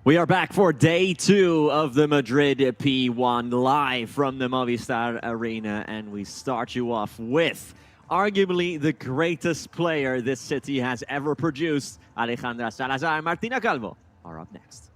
We are back for day 2 of the Madrid P1 live from the Movistar Arena, and we start you off with arguably the greatest player this city has ever produced. Alejandra, Salazar, and Martina Calvo are up next.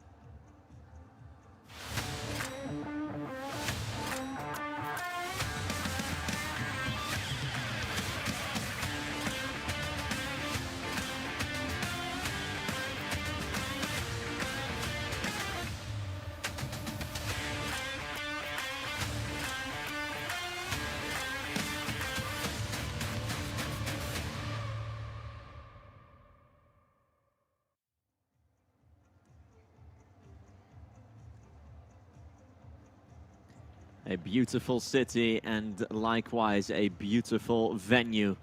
A beautiful city and likewise a beautiful venue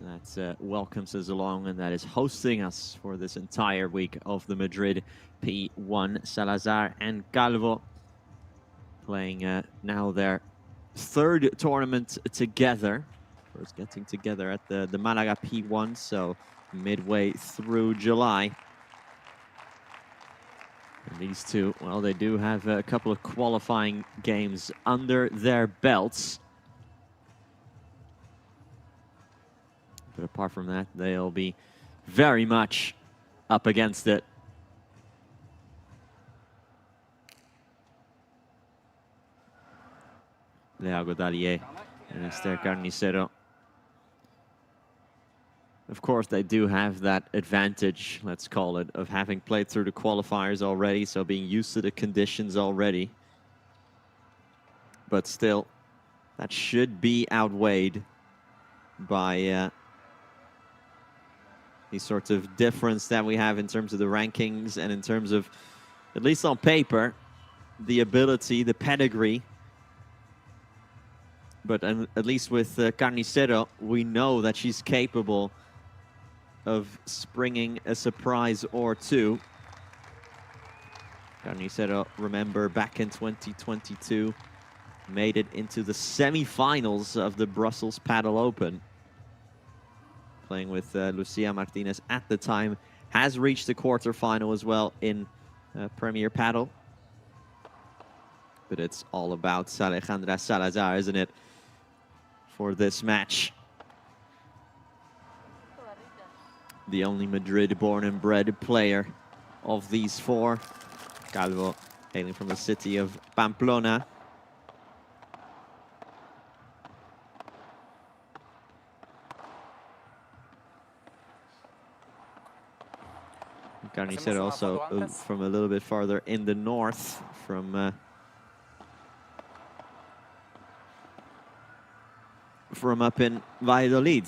that welcomes us along and that is hosting us for this entire week of the Madrid P1. Salazar and Calvo playing now their 3rd tournament together. First getting together at the Malaga P1, so midway through July. And these two, well, they do have a couple of qualifying games under their belts. But apart from that, they'll be very much up against it. Godallier and Esther Carnicero. Of course, they do have that advantage, let's call it, of having played through the qualifiers already, so being used to the conditions already. But still, that should be outweighed by the sort of difference that we have in terms of the rankings and in terms of, at least on paper, the ability, the pedigree. But at least with Carnicero, we know that she's capable of springing a surprise or two. Carnicero, remember, back in 2022, made it into the semi-finals of the Brussels Padel Open. Playing with Lucia Martinez at the time, has reached the quarterfinal as well in Premier Padel. But it's all about Alejandra Salazar, isn't it, for this match? The only Madrid-born and bred player of these 4. Calvo, hailing from the city of Pamplona. Carnicero also from a little bit farther in the north, from up in Valladolid.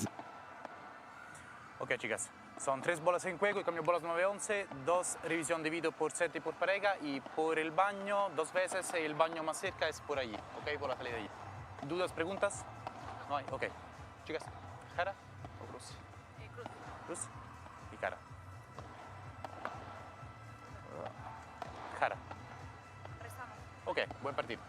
Ok, chicas. Son 3 bolas en juego y cambio bolas 9-11, 2 revisión de video por set y por pareja, y por el baño 2 veces, y el baño más cerca es por allí, ok, por la salida allí. ¿Dudas, preguntas? No hay, ok. Chicas, ¿cara o cruz? Cruz. Cruz y cara. Cara. Ok, buen partido.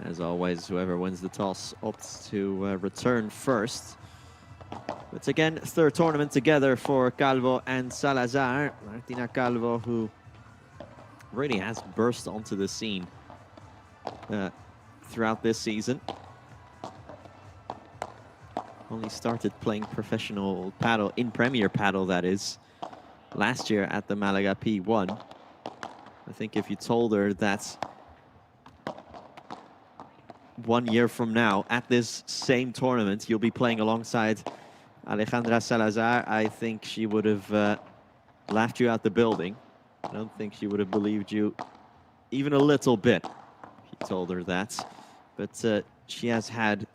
As always, whoever wins the toss opts to return first. But again, 3rd tournament together for Calvo and Salazar. Martina Calvo, who really has burst onto the scene throughout this season. Only started playing professional paddle, in Premier Paddle that is, last year at the Malaga P1. I think if you told her that 1 year from now, at this same tournament, you'll be playing alongside Alejandra Salazar, I think she would have laughed you out the building. I don't think she would have believed you even a little bit if you told her that. But she has had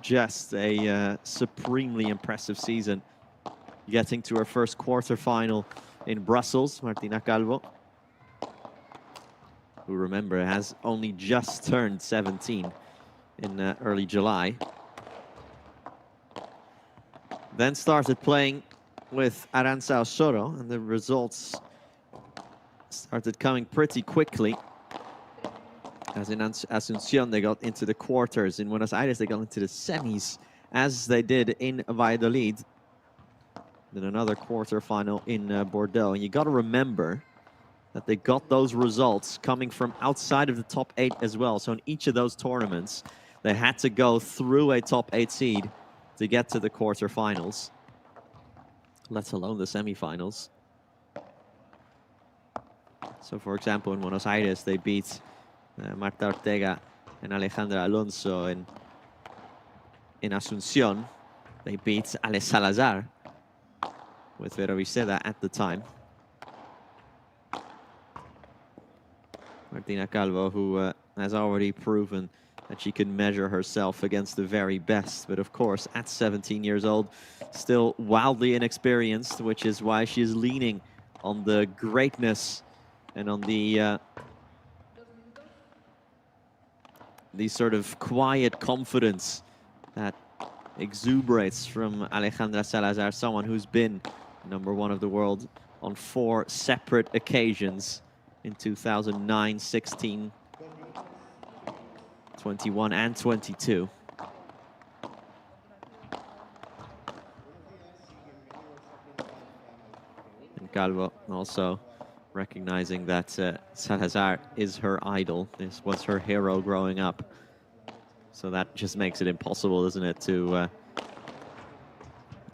just a supremely impressive season, getting to her first quarterfinal in Brussels. Martina Calvo, who, remember, has only just turned 17 in early July. Then started playing with Arantxa Osoro, and the results started coming pretty quickly. As in Asunción, they got into the quarters. In Buenos Aires, they got into the semis, as they did in Valladolid. then another quarterfinal in Bordeaux. And you got to remember that they got those results coming from outside of the top 8 as well. So in each of those tournaments, they had to go through a top 8 seed to get to the quarterfinals, let alone the semifinals. So, for example, in Buenos Aires, they beat Marta Ortega and Alejandra Alonso. In Asunción, they beat Ale Salazar with Vera Viceda at the time. Martina Calvo, who has already proven that she can measure herself against the very best. But of course, at 17 years old, still wildly inexperienced, which is why she is leaning on the greatness and on the sort of quiet confidence that exuberates from Alejandra Salazar, someone who's been #1 of the world on 4 separate occasions in 2009, 16, 21, and 22. And Calvo also recognizing that Salazar is her idol. This was her hero growing up. So that just makes it impossible, doesn't it, to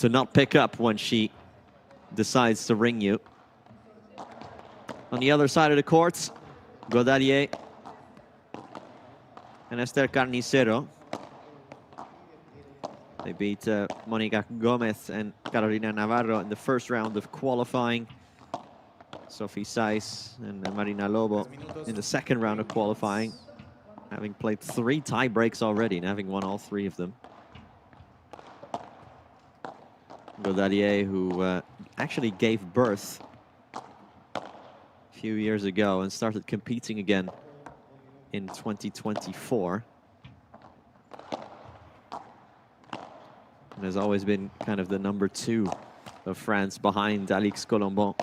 not pick up when she decides to ring you. On the other side of the courts, Godallier and Esther Carnicero. They beat Mónica Gomez and Carolina Navarro in the first round of qualifying. Sophie Saiz and Marina Lobo in the second round of qualifying, having played 3 tie breaks already and having won all 3 of them. Godallier, who actually gave birth a few years ago and started competing again in 2024. And has always been kind of the #2 of France behind Alix Colombon.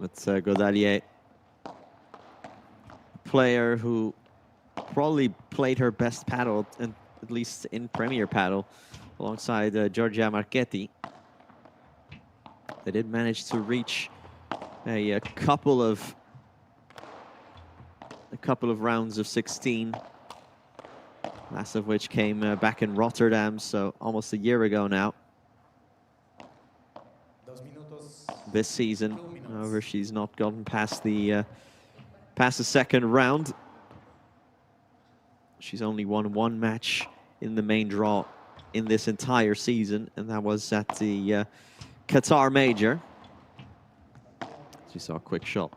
But Godallier, player who probably played her best paddle, and at least in Premier Paddle, alongside Giorgia Marchetti. They did manage to reach a couple of rounds of 16, last of which came back in Rotterdam, so almost a year ago now. This season, however, she's not gotten past the second round. She's only won 1 match in the main draw in this entire season, and that was at the Qatar Major. You saw a quick shot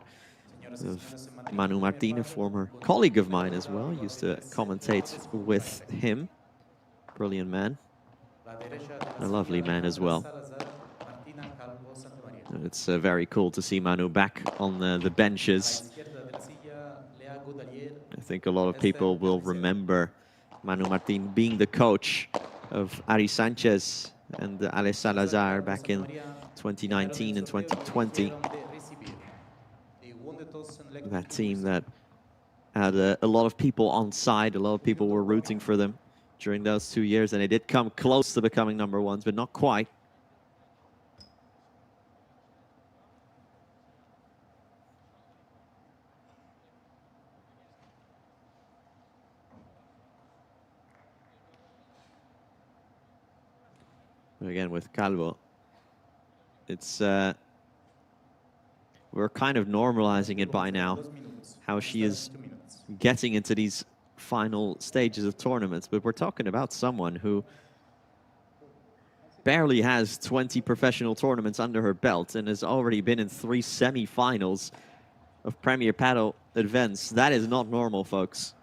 of Manu Martina, former colleague of mine as well. Used to commentate with him. Brilliant man. A lovely man as well. It's very cool to see Manu back on the benches. I think a lot of people will remember Manu Martin being the coach of Ari Sanchez and Ale Salazar back in 2019 and 2020. That team that had a lot of people on side, a lot of people were rooting for them during those 2 years, and they did come close to becoming #1s, but not quite. Again, with Calvo, it's we're kind of normalizing it by now, how she is getting into these final stages of tournaments. But we're talking about someone who barely has 20 professional tournaments under her belt and has already been in 3 semi-finals of Premier Paddle events. That is not normal, folks.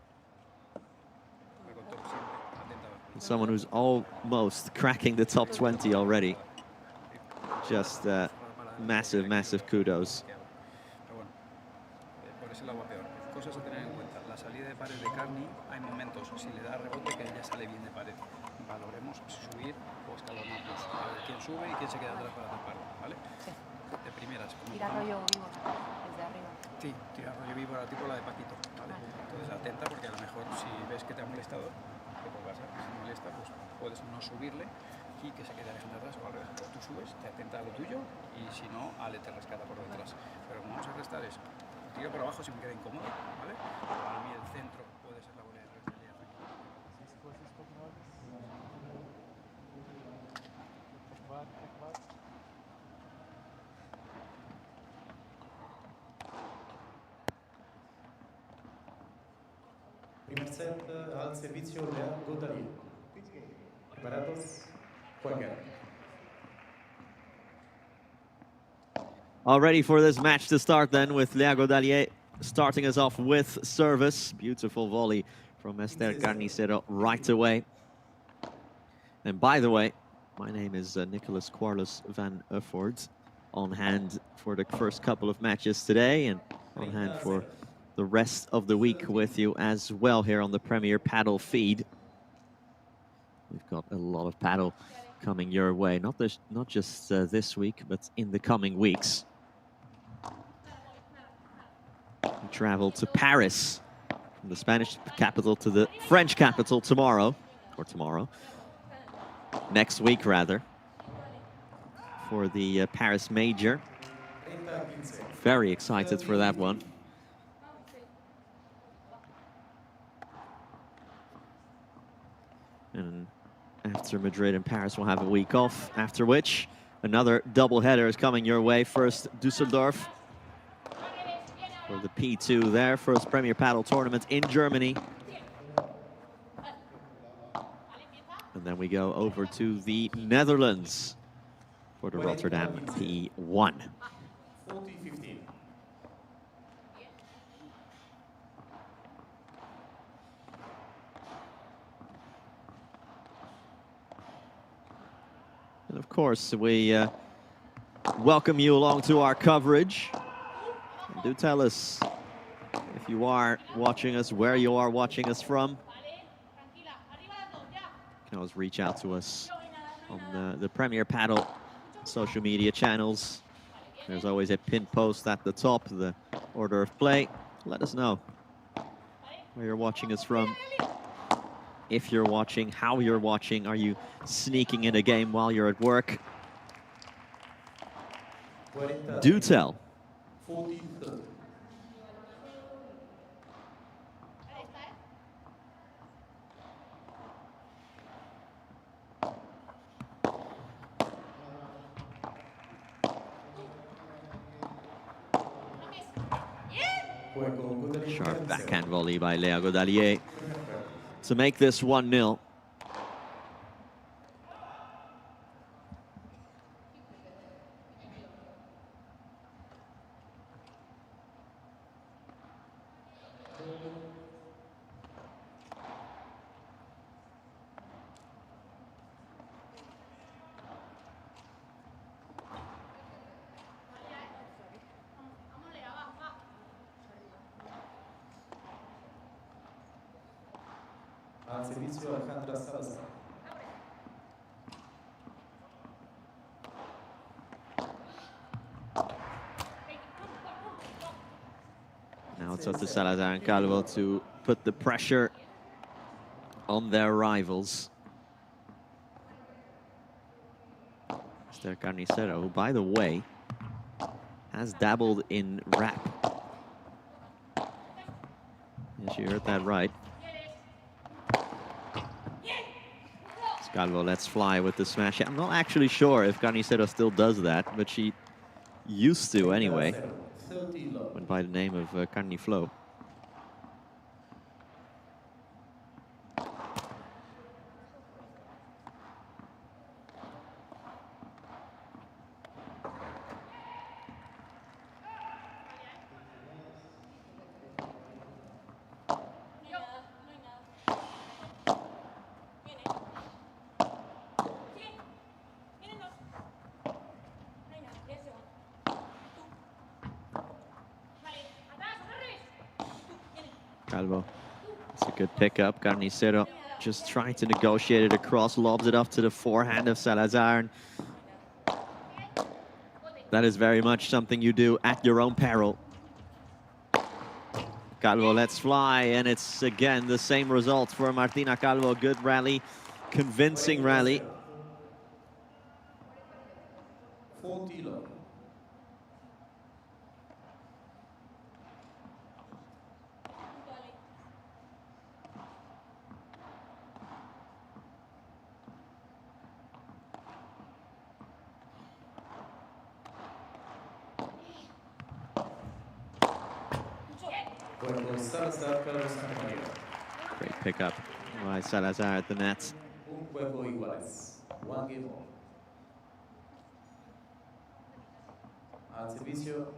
Someone who's almost cracking the top 20 already. Just massive, massive kudos. Cosas a tener en cuenta. La salida de pared de Carni, hay momentos, si le da rebote, que ella sale bien de pared. Valoremos subir o escalonarnos. A ver quién sube y quién se queda atrás para tapar, ¿vale? Sí. De primeras. Tira rollo víbora, desde arriba. Sí, tira rollo víbora, tipo la de Paquito, ¿vale? Entonces atenta, porque a lo mejor si ves que te ha molestado, ¿qué puede pasar? Si te molesta, pues puedes no subirle, aquí que se quede Alejandra atrás o al revés. O tú subes, te atenta a lo tuyo y si no, Ale te rescata por detrás. Pero como vamos a restar es, tiro por abajo si me queda incómodo, ¿vale? Para mí el centro puede ser la volea de Rebeldía. Primer set al servicio de Godallier. Preparados, jueguen. All ready for this match to start then, with Godallier starting us off with service. Beautiful volley from Esther Carnicero right away. And by the way, my name is Nicholas Quarles van Ufford, on hand for the first couple of matches today and on hand for the rest of the week with you as well here on the Premier Padel feed. We've got a lot of padel coming your way, not just this week, but in the coming weeks. We travel to Paris, from the Spanish capital to the French capital tomorrow, next week rather, for the Paris Major. Very excited for that one. And after Madrid and Paris, we'll have a week off, after which another doubleheader is coming your way. First, Düsseldorf for the P2 there. First Premier Padel tournament in Germany. And then we go over to the Netherlands for the Rotterdam P1. 40-15. And of course, we welcome you along to our coverage. And do tell us if you are watching us, where you are watching us from. You can always reach out to us on the Premier Padel social media channels. There's always a pinned post at the top, the order of play. Let us know where you're watching us from. If you're watching, how you're watching. Are you sneaking in a game while you're at work? Do tell. 40-30. Sharp backhand volley by Godallier to make this 1-0. Al servicio Alejandra Salazar. Now it's up to Salazar and Calvo to put the pressure on their rivals. Esther Carnicero, who, by the way, has dabbled in rap. Yes, you heard that right. Calvo lets fly with the smash. I'm not actually sure if Carnicero still does that, but she used to anyway. Went by the name of Carniflo. Calvo, it's a good pickup. Carnicero just trying to negotiate it across, lobs it off to the forehand of Salazar. And that is very much something you do at your own peril. Calvo lets fly, and it's again the same result for Martina Calvo. Good rally, convincing rally. 40 love. Juego Salazar, Calvo, Santamaria. Great pickup by Salazar at the net. Un juego iguales. One game all. Al servicio,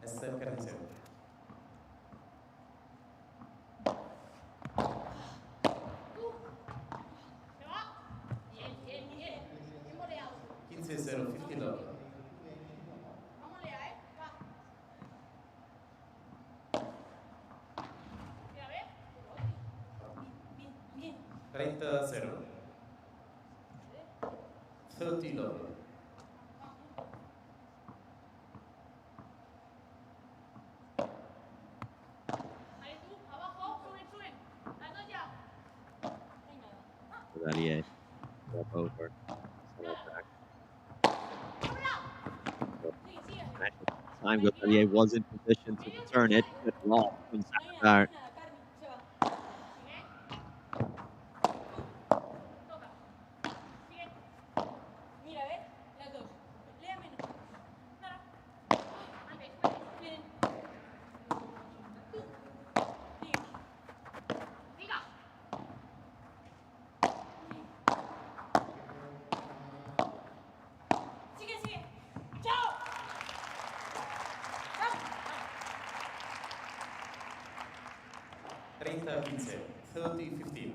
Esther Carnicero. Quince 0, 50 love. Treinta 0. 30 love. Godallier up over. Salazar. Time Godallier was in position to return it, but lost from Salazar. Treinta 15. 30, 15.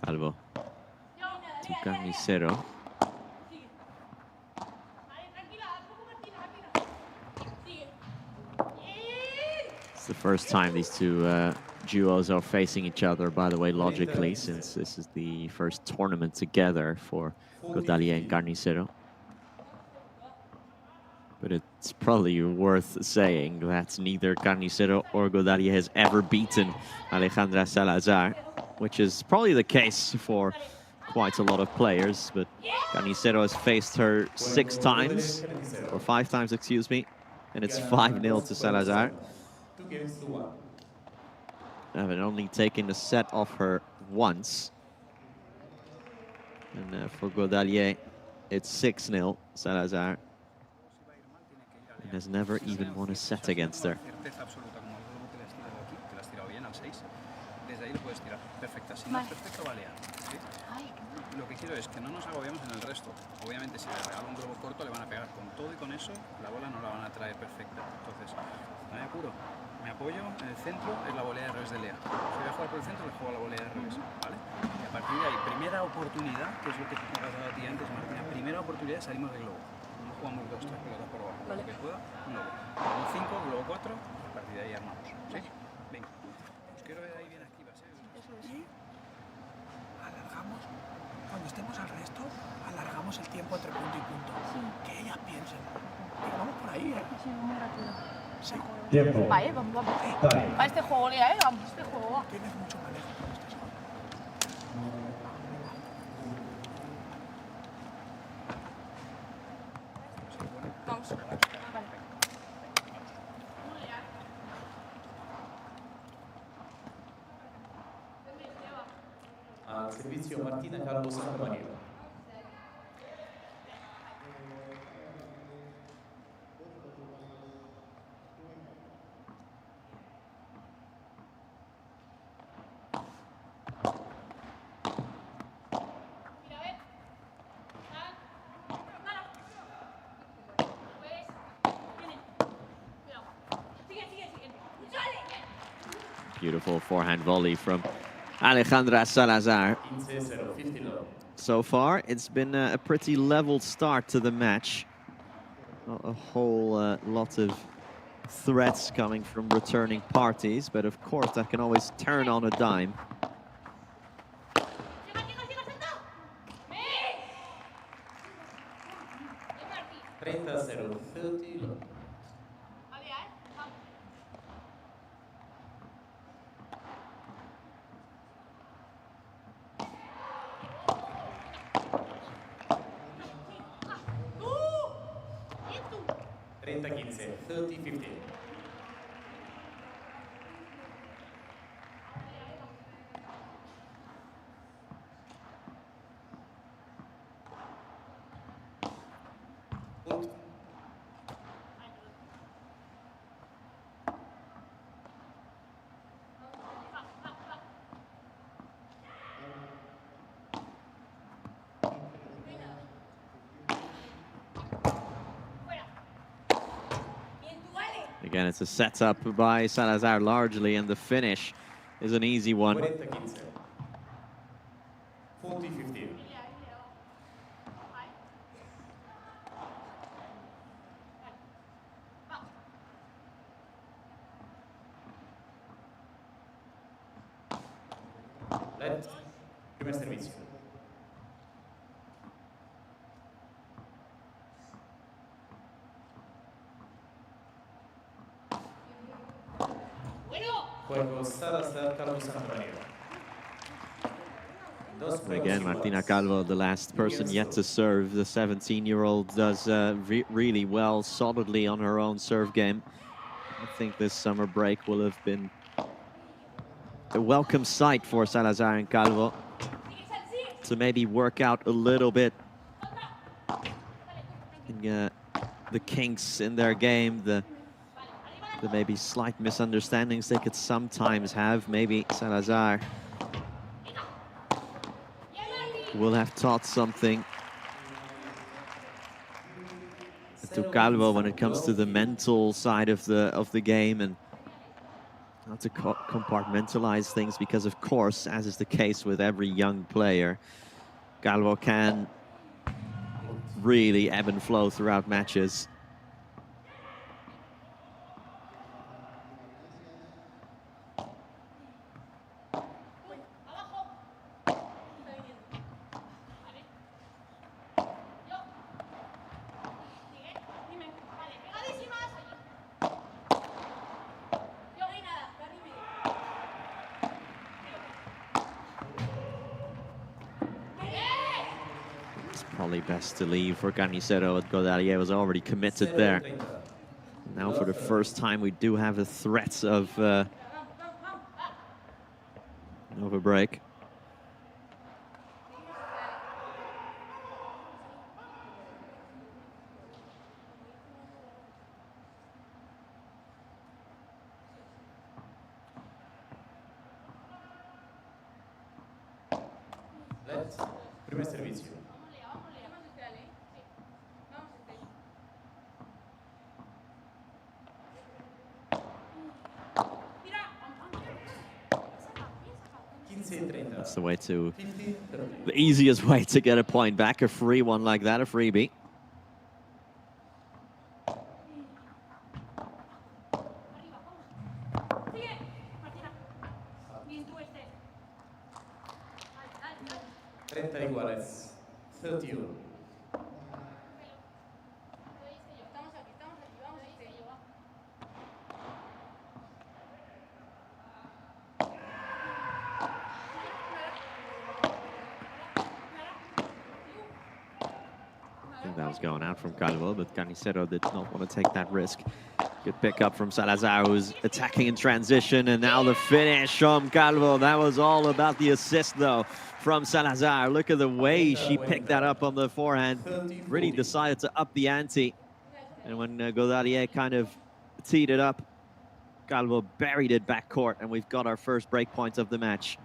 Calvo to Carnicero. It's the first time these two duos are facing each other, by the way, logically, since this is the first tournament together for Godallier and Carnicero. But it's probably worth saying that neither Carnicero or Godallier has ever beaten Alejandra Salazar, which is probably the case for quite a lot of players. But Carnicero has faced her 6 times, or 5 times, excuse me, and it's 5-0 to Salazar. 2 games to 1. Having only taken a set off her once. And for Godallier, it's 6-0 Salazar. And has never even won a set against her. Lo que quiero es que no nos agobiemos en el resto. Obviamente, si le regalo un globo corto, le van a pegar con todo y con eso, la bola no la van a traer perfecta. Entonces, no me apuro. Me apoyo en el centro, es la volea de revés de Lea. Si voy a jugar por el centro, le juego la volea de revés, ¿vale? Y a partir de ahí, primera oportunidad, que es lo que te ha pasado a ti antes, Martina, primera oportunidad, salimos del globo. No jugamos 2, 3 pelotas por abajo. Vale. Lo que pueda, un globo. Un 5, globo 4, y a partir de ahí armamos. ¿Sí? Venga. Os quiero ver ahí bien activas, ¿eh? Y alargamos, cuando estemos al resto, alargamos el tiempo entre punto y punto. Sí. Que ellas piensen. Que vamos por ahí, ¿eh? Sí, muy rápido. Sí. Tiempo. Va, vamos, vamos. Va este juego, Lea, vamos, este juego va. Tienes mucho manejo con estas cosas. Vamos. Vale. Al servicio Martina, Calvo, Santamaria. Beautiful forehand volley from Alejandra Salazar. 15-0, 50 love. So far, it's been a pretty level start to the match. Not a whole lot of threats coming from returning parties, but of course that can always turn on a dime. 30-0, 30 love. Trenta 15, 30 15. Punkt. Again, it's a setup by Salazar largely, and the finish is an easy one. 40 15. 40 15. Let. Primer servicio. Juego Salazar, Calvo, Santamaria. Again, Martina Calvo, the last person yet to serve. The 17-year-old does really well, solidly on her own serve game. I think this summer break will have been a welcome sight for Salazar and Calvo to maybe work out a little bit in, the kinks in their game, the maybe slight misunderstandings they could sometimes have. Maybe Salazar will have taught something to Calvo when it comes to the mental side of the game and how to compartmentalize things, because of course, as is the case with every young player, Calvo can really ebb and flow throughout matches. Probably best to leave for Carnicero. Godallier was already committed there. Now for the first time we do have a threat of a break. Let. Primer servicio. That's the way to, the easiest way to get a point back, a free one like that, a freebie. Iguales. 31. I think that was going out from Calvo, but Carnicero did not want to take that risk. Good pickup from Salazar, who's attacking in transition, and now the finish from Calvo. That was all about the assist, though, from Salazar. Look at the way she picked that up on the forehand. Really decided to up the ante. And when Godallier kind of teed it up, Calvo buried it back court, and we've got our first break point of the match.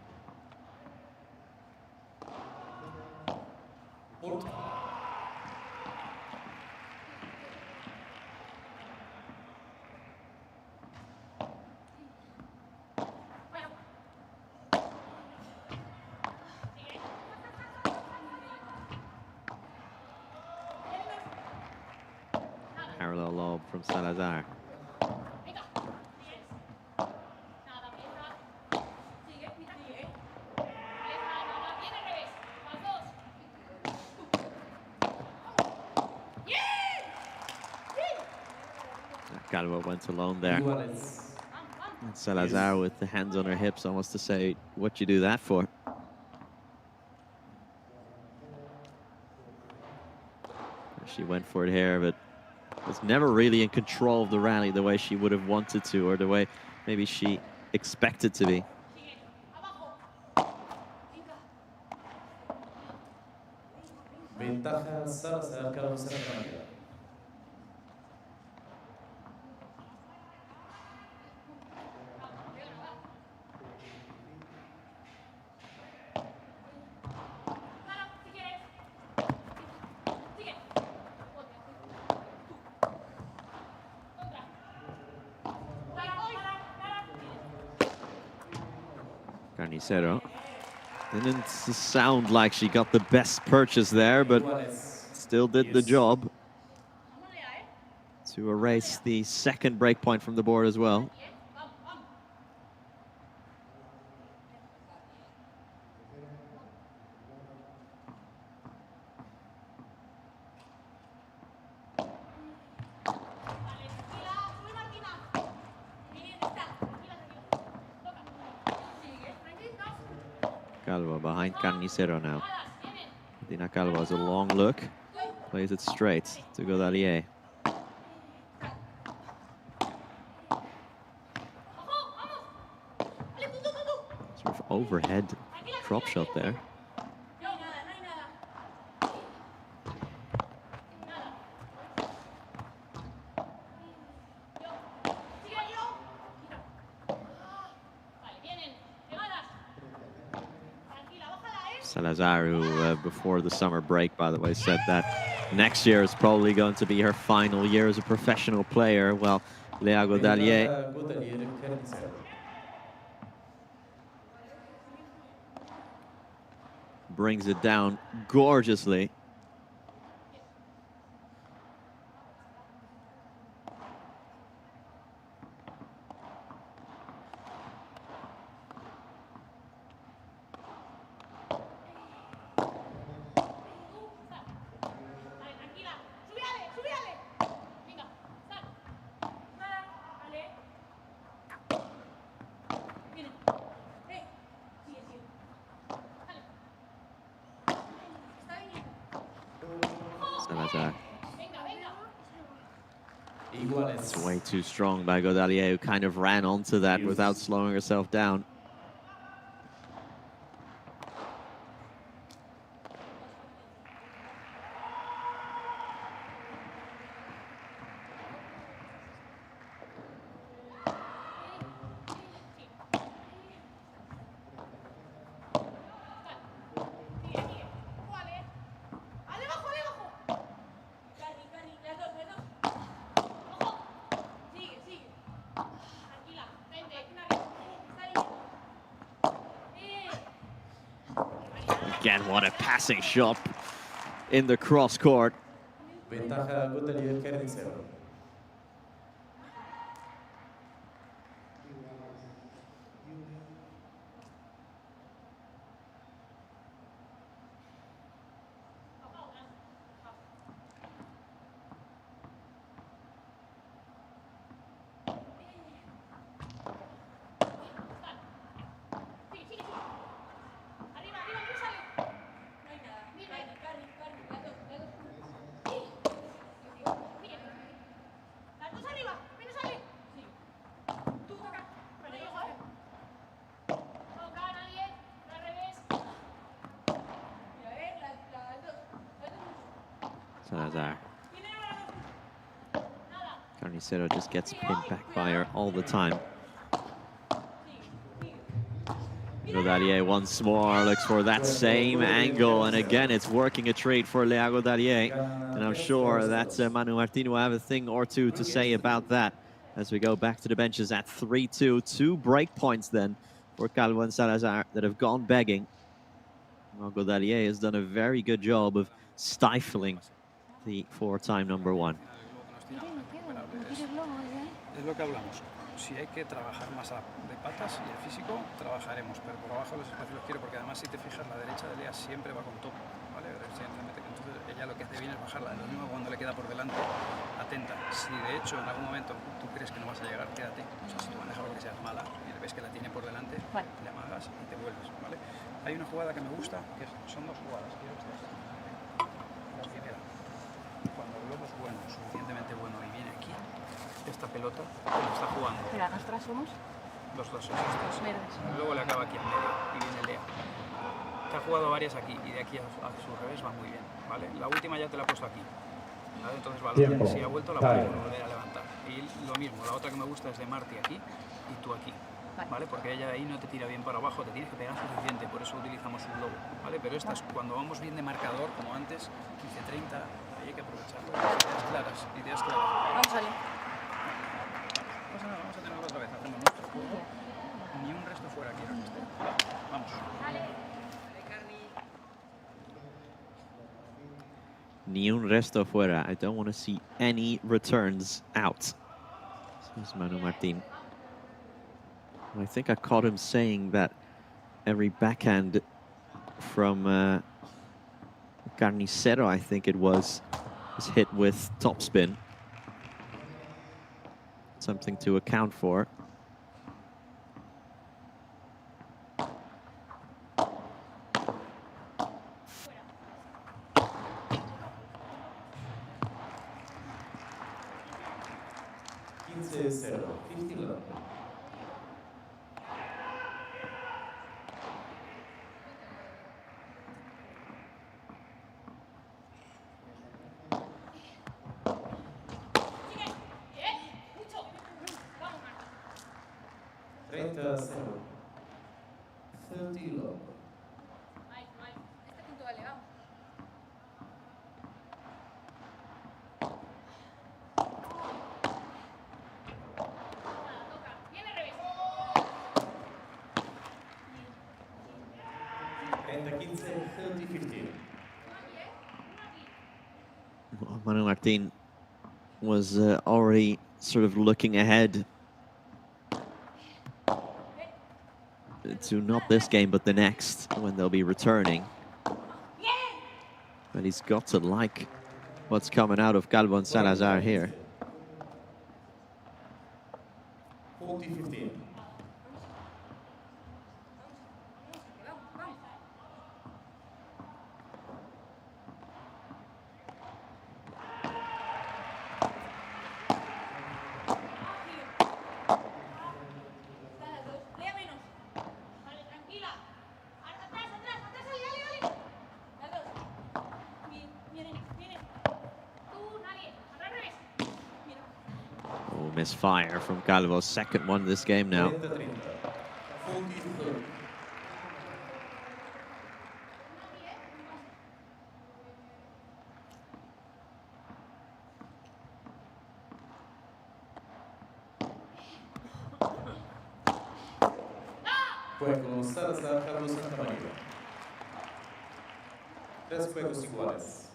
Parallel lob from Salazar. Calvo went alone there. Iguales. And Salazar with the hands on her hips, almost to say, what you do that for? She went for it here, but was never really in control of the rally the way she would have wanted to, or the way maybe she expected to be. Ventaja Salazar, Calvo, Santamaria. Carnicero. Didn't sound like she got the best purchase there, but still did the job to erase the second break point from the board as well. Calvo behind Carnicero now. Martina Calvo has a long look, plays it straight to Godallier. Sort of overhead drop shot there. Salazar, who before the summer break, by the way, said that next year is probably going to be her final year as a professional player. Well, Godallier brings it down gorgeously. Salazar. It's way too strong by Godallier, who kind of ran onto that without slowing herself down. Again, what a passing shot in the cross court. Ventaja Godallier, Carnicero. Salazar. Carnicero just gets pinned back by her all the time. Godallier once more looks for that same angle, and again it's working a treat for Godallier, and I'm sure that Manu Martin will have a thing or two to say about that as we go back to the benches at 3-2. 2 break points then for Calvo and Salazar that have gone begging. Well, Godallier has done a very good job of stifling the 4-time #1. es lo que hablamos. Si hay que trabajar más de patas y el físico, trabajaremos, pero por abajo los espacios los quiero, porque además si te fijas, la derecha de Lea siempre va con topo, ¿vale? Entonces ella lo que hace bien es bajarla, lo mismo cuando le queda por delante, atenta. Si de hecho en algún momento tú crees que no vas a llegar, quédate. O sea, si tú manejas lo que seas mala y le ves que la tiene por delante, Vale. le amagas y te vuelves, ¿vale? Hay una jugada que me gusta, que son dos jugadas, quiero que estés. La primera, cuando el globo es bueno, suficientemente bueno y viene aquí, esta pelota que está jugando. Mira, nosotras somos Los dos son estos. verdes. Luego le acaba aquí en medio y viene Lea. Te ha jugado varias aquí y de aquí a su revés va muy bien, ¿vale? La última ya te la he puesto aquí, ¿vale? Entonces valora. Si ha vuelto la puedes volver a levantar. Y lo mismo, la otra que me gusta es de Marti aquí y tú aquí, ¿vale? Porque ella ahí no te tira bien para abajo, te tienes que pegar suficiente, por eso utilizamos un globo, ¿vale? Pero estas, cuando vamos bien de marcador, como antes, 15-30, ahí hay que aprovecharlo. Ideas claras, ideas claras. Vamos, Ale. Pues nada, vamos a tenerlo otra vez, hacemos nuestro juego. Ni un resto fuera quiero que esté. Vamos. Ni un resto fuera. I don't want to see any returns out, says Manu Martin. I think I caught him saying that every backhand from Carnicero, I think it was hit with topspin. Something to account for. Manu Martin was already sort of looking ahead to not this game, but the next, when they'll be returning. But he's got to like what's coming out of Calvo and Salazar here. 40-15. Misfire from Calvo, second one this game now. 40-30. 40 Salazar, Carlos, Santamaria. 3 juegos iguales.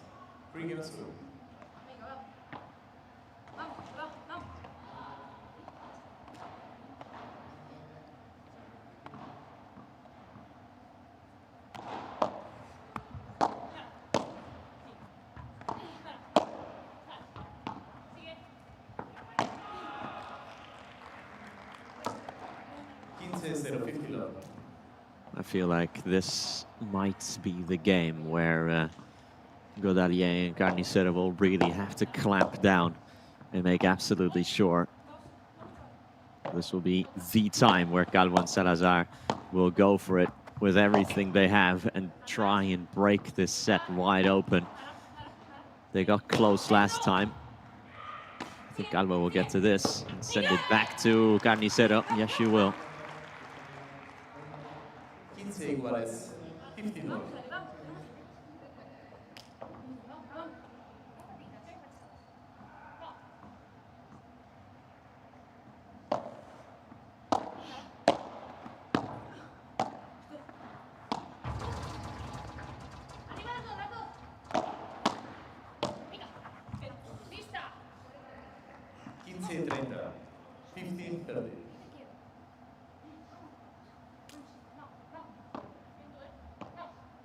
Free games through. I feel like this might be the game where Godallier and Carnicero will really have to clamp down and make absolutely sure. This will be the time where Calvo and Salazar will go for it with everything they have and try and break this set wide open. They got close last time. I think Calvo will get to this and send it back to Carnicero. Yes, you will. 15 iguales. 59. 15-30.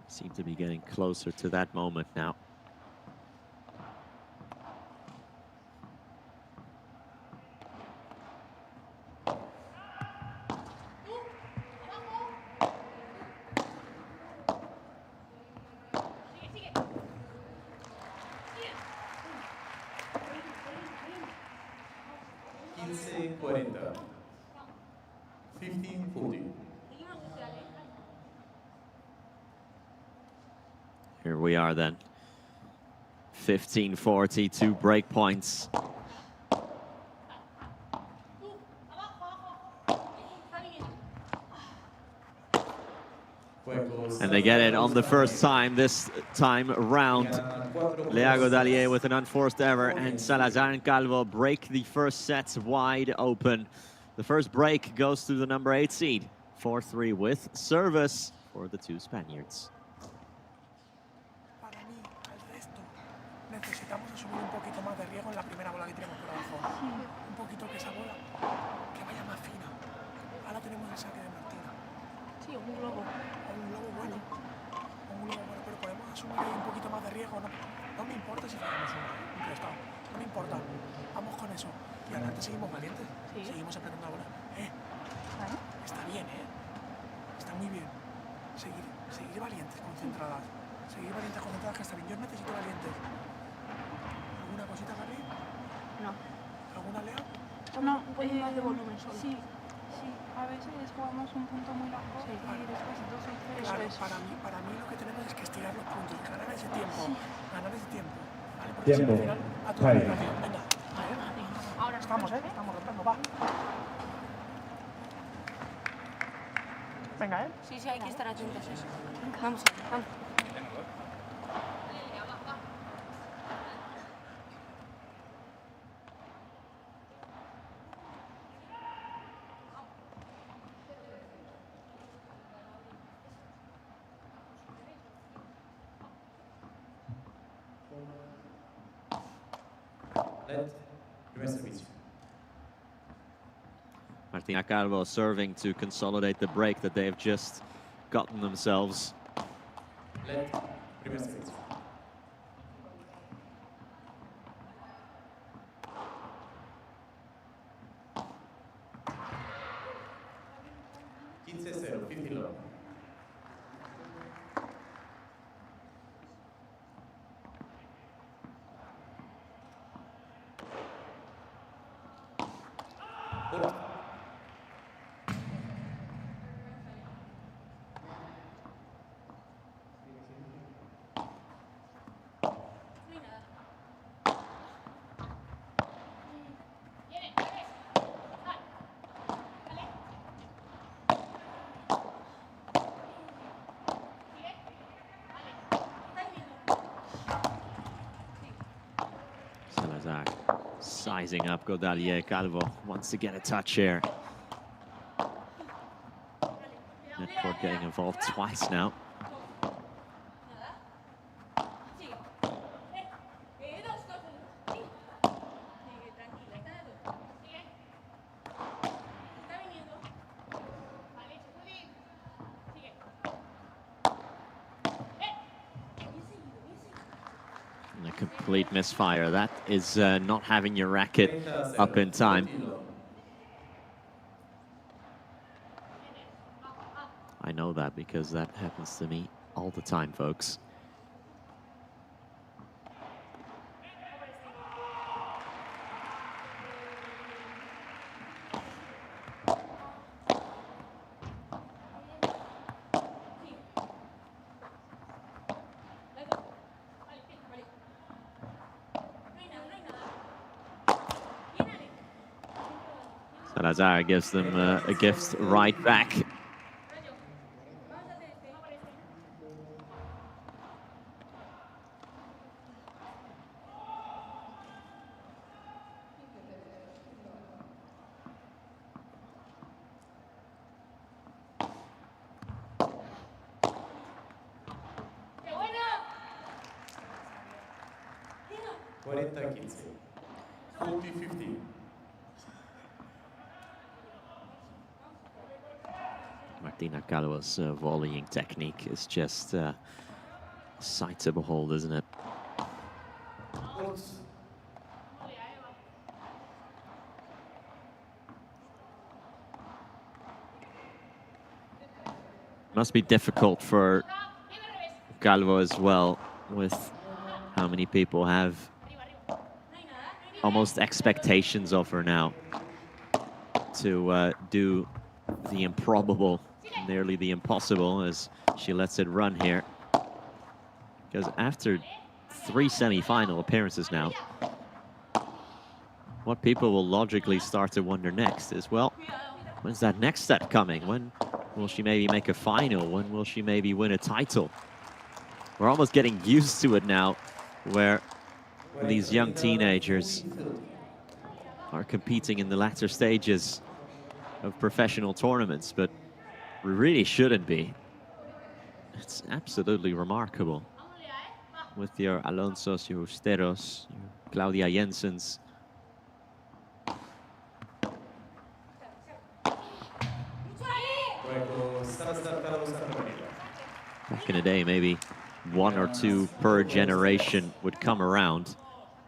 Seem to be getting closer to that moment now. Here we are then. 15-40, 2 break points. And they get it on the first time, this time round. Godallier with an unforced error, and Salazar and Calvo break the first set wide open. The first break goes to the number 8 seed. 4-3 with service for the 2 Spaniards. Para mí, al resto, necesitamos asumir un poquito más de riesgo en la primera bola que tenemos por abajo. Un poquito que esa bola que vaya más fina. Ahora tenemos el saque de Martina. Sí, un globo. Un globo bueno. Un globo bueno, pero podemos asumir ahí un poquito más de riesgo. No me importa si fallamos un prestado. No me importa. Vamos con eso. Y adelante seguimos valientes. Sí. Seguimos apretando ahora. Vale. Está bien, Está muy bien. Seguir valientes, concentradas. Seguir valientes, concentradas, que está bien. Yo necesito valientes. ¿Alguna cosita, Carly? No. ¿Alguna, Lea? No, un poquito más de volumen solo. Sí, sí. A veces jugamos un punto muy largo y después 2 o 3. Claro, para mí lo que tenemos es que estirar los puntos, ganar ese tiempo. Ganar ese tiempo. ¿Vale? Porque si al final a todo el rápido. Venga. Ahora estamos, Estamos rompiendo, va. Venga, Sí, hay que estar atentos a eso. Vamos, vamos. Martina Calvo serving to consolidate the break that they've just gotten themselves. Primer servicio. Salazar sizing up Godallier. Calvo wants to get a touch here. Netcourt getting involved twice now. Complete misfire. That is not having your racket up in time. I know that because that happens to me all the time, folks. Salazar gives them a gift right back. Martina Calvo's volleying technique is just a sight to behold, isn't it? Must be difficult for Calvo as well, with how many people have almost expectations of her now to do the improbable, nearly the impossible, as she lets it run here. Because after 3 semi-final appearances now, what people will logically start to wonder next is, well, when's that next set coming? When will she maybe make a final? When will she maybe win a title? We're almost getting used to it now, where these young teenagers are competing in the latter stages of professional tournaments, but we really shouldn't be. It's absolutely remarkable. With your Alonsos, your Usteros, your Claudia Jensens. Back in the day, maybe 1 or 2 per generation would come around.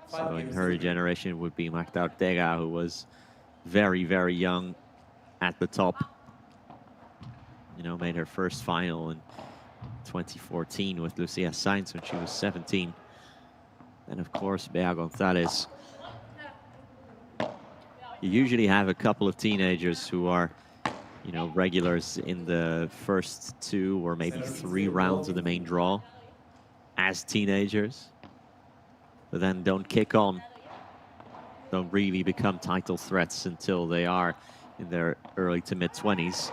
So in her generation would be Marta Ortega, who was very, very young at the top. You know, made her first final in 2014 with Lucia Sainz when she was 17. And of course, Bea Gonzalez. You usually have a couple of teenagers who are, you know, regulars in the first 2 or maybe 3 rounds of the main draw as teenagers, but then don't kick on, don't really become title threats until they are in their early to mid-20s.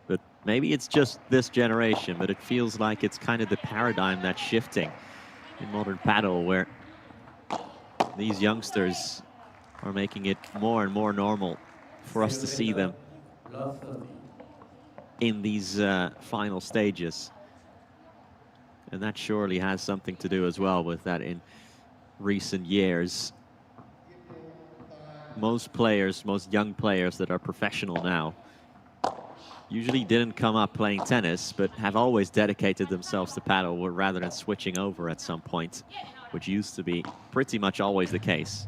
But maybe it's just this generation, but it feels like it's kind of the paradigm that's shifting in modern paddle, where these youngsters are making it more and more normal for us to see them in these final stages. And that surely has something to do as well with that in recent years. Most players, most young players that are professional now, usually didn't come up playing tennis, but have always dedicated themselves to paddle rather than switching over at some point, which used to be pretty much always the case.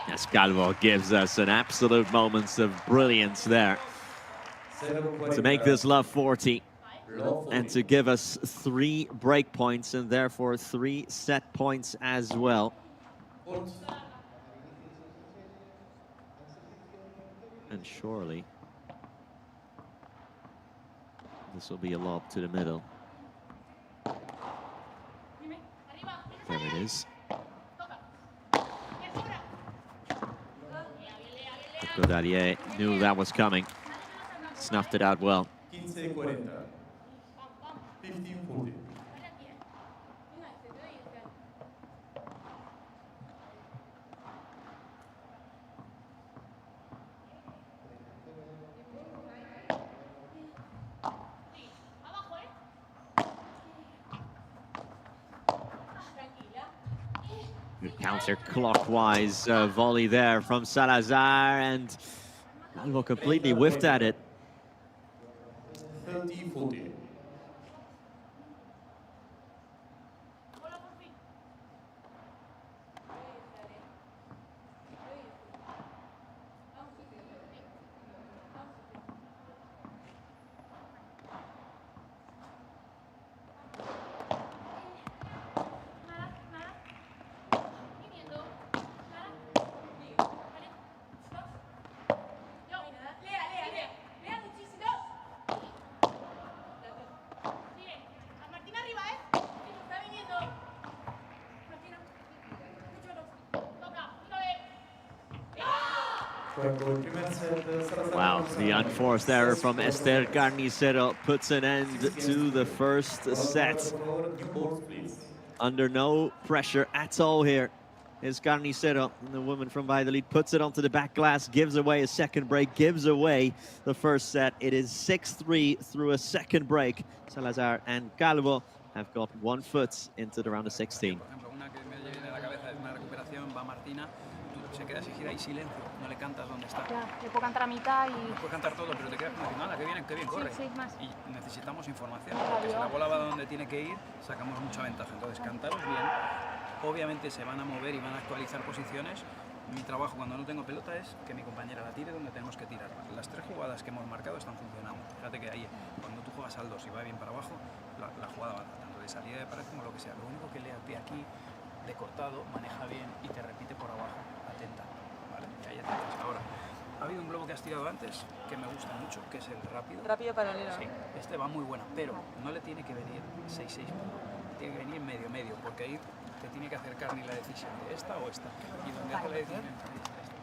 As Calvo gives us an absolute moments of brilliance there to make this love 40 and to give us 3 break points and therefore 3 set points as well. And surely this will be a lob to the middle. There it is. Godallier knew that was coming. Snuffed it out well. 15-40. 15-40. Good counter-clockwise volley there from Salazar, and Calvo completely whiffed at it. 30-40. Wow, the unforced error from Esther Carnicero puts an end to the first set. Under no pressure at all here is Carnicero. The woman from Valladolid puts it onto the back glass, gives away a second break, gives away the first set. It is 6-3 through a second break. Salazar and Calvo have got 1 foot into the round of 16. se queda exigida y silencio, no le cantas donde está. Ya, le puedo cantar a mitad y... Puedes cantar todo, pero te quedas como diciendo, qué bien corre. Sí, más. Y necesitamos información, porque si la bola va donde tiene que ir, sacamos mucha ventaja. Entonces, cantaros bien. Obviamente se van a mover y van a actualizar posiciones. Mi trabajo cuando no tengo pelota es que mi compañera la tire donde tenemos que tirarla. Las 3 jugadas que hemos marcado están funcionando. Fíjate que ahí, cuando tú juegas al 2 y va bien para abajo, la jugada va tanto de salida de pared como lo que sea. Lo único que le pie aquí, de cortado, maneja bien y te repite por abajo. Atenta, ¿vale? Y ahí atentas. Ahora, ha habido un globo que has tirado antes que me gusta mucho, que es el rápido. Rápido paralelo. Sí, este va muy buena, pero no le tiene que venir 6-6 puro. Tiene que venir medio, porque ahí te tiene que acercar ni la decisión de esta o esta. Y donde hace la decisión es esta.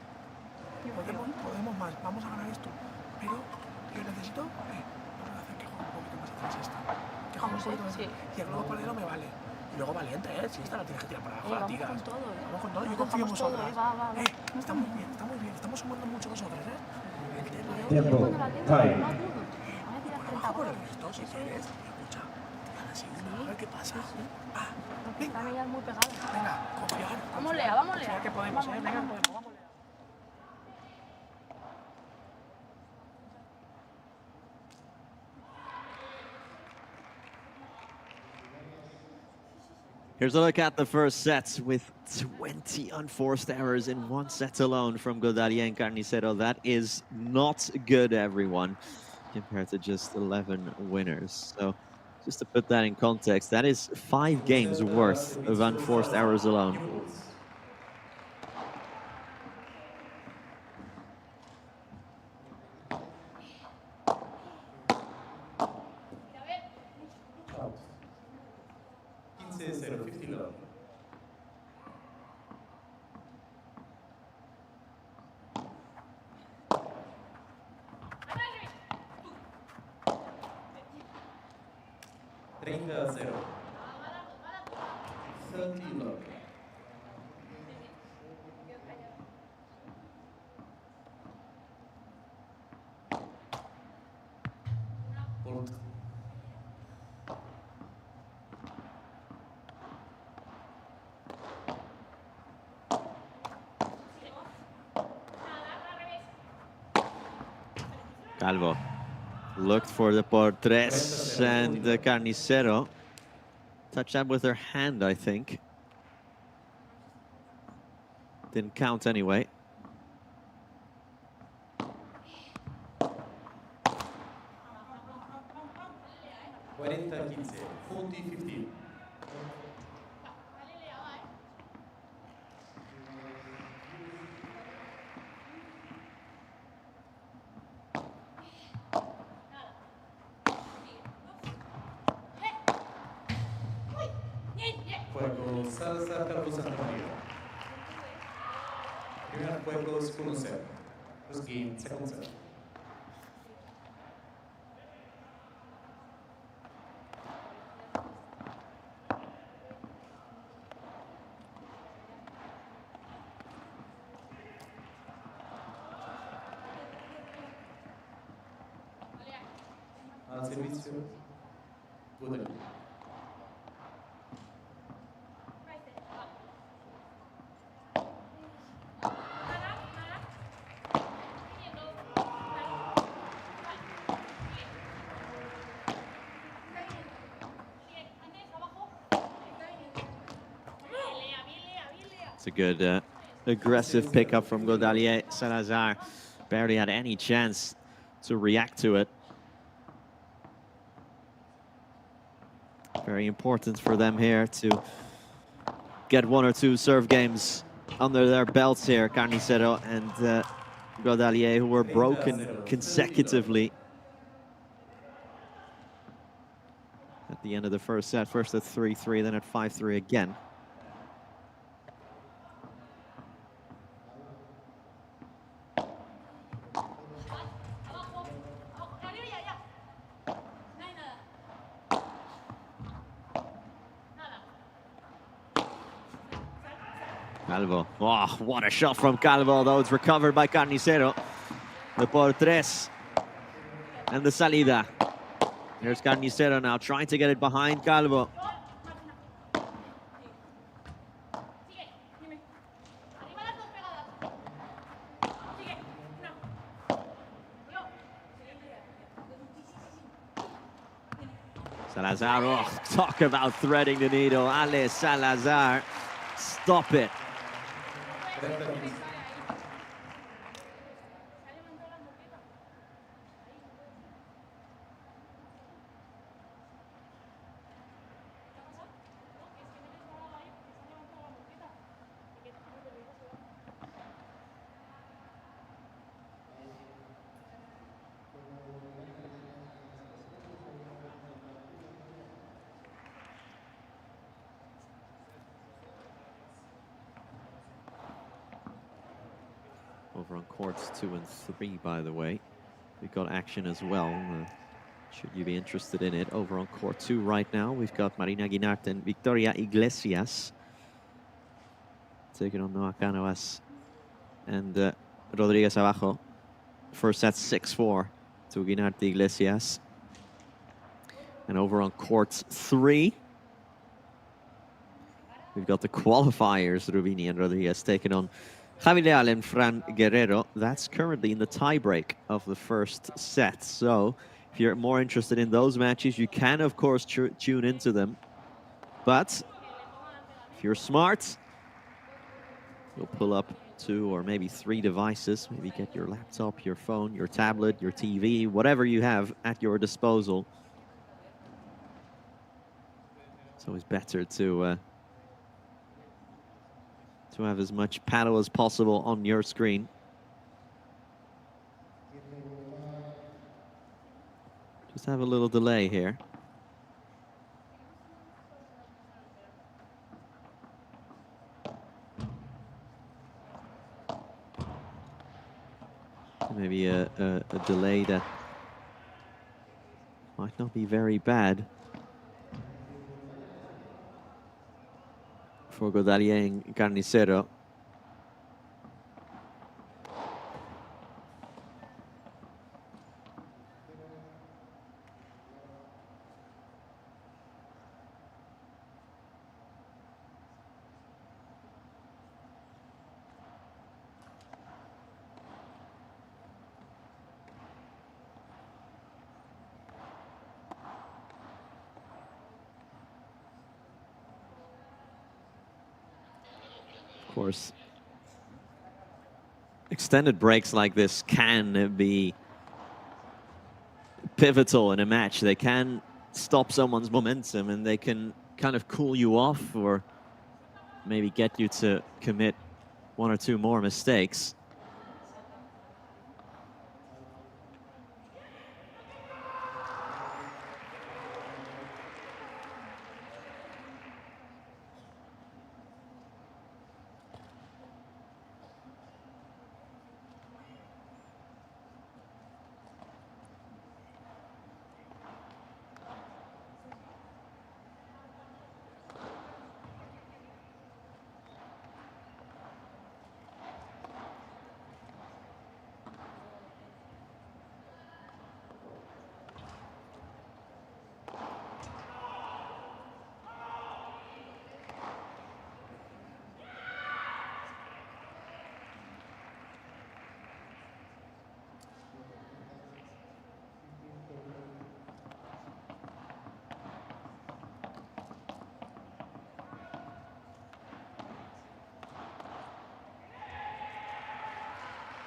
Podemos más, vamos a ganar esto. Pero yo necesito vamos a hacer que juegue un poquito más atrás esta. Que juegue un poquito más atrás. Y el globo paralelo me vale. Y luego valiente, si esta la tienes que tirar para abajo, la tiras. Vamos con todo, Vamos con todo, yo confío en vosotras. Está muy bien, está muy bien. Estamos sumando mucho nosotros, El tema es... Tiempo. Time. No agudo. Por abajo, por el resto, si quieres. Escucha, tiran así, a ver qué pasa. Están ellas muy pegadas. Venga, confiar. Vamos, Lea, vamos, Lea. Confiar que podemos, venga, podemos, vamos, Lea. Here's a look at the first set with 20 unforced errors in one set alone from Godallier and Carnicero. That is not good, everyone, compared to just 11 winners. So just to put that in context, that is 5 games worth of unforced errors alone. Out. 15-0, 50 love. Treinta 0. 30 love. Point. Calvo looked for the por tres, and Carnicero touched that with her hand, I think. Didn't count anyway. Cuarenta 15. 40-15. Juego Salazar, Calvo, Santamaria. Primer juego es 1-0. First game, second set. Al servicio, Godallier. It's a good aggressive pickup from Godallier. Salazar barely had any chance to react to it. Very important for them here to get 1 or 2 serve games under their belts here. Carnicero and Godallier, who were broken consecutively at the end of the first set. First at 3-3, then at 5-3 again. Calvo. Oh, what a shot from Calvo, though it's recovered by Carnicero. The por tres. And the salida. Here's Carnicero now, trying to get it behind Calvo. Salazar, oh, talk about threading the needle. Ale Salazar, stop it. 30 seconds. Over on courts 2 and 3, by the way. We've got action as well. Should you be interested in it? Over on court 2 right now, we've got Marina Guinart and Victoria Iglesias taking on Noah Canoas and Rodriguez Abajo. First set 6-4 to Guinart Iglesias. And over on court 3, we've got the qualifiers, Rubini and Rodriguez, taking on Javi Leal and Fran Guerrero. That's currently in the tiebreak of the first set. So if you're more interested in those matches, you can, of course, tune into them. But if you're smart, you'll pull up 2 or maybe 3 devices. Maybe get your laptop, your phone, your tablet, your TV, whatever you have at your disposal. It's always better to have as much paddle as possible on your screen. Just have a little delay here. Maybe a delay that might not be very bad for Godallier and Carnicero. Of course, extended breaks like this can be pivotal in a match. They can stop someone's momentum and they can kind of cool you off or maybe get you to commit 1 or 2 more mistakes.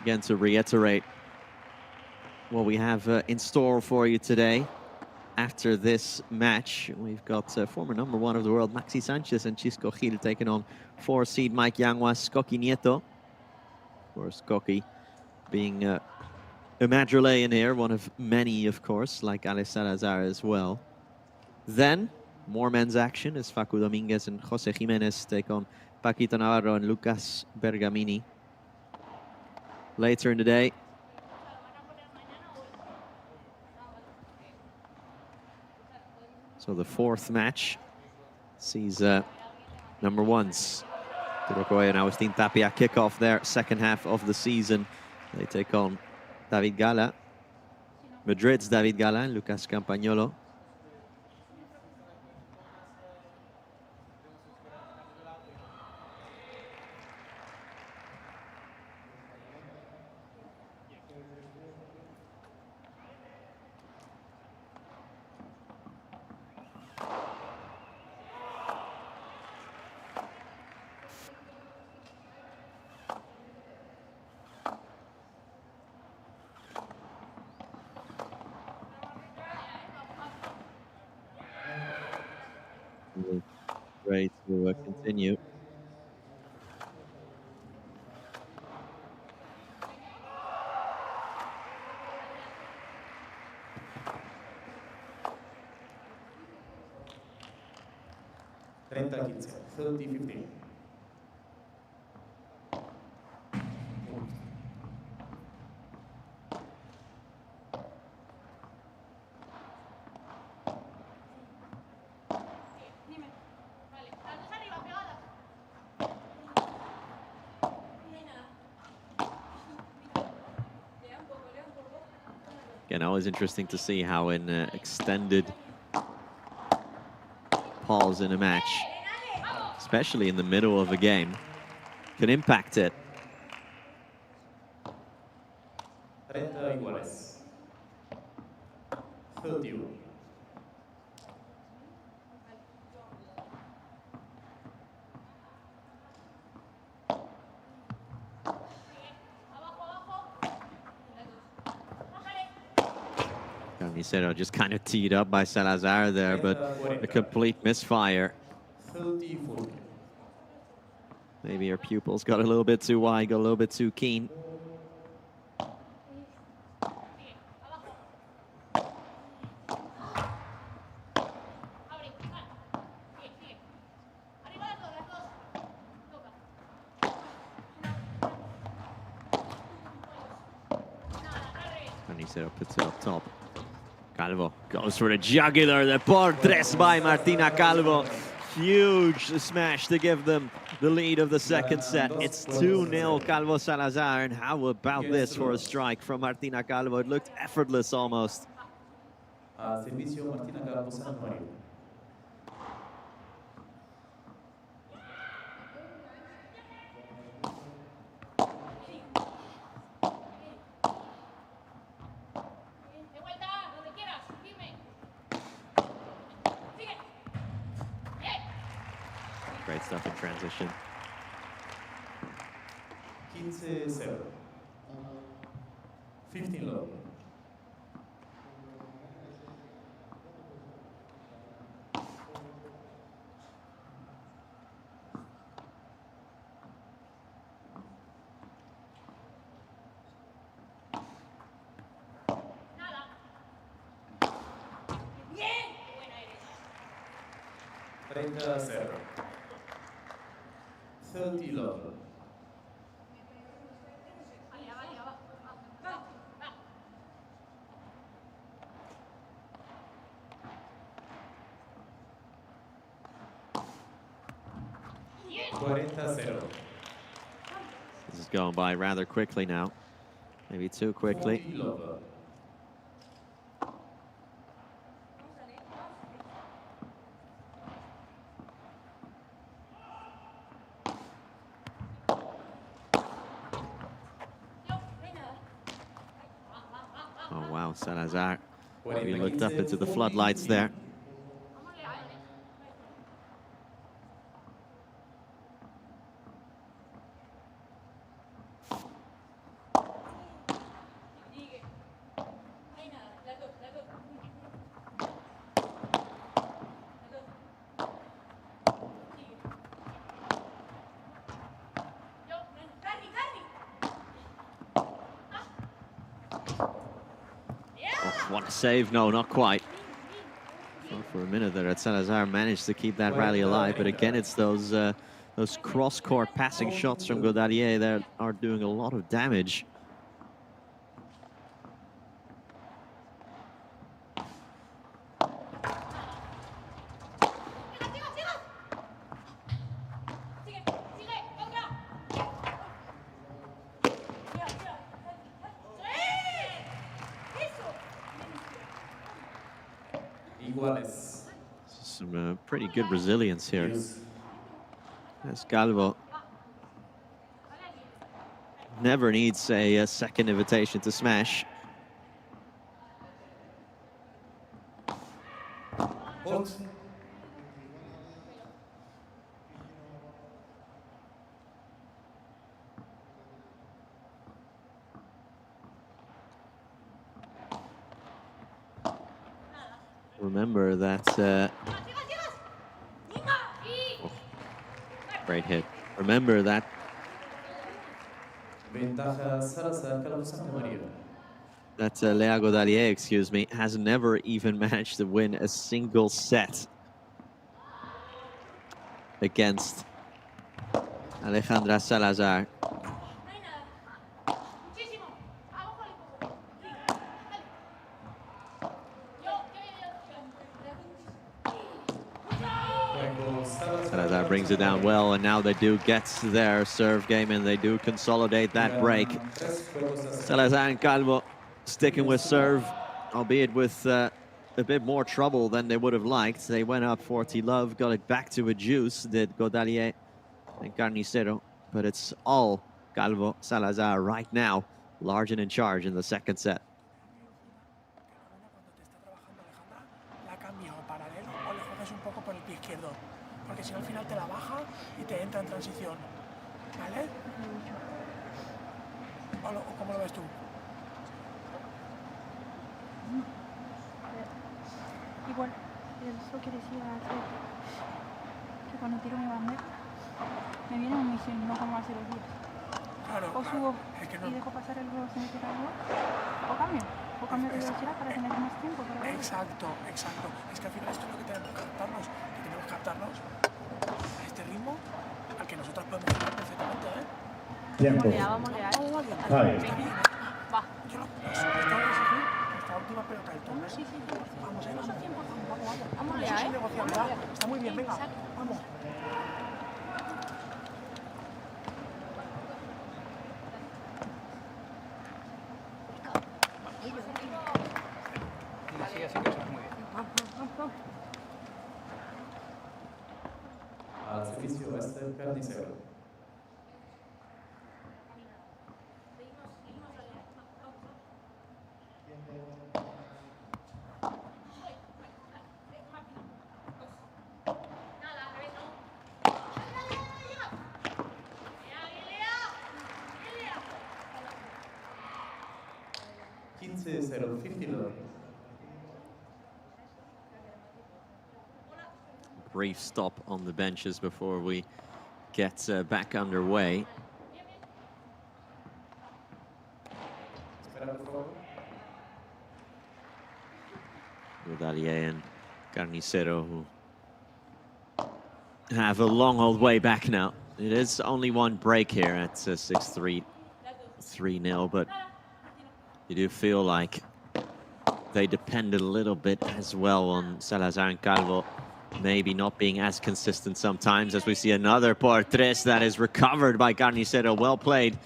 Again, to reiterate what we have in store for you today. After this match, we've got former #1 of the world, Maxi Sanchez and Chisco Gil taking on 4-seed Mike Yanguas, Coqui Nieto. Of course, Coqui being a Madrileño here, one of many, of course, like Ale Salazar as well. Then, more men's action as Facu Dominguez and Jose Jimenez take on Paquito Navarro and Lucas Bergamini. Later in the day, so the 4th match sees #1s Arturo Coello and Agustín Tapia kick off their 2nd half of the season. They take on David Gala, Madrid's David Gala and Lucas Campagnolo. Great to continue. Trenta 15, 30-15. Again, always interesting to see how in extended pause in a match, especially in the middle of a game, can impact it. 30 iguales. 31. Carnicero just kind of teed up by Salazar there, but a complete misfire. 30-40. Maybe her pupils got a little bit too wide, got a little bit too keen. Carnicero puts it up top. Calvo goes for the jugular. The por tres by Martina Calvo. Huge smash to give them the lead of the second set. It's 2-0 Calvo Salazar. And how about this for a strike from Martina Calvo? It looked effortless almost. Servicio Martina Calvo Santamaria. Great stuff in transition. 15-0. 15 low. Treinta 0. 30 low. This is going by rather quickly now. Maybe too quickly. Oh, wow, Salazar. He looked up into the floodlights there. What a save. No, not quite. Thought for a minute there that Salazar managed to keep that rally alive, but again, it's those cross-court passing shots from Godallier that are doing a lot of damage. Some pretty good resilience here. As Calvo never needs a second invitation to smash. Remember that Great hit. Remember that Ventaja Salazar, Calvo, Santamaria. that Godallier, excuse me, has never even managed to win a single set against Alejandra Salazar. Salazar brings it down well, and now they do get their serve game and they do consolidate that break. Salazar and Calvo sticking with serve, albeit with a bit more trouble than they would have liked. They went up 40-love, got it back to a juice, did Godallier and Carnicero, but it's all Calvo Salazar right now, large and in charge in the second set. Porque si no al final te la baja y te entra en transición, ¿vale? ¿O cómo lo ves tú? Igual, eso que decía hacer que cuando tiro mi bandera me viene un misión, no como hace los días. Claro, o subo es que no. y dejo pasar el juego sin tirar algo, o cambio de velocidad para tener más tiempo. Exacto, exacto. Es que al final esto es lo que tenemos que adaptarnos, a este ritmo al que nosotros podemos jugar perfectamente, ¿eh? Tiempo. Vamos, Está bien. Va. Yo lo que tengo que exigir esta última pelota del turno. Sí. Vamos, vamos. Vamos Eso allá, es negociabilidad. Está muy bien, venga. Exacto. Vamos. Así que estás muy bien. Vamos. Al servicio Esther, Carnicero. Brief stop on the benches before we get back underway. Godallier and Carnicero, who have a long old way back now. It is only one break here at 6-3, 3-0, but you do feel like they depended a little bit as well on Salazar and Calvo maybe not being as consistent sometimes, as we see another por tres that is recovered by Carnicero. Well played.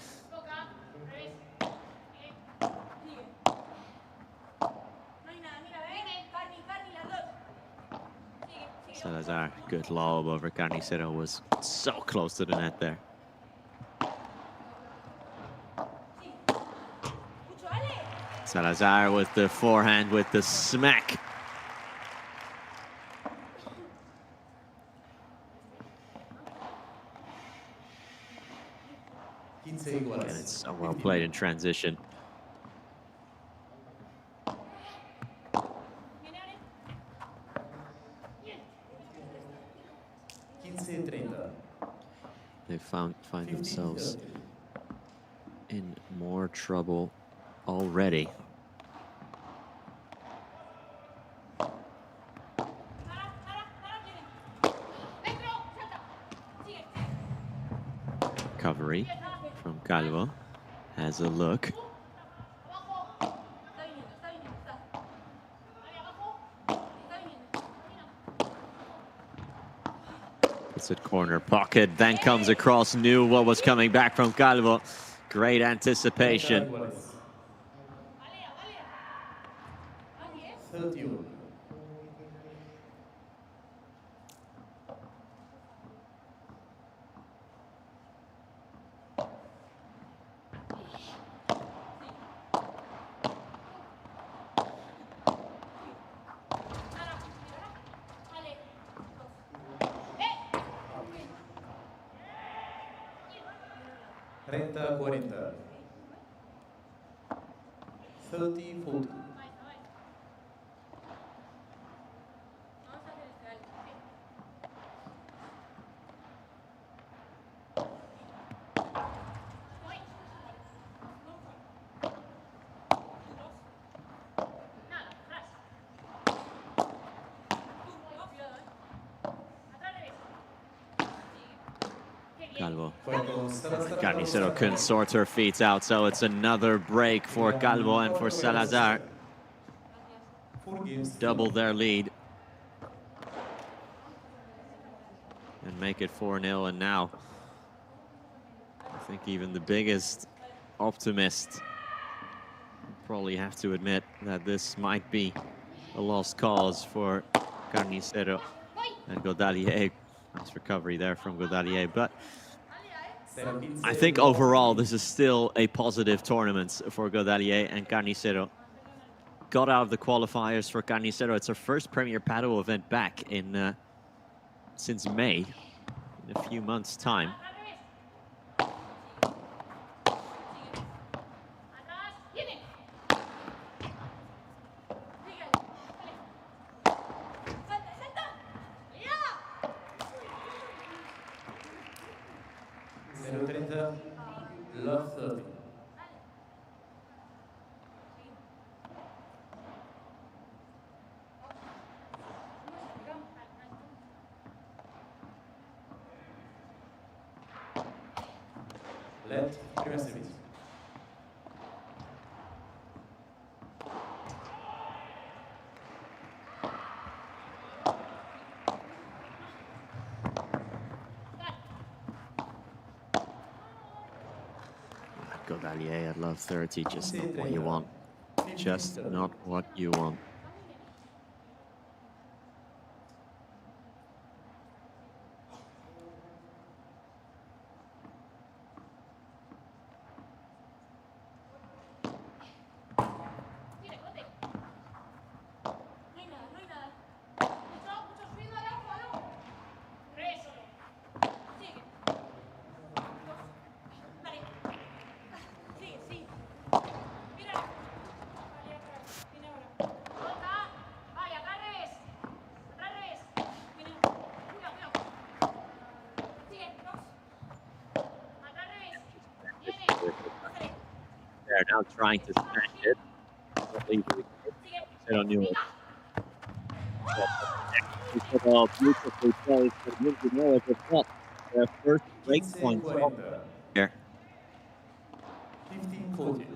Salazar, good lob over Carnicero, was so close to the net there. Salazar with the forehand with the smack. And it's so well played in transition. They find themselves in more trouble already. Recovery from Calvo, has a look. Puts it corner pocket, then comes across, knew what was coming back from Calvo. Great anticipation. Calvo. Juego Salazar. Carnicero couldn't sort her feet out, so it's another break for Calvo and for Salazar. 4 games. Double their lead. And make it 4-0, and now I think even the biggest optimist would probably have to admit that this might be a lost cause for Carnicero and Godallier. Nice recovery there from Godallier, but I think overall this is still a positive tournament for Godallier and Carnicero. Got out of the qualifiers for Carnicero. It's her first Premier Padel event back in since May, in a few months' time. Love 30. Let primer service. Godallier at love 30, just not what you want. Just not what you want. They're now trying to smash it. They don't know it. Beautifully played, but Bengoetxea has got their first break point here. 15-14.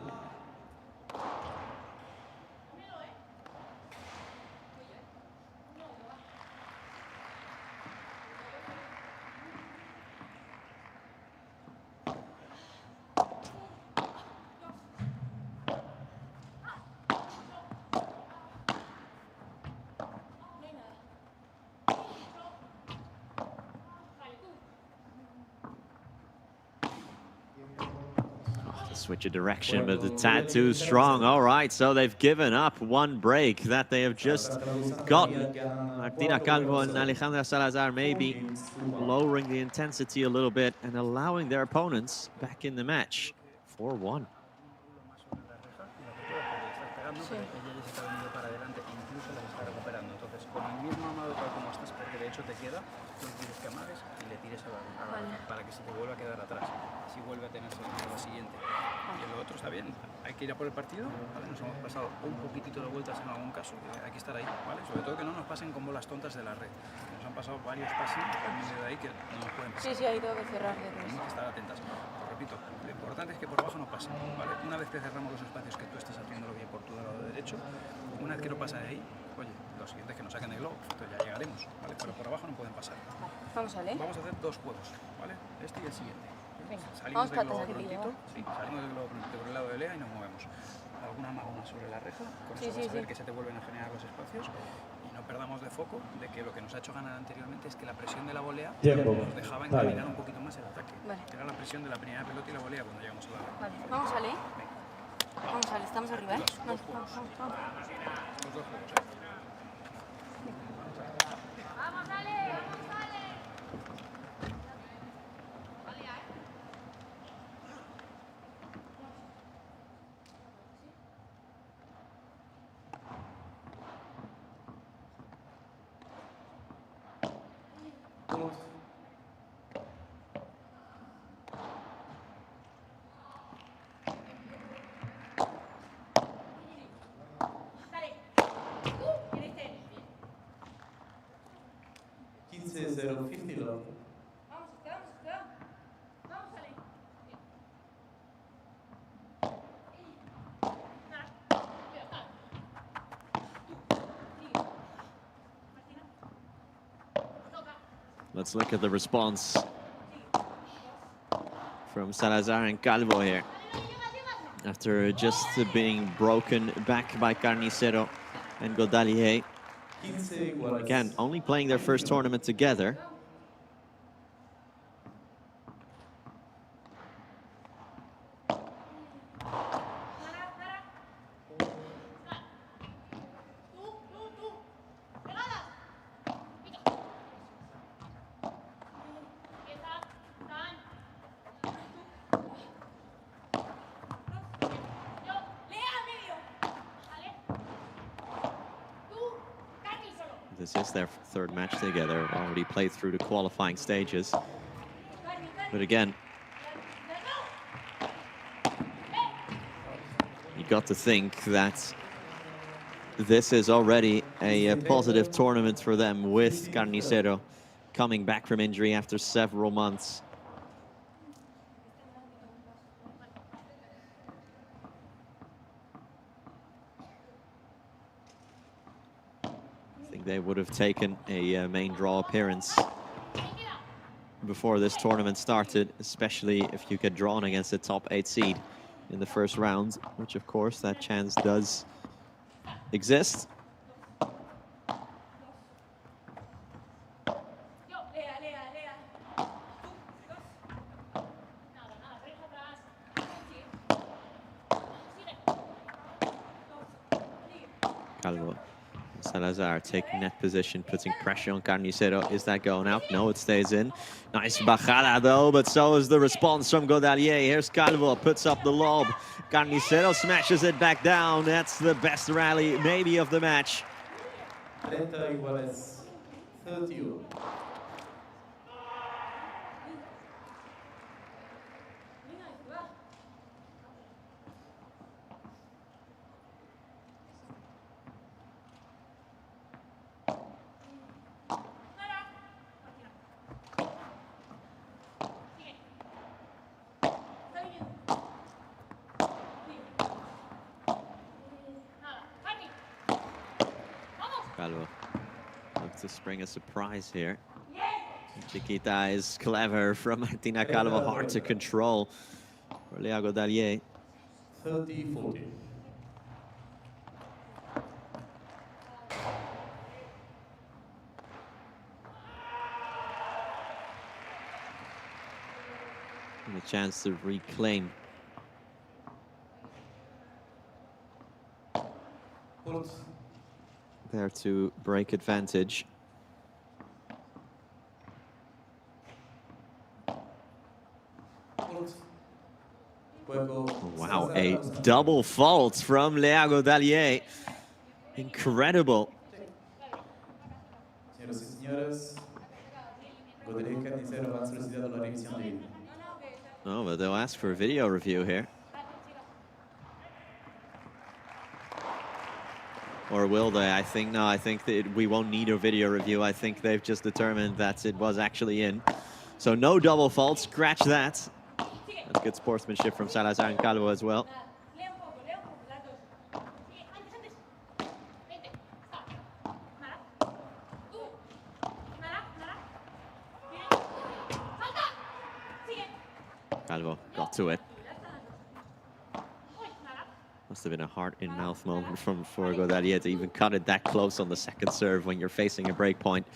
Switch of direction, but the tattoo strong. All right, so they've given up one break that they have just gotten. Martina, Calvo, and Alejandra Salazar maybe lowering the intensity a little bit and allowing their opponents back in the match. 4-1. Para que se te vuelva a quedar atrás, si vuelve a tenerse la siguiente. Y lo otro está bien, hay que ir a por el partido, ¿vale? Nos hemos pasado un poquitito de vueltas en algún caso, hay que estar ahí, ¿vale? Sobre todo que no nos pasen con bolas tontas de la red. Nos han pasado varios pases de ahí que no nos pueden pasar. Sí, ahí tengo que cerrar. Tenemos que estar atentas. Os repito, lo importante es que por abajo no pasen, ¿vale? Una vez que cerramos los espacios que tú estés haciéndolo bien por tu lado derecho, una vez que no pasa de ahí, oye, lo siguiente es que nos saquen el globo, entonces ya llegaremos, ¿vale? Pero por abajo no pueden pasar. Vamos a ver. Vamos a hacer dos juegos, ¿vale? Este y el siguiente. Venga, Salimos vamos del para globo atrás aquí, prontito, ¿no? sí, salimos del globo prontito por el lado de Lea y nos movemos. Alguna maguna sobre la reja, con eso vas a ver que se te vuelven a generar los espacios y no perdamos de foco de que lo que nos ha hecho ganar anteriormente es que la presión de la volea nos dejaba encaminar un poquito más el ataque. Vale. Era la presión de la primera pelota y la volea cuando llegamos a la reja. Vale, vamos a leer. Vamos a leer, estamos arriba, ¿eh? Dos juegos. Los dos juegos, ¿eh? Vamos, Ale, vamos, Ale. Dale. ¿Quieres tener? 15-0, 50 love. Vamos, vamos, vamos. Let's look at the response from Salazar and Calvo here. After just being broken back by Carnicero and Godallier. Again, only playing their first tournament together. This is their third match together, already played through the qualifying stages. But again, you got to think that this is already a positive tournament for them, with Carnicero coming back from injury after several months. They would have taken a main draw appearance before this tournament started, especially if you get drawn against the top 8 seed in the first round, which of course that chance does exist. Calvo. Salazar taking net position, putting pressure on Carnicero. Is that going out? No, it stays in. Nice bajada though, but so is the response from Godallier. Here's Calvo, puts up the lob. Carnicero smashes it back down. That's the best rally maybe of the match. 30 iguales 31. Calvo looks to spring a surprise here. Chiquita is clever from Martina. Calvo hard to control for Lea Godallier. 30-40. And a chance to reclaim. There to break advantage. Wow, a double fault from Lea Godallier. Incredible. Señoras y señores, Godallier y Carnicero han solicitado la revisión de video. Oh, but they'll ask for a video review here. Or will they? I think, no, I think that we won't need a video review. I think they've just determined that it was actually in. So no double fault, scratch that. That's good sportsmanship from Salazar and Calvo as well. Calvo got to it. Must have been a heart-in-mouth moment for Godallier to even cut it that close on the second serve when you're facing a break point.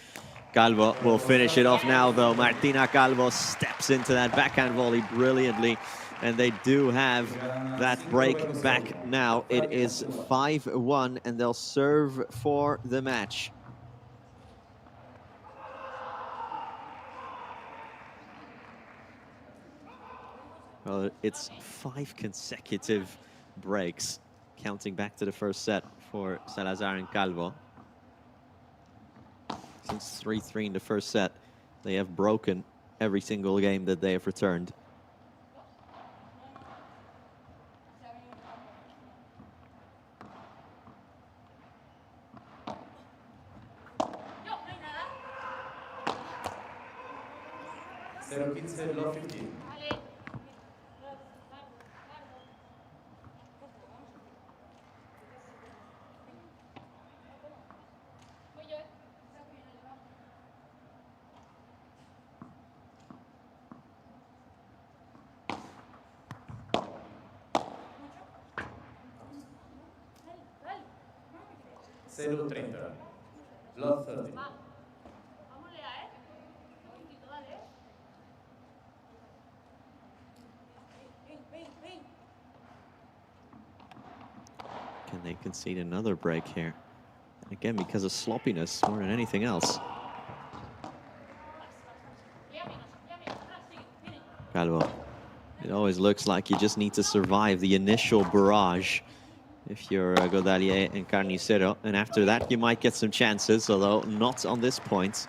Calvo will finish it off now, though. Martina Calvo steps into that backhand volley brilliantly, and they do have that break back now. It is 5-1, and they'll serve for the match. Well, it's 5 consecutive breaks, counting back to the first set for Salazar and Calvo. Since 3-3 in the first set, they have broken every single game that they have returned. 0-30. Love 30. Vamos, Lea, ¿eh? Un poquitito, dale. Ven. Can they concede another break here? Again, because of sloppiness more than anything else. Calvo. It always looks like you just need to survive the initial barrage if you're Godallier and Carnicero. And after that, you might get some chances, although not on this point.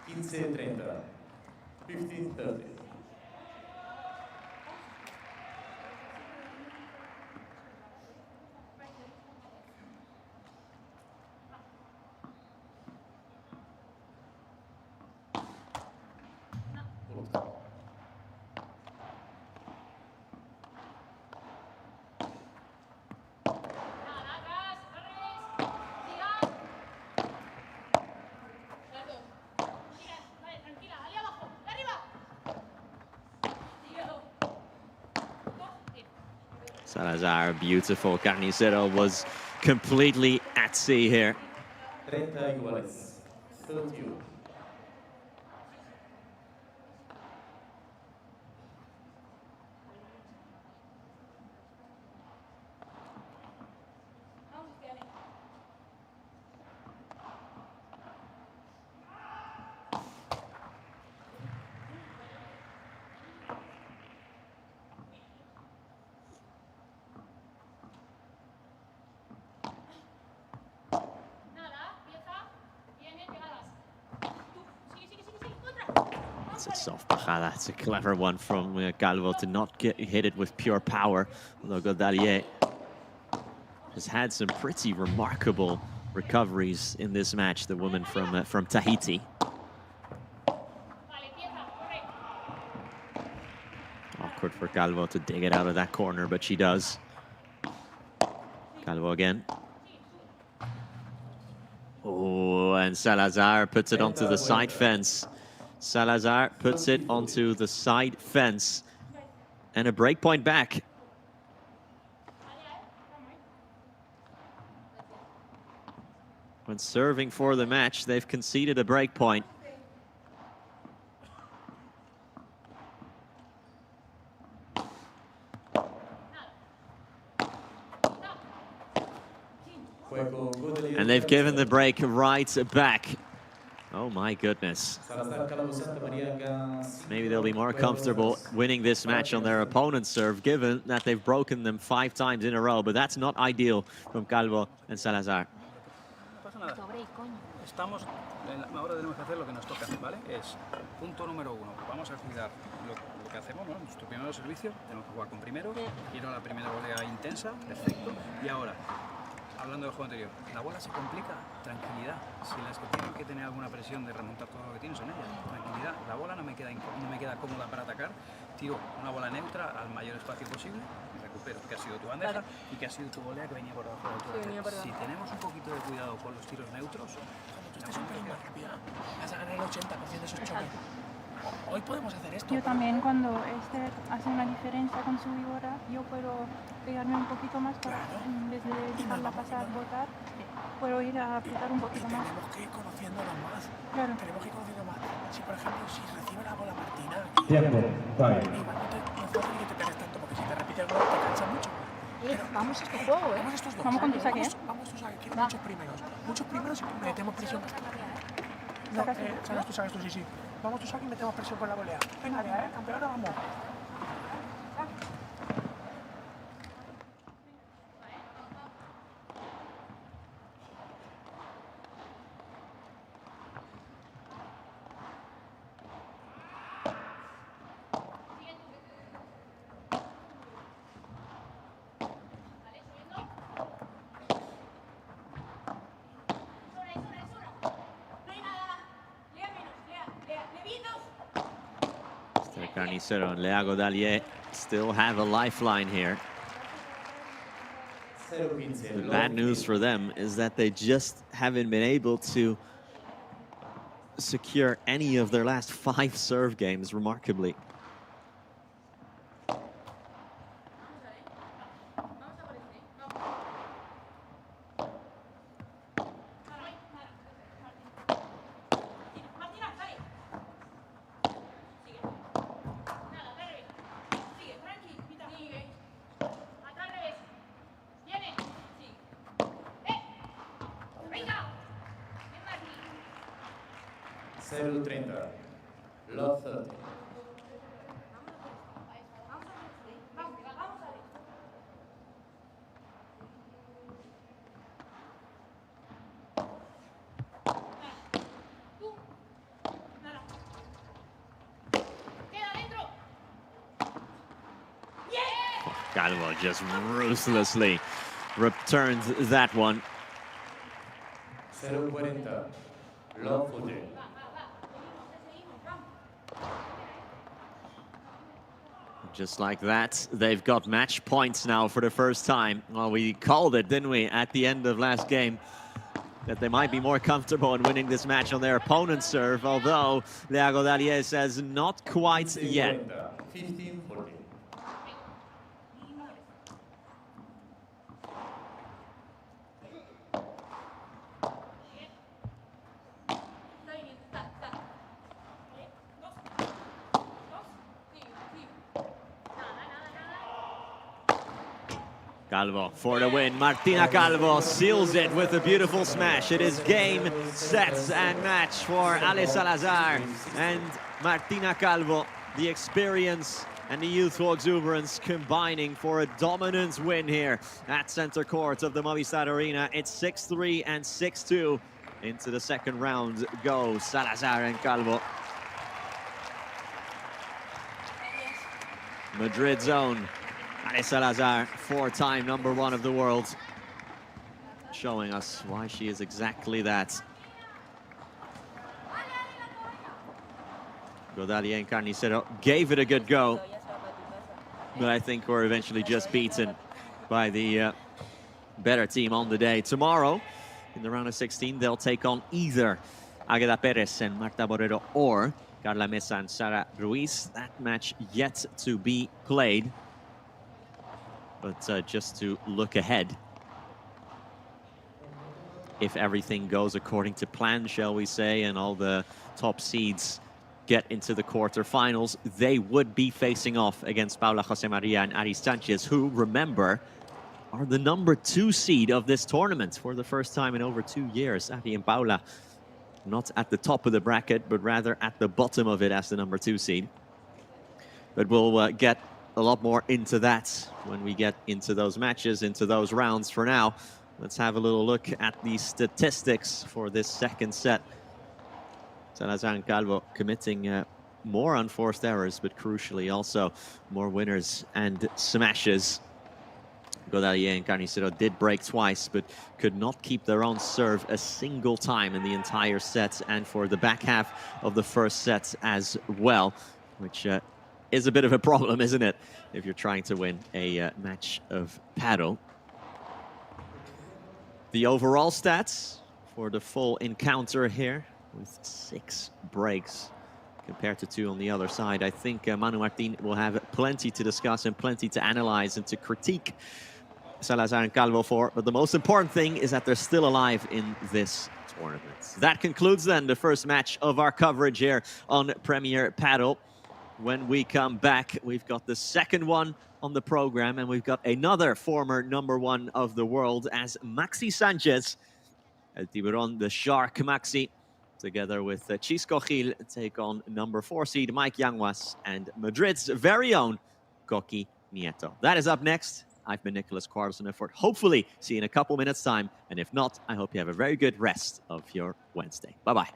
15-30. 15-30. Salazar, beautiful. Carnicero was completely at sea here. 30 iguales. 31. It's a soft bajada. It's a clever one from Calvo to not hit it with pure power. Although Godallier has had some pretty remarkable recoveries in this match, the woman from Tahiti. Awkward for Calvo to dig it out of that corner, but she does. Calvo again. Oh, and Salazar puts it onto the side fence. Salazar puts it onto the side fence. And a break point back. When serving for the match, they've conceded a break point. And they've given the break right back. Oh my goodness. Maybe they'll be more comfortable winning this match on their opponent's serve, given that they've broken them 5 times in a row. But that's not ideal from Calvo and Salazar. Estamos, ahora tenemos que hacer lo que nos toca, ¿vale? Es punto número 1. Vamos a cuidar lo que hacemos, ¿no? Nuestro primer servicio, tenemos que jugar con primero, ir a la primera volea intensa, perfecto. Y ahora, hablando del juego anterior, la bola se complica, tranquilidad. Si las que tienen que tener alguna presión de remontar todo lo que tienen son ellas, tranquilidad. La bola no me queda cómoda para atacar, tiro una bola neutra al mayor espacio posible, recupero que ha sido tu bandeja y que ha sido tu volea que venía por debajo de la altura. Si tenemos un poquito de cuidado con los tiros neutros, cuando tú estés un pelín más rápida, vas a ganar el 80% de esos choques. Hoy podemos hacer esto. Yo también, cuando Esther hace una diferencia con su víbora, yo puedo pegarme un poquito más para, en vez de dejarla pasar, botar, puedo ir a apretar un poquito más. Tenemos que ir conociéndola más. Claro. Tenemos que ir conociendo más. Si, por ejemplo, si recibe la bola Martina, Tiempo, vale. igual no hace que te pegues tanto, porque si te repite el gol te cansa mucho. Vamos a este juego, ¿eh? Vamos a estos dos. Vamos con tu saque. Vamos tu saque. Quiero muchos primeros. Muchos primeros y metemos presión. No, sacas tú, sí. Vamos tu saque y metemos presión con la volea. Venga, campeona, vamos. Carnicero and Godallier still have a lifeline here. The bad news for them is that they just haven't been able to secure any of their last 5 serve games, remarkably. 0-30. Love 30. Calvo just ruthlessly returned that one. 0-40. Love 40. Just like that, they've got match points now for the first time. Well, we called it, didn't we, at the end of last game, that they might be more comfortable in winning this match on their opponent's serve, although Godallier says not quite yet. 15-40. Calvo for the win. Martina Calvo seals it with a beautiful smash. It is game, sets, and match for Ale Salazar and Martina Calvo. The experience and the youthful exuberance combining for a dominant win here at center court of the Movistar Arena. It's 6-3 and 6-2. Into the second round go Salazar and Calvo. Madrid's own Ale Salazar, four-time #1 of the world, showing us why she is exactly that. Godallier and Carnicero gave it a good go, but I think we're eventually just beaten by the better team on the day. Tomorrow, in the round of 16, they'll take on either Águeda Pérez and Marta Borrero or Carla Mesa and Sara Ruiz. That match yet to be played. But just to look ahead, if everything goes according to plan, shall we say, and all the top seeds get into the quarterfinals, they would be facing off against Paula José María and Ari Sanchez, who, remember, are the #2 seed of this tournament for the first time in over 2 years. Ari and Paula not at the top of the bracket, but rather at the bottom of it as the #2 seed. But we'll get a lot more into that when we get into those matches, into those rounds. For now, let's have a little look at the statistics for this second set. Salazar and Calvo committing more unforced errors, but crucially also more winners and smashes. Godallier and Carnicero did break twice, but could not keep their own serve a single time in the entire set, and for the back half of the first set as well, which is a bit of a problem, isn't it, if you're trying to win a match of paddle. The overall stats for the full encounter here, with 6 breaks compared to 2 on the other side. I think Manu Martin will have plenty to discuss and plenty to analyze and to critique Salazar and Calvo for, but the most important thing is that they're still alive in this tournament. That concludes then the first match of our coverage here on Premier Padel. When we come back, we've got the second one on the program, and we've got another former #1 of the world as Maxi Sanchez, El Tiburon, the Shark Maxi, together with Chisco Gil, take on #4 seed Mike Yanguas and Madrid's very own Coqui Nieto. That is up next. I've been Nicholas Quarterson-Effort. Hopefully see you in a couple minutes' time, and if not, I hope you have a very good rest of your Wednesday. Bye-bye.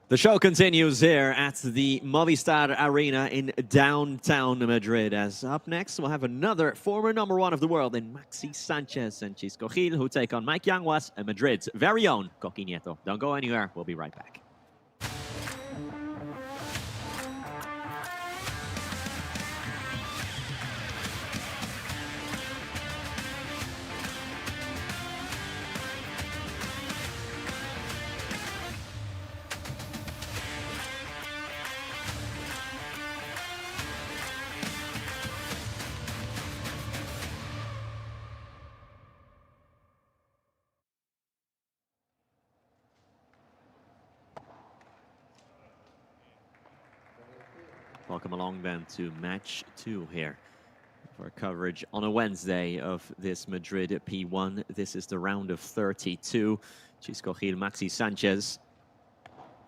The show continues here at the Movistar Arena in downtown Madrid. As up next, we'll have another former #1 of the world in Maxi Sanchez and Chisco Gil, who take on Mike Yanguas and Madrid's very own Coqui Nieto. Don't go anywhere. We'll be right back. Welcome along then to match 2 here for coverage on a Wednesday of this Madrid P1. This is the round of 32. Chisco Gil, Maxi Sanchez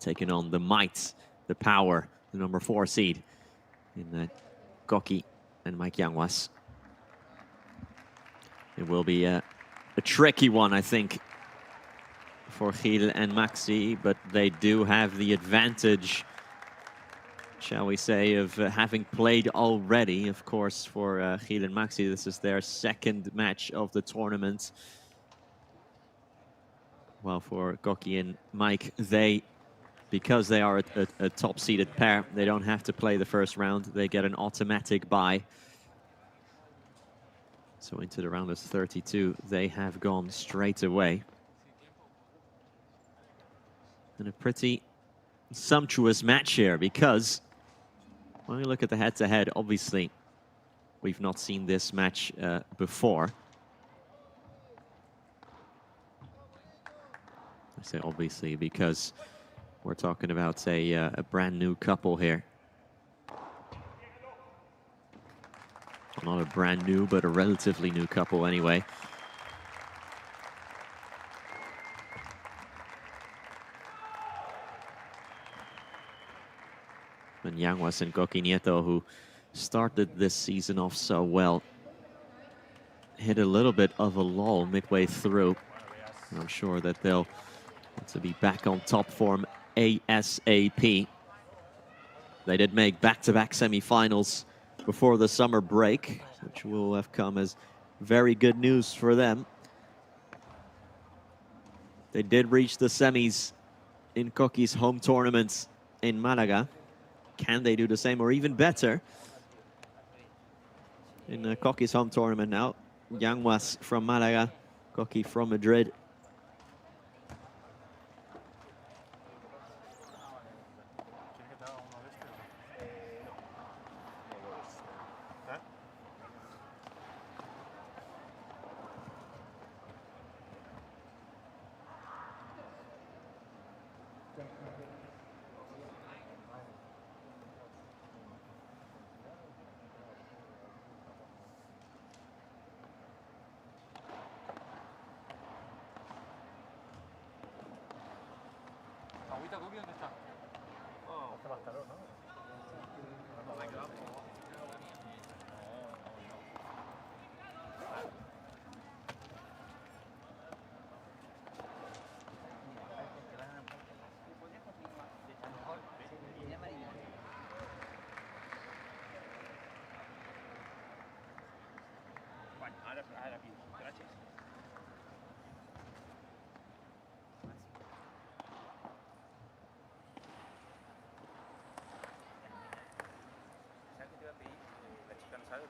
taking on the might, the power, the #4 seed in Coqui and Mike Yanguas. It will be a tricky one, I think, for Gil and Maxi, but they do have the advantage, shall we say, of having played already. Of course, for Gil and Maxi, this is their second match of the tournament. Well, for Coqui and Mike, because they are a top-seeded pair, they don't have to play the first round. They get an automatic bye. So into the round of 32, they have gone straight away. And a pretty sumptuous match here, because when we look at the head-to-head, obviously, we've not seen this match before. I say obviously because we're talking about a brand new couple here. Well, not a brand new, but a relatively new couple anyway. And Yanguas and Coqui Nieto, who started this season off so well, hit a little bit of a lull midway through. I'm sure that they'll want to be back on top form ASAP. They did make back-to-back semifinals before the summer break, which will have come as very good news for them. They did reach the semis in Coqui's home tournament in Malaga. Can they do the same or even better in Coqui's home tournament now? Yanguas from Malaga, Coqui from Madrid.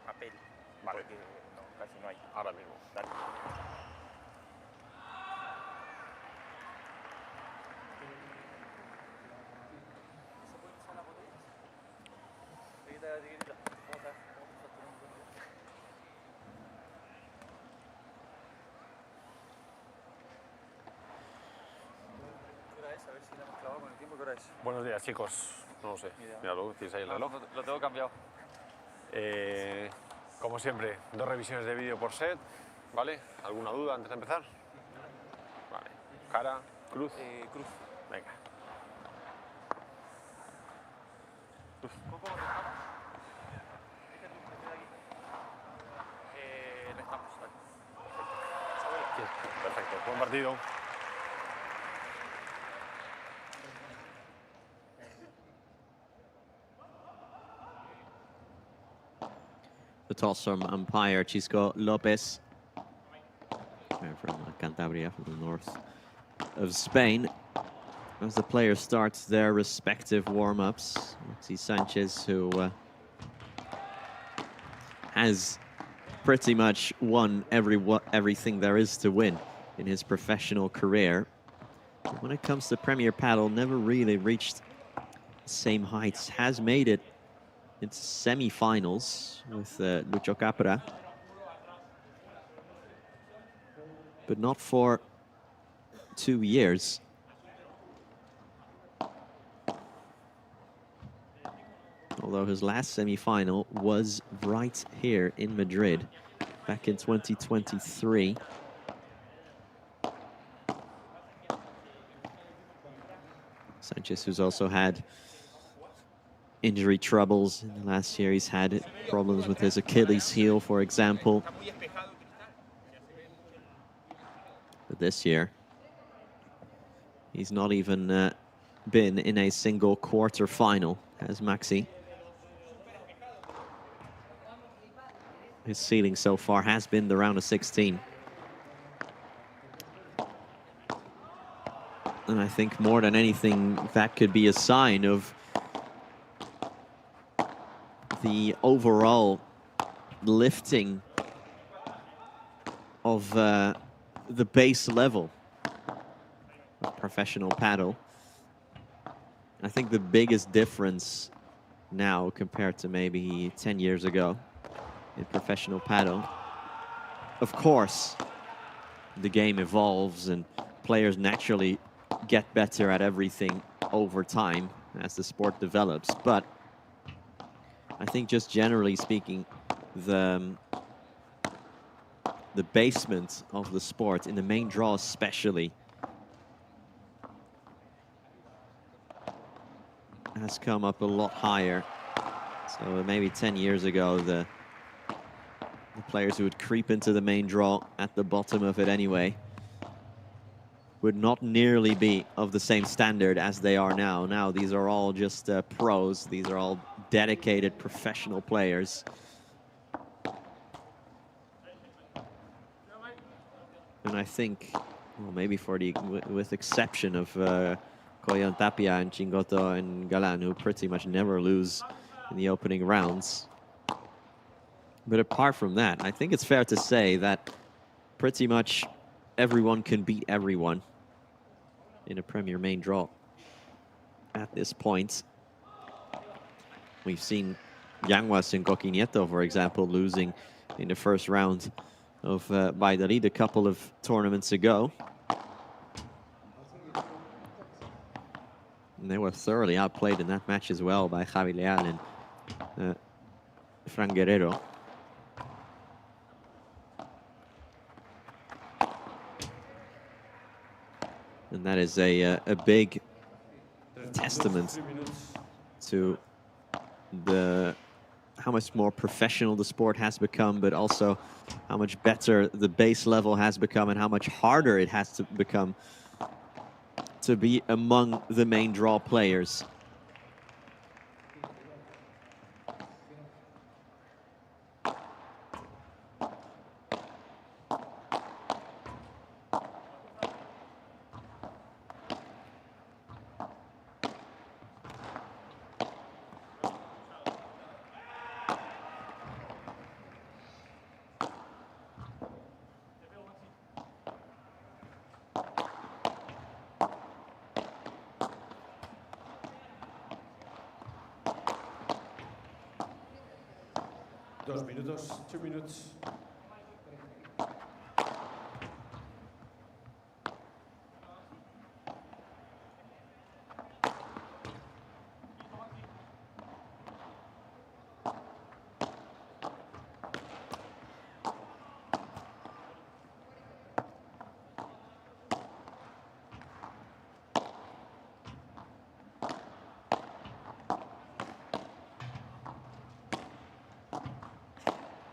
Papel. Vale. Porque no, casi no hay. Ahora mismo. Dale. Buenos días, chicos. No lo sé. Mira, lo tienes ahí el reloj. Lo tengo cambiado. Como siempre, 2 revisiones de vídeo por set. ¿Vale? ¿Alguna duda antes de empezar? Vale. Cara, cruz. Cruz. Venga. ¿Cómo te estamos? No estamos. Perfecto. Buen partido. The toss from umpire Chisco Lopez from Cantabria, from the north of Spain. As the players start their respective warm-ups, see Sanchez, who has pretty much won everything there is to win in his professional career. But when it comes to Premier Padel, never really reached the same heights. Has made it into semi-finals with Lucho Capra, but not for 2 years. Although his last semi-final was right here in Madrid back in 2023. Sanchez, who's also had injury troubles in the last year. He's had problems with his Achilles heel, for example. But this year, he's not even been in a single quarter-final, has Maxi. His ceiling so far has been the round of 16. And I think more than anything, that could be a sign of the overall lifting of the base level of professional paddle. I think the biggest difference now compared to maybe 10 years ago in professional paddle, of course, the game evolves and players naturally get better at everything over time as the sport develops. But I think just generally speaking, the basement of the sport, in the main draw especially, has come up a lot higher. So maybe 10 years ago, the players who would creep into the main draw at the bottom of it anyway would not nearly be of the same standard as they are now. Now, these are all just pros. These are all dedicated professional players. And I think, well, maybe with exception of Coello and Tapia and Chingotto and Galan, who pretty much never lose in the opening rounds. But apart from that, I think it's fair to say that pretty much everyone can beat everyone in a Premier main draw at this point. We've seen Yanguas and Nieto, for example, losing in the first round of Godallier a couple of tournaments ago. And they were thoroughly outplayed in that match as well by Javi Leal and Fran Guerrero. And that is a big testament to how much more professional the sport has become, but also how much better the base level has become and how much harder it has to become to be among the main draw players. 2 minutos, 2 minutes.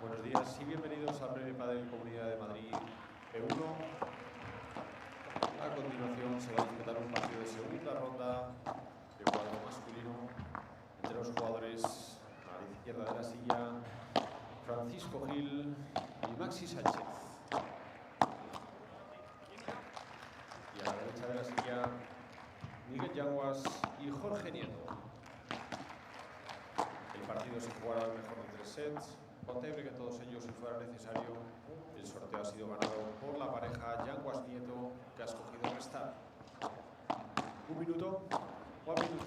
Buenos días y bienvenidos al Premio Padel Comunidad de Madrid P1. A continuación se va a disputar un partido de segunda ronda de cuadro masculino entre los jugadores a la izquierda de la silla Francisco Gil y Maxi Sánchez. Y a la derecha de la silla Miguel Yanguas y Jorge Nieto. El partido se jugará al mejor de 3 sets. Contable que todos ellos, si fuera necesario, el sorteo ha sido ganado por la pareja Yanguas Nieto, que ha escogido restar. 1 minuto, 1 minuto.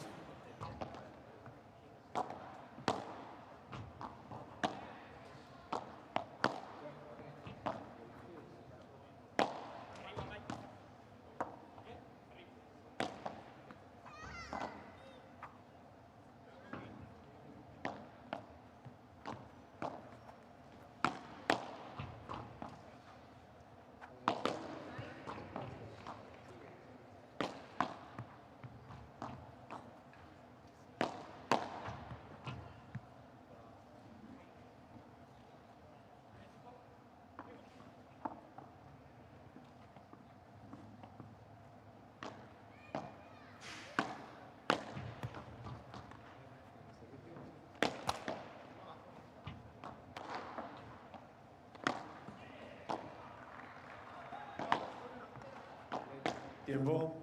Tiempo.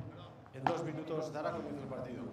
En 2 minutos dará comienzo el partido.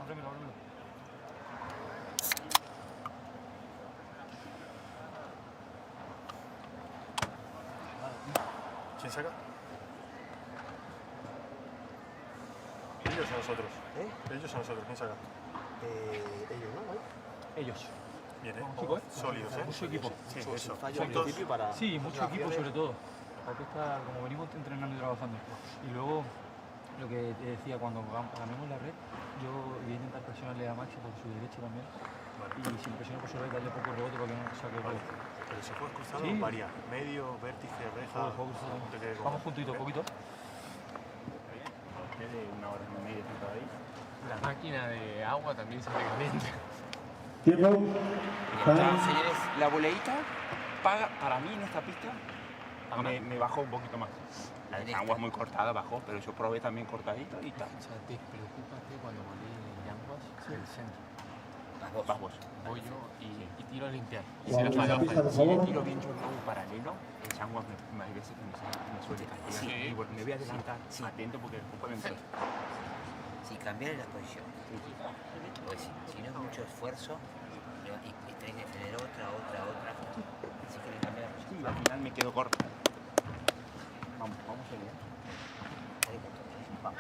Ábremelo, ábremelo. ¿Quién saca? Ellos o nosotros. Ellos o nosotros. ¿Quién saca? Ellos, ¿no? Ellos. Bien, Chico, sólidos, mucho equipo. Sí, eso. Sí, mucho equipo sobre todo. Aquí está, como venimos entrenando y trabajando. Y luego, lo que te decía, cuando ganemos la red, yo voy a intentar presionarle a Maxi por su derecha también. Vale. Y si me presiono por su red, darle poco rebote para que no saque el rebote. Pero si juegas cruzado, varía. Medio, vértice, reja. Vamos juntitos, poquito. De 1 hora y media ahí. La máquina de agua también se recalienta. Tiempo. Señores, la boleíta paga para mí en esta pista. Me bajó un poquito más. La de Yanguas muy cortada bajó, pero yo probé también cortadito y tal. O sea, te preocúpate cuando volé en Yanguas del centro. Vas vos. Voy yo y tiro a limpiar. Y Juan, se la falla. Si le tiro bien yo luego paralelo, el Yanguas hay veces que me suele castigar. Sí. Y bueno, me voy a adelantar, atento porque después pueden entrar. Sí, cambiar la posición. Pues si no es mucho esfuerzo, y tenés que tener otra. Así que le cambiar la posición. Sí, al final me quedo corto. Vamos a ver. Vamos.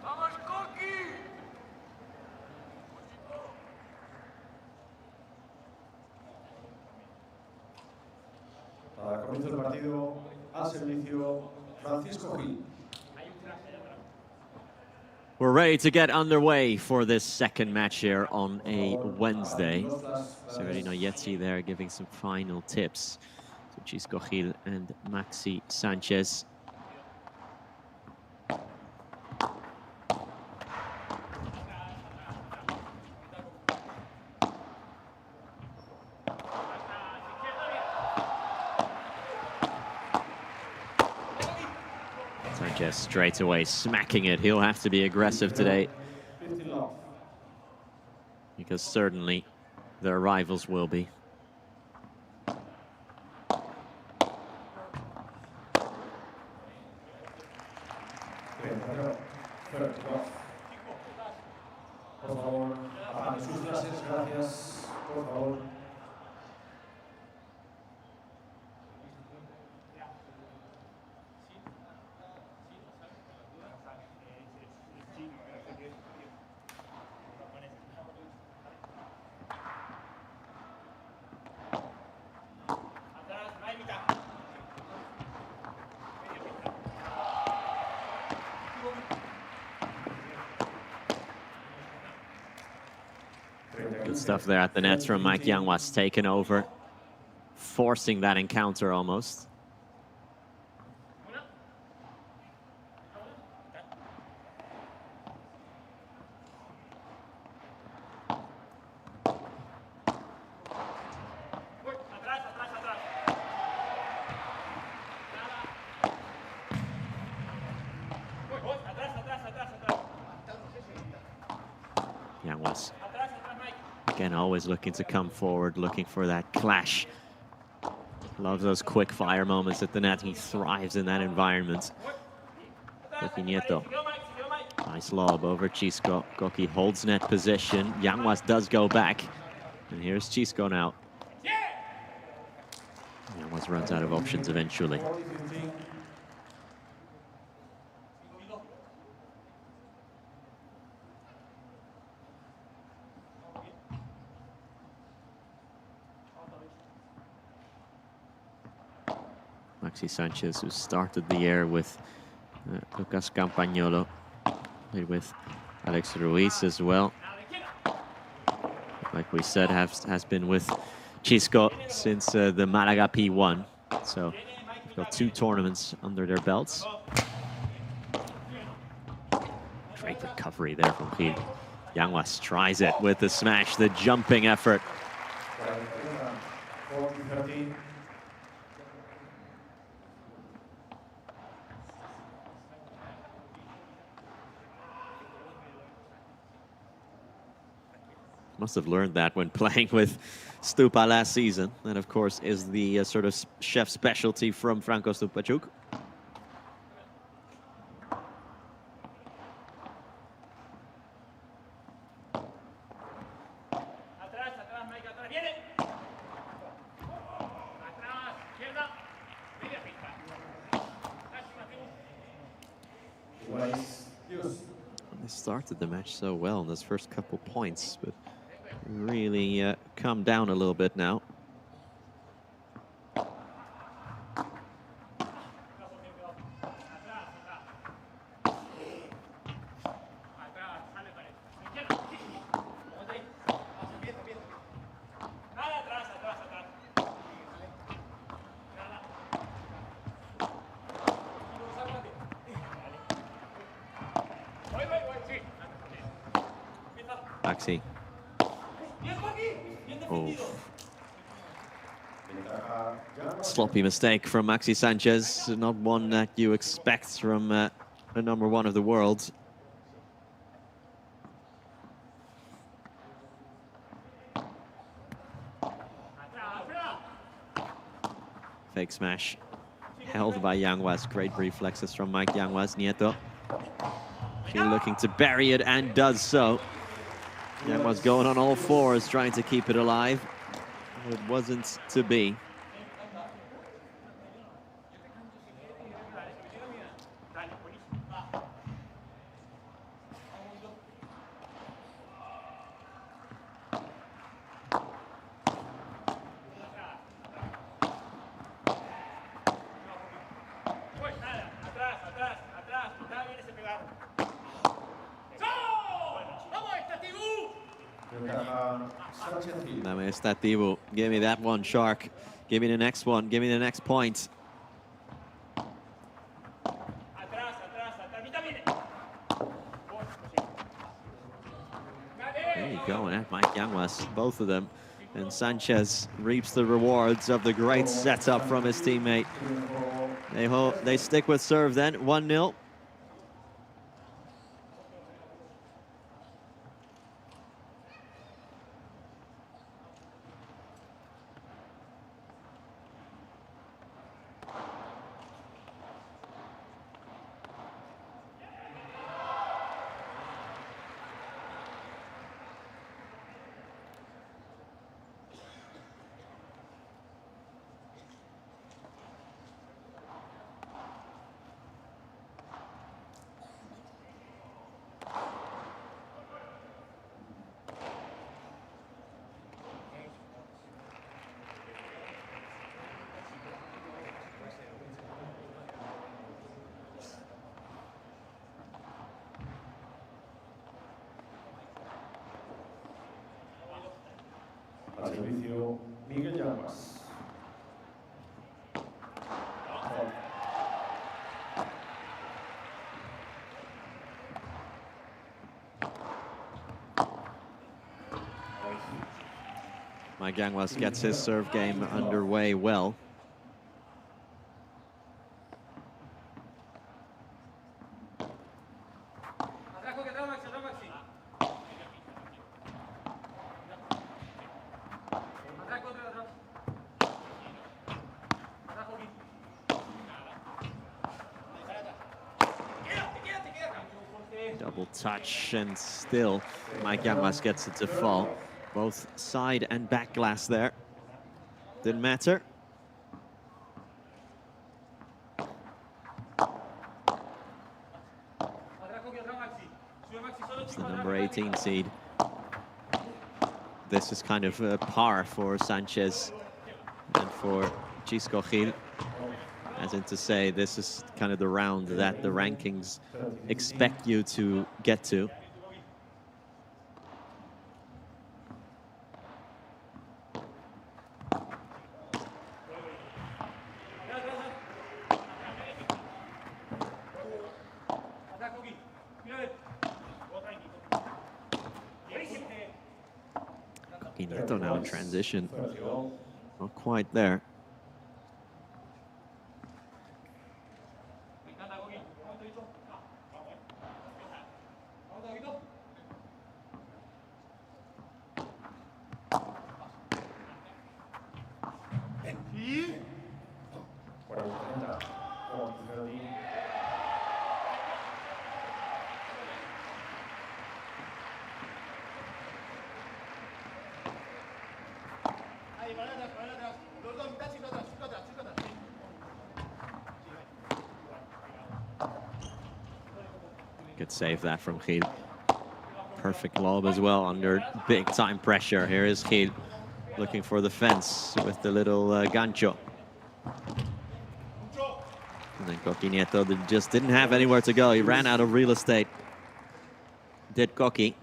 ¡Vamos, Coqui! comienzo del partido, al servicio Francisco Gil. We're ready to get underway for this second match here on a Wednesday. Severino Yetzi there giving some final tips to Chisco Gil and Maxi Sanchez. Sanchez straight away smacking it. He'll have to be aggressive today, because certainly their rivals will be. Por favor, apague sus clases, gracias. Por favor. Good stuff there at the nets from Mike Yanguas, taken over, forcing that encounter almost. Yanguas, again, always looking to come forward, looking for that clash. Loves those quick fire moments at the net. He thrives in that environment. Nieto. Nice lob over Chisco. Goki holds net position. Yanguas does go back. And here's Chisco now. Yanguas runs out of options eventually. Maxi Sanchez, who started the year with Lucas Campagnolo, played with Alex Ruiz as well. Like we said, has been with Chisco since the Malaga P1. So got 2 tournaments under their belts. Great recovery there from Gil. Yanguas tries it with the smash, the jumping effort. Must have learned that when playing with Stupa last season. That, of course, is the sort of chef specialty from Franco Stupaczuk. They started the match so well in those first couple points, but really come down a little bit now. Maxi. Oh. Sloppy mistake from Maxi Sanchez. Not one that you expect from a #1 of the world. Fake smash. Held by Yanguas. Great reflexes from Mike Yanguas. Nieto. He's looking to bury it and does so. Yanguas going on all fours, trying to keep it alive. It wasn't to be. Dame estativo. Give me that one, Shark. Give me the next one. Give me the next point. There you go, and at Mike Yanguas, both of them. And Sanchez reaps the rewards of the great setup from his teammate. They stick with serve then, 1-0. Al servicio, Miguel Yanguas. Mike Yanguas gets his serve game underway well. Double touch, and still Mike Yanguas gets it to fall. Both side and back glass there. Didn't matter. It's the number 18 seed. This is kind of a par for Sanchez and for Chisco Gil. As in to say, this is kind of the round that the rankings expect you to get to. Nieto now in transition. Not quite there. Good save that from Gil. Perfect lob as well under big time pressure. Here is Gil looking for the fence with the little gancho. And then Nieto just didn't have anywhere to go. He ran out of real estate. Did Coqui.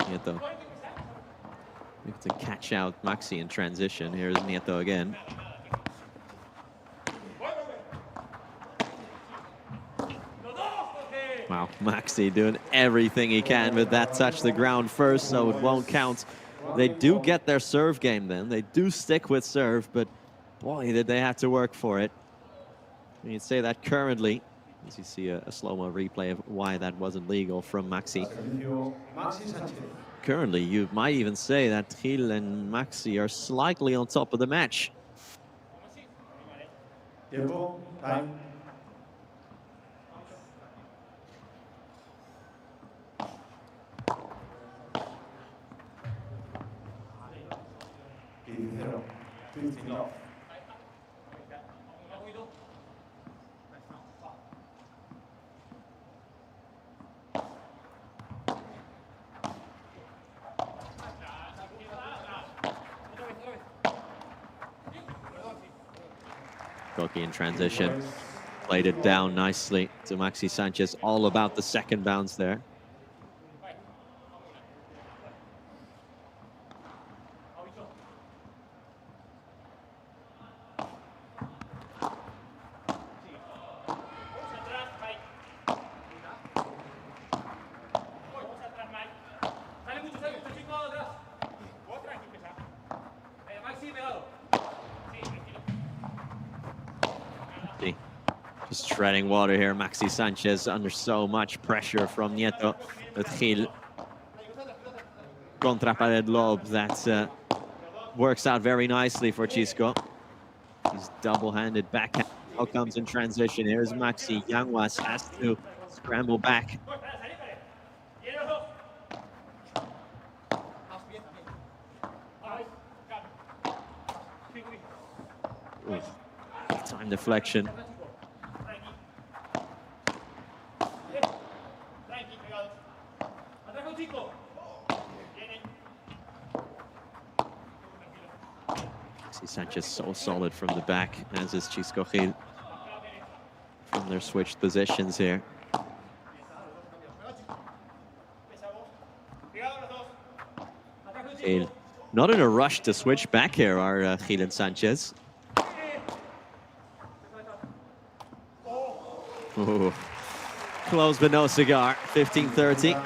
Nieto looking to catch out Maxi in transition. Here's Nieto again. Wow, Maxi doing everything he can, but that touched the ground first, so it won't count. They do get their serve game then. They do stick with serve, but boy, did they have to work for it. And you'd say that currently, as you see a slow-mo replay of why that wasn't legal from Maxi. Currently, you might even say that Gil and Maxi are slightly on top of the match. Tiempo, time. 15-0. Twisting love. Koki in transition. Played it down nicely to Maxi Sanchez. All about the second bounce there. Just treading water here. Maxi Sanchez under so much pressure from Nieto. With Gil. Contra pared lob that works out very nicely for Chisco. He's double-handed backhand. Now comes in transition. Here's Maxi. Yanguas has to scramble back. Ooh. Time deflection. Sanchez so solid from the back, as is Chisco Gil from their switched positions here. Gil not in a rush to switch back here are Gil and Sanchez. Ooh. Close but no cigar. 15-30.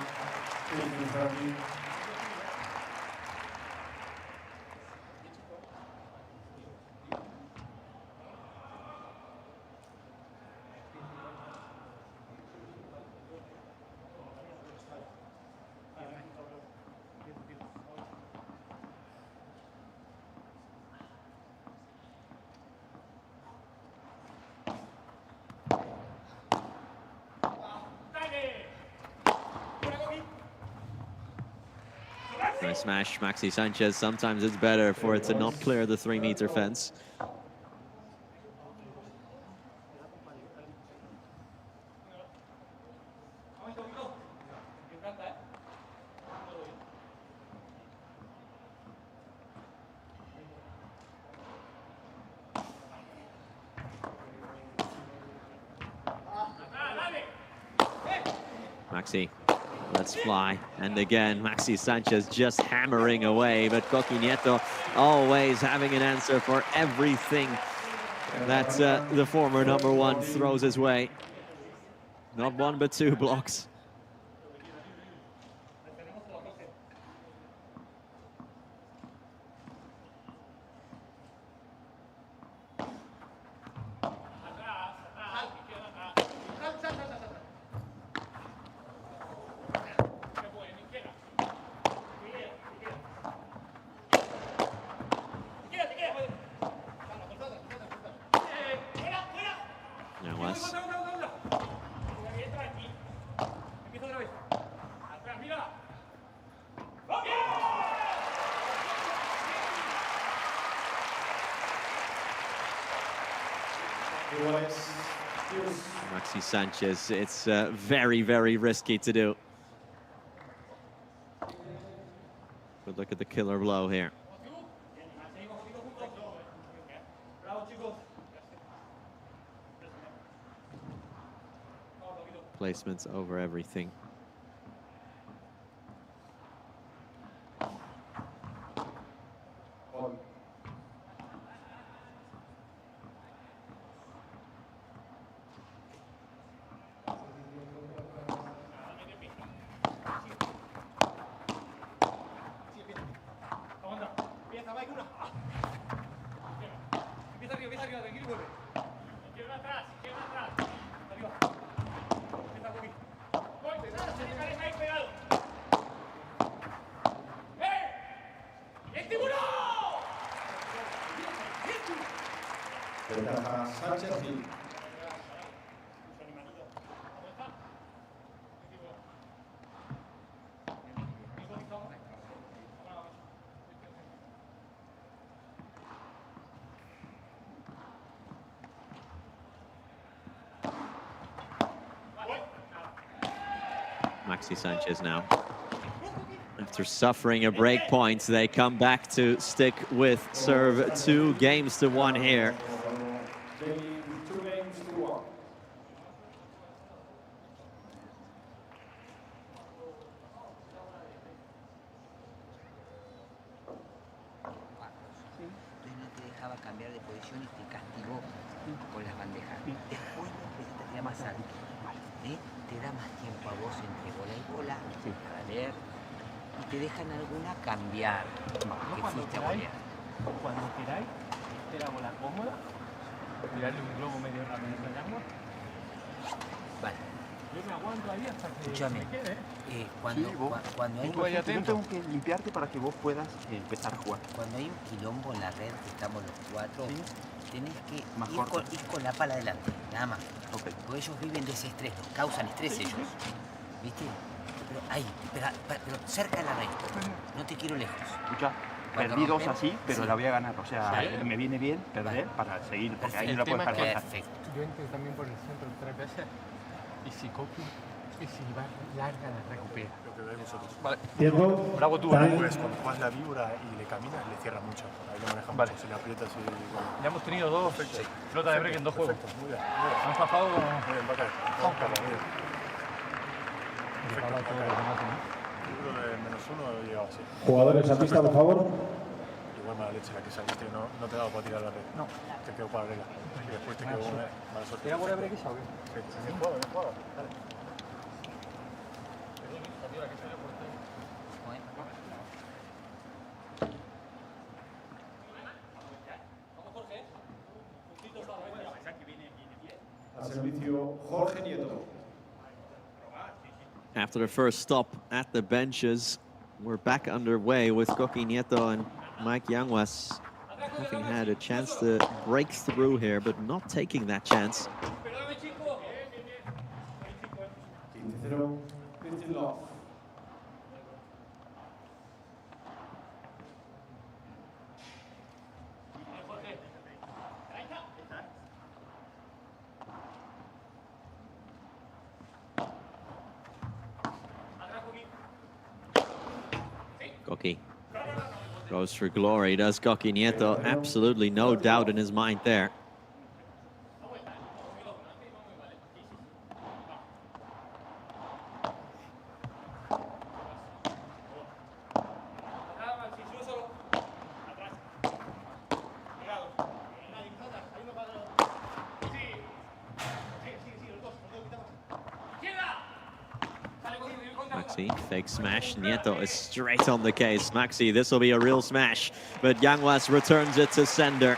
Nice smash, Maxi Sanchez. Sometimes it's better for it to not clear the 3-meter fence. Maxi. Let's fly. And again, Maxi Sanchez just hammering away, but Coqui Nieto always having an answer for everything that the former #1 throws his way. Not one, but two blocks. Maxi Sanchez, it's very, very risky to do. But look at the killer blow here. Placements over everything. Maxi Sanchez now. After suffering a break point, they come back to stick with serve 2 games to 1 here. Cambiar de posición y te castigó con las bandejas. Después empezaste a tirar más alto. Te da más tiempo a vos entre bola y bola para leer y te dejan alguna cambiar que fuiste a volear. Cuando tiráis, la bola cómoda, tirarle un globo medio rápido a Yanguas. Vale. Yo me aguanto ahí hasta que Escúchame, me quede. Cuando hay... Yo tengo que limpiarte para que vos puedas empezar a jugar. Cuando hay un quilombo en la red, que estamos los 4, tenés que ir con la pala adelante, nada más. Porque ellos viven de ese estrés, causan estrés ellos. ¿Viste? Pero ahí, pero cerca de la red. No te quiero lejos. Escucha, perdí 2 así, pero la voy a ganar. O sea, me viene bien perder para seguir, porque ahí no la puedes perder. Perfecto. Yo entro también por el centro 3 veces y si copio, y si va larga la recupera. Lo que veis vosotros. Vale. Bravo tú, ¿no? Pues cuando juegas la víbora y le caminas, le cierra mucho. Ahí lo manejan mucho. Si le aprietas y... Bueno. Ya hemos tenido 2 flotas de break en 2 juegos. Muy bien. Han pasado como... Muy bien, va a caer. Vamos a caer, muy bien. Perfecto, va a caer. Yo creo que -1 he llegado así. Jugadores a pista, por favor. Igual mala leche la que saliste, no te he dado para tirar la red. No. Te quedo para regla. Y después te quedo mala suerte. ¿Era buena break esa o qué? Sí, bien jugado. Dale. Al servicio Jorge Nieto. After the first stop at the benches, we're back underway with Coqui Nieto and Mike Yanguas having had a chance to break through here, but not taking that chance. Coqui goes for glory, does Coqui Nieto. Absolutely no doubt in his mind there. Fake smash. Nieto is straight on the case. Maxi, this will be a real smash, but Yanguas returns it to sender.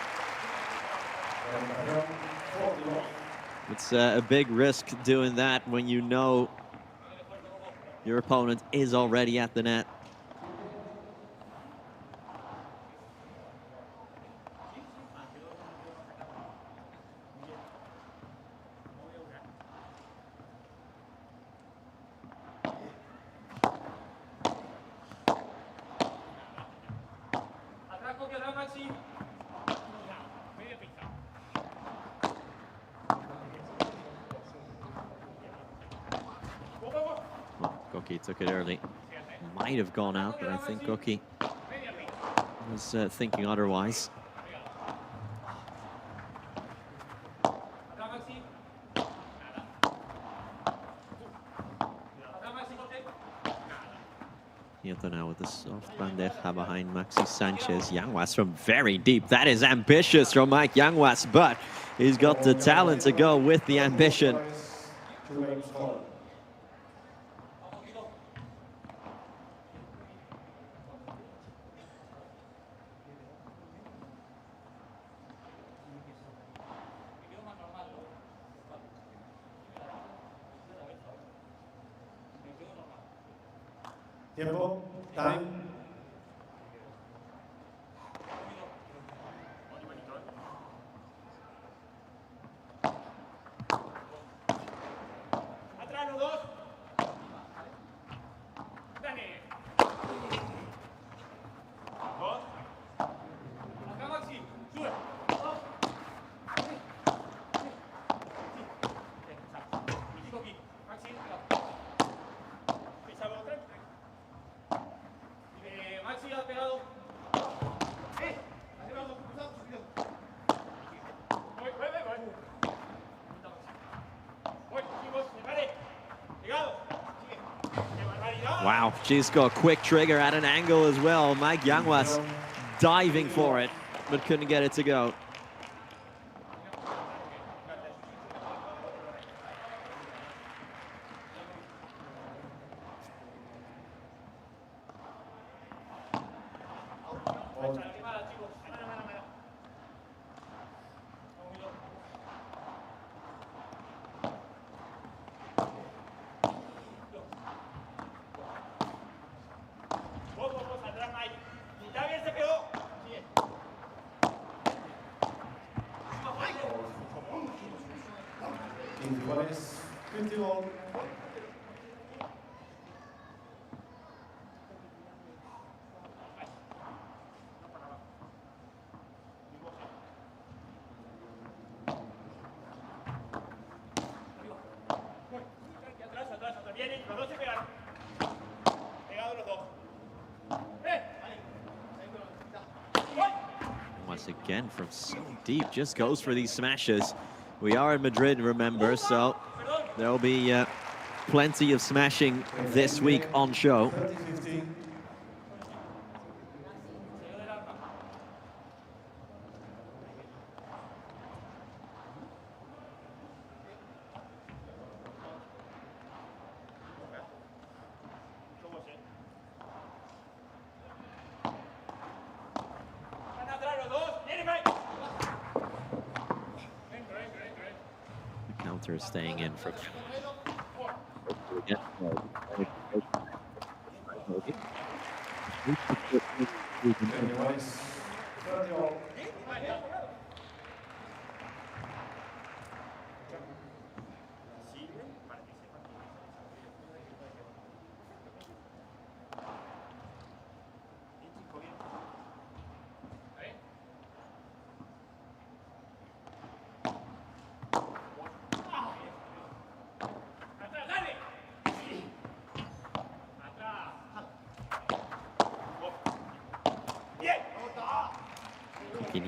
It's a big risk doing that when you know your opponent is already at the net. Took it early. Might have gone out, but I think Coqui was thinking otherwise. Nieto now with the soft bandeja behind Maxi Sanchez. Yanguas from very deep. That is ambitious from Mike Yanguas, but he's got the talent to go with the ambition. Tiempo, time. Wow, she's got a quick trigger at an angle as well. Mike Yanguas diving for it, but couldn't get it to go. Again from so deep, just goes for these smashes. We are in Madrid, remember, so there'll be plenty of smashing this week on show. Staying in from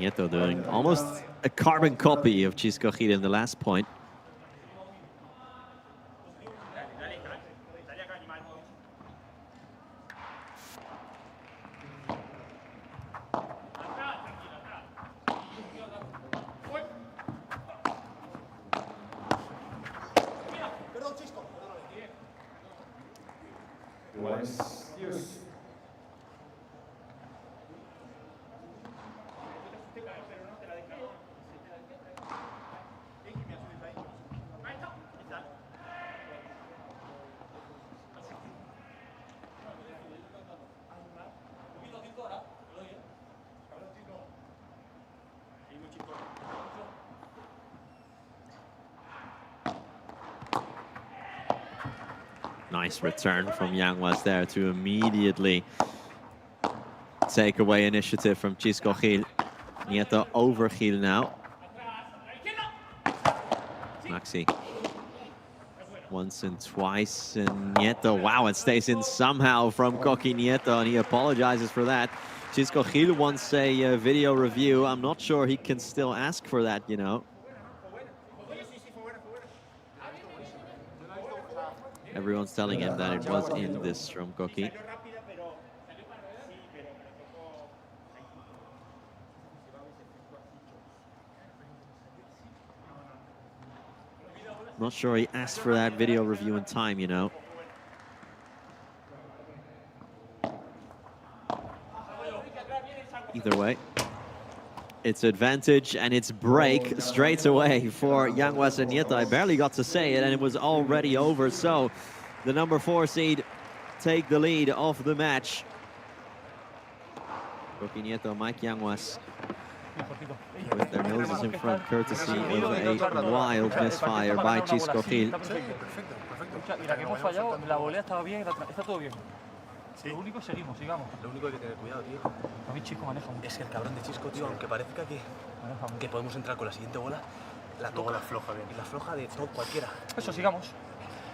Nieto doing almost a carbon copy of Chingotto in the last point. Nice return from Yanguas there to immediately take away initiative from Chingotto. Nieto over Gil now. Maxi. Once and twice, and Nieto, wow, it stays in somehow from Coqui Nieto, and he apologizes for that. Chingotto wants a video review. I'm not sure he can still ask for that, you know. Everyone's telling him that it was in this from Coqui. Not sure he asked for that video review in time, you know. Either way, it's advantage and it's break straight away for Yanguas and Nieto. I barely got to say it and it was already over. So the number 4 seed take the lead of the match. Coqui Nieto, Mike Yanguas with their noses in front, courtesy of a wild misfire by Chingotto. Mira, que hemos fallado, la volea estaba bien, está todo bien. Sí. Lo único, seguimos, sigamos. Lo único que hay que tener cuidado, tío. A mí, chico, maneja mucho. Es que el cabrón de Chisco, tío, aunque parezca que podemos entrar con la siguiente bola, la toca. La floja bien. La floja de todo, cualquiera. Eso, sigamos.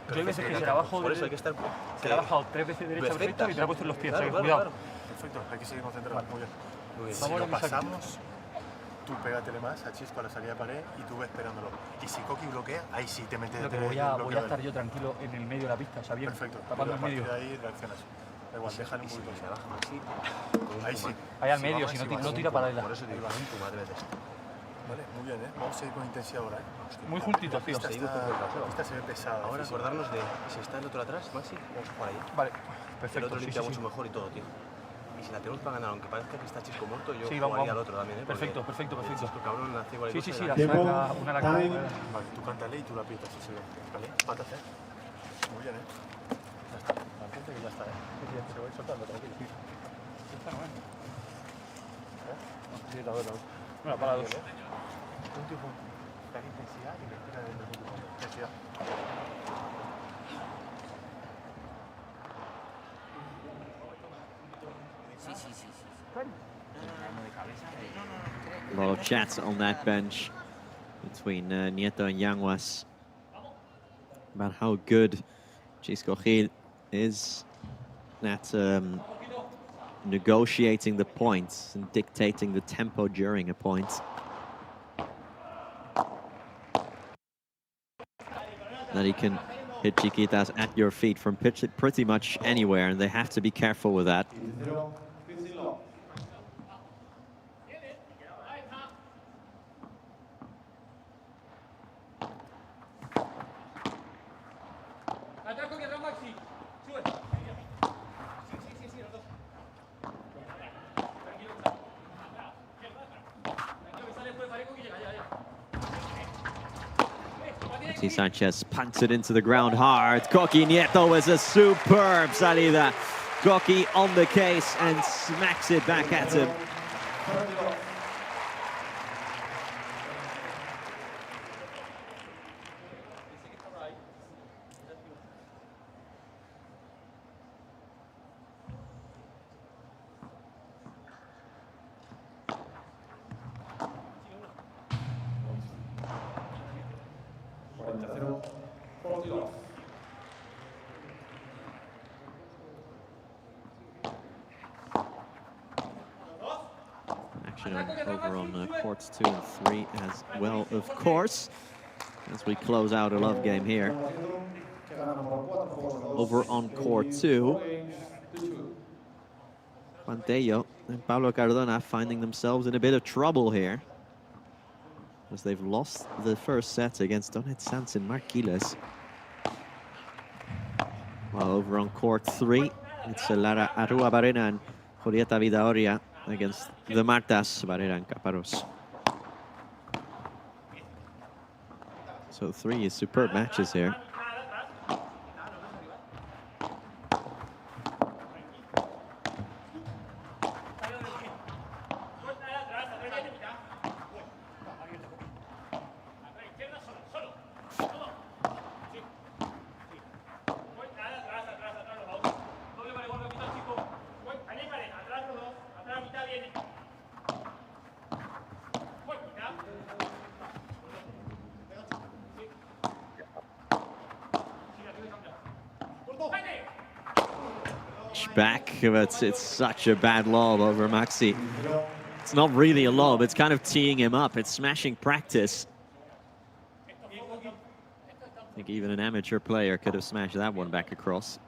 Yo hay veces que se la bajo. Por eso hay que estar. Se la ha bajado 3 veces derecha perfecta y te la ha puesto en los pies. Claro, cuidado. Claro. Perfecto, hay que seguir concentrados. Muy bien. Muy bien. Si lo pasamos, tú pégatele más a Chisco a la salida de pared y tú ves esperándolo. Y si Coqui bloquea, ahí sí te metes. Lo que voy a estar yo tranquilo en el medio de la pista, sabiendo. Perfecto. Tapando el medio. De ahí reaccionas. Da igual, déjale un poquito. Ahí sí. Ahí al medio, si no tira para adelante. Por eso te digo, tu madre de esto. Vale, muy bien, ¿eh? Vamos a ir con intensidad ahora, ¿eh? Muy juntitos, tío. Esta se ve pesada. Ahora acordarnos de si está el otro atrás, Maxi, vamos por ahí. Vale, El perfecto. otro limpia mucho mejor y todo, tío. Y si la tenemos para ganar, aunque parezca que está Chisco muerto, yo Sí, jugaría vamos. al otro también, ¿eh? Perfecto, perfecto. Chisco cabrón hace igual Sí, cosa. la saca una la cara. Vale, tú cántale y tú la aprietas, si se ve. Vale, pátate. Muy bien, ¿eh? Ya está. Mantente que ya está, ¿eh? Se va a ir soltando, tranquilo. Esta no es. Sí, la verdad. Una para dos. Punto y punto. Dar intensidad y respira desde el punto. Intensidad. A lot of chats on that bench between Nieto and Yanguas about how good Chisco Gil is at negotiating the points and dictating the tempo during a point. That he can hit chiquitas at your feet from pretty much anywhere, and they have to be careful with that. Sanchez punts it into the ground hard. Coqui Nieto is a superb salida. Coqui on the case and smacks it back at him. Over on courts 2 and 3 as well, of course, as we close out a love game here. Over on court 2, Juan and Pablo Cardona finding themselves in a bit of trouble here, as they've lost the first set against Donet Sanz and Marquiles. While over on court 3, it's Lara Arrua Barena and Julieta Vidaoria against the Martas, Barrera and Caparros. So 3 superb matches here. Back, but it's such a bad lob over Maxi. It's not really a lob, it's kind of teeing him up. It's smashing practice. I think even an amateur player could have smashed that one back across.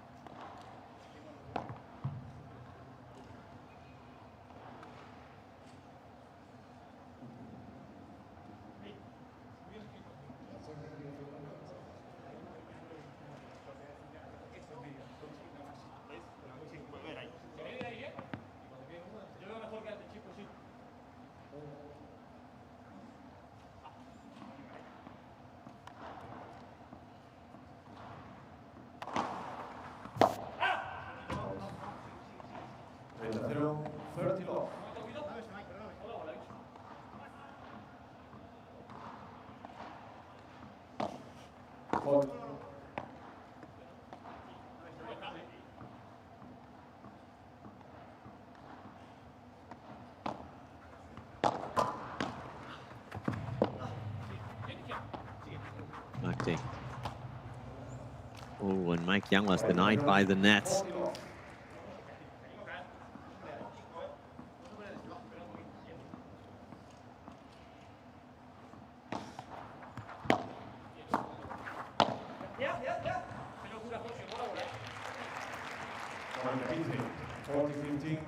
Oh, and Mike Yanguas denied by the net. 40-15.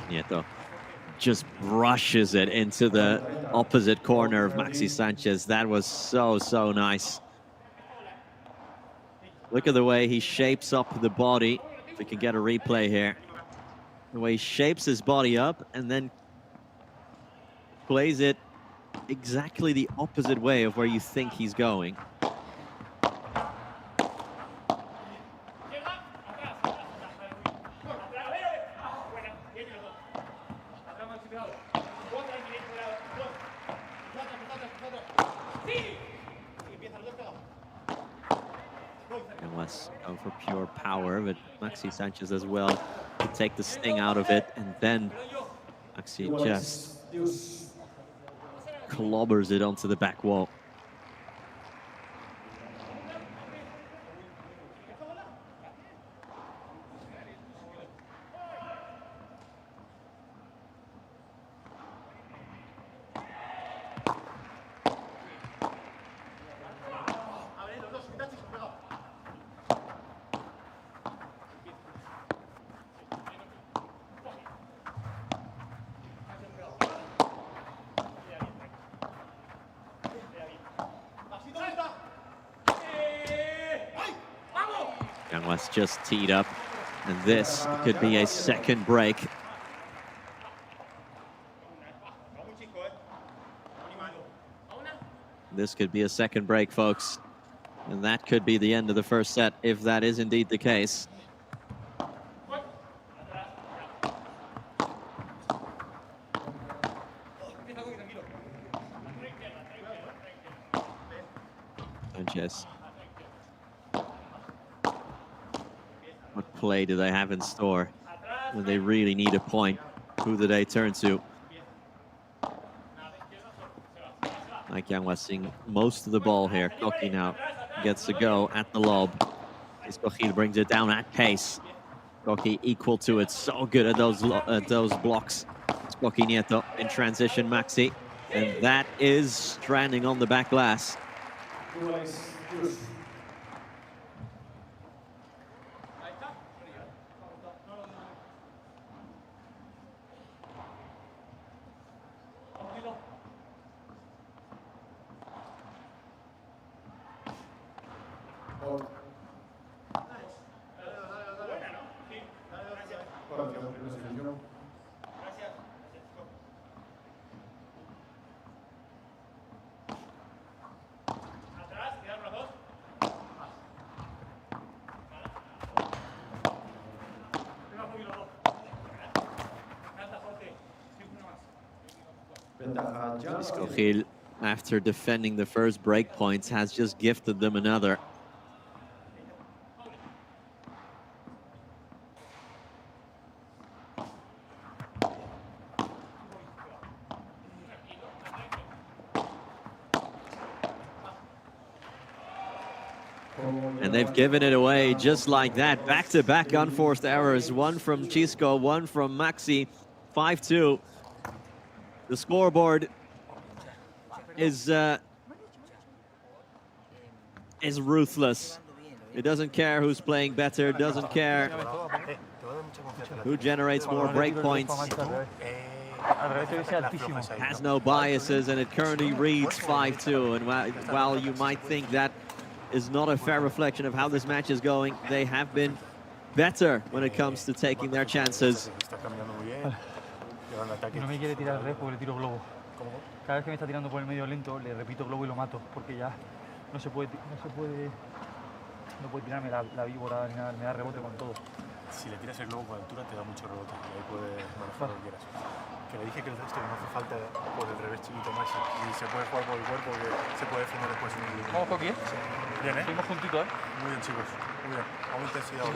Nieto just brushes it into the opposite corner of Maxi Sanchez. That was so nice. Look at the way he shapes up the body. If we can get a replay here. The way he shapes his body up and then plays it exactly the opposite way of where you think he's going. Go for pure power, but Maxi Sanchez as well to take the sting out of it, and then Maxi just clobbers it onto the back wall. Yanguas just teed up, and this could be a second break. This could be a second break, folks. And that could be the end of the first set, if that is indeed the case. Sanchez. What play do they have in store when they really need a point? Who do they turn to? Like Yanguas seeing most of the ball here. Coqui now gets to go at the lob. Coqui brings it down at pace. Coqui equal to it. So good at those blocks. Coqui Nieto in transition, Maxi. And that is stranding on the back glass. Gil, after defending the first break points, has just gifted them another. And they've given it away just like that. Back-to-back unforced errors. One from Chisco, one from Maxi. 5-2. The scoreboard is ruthless. It doesn't care who's playing better, doesn't care who generates more break points. Has no biases, and it currently reads 5-2. And while you might think that is not a fair reflection of how this match is going, they have been better when it comes to taking their chances. No me quiere tirar red porque le tiro globo. Cada vez que me está tirando por el medio lento, le repito globo y lo mato, porque ya no puede tirarme la víbora ni nada, me da rebote con todo. Si le tiras el globo por altura te da mucho rebote, y ahí puedes manejar lo que quieras. Que le dije que el resto no hace falta por el revés chiquito más. Y se puede jugar por el cuerpo, que se puede defender después. ¿Cómo fue aquí? Bien, ¿eh? Seguimos juntitos, ¿eh? Muy bien, chicos. Muy bien. Vamos intensidad.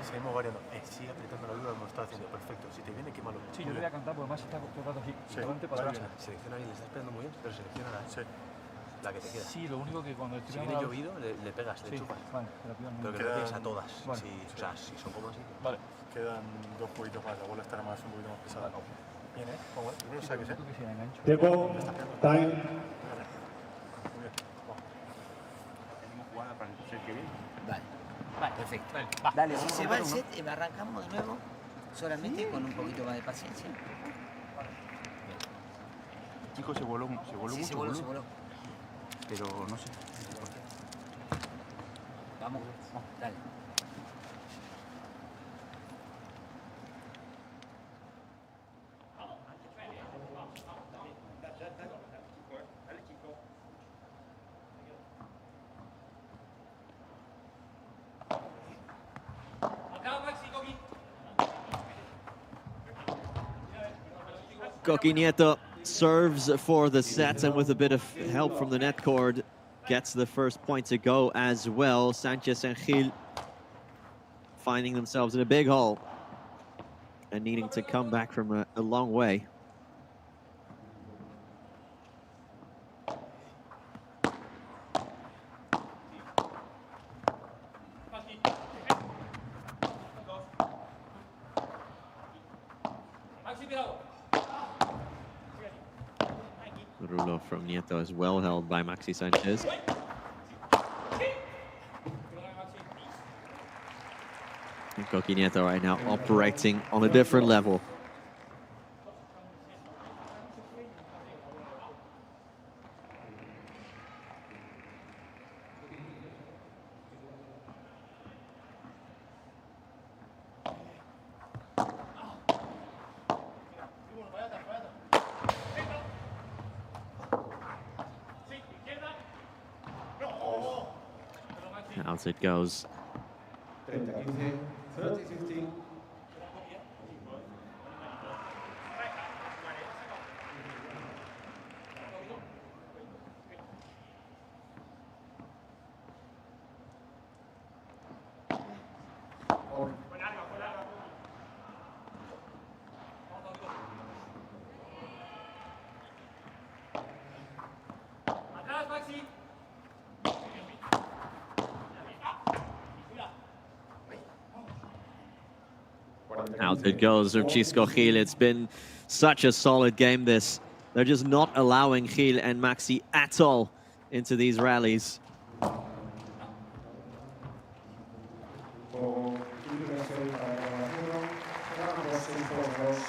Seguimos variando. Sigue apretando la viva como está haciendo. Perfecto. Si te viene, quémalo. Sí, yo le voy a cantar porque además está todo el rato así. Sí. Adelante para atrás. Selecciona bien, le estás pegando muy bien, pero selecciona la que te queda. Sí, lo único que cuando estoy Si viene llovido, le pegas, le chupas. Vale, pero que lo tienes a todas. Vale. O sea, si son como así. Vale. Quedan 2 jueguitos más. La bola estará más un poquito más pesada. Bien, ¿eh? Vamos, primero saques, ¿eh? Tiempo. Time. Muy bien. Tenemos jugada para el set que viene. Vale, perfecto. Dale, Si se va el set, arrancamos de nuevo, solamente con un poquito más de paciencia. Chicos, se voló mucho. Se voló. Pero no sé. Vamos, dale. Coqui Nieto serves for the set, and with a bit of help from the net cord, gets the first point to go as well. Sanchez and Gil finding themselves in a big hole and needing to come back from a long way. Rulo from Nieto is well held by Maxi Sanchez. And Coqui Nieto right now operating on a different level. Out it goes. 30-15, 30-15. Out it goes from Chisco Gil. It's been such a solid game, this. They're just not allowing Gil and Maxi at all into these rallies.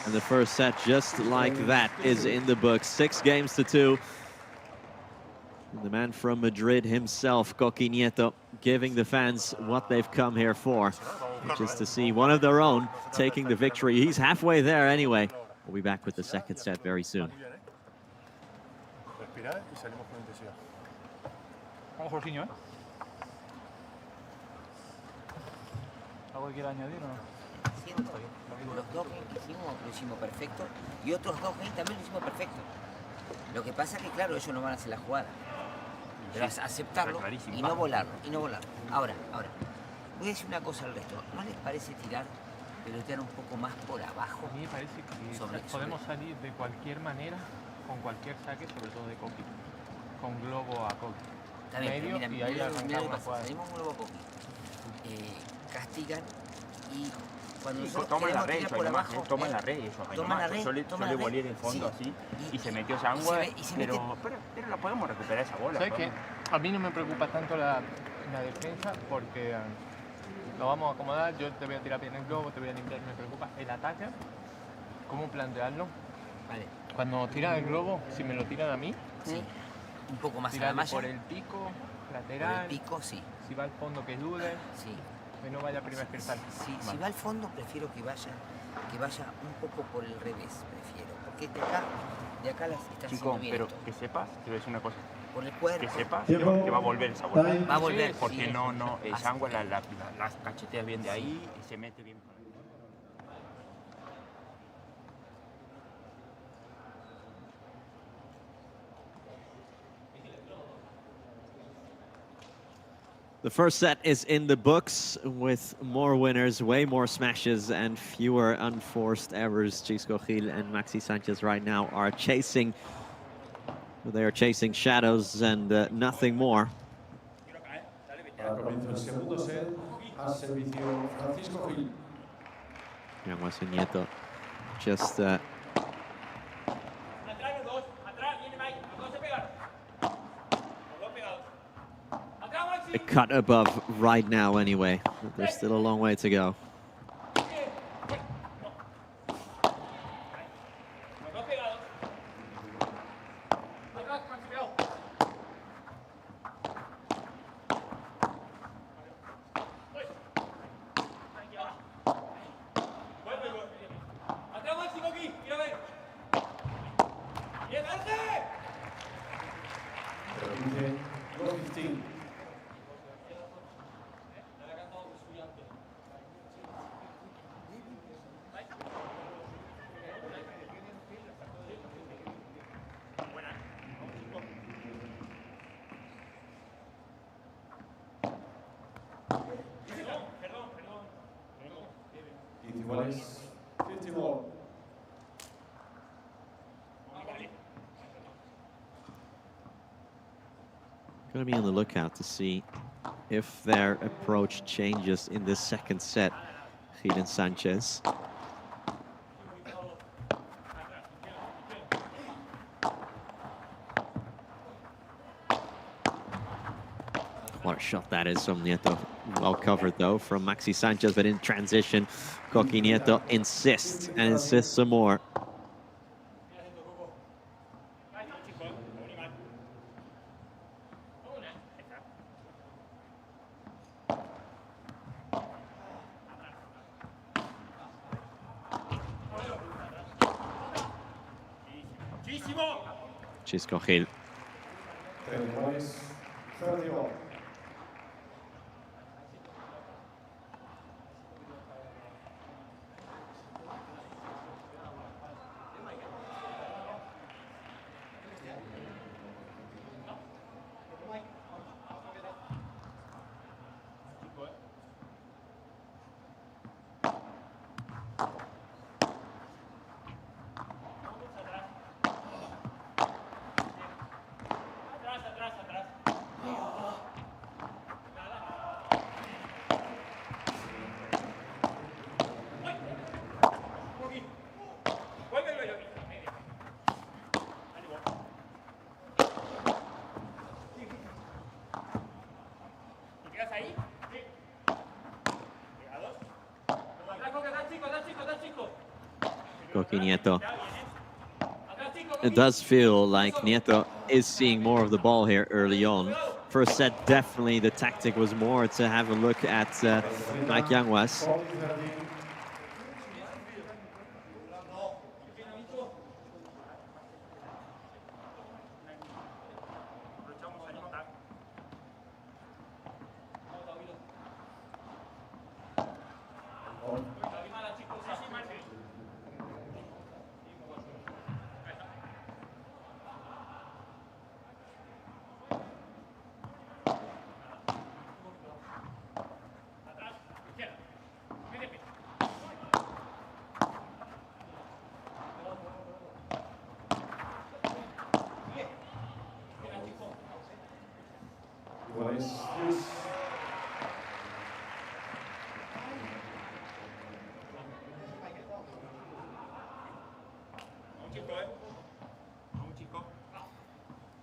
And the first set, just like that, is in the books. 6-2. And the man from Madrid himself, Coqui Nieto, giving the fans what they've come here for, which is to see one of their own taking the victory. He's halfway there anyway. We'll be back with the second set very soon. Vamos, Jorginho, ¿eh? ¿Algo que quiera añadir o no? Los dos que hicimos lo hicimos perfecto y otros dos games también lo hicimos perfecto. Lo que pasa es que, claro, ellos no van a hacer la jugada. Pero es aceptarlo y no volarlo, Ahora, voy a decir una cosa al resto. ¿No les parece pelotear un poco más por abajo? A mí me parece que podemos salir de cualquier manera, con cualquier saque, sobre todo de Coqui, con globo a Coqui. Está bien, medio, mira, y ahí arrancamos una jugada. salimos un globo a Coqui. Castigan y cuando toman la red, toman la red, yo le volé en el fondo así y se metió Yanguas, pero la podemos recuperar esa bola. ¿Sabes qué? A mí no me preocupa tanto la defensa porque lo vamos a acomodar, yo te voy a tirar bien el globo, te voy a limpiar, me preocupa el ataque, cómo plantearlo. Vale. Cuando tiran el globo, si me lo tiran a mí, sí. Un poco más a la malla. Por el pico, lateral. Por el pico, sí. Si va al fondo, que dude. Sí. Que no vaya a primer cristal. Sí, vale. Si va al fondo, prefiero que vaya un poco por el revés, prefiero. Porque de acá las está haciendo bien. Pero que sepas, te voy a decir una cosa. Por el cuerpo. Que sepas que va a volver esa bola. Va a volver. Porque sí, Yanguas las cacheteas bien de ahí y se mete bien. The first set is in the books with more winners, way more smashes, and fewer unforced errors. Chisco Gil and Maxi Sanchez right now are chasing. They are chasing shadows and nothing more. Ahora comienza el segundo set. Al servicio Francisco Gil. Yanguas and Nieto just a cut above right now anyway. There's still a long way to go. Iguales 50 more. Going to be on the lookout to see if their approach changes in this second set. Gil and Sanchez. What a shot that is from Nieto. Well covered though from Maxi Sanchez, but in transition, Coqui Nieto insists and insists some more. Chisco Gil. Coqui Nieto. It does feel like Nieto is seeing more of the ball here early on. First set, definitely the tactic was more to have a look at Mike Yanguas.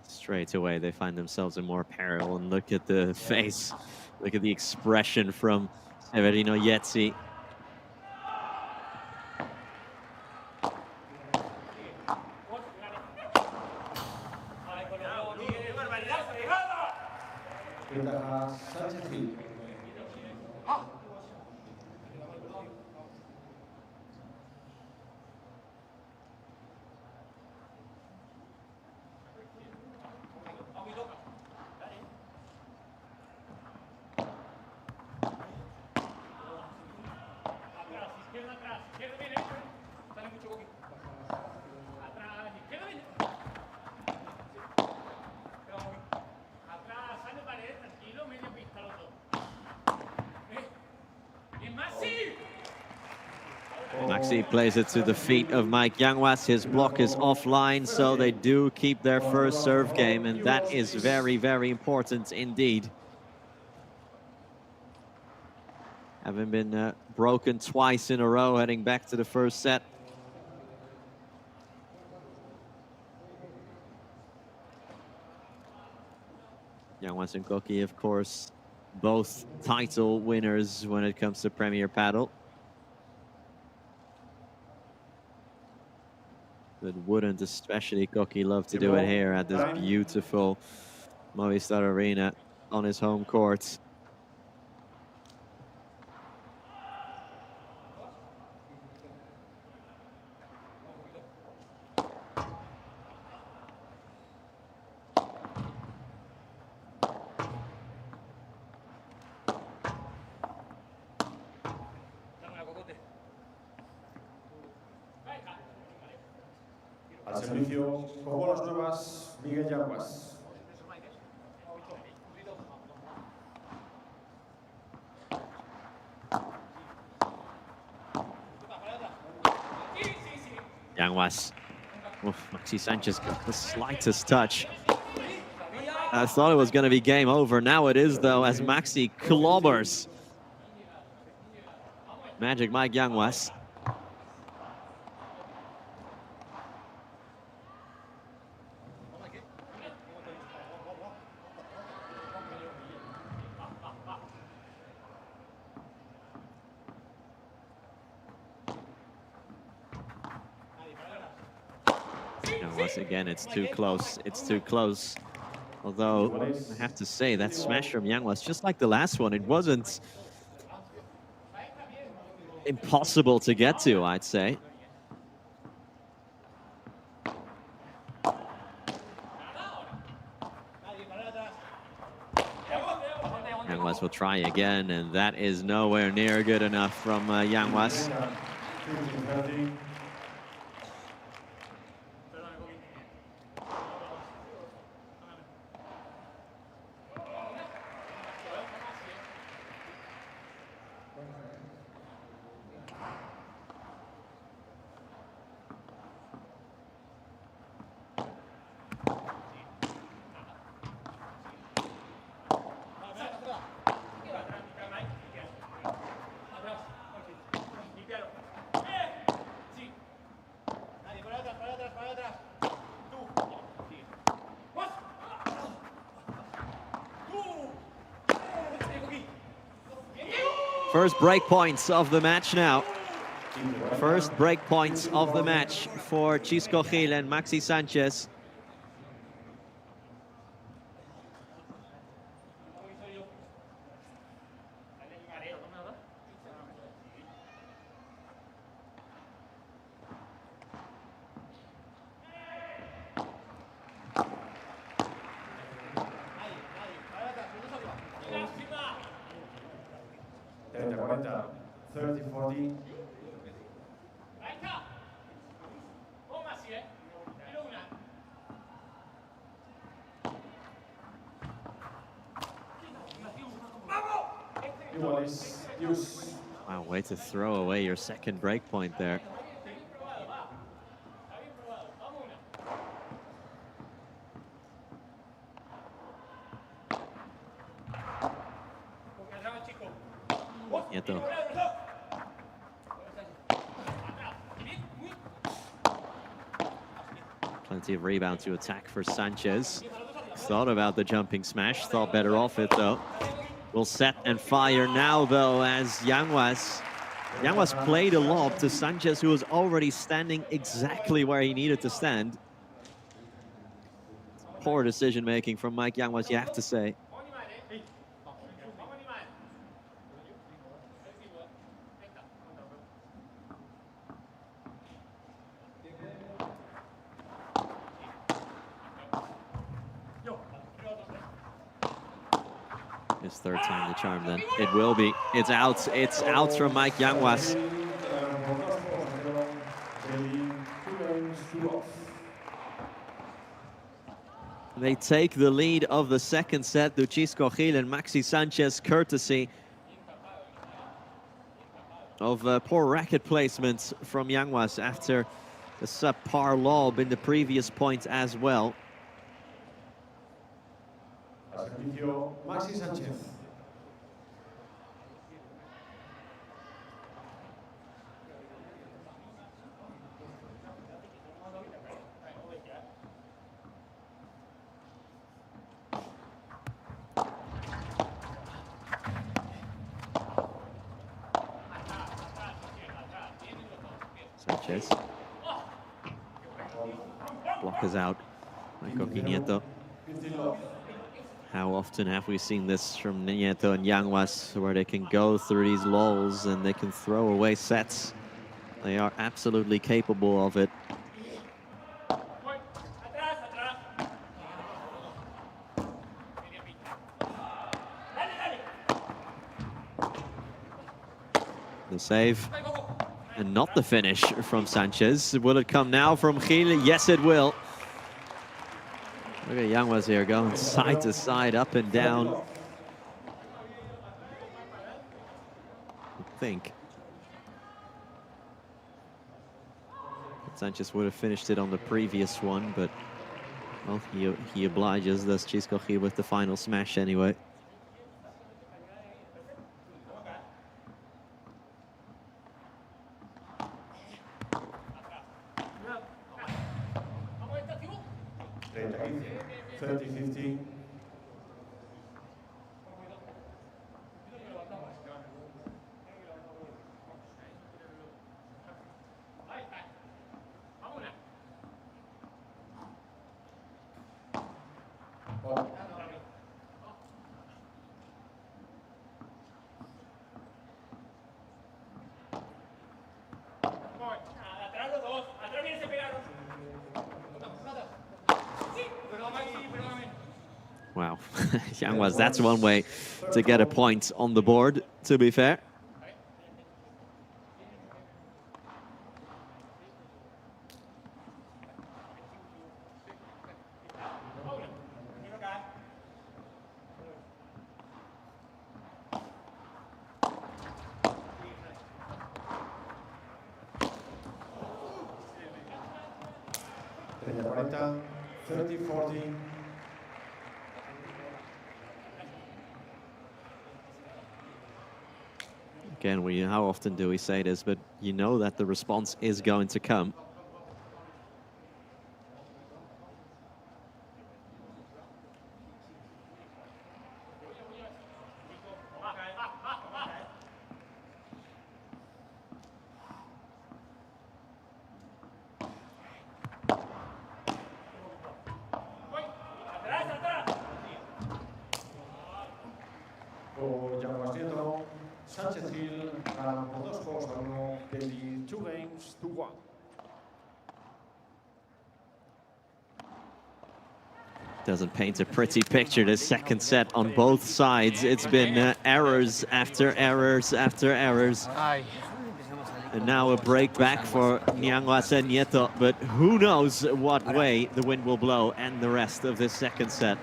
Straight away, they find themselves in more peril, and look at the face, look at the expression from Severino Yetzi. Atrás, sale pared, tranquilo, media pista los dos. Maxi plays it to the feet of Mike Yanguas. His block is offline, so they do keep their first serve game, and that is very, very important indeed. Having been broken twice in a row, heading back to the first set. Yanguas and Koki, of course, both title winners when it comes to Premier Padel. But wouldn't especially Koki love to do it here at this beautiful Movistar Arena on his home court. Al servicio, con bolas nuevas, Miguel Yanguas. Yanguas. Maxi Sanchez got the slightest touch. I thought it was going to be game over. Now it is, though, as Maxi clobbers Magic Mike Yanguas. Once again, it's too close. It's too close. Although, I have to say, that smash from Yanguas, just like the last one, it wasn't impossible to get to, I'd say. Yanguas will try again, and that is nowhere near good enough from Yanguas. First break points of the match now. First break points of the match for Chisco Gil and Maxi Sanchez. Wow, way to throw away your second break point there. Nieto. Plenty of rebound to attack for Sanchez. Thought about the jumping smash, thought better off it though. Will set and fire now though, as Yanguas played a lob to Sanchez, who was already standing exactly where he needed to stand. Poor decision making from Mike Yanguas, you have to say. His third time the charm then. It will be. It's out. It's out from Mike Yanguas. They take the lead of the second set. Chisco Gil and Maxi Sanchez courtesy of poor racket placement from Yanguas after the subpar lob in the previous point as well. Al servicio, Maxi Sanchez. Sanchez. Blockers out by Nieto. How often have we seen this from Nieto and Yanguas, where they can go through these lulls and they can throw away sets? They are absolutely capable of it. The save. And not the finish from Sanchez. Will it come now from Gil? Yes, it will. Look at Yanguas here going side to side, up and down. I think Sanchez would have finished it on the previous one, but well, he obliges. Does Chisco Gil with the final smash anyway. Wow, Yanguas, that's one way to get a point on the board, to be fair. Again, how often do we say this, but you know that the response is going to come. Doesn't paint a pretty picture, the second set on both sides. It's been errors after errors after errors. And now a break back for Yanguas and Nieto, but who knows what way the wind will blow and the rest of this second set.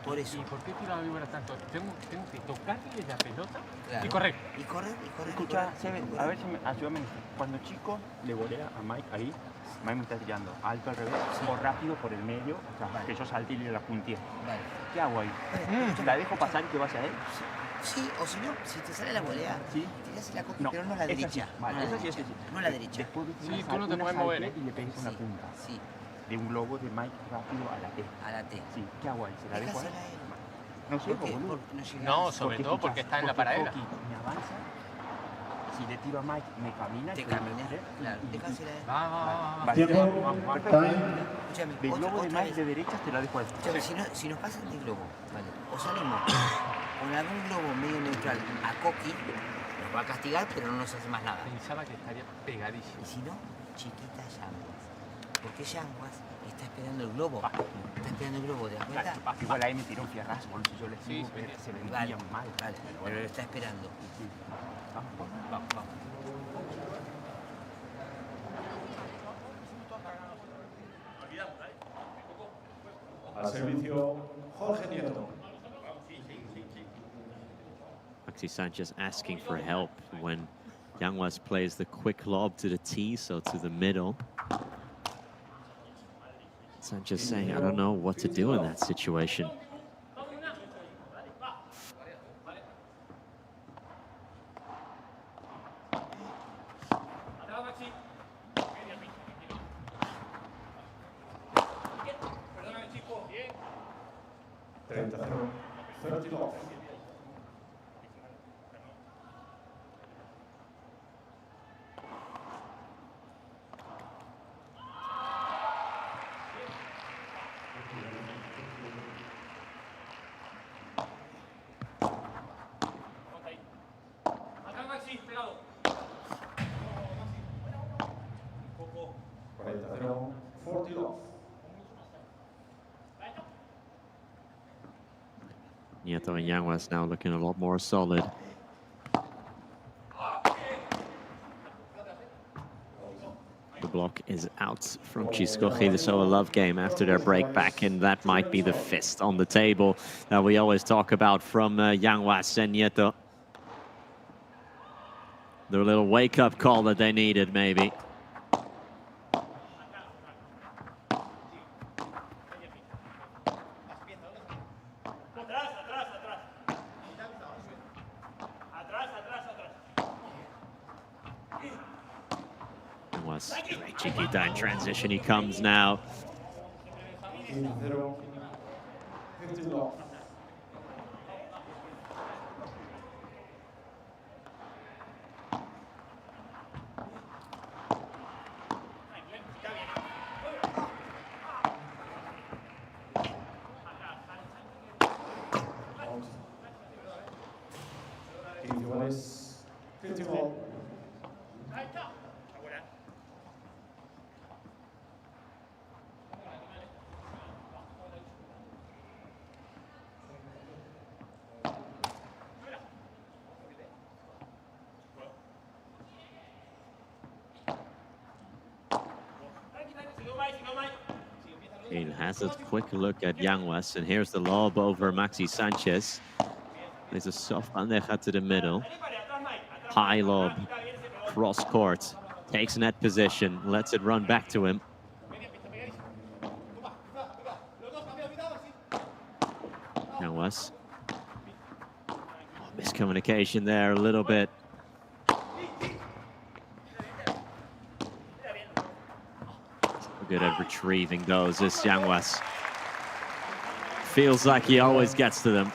Por eso. ¿Y por qué tiro la víbora tanto? Tengo que tocarle la pelota y correr. Y correr. Escucha, a ver si me ayúdame. Cuando chico le volea a Mike ahí, Mike me está tirando alto al revés o rápido por el medio, o sea, que yo salte y le la puntee. Vale. ¿Qué hago ahí? ¿La dejo pasar y que vaya a él? Sí, o si no, si te sale la volea, tiras la copa, pero no la derecha. Vale, esa sí. No la derecha. Después sí, tú no te puedes mover. Y le pegas una punta. Sí. De un globo de Mike rápido a la T. A la T. Sí, ¿qué hago ahí? ¿Se la dejo ahí? No sé, boludo. No, sobre todo porque está en la paralela. Me avanza. Si le tiro a Mike, me camina. Te camina, claro. Déjasela ahí. Va. Escúchame, del globo de Mike de derecha te la dejo ahí. Si nos pasan de globo, vale, o salimos con algún globo medio neutral a Coqui, nos va a castigar, pero no nos hace más nada. Pensaba que estaría pegadísimo. Y si no, chiquita Yanguas. Porque Yanguas está esperando el globo. Está esperando el globo, ¿te das cuenta? Igual ahí me tiró un fierrazo, boludo. Si yo le sigo, se vendría mal. Vale, pero lo está esperando. Vamos. Al servicio, Jorge Nieto. Maxi Sanchez asking for help when Yanguas plays the quick lob to the tee, so to the middle. Sanchez saying, I don't know what to do in that situation. Nieto and Yanguas now looking a lot more solid. The block is out from Chingotto, so a love game after their break back, and that might be the fist on the table that we always talk about from Yanguas and Nieto. The little wake-up call that they needed, maybe. Great Chiquita in transition, he comes now. He has a quick look at Yanguas, and here's the lob over Maxi Sanchez. There's a soft bandeja to the middle. High lob, cross court, takes net position, lets it run back to him. Yanguas. Miscommunication there a little bit. Good at retrieving those. This Yanguas feels like he always gets to them.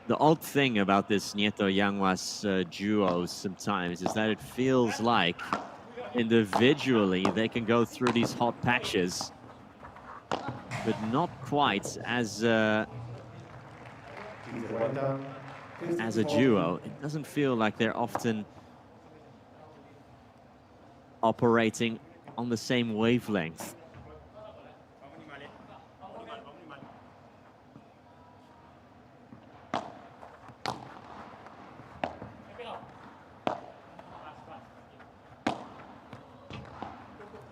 The odd thing about this Nieto-Yanguas duo sometimes is that it feels like individually they can go through these hot patches, but not quite as a duo. It doesn't feel like they're often operating on the same wavelength.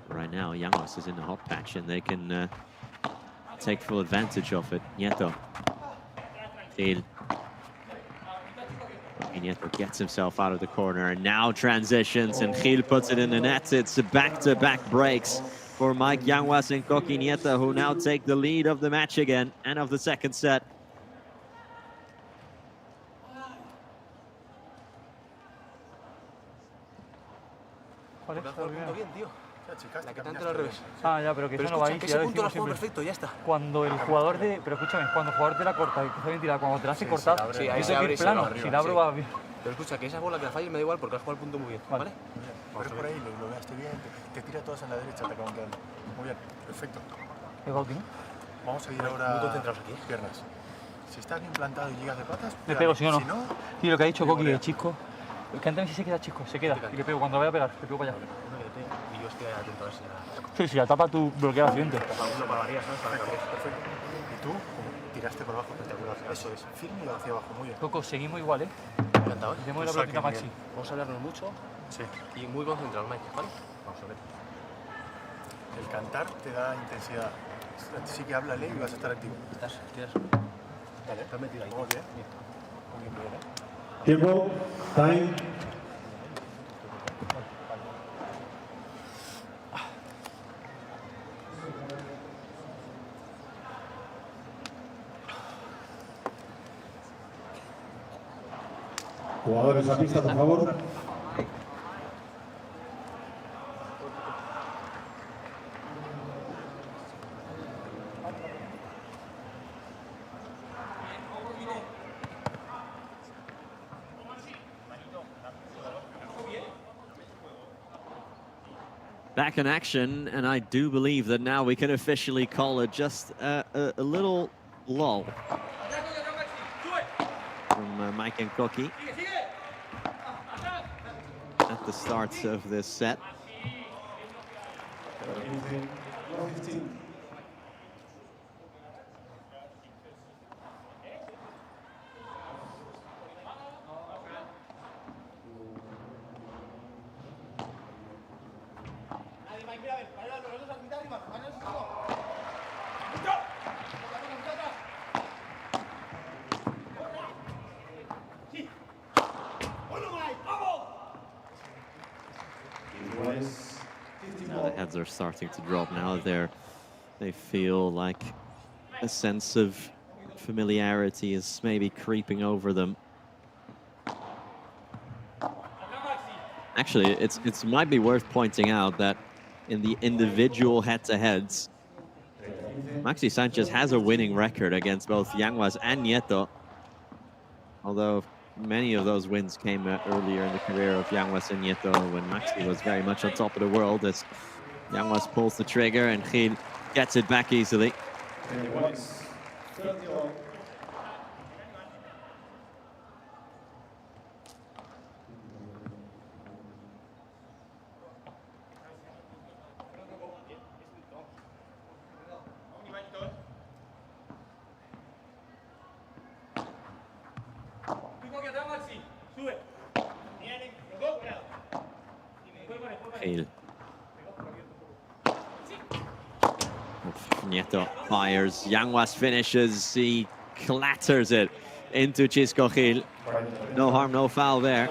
Right now, Yanguas is in the hot patch, and they can take full advantage of it. Nieto. Gil. Nieto gets himself out of the corner and now transitions, and Gil puts it in the net. It's back-to-back breaks for Mike Yanguas and Coqui Nieto, who now take the lead of the match again and of the second set. La que tanto al revés. Ah, ya, pero que eso no va ahí. Ese punto lo juego perfecto, ya está. Cuando el jugador de... Pero escúchame, cuando el jugador te la corta y te está bien tirada, cuando te la hace cortar, sí, ahí se abre y se plano. va arriba. Si la abro va bien. Pero escucha, que esa bola que la falle me da igual porque has jugado el punto muy bien, ¿vale? Pero por ahí lo veaste bien, te tira todas en la derecha, te acaban quedando. Muy bien, perfecto. ¿Es Bauti, no? Vamos a ir ahora... Muy concentrados aquí. Piernas. Si estás bien plantado y llegas de patas... Le pego, si no, no. Y lo que ha dicho Coqui, el chico... Es que antes si se queda chico, se queda. Y le pego, cuando lo vaya a pegar, le pego para allá. Y yo estoy atento a ver si la... Sí, si la tapa tú bloqueas la siguiente. Uno para varias, ¿sabes? Para cambiar. Perfecto. Y tú, tiraste por abajo, espectacular. Eso es, firme y hacia abajo, muy bien. Coco, seguimos igual, ¿eh? Encantado, ¿eh? Demos la pelotita a Maxi. Vamos a hablarnos mucho. Sí. Y muy concentrados, Mike, ¿vale? Vamos a ver. El cantar te da intensidad. Sí que háblale y vas a estar activo. ¿Estás? Vale, estás metido ahí. Vamos bien. Muy bien, bien, ¿eh? Tiempo. Time. Jugadores a pista, por favor. Back in action, and I do believe that now we can officially call it just a little lull from Mike and Cookie at the start of this set. Now the heads are starting to drop now. They feel like a sense of familiarity is maybe creeping over them. Actually, it might be worth pointing out that in the individual head-to-heads, Maxi Sanchez has a winning record against both Yanguas and Nieto, although many of those wins came earlier in the career of Yanguas and Nieto when Maxi was very much on top of the world, as Yanguas pulls the trigger and Gil gets it back easily. Gil. Nieto fires, Yanguas finishes, he clatters it into Chisco Gil. No harm, no foul there.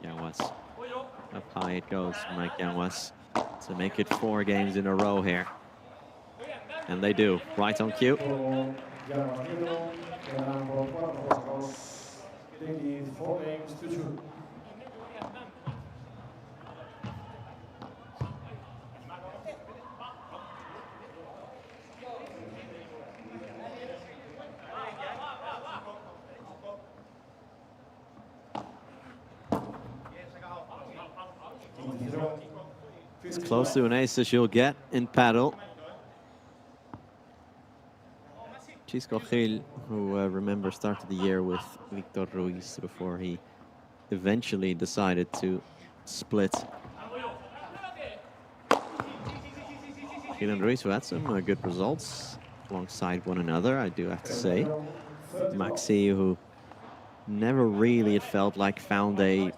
Yanguas. Up high it goes, Mike Yanguas, to make it 4 games in a row here. And they do, right on cue. It's close to an ace as you'll get in Padel. Chisco Gil, who remember started the year with Victor Ruiz before he eventually decided to split. Gil and Ruiz, who had some good results alongside one another, I do have to say. Maxi, who never really, it felt like, found a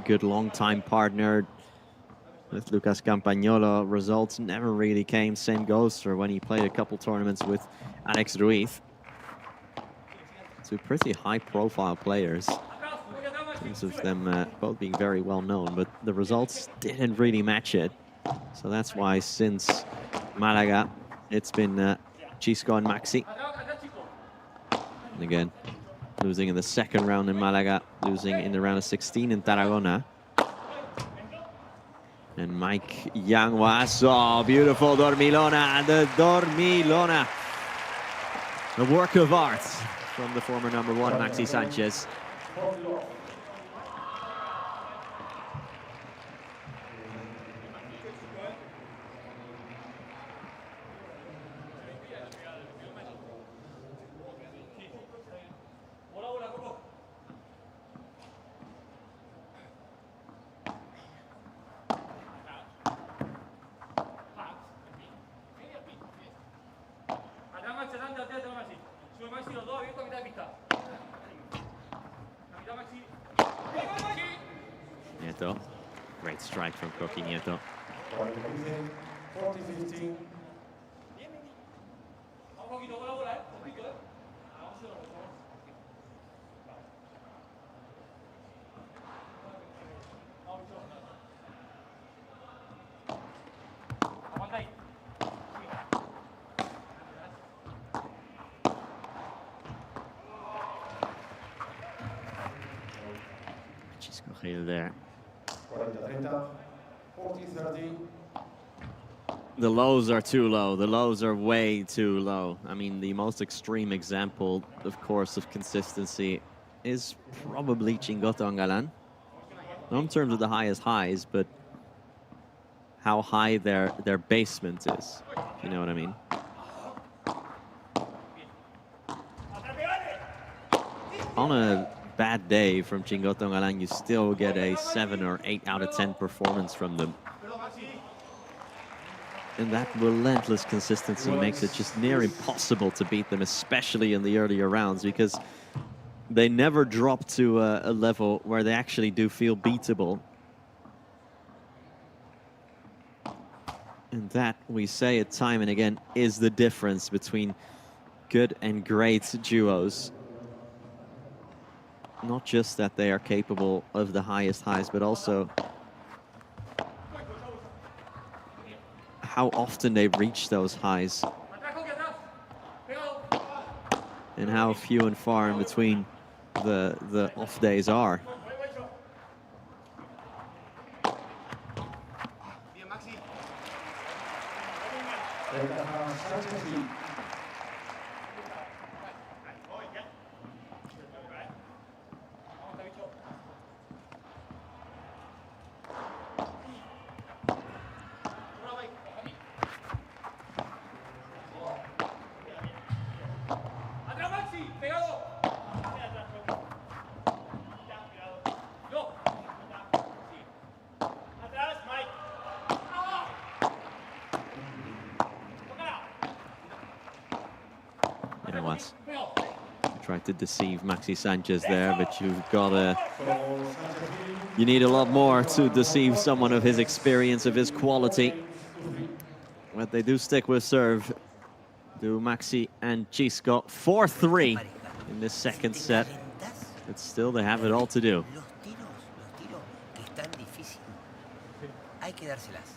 good long-time partner. With Lucas Campagnolo, results never really came. Same goes for when he played a couple tournaments with Alex Ruiz. Two pretty high-profile players, in terms of them both being very well known, but the results didn't really match it. So that's why since Malaga, it's been Chisco and Maxi. And again, losing in the second round in Malaga, losing in the round of 16 in Tarragona. And Mike Yanguas, oh, beautiful Dormilona, the Dormilona. A work of art from the former #1, Maxi Sanchez. Nieto, great strike from Coqui Nieto. 40-15. Chisco there. 40-30. 40-30. The lows are too low. The lows are way too low. I mean, the most extreme example, of course, of consistency is probably Chingotto and Galan. Not in terms of the highest highs, but how high their basement is. You know what I mean? On a bad day from Chingotto and Galan, you still get a 7 or 8 out of 10 performance from them. And that relentless consistency makes it just near impossible to beat them, especially in the earlier rounds, because they never drop to a level where they actually do feel beatable. And that, we say it time and again, is the difference between good and great duos. Not just that they are capable of the highest highs, but also how often they reach those highs and how few and far in between the off days are. Tried to deceive Maxi Sanchez there, but you need a lot more to deceive someone of his experience, of his quality. But they do stick with serve, do Maxi and Chisco. 4-3 in this second set, but still they have it all to do. Los tiros que están difíciles, hay que dárselas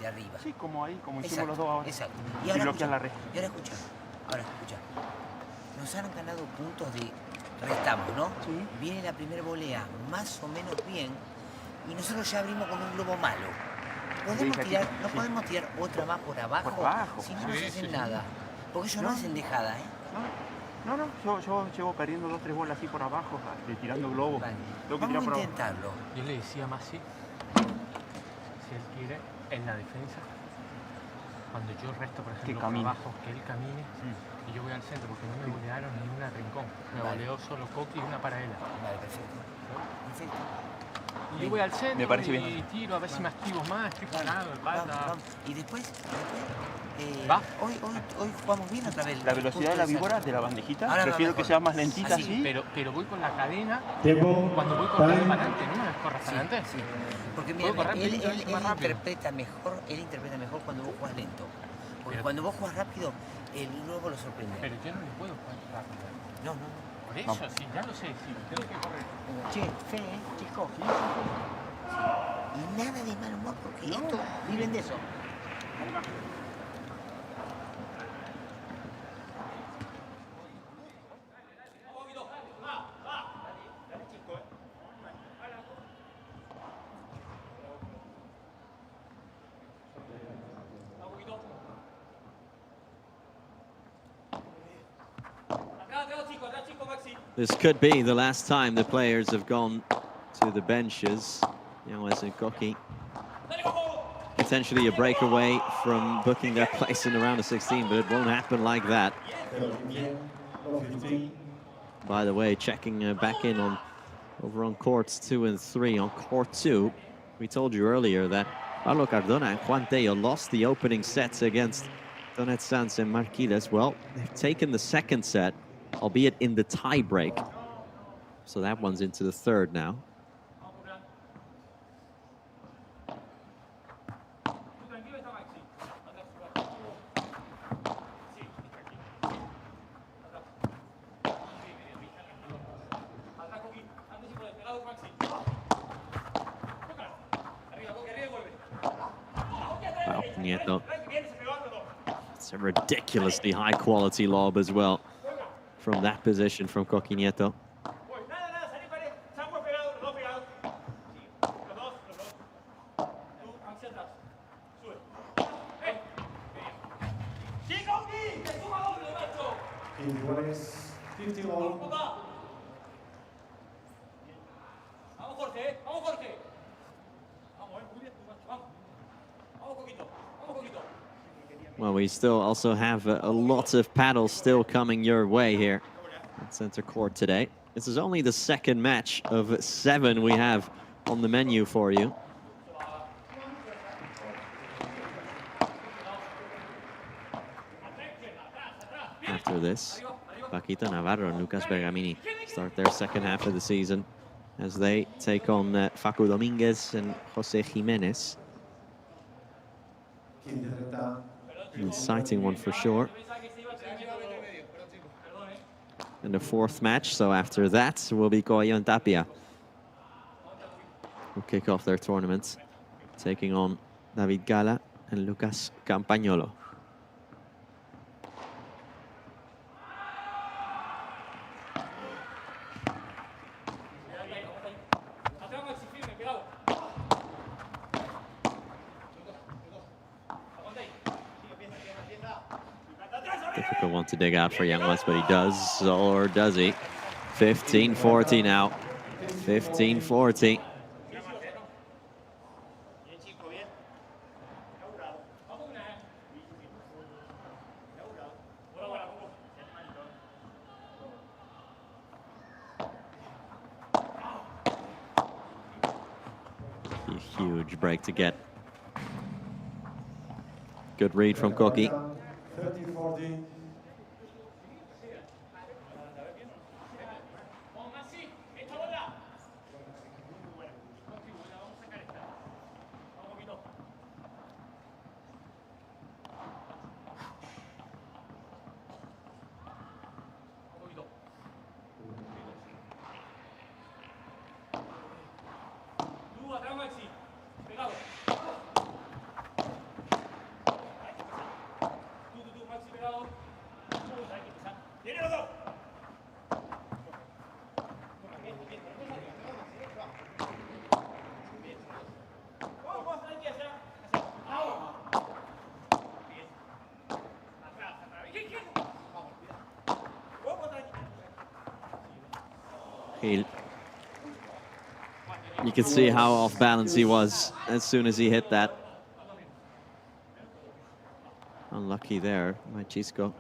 de arriba. Sí, como ahí, como hicimos los dos ahora. Exacto. Y bloquear la red. Y ahora escucha, nos han ganado puntos de restamos, ¿no? Sí. Viene la primera volea más o menos bien y nosotros ya abrimos con un globo malo. ¿Podemos tirar, no podemos tirar otra más por abajo? Por abajo. Si no nos hacen nada. Porque ellos no hacen dejada, ¿eh? No, yo llevo perdiendo 2 o 3 bolas así por abajo, tirando globos. Vale. Vamos a intentarlo. Yo le decía a Maxi, si él quiere, en la defensa, cuando yo resto, por ejemplo, por abajo, que él camine, y yo voy al centro, porque no me volearon ni una rincón. Me voleó solo Coqui y una paralela. Vale, perfecto. Perfecto. Y Yo voy al centro Me parece y bien. tiro a ver si me activo más, estoy parado, espalda. Y después, Va. hoy jugamos bien otra vez. La velocidad de la víbora de la bandejita, Ahora va prefiero que mejor. sea más lentita Sí, así. pero voy con la cadena Tiempo. cuando voy corriendo Time. para adelante, no me corras para adelante. Sí. Porque Puedo mira, correr él 20 veces más rápido. interpreta mejor cuando vos jugás lento. Porque cuando vos jugás rápido, el luego lo sorprende. Pero yo no le puedo jugar rápido. No. Por eso, sí, ya lo sé, sí, tengo que correr. Che, fe, chico. Y nada de mal humor porque esto viven de eso. This could be the last time the players have gone to the benches. Yanguas and Koki. Potentially a breakaway from booking their place in the round of 16, but it won't happen like that. By the way, checking back in on over on courts 2 and 3. On court 2, we told you earlier that Pablo Cardona and Juan Tello lost the opening sets against Donet Sanz and Marquiles. Well, they've taken the second set, albeit in the tie break. So that one's into the third now. Wow, Nieto. It's a ridiculously high quality lob as well from that position from Koki Nieto. Well, we still also have a lot of paddles still coming your way here at center court today. This is only the second match of 7 we have on the menu for you. After this, Paquito Navarro and Lucas Bergamini start their second half of the season as they take on Facu Dominguez and Jose Jimenez. An exciting one for sure. And the fourth match, so after that will be Coello and Tapia, who kick off their tournament, taking on David Gala and Lucas Campagnolo. Difficult one to dig out for Yanguas, but he does, or does he? 15-40 now. 15-40. A huge break to get. Good read from Koki. 30-40. You could see how off balance he was as soon as he hit that. Unlucky there by Chisco.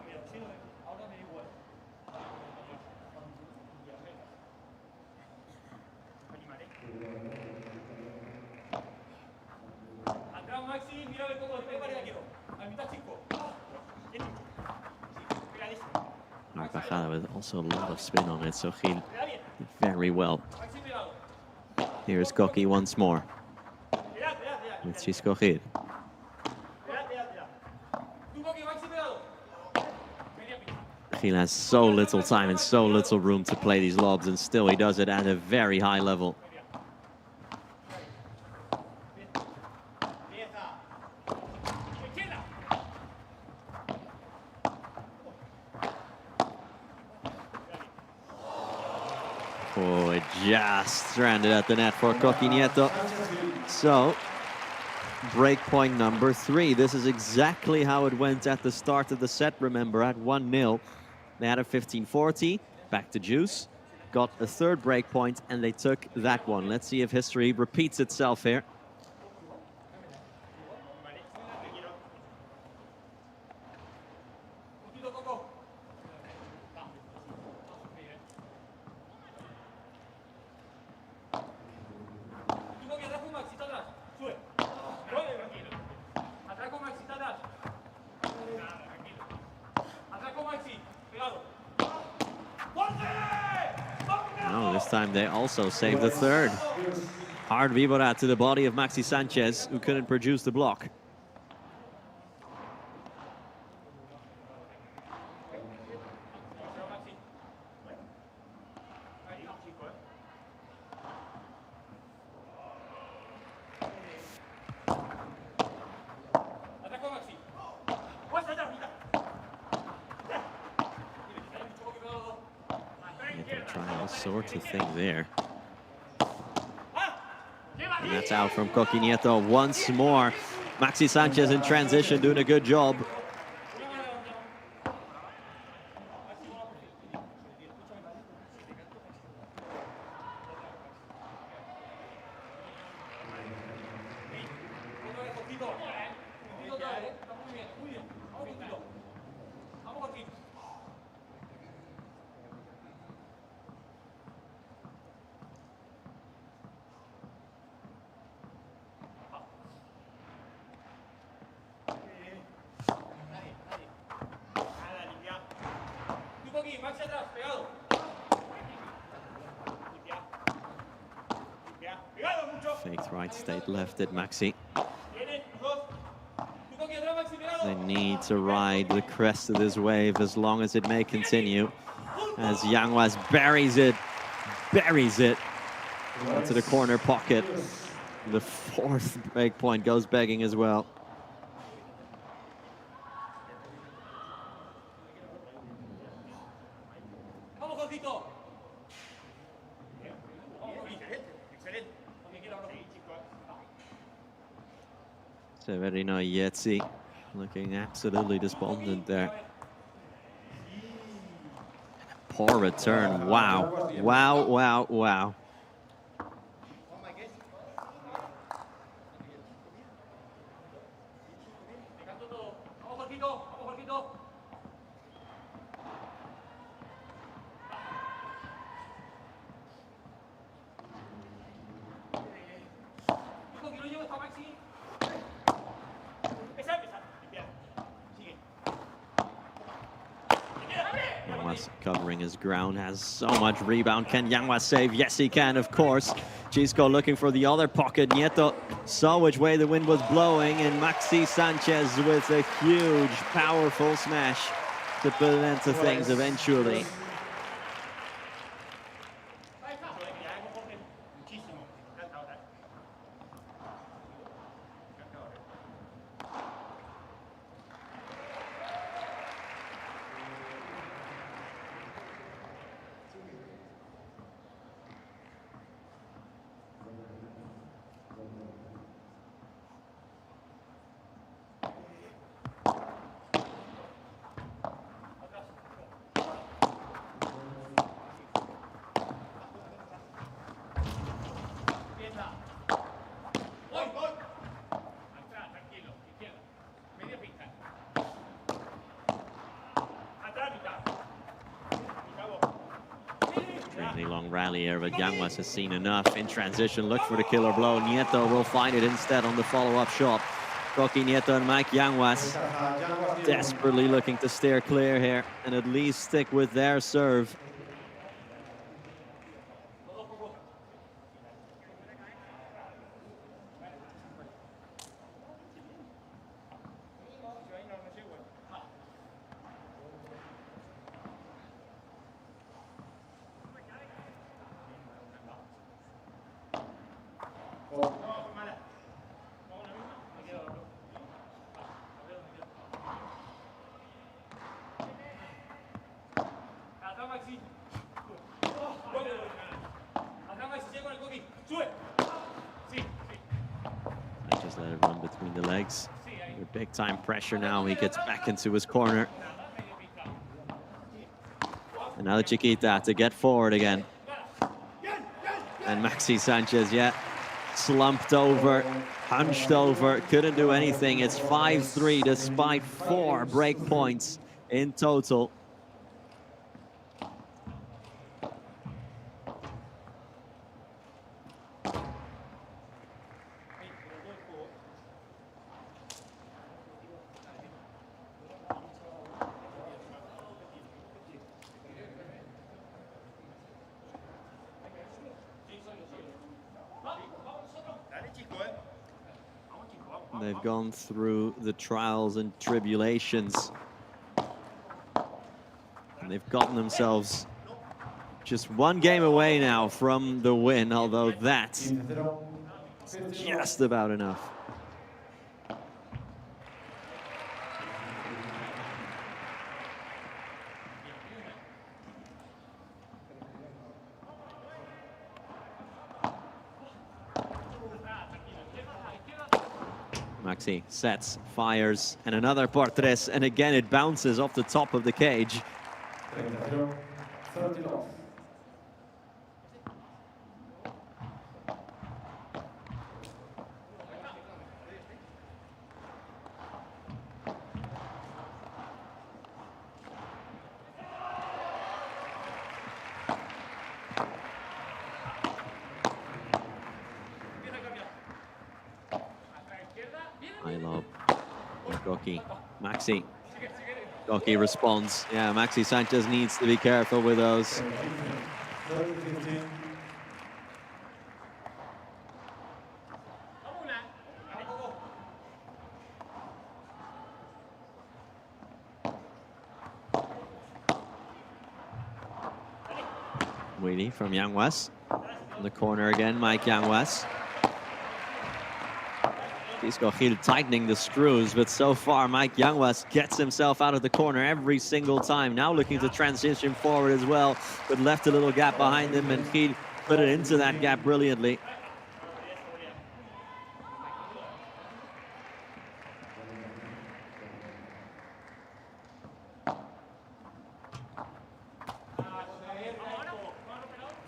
Bajada with also a lot of spin on it, so Gil very well. Here's Coqui once more. With Xisco Gil. Gil has so little time and so little room to play these lobs, and still he does it at a very high level. Oh, it just stranded at the net for Coqui Nieto. So, break point number 3. This is exactly how it went at the start of the set, remember, at 1-0. They had a 15-40, back to juice, got a third break point, and they took that one. Let's see if history repeats itself here. This time they also saved the third. Hard víbora to the body of Maxi Sanchez, who couldn't produce the block. Sorts of thing there. And that's out from Coqui Nieto once more. Maxi Sanchez in transition doing a good job. Faked right, stayed left at Maxi. They need to ride the crest of this wave as long as it may continue. As Yanguas buries it into the corner pocket. The fourth break point goes begging as well. Severino Yetzi looking absolutely despondent there. Poor return. Wow. Wow, wow, wow. Covering his ground, has so much rebound. Can Yanguas save? Yes, he can, of course. Xisco looking for the other pocket. Nieto saw which way the wind was blowing, and Maxi Sanchez with a huge, powerful smash to put an end to things eventually. Rally here, but Yanguas has seen enough in transition. Look for the killer blow. Nieto will find it instead on the follow-up shot. Coqui, Nieto and Mike Yanguas desperately looking to steer clear here and at least stick with their serve. Just let it run between the legs. Under big time pressure now. He gets back into his corner. And now the Chiquita to get forward again. And Maxi Sanchez, yeah, slumped over, hunched over, couldn't do anything. It's 5-3 despite 4 break points in total. They've gone through the trials and tribulations. And they've gotten themselves just 1 game away now from the win, although that's just about enough. Maxi sets, fires, and another por tres, and again it bounces off the top of the cage. Maxi. Coqui responds. Yeah, Maxi Sanchez needs to be careful with those. Wheelie from Yanguas. In the corner again, Mike Yanguas. Coello tightening the screws, but so far Mike Yanguas gets himself out of the corner every single time. Now looking to transition forward as well, but left a little gap behind him, and he put it into that gap brilliantly.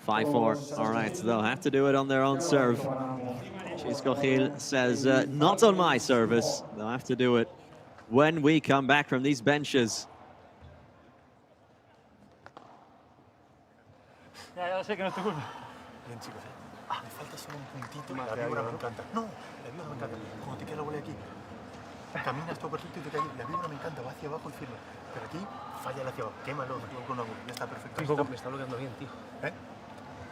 (5-4). All right, so they'll have to do it on their own serve. Coello says, not on my service. They'll have to do it when we come back from these benches. Ya sé que no es tu culpa. Bien, chicos, me falta solo un puntito. La víbora me encanta. No, la víbora me encanta. Como te queda la bola aquí, caminas todo perfecto y te cae. La víbora me encanta, va hacia abajo y firme. Pero aquí falla hacia abajo. Quémalo, con un ángulo. Ya está perfecto. Me está bloqueando bien, tío. ¿Eh?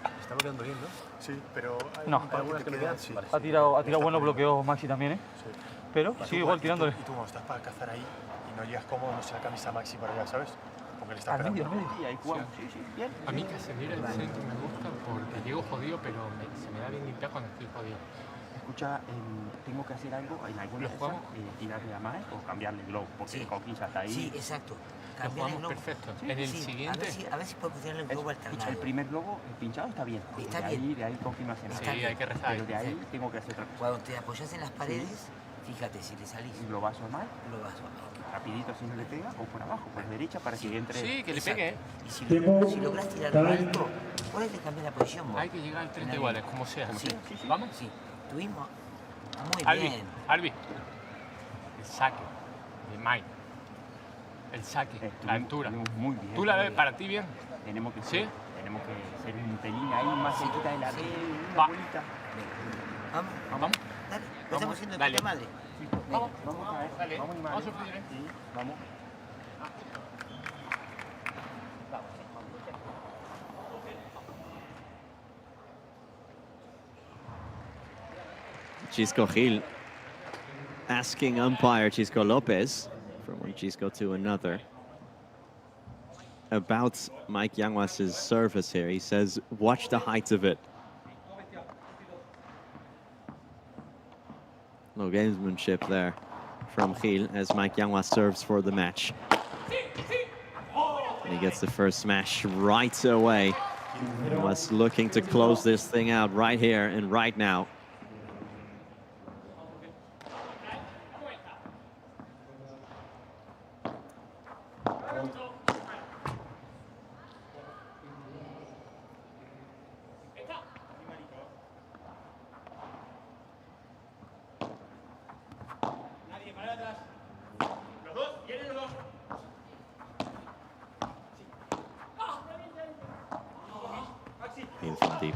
Me está bloqueando bien, ¿no? Sí, pero hay no, un par que me quedan. Sí, ha tirado buenos bloqueos Maxi también, ¿eh? Sí. Pero sigue igual tirándole. Y tú cuando estás para cazar ahí y no llegas cómodo, no se la camisa Maxi para allá, ¿sabes? Porque le está al medio, pegando. Y ahí jugamos. Sí, bien. A mí que se mire el centro me gusta porque llego jodido, pero se me da bien limpiar cuando estoy jodido. Escucha, tengo que hacer algo en alguna de esas, tirarle a Mae o cambiarle el globo, porque el Coqui ya está ahí. Sí, exacto. Lo jugamos perfecto. Sí, en el siguiente... A ver si puedo tirarle el globo alternado. El primer globo pinchado está bien. Está bien. De ahí Coqui no hace nada. Sí, hay que rezar. Pero de ahí tengo que hacer otra cosa. Cuando te apoyas en las paredes, fíjate, si le salís... Globazo a Mae. Globazo a Mae. Rapidito si no le pega, o por abajo, por derecha, para que entre... Sí, que le pegue. Y si logras tirarlo alto, puedes cambiar la posición. Hay que llegar al 30 iguales, como sea. Sí. ¿Vamos? Sí. Tuvimos... Muy bien. Albi, el saque de Mike. El saque, la altura. Muy bien. ¿Tú la ves para ti bien? Tenemos que ser un pelín ahí más cerquita de la red, una bolita. Vamos. Vamos. Dale. Lo estamos haciendo de Dale. puta madre. Vamos, dale, vamos a sufrir, ¿eh? Sí, vamos. Chisco Gil asking umpire Chisco Lopez from one Chisco to another about Mike Yanguas' service here. He says, watch the height of it. No gamesmanship there from Gil as Mike Yanguas serves for the match. And he gets the first smash right away. Yanguas looking to close this thing out right here and right now. From deep.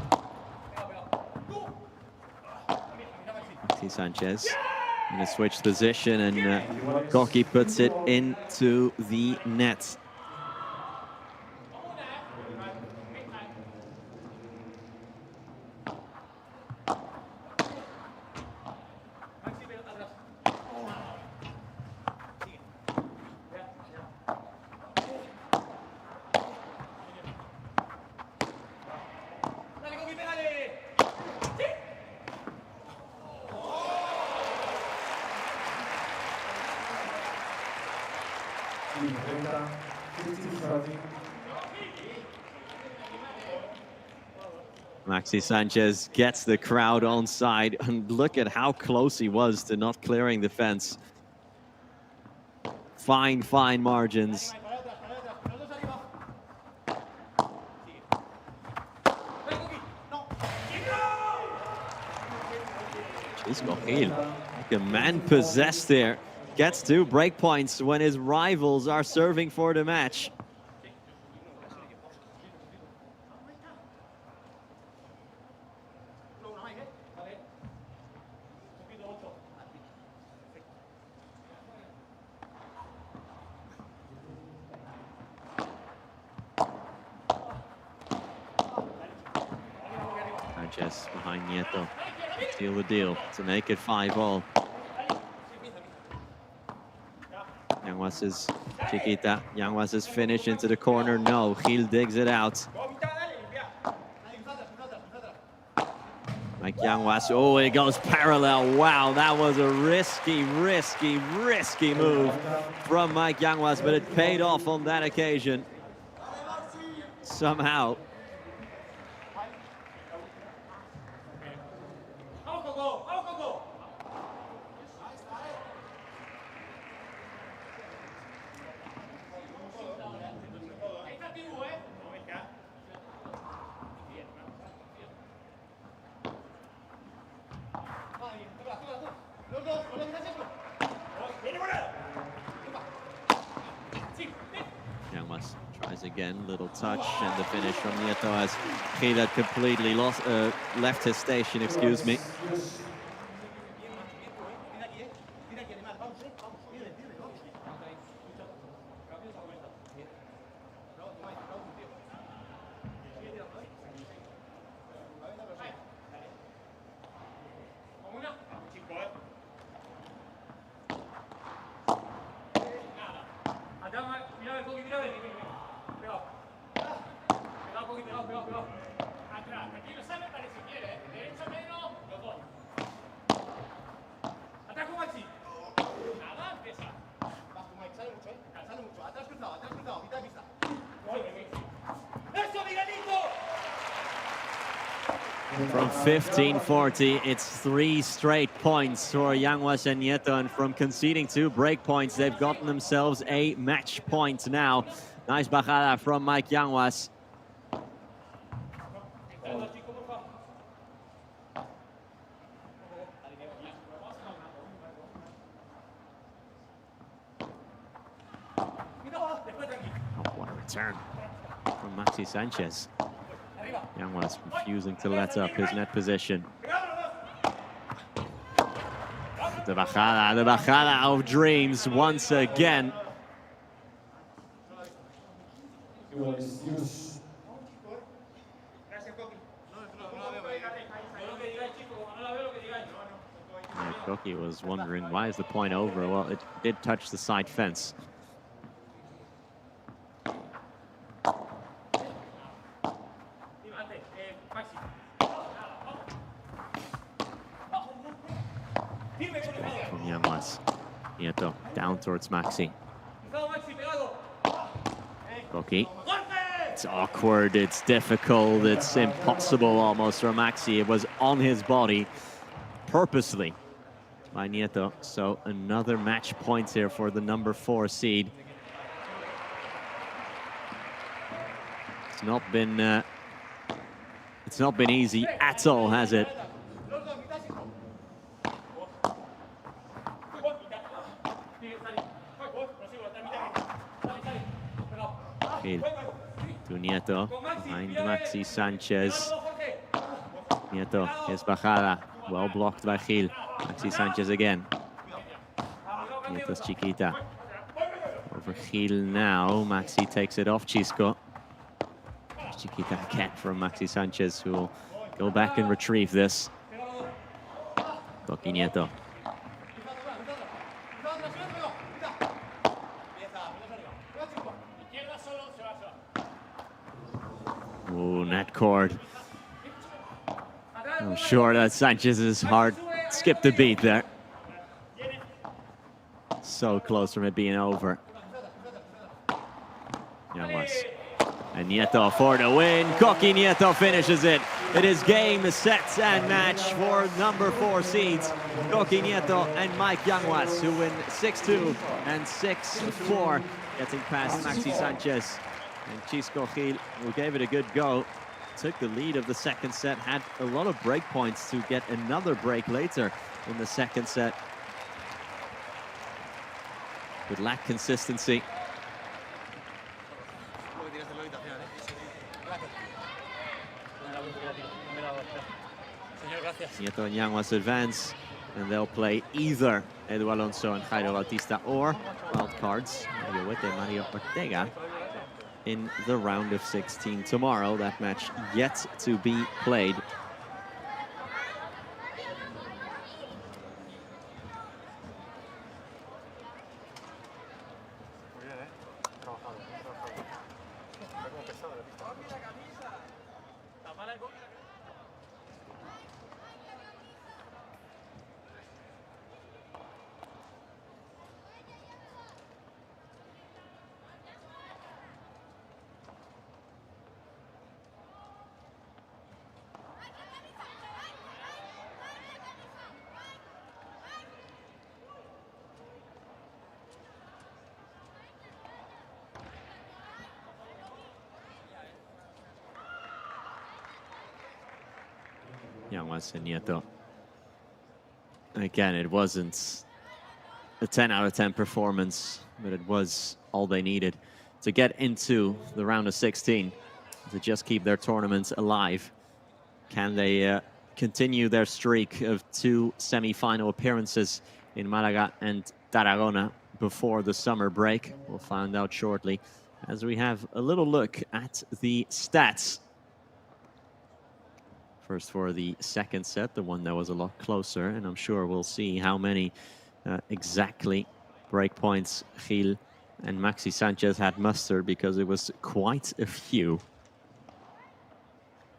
Sanchez in a switched position, and Gorky puts it into the net. Maxi Sanchez gets the crowd on side, and look at how close he was to not clearing the fence. Fine, fine margins. Chisco Gil, like a man possessed there, gets 2 break points when his rivals are serving for the match. Sanchez behind Nieto. Seal the deal to make it 5-all. Yanguas' Chiquita. Yanguas' finish into the corner. No, Gil digs it out. Mike Yanguas. Oh, it goes parallel. Wow, that was a risky, risky, risky move from Mike Yanguas, but it paid off on that occasion. Somehow. Yanguas tries again, little touch, and the finish from Nieto as Gil had completely left his station, excuse me. From 15-40, it's 3 straight points for Yanguas and Nieto, and from conceding 2 break points, they've gotten themselves a match point now. Nice bajada from Mike Yanguas. Oh, what a return from Maxi Sanchez. Yanguas refusing to let up his net position. The bajada of dreams once again. Coqui was wondering, why is the point over? Well, it did touch the side fence. From Yanguas. Nieto down towards Maxi. Coqui. It's awkward, it's difficult, it's impossible almost for Maxi. It was on his body purposely by Nieto. So another match point here for the number 4 seed. It's not been easy at all, has it? To Nieto, behind Maxi Sanchez. Nieto, his bajada, well blocked by Gil. Maxi Sanchez again. Nieto's chiquita. Over Gil now, Maxi takes it off Chisco. Chiquita again from Maxi Sanchez, who will go back and retrieve this. Coqui Nieto. Ooh, net cord. I'm sure that Sanchez's heart skipped a beat there. So close from it being over. Yanguas. And Nieto for the win. Coqui Nieto finishes it. It is game, set, and match for number 4 seeds. Coqui Nieto and Mike Yanguas, who win 6-2 and 6-4, getting past Maxi Sanchez and Chisco Gil, who gave it a good go. Took the lead of the second set, had a lot of break points to get another break later in the second set, but lacked consistency. Nieto and Yanguas advance, and they'll play either Edu Alonso and Jairo Bautista or wildcards Mario Ortega in the round of 16 tomorrow. That match yet to be played. Yanguas and Nieto. Again, it wasn't a 10 out of 10 performance, but it was all they needed to get into the round of 16, to just keep their tournaments alive. Can they continue their streak of 2 semi-final appearances in Malaga and Tarragona before the summer break? We'll find out shortly as we have a little look at the stats. First for the second set, the one that was a lot closer, and I'm sure we'll see how many exactly break points Gil and Maxi Sanchez had mustered, because it was quite a few.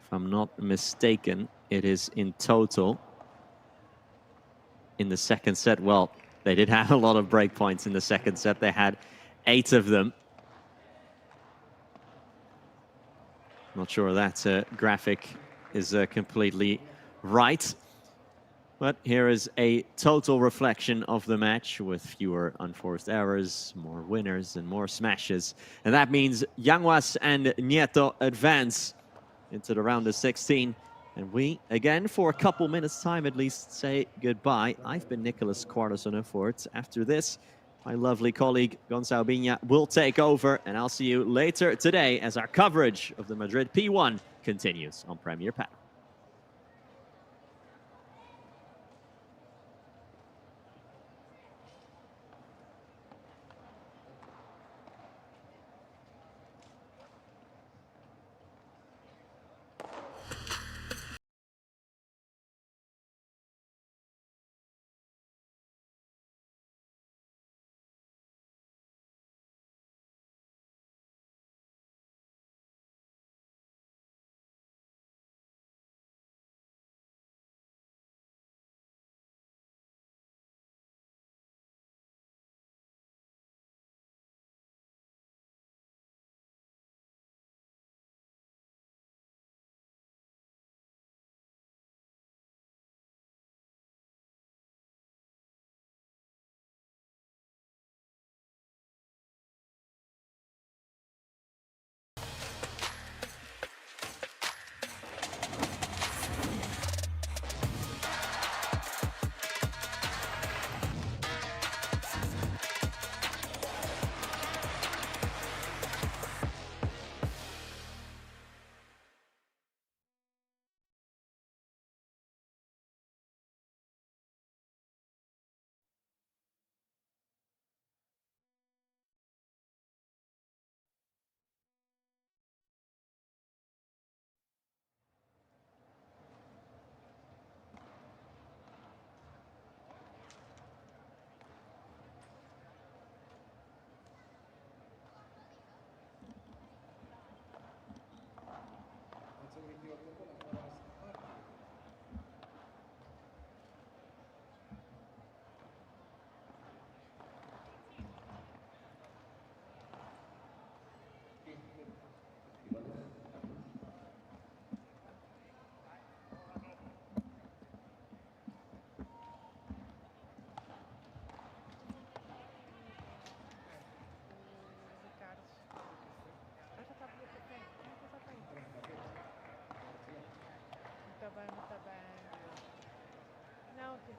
If I'm not mistaken, it is in total in the second set. Well, they did have a lot of break points in the second set. They had 8 of them. Not sure that graphic is completely right. But here is a total reflection of the match with fewer unforced errors, more winners and more smashes. And that means Yanguas and Nieto advance into the round of 16. And we, again, for a couple minutes time at least, say goodbye. I've been Nicholas Quartasonefort. After this, my lovely colleague Gonçalo Biña will take over, and I'll see you later today as our coverage of the Madrid P1 continues on Premier Padel.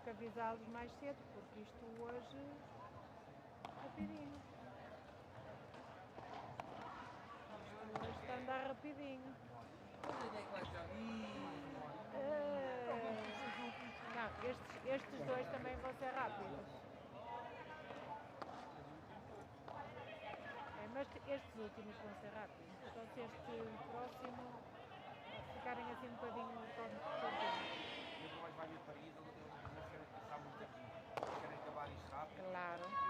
que avisá-los mais cedo, porque isto hoje rapidinho. Isto hoje está a andar rapidinho. Não, estes dois também vão ser rápidos. Mas estes últimos vão ser rápidos. Então se este próximo ficarem assim um bocadinho claro.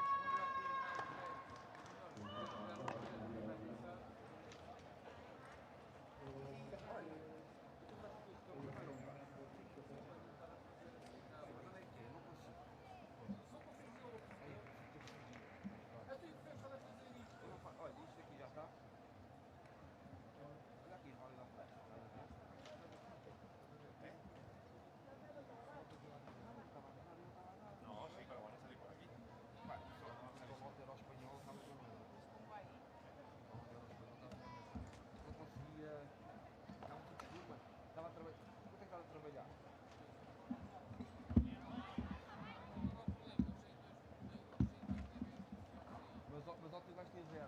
Mas ontem vais ter 0.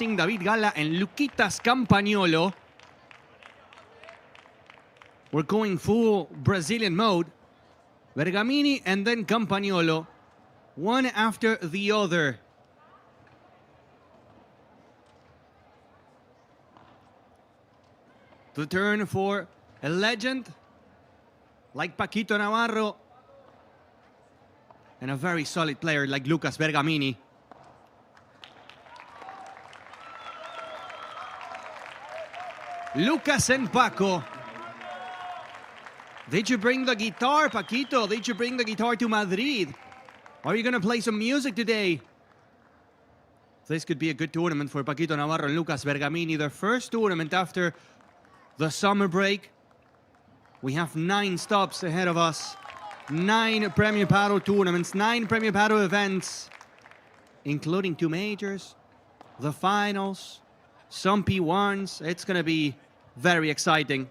David Gala and Luquitas Campagnolo. We're going full Brazilian mode. Bergamini and then Campagnolo, one after the other. the turn for a legend like Paquito Navarro and a very solid player like Lucas Bergamini. Lucas and Paco. Did you bring the guitar, Paquito? Did you bring the guitar to Madrid? Are you going to play some music today? This could be a good tournament for Paquito Navarro and Lucas Bergamini. Their first tournament after the summer break. We have 9 stops ahead of us. 9 Premier Padel tournaments, 9 Premier Padel events, including 2 majors, the finals, some P1s. It's going to be very exciting.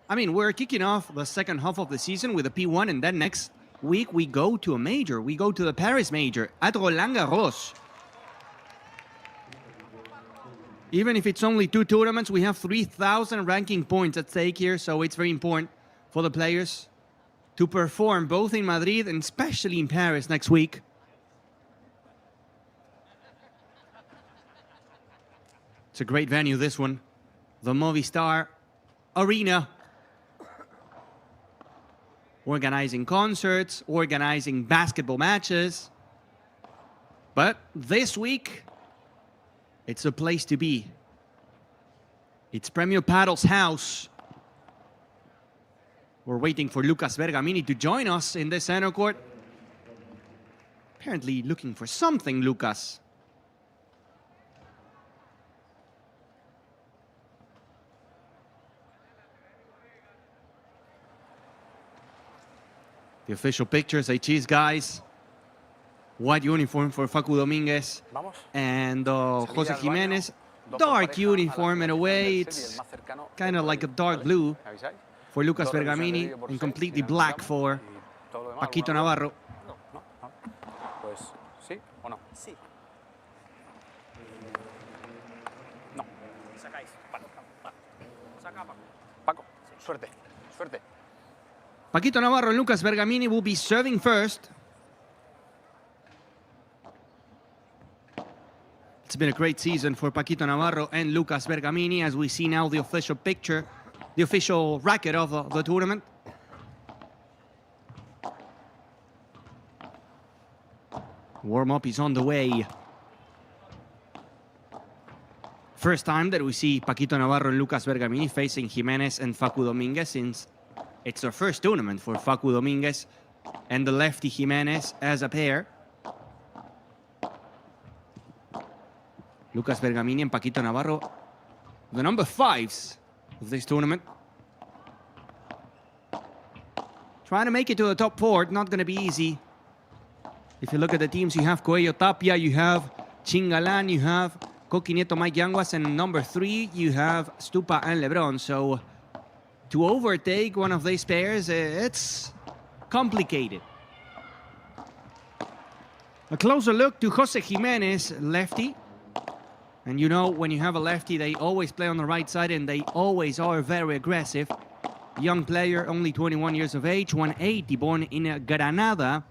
I mean, we're kicking off the second half of the season with a P1, and then next week we go to a major. We go to the Paris major at Roland Garros. Even if it's only 2 tournaments, we have 3,000 ranking points at stake here, so it's very important for the players to perform both in Madrid and especially in Paris next week. It's a great venue, this one. The Movistar Arena. Organizing concerts, organizing basketball matches. But this week, it's a place to be. It's Premier Padel's house. We're waiting for Lucas Bergamini to join us in the center court. Apparently looking for something, Lucas. The official pictures, I cheese, guys. White uniform for Facu Dominguez and Jose Jimenez. Dark uniform in a way. It's kind of like a dark blue for Lucas Bergamini and completely black for Paquito Navarro. Pues sí o no. Sí. No. Sacáis. Paco, suerte, suerte. Paquito Navarro and Lucas Bergamini will be serving first. It's been a great season for Paquito Navarro and Lucas Bergamini, as we see now the official picture, the official racket of the tournament. Warm-up is on the way. First time that we see Paquito Navarro and Lucas Bergamini facing Jimenez and Facu Dominguez since it's their first tournament for Facu Dominguez and the lefty Jimenez as a pair. Lucas Bergamini and Paquito Navarro, the number 5s of this tournament. Trying to make it to the top 4, not going to be easy. If you look at the teams, you have Coello, Tapia, you have Galan, you have Nieto, Mike Yanguas, and number 3, you have Stupa and Lebron. So to overtake one of these pairs, it's complicated. A closer look to Jose Jimenez, lefty. And you know, when you have a lefty, they always play on the right side and they always are very aggressive. Young player, only 21 years of age, 180, born in Granada.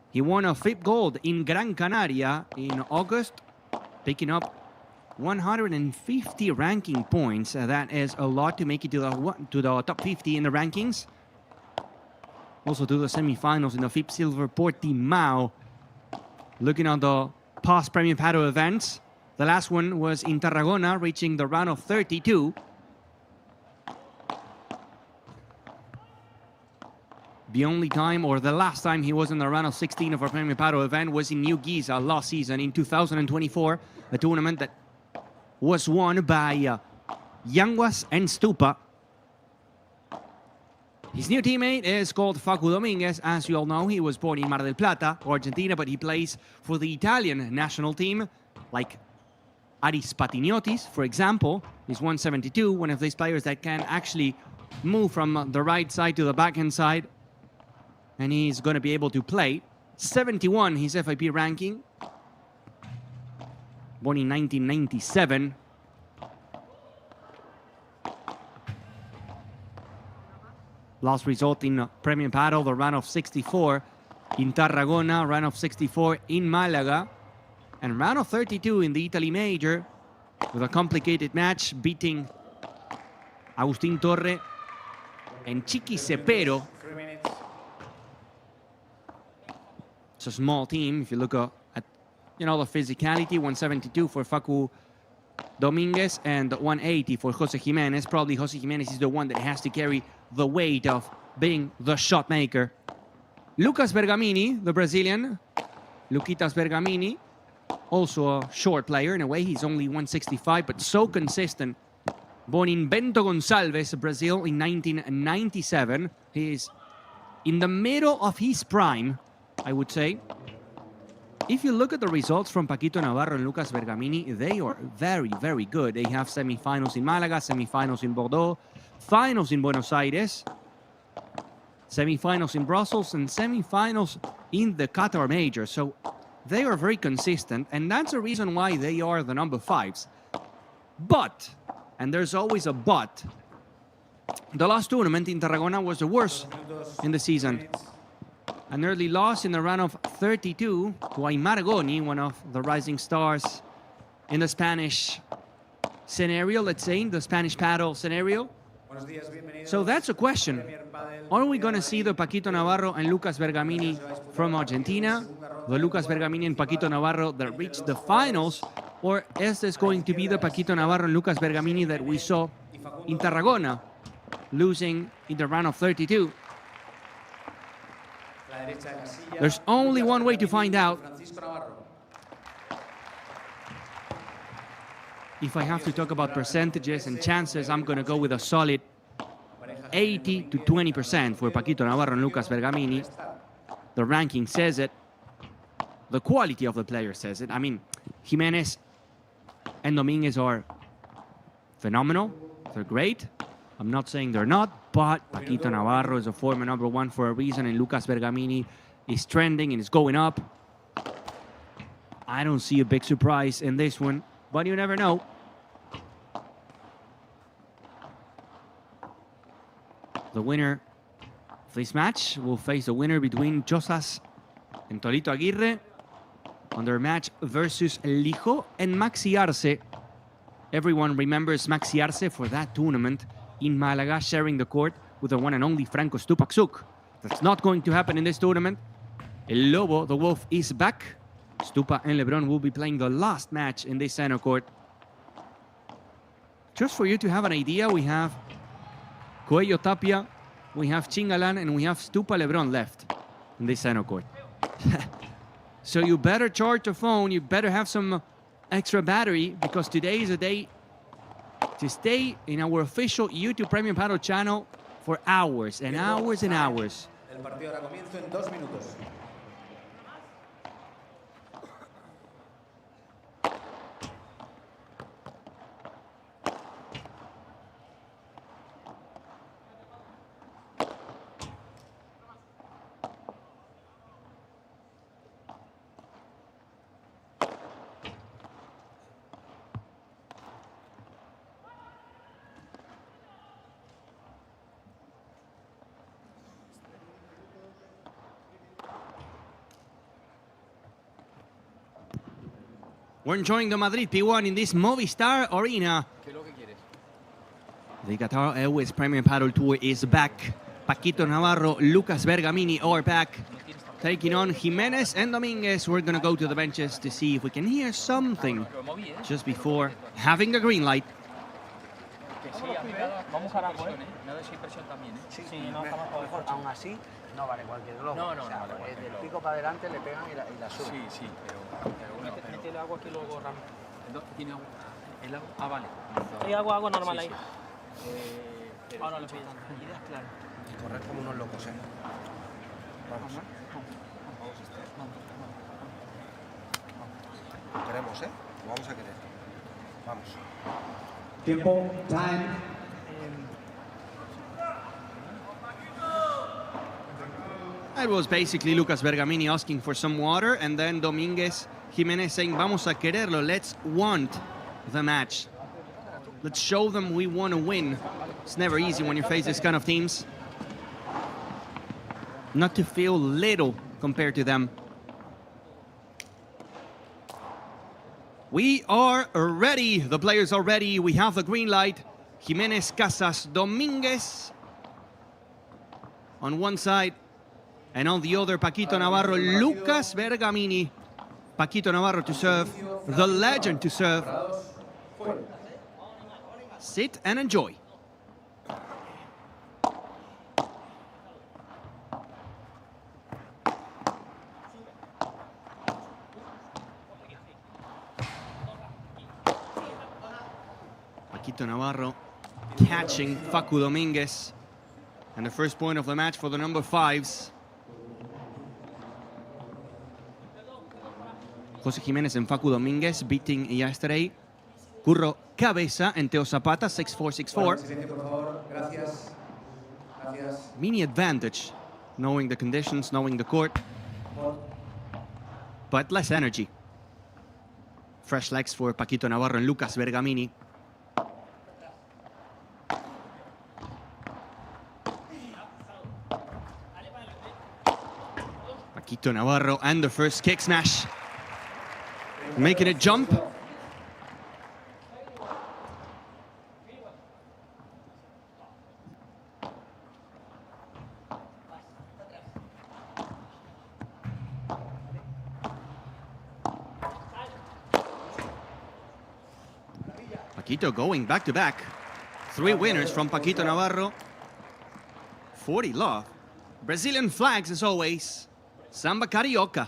He won a FIP Gold in Gran Canaria in August, picking up 150 ranking points. That is a lot to make it to the top 50 in the rankings. Also to the semifinals in the FIP Silver Portimao. Looking at the past Premier Padel events, the last one was in Tarragona, reaching the round of 32. The only time, or the last time he was in the round of 16 of our Premier Padel event was in New Giza last season in 2024, a tournament that was won by Yanguas and Stupa. His new teammate is called Facu Dominguez. As you all know, he was born in Mar del Plata, Argentina, but he plays for the Italian national team, like Aris Patiniotis, for example. He's 172, one of these players that can actually move from the right side to the backhand side. And he's going to be able to play. 71, his FIP ranking. Born in 1997. Last result in Premier Padel, the round of 64 in Tarragona, round of 64 in Malaga, and round of 32 in the Italy Major with a complicated match, beating Agustín Torre and Chiqui Cepero. 3 minutes. It's a small team. If you look at the physicality, 172 for Facu Dominguez and 180 for Jose Jimenez. Probably Jose Jimenez is the one that has to carry the weight of being the shot maker. Lucas Bergamini, the Brazilian, Luquitas Bergamini, also a short player. In a way, he's only 165, but so consistent. Born in Bento Gonçalves, Brazil, in 1997. He is in the middle of his prime, I would say. If you look at the results from Paquito Navarro and Lucas Bergamini, they are very, very good. They have semifinals in Málaga, semifinals in Bordeaux, finals in Buenos Aires, semifinals in Brussels, and semifinals in the Qatar Major. So they are very consistent, and that's the reason why they are the number 5s. But, and there's always a but, the last tournament in Tarragona was the worst in the season. An early loss in the round of 32 to Aimar Goni, one of the rising stars in the Spanish scenario, let's say, in the Spanish paddle scenario. So that's a question. Are we going to see the Paquito Navarro and Lucas Bergamini from Argentina, the Lucas Bergamini and Paquito Navarro that reached the finals, or is this going to be the Paquito Navarro and Lucas Bergamini that we saw in Tarragona, losing in the round of 32? There's only one way to find out. If I have to talk about percentages and chances, I'm going to go with a solid 80 to 20% for Paquito Navarro and Lucas Bergamini. The ranking says it. The quality of the player says it. I mean, Jimenez and Dominguez are phenomenal. They're great. I'm not saying they're not, but Paquito Navarro is a former number 1 for a reason, and Lucas Bergamini is trending and is going up. I don't see a big surprise in this one, but you never know. The winner of this match will face the winner between Josas and Tolito Aguirre on their match versus Lijo and Maxi Arce. Everyone remembers Maxi Arce for that tournament in Málaga, sharing the court with the one and only Franco Stupaczuk. That's not going to happen in this tournament. El Lobo, the Wolf, is back. Stupa and Lebron will be playing the last match in this center court. Just for you to have an idea, we have Coello Tapia, we have Chingalan, and we have Stupa Lebron left in this center court. So you better charge your phone, you better have some extra battery, because today is a day to stay in our official YouTube Premium Paddle channel for hours and hours and hours. El partido ahora comienza en 2 minutos. We're enjoying the Madrid P1 in this Movistar Arena. The Qatar Airways Premium Paddle Tour is back. Paquito Navarro, Lucas Bergamini are back, taking on Jimenez and Dominguez. We're going to go to the benches to see if we can hear something just before having the green light. Vamos a no des impresión también, ¿eh? Sí, no, mejor, aún así, no vale cualquier globo. No, no, o sea, no vale cualquier del globo. pico para adelante le pegan y la suben. Sí, sí, pero métele agua que luego Ramón. ¿Tiene agua? ¿El agua? Ah, vale. Hay agua normal ahí. Ahora le pido ideas, claro. Y correr como unos locos, ¿eh? Vamos. Lo queremos, ¿eh? Lo vamos a querer. Vamos. Tiempo, time. That was basically Lucas Bergamini asking for some water, and then Dominguez, Jimenez saying, vamos a quererlo, let's want the match. Let's show them we want to win. It's never easy when you face this kind of teams. Not to feel little compared to them. We are ready. The players are ready. We have the green light. Jimenez, Casas, Dominguez on one side, and on the other, Paquito Navarro, Lucas Bergamini. Paquito Navarro to serve, the legend to serve. Sit and enjoy. Paquito Navarro catching Facu Dominguez. And the first point of the match for the number 5s. Jose Jimenez and Facu Dominguez beating yesterday Curro Cabeza and Teo Zapata, 6-4, 6-4. Mini advantage, knowing the conditions, knowing the court. But less energy. Fresh legs for Paquito Navarro and Lucas Bergamini. Paquito Navarro and the first kick smash. Making it jump. Paquito going back to back. 3 winners from Paquito Navarro. 40 love. Brazilian flags as always. Samba Carioca.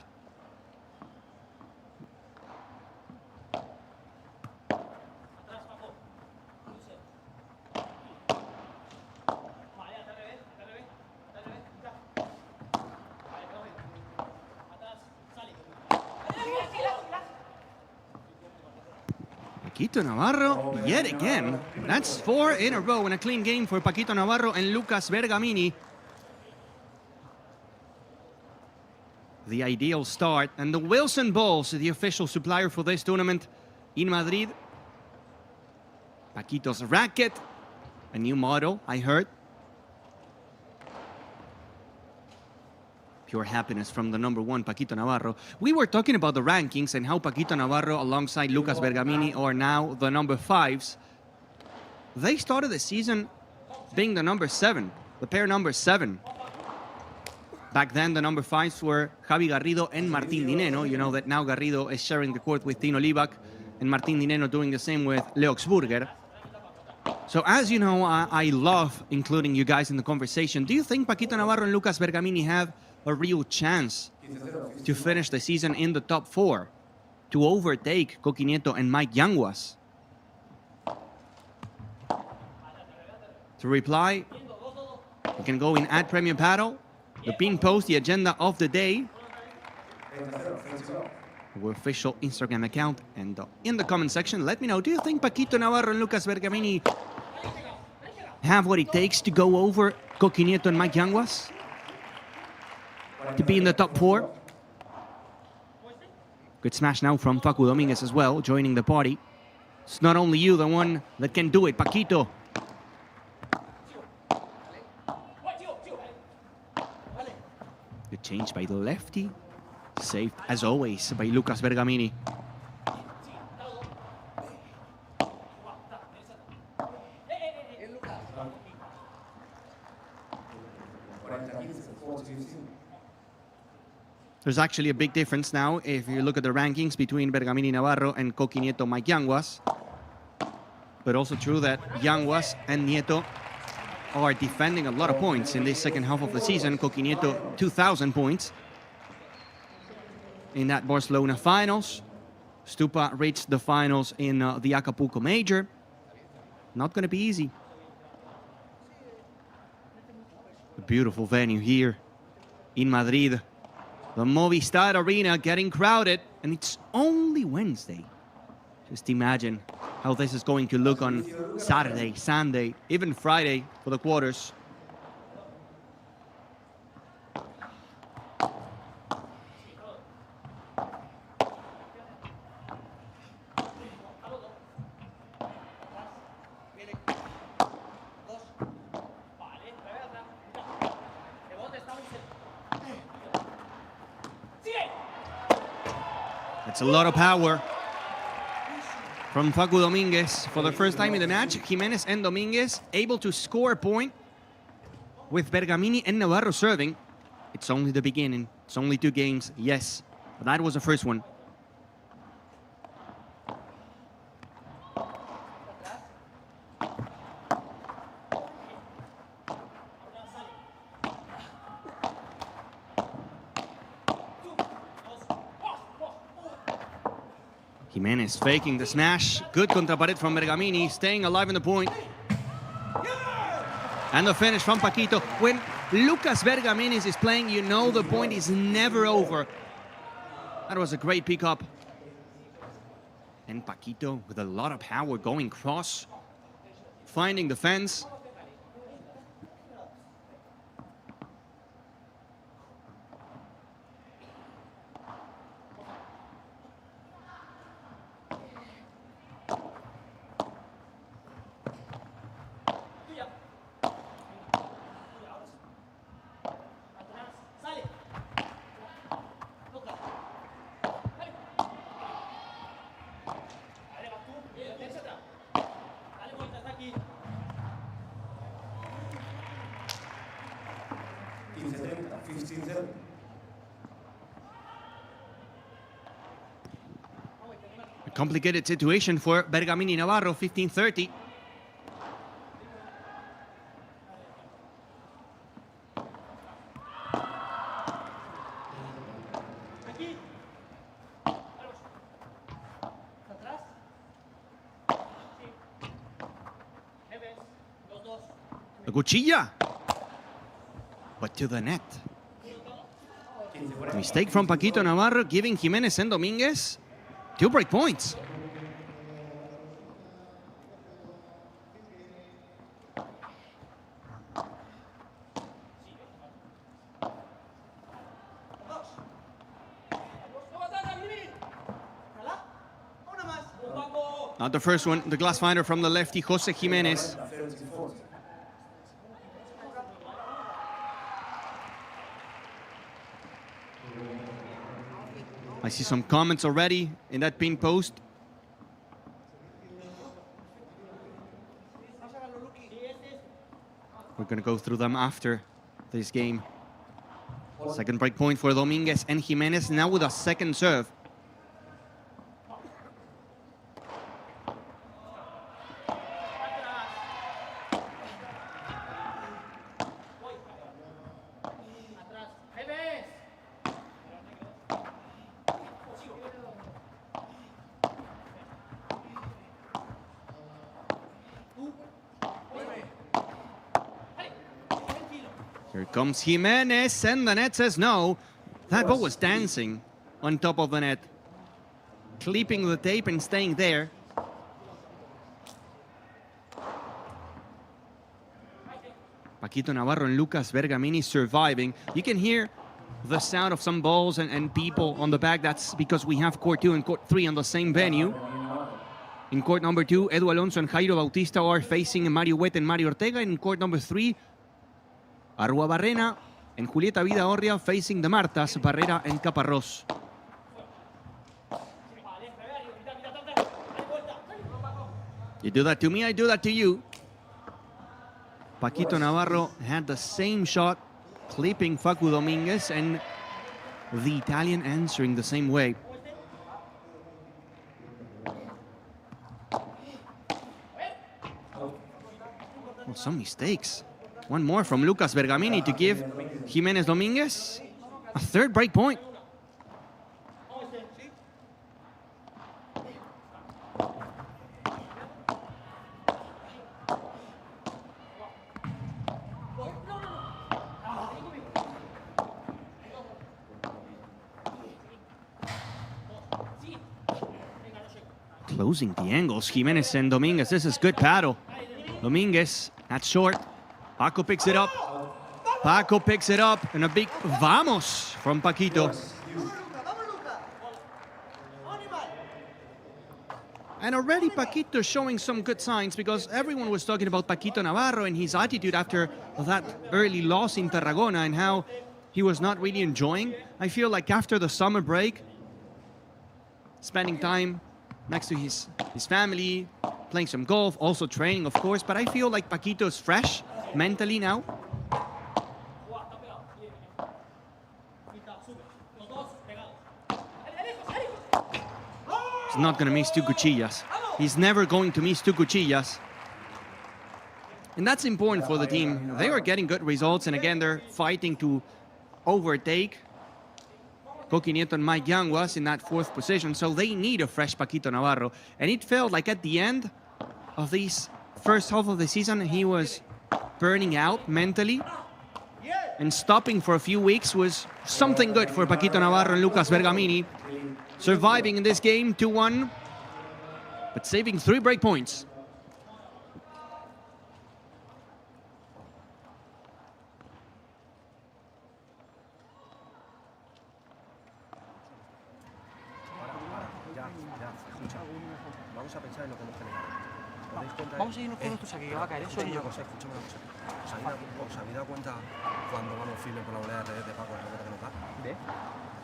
Paquito Navarro yet again. That's 4 in a row in a clean game for Paquito Navarro and Lucas Bergamini. The ideal start. And the Wilson balls, the official supplier for this tournament in Madrid. Paquito's racket, a new model, I heard. Pure happiness from the number 1, Paquito Navarro. We were talking about the rankings and how Paquito Navarro alongside Lucas Bergamini are now the number 5s. They started the season being the number 7, the pair number 7. Back then, the number 5s were Javi Garrido and Martín Dineno. You know that now Garrido is sharing the court with Tino Libac and Martín Dineno doing the same with Leoxburger. So as you know, I love including you guys in the conversation. Do you think Paquito Navarro and Lucas Bergamini have a real chance to finish the season in the top 4, to overtake Coqui Nieto and Mike Yanguas? To reply, you can go in @Premier Paddle, the pin post, the agenda of the day, our official Instagram account, and in the comment section, let me know, do you think Paquito Navarro and Lucas Bergamini have what it takes to go over Coqui Nieto and Mike Yanguas? To be in the top 4? Good smash now from Facu Dominguez as well, joining the party. It's not only you, the one that can do it, Paquito. Good change by the lefty. Saved, as always, by Lucas Bergamini. There's actually a big difference now if you look at the rankings between Bergamini Navarro and Coqui Nieto Mike Yanguas. But also true that Yanguas and Nieto are defending a lot of points in this second half of the season. Coqui Nieto, 2,000 points. In that Barcelona finals. Stupa reached the finals in the Acapulco Major. Not going to be easy. A beautiful venue here in Madrid. The Movistar Arena getting crowded, and it's only Wednesday. Just imagine how this is going to look on Saturday, Sunday, even Friday for the quarters. It's a lot of power. from Facu Dominguez for the first time in the match. Jimenez and Dominguez able to score a point with Bergamini and Navarro serving. It's only the beginning. It's only 2 games, yes. But that was the first one. Jimenez faking the smash. Good contrapared from Bergamini, staying alive in the point. And the finish from Paquito. When Lucas Bergamini is playing, you know the point is never over. That was a great pickup. And Paquito with a lot of power going cross, finding the fence. A complicated situation for Bergamini Navarro, 15-30. A cuchilla, but to the net. Mistake from Paquito Navarro, giving Jimenez and Dominguez 2 break points. Not the first one, the glass finder from the lefty, Jose Jimenez. I see some comments already in that pinned post. We're going to go through them after this game. Second break point for Dominguez and Jimenez, now with a second serve. Here comes Jimenez, and the net says no. That ball was dancing on top of the net, clipping the tape and staying there. Paquito Navarro and Lucas Bergamini surviving. You can hear the sound of some balls and people on the back. That's because we have court 2 and court 3 on the same venue. In court number 2, Edu Alonso and Jairo Bautista are facing Mario Huet and Mario Ortega. In court number 3, Arrua Barrena and Julieta Vidaorria facing the Martas, Barrera and Caparrós. You do that to me, I do that to you. Paquito Navarro had the same shot, clipping Facu Dominguez, and the Italian answering the same way. Well, some mistakes. One more from Lucas Bergamini to give Jimenez Dominguez a third break point. Closing the angles, Jimenez and Dominguez. This is good paddle. Dominguez, that's short. Paco picks it up. Paco picks it up. And a big vamos from Paquito. And already Paquito showing some good signs, because everyone was talking about Paquito Navarro and his attitude after that early loss in Tarragona and how he was not really enjoying. I feel like after the summer break, spending time next to his family, playing some golf, also training, of course. But I feel like Paquito's fresh mentally now. He's not going to miss two cuchillas. He's never going to miss two cuchillas. And that's important for the team. They are getting good results, and again, they're fighting to overtake Coqui Nieto and Mike Yanguas in that fourth position, so they need a fresh Paquito Navarro. And it felt like at the end of this first half of the season, he was burning out mentally, and stopping for a few weeks was something good for Paquito Navarro and Lucas Bergamini. Surviving in this game 2-1, but saving 3 break points. Vamos a pensar en lo que hemos generado. ¿Os dais cuenta? Vamos a irnos con nuestro saque, que va a caer, eso y yo. Escúchame una cosa. ¿Os habéis dado cuenta cuando vamos firme por la volea de revés de Paco, el rebote que nos da? ¿De?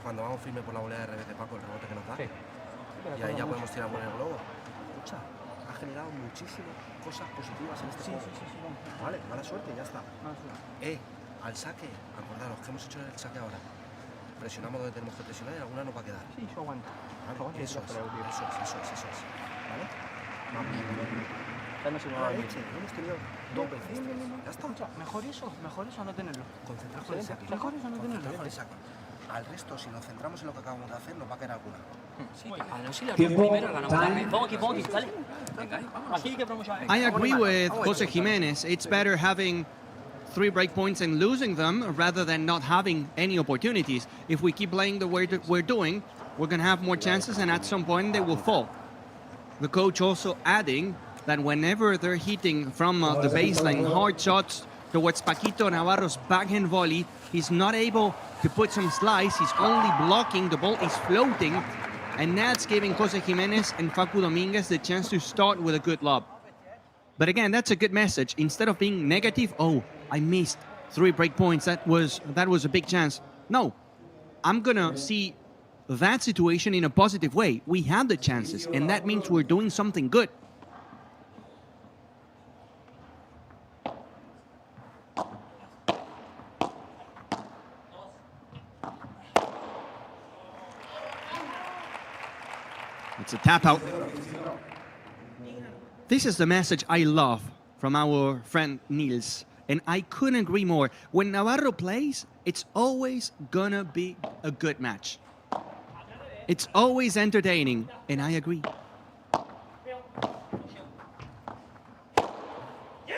Cuando vamos firme por la volea de revés de Paco, el rebote que nos da. Sí. Y ahí ya podemos tirar por el globo. Escucha, ha generado muchísimas cosas positivas en este juego. Sí. Vale, mala suerte, ya está. Al saque, acordaros que hemos hecho el saque ahora. Presionamos donde tenemos que presionar y alguna nos va a quedar. Sí, eso aguanta. Vale, eso es. ¿Vale? Vamos. Ya no se me va a ir. Hemos tenido 2 veces. Ya está. Mejor eso a no tenerlo. Concentrados con el saque. Mejor eso a no tenerlo. Concentrados con el saque. Al resto, si nos centramos en lo que acabamos de hacer, nos va a caer alguna. Sí, a ver si la primera ganamos. Vamos aquí, dale. Venga, aquí que promocionar. I agree with Jose Jimenez. It's better having 3 break points and losing them rather than not having any opportunities. If we keep playing the way that we're doing, we're going to have more chances, and at some point they will fall. The coach also adding that whenever they're hitting from the baseline hard shots towards Paquito Navarro's backhand volley, he's not able to put some slice. He's only blocking. The ball is floating, and that's giving Jose Jimenez and Facu Dominguez the chance to start with a good lob. But again, that's a good message. Instead of being negative, oh, I missed 3 break points. That was a big chance. No, I'm gonna see that situation in a positive way. We had the chances, and that means we're doing something good. It's a tap out. This is the message I love from our friend Niels, and I couldn't agree more. When Navarro plays, it's always gonna be a good match. It's always entertaining, and I agree.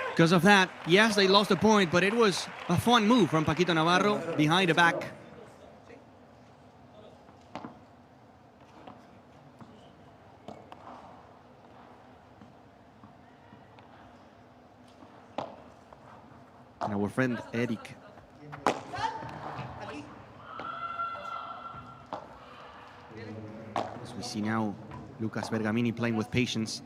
Because of that, yes, they lost a point, but it was a fun move from Paquito Navarro behind the back. And our friend Eric. As we see now, Lucas Bergamini playing with patience.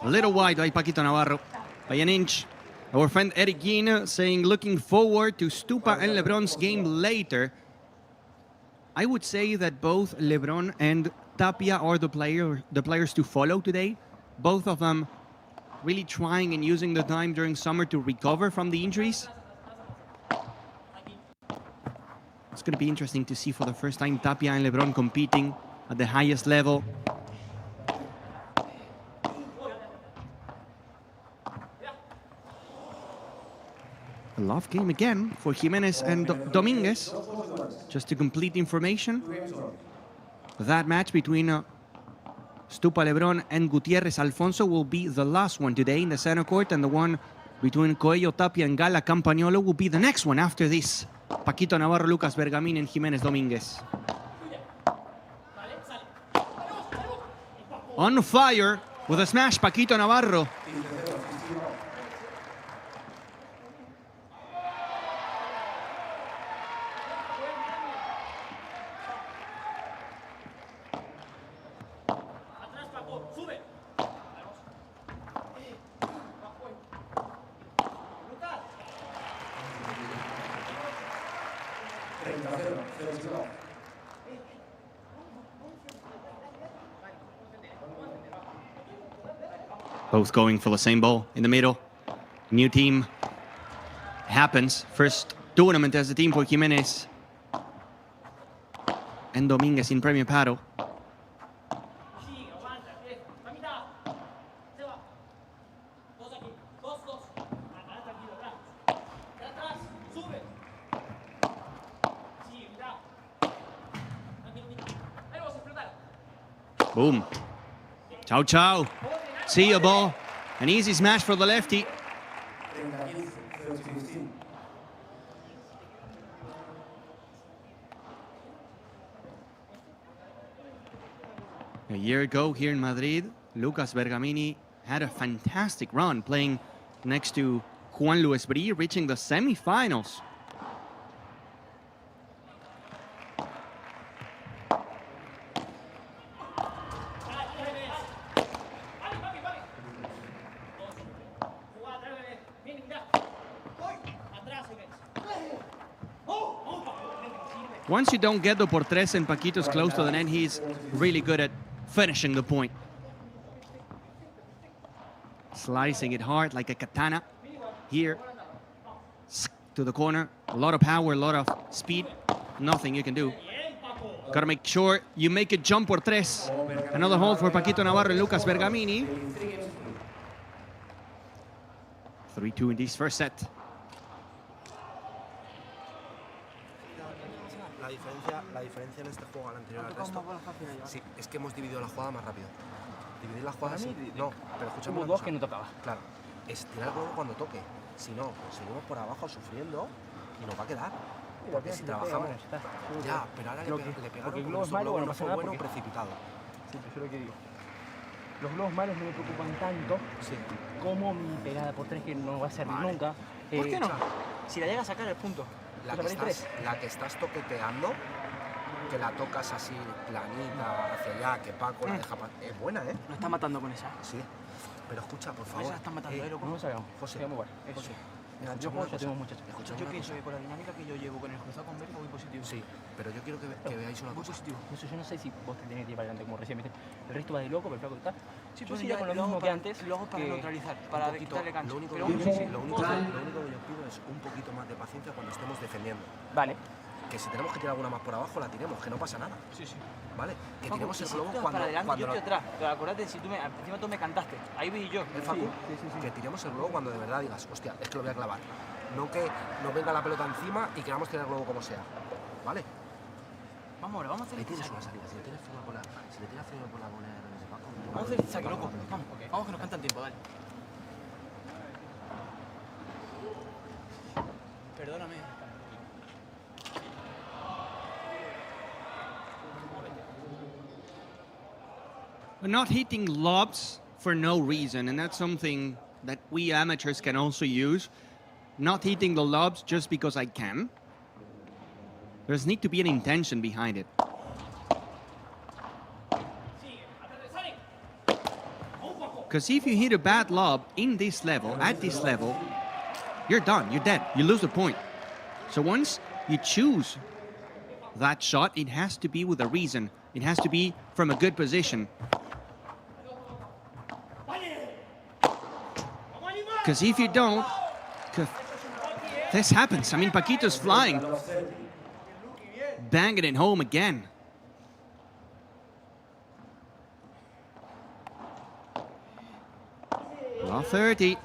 A little wide by Paquito Navarro, by an inch. Our friend Eric Guin saying, looking forward to Stupa and Lebron's game later. I would say that both Lebron and Tapia are the players to follow today. Both of them really trying and using the time during summer to recover from the injuries. It's going to be interesting to see for the first time Tapia and Lebron competing at the highest level. A love game again for Jimenez and Dominguez. Just to complete information, that match between Stupa Lebron and Gutierrez Alfonso will be the last one today in the center court, and the one between Coello, Tapia and Gala Campagnolo will be the next one after this. Paquito Navarro, Lucas Bergamini and Jimenez Dominguez. On fire With a smash, Paquito Navarro. Both going for the same ball in the middle. New team happens. First tournament as a team for Jimenez and Dominguez in Premier Padel. Boom. Ciao, ciao. See you, ball. An easy smash for the lefty. A year ago here in Madrid, Lucas Bergamini had a fantastic run playing next to Juan Luis Bri, reaching the semifinals. Once you don't get the por tres and Paquito's close to the net, he's really good at finishing the point. Slicing it hard like a katana. Here, to the corner. A lot of power, a lot of speed. Nothing you can do. Gotta make sure you make it jump por tres. Another hold for Paquito Navarro and Lucas Bergamini. 3-2 in this first set. La diferencia en este juego al anterior al resto. Sí, es que hemos dividido la jugada más rápido. Dividir la jugada así. No, pero escúchame. Hubo dos que no tocaba. Claro, es tirar el globo cuando toque. Si no, seguimos por abajo sufriendo y nos va a quedar. Porque si trabajamos. Ya, pero ahora le pegaron el con globo su malo, globo no no pasa fue nada bueno, porque- precipitado. Sí, pero yo lo que digo. Los globos malos no me preocupan tanto como mi pegada por tres, que no va a servir nunca. ¿Por qué no? Si la llega a sacar el punto. La que estás toqueteando, que la tocas así planita hacia allá, que Paco la deja es buena, ¿eh? Lo está matando con esa. Sí. Pero escucha, por favor. Esa la están matando, loco. No sabemos. José, Eso. mira, Yo juego, ya tengo muchachos. Yo pienso que con la dinámica que yo llevo con el cruzado con Berga voy positivo. Sí, pero yo quiero que veáis una cosa. Positivo. Eso yo no sé si vos te tenés que ir para adelante como recién, ¿viste? El resto va de loco, pero el flaco está. Sí, Yo pues sigo ya con lo luego mismo que para- antes. luego para que- neutralizar, para Un poquito, quitarle cancha. lo único Pero que sí, yo sí. pido es un poquito más de paciencia cuando estemos defendiendo. Vale. Que si tenemos que tirar alguna más por abajo, la tiremos, que no pasa nada. Sí, sí. ¿Vale? Que Facu, tiremos y el si globo tú te vas cuando, para adelante, cuando yo estoy atrás. Pero acordate, si tú encima tú me cantaste. Ahí vi yo. Facu, que tiremos el globo cuando de verdad digas, hostia, es que lo voy a clavar. No que nos venga la pelota encima y queramos tirar el globo como sea. ¿Vale? Vamos ahora, vamos a hacer Ahí este tienes saque. una salida. Si le tiras firme por la volea de Paco. Vamos a hacer este saque, loco. Vamos, vamos que nos cantan tiempo, dale. Perdóname. We're not hitting lobs for no reason, and that's something that we amateurs can also use. Not hitting the lobs just because I can. There's need to be an intention behind it. Because if you hit a bad lob in this level, at this level, you're done, you're dead, you lose the point. So once you choose that shot, it has to be with a reason. It has to be from a good position. Because if you don't, 'cause this happens. I mean, Paquito's flying. Banging it home again. Law 30.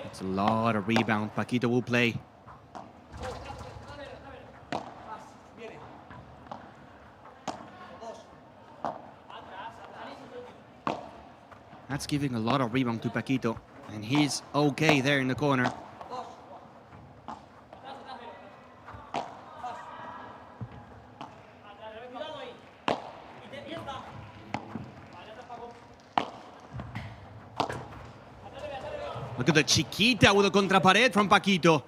It's a lot of rebound. Paquito will play. That's giving a lot of rebound to Paquito. And he's okay there in the corner. Look at the Chiquita with a contrapared from Paquito.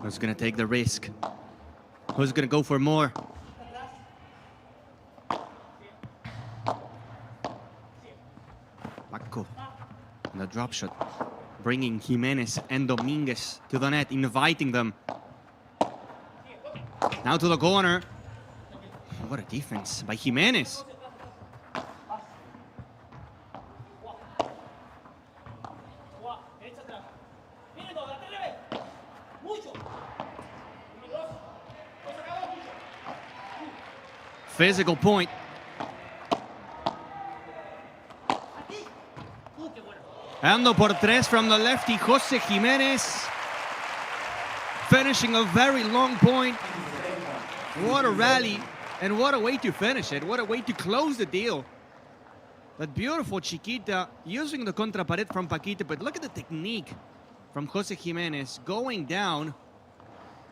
Who's going to take the risk? Who's going to go for more? Paco. And the drop shot. Bringing Jimenez and Dominguez to the net, inviting them. Now to the corner. What a defense by Jimenez. Physical point. Ando por tres from the lefty, Jose Jimenez. Finishing a very long point. What a rally, and what a way to finish it. What a way to close the deal. That beautiful Chiquita using the contrapared from Paquito, but look at the technique from Jose Jimenez going down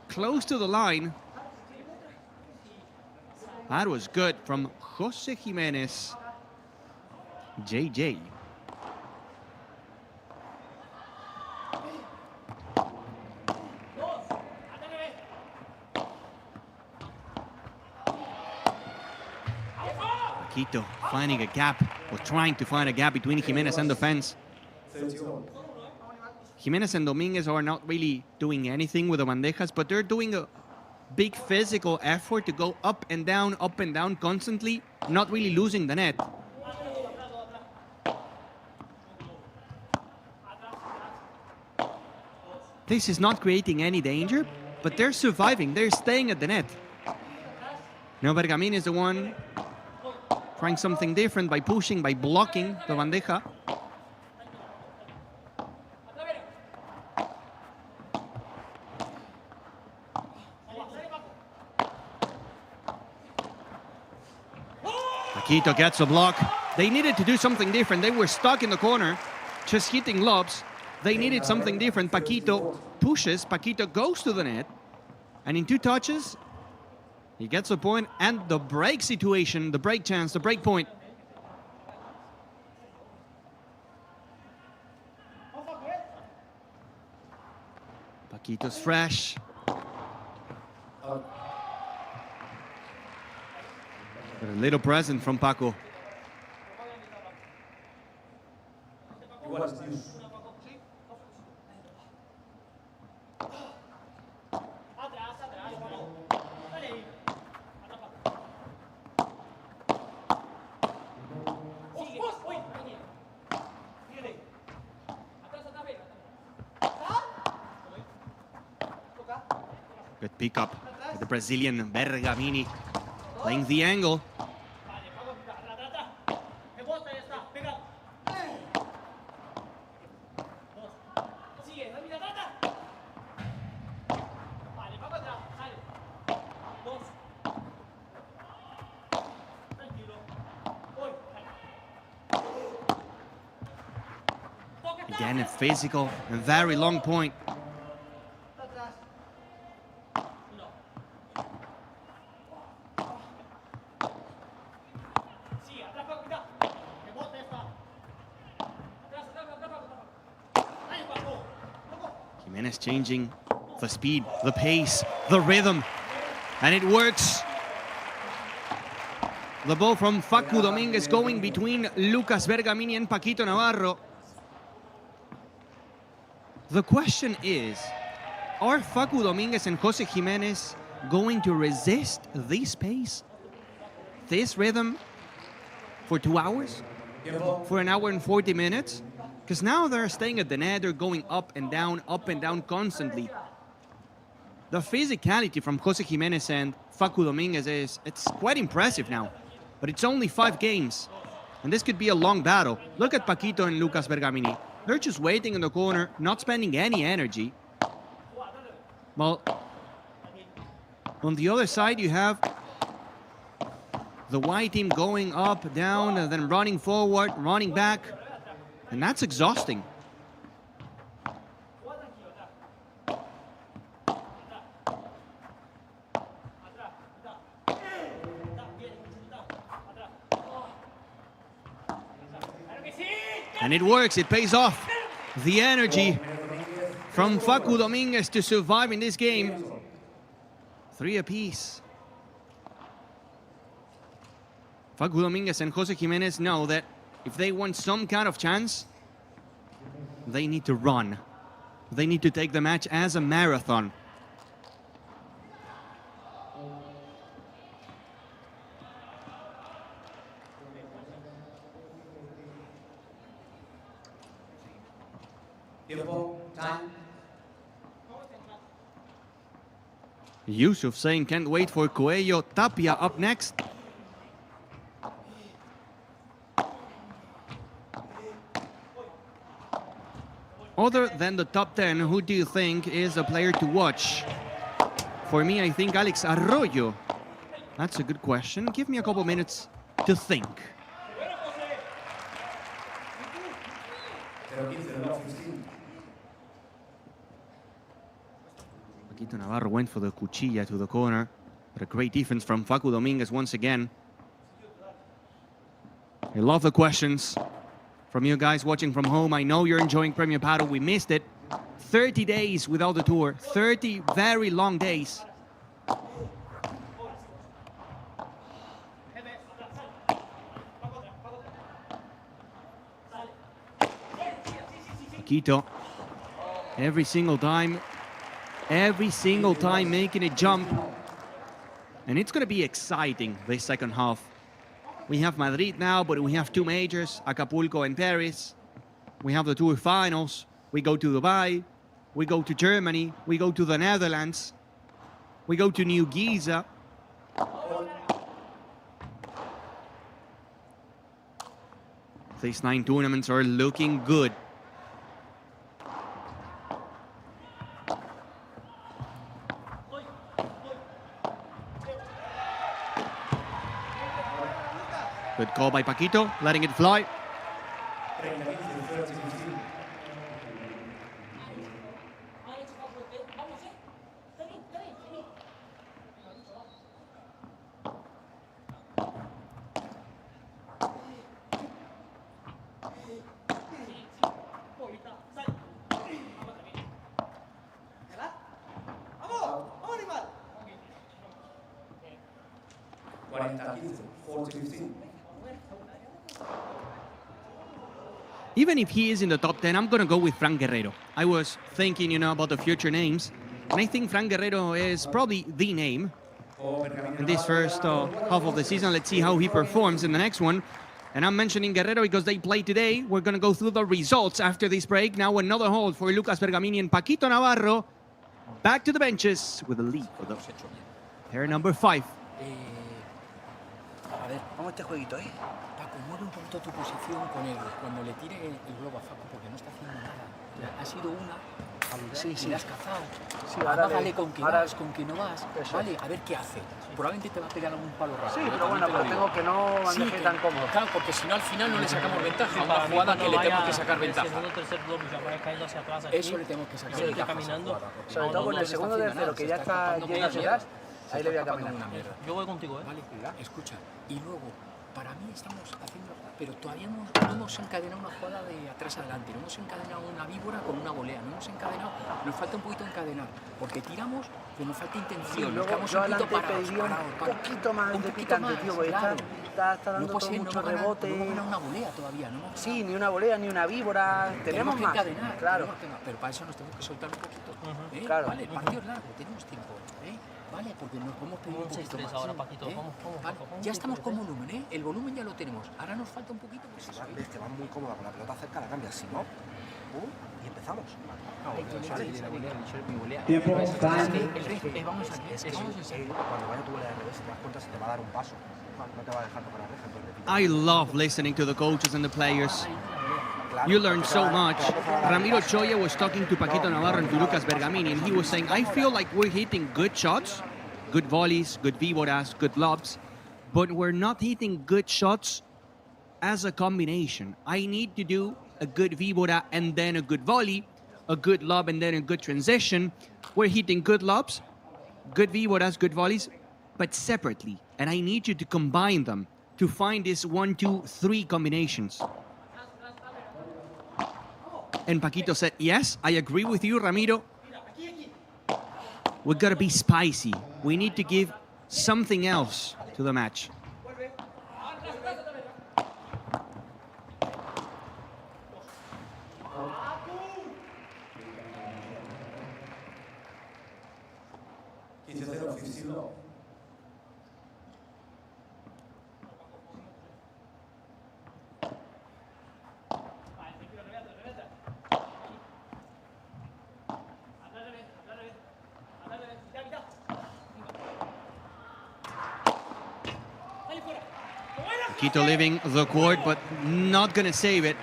close to the line. That was good from Jose Jimenez. JJ. Paquito finding a gap, or trying to find a gap between Jimenez and the fence. Jimenez and Dominguez are not really doing anything with the bandejas, but they're doing a big physical effort to go up and down constantly, not really losing the net. This is not creating any danger, but they're surviving. They're staying at the net. Now Bergamin is the one trying something different by pushing, by blocking the bandeja. Paquito gets a block. They needed to do something different. They were stuck in the corner, just hitting lobs. They needed something different. Paquito pushes. Paquito goes to the net. And in 2 touches, he gets a point. And the break situation, the break chance, the break point. Paquito's fresh. A little present from Paco. Good pick up with the Brazilian Bergamini playing the angle. Again, a physical and very long point. Jimenez changing the speed, the pace, the rhythm, and it works. The ball from Facu Dominguez going between Lucas Bergamini and Paquito Navarro. The question is, are Facu Dominguez and Jose Jimenez going to resist this pace, this rhythm for 2 hours? For 1 hour and 40 minutes? Because now they're staying at the net, they're going up and down constantly. The physicality from Jose Jimenez and Facu Dominguez it's quite impressive now. But it's only 5 games. And this could be a long battle. Look at Paquito and Lucas Bergamini. They're just waiting in the corner, not spending any energy. Well, on the other side, you have The white team going up, down, and then running forward, running back. And that's exhausting. And it works, it pays off. The energy from Facu Dominguez to survive in this game. 3 apiece. Facu Dominguez and Jose Jimenez know that if they want some kind of chance, they need to run. They need to take the match as a marathon. Yusuf saying can't wait for Coello. Tapia up next. Other than the top 10, who do you think is a player to watch? For me, I think Alex Arroyo. That's a good question. Give me a couple minutes to think. Navarro went for the cuchilla to the corner, but a great defense from Facu Dominguez once again. I love the questions from you guys watching from home. I know you're enjoying Premier Padel. We missed it. 30 days without the tour. 30 very long days. Paquito, every single time making a jump. And it's going to be exciting this second half. We have Madrid now, but we have 2 majors, Acapulco and Paris. We have the tour finals. We go to Dubai. We go to Germany. We go to the Netherlands. We go to New Giza. These 9 tournaments are looking good. Good call by Paquito, letting it fly. Even if he is in the top 10, I'm going to go with Fran Guerrero. I was thinking, you know, about the future names. And I think Fran Guerrero is probably the name in this first half of the season. Let's see how he performs in the next one. And I'm mentioning Guerrero because they play today. We're going to go through the results after this break. Now another hold for Lucas Bergamini and Paquito Navarro. Back to the benches with a lead for the pair number 5. A ver, vamos a este jueguito, ¿eh? Paco, mueve un poquito tu posición con él cuando le tire el globo a Facu, porque no está haciendo nada. Ha sido una, y la has cazado. Sí, ahora bájale con que vas, con que no vas. Vale, a ver qué hace. Probablemente te va a pegar algún palo rápido. Sí, pero bueno, pero tengo que no maneje tan cómodo. Claro, porque si no al final no le sacamos ventaja. Una jugada que le tenemos que sacar ventaja. Eso le tenemos que sacar ventaja. Sobre todo con el segundo tercero, que ya está lleno de atrás. Ahí le voy a caminar una mierda. Yo voy contigo, ¿eh? Vale, escucha. Y luego, para mí estamos haciendo... Pero todavía no hemos encadenado una jugada de atrás adelante. No hemos encadenado una víbora con una volea. No hemos encadenado... Nos falta un poquito encadenar. Porque tiramos, pero nos falta intención. Sí, luego yo adelante pediría un poquito más de picante, tío. Porque está dando todo mucho rebote. No hemos ganado una volea todavía, ¿no? Sí, ni una volea, ni una víbora. Tenemos que más. Encadenar, claro. Pero para eso nos tenemos que soltar un poquito. Claro. Vale, el partido es largo, tenemos tiempo. Vale, porque nos podemos pedir un poquito más. Ahora, Paquito, vamos. Ya estamos con volumen, ¿eh? El volumen ya lo tenemos. Ahora nos falta un poquito. Pues eso. Ves que va muy cómoda con la pelota cerca, la cambias. Si no, y empezamos. Tiempo. Vamos aquí. Cuando vaya tu bola de revés, te das cuenta, se te va a dar un paso. No te va a dejar tocar la reja. I love listening to the coaches and the players. You learn so much. Ramiro Choya was talking to Paquito Navarro and to Lucas Bergamini, and he was saying, I feel like we're hitting good shots, good volleys, good víboras, good lobs, but we're not hitting good shots as a combination. I need to do a good víbora and then a good volley, a good lob and then a good transition. We're hitting good lobs, good víboras, good volleys, but separately. And I need you to combine them to find this 1, 2, 3 combinations. And Paquito said, yes, I agree with you, Ramiro. We've got to be spicy. We need to give something else to the match. Paquito leaving the court, but not going to save it.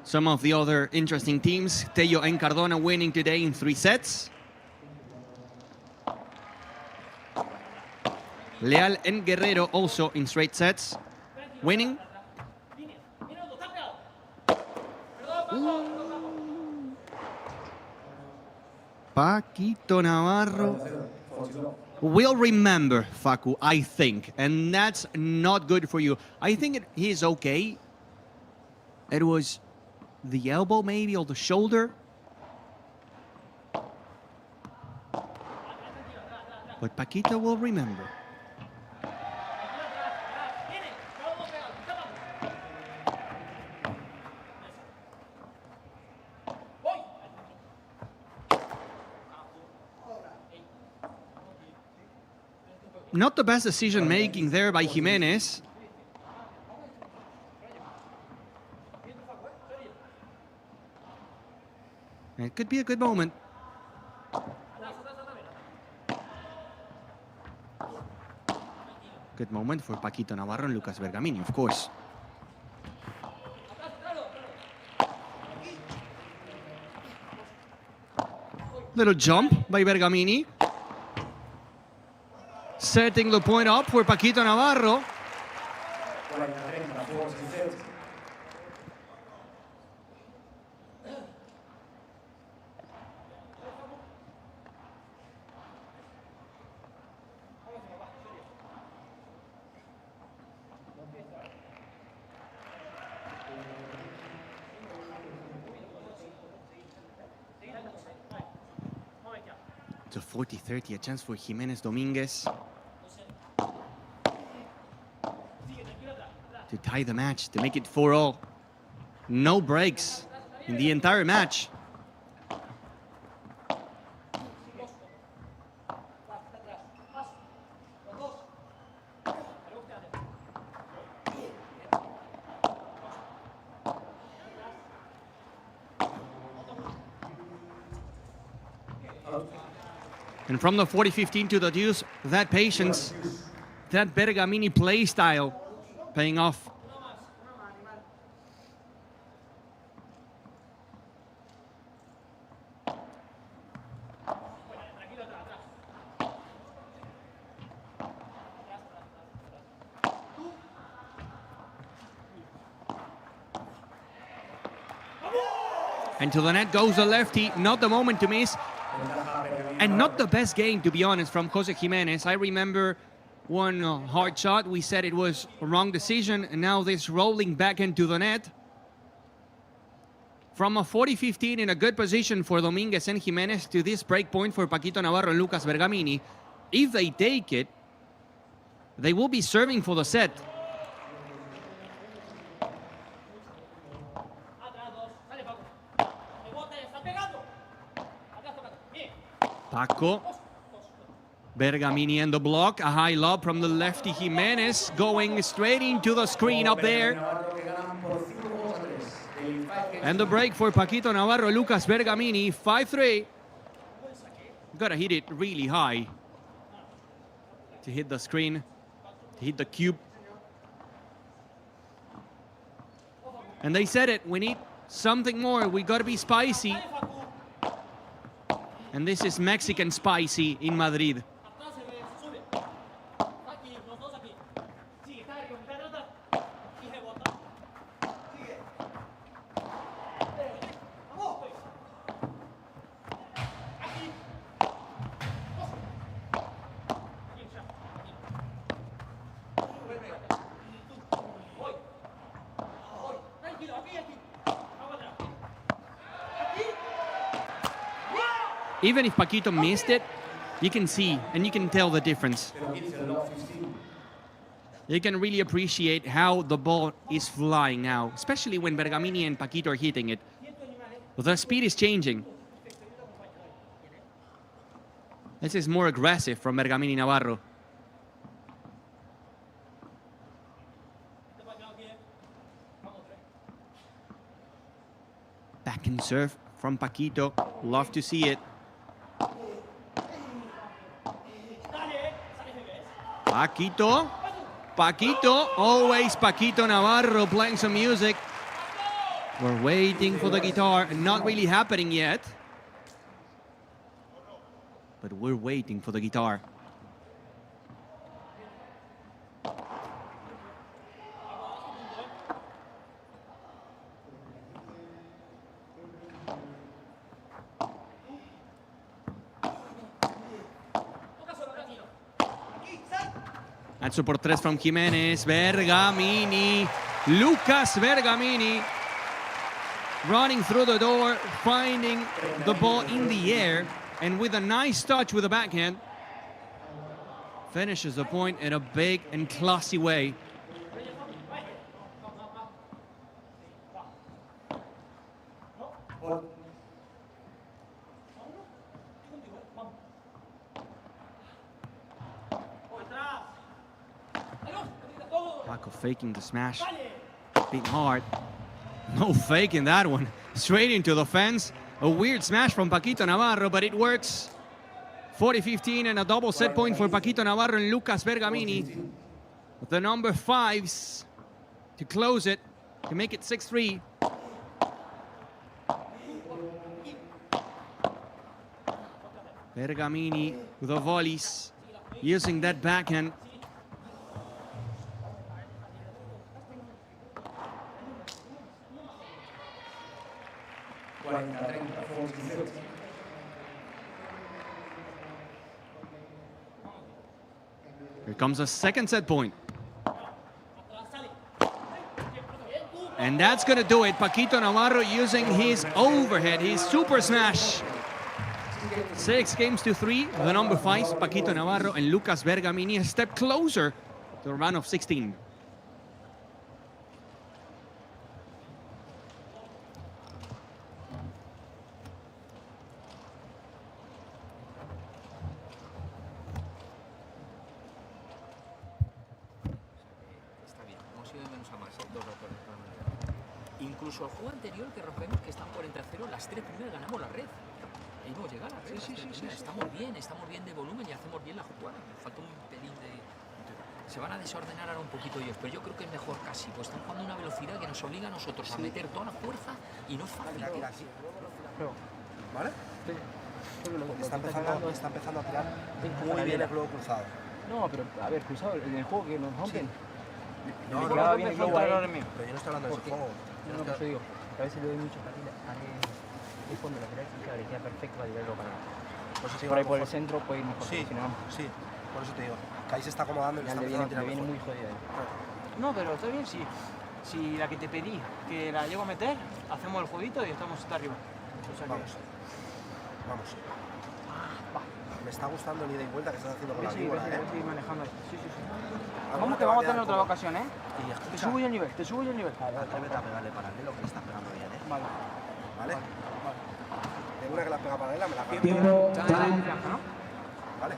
Some of the other interesting teams, Tello and Cardona winning today in 3 sets. Leal and Guerrero also in straight sets, winning. Paquito Navarro will remember, Facu, I think, and that's not good for you. I think he's okay. It was the elbow maybe or the shoulder. But Paquito will remember. Not the best decision making there by Jimenez. It could be a good moment. Good moment for Paquito Navarro and Lucas Bergamini, of course. Little jump by Bergamini. Setting the point up for Paquito Navarro. To 40-30, a chance for Jimenez Dominguez to tie the match, to make it 4-all. No breaks in the entire match. And from the 40-15 to the deuce, that patience, that Bergamini play style paying off. And to the net goes the lefty, not the moment to miss. And not the best game, to be honest, from Jose Jimenez. I remember one hard shot. We said it was a wrong decision. And now this rolling back into the net. From a 40-15 in a good position for Dominguez and Jimenez to this break point for Paquito Navarro and Lucas Bergamini. If they take it, they will be serving for the set. Paco, Bergamini and the block, a high lob from the lefty Jimenez, going straight into the screen up there. And the break for Paquito Navarro, Lucas Bergamini, 5-3. Gotta hit it really high to hit the screen, to hit the cube. And they said it, we need something more, we gotta be spicy. And this is Mexican spicy in Madrid. Even if Paquito missed it, you can see and you can tell the difference. You can really appreciate how the ball is flying now, especially when Bergamini and Paquito are hitting it. The speed is changing. This is more aggressive from Bergamini Navarro. Back and serve from Paquito. Love to see it. Paquito, always Paquito Navarro playing some music. We're waiting for the guitar, and not really happening yet. But we're waiting for the guitar. That's por tres from Jimenez. Bergamini. Lucas Bergamini. Running through the door, finding the ball in the air. And with a nice touch with the backhand, finishes the point in a big and classy way. Paco faking the smash. Big hard. No faking that one. Straight into the fence. A weird smash from Paquito Navarro, but it works. 40-15 and a double set point for Paquito Navarro and Lucas Bergamini. The number 5s to close it, to make it 6-3. Bergamini with the volleys, using that backhand. Here comes a second set point. And that's going to do it. Paquito Navarro using his overhead, his super smash. 6-3. The number 5s, Paquito Navarro and Lucas Bergamini, a step closer to the round of 16. Incluso el juego anterior que rompemos, que están 40-0, las 3 primeras ganamos la red. Ahí no llega a la red. Sí. Estamos bien de volumen y hacemos bien la jugada. Nos falta un pelín de... Se van a desordenar ahora un poquito ellos, pero yo creo que es mejor casi, pues están jugando a una velocidad que nos obliga a nosotros a meter toda la fuerza y no es fácil. ¿Vale? Sí. Está empezando a tirar muy bien el globo cruzado. No, pero a ver, cruzado, en el juego que nos rompen. No, bien el globo ahora mismo. Pero yo no estoy hablando de ese juego. No, pues yo digo, que a veces le doy mucho fácil a el fondo lateral y claro, queda perfecto para tirarlo para allá. Por ahí por el centro puede ir mejor. Sí, por eso te digo. Que ahí se está acomodando y le viene muy jodido. No, pero está bien, si la que te pedí, que la llego a meter, hacemos el jueguito y estamos hasta arriba. O sea, Vamos. Me está gustando el ida y vuelta que estás haciendo con la víbora, Sí, manejando ahí. Sí. Vamos que vamos a tener otra ocasión, ¿eh? Te subo yo el nivel. Atrévete a pegarle paralelo, que le estás pegando bien, ¿eh? Vale. De una que la pega paralela, me la pega. Vale.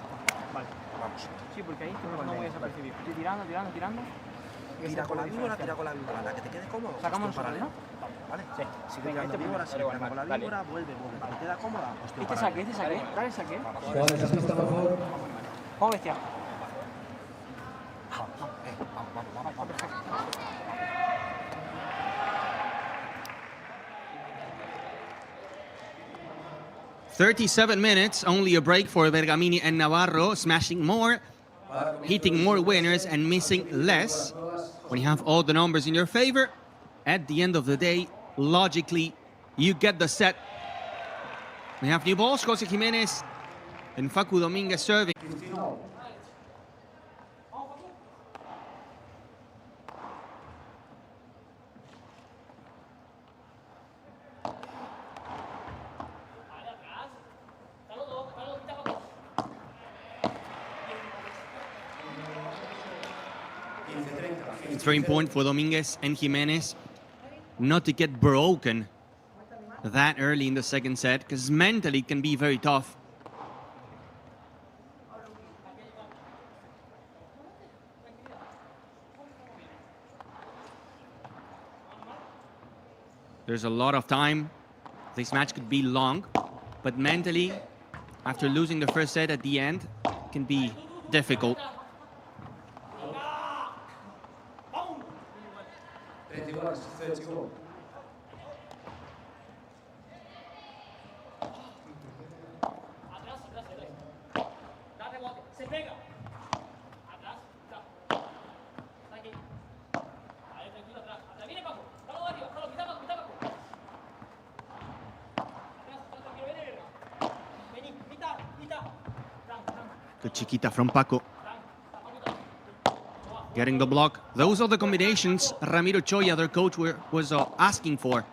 Vamos. Sí, porque ahí no voy a desapercibir. Estoy tirando. Tira con la víbora, la que te quede cómodo. Sacamos el paralelo. ¿Vale? Sí. Sigue tirando víbora, sigue tirando con la víbora, vuelve. ¿Te queda cómoda? Este saque. Trae el saque. Juan, ¿estás listo, por favor? Vamos, bestia. Vamos. 37 minutes, only a break for Bergamini and Navarro, smashing more, hitting more winners and missing less. When you have all the numbers in your favor, at the end of the day, logically, you get the set. We have new balls, Jose Jimenez and Facu Dominguez serving. It's very important for Dominguez and Jimenez not to get broken that early in the second set, because mentally it can be very tough. There's a lot of time. This match could be long, but mentally, after losing the first set at the end, it can be difficult. Good chiquita from Paco. Getting the block. Those are the combinations Ramiro Choya, their coach, was asking for.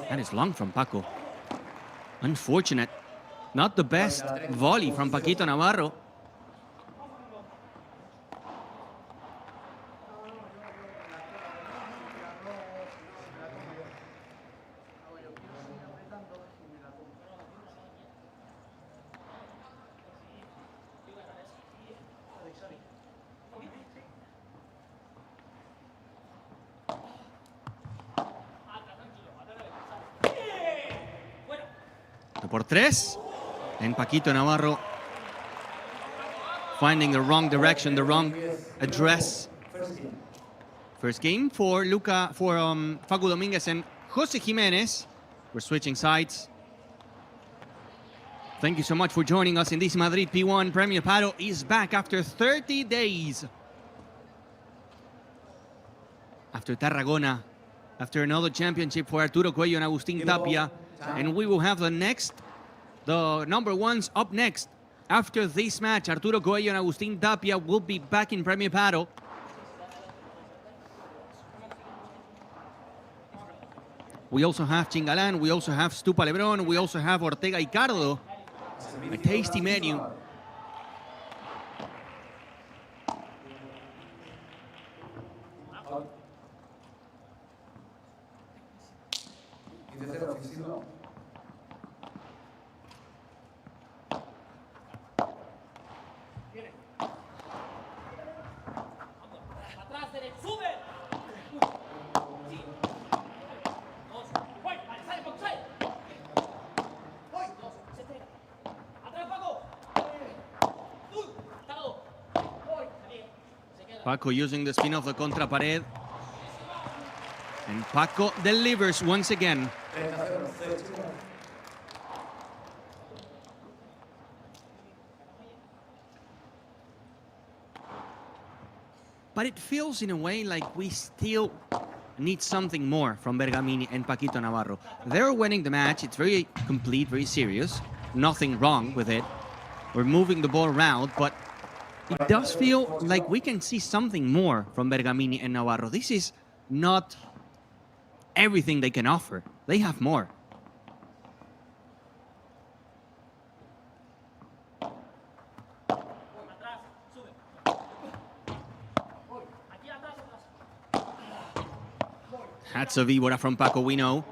That is long from Paco. Unfortunate. Not the best volley from Paquito Navarro. Por tres, and Paquito Navarro finding the wrong direction, the wrong address. First game for Facu Dominguez and Jose Jimenez. We're switching sides. Thank you so much for joining us in this Madrid P1. Premier Padel is back after 30 days. After Tarragona, after another championship for Arturo Coello and Agustín Tapia. And we will have the number ones up next. After this match, Arturo Coello and Agustín Tapia will be back in Premier Padel. We also have Galan, we also have Lebron, we also have Ortega y Cardo. A tasty menu. Paco using the spin of the contra pared. And Paco delivers once again. But it feels in a way like we still need something more from Bergamini and Paquito Navarro. They're winning the match. It's very complete, very serious. Nothing wrong with it. We're moving the ball around, but it does feel like we can see something more from Bergamini and Navarro. This is not everything they can offer. They have more. That's a víbora from Paco, we know.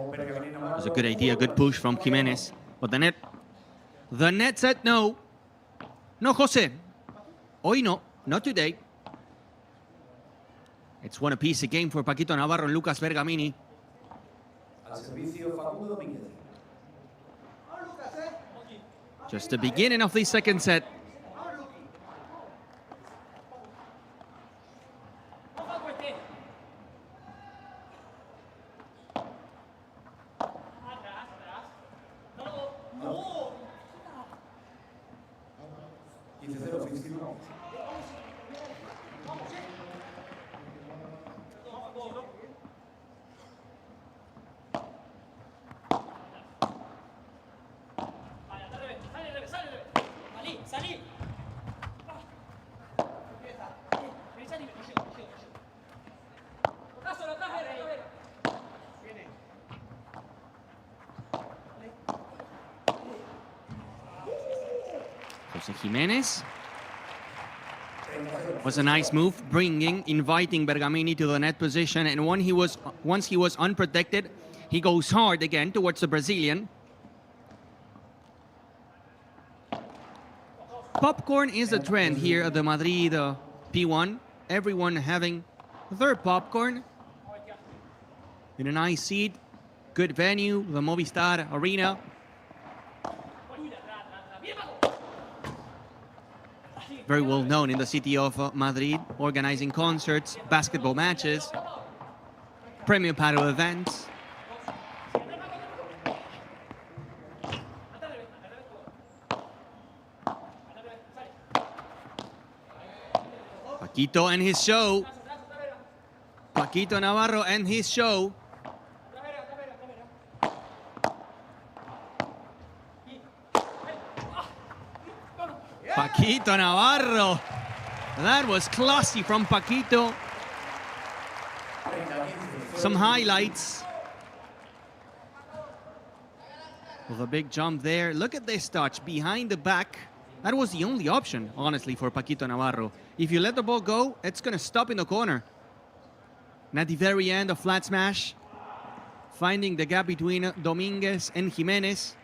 It was a good idea, good push from Jimenez. But the net said no. No, Jose. Hoy no, not today. It's one apiece again for Paquito Navarro and Lucas Bergamini. Al servicio Facundo Domínguez. Just the beginning of the second set. Jimenez was a nice move, inviting Bergamini to the net position, and once he was unprotected, he goes hard again towards the Brazilian. Popcorn is a trend here at the Madrid P1. Everyone having their popcorn in a nice seat, good venue, the Movistar Arena. Very well known in the city of Madrid, organizing concerts, basketball matches, premium paddle events. Paquito and his show. Paquito Navarro and his show. Paquito Navarro. That was classy from Paquito. Some highlights. With a big jump there. Look at this touch behind the back. That was the only option, honestly, for Paquito Navarro. If you let the ball go, it's going to stop in the corner. And at the very end, a flat smash. Finding the gap between Dominguez and Jimenez.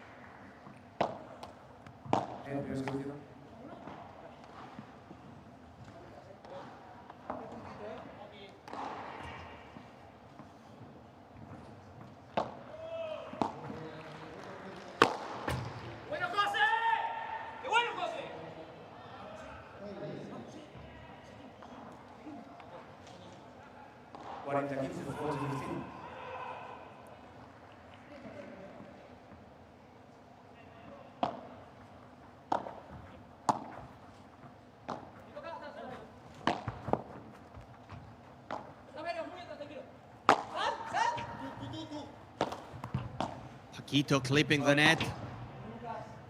Paquito clipping the net.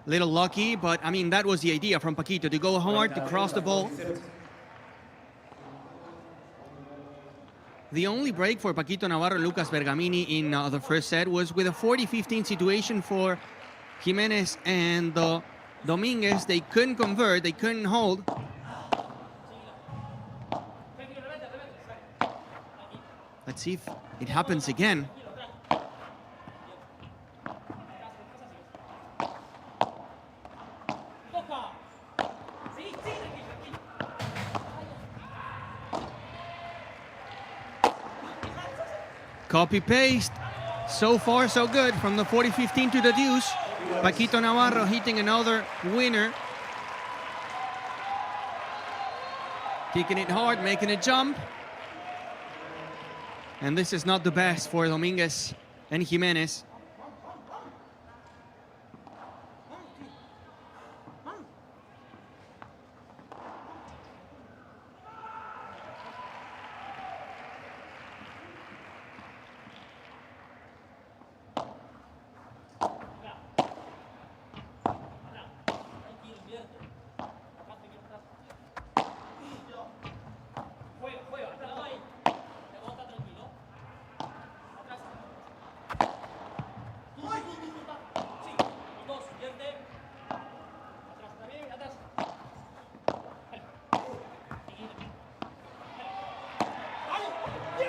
Little lucky, but I mean, that was the idea from Paquito, to go hard, to cross the ball. The only break for Paquito Navarro and Lucas Bergamini in the first set was with a 40-15 situation for Jimenez and Dominguez. They couldn't convert, they couldn't hold. Let's see if it happens again. Copy-paste. So far, so good. From the 40-15 to the deuce. Paquito Navarro hitting another winner. Kicking it hard, making it jump. And this is not the best for Dominguez and Jimenez.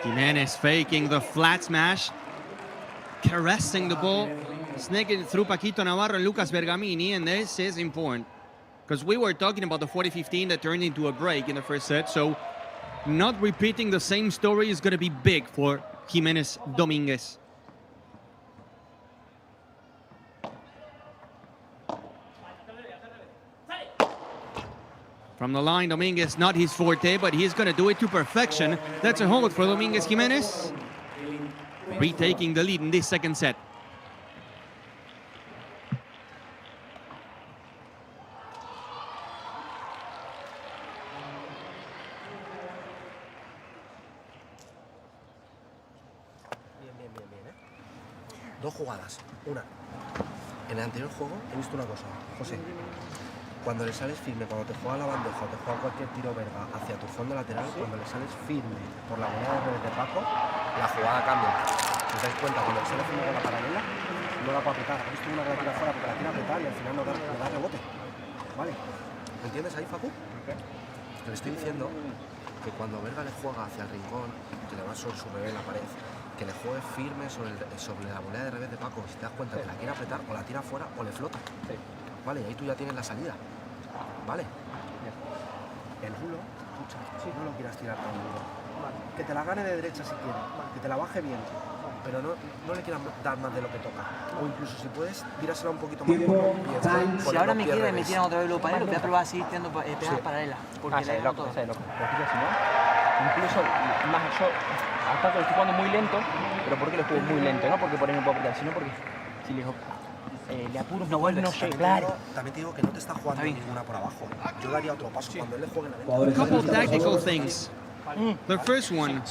Jimenez faking the flat smash, caressing the ball, snaking it through Paquito Navarro and Lucas Bergamini, and this is important. Because we were talking about the 40-15 that turned into a break in the first set, so not repeating the same story is going to be big for Jimenez Dominguez. From the line, Dominguez, not his forte, but he's going to do it to perfection. That's a hold for Dominguez Jimenez, retaking the lead in this second set. Dos jugadas. Una. En el anterior juego he visto una cosa, José. Cuando le sales firme, cuando te juega la bandeja o te juega cualquier tiro verga hacia tu fondo lateral, cuando le sales firme por la moneda de revés de Paco, la jugada cambia. Si os dais cuenta, cuando le sales firme con la paralela, no da para apretar. Has visto una que la tira fuera porque la tira a apretar y al final no da rebote. ¿Vale? ¿Me entiendes ahí, Facu? Te le estoy diciendo que cuando Verga le juega hacia el rincón, que le va sobre su revés en la pared, que le juegue firme sobre la moneda de revés de Paco. Si te das cuenta que la quiere apretar, o la tira fuera o le flota. Vale, y ahí tú ya tienes la salida. Vale. El culo, escucha, si no lo quieras tirar tan duro. Que te la gane de derecha si quieres, que te la baje bien, pero no le quieras dar más de lo que toca. O incluso si puedes, tírasela un poquito más con los pies. Si ahora me queda y me tiran otra vez los paralelos, voy a probar a seguir tirando pegadas paralelas. Porque le loco, loco. Porque si no, incluso más yo, hasta que lo estoy jugando muy lento, pero ¿por qué lo juego muy lento? No porque por ahí me puedo apretar, sino porque si le apuro no vuelve, no sé, claro. También te digo que no te está jugando ninguna por abajo. Yo daría otro paso cuando él le juegue la A couple of tactical things. The first one,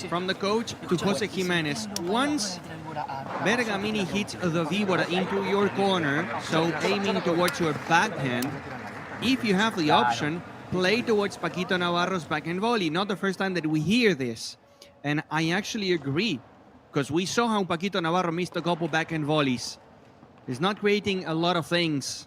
from the coach to Jose Jimenez. Once Bergamini hits the víbora into your corner, so aiming towards your backhand, if you have the option, play towards Paquito Navarro's backhand volley. Not the first time that we hear this. And I actually agree, because we saw how Paquito Navarro missed a couple backhand volleys. He's not creating a lot of things.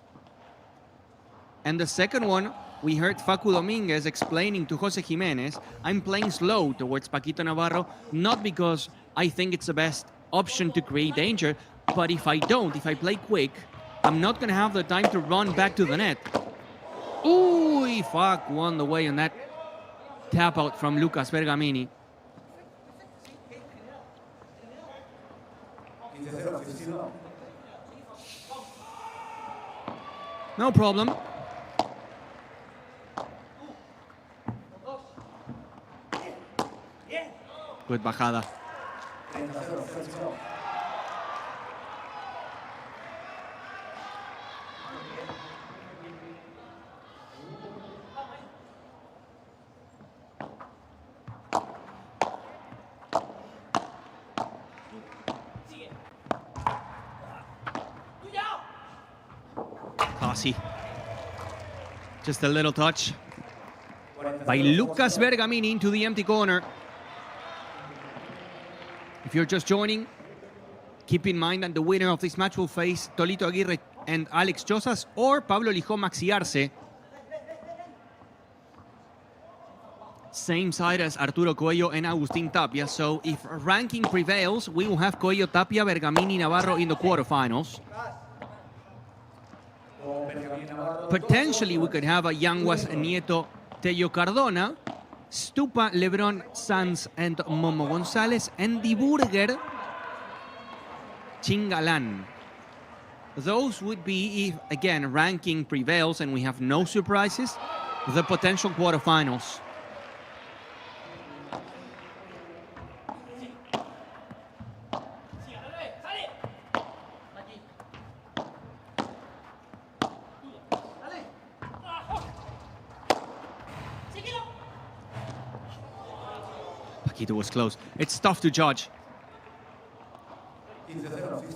And the second one, we heard Facu Dominguez explaining to Jose Jimenez, I'm playing slow towards Paquito Navarro, not because I think it's the best option to create danger, but if I play quick, I'm not going to have the time to run back to the net. Ooh, Facu won the way on that tap out from Lucas Bergamini. No problem. Good bajada. Classy. Just a little touch by Lucas Bergamini into the empty corner. If you're just joining, keep in mind that the winner of this match will face Tolito Aguirre and Alex Chozas or Pablo Lijó Maxi Arce. Same side as Arturo Coello and Agustín Tapia. So if ranking prevails, we will have Coello, Tapia, Bergamini, Navarro in the quarterfinals. Potentially, we could have a Yanguas, Nieto, Tello Cardona, Stupa, Lebron, Sanz, and Momo González, and the Burger, Galan. Those would be, if, again, ranking prevails and we have no surprises, the potential quarterfinals. It was close. It's tough to judge.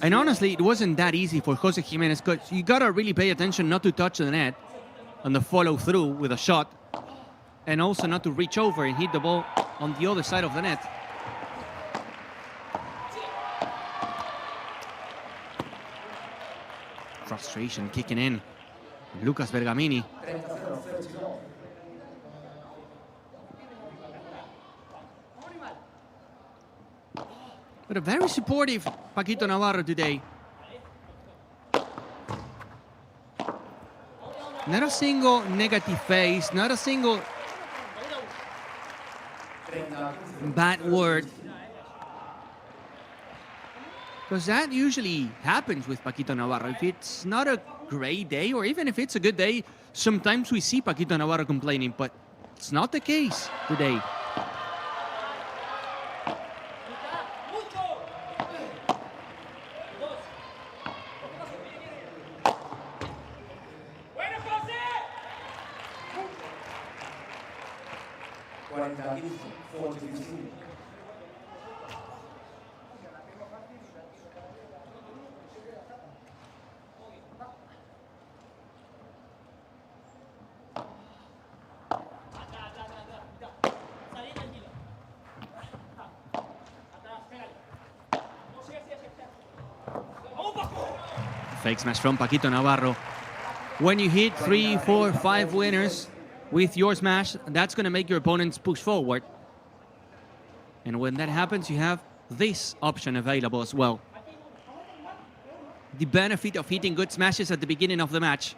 And honestly, it wasn't that easy for Jose Jimenez because you gotta really pay attention not to touch the net and the follow through with a shot, and also not to reach over and hit the ball on the other side of the net. Frustration kicking in. Lucas Bergamini. But a very supportive Paquito Navarro today. Not a single negative face, not a single bad word. Because that usually happens with Paquito Navarro. If it's not a great day, or even if it's a good day, sometimes we see Paquito Navarro complaining, but it's not the case today. Fake smash from Paquito Navarro. When you hit 3, 4, 5 winners with your smash, that's going to make your opponents push forward. And when that happens, you have this option available as well. The benefit of hitting good smashes at the beginning of the match.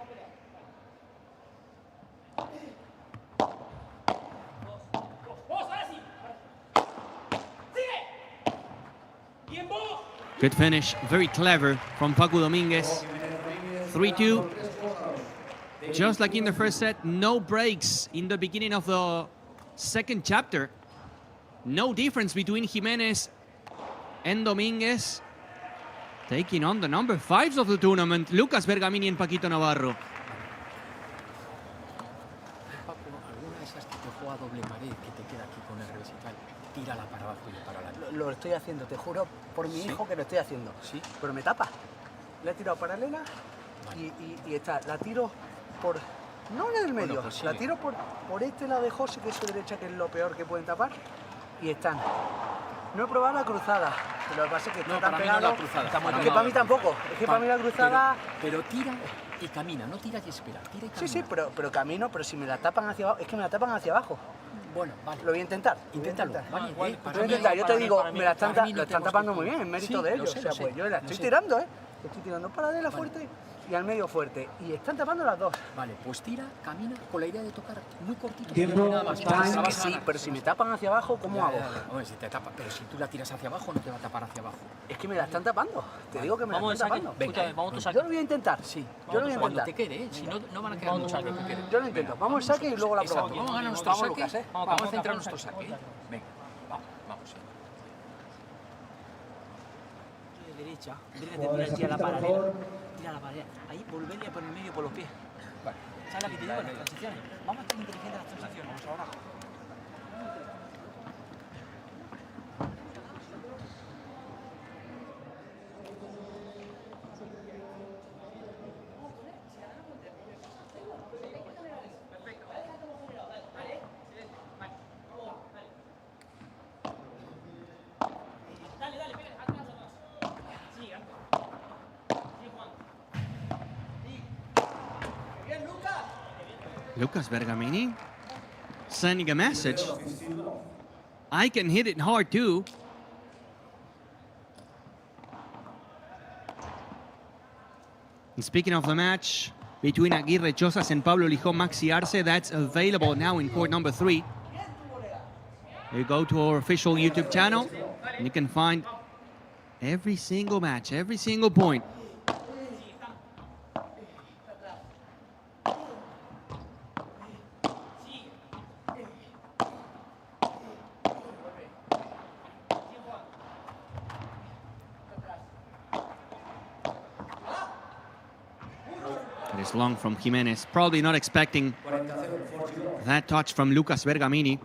Good finish, very clever from Paco Dominguez. 3-2. Just like in the first set, no breaks in the beginning of the second chapter. No difference between Jimenez and Dominguez. Taking on the number 5s of the tournament, Lucas Bergamini and Paquito Navarro. Paco, alguna de esas que te juega doble pared, que te queda aquí con el revés y tal, tírala para abajo y para adelante. Lo estoy haciendo, te juro por mi hijo que lo estoy haciendo. Sí. Pero me tapa. Le he tirado paralela y está. La tiro por... No en el medio, Bueno, pues la tiro por este lado de José, que es su derecha, que es lo peor que pueden tapar. Y están. No he probado la cruzada. Pero lo que pasa es que está tan pegado. No, la cruzada. Es que para mí tampoco. Es que para mí la cruzada... Pero tira y camina, no tira y espera. Tira y camina. Sí, pero camino, pero si me la tapan hacia abajo... Es que me la tapan hacia abajo. Bueno, vale. Lo voy a intentar. Inténtalo. Vale, Lo voy a intentar. Yo te digo, me la están tapando muy bien, en mérito de ellos. O sea, pues yo la estoy tirando, ¿eh? Estoy tirando paralela fuerte y al medio fuerte. Y están tapando las dos. Vale, pues tira, camina con la idea de tocar muy cortito. Nada más. Es que sí, pero si me tapan hacia abajo, ¿cómo hago? Hombre, si te tapa, pero si tú la tiras hacia abajo, no te va a tapar hacia abajo. Es que me la están tapando. Te digo que me la están tapando. Venga, vamos a saque. Yo lo voy a intentar. Sí, yo lo voy a intentar. Cuando te quede, ¿eh? Si no, no van a quedar muchas que queden. Yo lo intento. Vamos al saque y luego la probamos. Vamos a ganar nuestro saque. Vamos a centrar nuestro saque. Venga, vamos. De derecha, tienes que tirar la paralela. Tira la paralela. Ahí, volverle por el medio por los pies. Vale. ¿Sabes la que te digo? Las transiciones. Vamos a ser inteligentes las transiciones. Vamos ahora. Lucas Bergamini sending a message. I can hit it hard too. And speaking of the match between Aguirre Chozas and Pablo Lijón Maxi Arce, that's available now in court number 3. You go to our official YouTube channel and you can find every single match, every single point. It is long from Jimenez, probably not expecting that touch from Lucas Bergamini.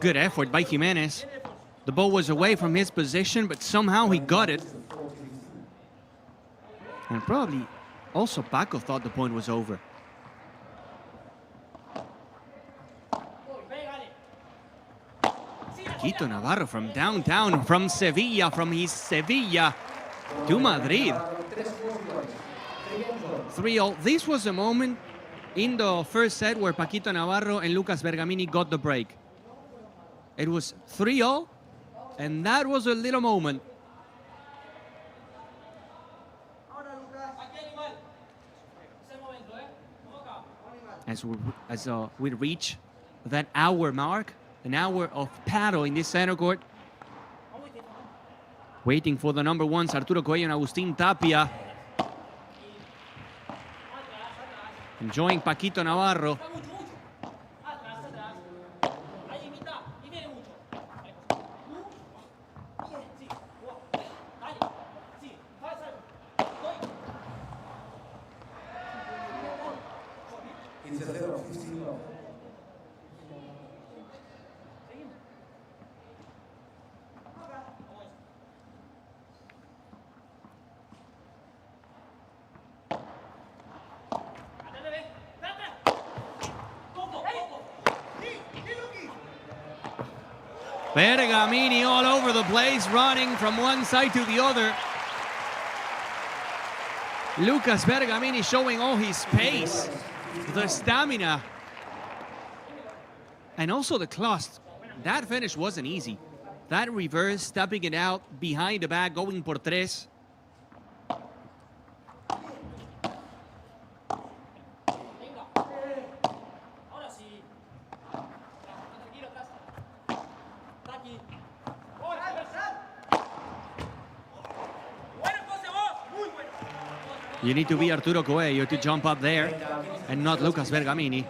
Good effort by Jimenez. The ball was away from his position, but somehow he got it. And probably also Paco thought the point was over. Paquito Navarro from downtown, from Sevilla, from his Sevilla to Madrid. 3-0. This was a moment in the first set where Paquito Navarro and Lucas Bergamini got the break. It was 3-0, and that was a little moment. As we reach that hour mark, an hour of paddle in this center court. Waiting for the number ones, Arturo Coello and Agustín Tapia. Enjoying Paquito Navarro. Bergamini all over the place, running from one side to the other. Lucas Bergamini showing all his pace, the stamina, and also the class. That finish wasn't easy. That reverse, tapping it out behind the back, going por tres. You need to be Arturo Coello to jump up there and not Lucas Bergamini.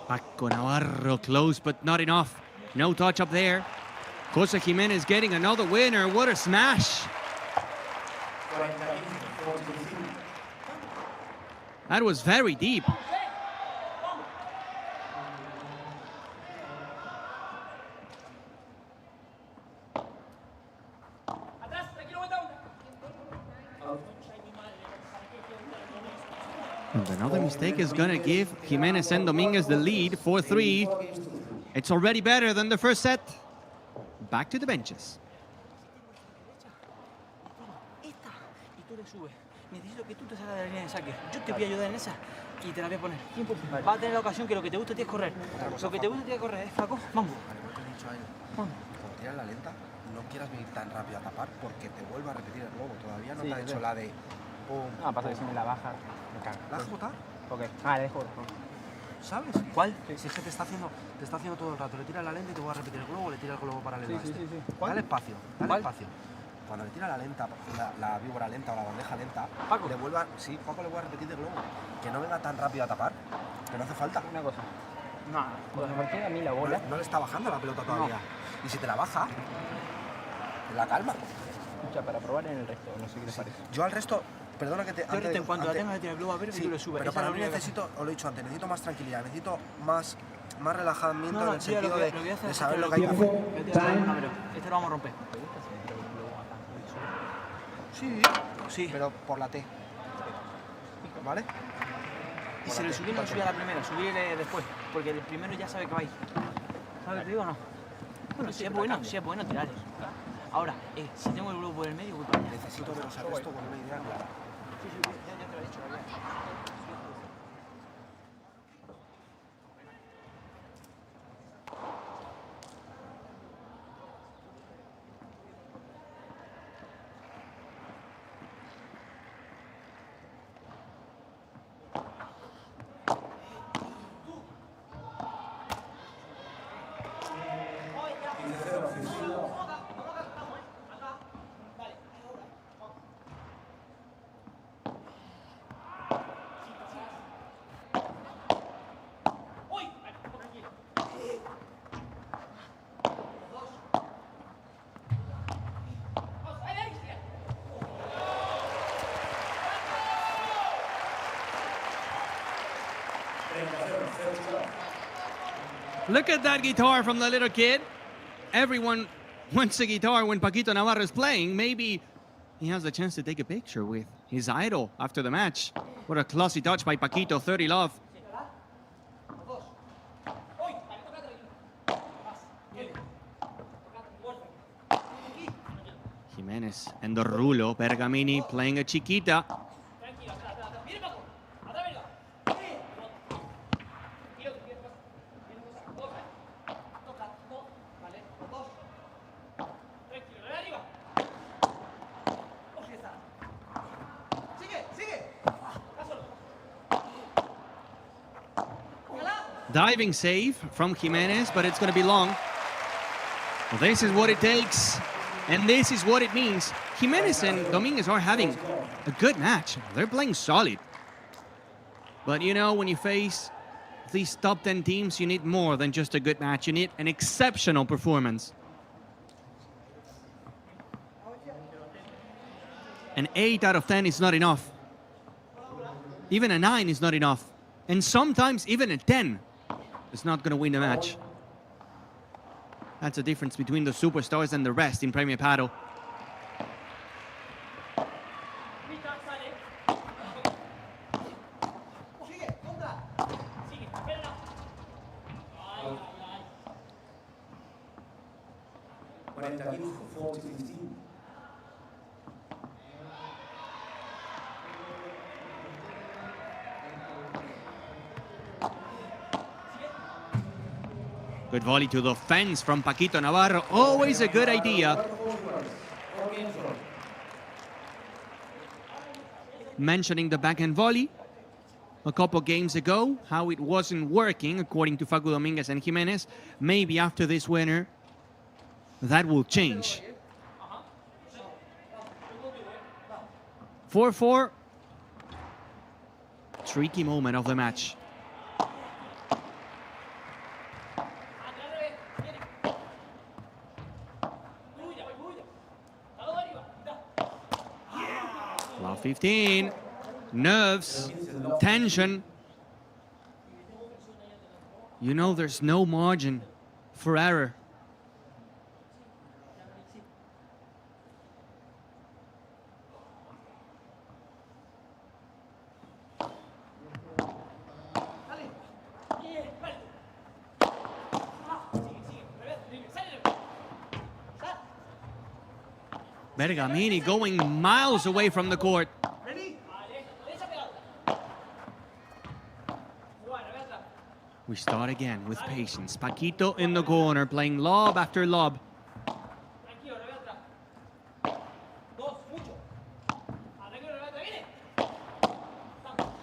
Paco Navarro close, but not enough. No touch up there. Jose Jimenez getting another winner. What a smash. That was very deep. And another mistake is going to give Jimenez and Dominguez the lead, 4-3. It's already better than the first set. Back to the benches. Y tú le subes. Necesito que tú te salgas de la línea de saque. Yo te voy a ayudar en esa y te la voy a poner. Va a tener la ocasión que lo que te gusta a ti es correr. Lo que te gusta a ti es correr, ¿eh, flaco? Vamos. Cuando tiras la lenta, no quieras venir tan rápido a tapar porque te vuelvo a repetir el globo. Todavía no te ha hecho la de... Ah, pasa que si me la baja, me cago. ¿La has botado? Ok. Ah, la dejo. ¿Sabes? ¿Cuál? Si es que te está haciendo todo el rato. Le tiras la lenta y te voy a repetir el globo, le tira el globo paralelo a este. ¿Cuál? Dale espacio, Cuando le tira la lenta, la víbora lenta o la bandeja lenta, Paco. le vuelva, sí, Paco le voy a repetir el globo. Que no venga tan rápido a tapar, que no hace falta. Una cosa. No, cuando me queda a mí la bola... No le está bajando la pelota todavía. No. Y si te la baja, te la calma. Escucha, para probar en el resto, no sé qué les parece. Yo al resto... Perdona que te... En cuanto la tengas, le globo a ver y tú le subes. Pero para mí necesito, os lo he dicho antes, necesito más tranquilidad, necesito más relajamiento en el sentido de saber lo que hay que hacer. Este lo vamos a romper. Sí, pero por la T. ¿Vale? Y si le subí, no subí a la primera, subirle después. Porque el primero ya sabe que va a ir. ¿Sabes qué digo o no? Bueno, si es bueno, tirarle. Ahora, si tengo el globo por el medio, voy para allá. Necesito veros a esto con una idea clara. Sí, ya te lo he dicho. Look at that guitar from the little kid. Everyone wants a guitar when Paquito Navarro is playing. Maybe he has a chance to take a picture with his idol after the match. What a classy touch by Paquito, 30 love. Jimenez and the Rulo, Bergamini playing a chiquita. Diving save from Jimenez, but it's going to be long. Well, this is what it takes, and this is what it means. Jimenez and Dominguez are having a good match. They're playing solid. But you know, when you face these top 10 teams, you need more than just a good match. You need an exceptional performance. An 8 out of 10 is not enough. Even a 9 is not enough. And sometimes even a 10 is not going to win the match. That's the difference between the superstars and the rest in Premier Padel. Good volley to the fence from Paquito Navarro. Always a good idea. Mentioning the backhand volley a couple games ago, how it wasn't working according to Facu Dominguez and Jimenez. Maybe after this winner, that will change. 4-4. Tricky moment of the match. Love 15. Nerves. Tension. You know there's no margin for error. Bergamini going miles away from the court. We start again with patience. Paquito in the corner, playing lob after lob.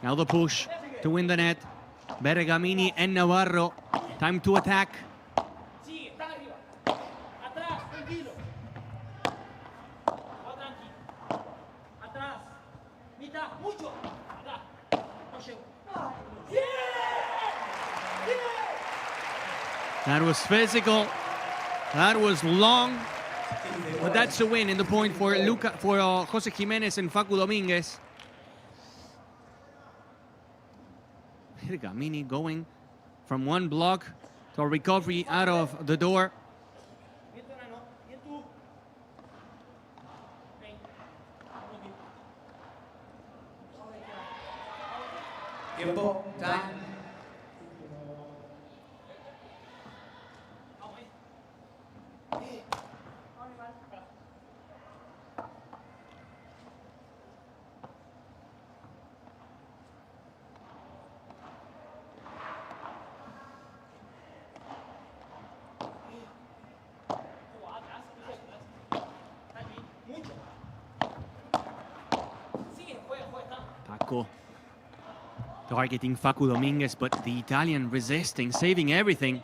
Now the push to win the net. Bergamini and Navarro. Time to attack. That was physical. That was long. But that's a win in the point for Jose Jimenez and Facu Dominguez. Bergamini going from one block to a recovery out of the door. Tiempo, time. Paco targeting Facu Dominguez, but the Italian resisting, saving everything.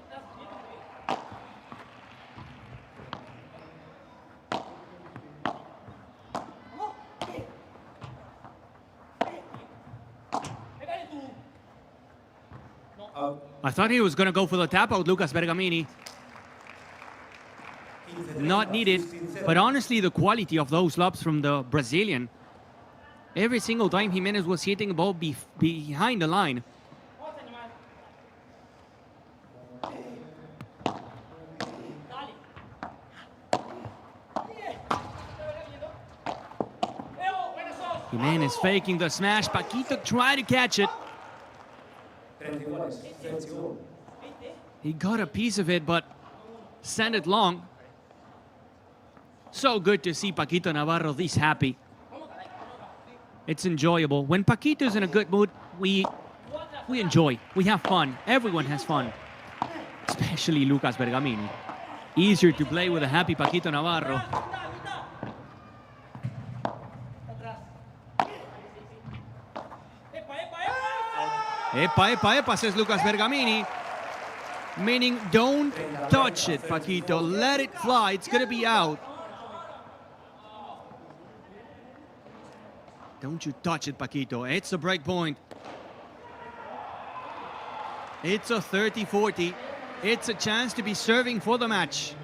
I thought he was going to go for the tap out, Lucas Bergamini. Not needed, but honestly, the quality of those lobs from the Brazilian. Every single time Jimenez was hitting the ball behind the line. Jimenez faking the smash. Paquito tried to catch it. He got a piece of it, but sent it long. So good to see Paquito Navarro this happy. It's enjoyable. When Paquito's in a good mood, we enjoy. We have fun. Everyone has fun. Especially Lucas Bergamini. Easier to play with a happy Paquito Navarro. Epa, epa, epa, says Lucas Bergamini. Meaning, don't touch it, Paquito. Let it fly. It's going to be out. Don't you touch it, Paquito. It's a break point. It's a 30-40. It's a chance to be serving for the match.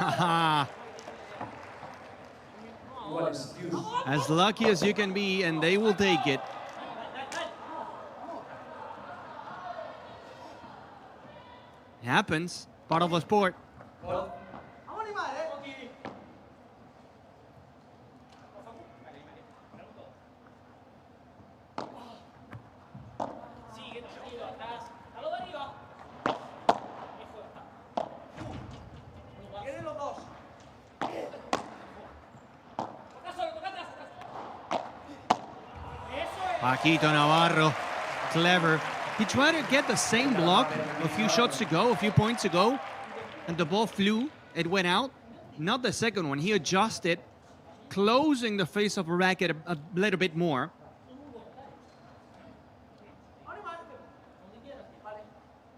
Haha. As lucky as you can be, and they will take it. Happens. Part of the sport. Paquito Navarro, clever. He tried to get the same block a few shots ago, a few points ago, and the ball flew. It went out. Not the second one. He adjusted, closing the face of a racket a little bit more.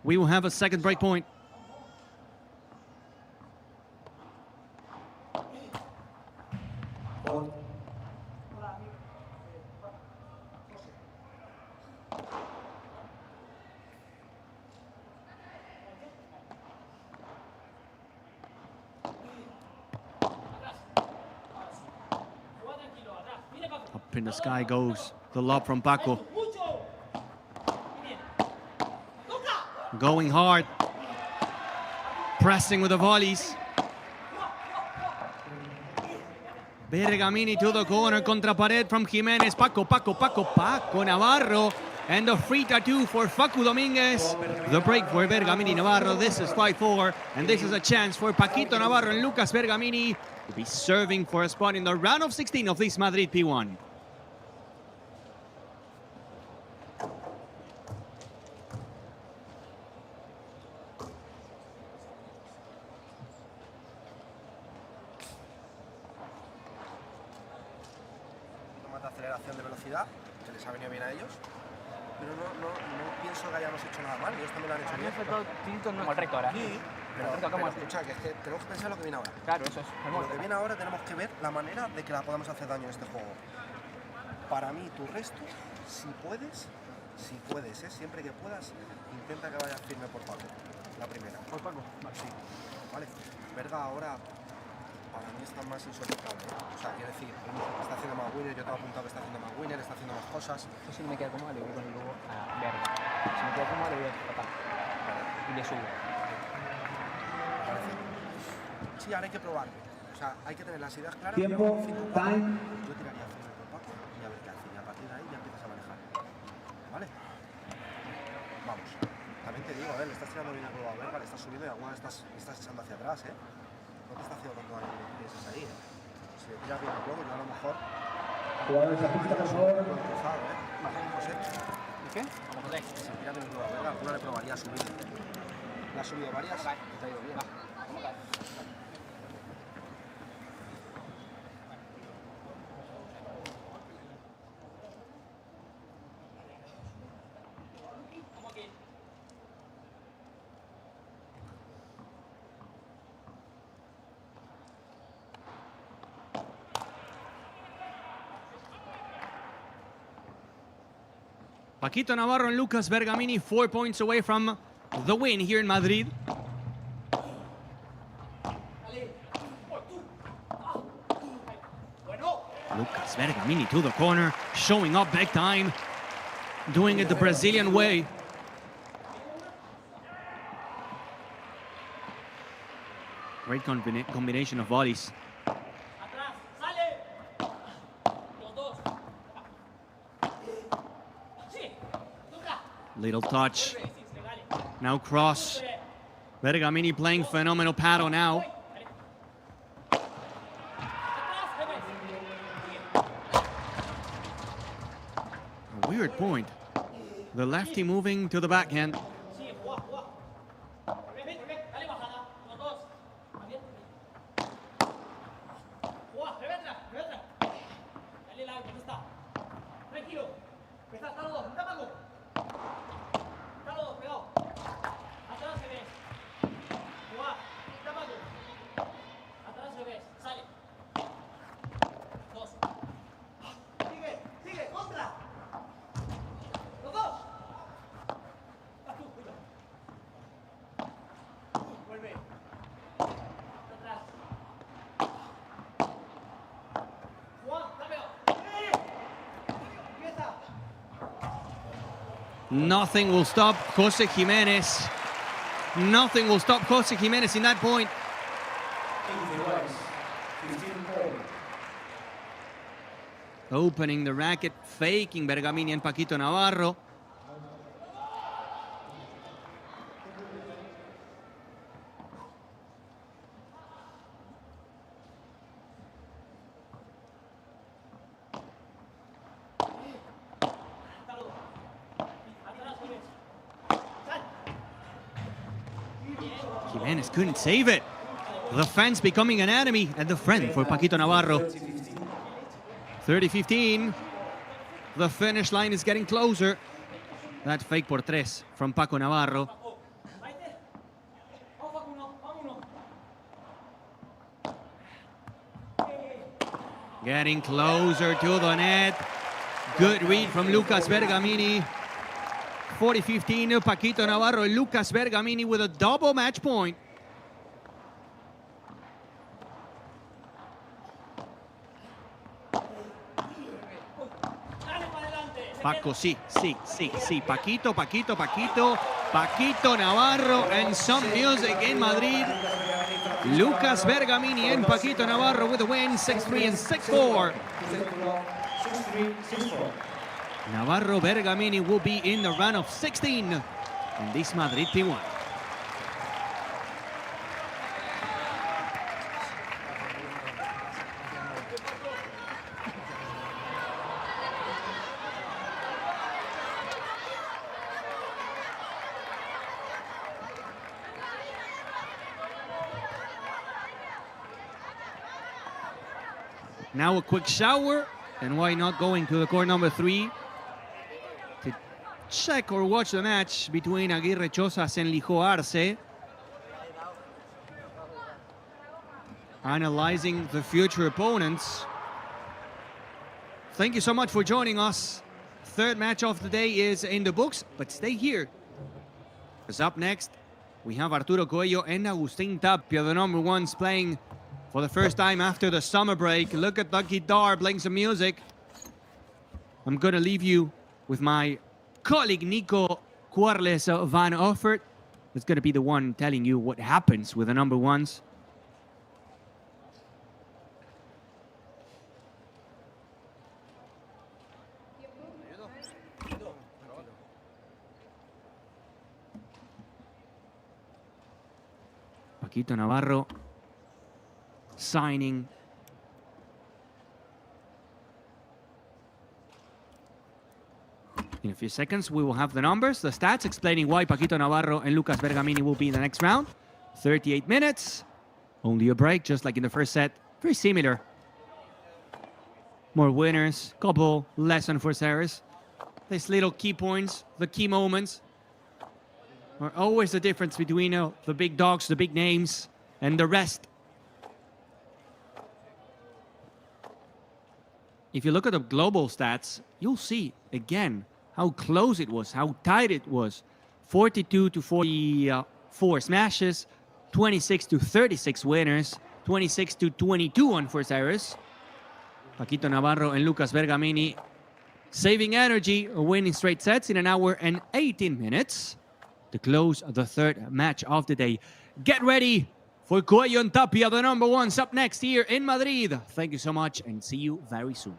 We will have a second break point. Up in the sky goes the lob from Paco. Going hard. Pressing with the volleys. Bergamini to the corner, contra pared from Jimenez. Paco Navarro. And the free tattoo for Facu Dominguez. The break for Bergamini Navarro. This is 5-4. And this is a chance for Paquito Navarro and Lucas Bergamini to be serving for a spot in the round of 16 of this Madrid P1. Aceleración de velocidad, que les ha venido bien a ellos, pero no pienso que hayamos hecho nada mal. Ellos también lo han hecho bien. Como el recto ahora. Sí, pero escucha, que es que tenemos que pensar lo que viene ahora. Claro, eso es. Lo que viene ahora tenemos que ver la manera de que la podamos hacer daño en este juego. Para mí, tu resto, si puedes, siempre que puedas, intenta que vayas firme por Paco. La primera. ¿Por Paco? Vale. Sí. Vale. Verga ahora, para mí está más insoportable. O sea, quiero decir, está haciendo más winner, yo te he apuntado que está haciendo más winner, está haciendo más cosas. Yo si me queda cómodo, le voy con el logo a verga. Si me queda cómodo, le voy a tratar. Y le subo. Sí, ahora hay que probar. O sea, hay que tener las ideas claras. Tiempo, time. Yo tiraría firme por Paco y a ver qué hace. Y a partir de ahí ya empiezas a manejar. ¿Vale? Vamos. También te digo, le estás tirando bien el globo a verga, le estás subiendo y alguna estás echando hacia atrás, No te está haciendo tanto daño que piensas ahí, Si le tiras bien el globo, yo a lo mejor... Jugadores a pista, por favor. Cruzado, Bajamos, ¿Y qué? Vamos a ver. Si tira bien el globo a verga, alguna le probaría a subir. ¿Le has subido varias? Y te ha ido bien. Paquito Navarro and Lucas Bergamini 4 points away from the win here in Madrid. Lucas Bergamini to the corner, showing up big time, doing it the Brazilian way. Great combination of volleys. Little touch. Now cross. Bergamini playing phenomenal paddle now. A weird point. The lefty moving to the backhand. Nothing will stop Jose Jimenez. Nothing will stop Jose Jimenez in that point. Opening the racket, faking Bergamini and Paquito Navarro. Jimenez couldn't save it. The fence becoming an enemy and the friend for Paquito Navarro. 30-15. The finish line is getting closer. That fake por tres from Paco Navarro. Getting closer to the net. Good read from Lucas Bergamini. 40-15, Paquito Navarro and Lucas Bergamini with a double match point. Paco, sí. Paquito. Paquito Navarro and some music in Madrid. Lucas Bergamini and Paquito Navarro with a win, 6-3 and 6-4. 6-3, 6-4. Navarro Bergamini will be in the run of 16 in this Madrid P1. Now a quick shower, and why not going to the court number 3 to check or watch the match between Aguirre Chozas and Lijo Arce. Analyzing the future opponents. Thank you so much for joining us. Third match of the day is in the books, but stay here. Because up next, we have Arturo Coello and Agustin Tapia, the number ones, playing for the first time after the summer break. Look at the guitar playing some music. I'm gonna leave you with my colleague Nico Quarles van Offert. That's gonna be the one telling you what happens with the number ones. Paquito Navarro signing. In a few seconds, we will have the numbers, the stats, explaining why Paquito Navarro and Lucas Bergamini will be in the next round. 38 minutes, only a break, just like in the first set. Very similar. More winners, couple less unforced errors. These little key points, the key moments, are always the difference between the big dogs, the big names, and the rest. If you look at the global stats, you'll see, again, how close it was, how tight it was. 42 to 44 smashes, 26 to 36 winners, 26 to 22 unforced errors. Paquito Navarro and Lucas Bergamini saving energy, winning straight sets in 1 hour and 18 minutes to close the third match of the day. Get ready For Coello and Tapia, the number ones up next here in Madrid. Thank you so much and see you very soon.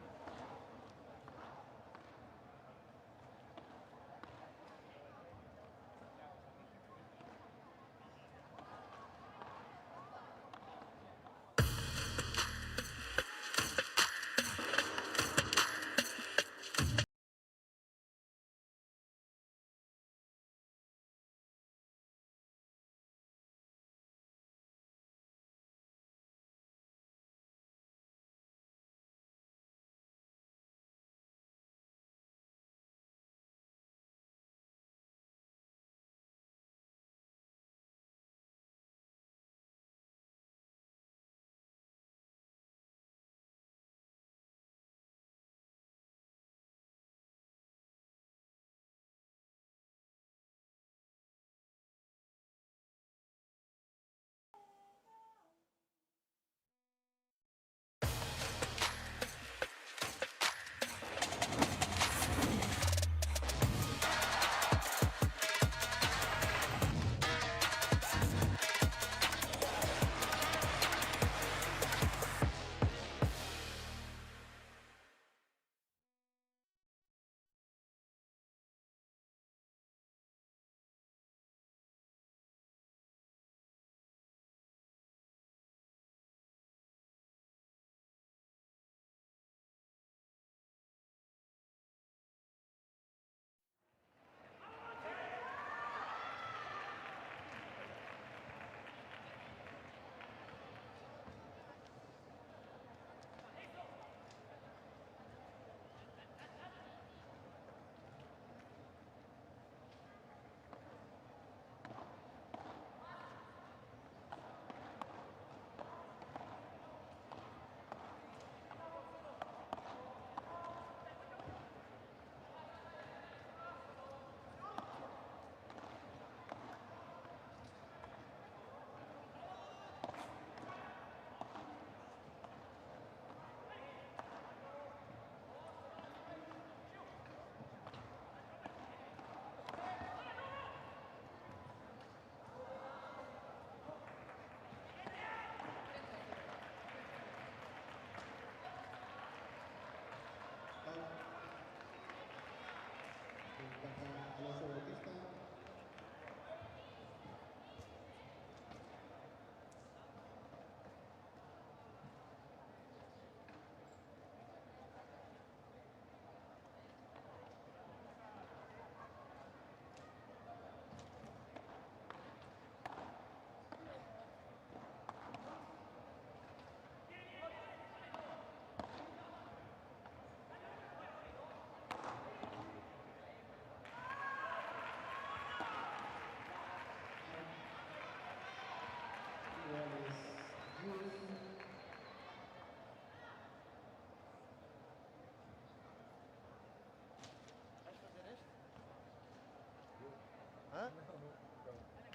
Hã?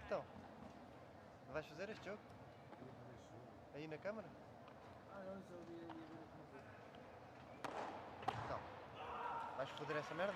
Então, não vais fazer este jogo? Aí na câmara? Então, vais foder essa merda?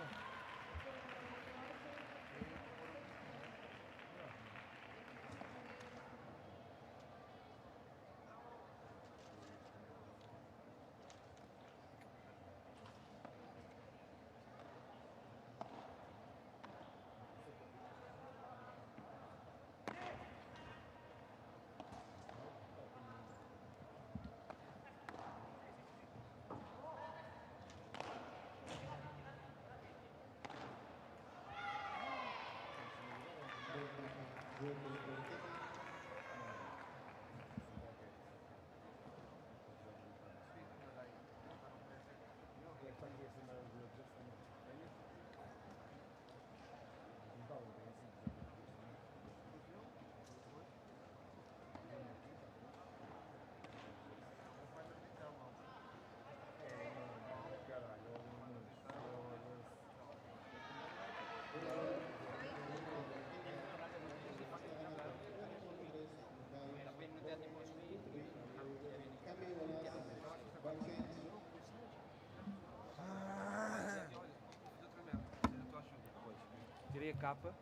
Tirei a capa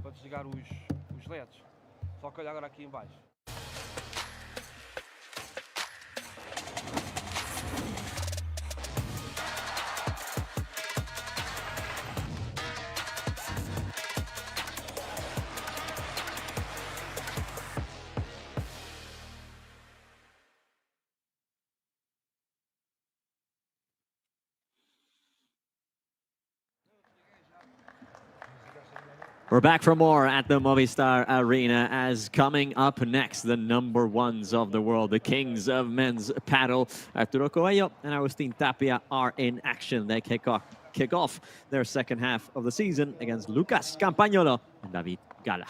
para desligar os LEDs. Só que olha agora aqui em baixo. We're back for more at the Movistar Arena as coming up next, the number ones of the world, the kings of men's paddle. Arturo Coello and Agustin Tapia are in action. They kick off their second half of the season against Lucas Campagnolo and David Gala.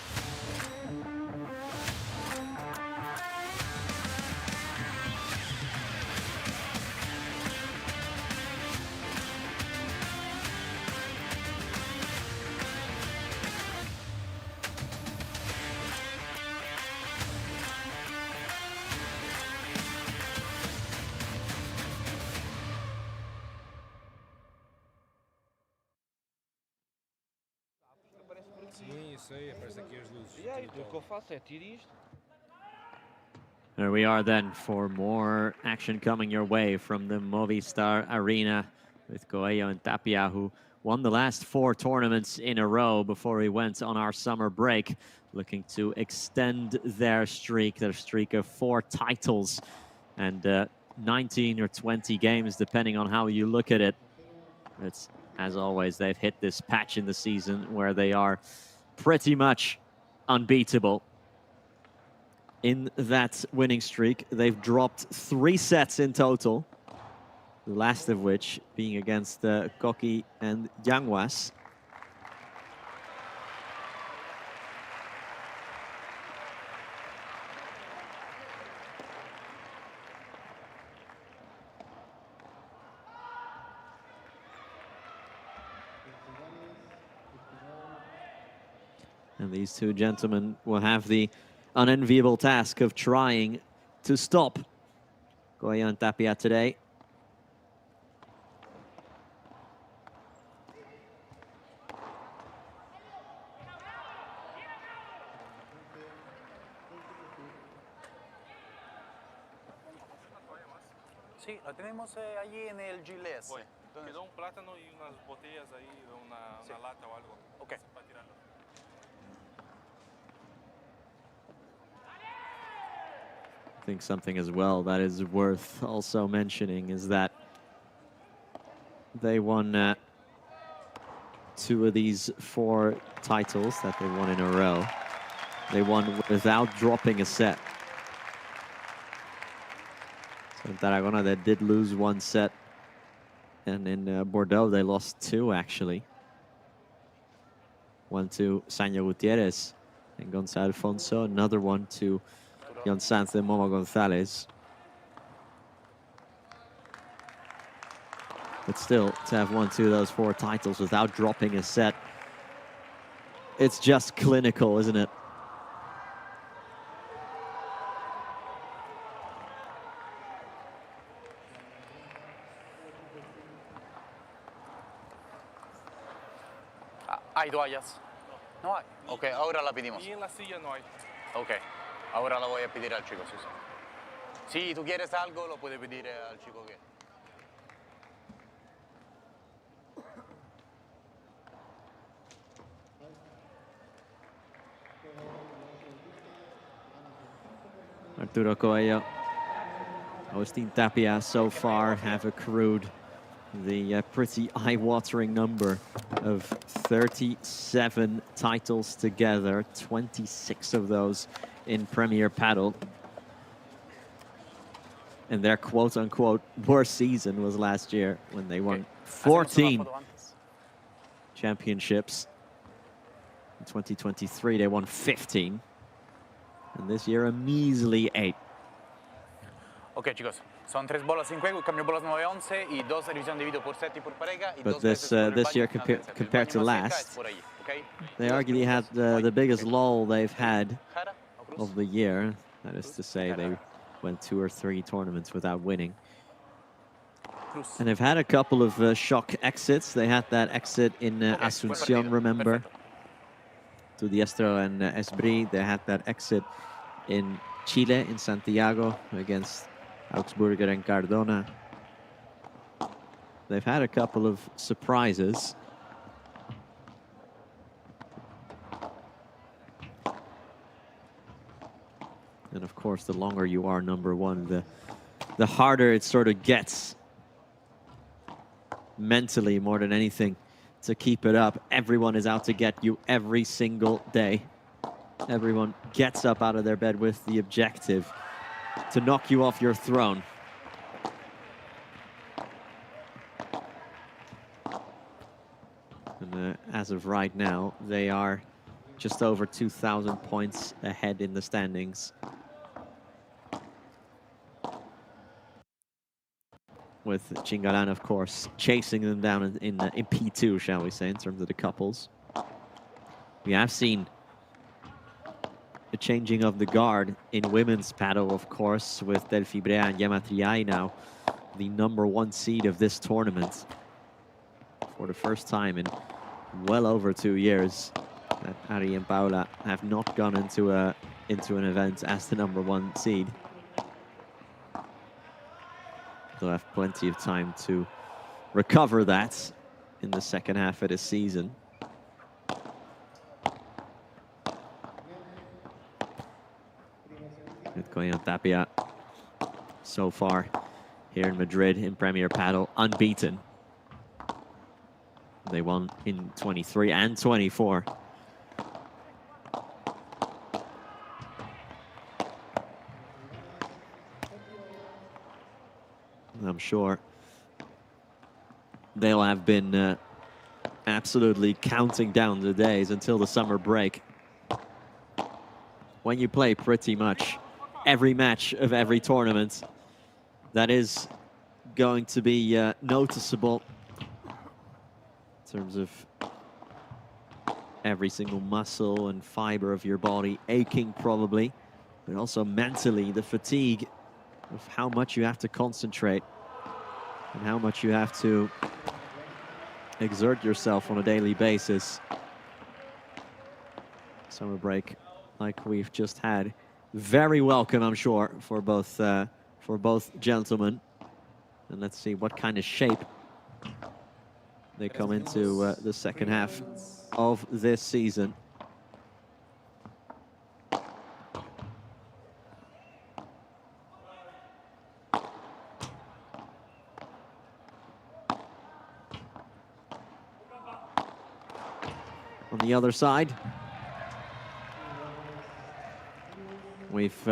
There we are then for more action coming your way from the Movistar Arena with Coello and Tapia, who won the last 4 tournaments in a row before he went on our summer break, looking to extend their streak of 4 titles and 19 or 20 games, depending on how you look at it. It's, as always, they've hit this patch in the season where they are pretty much unbeatable. In that winning streak, they've dropped 3 sets in total, the last of which being against Koki and Yanguas. And these 2 gentlemen will have the unenviable task of trying to stop Coello and Tapia today. Sí, la tenemos allí en el GLS. Voy. Quedó un plátano y unas botellas ahí, una lata o algo. Ok. Para tirarlo. I think something as well that is worth also mentioning is that they won 2 of these 4 titles that they won in a row. They won without dropping a set. So in Tarragona, they did lose 1 set. And in Bordeaux, they lost 2, actually. 1 to Saño Gutierrez and Gonzalo Alfonso. Another one to Jon Sanz and Momo Gonzalez. But still, to have won 2 of those 4 titles without dropping a set, it's just clinical, isn't it? ¿Hay toallas? No hay. Ok, ahora la pedimos. Y en la silla no hay. Ok, ahora la voy a pedir al chico, sí, sí. Si tú quieres algo, lo puedes pedir al chico que... Arturo Coello, Agustin Tapia so far have accrued the pretty eye-watering number of 37 titles together, 26 of those in Premier Padel. And their quote-unquote worst season was last year when they won 14 championships. In 2023, they won 15. And this year, a measly 8. Ok, chicos. Son 3 bolas en juego, cambio bolas 9-11 y 2 revisión de video por set y por pareja. But this year, compared to last, they arguably had the biggest lull they've had of the year. That is to say, they went 2 or 3 tournaments without winning. And they've had a couple of shock exits. They had that exit in Asunción, remember? To the Esther and Esbri. They had that exit in Chile, in Santiago, against Augsburger and Cardona. They've had a couple of surprises. And of course, the longer you are number 1, the harder it sort of gets mentally, more than anything, to keep it up. Everyone is out to get you every single day. Everyone gets up out of their bed with the objective to knock you off your throne. And as of right now, they are just over 2,000 points ahead in the standings. With Galan, of course, chasing them down in P2, shall we say, in terms of the couples. We have seen a changing of the guard in women's paddle, of course, with Delphi Brea and Yamatriai now the #1 seed of this tournament. For the first time in well over 2 years, that Ari and Paula have not gone into an event as the #1 seed. They'll have plenty of time to recover that in the second half of the season. With Coello and Tapia so far here in Madrid in Premier Padel, unbeaten. They won in 23 and 24. I'm sure they'll have been absolutely counting down the days until the summer break, when you play pretty much every match of every tournament. That is going to be noticeable in terms of every single muscle and fiber of your body aching probably, but also mentally the fatigue of how much you have to concentrate and how much you have to exert yourself on a daily basis. Summer break like we've just had, very welcome, I'm sure, for both gentlemen. And let's see what kind of shape they come into the second half of this season. On the other side, we've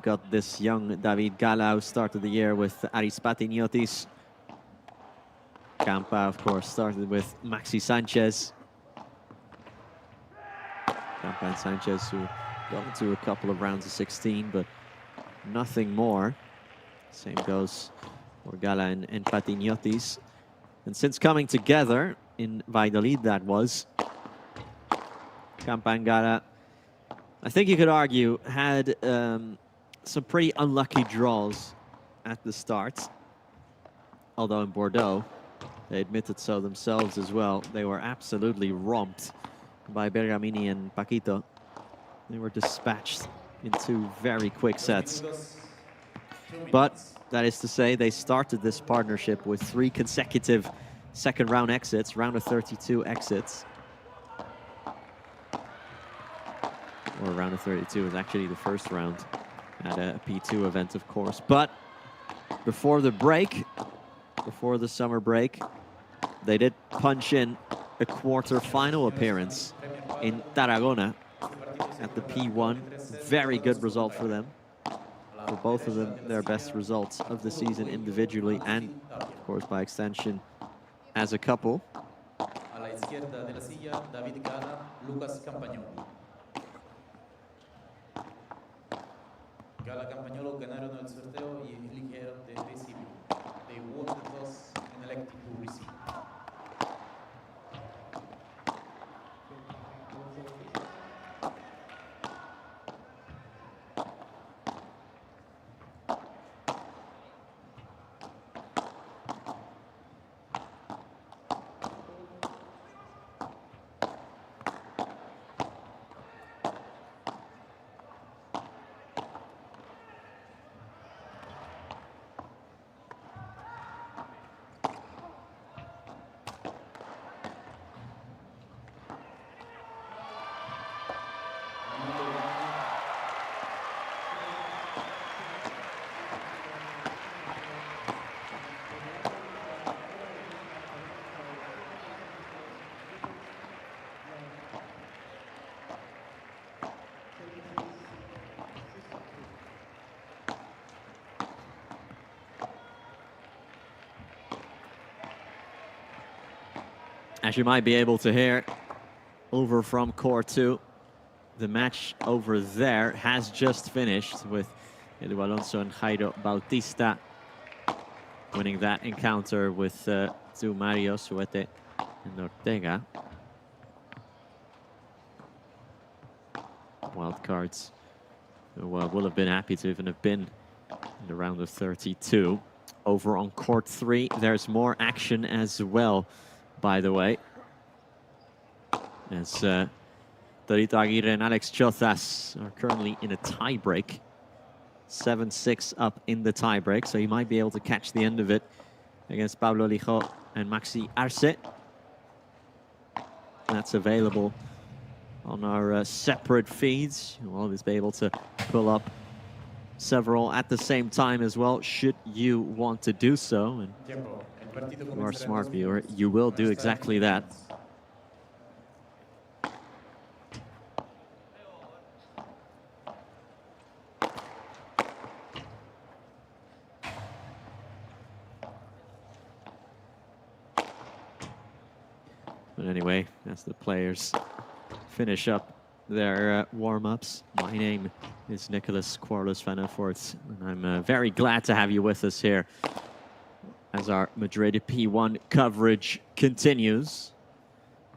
got this young David Gala, who started the year with Aris Patiniotis. Campa, of course, started with Maxi Sanchez. Campa and Sanchez, who got into a couple of rounds of 16, but nothing more. Same goes for Gala and Patiniotis. And since coming together in Valladolid, that was, Campa and Gala, I think you could argue, had some pretty unlucky draws at the start. Although in Bordeaux, they admitted so themselves as well. They were absolutely romped by Bergamini and Paquito. They were dispatched in 2 very quick sets. But that is to say, they started this partnership with 3 consecutive second round exits, round of 32 exits. Or round of 32 is actually the first round at a P2 event, of course. But before the break, before the summer break, they did punch in a quarter-final appearance in Tarragona at the P1. Very good result for them. For both of them, their best results of the season individually and, of course, by extension, as a couple. A la izquierda de la silla, David Gala, Lucas Campagnolo. Gala Campagnolo ganaron el sorteo y eligieron de recibir. They voted thus and elected to receive. As you might be able to hear over from court 2, the match over there has just finished with Edu Alonso and Jairo Bautista winning that encounter with two Mario, Suete and Ortega. Wildcards who will have been happy to even have been in the round of 32. Over on court 3, there's more action as well, by the way. As Torito Aguirre and Alex Chozas are currently in a tie-break. 7-6 up in the tie-break, so you might be able to catch the end of it against Pablo Lijo and Maxi Arce. That's available on our separate feeds. You'll always be able to pull up several at the same time as well, should you want to do so. And if you are a smart viewer, you will do exactly that. But anyway, as the players finish up their warm-ups, my name is Nicholas Quarles Vanafort, and I'm very glad to have you with us here as our Madrid P1 coverage continues.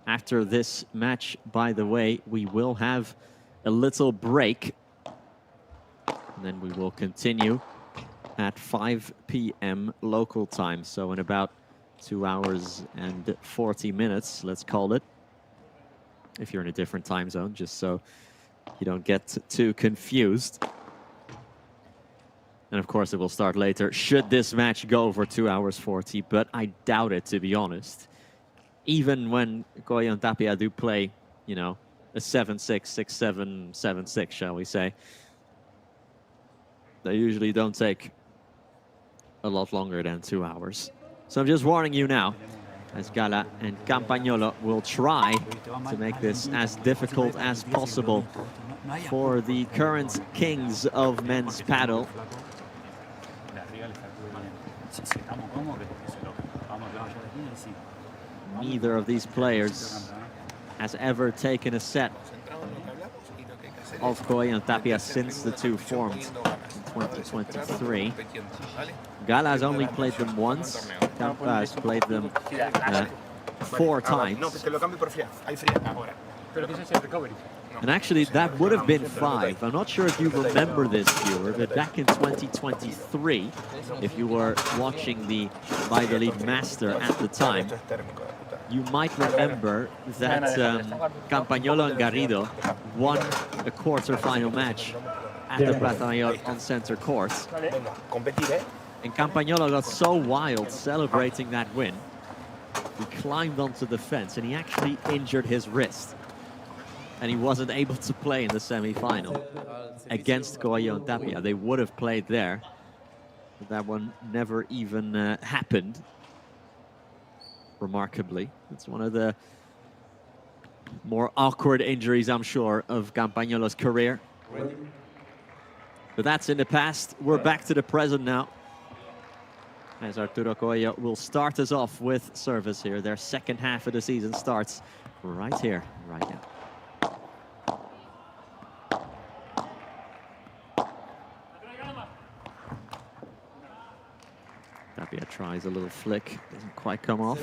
After this match, by the way, we will have a little break, and then we will continue at 5 p.m. local time, so in about 2 hours and 40 minutes, let's call it. If you're in a different time zone, just so you don't get too confused. And of course, it will start later, should this match go over 2 hours 40, but I doubt it, to be honest. Even when Coello and Tapia do play, you know, a 7-6, 6-7, 7-6, shall we say, they usually don't take a lot longer than 2 hours. So I'm just warning you now, as Gala and Campagnolo will try to make this as difficult as possible for the current kings of men's paddle. Neither of these players has ever taken a set of Coello and Tapia since the two formed in 2023. Gala has only played them once. Calvo has played them 4 times. And actually, that would have been 5. I'm not sure if you remember this, viewer, but back in 2023, if you were watching the Valladolid Master at the time, you might remember that Campagnolo and Garrido won a quarter-final match at the Plaza Mayor on center court. And Campagnolo got so wild celebrating that win, he climbed onto the fence and he actually injured his wrist. And he wasn't able to play in the semi-final against Coello and Tapia. They would have played there, but that one never even happened. Remarkably, it's one of the more awkward injuries, I'm sure, of Campagnolo's career. But that's in the past. We're back to the present now, as Arturo Coello will start us off with service here. Their second half of the season starts right here, right now. Tapia tries a little flick, doesn't quite come off.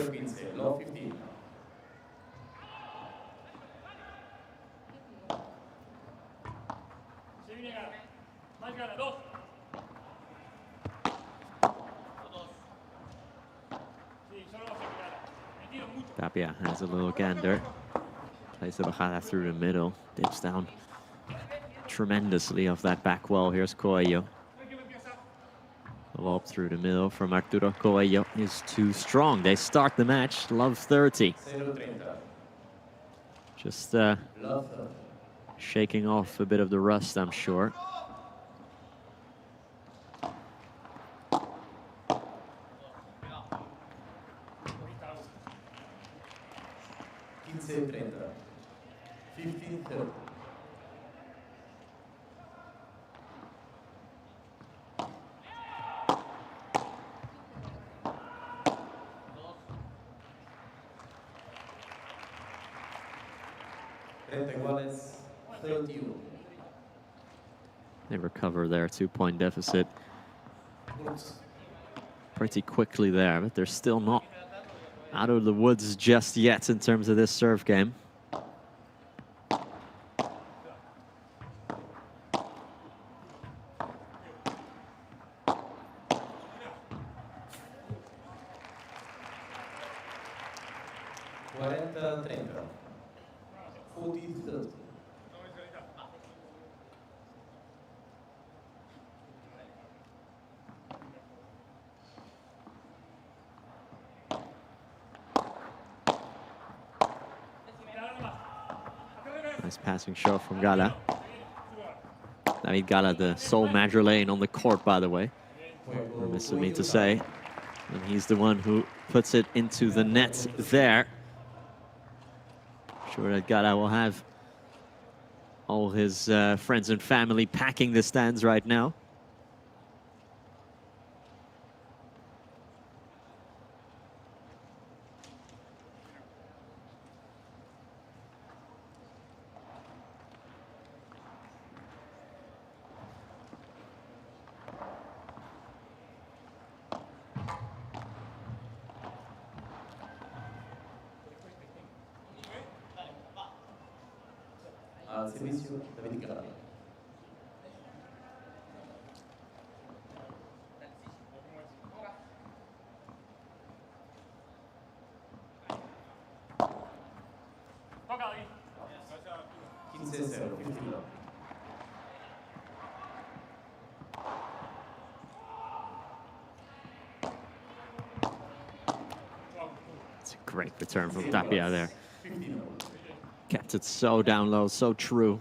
Tapia has a little gander. Plays the bajada through the middle. Dips down tremendously off that back wall. Here's Coello. The lob through the middle from Arturo Coello is too strong. They start the match, love 30. Just shaking off a bit of the rust, I'm sure. 30 iguales, 31. They recover their 2-point deficit pretty quickly there, but they're still not out of the woods just yet in terms of this serve game. Nice passing shot from Galan. Galan, the sole Madrileño on the court, by the way. Remiss of me to say. And he's the one who puts it into the net there. Sure that Galan will have all his friends and family packing the stands right now. Al servicio, David Galan. It's a great return from Tapia there. Kept it so down low, so true.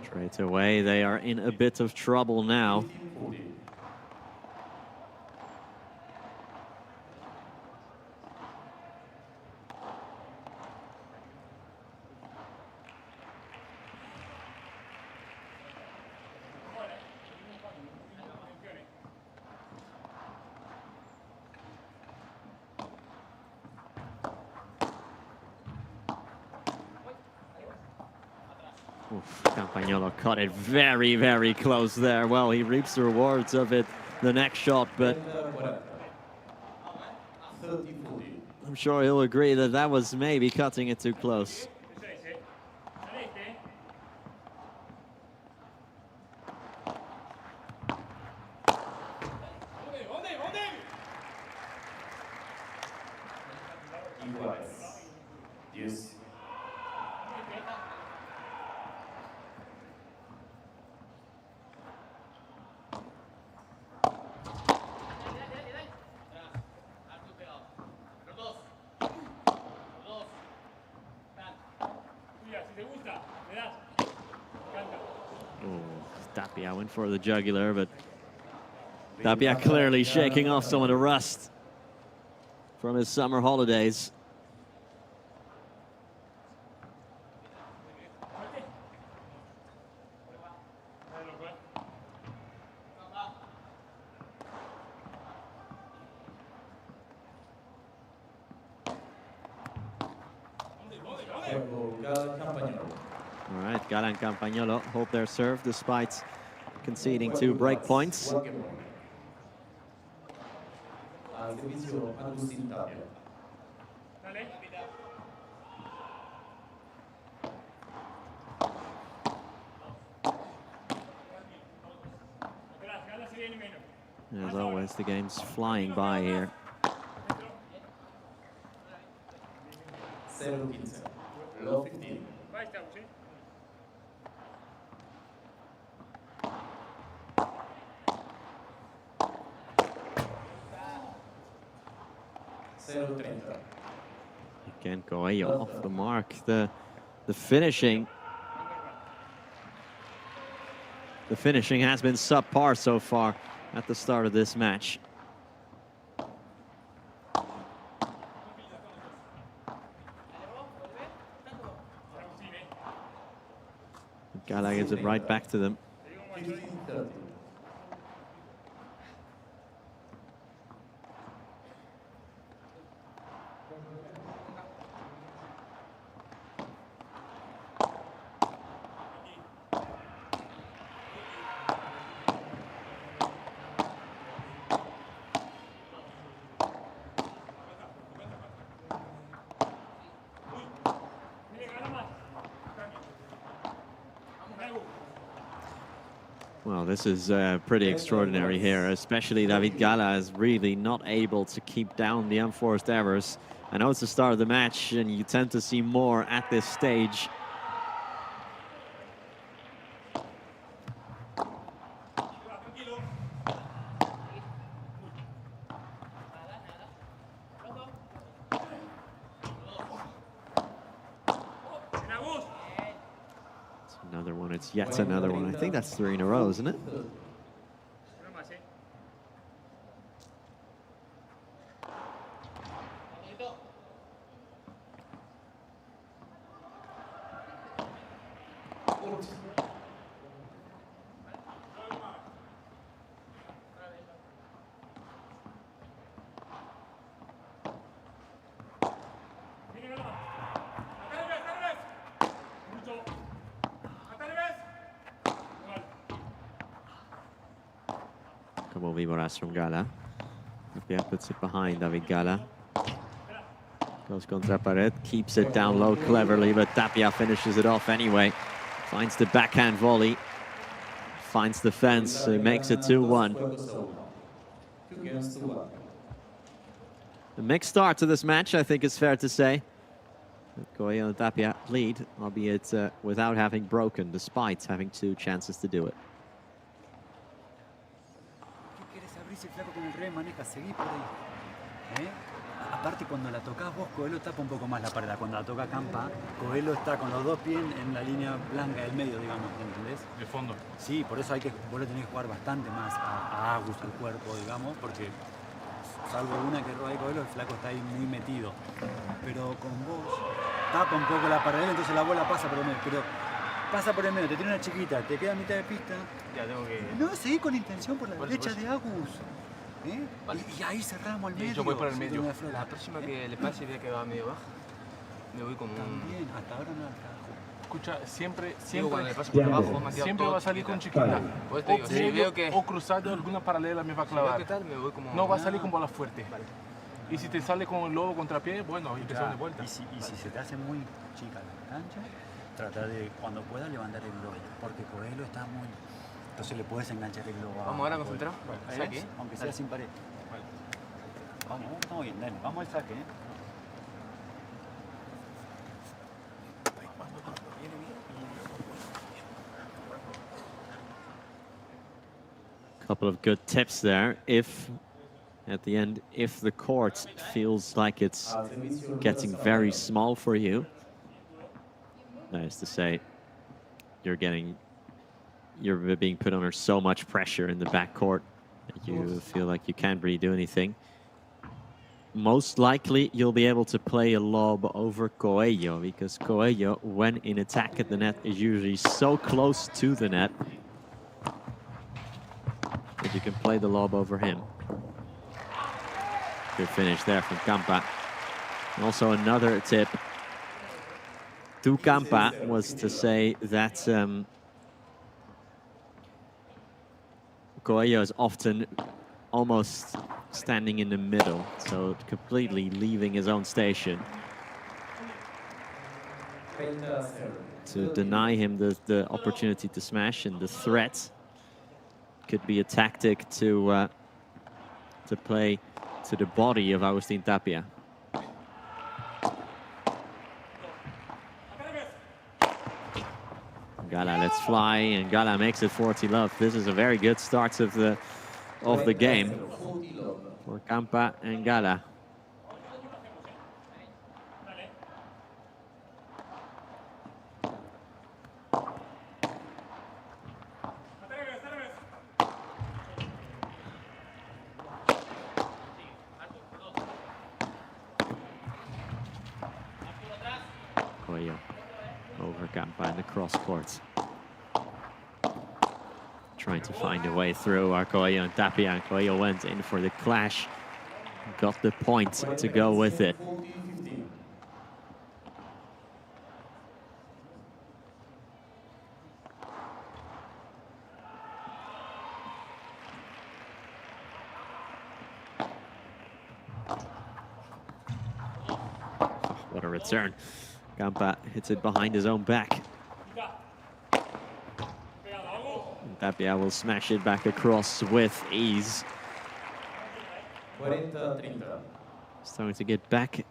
Straight away, they are in a bit of trouble now. Campagnolo caught it very, very close there. Well, he reaps the rewards of it the next shot, but I'm sure he'll agree that that was maybe cutting it too close. Tapia went for the jugular, but Tapia clearly shaking off some of the rust from his summer holidays. All right, Galan Campagnolo hold their serve despite conceding 2 break points. As always, the game's flying by here. Low 15. Again, Coello off the mark. The finishing. The finishing has been subpar so far at the start of this match. Galan gives it right back to them. Well, this is pretty extraordinary here, especially David Gala is really not able to keep down the unforced errors. I know it's the start of the match, and you tend to see more at this stage. Another one, it's yet another one. I think that's 3 in a row, isn't it? Couple of Viboras from Gala. Tapia puts it behind David Gala. Goes contra pared, keeps it down low cleverly, but Tapia finishes it off anyway. Finds the backhand volley. Finds the fence, so he makes it 2-1. A mixed start to this match, I think it's fair to say. Coello and Tapia lead, albeit without having broken, despite having 2 chances to do it. El flaco con el rey maneja, seguí por ahí. Aparte, cuando la tocas vos, Coello tapa un poco más la pared. Cuando la toca Campa, Coello está con los 2 pies en la línea blanca del medio, digamos, ¿entendés? De fondo. Sí, por eso vos le tenés que jugar bastante más a Agus al cuerpo, digamos, porque salvo una que roba de Coello, el flaco está ahí muy metido. Pero con vos tapa un poco la pared, entonces la bola pasa por el medio. Pero pasa por el medio, te tiene una chiquita, te queda a mitad de pista. Ya tengo que... No, seguí con intención por la derecha de Agus. Vale. Y ahí cerramos al medio. Yo voy por el medio. La próxima que le pase vea que va medio baja, me voy como También, hasta ahora no la Escucha, siempre va a salir con chiquita. Pues te digo, si veo que... O cruzado, alguna paralela me va a clavar. ¿Qué tal? Me voy como... No va a salir con bola fuerte. Vale. Y si te sale con el lobo contrapié, bueno, y empezamos de vuelta. Y si se te hace muy chica la cancha, tratar de, cuando pueda, levantar el globo. Porque Coello está muy... Entonces le puedes enganchar el globo. Vamos ahora a concentrar. Saque, aunque sea sin pared. Vale. Vamos, estamos bien, dale. Vamos al saque. Couple of good tips there. If at the end, if the court feels like it's getting very small for you, that is to say, you're being put under so much pressure in the backcourt that you feel like you can't really do anything. Most likely, you'll be able to play a lob over Coello, because Coello, when in attack at the net, is usually so close to the net that you can play the lob over him. Good finish there from Campa. Also another tip to Campa was to say that Coello is often almost standing in the middle, so completely leaving his own station, to deny him the opportunity to smash, and the threat could be a tactic to play to the body of Agustin Tapia. Gala lets fly, and Gala makes it 40 love. This is a very good start of the game for Campa and Gala. Coello over Campa in the cross court. Trying to find a way through are Coello and Tapia, and Coello went in for the clash. Got the point to go with it. What a return. Campa hits it behind his own back. Tapia will smash it back across with ease. Starting to get back.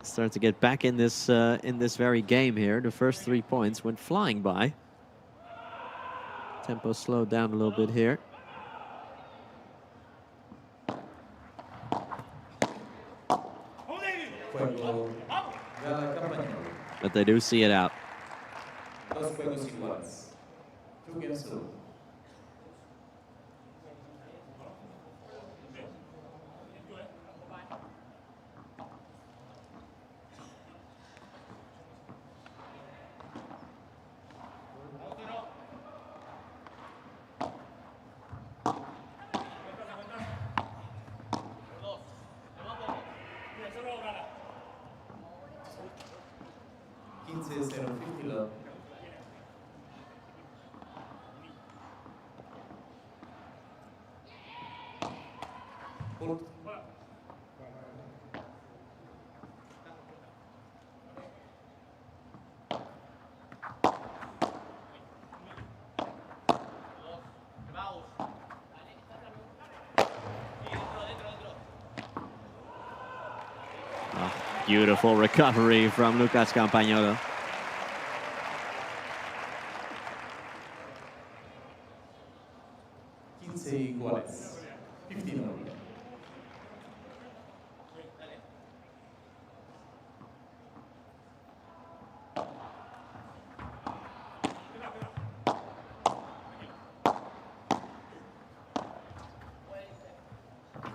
Starting to get back in this very game here. The first 3 points went flying by. Tempo slowed down a little bit here. But they do see it out. Beautiful recovery from Lucas Campagnolo.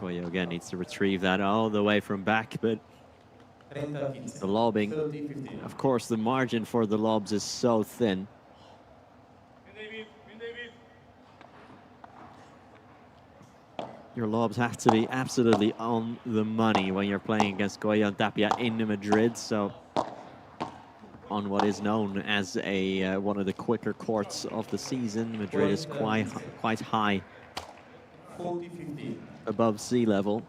Coello again needs to retrieve that all the way from back, but the lobbing, of course, the margin for the lobs is so thin. Your lobs have to be absolutely on the money when you're playing against Coello and Tapia in Madrid. So, on what is known as one of the quicker courts of the season, Madrid is quite high above sea level.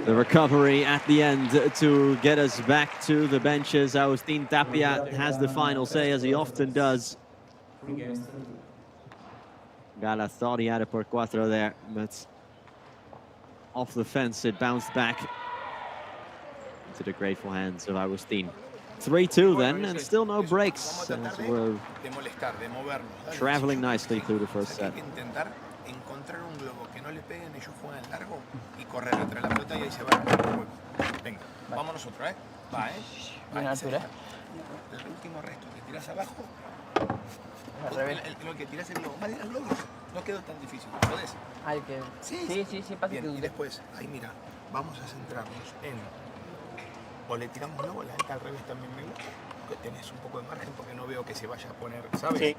The recovery at the end to get us back to the benches. Agustin Tapia has the final say, as he often does. Gala thought he had a per cuatro there, but off the fence it bounced back into the grateful hands of Agustin. 3-2 then, and still no breaks. As we're traveling nicely through the first set. Encontrar un globo que no le peguen, ellos juegan largo y correr entre la pelota y ahí se va el juego. Venga, vamos nosotros, ¿eh? Va, ¿eh? Bien, Arturo, ¿eh? El último resto que tiras abajo, lo que tiras el globo, más el globo, no quedó tan difícil, ¿puedes? Ay, que... Sí, pasa. Bien, y después, ahí mira, vamos a centrarnos en... O le tiramos globo, la alta al revés también me gusta. que tenés un poco de margen porque no veo que se vaya a poner, ¿sabes? Sí.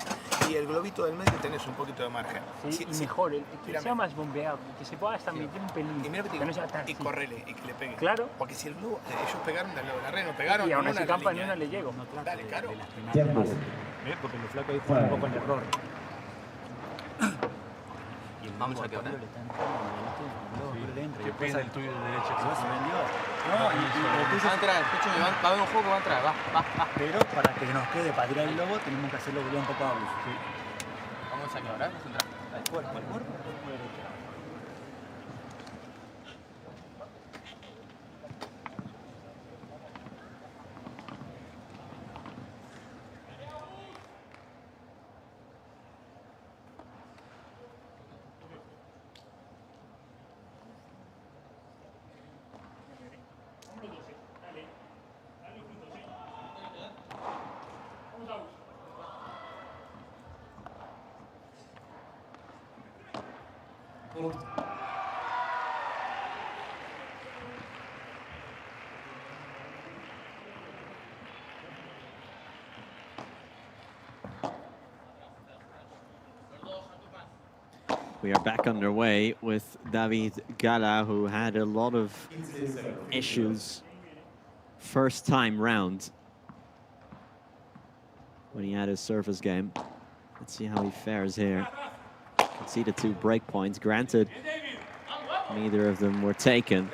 Y el globito del medio tenés un poquito de margen. Sí, y mejor, que sea más bombeado, que se pueda hasta meter un pelín. Y mira que, que no sea tan, y correle y que le pegue. Claro. Porque si el globo, ellos pegaron del lado de la red, no pegaron. Y aún ni así una en la campa ni línea, una le llego. Dale, claro. Porque los flacos ahí fueron un poco en error. Y el vamos a quebrar. Que pesa el tuyo de derecha. No, No, y va a entrar, escúchame, va a haber un juego que va a entrar, va. Pero para que nos quede para tirar el lobo, tenemos que hacerlo volver un poco a Agus. Vamos a quebrar, vamos a entrar. Al cuerpo, al cuerpo. We are back underway with David Gala, who had a lot of issues first time round when he had his surface game. Let's see how he fares here. Conceded 2 break points. Granted, neither of them were taken.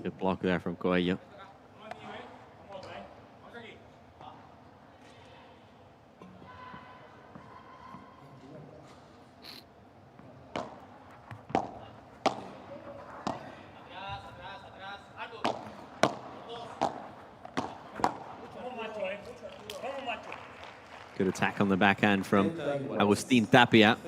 Good block there from Coello. Good attack on the backhand from Agustin Tapia.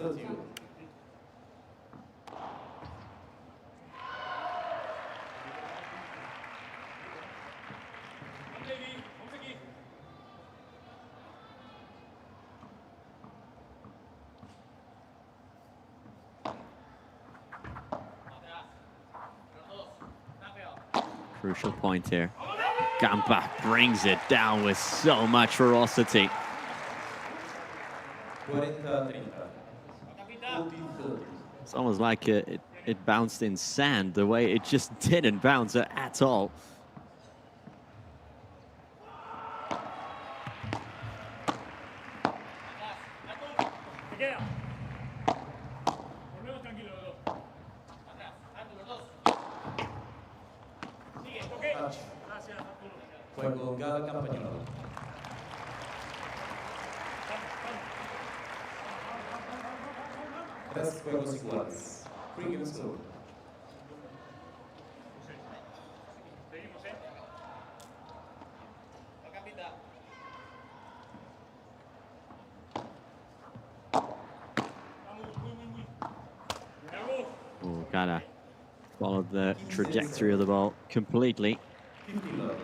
Crucial point here. Gampa brings it down with so much ferocity. It's almost like it bounced in sand, the way it just didn't bounce at all. Juego cada compañero. Tres juegos iguales. Free and slow. Oh, gotta follow the trajectory of the ball completely. 50 love.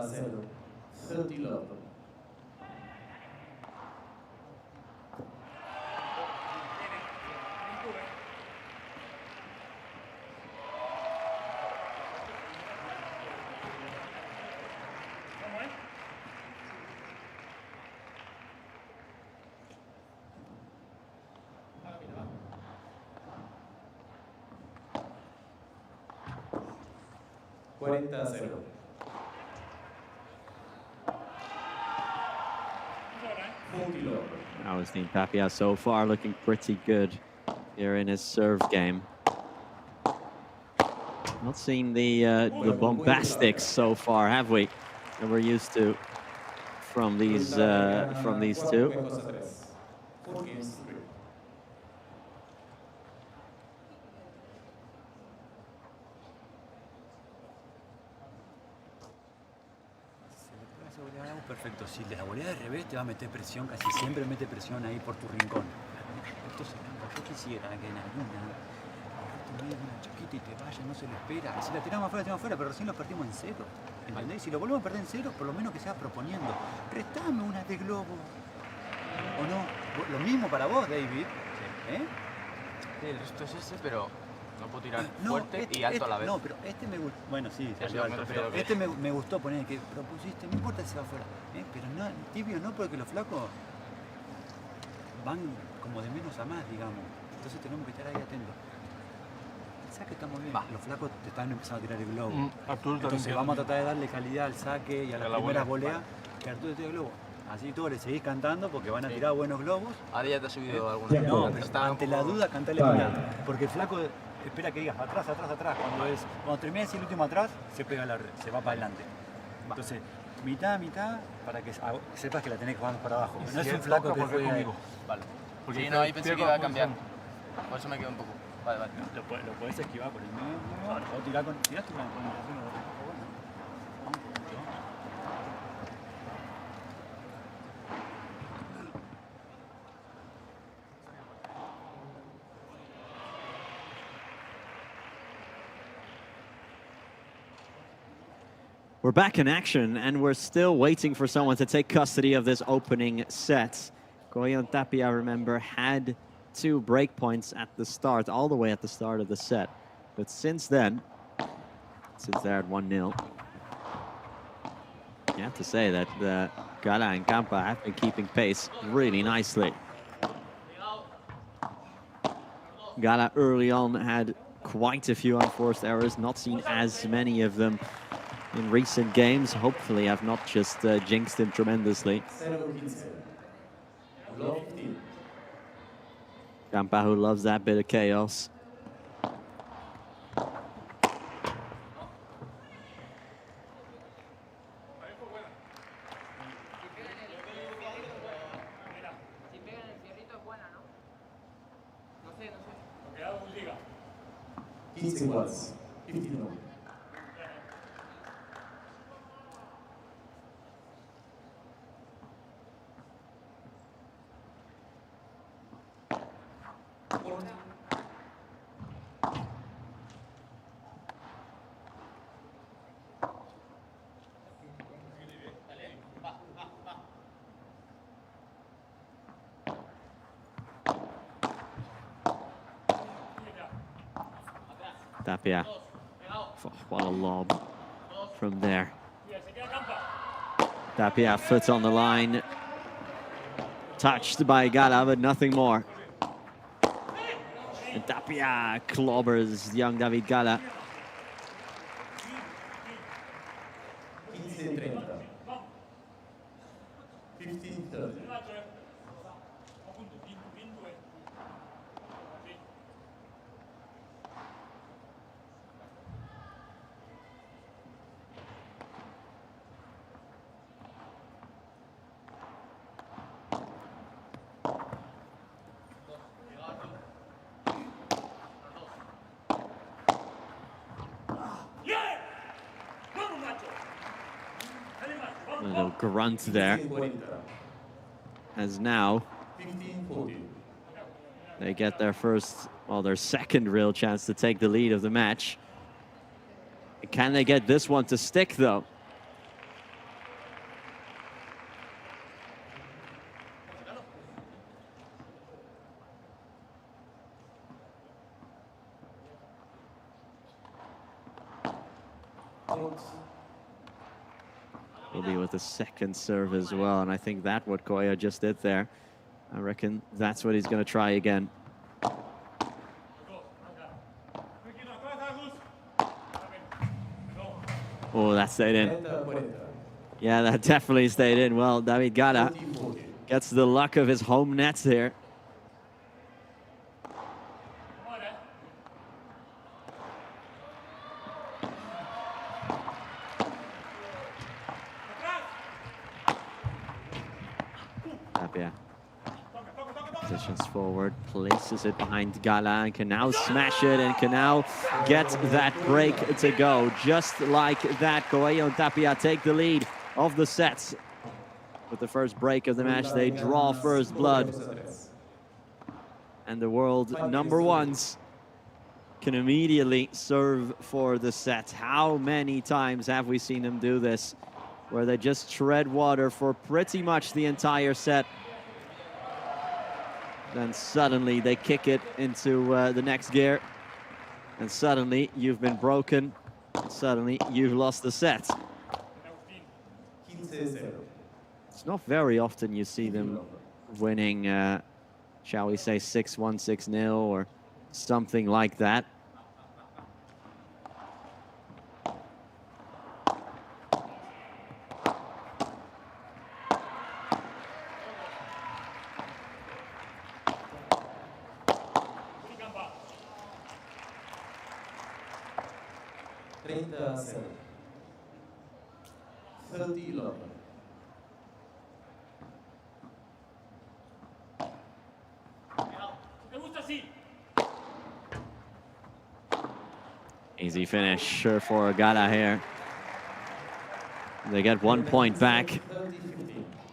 Zero. 30 love. Zero. Agustin Tapia so far looking pretty good here in his serve game. Not seen the bombastics so far, have we? That we're used to from these two. perfecto. Si la volea de revés te va a meter presión, casi siempre mete presión ahí por tu rincón. Esto se cambia. Yo quisiera que en alguna te medio una chiquita y te vaya, no se lo espera. Si la tiramos afuera, pero recién lo perdimos en cero. ¿Entendés? Si lo volvemos a perder en cero, por lo menos que sea proponiendo. Restame una de globo. ¿O no? Lo mismo para vos, David. ¿Eh? El resto es ese, pero no puedo tirar fuerte y alto a la vez. No, pero este me gustó. Bueno, sí, salió alto, pero este me gustó poner que propusiste, no importa si se va afuera. Pero no, tibio no, porque los flacos van como de menos a más, digamos. Entonces tenemos que estar ahí atentos. El saque está muy bien. Los flacos te están empezando a tirar el globo. Entonces vamos a tratar de darle calidad al saque y a las primeras voleas que Arturo tira el globo. Así tú le seguís cantando porque van a tirar buenos globos. Ahora ya te ha subido alguna. No, pero ante la duda cantale bien. Porque el flaco espera que digas atrás. Cuando termina el último atrás, se pega la red, se va para adelante. Entonces, mitad, para que sepas que la tenés que jugar para abajo. No es un flaco que juegue conmigo. Vale. Porque sí, no, ahí pensé que iba a cambiar. Por eso me quedo un poco. Vale. Lo puedes esquivar por el medio. O tirar con. Tiraste con We're back in action, and we're still waiting for someone to take custody of this opening set. Coello and Tapia, remember, had 2 break points at the start, all the way at the start of the set. But since then, since they're at 1-0, you have to say that Galan and Campa have been keeping pace really nicely. Galan early on had quite a few unforced errors, not seen as many of them in recent games. Hopefully I've not just jinxed him tremendously. Campa, who loves that bit of chaos. Tapia. Oh, what a lob from there. Tapia, foot on the line. Touched by Galan, but nothing more. And Tapia clobbers young David Galan. A little grunt there. As now they get their first, well, their second real chance to take the lead of the match. Can they get this one to stick, though? Will be with the second serve as well, and I think that's what Coello just did there. I reckon that's what he's going to try again. Oh, that stayed in. Yeah, that definitely stayed in. Well, David Galan gets the luck of his home nets here. Tapia positions forward, places it behind Galan, can now smash it and can now get that break to go. Just like that, Coello and Tapia take the lead of the sets with the first break of the match. They draw first blood. And the world number ones can immediately serve for the set. How many times have we seen them do this, where they just tread water for pretty much the entire set? Then suddenly they kick it into the next gear. And suddenly you've been broken. Suddenly you've lost the set. It's not very often you see them winning, shall we say, 6-1, 6-0 or something like that. Easy finish for Galan here. They get 1 point back.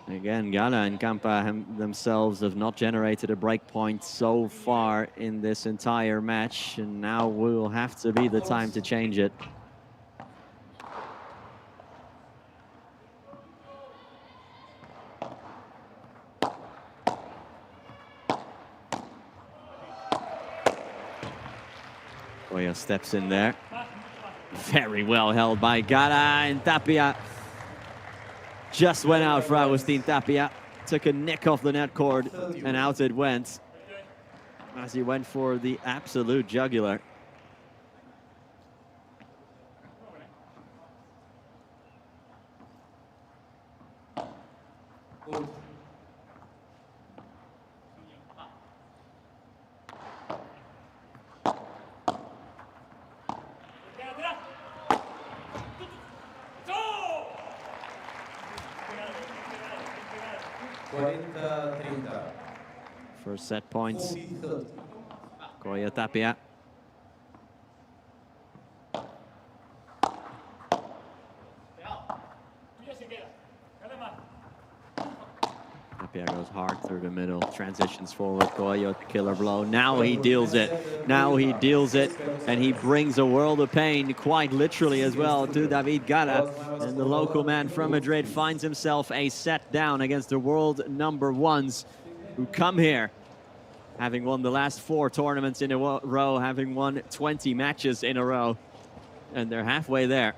Again, Galan and Campa themselves have not generated a break point so far in this entire match, and now will have to be the time to change it. Coello steps in there. Very well held by Galan. Tapia just went out for Agustin Tapia. Took a nick off the net cord and out it went as he went for the absolute jugular. First set points. Coello Tapia. Tapia goes hard through the middle, transitions forward. Coello with the killer blow. Now he deals it. Now he deals it, and he brings a world of pain, quite literally as well, to David Galan. And the local man from Madrid finds himself a set down against the world number ones, who come here having won the last 4 tournaments in a row, having won 20 matches in a row. And they're halfway there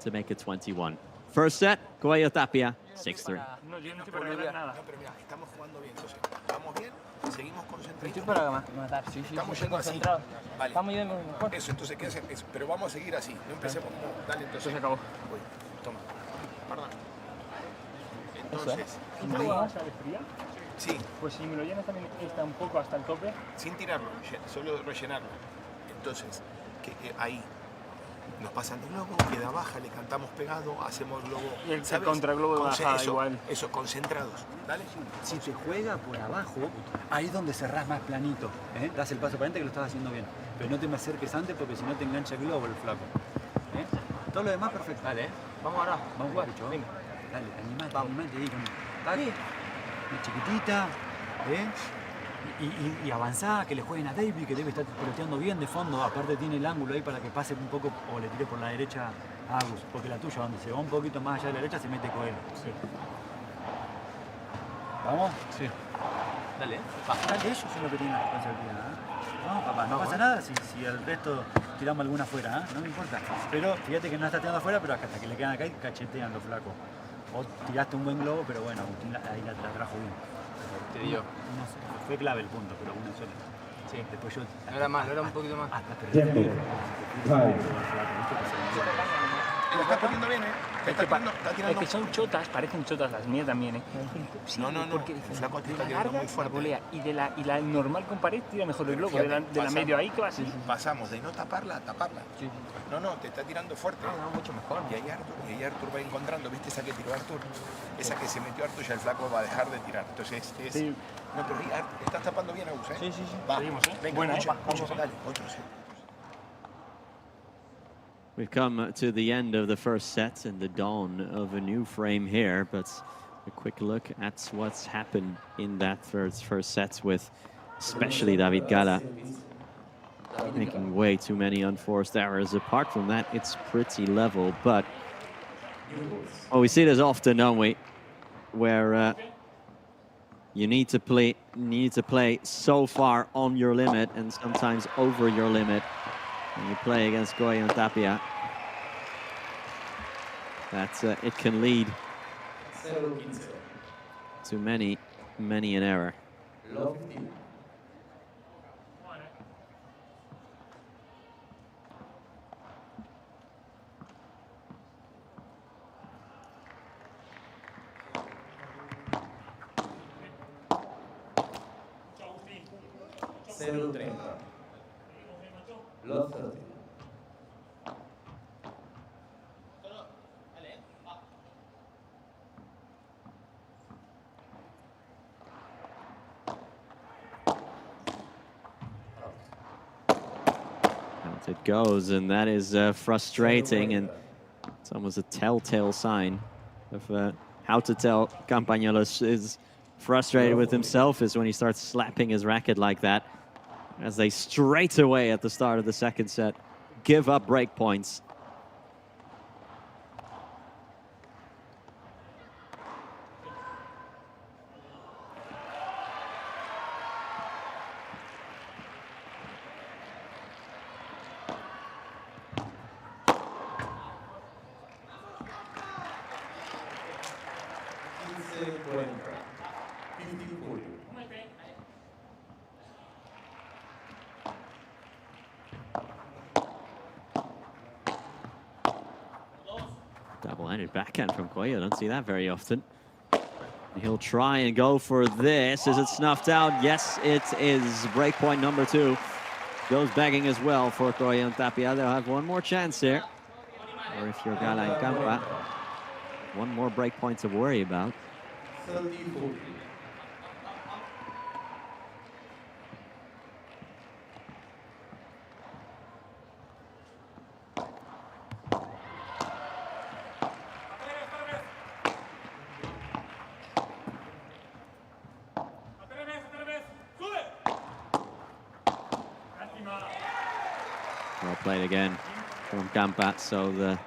to make it 21. First set, Coello Tapia, 6-3. No, yo no estoy para ganar nada. No, pero mira, estamos jugando bien, entonces. ¿Vamos bien? Seguimos concentrados. Estoy para matar, sí, sí. Estamos yendo así. Vale. Estamos yendo mejor. Eso, entonces, ¿qué hacen? Eso. Pero vamos a seguir así. No empecemos como... Dale, entonces. Se acabó. Voy. Toma. Perdón. Entonces... ¿Un poco más de fría? Sí. Pues si me lo llenas también está un poco hasta el tope. Sin tirarlo, solo rellenarlo. Entonces, ahí nos pasan el globo, queda baja, le cantamos pegado, hacemos el globo. Y el contraglobo de bajada igual. Eso, concentrados. ¿Dale? Si te juega por abajo, ahí es donde cerrás más planito. Das el paso para adelante que lo estás haciendo bien. Pero no te me acerques antes porque si no te engancha el globo el flaco. Todo lo demás perfecto. Dale, vamos ahora. Vamos, Pacho. Dale, animate ahí. Dale. Una chiquitita, y avanzá, que le jueguen a David, que debe estar peloteando bien de fondo. Aparte tiene el ángulo ahí para que pase un poco o le tire por la derecha a Agus, porque la tuya, donde se va un poquito más allá de la derecha, se mete Coello. Sí. ¿Vamos? Sí. Dale, ellos son los que tienen la responsabilidad. No, papá, no pasa nada si el resto tiramos alguna afuera, no me importa. Pero fíjate que no está tirando afuera, pero hasta que le quedan acá y cachetean los flacos. Vos tiraste un buen globo, pero bueno, Agustín ahí la trajo bien. Te dio. No sé, fue clave el punto, pero una sola. Sí. Después yo... No era más, no era un poquito más. Hasta que Lo está poniendo bien, Es que son chotas, parecen chotas las mías también, Sí, no. Porque el flaco te está de la quedando larga, muy fuerte. la volea, y la normal con pared tira mejor el globo. De la medio ahí, que va así. Pasamos de no taparla a taparla. Sí. No, te está tirando fuerte. No, mucho mejor. Y ahí Arturo va encontrando, ¿viste esa que tiró Arturo? Esa que se metió Arturo, ya el flaco va a dejar de tirar. Entonces es... Sí. No, pero estás tapando bien, Agus, Sí. Va, seguimos, venga, buena, mucho, dale, otro set. We've come to the end of the first set and the dawn of a new frame here, but A quick look at what's happened in that first sets with especially David Gala making way too many unforced errors. Apart from that, it's pretty level, but we see this often, don't we? Where you need to play so far on your limit and sometimes over your limit when you play against Coello and Tapia. That it can lead to many an error. Love 30. Out it goes, and that is frustrating, and it's almost a telltale sign of how to tell Campañolos is frustrated with himself is when he starts slapping his racket like that, as they straight away at the start of the second set give up break points. Double-handed backhand from Coello. Don't see that very often. He'll try and go for this. Is it snuffed out? Yes, it is. Breakpoint number 2 goes begging as well for Coello and Tapia. They'll have one more chance here. Or if you're Galan and Campa, one more breakpoint to worry about. 30-40. Well played again from Campa, so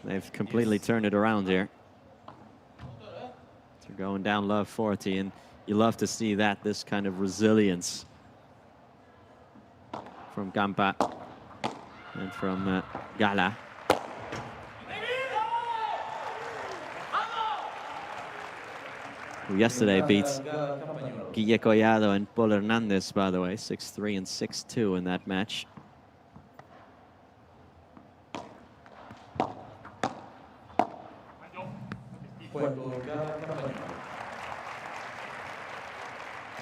they've completely turned it around here. They're going down love 40, and you love to see that, this kind of resilience from Campa and from Gala. Who yesterday beat Guille Collado and Paul Hernandez, by the way, 6-3 and 6-2 in that match.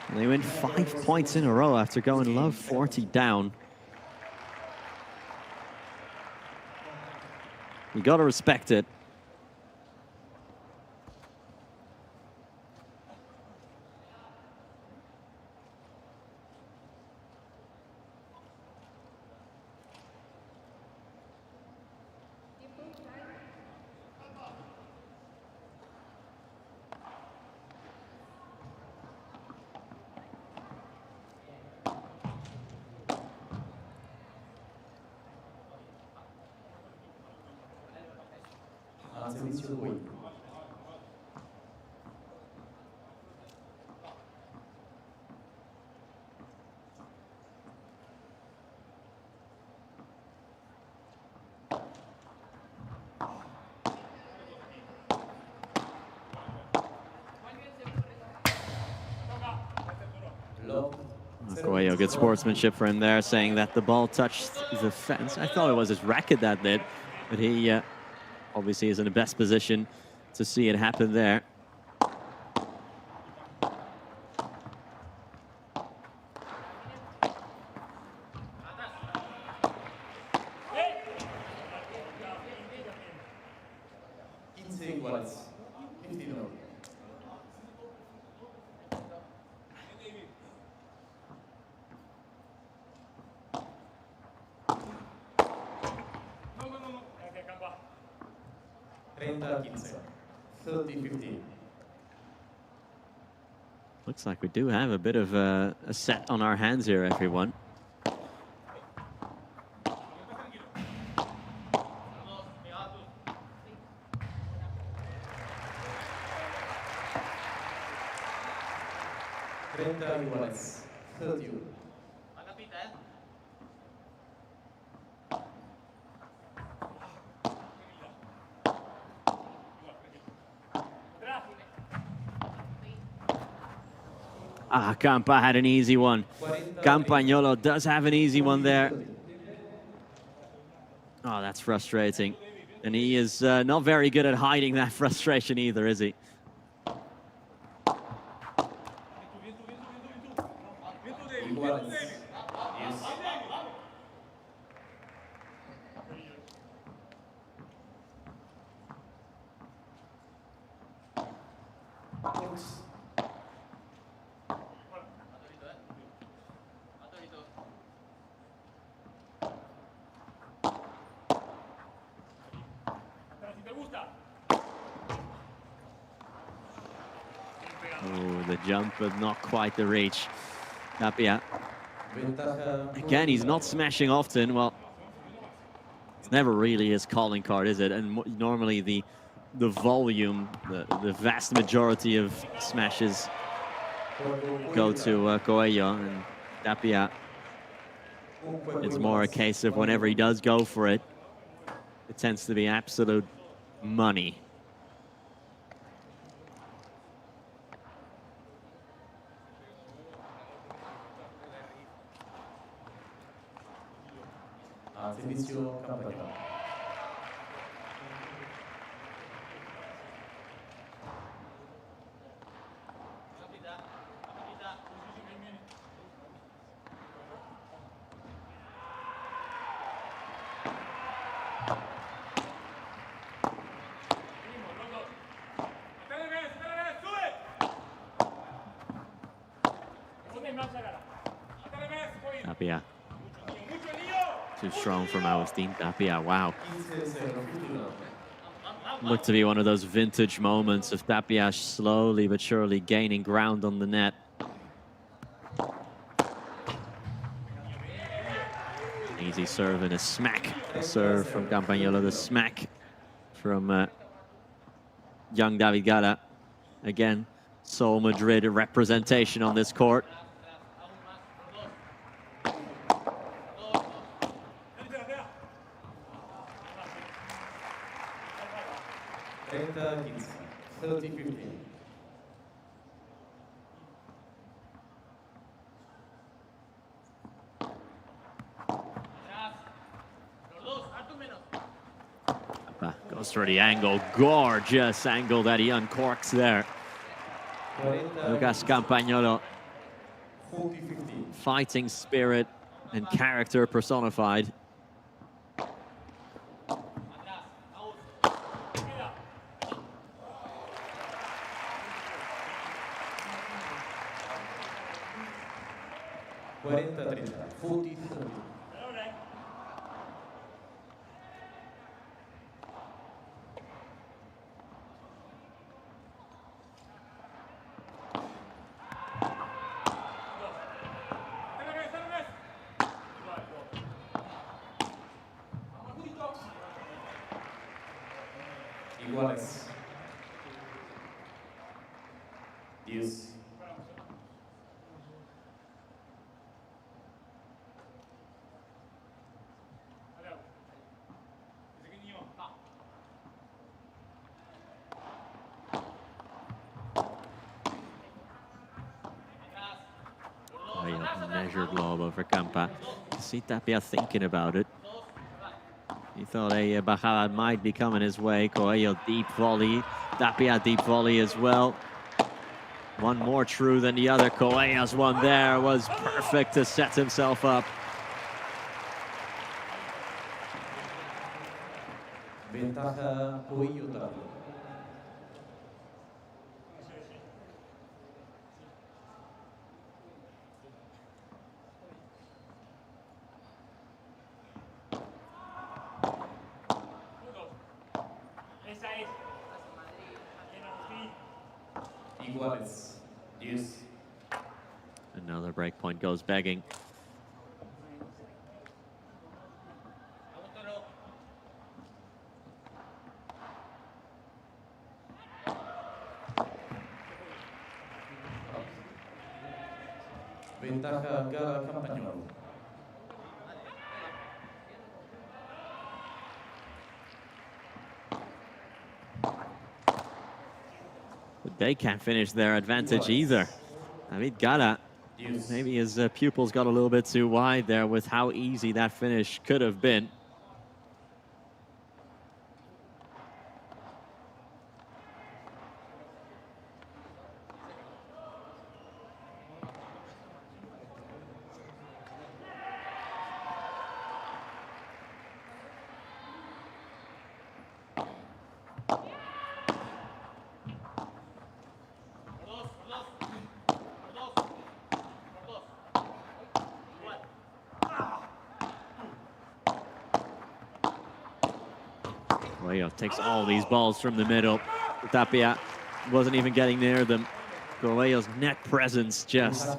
And they win 5 points in a row after going love 40 down. You got to respect it. Servicio Coello. Coello, good sportsmanship for him there, saying that the ball touched the fence. I thought it was his racket that did, but he obviously is in the best position to see it happen there. 30-15. Looks like we do have a bit of a set on our hands here, everyone. Iguales. 31. Ah, Campa had an easy one. Campagnolo does have an easy one there. Oh, that's frustrating. And he is not very good at hiding that frustration either, is he? Iguales. 10. Oh, the jump, but not quite the reach. Tapia. Again, he's not smashing often. Well, it's never really his calling card, is it? And normally the volume, the vast majority of smashes go to Coello, and Tapia, it's more a case of whenever he does go for it, it tends to be absolute money. Servicio Campaña. Tapia. Too strong from Agustín Tapia. Wow. Looked to be one of those vintage moments of Tapia slowly but surely gaining ground on the net. Easy serve and a smack. A serve from Campagnolo, the smack from young David Gala. Again, Sol Madrid representation on this court. Goes for the angle, gorgeous angle that he uncorks there. Lucas Campagnolo, fighting spirit and character personified. Iguales. 10. Measured lob over Campa. See Tapia thinking about it. He thought a bajada might be coming his way. Coello deep volley. Tapia deep volley as well. One more true than the other. Coello's one there was perfect to set himself up. Ventaja Coello Tapia. Iguales. 10. Another break point goes begging. Ventaja Galan Campañolo. But they can't finish their advantage either. David Gala, maybe his pupils got a little bit too wide there with how easy that finish could have been. Coello takes all these balls from the middle. Tapia wasn't even getting near them. Coello's net presence just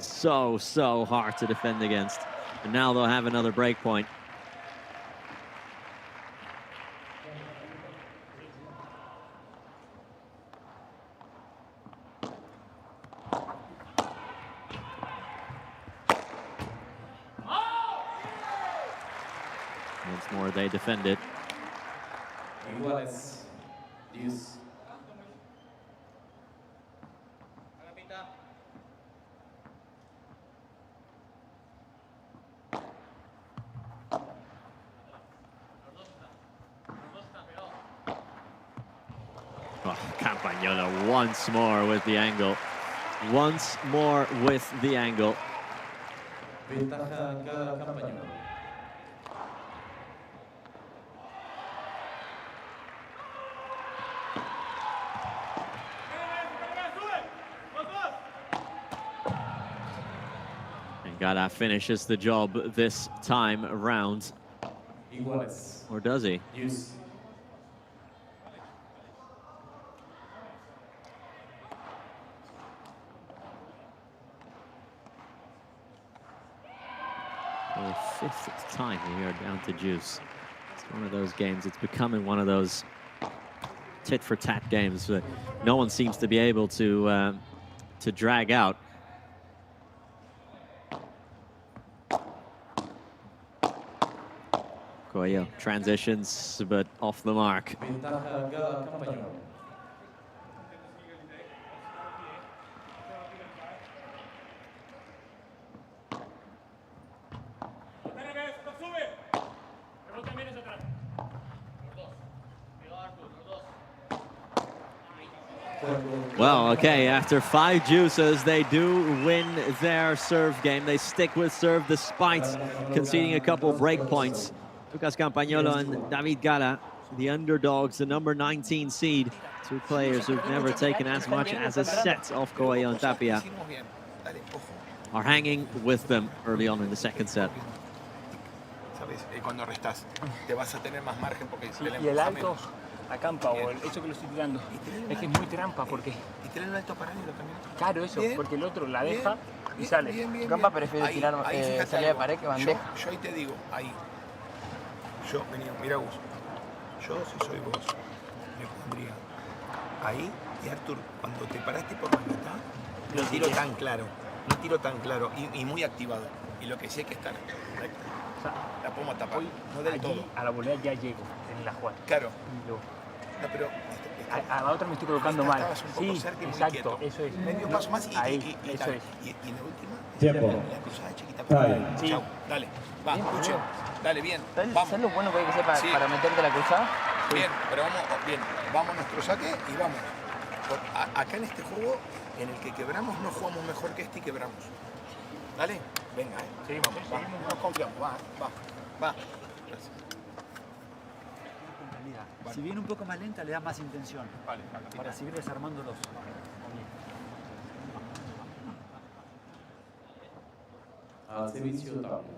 so hard to defend against. And now they'll have another break point. Once more, they defend it. Iguales. 10. Oh, Campagnolo once more with the angle. Once more with the angle. Ventaja Galan Campañolo. Gala finishes the job this time around. Iguales. Or does he? 10. For the fifth time we are down to juice. It's one of those games, it's becoming one of those tit-for-tat games that no one seems to be able to drag out. Coello transitions, but off the mark. Ventaja Galan Campañolo. Well, okay, after 5 juices, they do win their serve game. They stick with serve despite conceding a couple break points. Lucas Campagnolo and David Gala, the underdogs, the number 19 seed. 2 players who've never taken as much as a set off Coello and Tapia are hanging with them early on in the second set. ¿Sabes? Cuando restas, te vas a tener más margen porque Sí, y el alto acampa, o el hecho que lo estoy tirando, es que es muy trampa porque... ¿Y tiene el alto paralelo también? Claro, eso, Bien, porque el otro la deja y sale. Campa prefiere Ahí, tirar ahí fíjate salida de algo. pared que bandeja. Yo ahí te digo, ahí. Yo, vení, mira Gus. Yo, si soy vos, me pondría ahí. Y Arturo, cuando te paraste por la mitad, no tiro tan claro. No tiro tan claro y muy activado. Y lo que sí hay que estar recto. O sea, la podemos tapar, no del allí, todo. a la volea ya llego en la jugada. Claro. Y luego, No, pero a la otra me estoy colocando mal. estabas un poco Sí, cerca y muy exacto, quieto. eso es. Medio paso más y, ahí, y eso tal. es. Y en la última, Tiempo. la cruzada chiquita. Vale. Sí. Chau, dale. Va, escuchen. Dale, bien. Vamos. ¿Sabes lo bueno que hay que hacer para, Sí. para meterte la cruzada? Bien, pero vamos, bien. Vamos a nuestro saque y vamos. Acá en este juego, en el que quebramos, no jugamos mejor que este y quebramos. ¿Dale? Venga, Sí, vamos, va. Nos confiamos, va. Gracias. Si viene un poco más lenta, le das más intención. Vale, para seguir desarmándolos. Al servicio Tapia.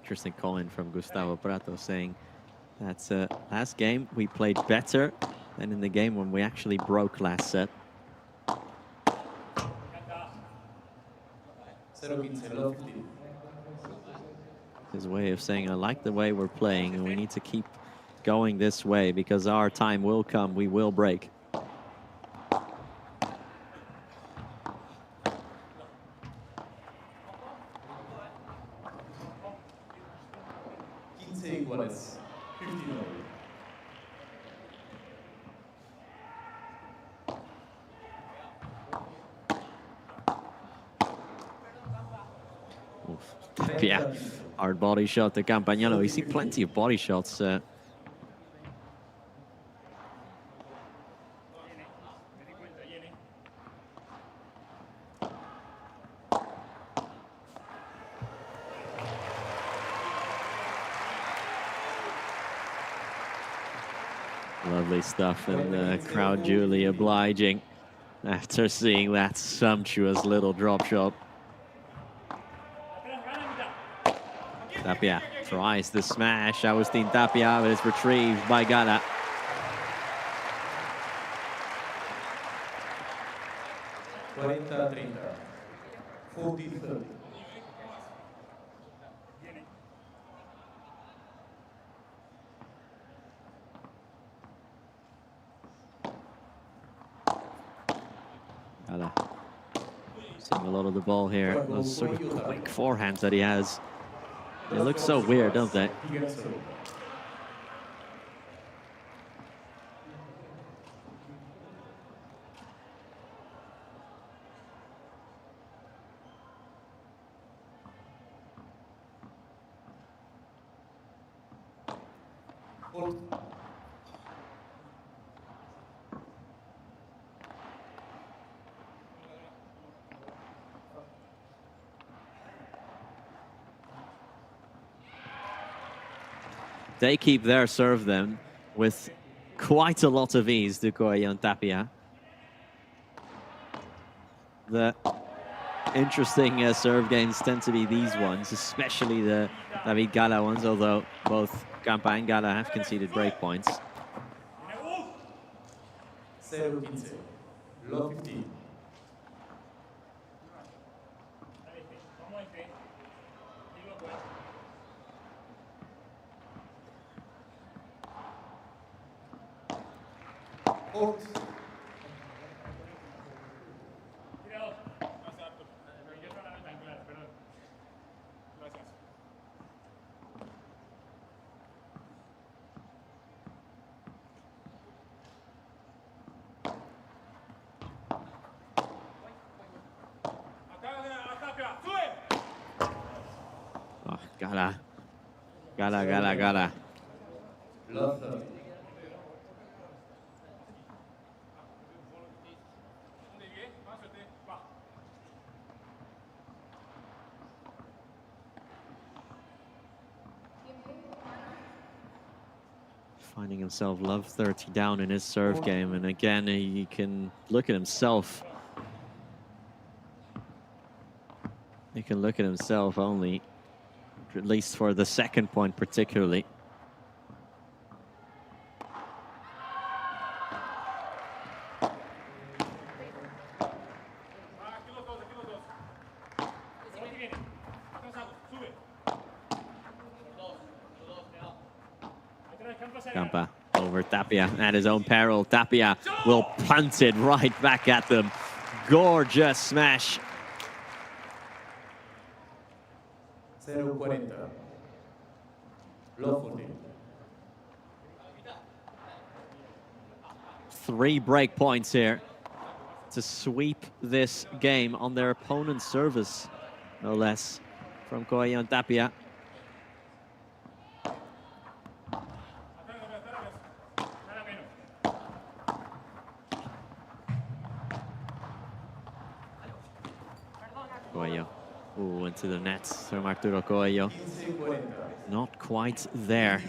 Interesting call in from Gustavo Prato saying That's last game we played better than in the game when we actually broke last set. 0-15, love 15. His way of saying, I like the way we're playing, and we need to keep going this way because our time will come. We will break. Iguales. 59. Yeah, hard body shot to Campagnolo. We see plenty of body shots. Lovely stuff, and the crowd duly obliging after seeing that sumptuous little drop shot. Tapia tries the smash. Agustin Tapia, but it's retrieved by Galan. Galan seeing a lot of the ball here. Those sort of quick forehands that he has. They look so weird, don't they? They keep their serve then with quite a lot of ease to Coello and Tapia. The interesting serve games tend to be these ones, especially the David Gala ones, although both Campa and Gala have conceded breakpoints. 0-15, love 15. Oh, Gala. Gala. Love 30. Finding himself love 30 down in his serve game, and again he can look at himself. He can look at himself only, at least for the second point particularly. Campa over Tapia at his own peril. Tapia will punt it right back at them. Gorgeous smash. 0-40. Love 14. 3 break points here to sweep this game on their opponent's service, no less, from Coello and Tapia. Coello. Ooh, into the nets from Arturo Coello. Not quite there.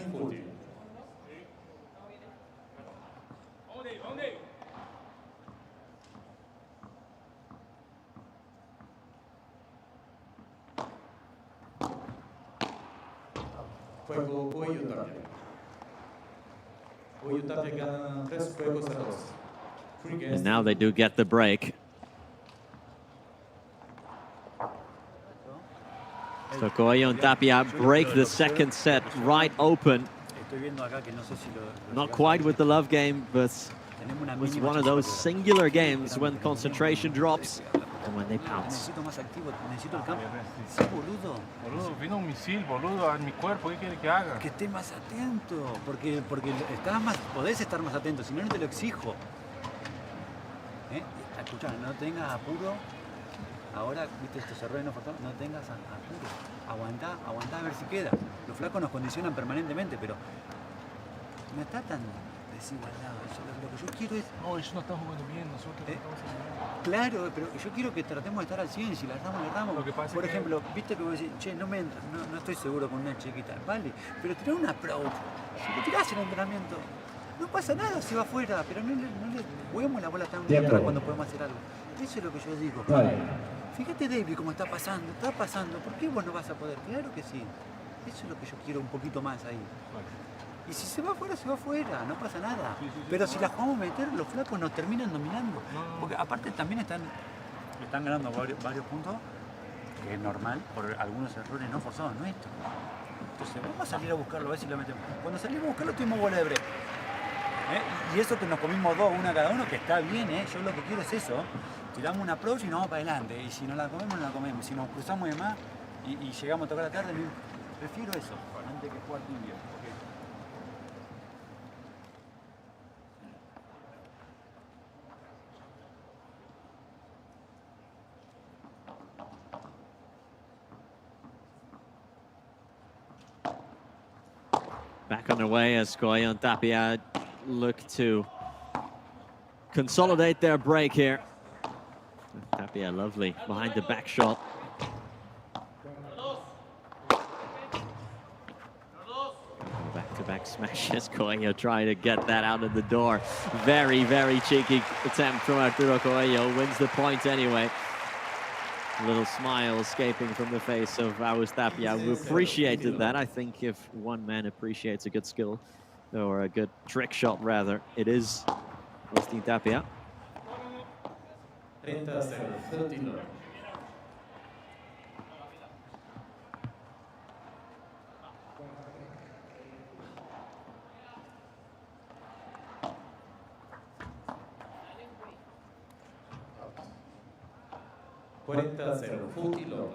Juego Coello Tapia. Coello y Tapia ganan 3 juegos a 2. And now they do get the break. So Coello and Tapia break the second set right open. Not quite with the love game, but it was one of those singular games when concentration drops and when they pounce. Boludo, vino un misil, boludo, a mi cuerpo, ¿qué quiere que haga? Que esté más atento, porque podés estar más atento, si no, no te lo exijo. Escucha, no tengas apuro. Ahora, viste, estos errores no forzados, no tengas apuro. Aguantá a ver si queda. Los flacos nos condicionan permanentemente, pero no está tan desigualado. Lo que yo quiero es... No, ellos no están jugando bien, nosotros no estamos jugando bien. Claro, pero yo quiero que tratemos de estar al 100, si la erramos, la erramos. Lo que pasa Por es que... ejemplo, viste que vos decís, che, no me entra, no estoy seguro con una chiquita. Vale, pero tirar un approach. Si lo tirás en el entrenamiento, no pasa nada si va afuera, pero no le juguemos la bola tan dura cuando podemos hacer algo. Eso es lo que yo digo. Vale. Fíjate, David, cómo está pasando. ¿Por qué vos no vas a poder? Claro que sí. Eso es lo que yo quiero un poquito más ahí. Y si se va afuera, no pasa nada. Pero si la jugamos a meter, los flacos nos terminan dominando. Porque aparte también están ganando varios puntos, que es normal, por algunos errores no forzados nuestros. Entonces vamos a salir a buscarlo, a ver si lo metemos. Cuando salimos a buscarlo tuvimos bola de break. Y eso que nos comimos dos, una cada uno, que está bien, yo lo que quiero es eso. Tiramos una approach y nos vamos para adelante. Y si no la comemos, no la comemos. Si nos cruzamos de más y llegamos a tocar la tarde, prefiero eso, antes que jugar tibio. Back on their way as Coello and Tapia look to consolidate their break here. Tapia lovely behind the back shot. Back-to-back smashes. Coello trying to get that out of the door. Very, very cheeky attempt from Arturo Coello. Wins the point anyway. A little smile escaping from the face of Tapia, who appreciated that. I think if one man appreciates a good skill, or a good trick shot rather, it is Agustín Tapia. 30-0, 40-0, Futi Lord.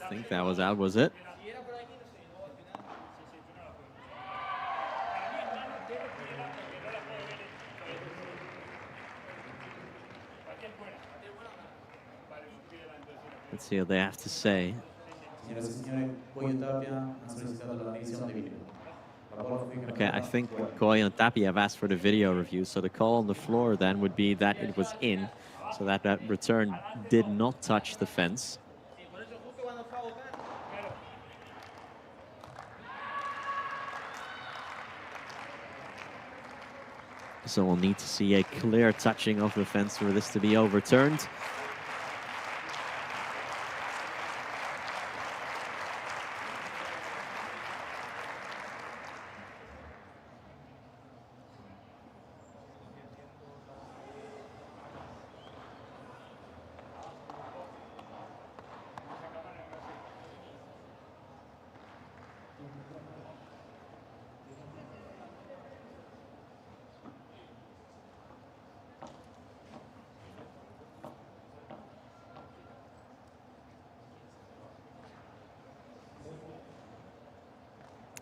I think that was out, was it? Let's see what they have to say. Señoras y señores, Coello y Tapia han solicitado la revisión de vídeo. Okay, I think Coello and Tapia have asked for the video review, so the call on the floor then would be that it was in, so that return did not touch the fence. So we'll need to see a clear touching of the fence for this to be overturned.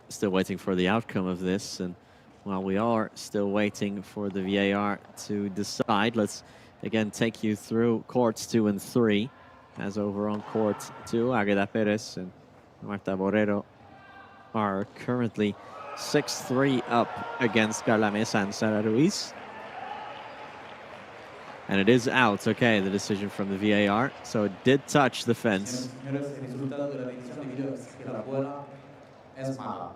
Still waiting for the outcome of this, and while we are still waiting for the VAR to decide, let's again take you through courts 2 and 3, as over on court 2, Águeda Pérez and Marta Borrero are currently 6-3 up against Carla Mesa and Sara Ruiz. And it is out, okay, the decision from the VAR, so it did touch the fence. Señores, el resultado de la revisión de vídeo es que la bola es mala.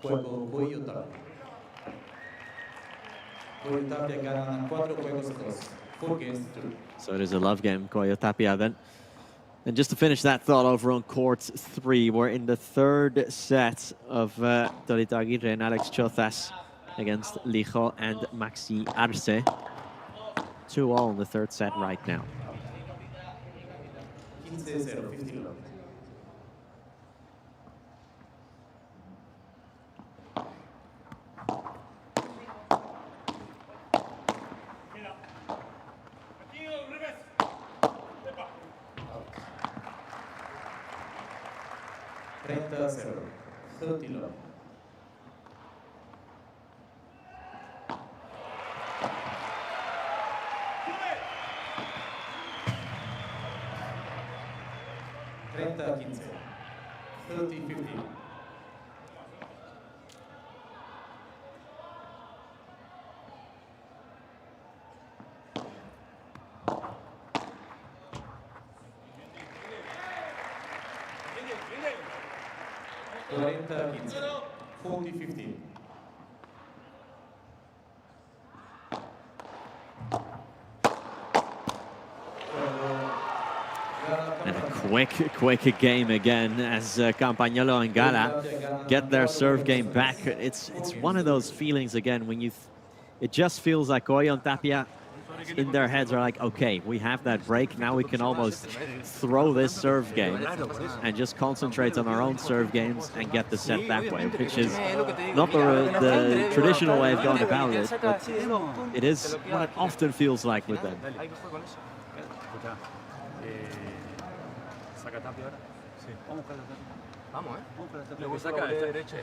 Juego Coello Tapia. Coello Tapia ganan 4 juegos a 2. 4 games to 2. So it is a love game, Coello Tapia then. And just to finish that thought over on court 3, we're in the third set of Dorita Aguirre and Alex Chozas against Lijo and Maxi Arce. 2-all in the third set right now. 15-0, 15 love. And a quick game again as Campagnolo and Gala get their serve game back. It's one of those feelings again when you, it just feels like Coello and Tapia in their heads are like, okay, we have that break, now we can almost throw this serve game and just concentrate on our own serve games and get the set that way, which is not the traditional way of going about it, but it is what it often feels like with them. ¿Saca Tapia ahora? Sí. Vamos a buscar la Tapia. Vamos, ¿eh? Vamos a buscar la Tapia. Luego saca la derecha.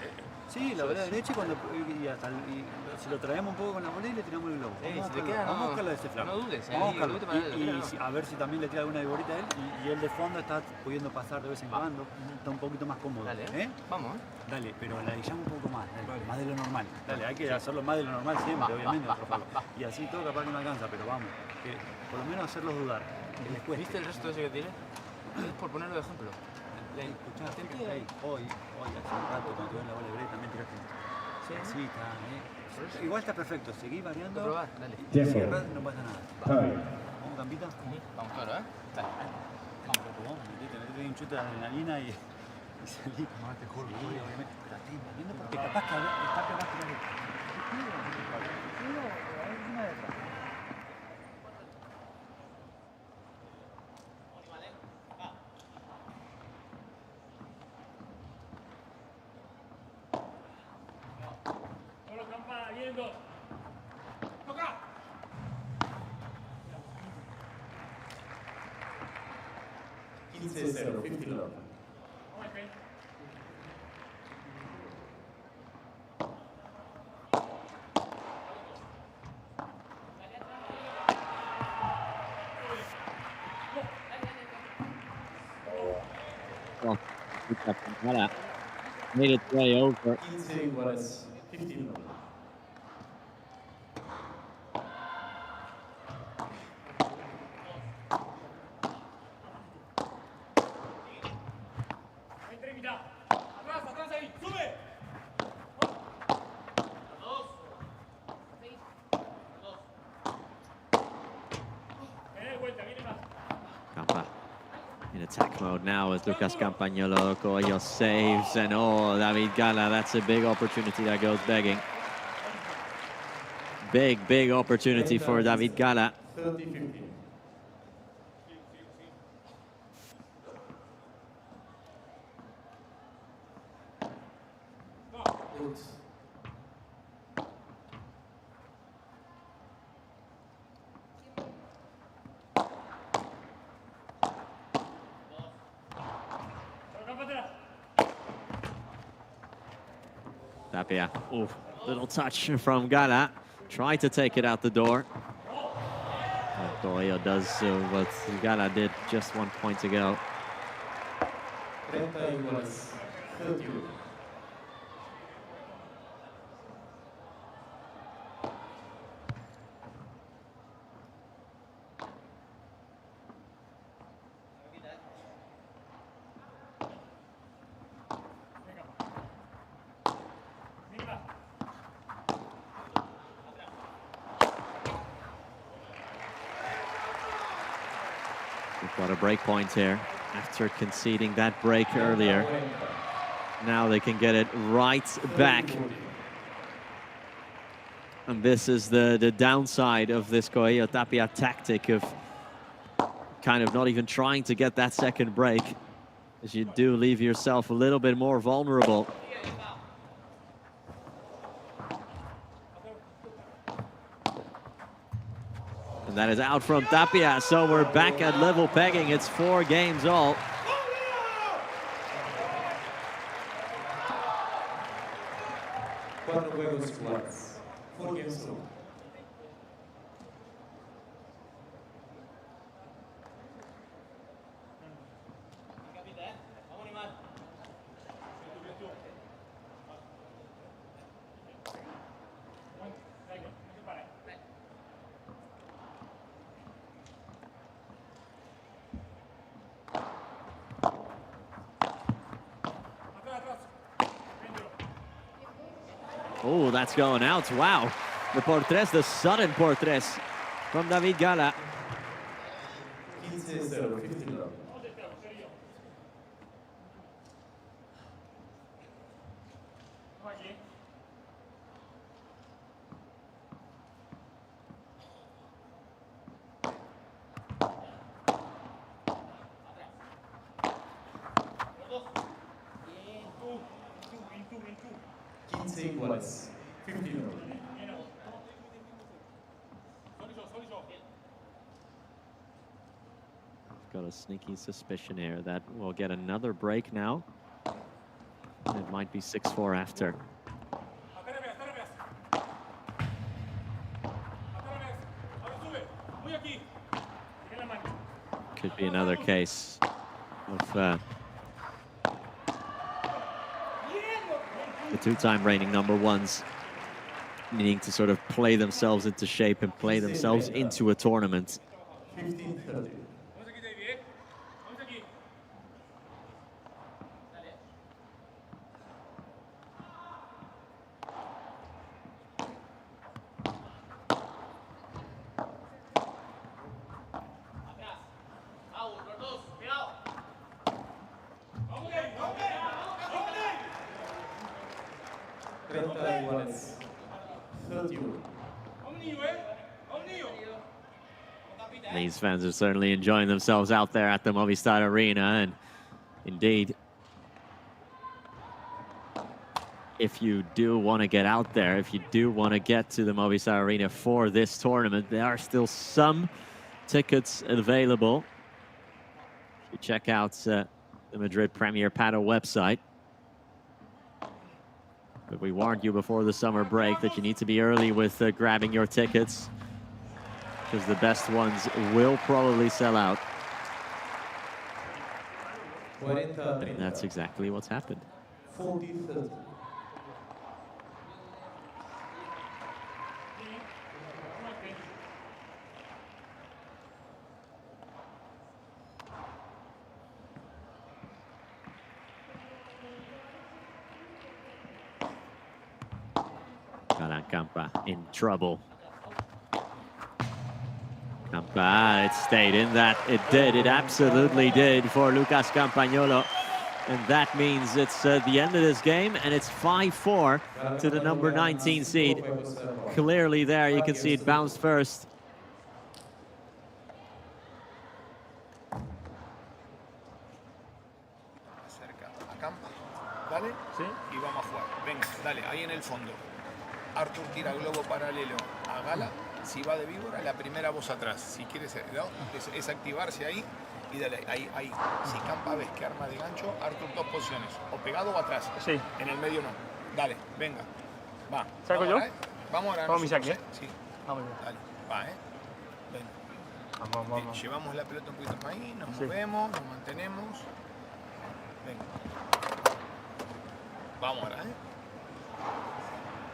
Sí, la volea derecha y si lo traemos un poco con la volea y le tiramos el globo. Vamos a buscarla de ese flanco. No dudes, vamos a buscarla. Y a ver si también le tira alguna viborita a él y él de fondo está pudiendo pasar de vez en cuando. Está un poquito más cómodo. Dale, vamos, ¿eh? Dale, pero la llama un poco más, más de lo normal. Dale, hay que hacerlo más de lo normal siempre, obviamente. Y así todo capaz que no alcanza, pero vamos, que por lo menos hacerlos dudar. ¿Viste el resto de ese que tiene? Es por ponerlo de ejemplo. Escuchá, hoy, hace un rato, cuando tuve la bola de break, también tiraste. Sí, está, igual está perfecto, seguí variando. Probar, dale. Cierra, no pasa nada. ¿Vamos, Campita? Vamos, claro, ¿eh? Dale. Vamos, metete un chute de adrenalina y salí. Más te juro, obviamente. Pero estoy viendo porque capaz que está capaz que no. Made its way over. 15 iguales, 15 love. In attack mode now as Lucas Campagnolo, Coello saves, and oh, David Gala, that's a big opportunity that goes begging. Big opportunity for David Gala. 30-15. Tapia, ooh, little touch from Gala. Tried to take it out the door. Coello does what Gala did just 1 point ago. 30 iguales, 31. Got a break point here after conceding that break earlier. Now they can get it right back. And this is the downside of this Coello Tapia tactic of kind of not even trying to get that second break, as you do leave yourself a little bit more vulnerable. And that is out from Tapia, so we're back at level pegging. It's 4 games all. Oh, that's going out. Wow. The portres, the sudden portres from David Gala. 15-0, 15 love. Iguales. 15. Got a sneaky suspicion here that we'll get another break now. It might be 6-4 after. Could be another case of the two-time reigning #1s needing to sort of play themselves into shape and play themselves into a tournament. 15-30. These fans are certainly enjoying themselves out there at the Movistar Arena, and indeed, if you do want to get out there, if you do want to get to the Movistar Arena for this tournament, there are still some tickets available. If you check out the Madrid Premier Padel website. But we warned you before the summer break that you need to be early with grabbing your tickets, because the best ones will probably sell out. And that's exactly what's happened. 40-30. Galan Campa in trouble. Campa, it stayed in that. It did. It absolutely did for Lucas Campagnolo. And that means it's the end of this game, and it's 5-4 to the number 19 seed. Clearly there, you can see it bounced first. Acerca a Campa, dale, ¿sí? Y vamos a jugar. Venga, dale, ahí en el fondo. Artur tira globo paralelo a Gala. Si va de víbora, la primera voz atrás. Si quieres, ¿no? Es activarse ahí y dale, ahí. Si Campa ves que arma de gancho, Artur 2 posiciones. O pegado o atrás. Sí. En el medio no. Dale, venga. Va. ¿Saco yo? Vamos ahora. ¿Vamos mi saque? Sí. Vamos. Dale, va, Ven. Vamos. Llevamos la pelota un poquito más ahí, nos movemos, nos mantenemos. Venga. Vamos ahora,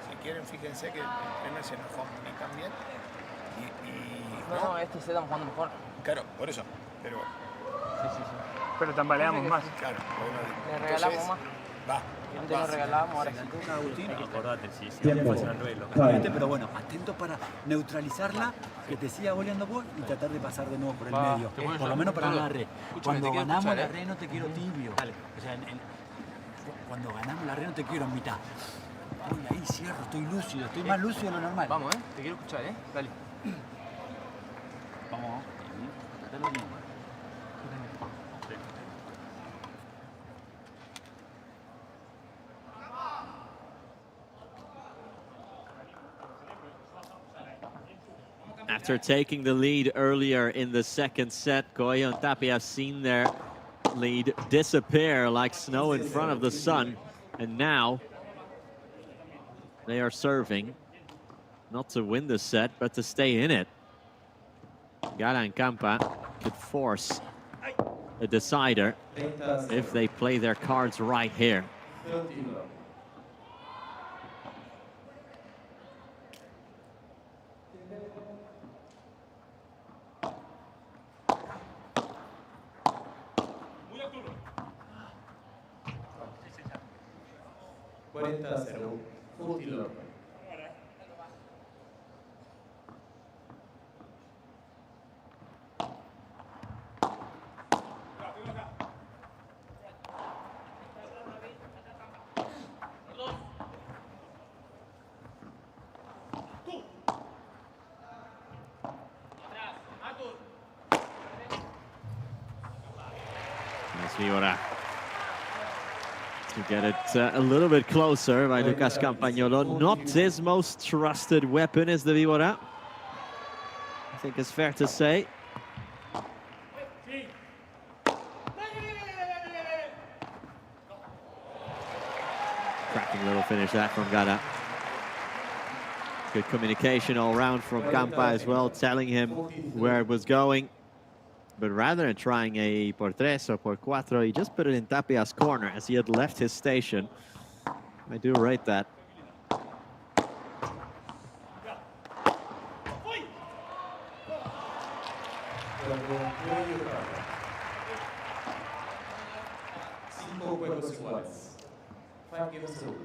Si quieren, fíjense que el primer se nos jugamos tan bien. No, este se estamos jugando mejor. Claro, por eso. Pero. Sí. Pero tambaleamos más. Claro. Le regalamos más. Antes nos regalábamos, ahora sí. Agustín, acordate, sí, Tiempo. fue al revés, lo Time. castigaste, pero bueno, atento para neutralizarla, que te siga goleando vos y tratar de pasar de nuevo por el medio. Por lo menos para ganar la red. Cuando ganamos la red no te quiero tibio. O sea, cuando ganamos la red no te quiero en mitad. Uy, ahí cierro, estoy lúcido, estoy más lúcido de lo normal. Vamos, te quiero escuchar, dale. Vamos, tratalo bien. After taking the lead earlier in the second set, Coello and Tapia have seen their lead disappear like snow in front of the sun. And now they are serving, not to win the set, but to stay in it. Galan Campa could force a decider if they play their cards right here. 40-0, 40 love. Nice Vibora. To get it a little bit closer by Lucas Campagnolo. Not his most trusted weapon is the Vibora. I think it's fair to say. Cracking little finish that from Galan. Good communication all round from Campa as well, telling him where it was going. But rather than trying a por tres or por cuatro, he just put it in Tapia's corner as he had left his station. I do rate that. Cinco juegos iguales. 5 games to over.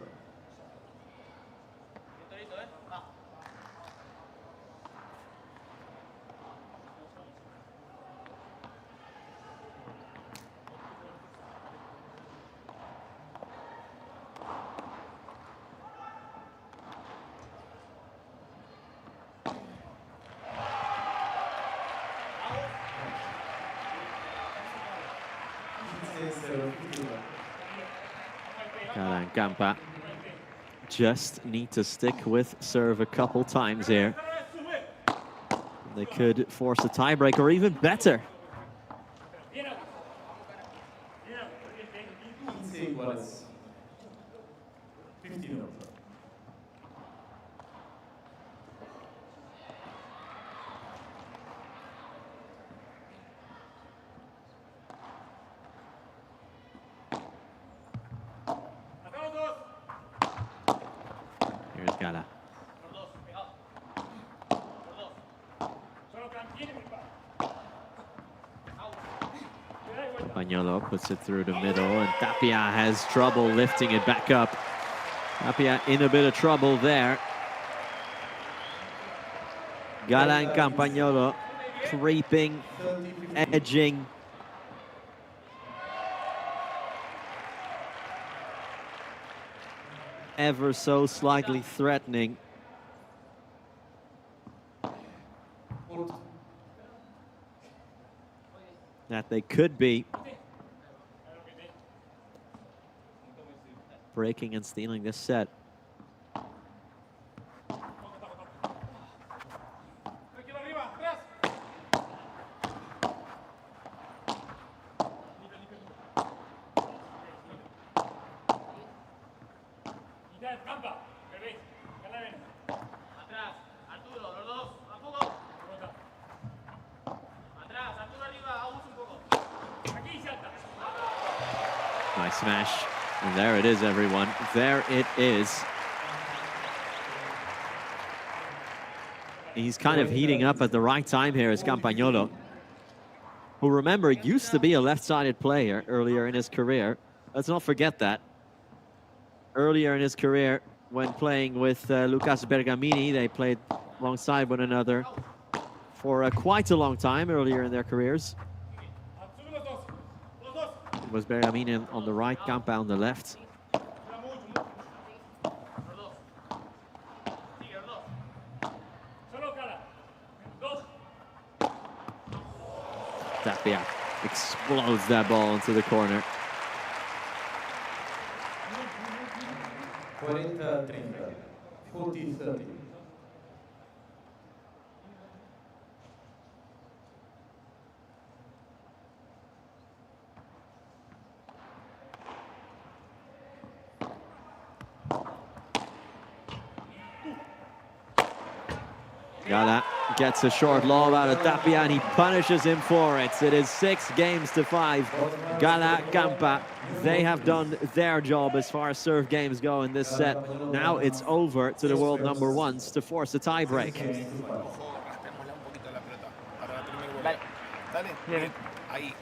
Galan Campa just need to stick with serve a couple times here. They could force a tiebreak or even better. 15 iguales. 15 over. Here's Gala. Campagnolo puts it through the middle, and Tapia has trouble lifting it back up. Tapia in a bit of trouble there. Galan Campagnolo creeping, edging. Ever so slightly threatening. That they could be breaking and stealing this set. Nice smash. And there it is, everyone. There it is. He's kind of heating up at the right time here as Campagnolo, who, remember, used to be a left-sided player earlier in his career. Let's not forget that. earlier in his career when playing with Lucas Bergamini. They played alongside one another for quite a long time earlier in their careers. It was Bergamini on the right, Campa on the left. Tapia explodes that ball into the corner. 40-30. 40-30. Galan gets a short lob out of Tapia and he punishes him for it. It is 6-5. Galan, Campa, they have done their job as far as serve games go in this set. Now it's over to the world number ones to force a tie break. Dale, ahí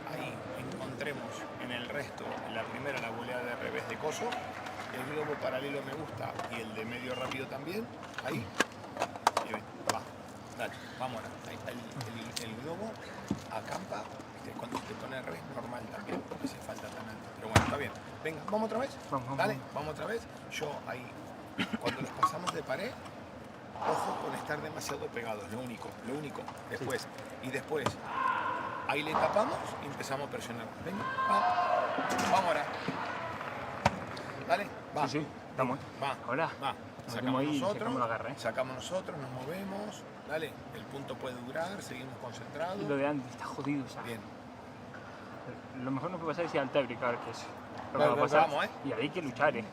encontremos en el resto, en la primera la volea de revés de coso, el globo paralelo me gusta y el de medio rápido también, ahí, y ven, va, dale, vamos ahora, el globo acampa, cuando te pone el revés normal también, no hace falta tan alto, pero bueno, está bien, venga, vamos otra vez, dale, vamos otra vez, yo ahí, cuando los pasamos de pared, ojo con estar demasiado pegados, lo único, después, y después, ahí le tapamos y empezamos a presionar. Venga, vamos ahora. Dale, va. Sí, estamos. Va, ahora. Va. Sacamos nosotros, nos movemos. Dale, el punto puede durar, seguimos concentrados. Lo de antes está jodido, ¿sabes? Bien. Lo mejor no puede pasar es ir al tiebreak a ver qué es. Vamos, Y ahí hay que luchar, Ahí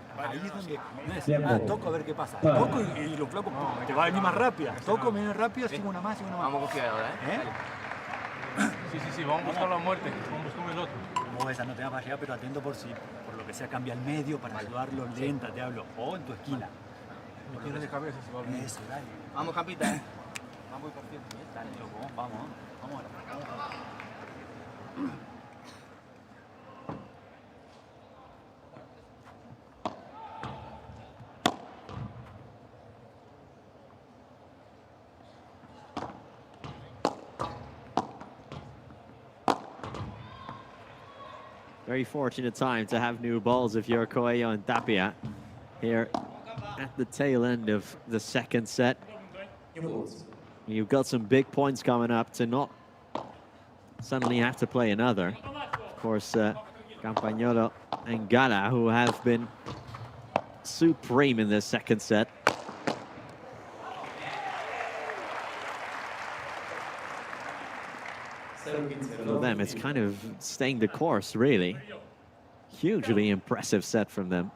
es donde toco a ver qué pasa. Toco y los flacos te va a venir más rápida. Toco, viene rápido, sigo una más, Vamos a confiar ahora, Sí, vamos a buscar la muerte, vamos a buscar el otro. Vos esa no te va para llegar, pero atento por si, por lo que sea, cambia el medio para ayudarlo lenta, te hablo. O en tu esquina. Me quiero de cabeza, se va a olvidar. Eso, dale. Vamos, Campita, Vamos a ir partiendo. Dale, loco, vamos ahora. Very fortunate time to have new balls if you're Coello and Tapia here at the tail end of the second set. You've got some big points coming up to not suddenly have to play another. Of course, Campagnolo and Galan, who have been supreme in this second set. For them, it's kind of staying the course, really. Hugely impressive set from them.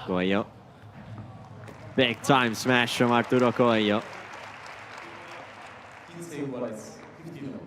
Coello. Big time smash from Arturo Coello. 15 iguales, 59.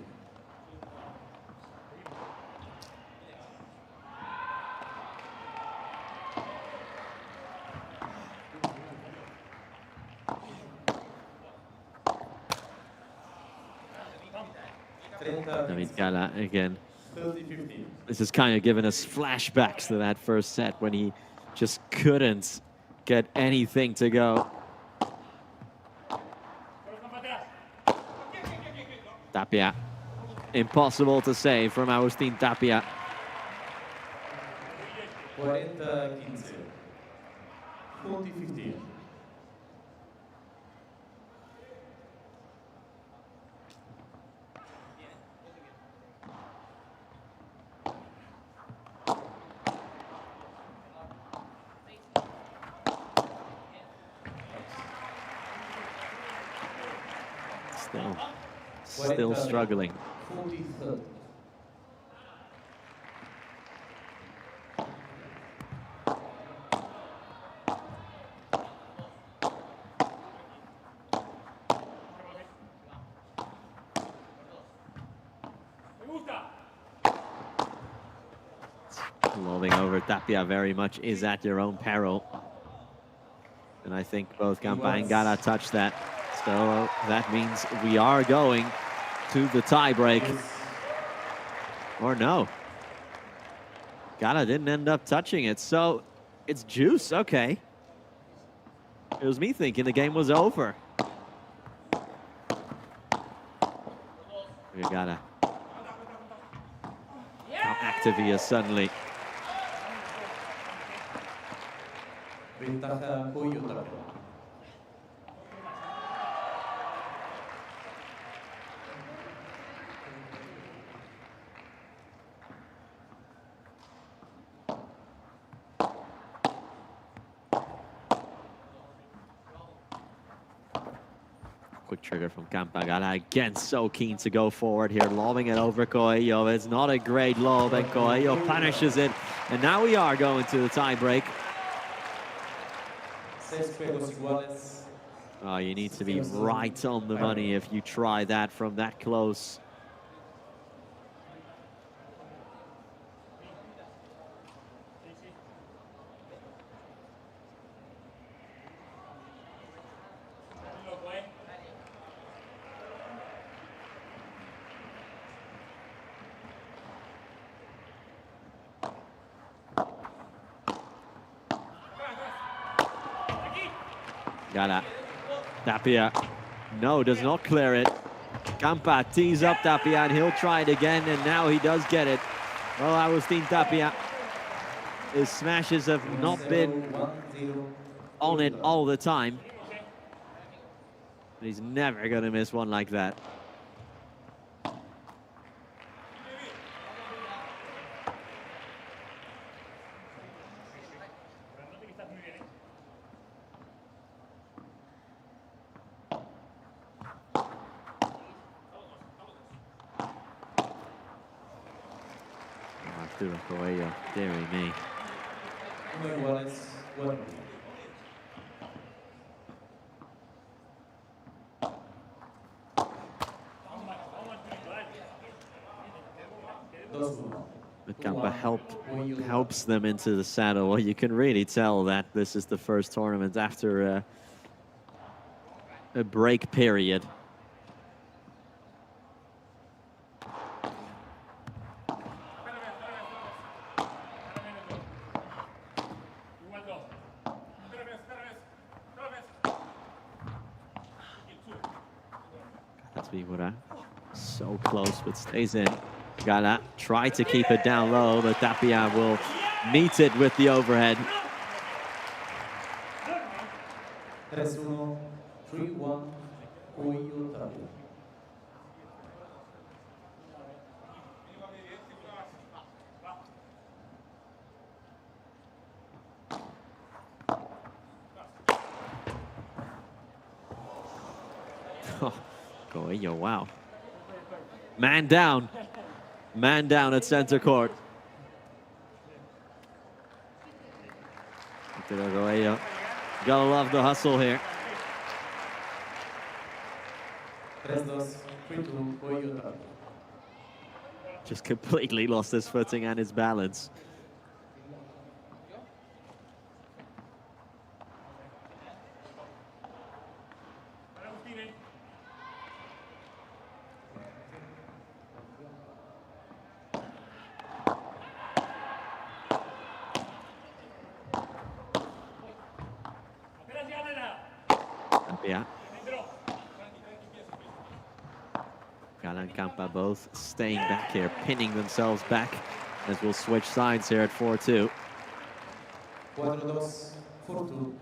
David Galan again. 30-15. This has kind of given us flashbacks to that first set when he just couldn't get anything to go. Tapia. Impossible to save from Agustin Tapia. 40-15. 40-15. Still struggling. 40-30. Lobbing over Tapia very much is at your own peril. And I think both Campa and Gala touched that. So that means we are going to the tie-break. Or no. Gala didn't end up touching it, so it's juice, okay. It was me thinking the game was over. We gotta. How active he is suddenly. Ventaja Coello Tapia. Quick trigger from Campa. Gala again so keen to go forward here, lobbing it over Coello. It's not a great lob, and Coello punishes it. And now we are going to the tie break. Oh, you need to be right on the money if you try that from that close. Gala. Tapia. No, does not clear it. Campa tees up Tapia, and he'll try it again, and now he does get it. Well, Agustin Tapia. His smashes have not been on it all the time. But he's never going to miss one like that. Arturo Coello, dearie me. The Campa helps them into the saddle. Well, you can really tell that this is the first tournament after a break period. So close, but stays in. Gala try to keep it down low, but Tapia will meet it with the overhead. 3-1, 3-1, Coello Tapia. Oh, Coello, wow. Man down at center court. Coello. Gotta love the hustle here. 3-2, 3-2, Coello Tapia. Just completely lost his footing and his balance. Yeah. Galan and Campa both staying back here, pinning themselves back as we'll switch sides here at 4-2. 4-2, 4-2,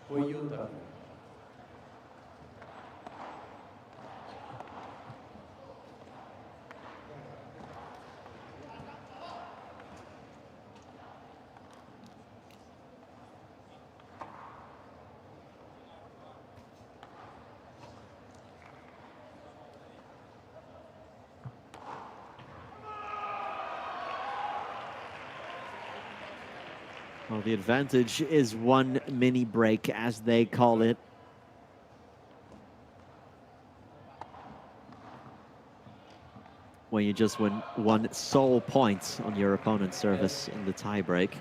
Coello Tapia. Well, the advantage is one mini break, as they call it. When you just win one sole point on your opponent's service in the tie break.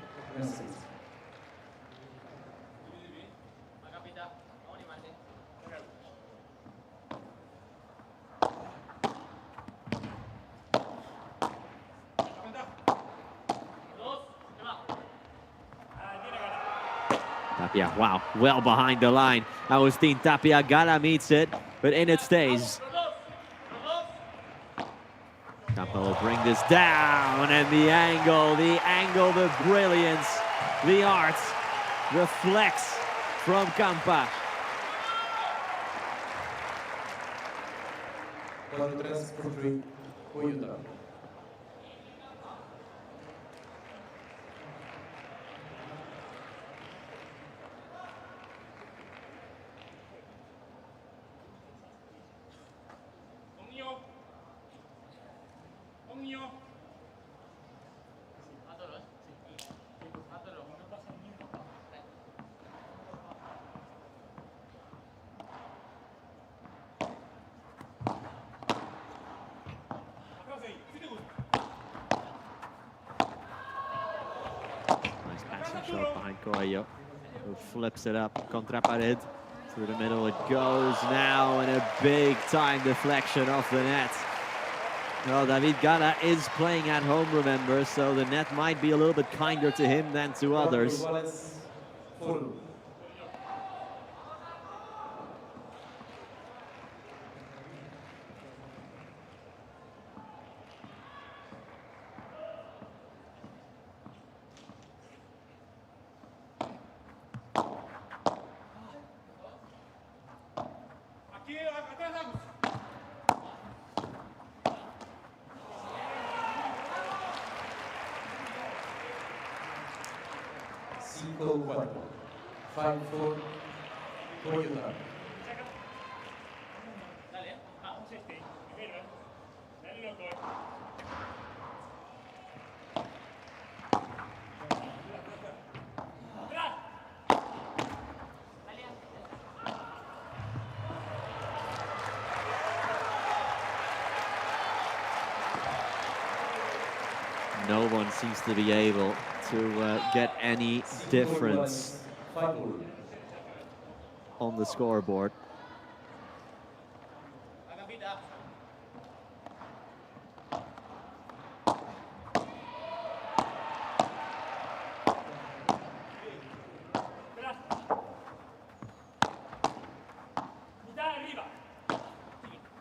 Yeah, wow, well behind the line. Agustin Tapia, Galan meets it, but in it stays. Campa will bring this down, and the angle, the brilliance, the art, the flex from Campa. 4-3 for free. Coello. Shot behind Coello, who flips it up, contra pared, through the middle it goes now, and a big time deflection off the net. Well, David Gala is playing at home, remember, so the net might be a little bit kinder to him than to others. No one seems to be able to get any difference on the scoreboard.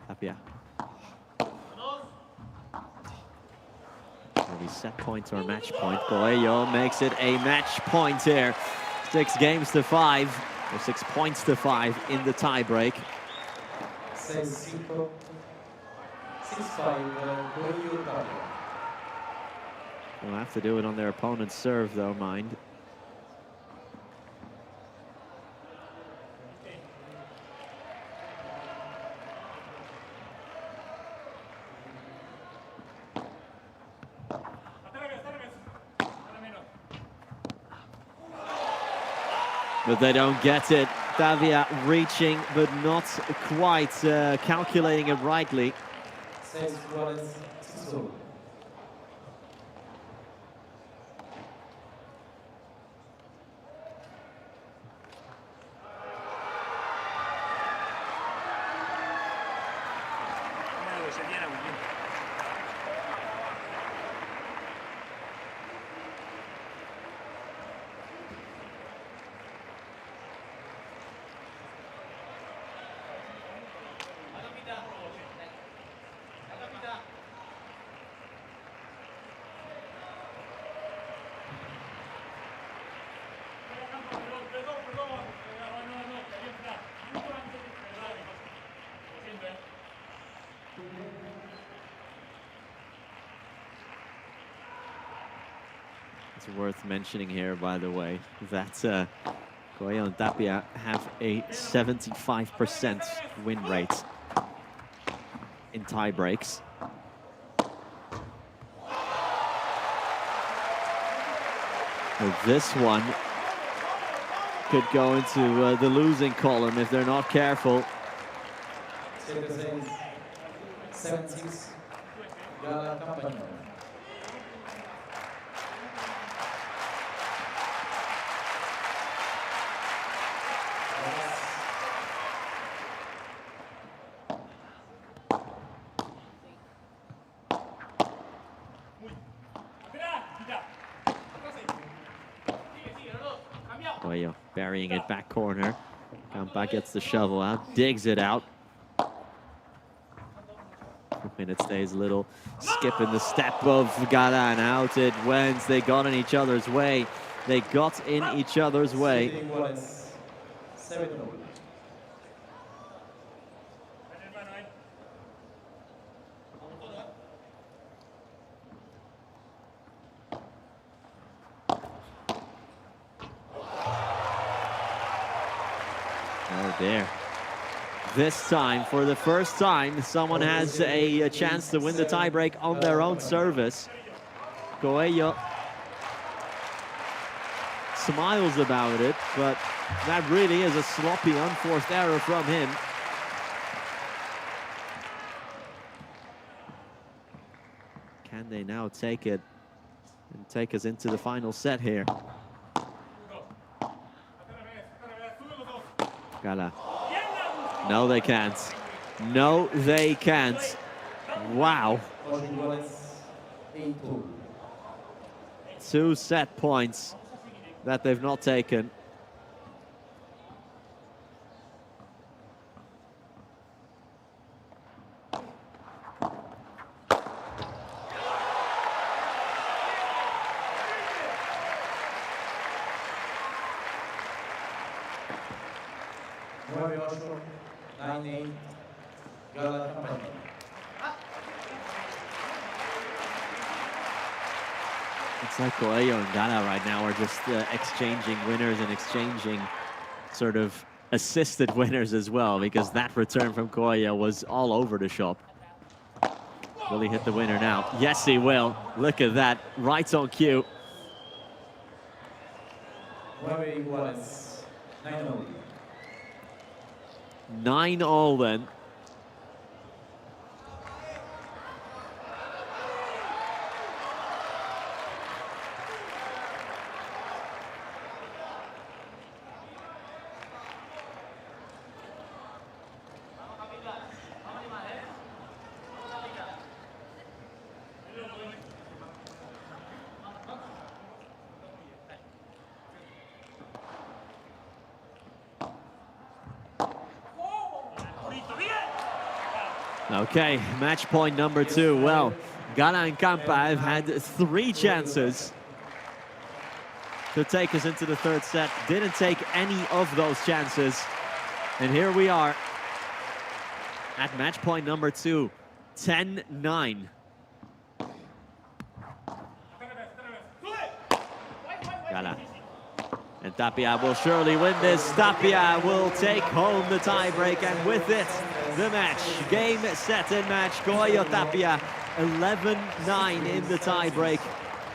Tapia. Maybe set point or match point. Coello makes it a match point here. 6 games to 5, or 6 points to 5 in the tie break. 6-5, 6-5, Coello Tapia. They'll have to do it on their opponent's serve, though, mind. But they don't get it. Tapia reaching, but not quite calculating it rightly. 6-4, 6-0. It's worth mentioning here, by the way, that Coello and Tapia have a 75% win rate in tie breaks. So this one could go into the losing column if they're not careful. 7-6, Galan Campaña. Coello burying it back corner. Campa gets the shovel out, digs it out. Minute stays a little skip in the step of Galan. Out it went. They got in each other's way. They got in each other's way. Oh dear. This time, for the first time, someone has a chance to win the tiebreak on their own service. Coello smiles about it, but that really is a sloppy, unforced error from him. Can they now take it and take us into the final set here? Gala. No, they can't. No, they can't. Wow. 2 set points that they've not taken. It's like Coello and Gala right now are just exchanging winners and exchanging sort of assisted winners as well, because that return from Coello was all over the shop. Will he hit the winner now? Yes, he will. Look at that, right on cue. 9-all then. Okay, match point number 2. Well, Galan and Campa have had 3 chances to take us into the 3rd set. Didn't take any of those chances. And here we are at match point number 2, 10-9. Galan. And Tapia will surely win this. Tapia will take home the tiebreak, and with it, the match. Game, set, and match. Coello Tapia, 11-9 in the tiebreak.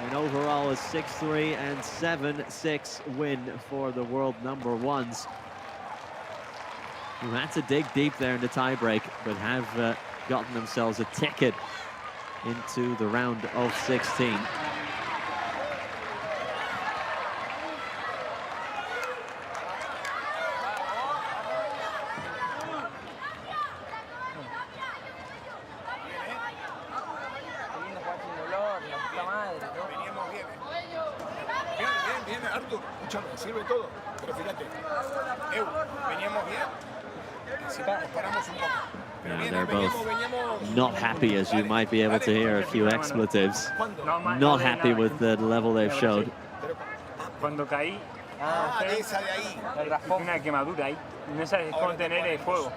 And overall, a 6-3 and 7-6 win for the world number 1s, who had to dig deep there in the tiebreak, but have gotten themselves a ticket into the round of 16. Arturo, escúchame, sirve todo, pero fíjate, veníamos bien, nos paramos un poco. Yeah, they're both not happy, as you might be able to hear a few expletives. Not happy with the level they've showed. Cuando caí, una quemadura ahí, no sabes contener el fuego.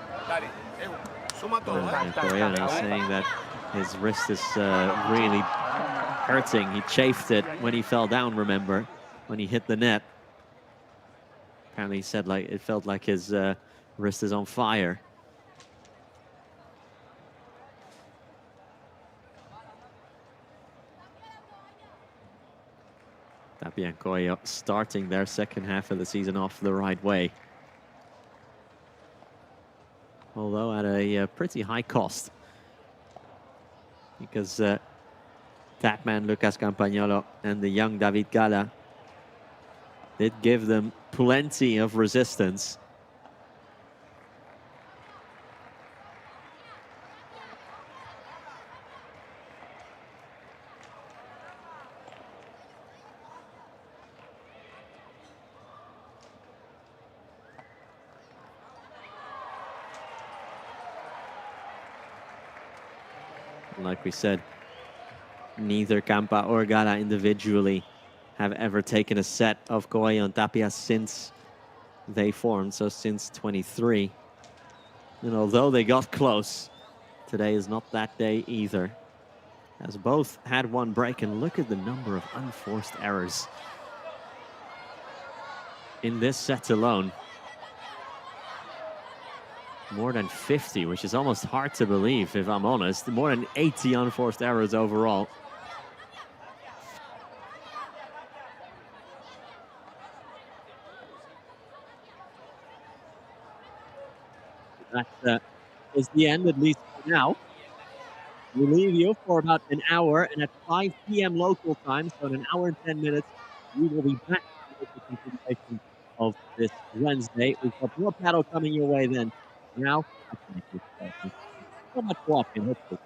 And Coello now saying that his wrist is really hurting. He chafed it when he fell down, remember, when he hit the net. Apparently he said like it felt like his wrist is on fire. Tapia and Coello starting their second half of the season off the right way. Although at a pretty high cost. Because Tapman, Lucas Campagnolo and the young David Gala did give them plenty of resistance. Like we said, neither Campa or Gala individually have ever taken a set of Coello and Tapia since they formed, so since 23. And although they got close, today is not that day either, as both had one break. And look at the number of unforced errors in this set alone. More than 50, which is almost hard to believe, if I'm honest. More than 80 unforced errors overall. That is the end, at least for now. We leave you for about an hour, and at 5 p.m. local time, so in an hour and 10 minutes, we will be back with the continuation of this Wednesday. We've got more paddle coming your way then. Now, thank you so much for watching. Hopefully.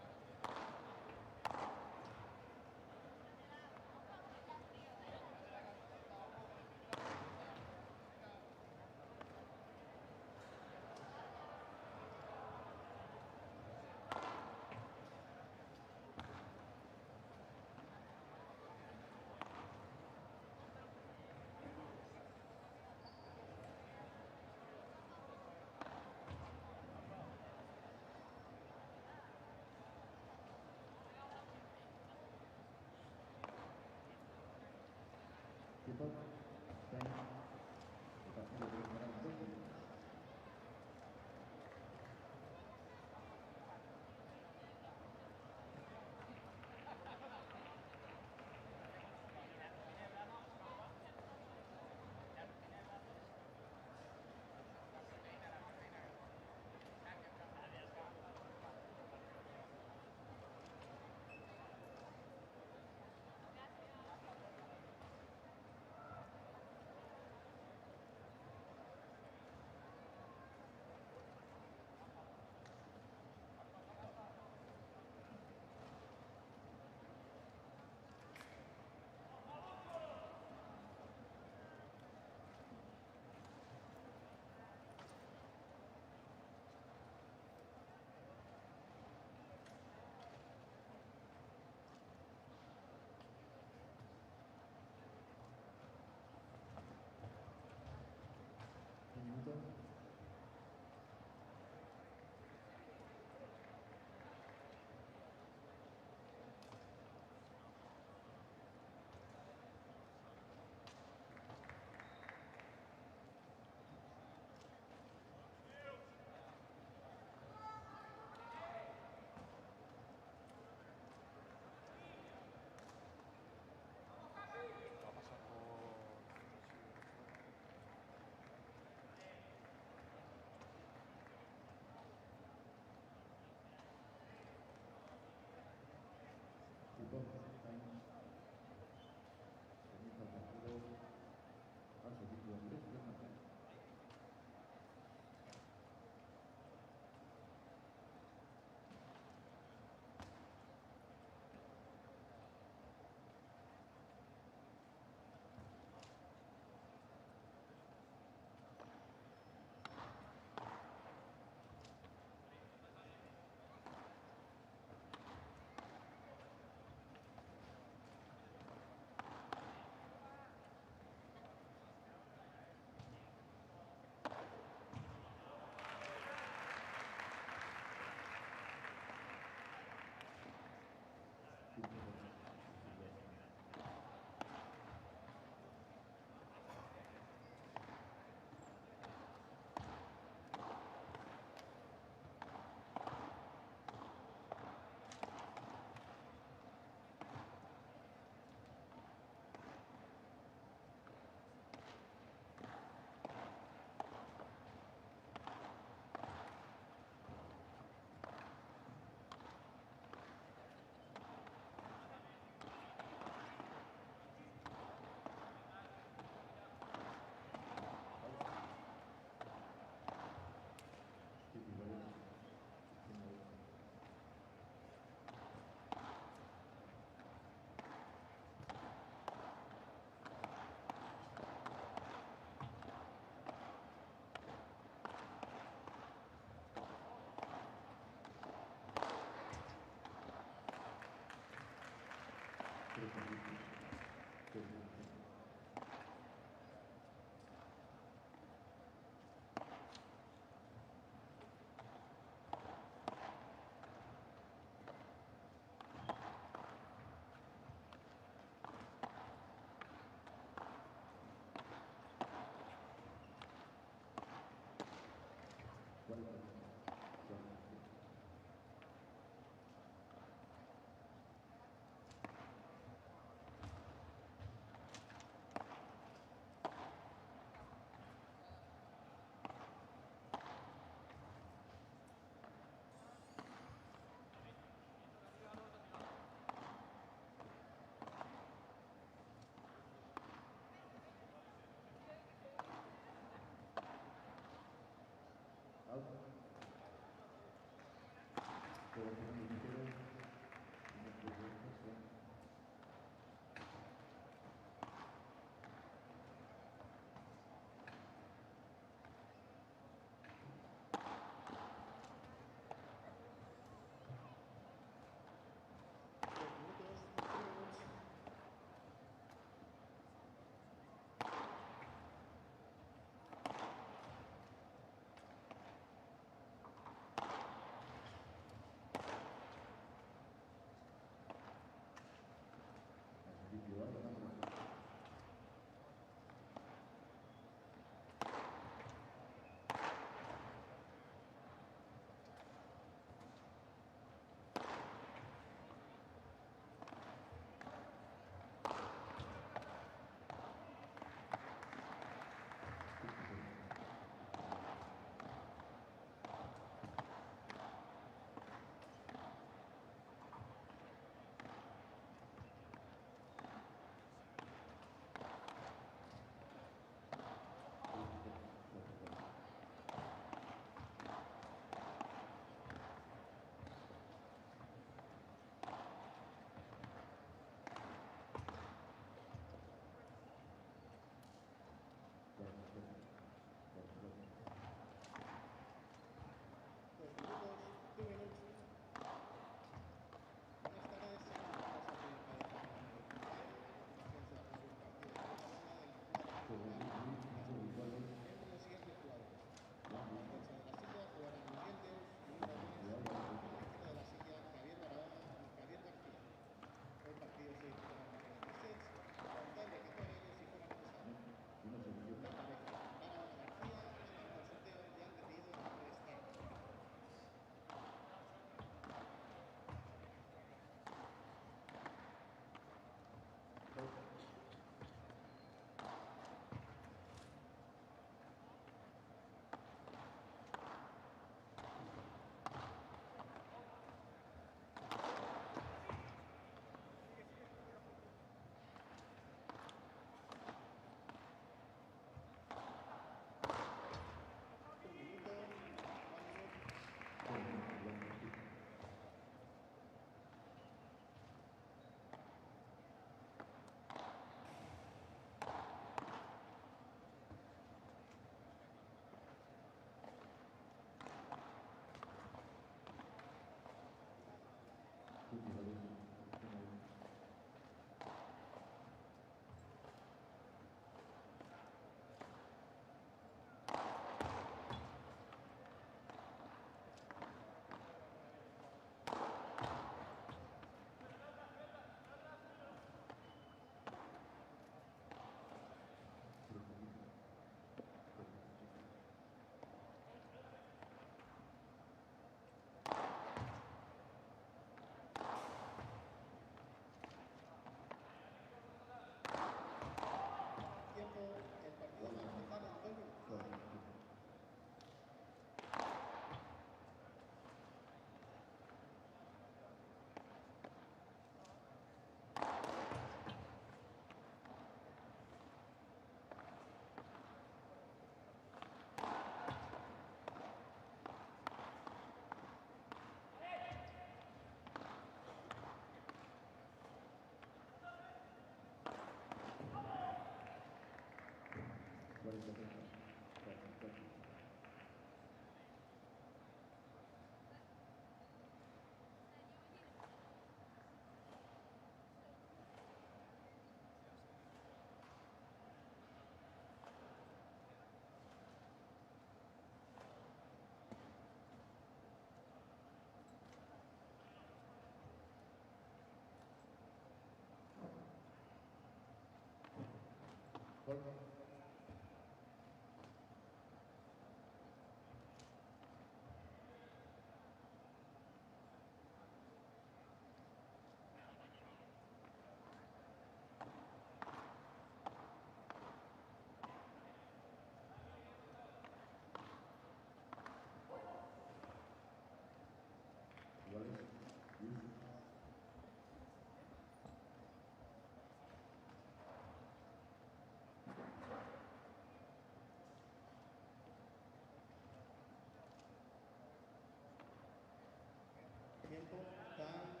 Tiempo, time.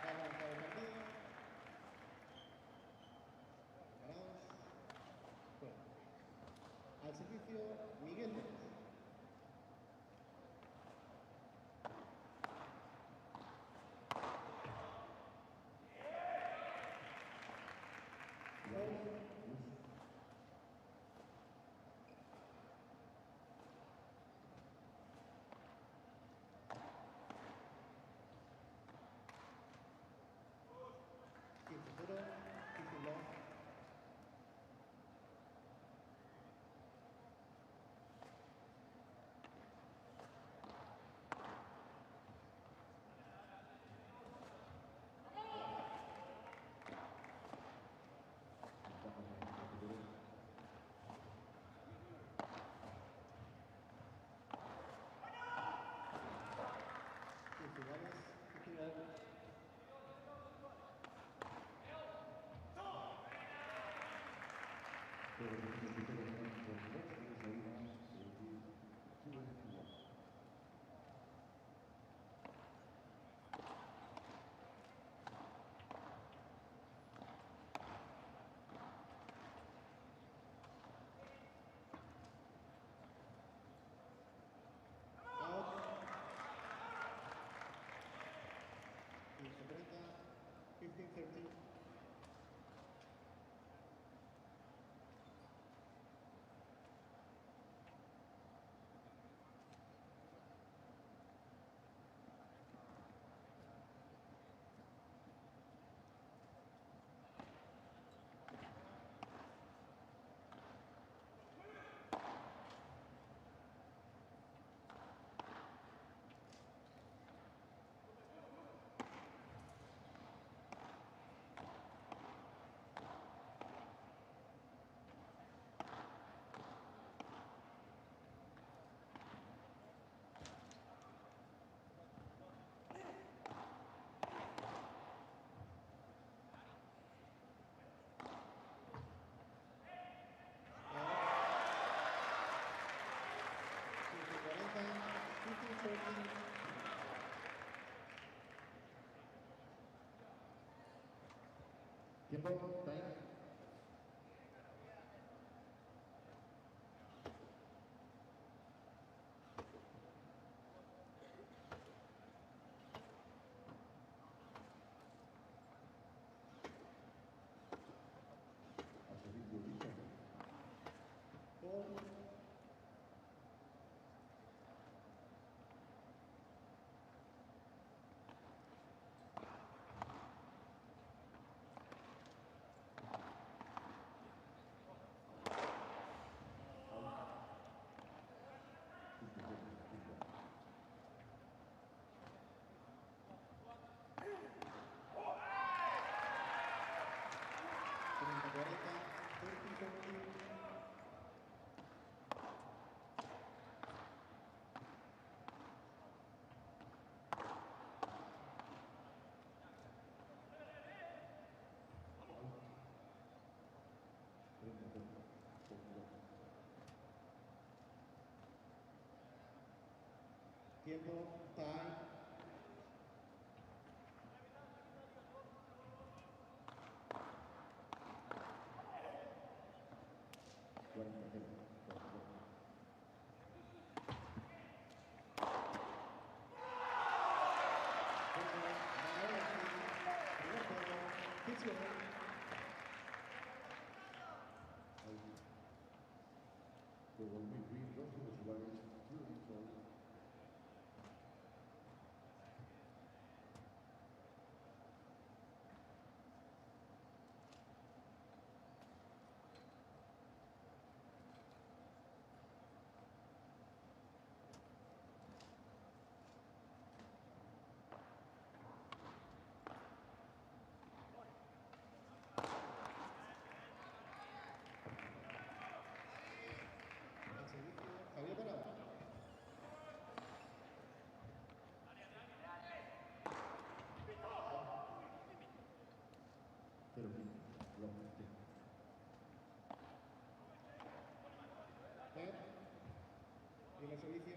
Galan para el partido. Ganados. Bueno. Al servicio, Miguel. Arturo, título. Sabrina, 15-13. Tiempo, time. Tiempo, time. servicio.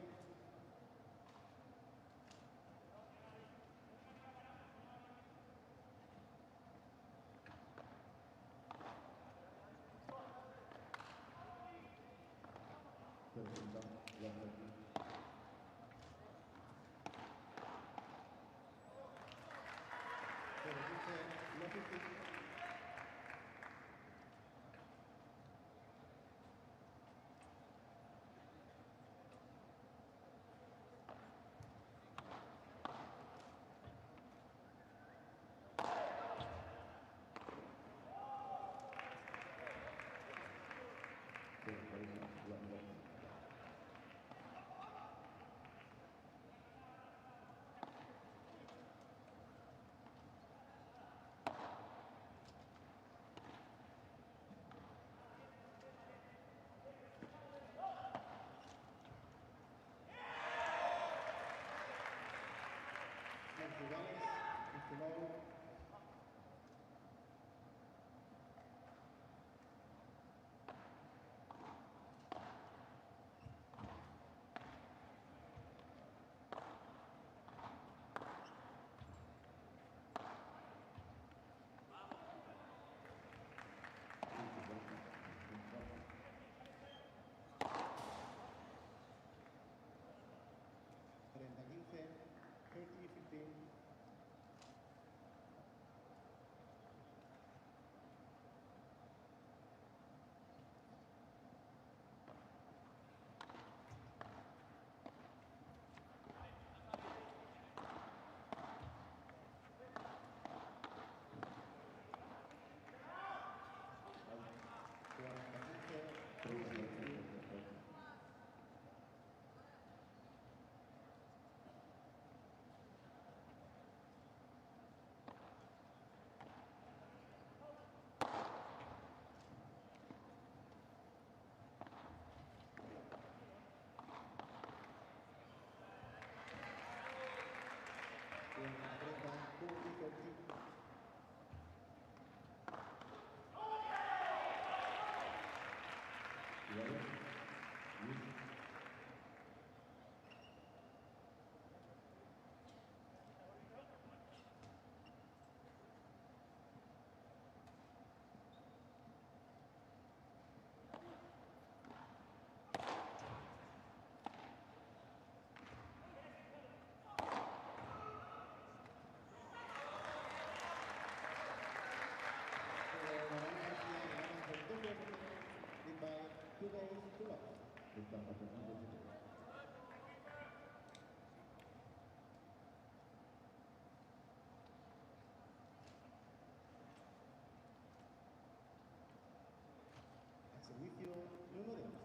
Servicio número 2.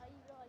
Ahí, bro, ahí.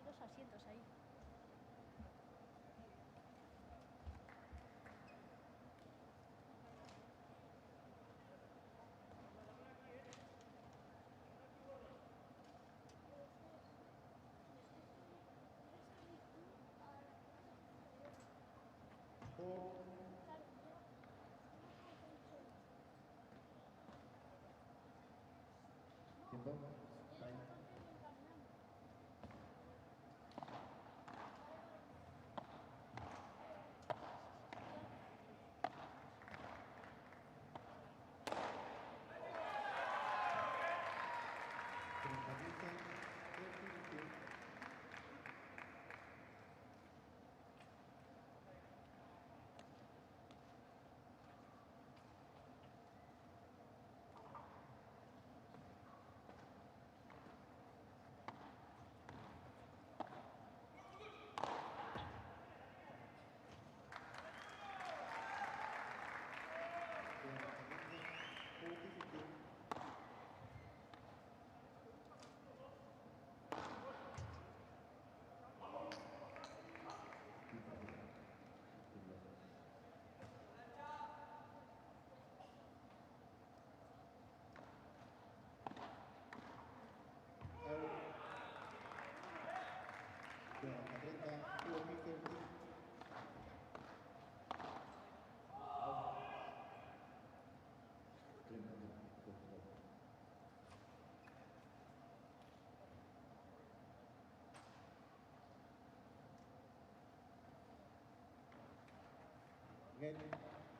Miguel,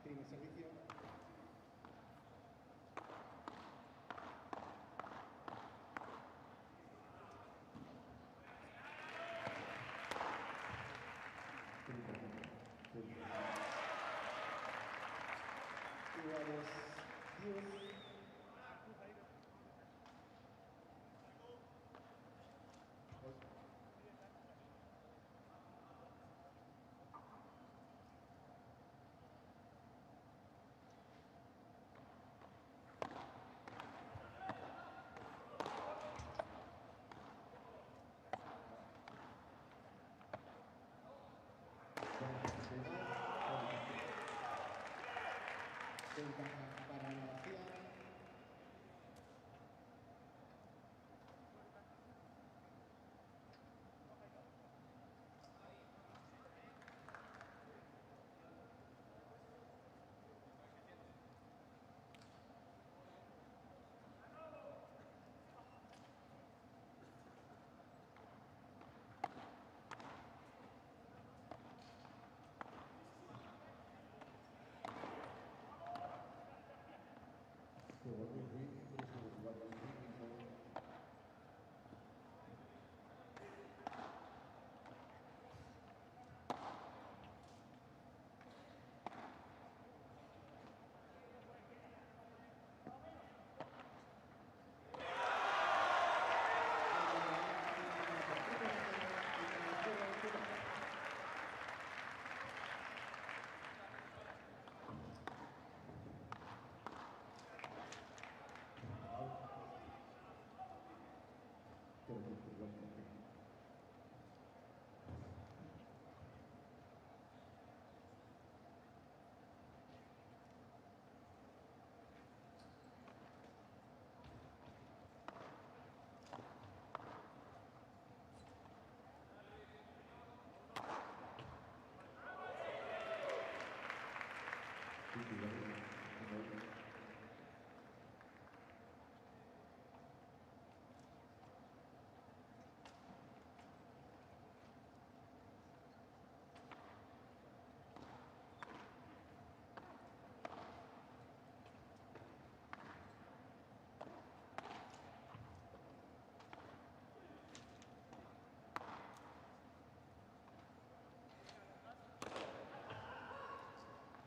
primer servicio. Iguales 10. Para la CIA.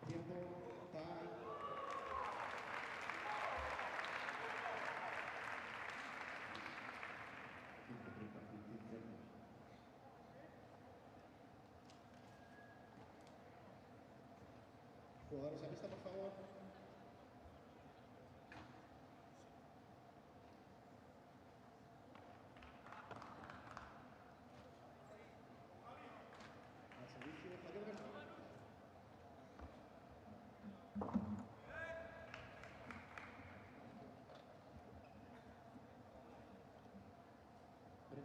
Tiempo, time. Jugadores a pista, por favor. Al servicio, Javier Bengoetxea.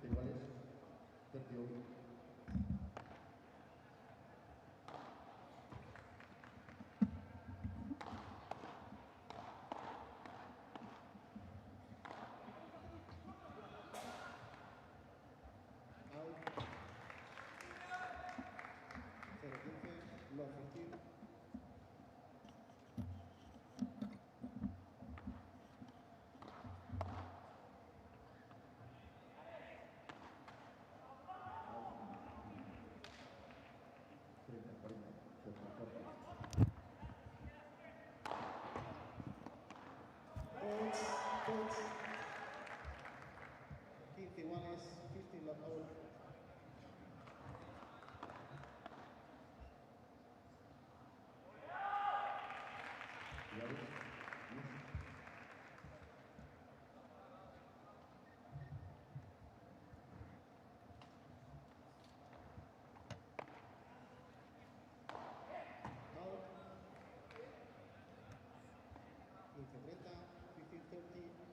Iguales, 31. Coach. 15 iguales, 15 love out. Out. 15-30, 15-30.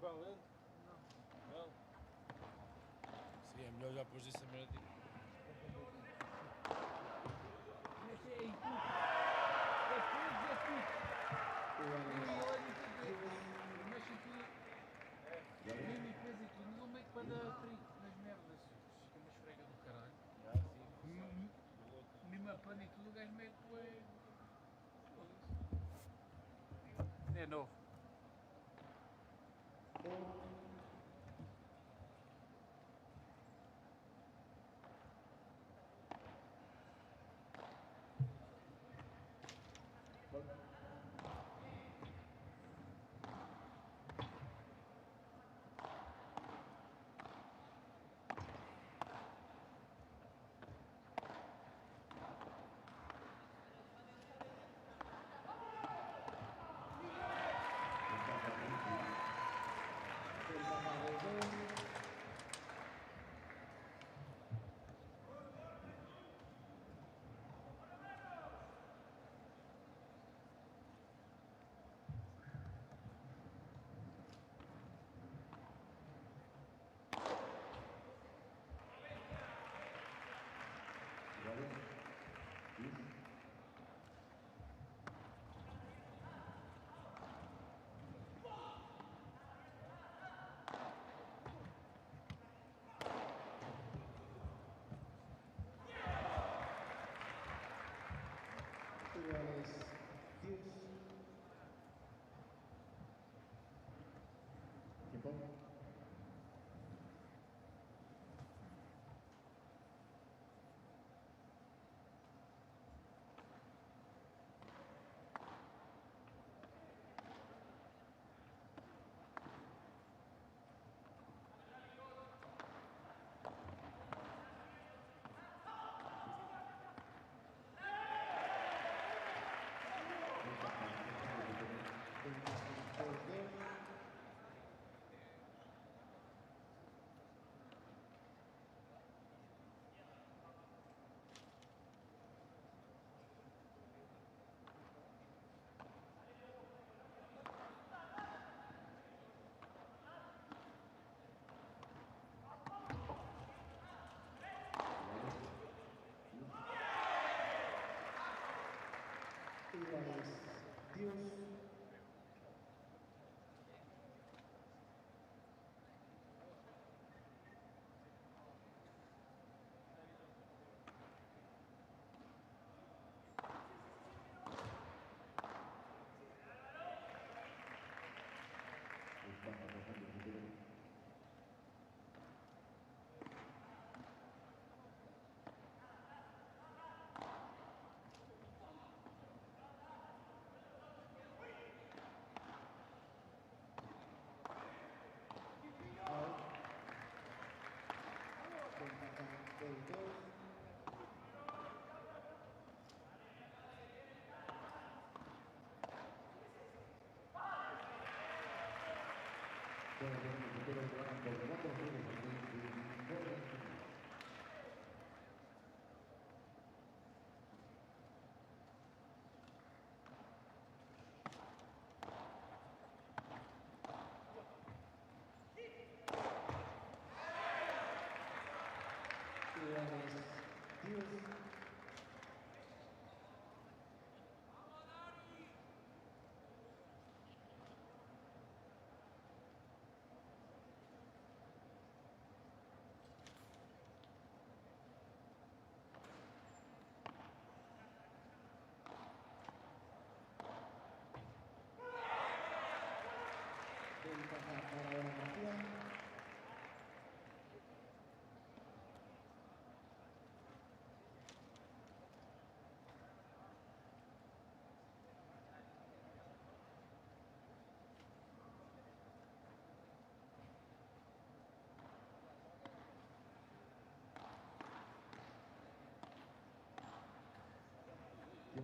Não. Seria melhor já depois dessa merda. E tudo o gajo mete é novo.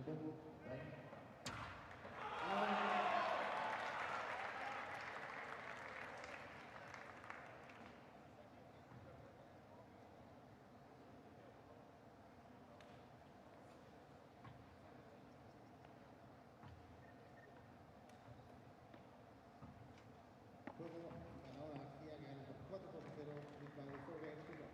Juego ganado a García, que gana 4-0, by Jorge Arturo.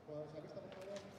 Jugadores a la vista, por favor.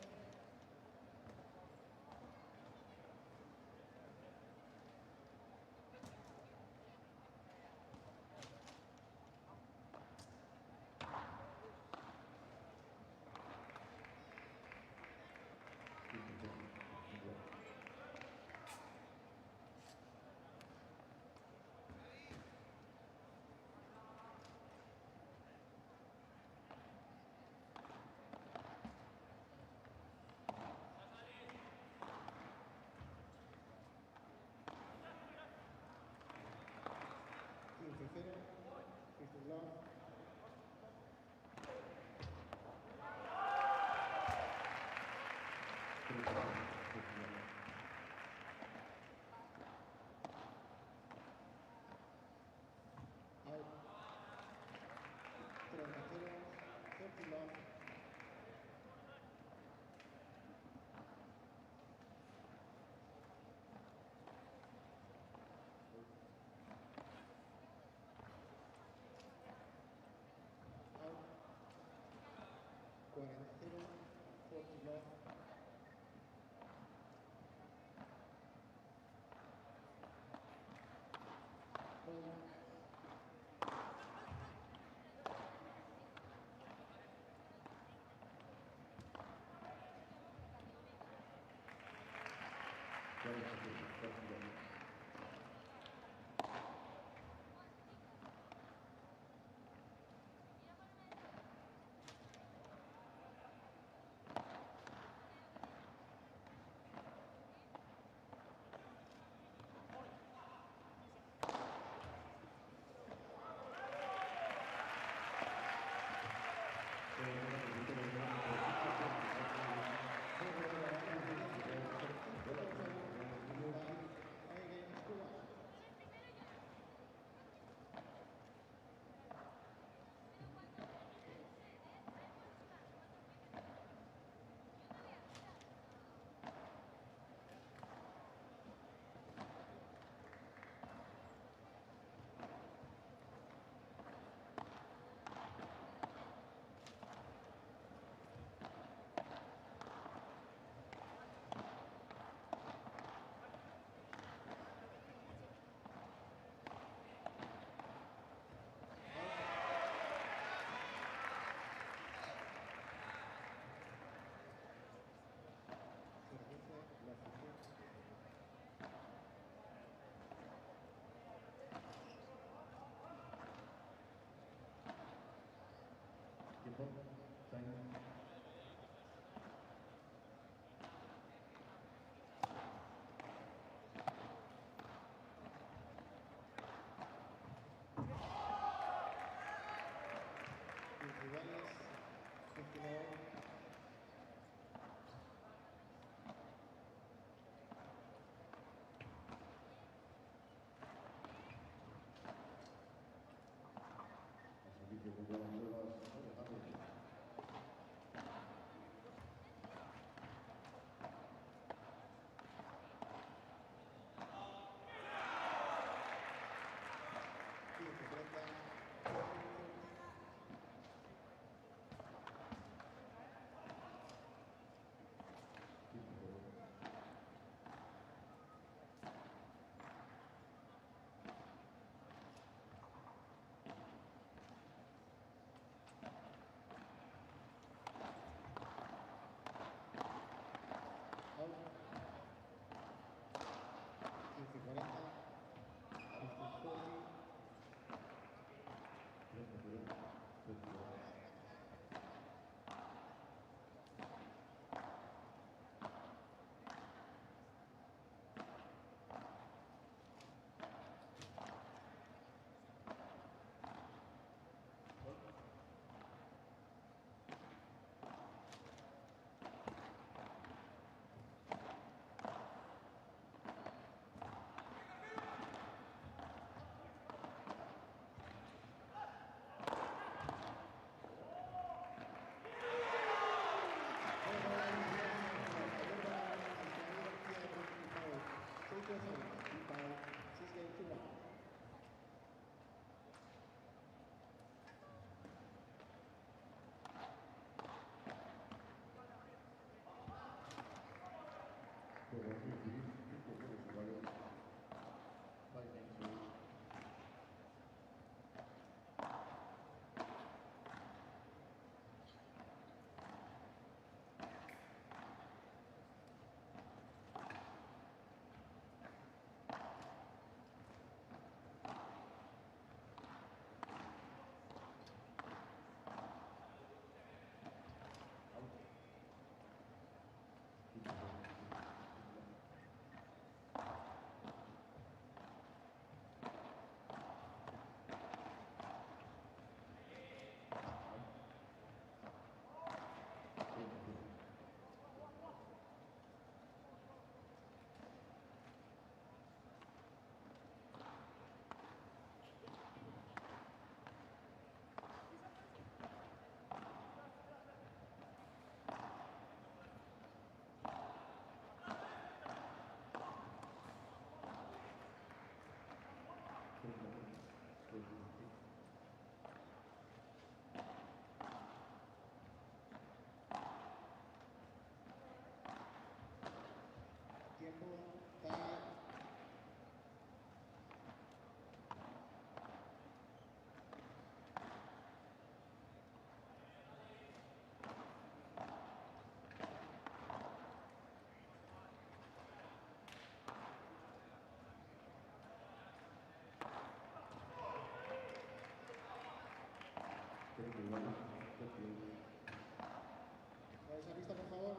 ¿Esa pista, por favor?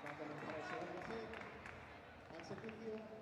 Vamos para el segundo set. Al servicio.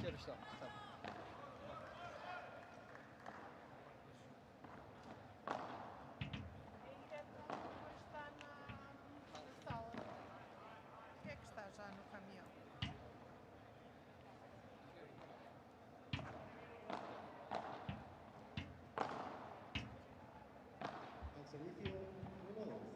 Cheiro, stop. Está na sala. O que é que está já no caminhão? Al servicio número 2.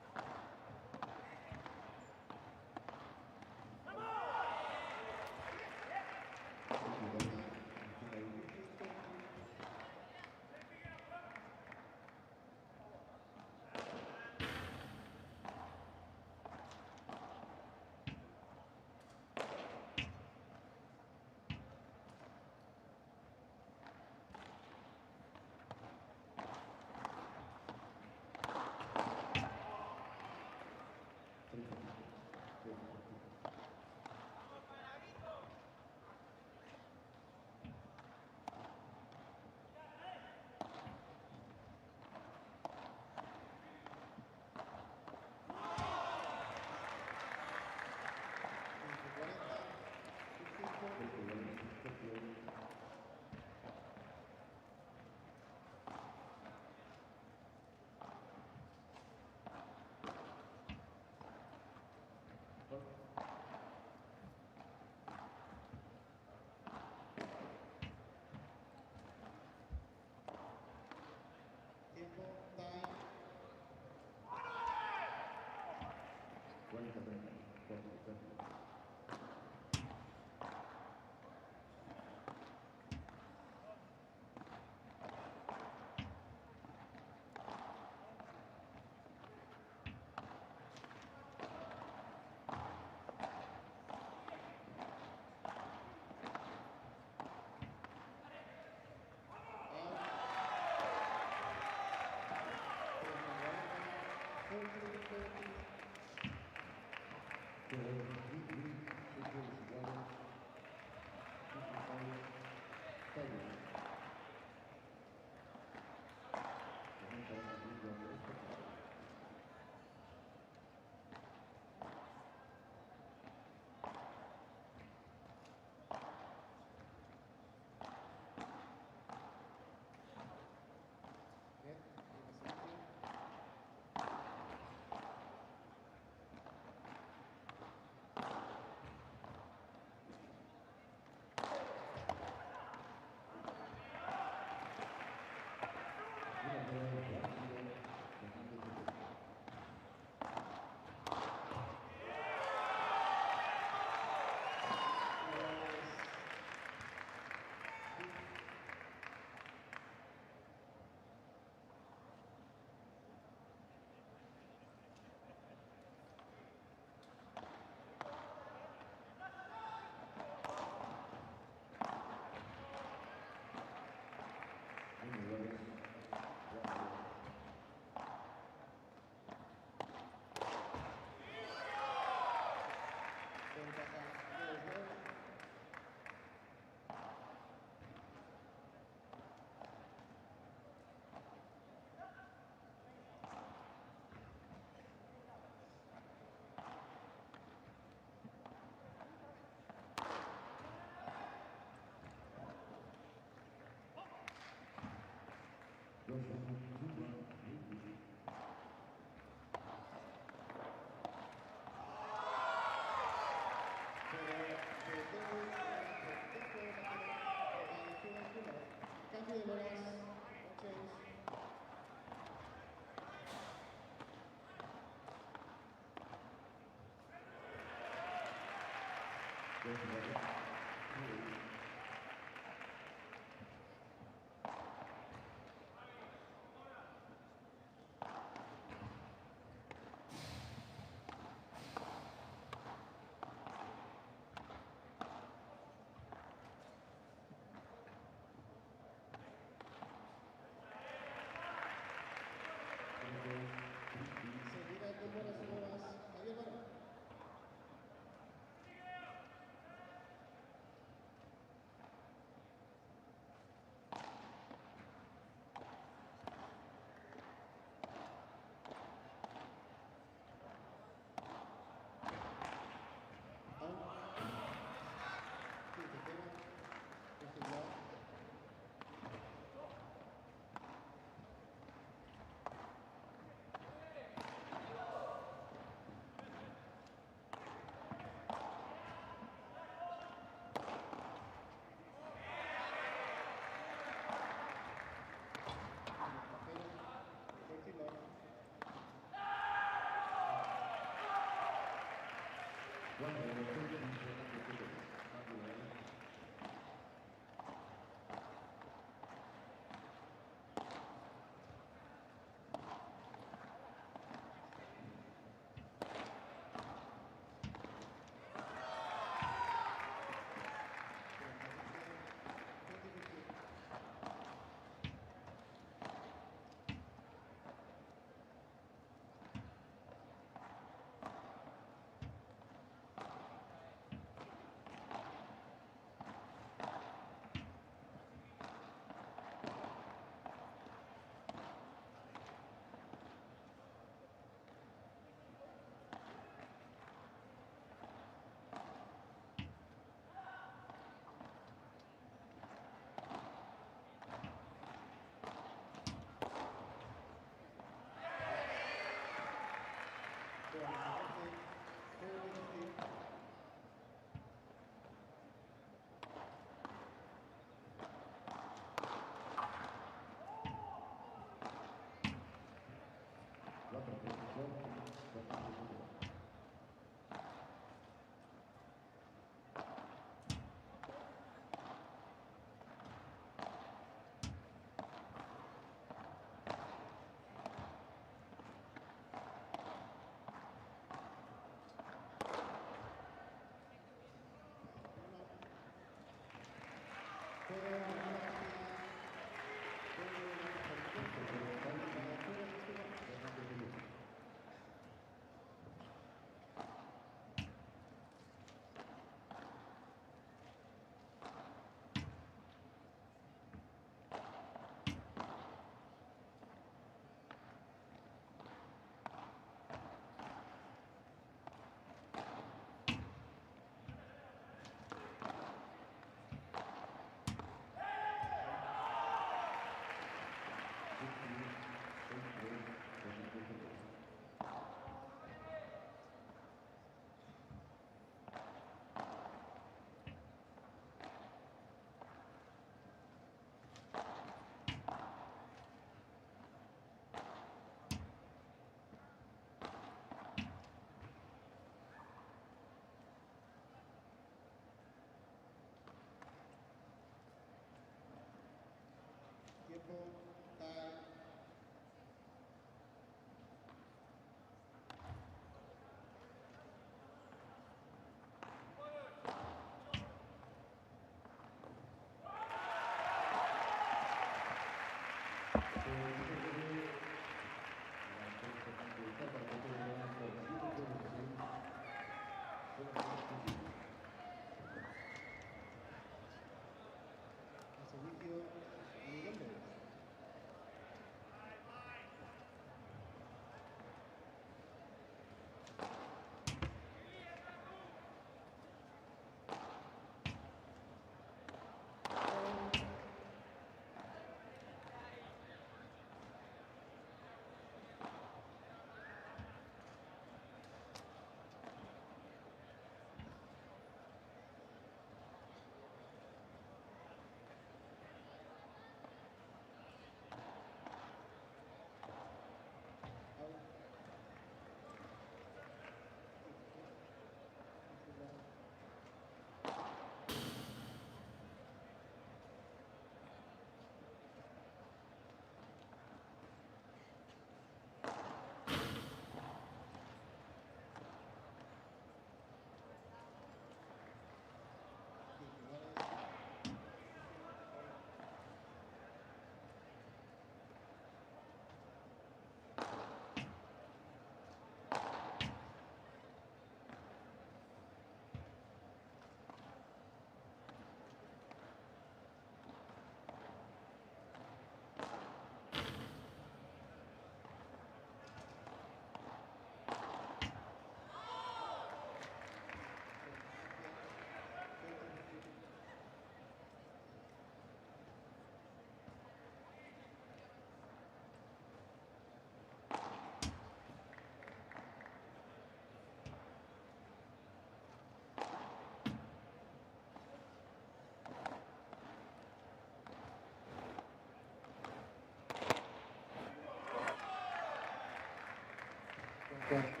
Segundo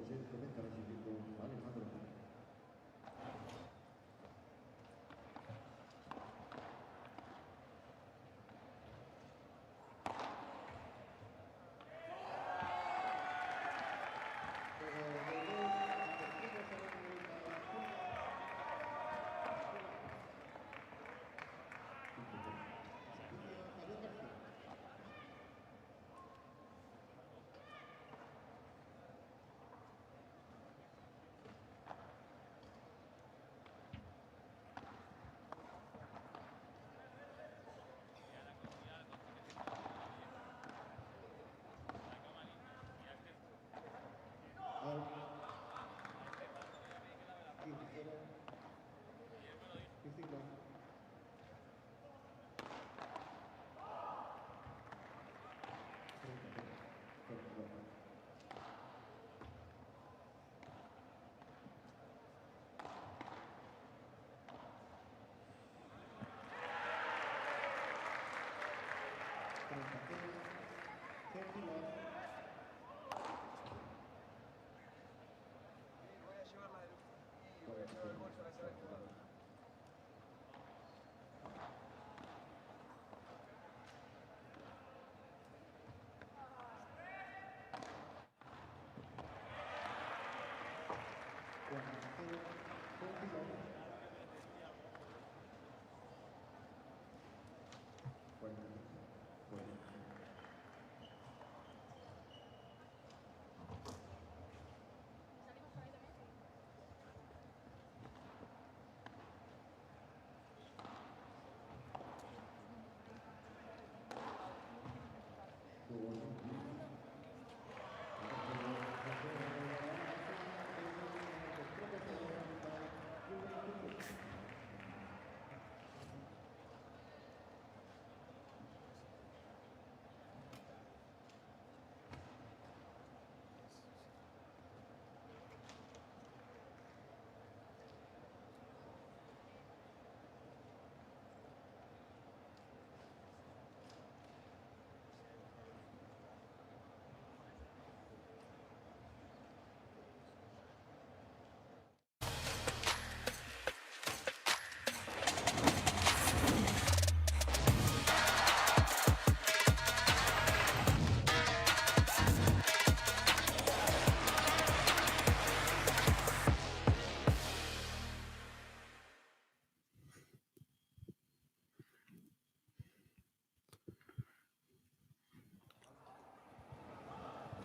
set comienza recibiendo Alejandro.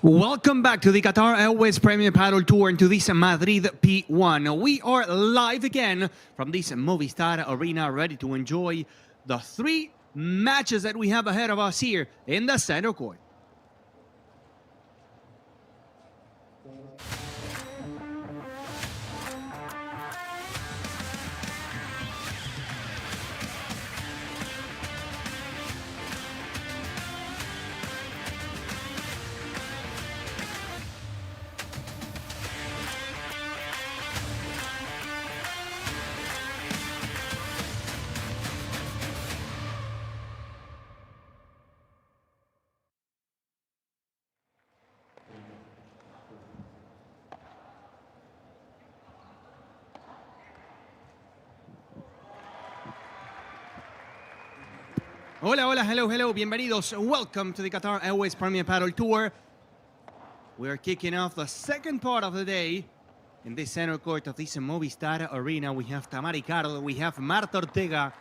Welcome back to the Qatar Airways Premier Paddle Tour and to this Madrid P1. We are live again from this Movistar Arena, ready to enjoy the 3 matches that we have ahead of us here in the center court. Hola, hola, hello, hello, bienvenidos. Welcome to the Qatar Airways Premier Paddle Tour. We're kicking off the second part of the day in this center court of this Movistar Arena. We have Tamari Cardo, we have Marta Ortega,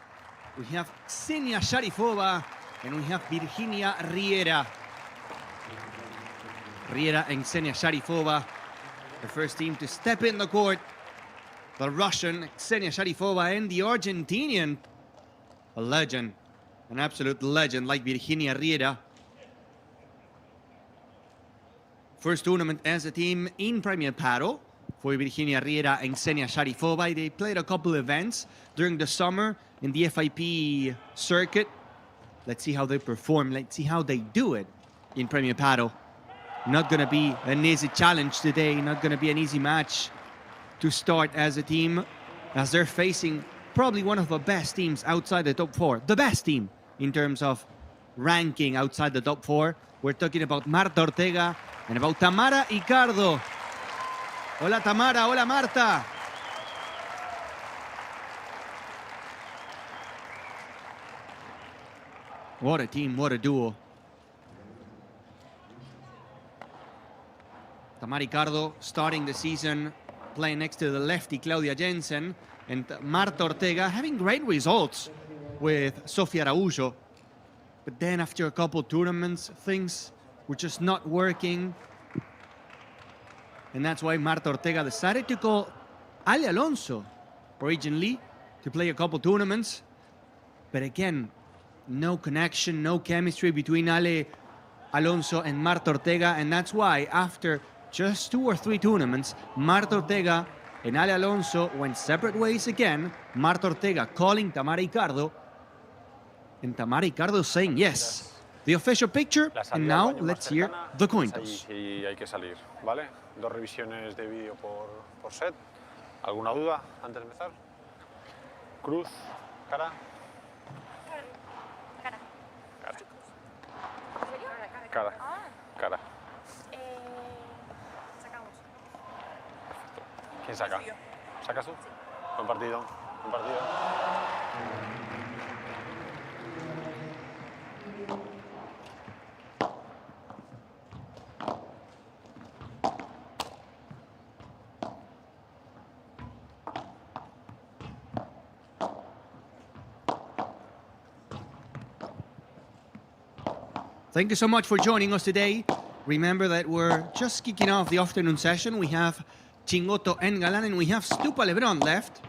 We have Ksenia Sharifova and we have Virginia Riera. Riera and Ksenia Sharifova, the first team to step in the court. The Russian Ksenia Sharifova and the Argentinian, a legend, an absolute legend like Virginia Riera. First tournament as a team in Premier Padel for Virginia Riera and Ksenia Sharifova. They played a couple events during the summer in the FIP circuit. Let's see how they perform. Let's see how they do it in Premier Padel. Not going to be an easy challenge today. Not going to be an easy match to start as a team, as they're facing probably one of the best teams outside the top four. The best team in terms of ranking outside the top four. We're talking about Marta Ortega and about Tamara Icardo. Hola Tamara, hola Marta. What a team, what a duo. Tamara Icardo starting the season playing next to the lefty Claudia Jensen, and Marta Ortega having great results with Sofia Araújo. But then after a couple tournaments, things were just not working. And that's why Marta Ortega decided to call Ale Alonso originally to play a couple tournaments. But again, no connection, no chemistry between Ale Alonso and Marta Ortega. And that's why after just 2 or 3 tournaments, Marta Ortega and Ale Alonso went separate ways again. Marta Ortega calling Tamara Icardo, and Tamara Icardo saying yes. The official picture, and now let's hear the coin toss. Y hay que salir, ¿vale? 2 revisiones de vídeo por set. ¿Alguna duda antes de empezar? Cruz, cara. Cara. Cara. Sacamos. ¿Quién saca? ¿Sacas tú? Buen partido. Buen partido. Thank you so much for joining us today. Remember that we're just kicking off the afternoon session. We have Chingotto and Galan, and we have Lebron left.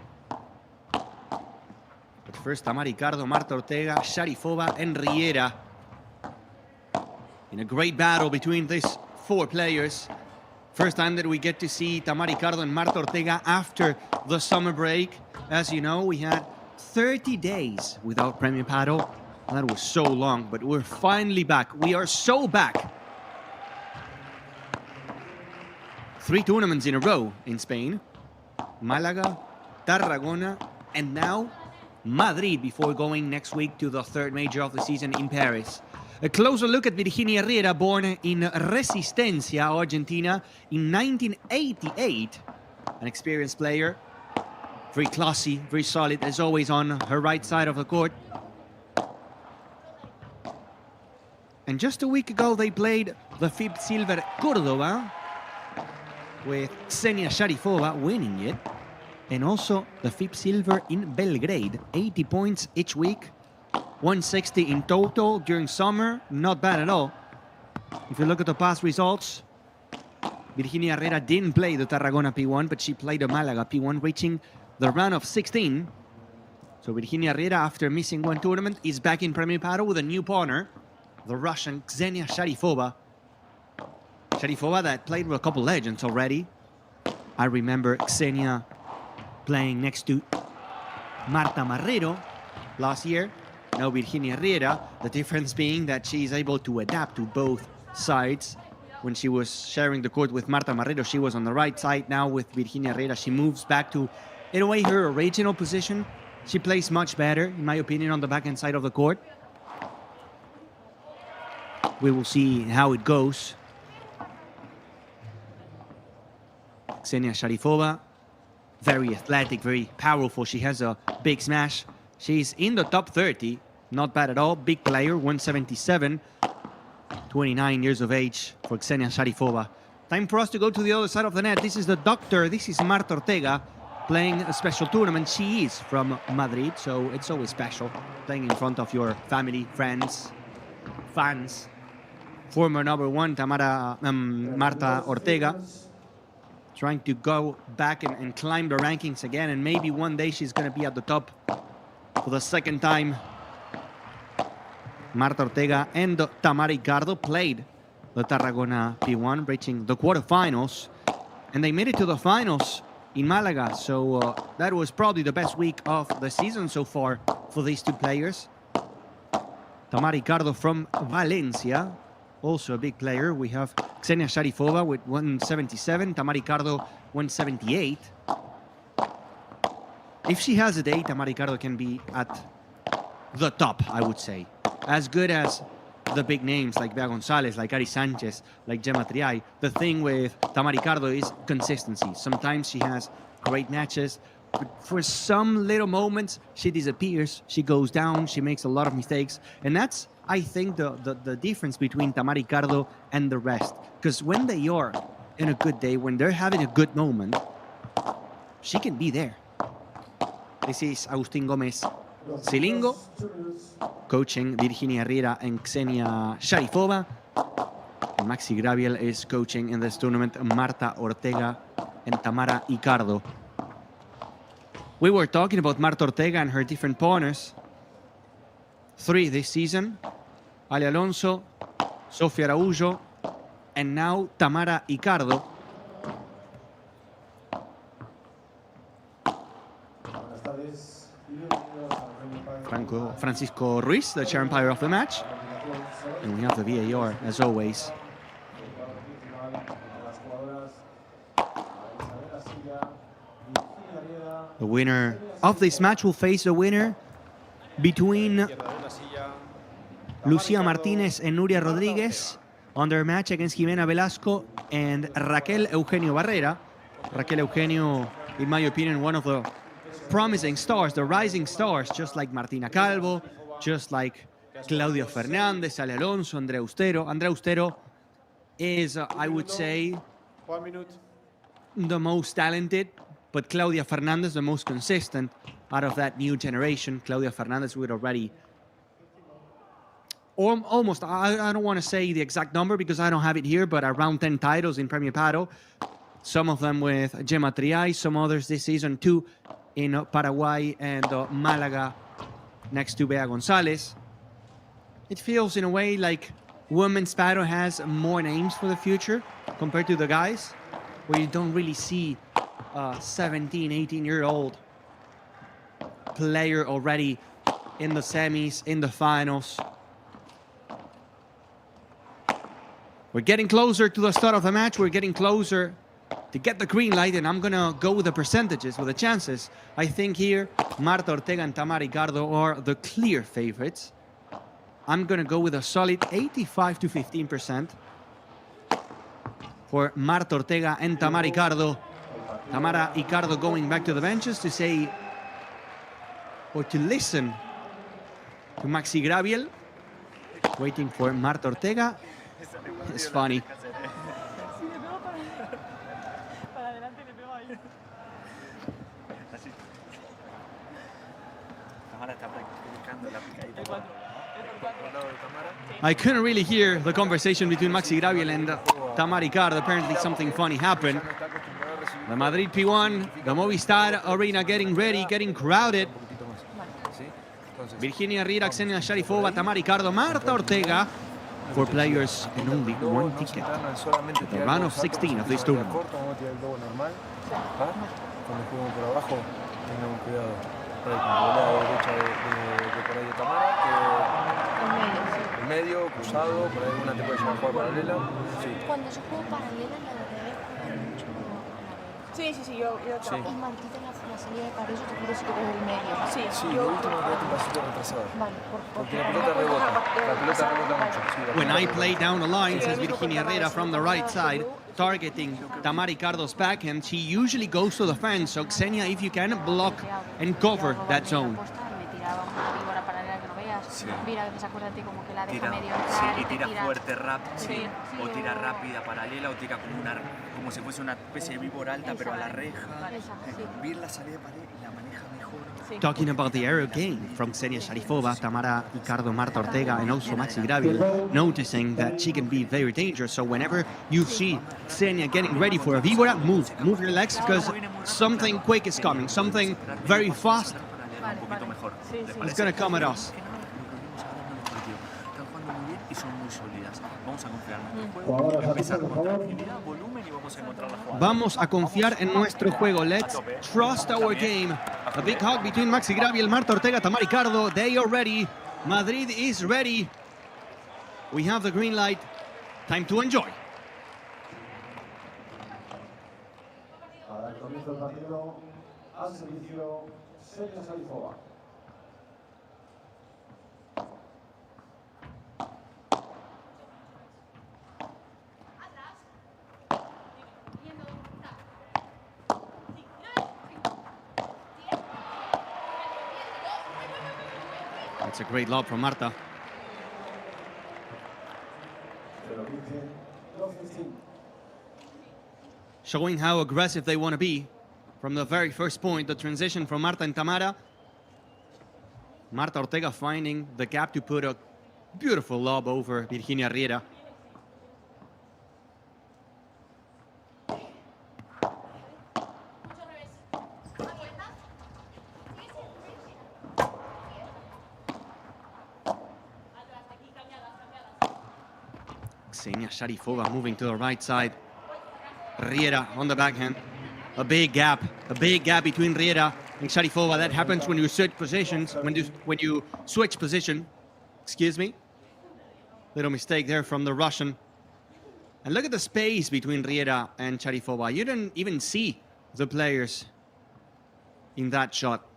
But first, Tamara Icardo, Marta Ortega, Sharifova, and Riera. In a great battle between these 4 players. First time that we get to see Tamara Icardo and Marta Ortega after the summer break. As you know, we had 30 days without Premier Padel. That was so long, but we're finally back. We are so back. 3 tournaments in a row in Spain. Málaga, Tarragona, and now Madrid before going next week to the 3rd major of the season in Paris. A closer look at Virginia Riera, born in Resistencia, Argentina in 1988. An experienced player. Very classy, very solid, as always on her right side of the court. And just a week ago, they played the FIB Silver Córdoba with Ksenia Sharifova winning it. And also the FIB Silver in Belgrade. 80 points each week. 160 in total during summer. Not bad at all. If you look at the past results, Virginia Riera didn't play the Tarragona P1, but she played the Málaga P1, reaching the round of 16. So Virginia Riera, after missing 1 tournament, is back in Premier Padel with a new partner, the Russian Ksenia Sharifova. Sharifova that played with a couple legends already. I remember Ksenia playing next to Marta Marrero last year. Now Virginia Riera, the difference being that she's able to adapt to both sides. When she was sharing the court with Marta Marrero, she was on the right side. Now with Virginia Riera, she moves back to, in a way, her original position. She plays much better, in my opinion, on the backhand side of the court. We will see how it goes. Ksenia Sharifova, very athletic, very powerful. She has a big smash. She's in the top 30. Not bad at all. Big player, 177. 29 years of age for Ksenia Sharifova. Time for us to go to the other side of the net. This is the doctor. This is Marta Ortega. playing a special tournament. She is from Madrid, so it's always special playing in front of your family, friends, fans. Former number one, Marta Ortega, trying to go back and climb the rankings again, and maybe one day she's going to be at the top for the second time. Marta Ortega and Tamara Ricardo played the Tarragona P1, reaching the quarterfinals, and they made it to the finals in Malaga, so that was probably the best week of the season so far for these two players. Tamara Ricardo from Valencia, also a big player. We have Ksenia Sharifova with 177, Tamara Ricardo 178. If she has a day, Tamara Ricardo can be at the top, I would say. As good as the big names like Bea Gonzalez, like Ari Sanchez, like Gemma Triay. The thing with Tamara Ricardo is consistency. Sometimes she has great matches, but for some little moments, she disappears, she goes down, she makes a lot of mistakes. And that's, I think, the difference between Tamara Ricardo and the rest. Because when they are in a good day, when they're having a good moment, she can be there. This is Agustín Gómez Silingo, coaching Virginia Herrera and Ksenia Sharifova. And Maxi Graviel is coaching in this tournament Marta Ortega and Tamara Ricardo. We were talking about Marta Ortega and her different partners. 3 this season: Ali Alonso, Sofia Araújo, and now Tamara Ricardo. Francisco Ruiz, the chair umpire of the match. And we have the VAR, as always. The winner of this match will face the winner between Lucía Martínez and Nuria Rodríguez on their match against Jimena Velasco and Raquel Eugenio Barrera. Raquel Eugenio, in my opinion, one of the promising stars, the rising stars, just like Martina Calvo, just like Claudia Fernández, Ale Alonso, Andrea Austero. Andrea Austero is, I would say, the most talented, but Claudia Fernández the most consistent out of that new generation. Claudia Fernández with already almost, I don't want to say the exact number because I don't have it here, but around 10 titles in Premier Padel. Some of them with Gemma Triay, some others this season too, in Paraguay and Malaga next to Bea Gonzalez. It feels in a way like women's paddle has more names for the future compared to the guys, where you don't really see a 17, 18-year-old player already in the semis, in the finals. We're getting closer to the start of the match. We're getting closer to get the green light, and I'm gonna go with the percentages, with the chances. I think here, Marta Ortega and Tamara Ricardo are the clear favorites. I'm gonna go with a solid 85 to 15% for Marta Ortega and Tamara Ricardo. Tamara Ricardo going back to the benches to say, or to listen to Maxi Graviel, waiting for Marta Ortega. It's funny. I couldn't really hear the conversation between Maxi Graviel and Tamara Ricardo. Apparently something funny happened. The Madrid P1, the Movistar Arena getting ready, getting crowded. Virginia Herrera, Ksenia Sharifova, Tamara Ricardo, Marta Ortega. 4 players and only 1 ticket. The round of 16 of this tournament. El medio, cruzado, por ahí alguna te puede llevar a jugar paralela. Sí. Cuando yo juego paralela, la verdad es mucho a la vez. Sí, yo trabajo. Y Martita la salida de pared, yo te quiero decir que desde el medio. Sí, lo último quédate un pasito retrasado. Vale, porque la pelota rebota. La pelota rebota mucho. Sí, when I play down the line, says Virginia Herrera from the right side, targeting Tamara Ricardo's backhand, she usually goes to the fence. So Ksenia, if you can, block and cover that zone. Mira, a veces acuérdate como que la deja Tira, medio sí, entrar y tira fuerte, Sí, o tira rápida paralela, o tira como si fuese una especie de víbora alta, pero a la reja. Ver la salida de pared la maneja mejor. Talking about the aerial game from Ksenia Sharifova, Tamara Ricardo, Marta Ortega, and also Maxi Graviel, noticing that she can be very dangerous. So whenever you see Ksenia getting ready for a víbora, move your legs, because something quick is coming, something very fast is going to come at us. Están jugando muy bien y son muy sólidas. Vamos a confiar en nuestro juego, empezar con tranquilidad, volumen y vamos a encontrar la jugada. Vamos a confiar en nuestro juego. Let's trust our game. A big hug between Maxi Graviel, Marta Ortega, Tamara Ricardo. They are ready. Madrid is ready. We have the green light. Time to enjoy. Para el comienzo del partido, al servicio, Ksenia Sharifova. That's a great lob from Marta. Showing how aggressive they want to be from the very first point, the transition from Marta and Tamara. Marta Ortega finding the gap to put a beautiful lob over Virginia Riera. Ksenia Sharifova moving to the right side. Riera on the backhand. A big gap between Riera and Sharifova. That happens when you switch positions, when you switch position. Excuse me. Little mistake there from the Russian. And look at the space between Riera and Sharifova. You didn't even see the players in that shot.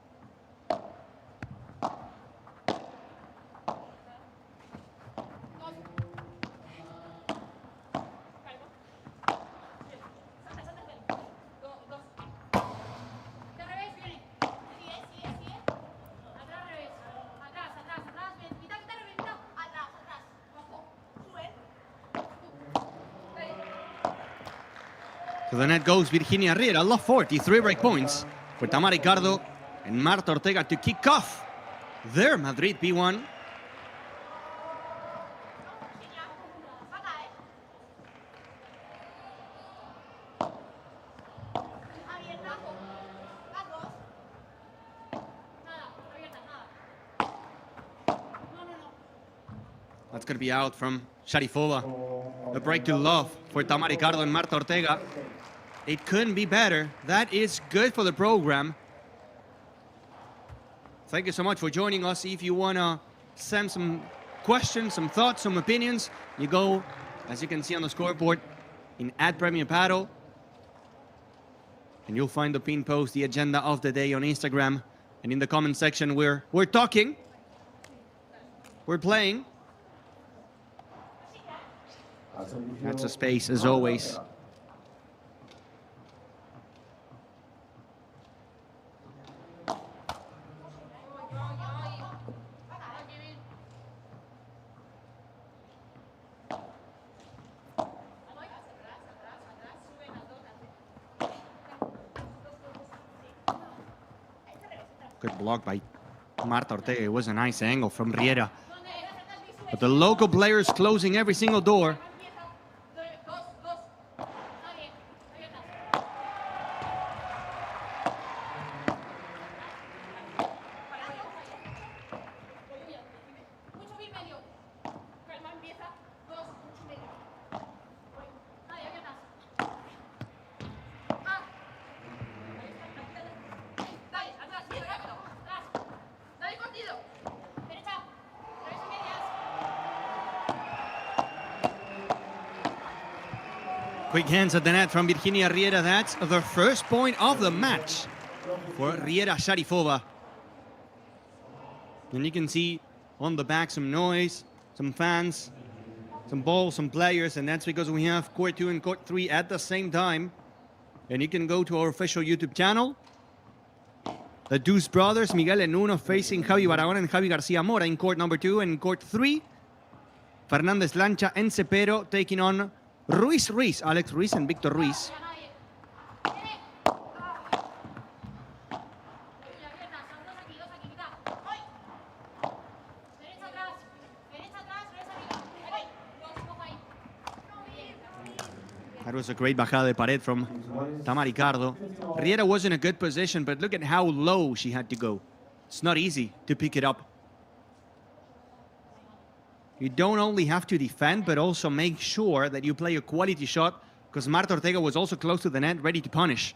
To the net goes Virginia Riera, love 43 break points for Tamara Ricardo and Marta Ortega to kick off their Madrid P1. That's going to be out from Sharifova. A break to love for Tamara Ricardo and Marta Ortega. It couldn't be better. That is good for the program. Thank you so much for joining us. If you want to send some questions, some thoughts, some opinions, you go, as you can see on the scoreboard, in @PremierPadel. And you'll find the pin post, the agenda of the day on Instagram. And in the comment section, we're talking. We're playing. That's a space, as always. Good block by Marta Ortega. It was a nice angle from Riera. But the local players closing every single door. Quick hands at the net from Virginia Riera. That's the first point of the match for Riera Sharifova. And you can see on the back some noise, some fans, some balls, some players, and that's because we have court 2 and court 3 at the same time. And you can go to our official YouTube channel The Deuce brothers, Miguel and Nuno, facing Javi Barahona and Javi Garcia Mora in court number 2 and court 3. Fernandez Lancha and Cepero taking on Ruiz, Alex Ruiz and Victor Ruiz. That was a great bajada de pared from Tamaricardo. Riera was in a good position, but look at how low she had to go. It's not easy to pick it up. You don't only have to defend, but also make sure that you play a quality shot, because Marta Ortega was also close to the net, ready to punish.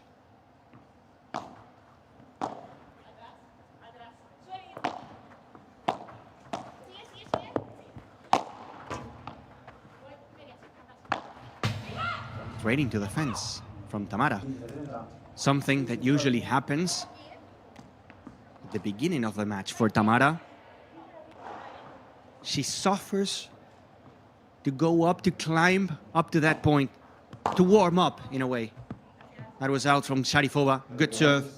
Trading to the fence from Tamara. Something that usually happens at the beginning of the match for Tamara. She suffers to go up, to climb up to that point, to warm up in a way. That was out from Sharifova. Good serve.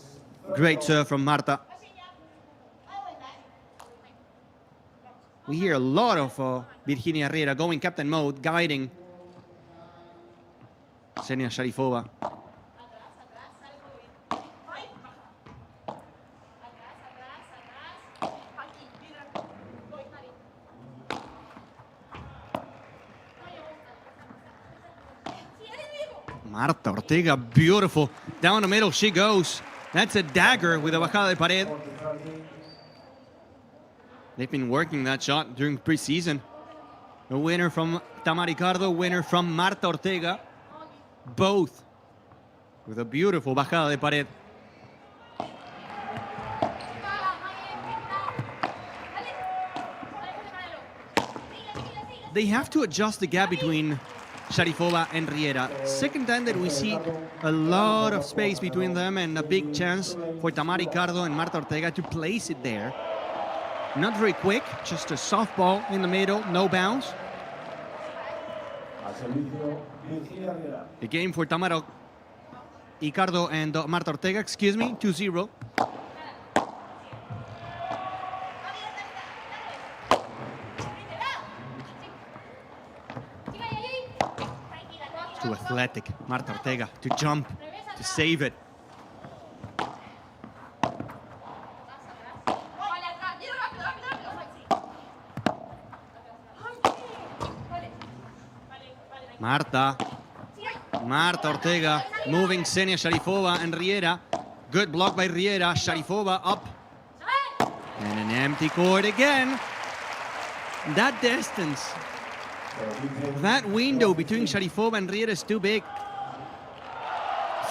Great serve from Marta. We hear a lot of Virginia Riera going captain mode, guiding Xenia Sharifova. Marta Ortega, beautiful. Down the middle she goes. That's a dagger with a bajada de pared. They've been working that shot during preseason. A winner from Tamaricardo, winner from Marta Ortega. Both with a beautiful bajada de pared. They have to adjust the gap between Sharifova and Riera. Second time that we see a lot of space between them and a big chance for Tamaricardo and Marta Ortega to place it there. Not very quick, just a softball in the middle, no bounce. The game for Tamara Icardo and Marta Ortega, 2-0. Too athletic, Marta Ortega, to jump, to save it. Marta Ortega moving Xenia Sharifova and Riera. Good block by Riera. Sharifova up. And an empty court again. That distance, that window between Sharifova and Riera is too big.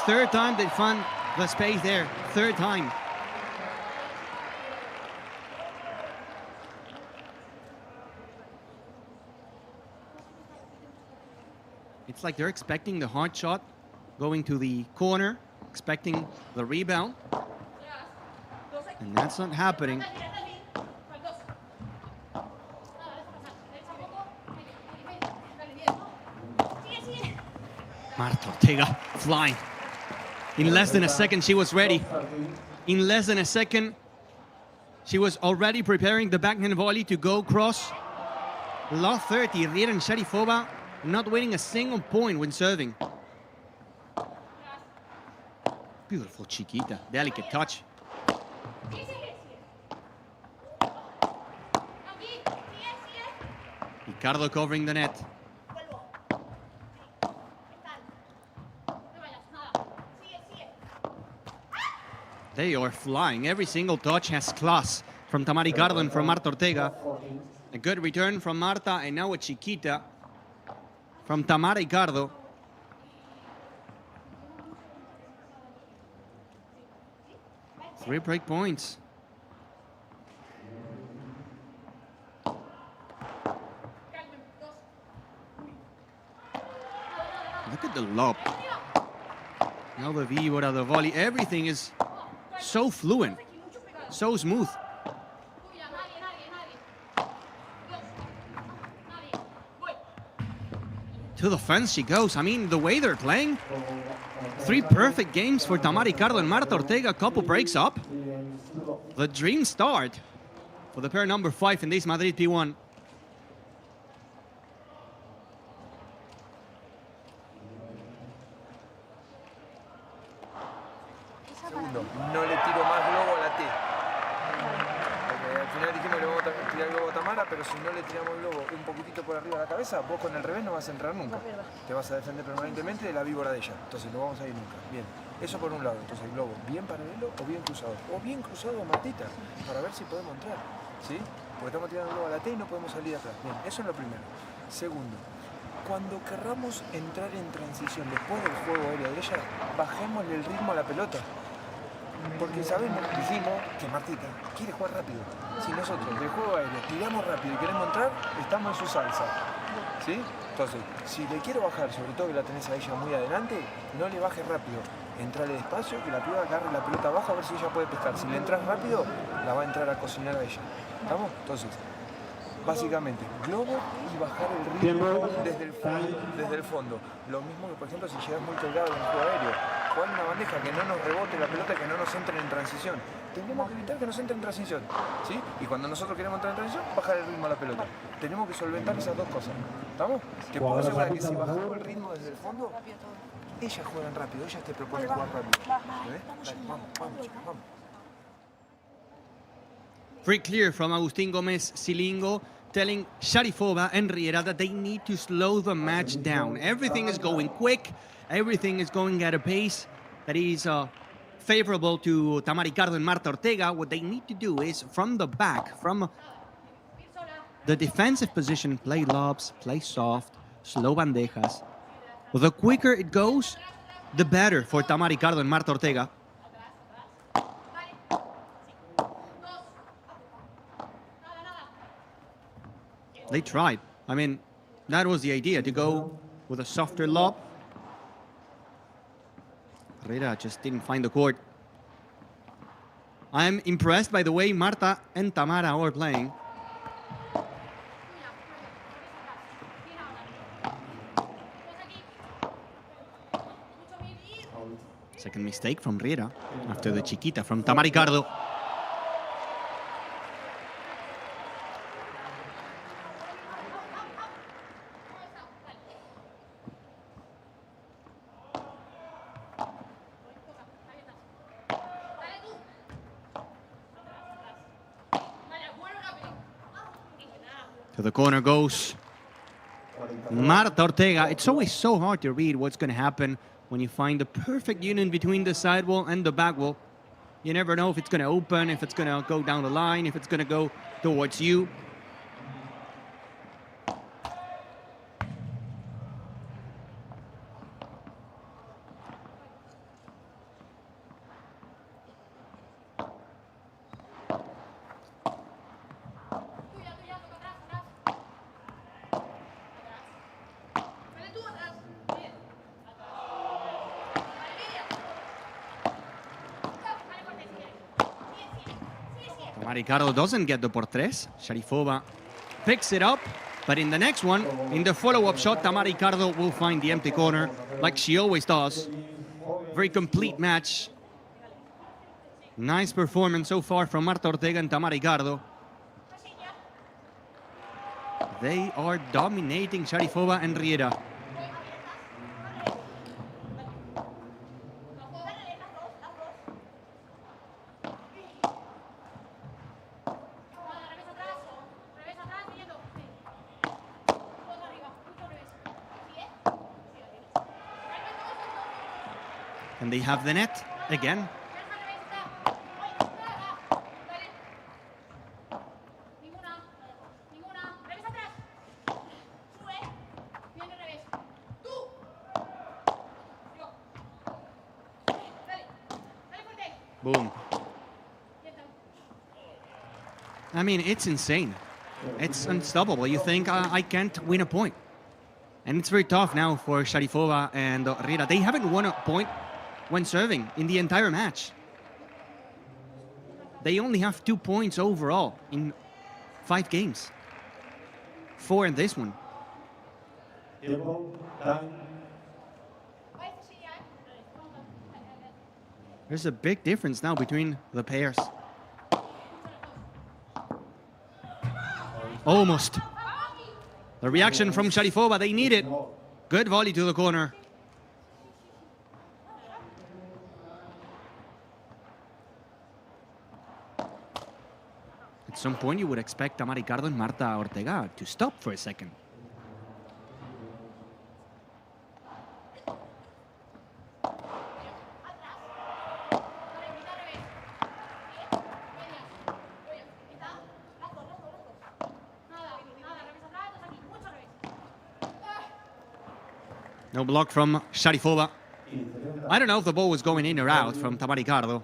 Third time they found the space there. Third time. It's like they're expecting the hard shot going to the corner, expecting the rebound. And that's not happening. Marta Ortega flying. In less than a second, she was ready. In less than a second, she was already preparing the backhand volley to go cross. Law 30, Riera and Sharifova not winning a single point when serving. Beautiful Chiquita, delicate touch. Ricardo covering the net. They are flying. Every single touch has class from Tamaricardo and from Marta Ortega. A good return from Marta and now a Chiquita from Tamaricardo. Three break points. Look at the lob. Now the víbora, the volley, everything is so fluent, so smooth. To the fence she goes. I mean, the way they're playing. 3 perfect games for Tamaricardo and Marta Ortega. A couple breaks up. The dream start for the pair number 5 in this Madrid P1. Segundo, no le tiro más globo a la T. Porque al final dijimos que le vamos a tirar globo a Tamara, pero si no le tiramos globo un poquitito por arriba de la cabeza, vos con el revés no vas a entrar nunca. Te vas a defender permanentemente de la víbora de ella. Entonces no vamos a ir nunca. Bien, eso por un lado. Entonces el globo bien paralelo o bien cruzado. O bien cruzado, Martita, para ver si podemos entrar. ¿Sí? Porque estamos tirando globo a la T y no podemos salir atrás. Bien, eso es lo primero. Segundo, cuando querramos entrar en transición después del juego aéreo de ella, bajémosle el ritmo a la pelota. Porque sabemos, dijimos que Martita quiere jugar rápido. Si nosotros del juego aéreo tiramos rápido y queremos entrar, estamos en su salsa. ¿Sí? Entonces, si le quiero bajar, sobre todo que la tenés a ella muy adelante, no le bajes rápido. Entrale despacio, que la piba agarre la pelota abajo a ver si ella puede pescar. Si le entras rápido, la va a entrar a cocinar a ella. ¿Estamos? Entonces, básicamente, globo y bajar el ritmo desde el fondo. Lo mismo que, por ejemplo, si llegas muy colgado en el juego aéreo, jugar una bandeja que no nos rebote la pelota, que no nos entre en transición. Tenemos que evitar que nos entre en transición, ¿sí? Y cuando nosotros queremos entrar en transición, bajar el ritmo a la pelota. Tenemos que solventar esas dos cosas, ¿estamos? Te puedo asegurar que si bajamos el ritmo desde el fondo, ellas juegan rápido, ellas te proponen jugar rápido. ¿Ves? Vamos. Very clear from Agustín Gómez Silingo, telling Sharifova and Riera that they need to slow the match down. Everything is going quick, everything is going at a pace that is favorable to Tamara Ricardo and Marta Ortega. What they need to do is, from the back, from the defensive position, play lobs, play soft, slow bandejas. The quicker it goes, the better for Tamara Ricardo and Marta Ortega. They tried. I mean, that was the idea, to go with a softer lob. Riera just didn't find the court. I'm impressed by the way Marta and Tamara are playing. Second mistake from Riera after the chiquita from Tamara Ricardo. To the corner goes Marta Ortega. It's always so hard to read what's going to happen when you find the perfect union between the sidewall and the back wall. You never know if it's going to open, if it's going to go down the line, if it's going to go towards you. Ricardo doesn't get the por tres. Sharifova picks it up, but in the next one, in the follow-up shot, Tamara Ricardo will find the empty corner, like she always does. Very complete match. Nice performance so far from Marta Ortega and Tamara Ricardo. They are dominating Sharifova and Riera. And they have the net again. Boom. I mean, it's insane. It's unstoppable. You think I can't win a point. And it's very tough now for Sharifova and Riera. They haven't won a point when serving in the entire match. They only have 2 points overall in 5 games. 4 in this one. There's a big difference now between the pairs. Almost. The reaction from Sharifova, they need it. Good volley to the corner. At some point, you would expect Tamaricardo and Marta Ortega to stop for a second. No block from Sharifova. I don't know if the ball was going in or out from Tamaricardo.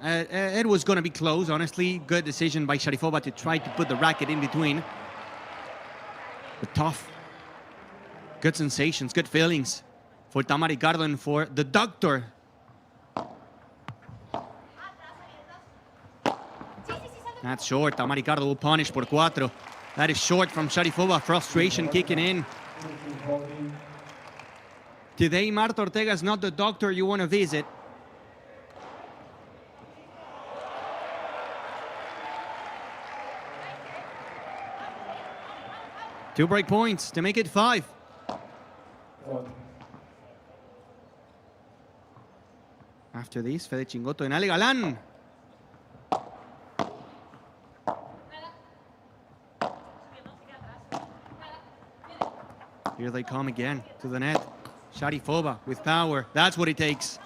It was going to be close, honestly. Good decision by Sharifova to try to put the racket in between. But tough. Good sensations, good feelings for Tamaricardo and for the doctor. That's short. Tamaricardo will punish por cuatro. That is short from Sharifova. Frustration kicking in. Today, Marta Ortega is not the doctor you want to visit. Two break points to make it 5. After this, Fede Chingotto and Ale Galan. Here they come again to the net. Sharifova with power. That's what it takes.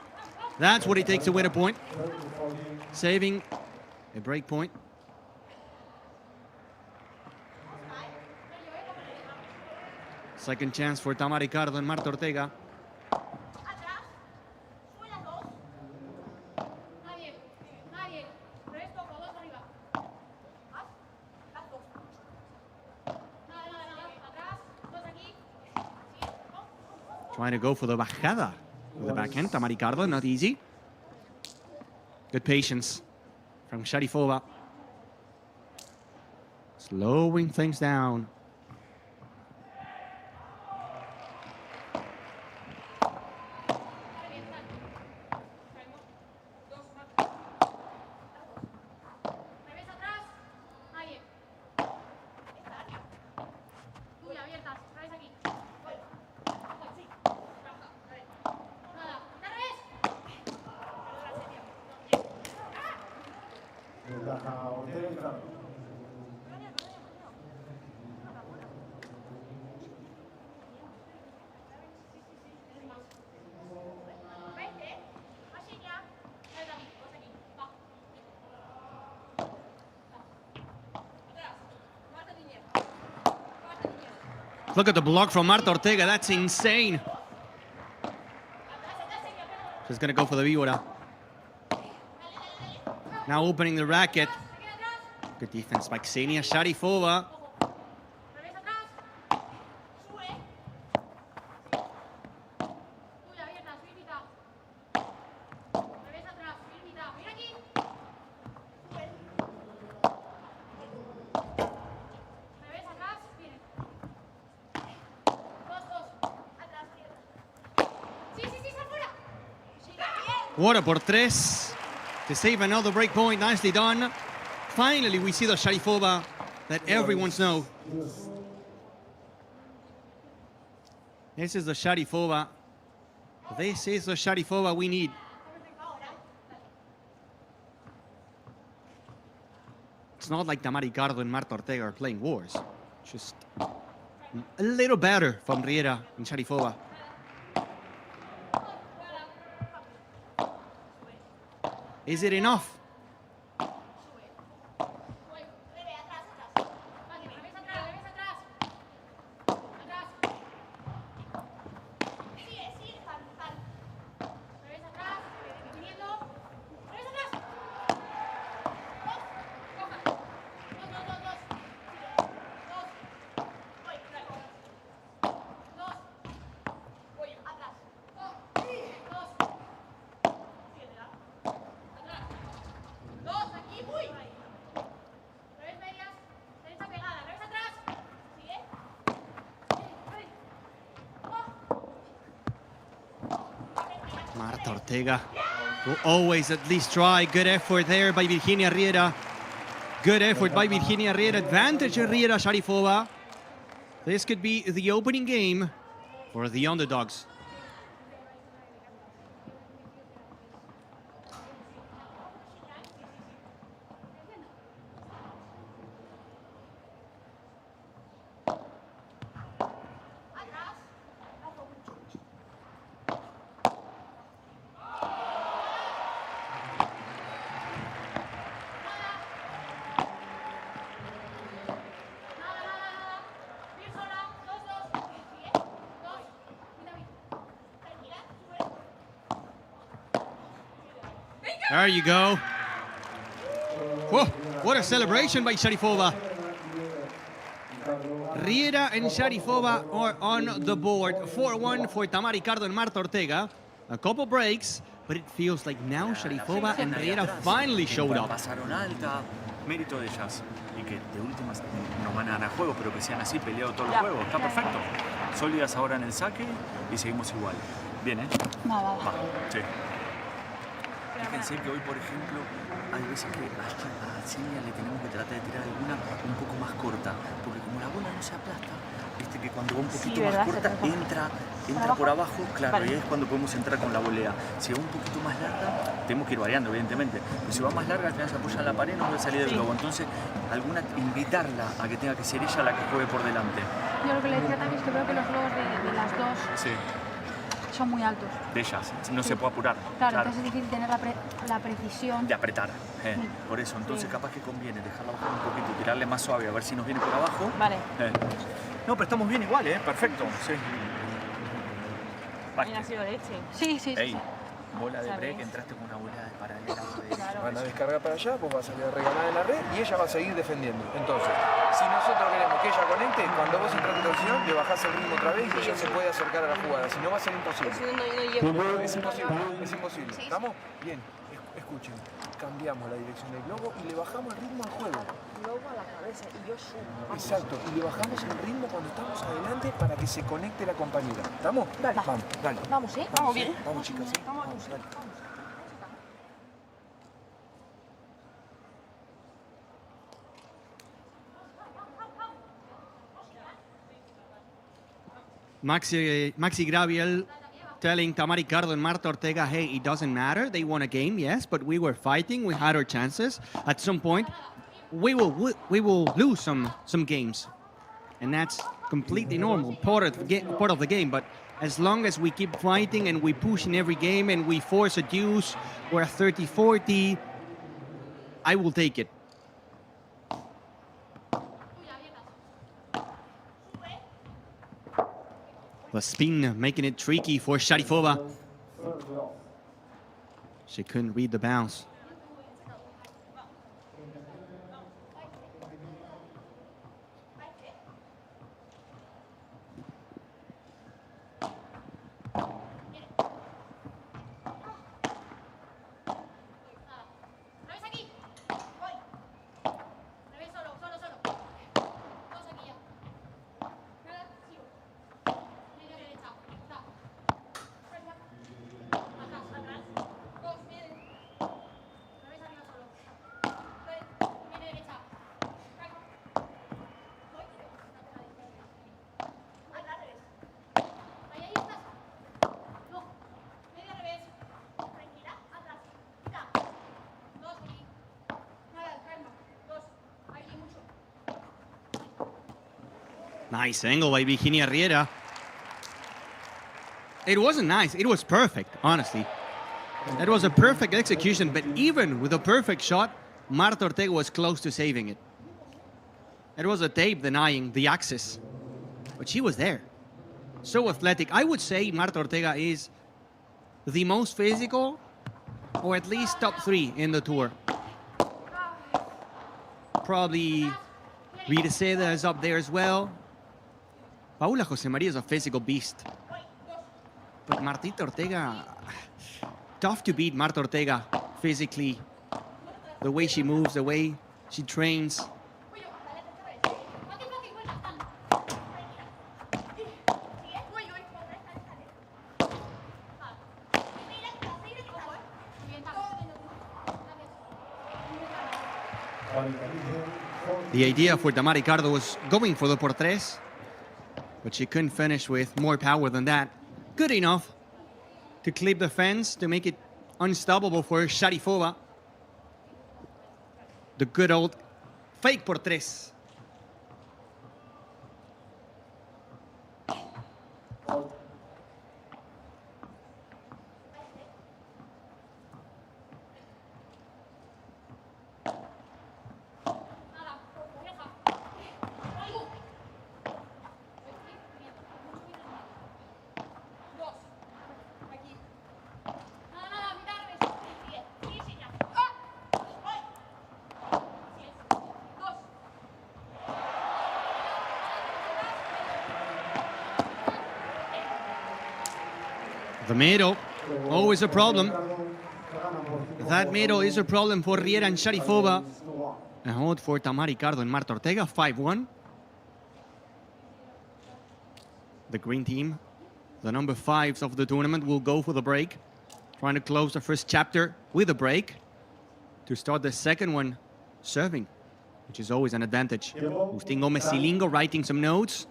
That's what it takes to win a point. Saving a break point. Second chance for Tamaricardo and Marta Ortega. Trying to go for the bajada with the backhand. Tamaricardo, not easy. Good patience from Sharifova. Slowing things down. Look at the block from Marta Ortega. That's insane. She's going to go for the víbora. Now opening the racket. Good defense by Ksenia Sharifova. Water por 3 to save another break point. Nicely done. Finally, we see the Sharifova that everyone knows. This is the Sharifova. This is the Sharifova we need. It's not like Tamaricardo and Marta Ortega are playing wars. Just a little better from Riera and Sharifova. Is it enough? Marta Ortega will always at least try. Good effort there by Virginia Riera. Good effort by Virginia Riera. Advantage of Riera Sharifova. This could be the opening game for the underdogs. There you go. Whoa, what a celebration by Sharifova. Riera and Sharifova are on the board. 4-1 for Tamara Ricardo and Marta Ortega. A couple breaks, but it feels like now Sharifova and Riera finally showed up. Pasaron alta, mérito de ellas. Y que de últimas nos van a ganar juego, pero que sean así, peleado todo el juego. Está perfecto. Sólidas ahora en el saque y seguimos igual. Bien, ¿eh? Va. Sí. Fíjense que hoy, por ejemplo, hay veces que a Celia le tenemos que tratar de tirar alguna un poco más corta, porque como la bola no se aplasta, viste que cuando va un poquito más corta entra por abajo, claro, y ahí es cuando podemos entrar con la volea. Si va un poquito más larga, tenemos que ir variando, evidentemente, pero si va más larga, al final se apoya en la pared y no va a salir del globo. Entonces, invitarla a que tenga que ser ella la que juegue por delante. Yo lo que le decía también es que veo que los globos de las dos son muy altos. De ellas, no se puede apurar. Claro, entonces es difícil tener la precisión. De apretar, por eso. Entonces capaz que conviene dejarla bajar un poquito, tirarle más suave, a ver si nos viene por abajo. Vale. No, pero estamos bien igual, perfecto. Sí. Ha sido leche. Sí. Bola de break, entraste con una bola de paralela. Van a descargar para allá, pues va a salir a regalar en la red y ella va a seguir defendiendo. Entonces, si nosotros queremos que ella conecte, cuando vos entras en tensión, le bajás el ritmo otra vez y ella se puede acercar a la jugada. Si no, va a ser imposible. Es imposible. ¿Estamos? Bien. Escuchen, cambiamos la dirección del globo y le bajamos el ritmo al juego. Globo a la cabeza y yo subo. Exacto, y le bajamos el ritmo cuando estamos adelante para que se conecte la compañera. ¿Estamos? Dale. Vamos, dale. Vamos, vamos bien. Vamos, chicas, ¿sí? Vamos, dale. Maxi Graviel telling Tamara Ricardo and Marta Ortega, hey, it doesn't matter. They won a game, yes, but we were fighting. We had our chances. At some point, we will lose some games. And that's completely normal, part of the game. But as long as we keep fighting and we push in every game and we force a deuce or a 30-40, I will take it. The spin making it tricky for Sharifova. She couldn't read the bounce. Nice angle by Virginia Riera. It wasn't nice, it was perfect, honestly. That was a perfect execution, but even with a perfect shot, Marta Ortega was close to saving it. It was a tape denying the access, but she was there. So athletic. I would say Marta Ortega is the most physical, or at least top 3 in the tour. Probably Rita Seda is up there as well. Paula Jose Maria is a physical beast. But Martita Ortega, tough to beat Marta Ortega physically. The way she moves, the way she trains. The idea for Tamara Ricardo was going for the por tres, but she couldn't finish with more power than that. Good enough to clip the fence, to make it unstoppable for Sharifova. The good old fake por tres. The middle, always a problem. That middle is a problem for Riera and Sharifova. A hold for Tamara Ricardo and Marta Ortega, 5-1. The green team, the number 5s of the tournament, will go for the break. Trying to close the first chapter with a break to start the second one serving, which is always an advantage. Agustín Gómez Silingo writing some notes.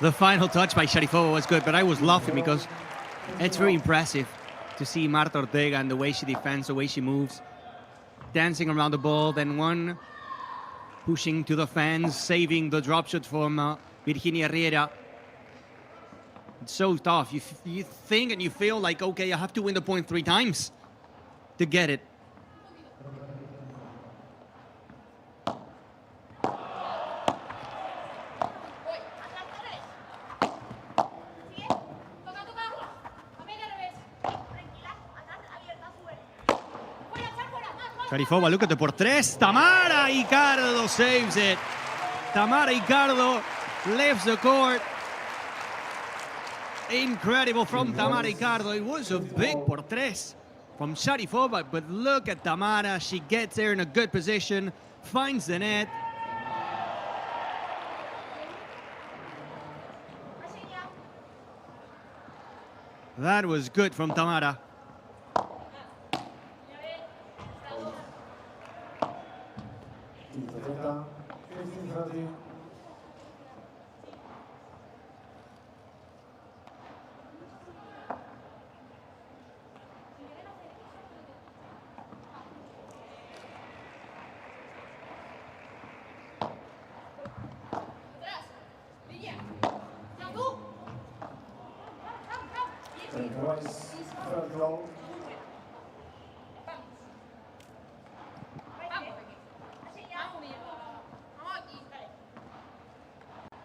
The final touch by Sharifova was good, but I was laughing because it's very impressive to see Marta Ortega and the way she defends, the way she moves, dancing around the ball, then one pushing to the fence, saving the drop shot from Virginia Riera. It's so tough. You think and you feel like, okay, I have to win the point 3 times to get it. Sharifova, look at the por tres. Tamara Ricardo saves it. Tamara Ricardo left the court. Incredible from Tamara Ricardo. It was a big por tres from Sharifova, but look at Tamara. She gets there in a good position, finds the net. That was good from Tamara.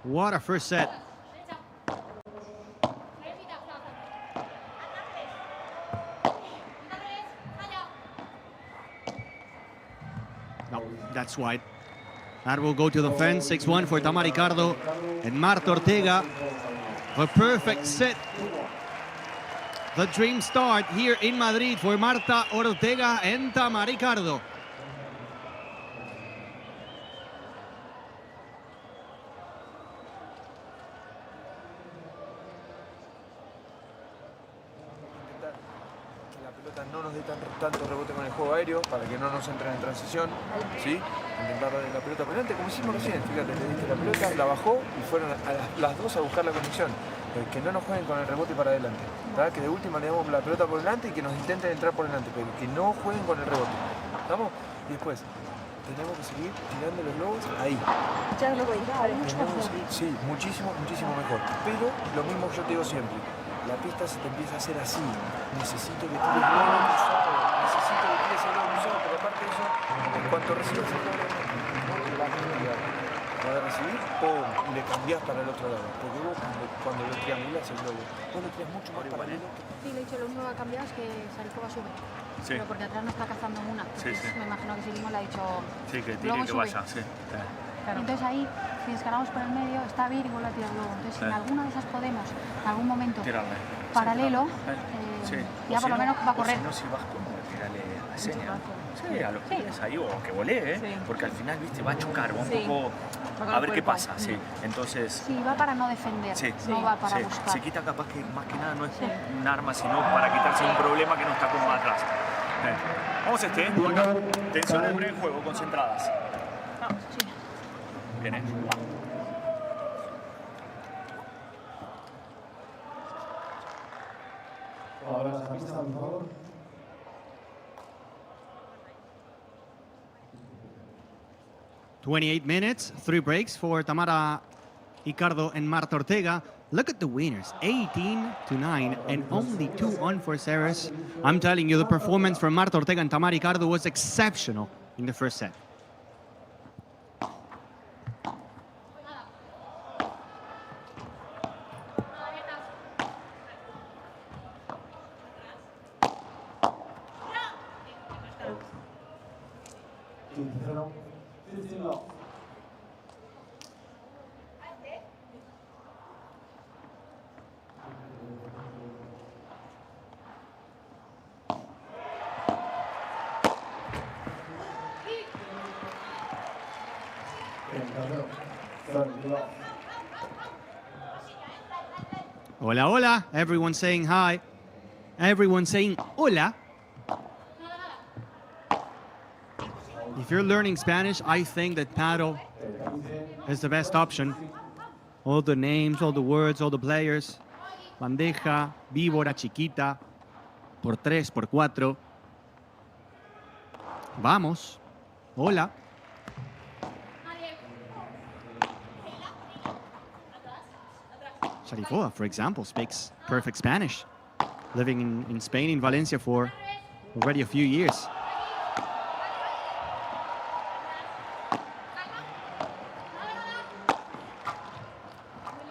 What a first set. No, that's wide. That will go to the fence. 6-1 for Tamara Ricardo and Marta Ortega. A perfect set. The dream start here in Madrid for Marta Ortega and Tamara Ricardo. No nos dé tanto rebote con el juego aéreo para que no nos entren en transición, ¿sí? Intentar darle la pelota por delante, como hicimos recién, fíjate, le diste la pelota, la bajó y fueron las dos a buscar la conexión. Que no nos jueguen con el rebote para adelante, ¿verdad? Que de última le damos la pelota por delante y que nos intenten entrar por delante, pero que no jueguen con el rebote, ¿estamos? Y después, tenemos que seguir tirando los globos ahí. Ya lo veis, hay mucho Tenemos mejor. que seguir- sí, muchísimo, muchísimo mejor. Pero lo mismo que yo te digo siempre, la pista se te empieza a hacer así. Necesito que tires globo cruzado, necesito que tires el globo cruzado, pero aparte de eso, en cuanto recibas el globo, no te vas a tirar. Para recibir, ¡pum! Y le cambiás para el otro lado. Porque vos cuando lo triangulas el globo, vos lo tiras mucho más paralelo. Sí, le he dicho, lo único que ha cambiado es que Sarikova sube. Sí. Pero porque atrás no está cazando en una. Sí, sí. Me imagino que si mismo le ha dicho. Sí, que tire luego y que sube. vaya, sí. Claro. Entonces ahí, si descargamos por el medio, está bien y vuelve a tirar luego. Entonces, si en alguna de esas podemos, en algún momento, Tirarle. paralelo, Sí. ya O por si lo menos va a correr. O si no, si vas como tirarle a seña. Sí, a los pies ahí, o que volee, ¿eh? Porque al final, viste, va a chocar, va un Sí. poco. Va con A el ver qué cuerpo. pasa, sí. Entonces. Sí, va para no defender, Sí, no va para sí. buscar. Se quita capaz que más que nada no es un arma, sino para quitarse un problema que no está como atrás. Vamos tensión en el juego, concentradas. Vamos, sí. Viene. Ahora esa pista, por favor. "28 minutes, 3 breaks for Tamara Ricardo and Marta Ortega. Look at the winners, 18-9 and only 2 unforced errors. I'm telling you, the performance from Marta Ortega and Tamara Ricardo was exceptional in the first set. Hola, hola. Everyone saying hi. Everyone saying hola. If you're learning Spanish, I think that Padel is the best option. All the names, all the words, all the players. Bandeja, víbora, chiquita, por 3, por 4. Vamos. Hola. Sharipova, for example, speaks perfect Spanish, living in Spain, in Valencia, for already a few years.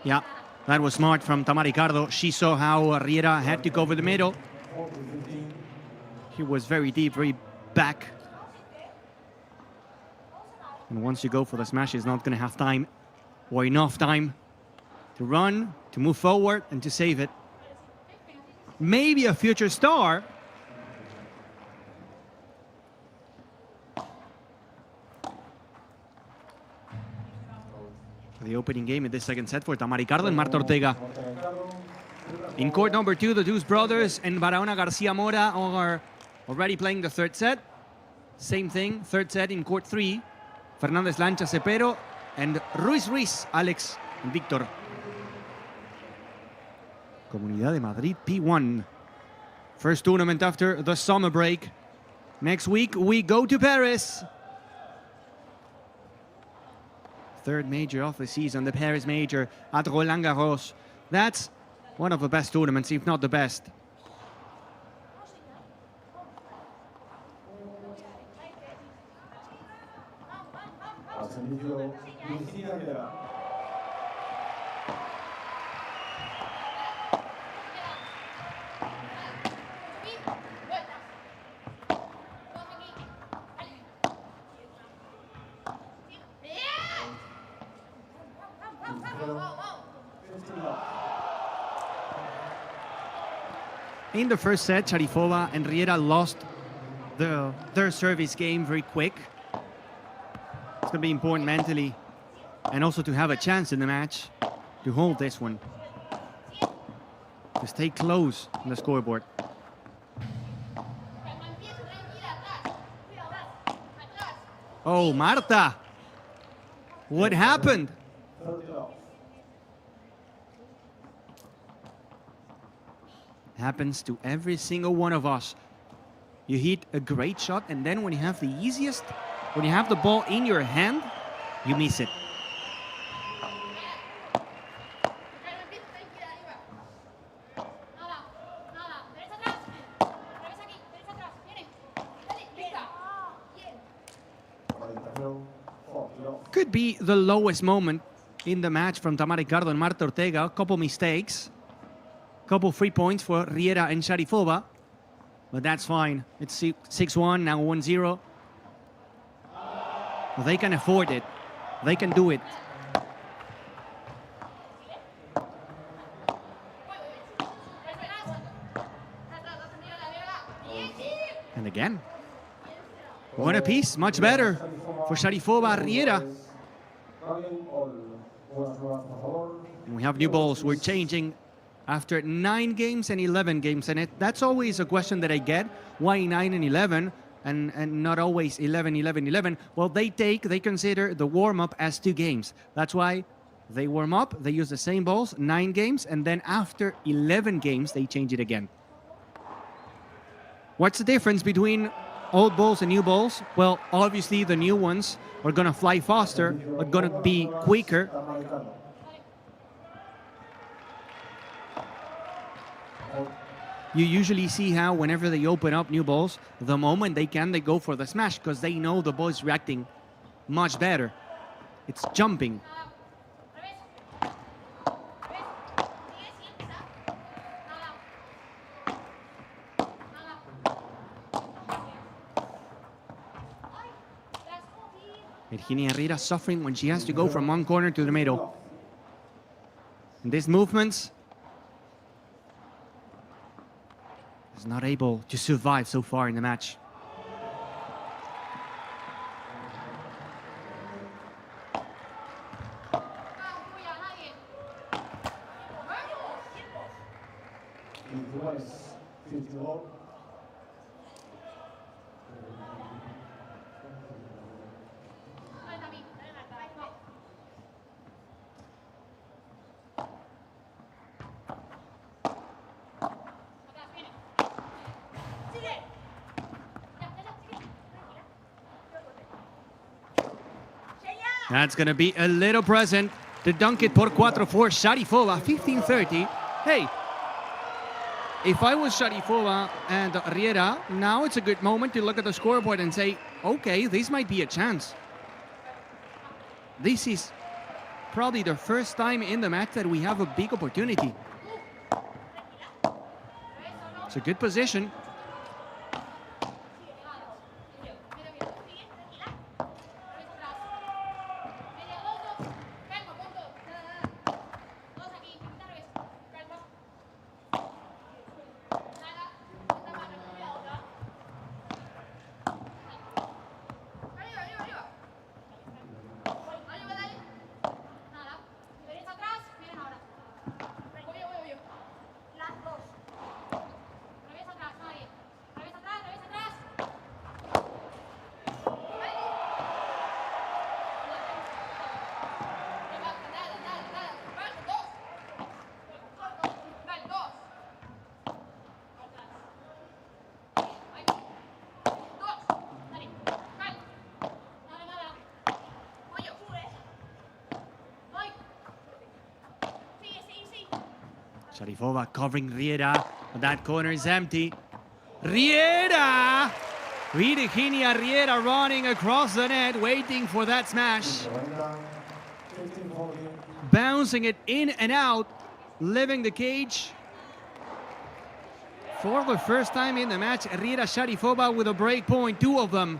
Yeah, that was smart from Tamara Ricardo. She saw how Riera had to go over the middle. He was very deep, very back. And once you go for the smash, he's not going to have time or enough time to run, to move forward, and to save it. Maybe a future star. The opening game in this second set for Tamara Ricardo and Marta Ortega. In court number 2, the Deuce brothers and Barahona Garcia Mora are already playing the third set. Same thing, third set in court 3. Fernández Lancha Cepero and Ruiz, Alex and Víctor. Comunidad de Madrid P1. First tournament after the summer break. Next week we go to Paris. Third major of the season, the Paris Major at Roland Garros. That's one of the best tournaments, if not the best. In the first set, Sharipova and Riera lost their service game very quick. It's going to be important mentally and also to have a chance in the match to hold this one, to stay close on the scoreboard. Oh, Marta! What happened? Happens to every single one of us. You hit a great shot, and then when you have the easiest When you have the ball in your hand, you miss it. Could be the lowest moment in the match from Tamara Ricardo and Marta Ortega. A couple mistakes. Couple free points for Riera and Sharifova. But that's fine. It's 6-1, now 1-0. They can afford it. They can do it. And again. One apiece, much better for Sharifova, Riera. And we have new balls. We're changing after 9 games and 11 games. And that's always a question that I get. Why 9 and 11 and not always 11, 11, 11? Well, they consider the warm-up as 2 games. That's why they warm up, they use the same balls, 9 games, and then after 11 games, they change it again. What's the difference between old balls and new balls? Well, obviously the new ones are going to fly faster, are going to be quicker. You usually see how whenever they open up new balls, the moment they can, they go for the smash because they know the ball is reacting much better. It's jumping. Virginia Herrera suffering when she has to go from one corner to the middle. And these movements is not able to survive so far in the match. That's going to be a little present to dunk it por 4 for Sharifova, 15-30. Hey, if I was Sharifova and Riera, now it's a good moment to look at the scoreboard and say, okay, this might be a chance. This is probably the first time in the match that we have a big opportunity. It's a good position. Sharifova covering Riera. That corner is empty. Riera! Virginia Riera running across the net, waiting for that smash. Bouncing it in and out, leaving the cage. For the first time in the match, Riera Sharifova with a break point, 2 of them.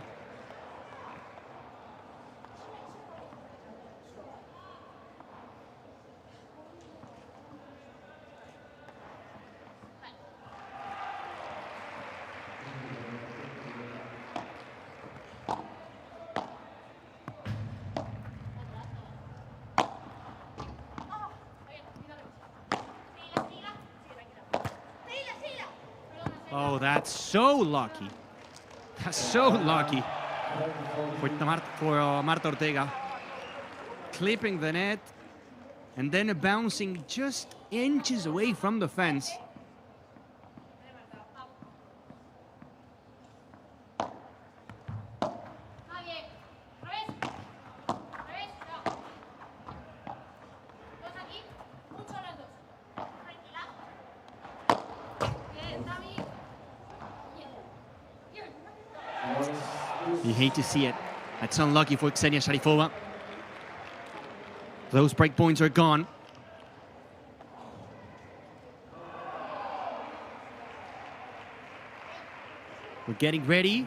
Oh, that's so lucky. That's so lucky for Marta Ortega. Clipping the net and then bouncing just inches away from the fence. You hate to see it. That's unlucky for Ksenia Sharipova. Those break points are gone. We're getting ready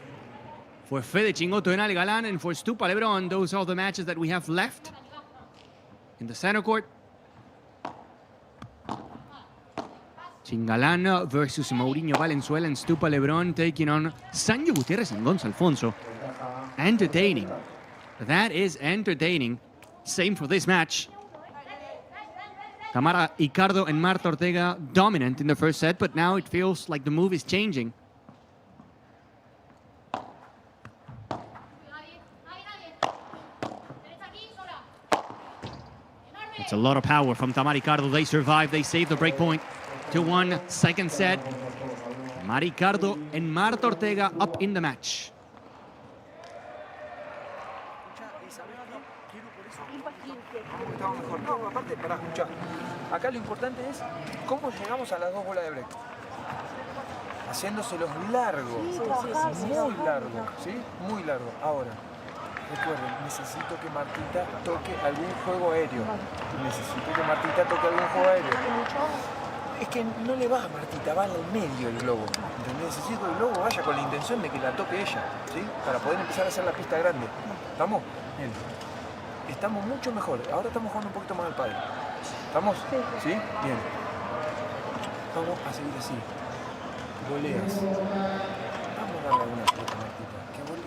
for Fede Chingotto and Ale Galan, and for Stupa Lebron. Those are the matches that we have left in the center court. Chingalan versus Mourinho Valenzuela, and Stupa Lebron taking on Sancho Gutiérrez and Gonzalo Alfonso. Entertaining. That is entertaining. Same for this match. Tamara Icardo and Marta Ortega dominant in the first set, but now it feels like the move is changing. It's a lot of power from Tamara Icardo. They survive, they save the break point. 2-1, second set. Tamara Icardo and Marta Ortega up in the match. Estamos mejor. No, aparte, para escuchar. Acá lo importante es cómo llegamos a las 2 bolas de break. Haciéndoselos largos. Muy largo, ¿sí? Muy largo. Ahora, recuerden, necesito que Martita toque algún juego aéreo. Necesito que Martita toque algún juego aéreo. Es que no le va a Martita, va al medio el globo. ¿Entendés? Necesito que el globo vaya con la intención de que la toque ella, ¿sí? Para poder empezar a hacer la pista grande. ¿Estamos? Bien. Estamos mucho mejor. Ahora estamos jugando un poquito más al pádel. ¿Estamos? ¿Sí? Bien. Vamos a seguir así. Voleas. Vamos a darle alguna pelota a Martita.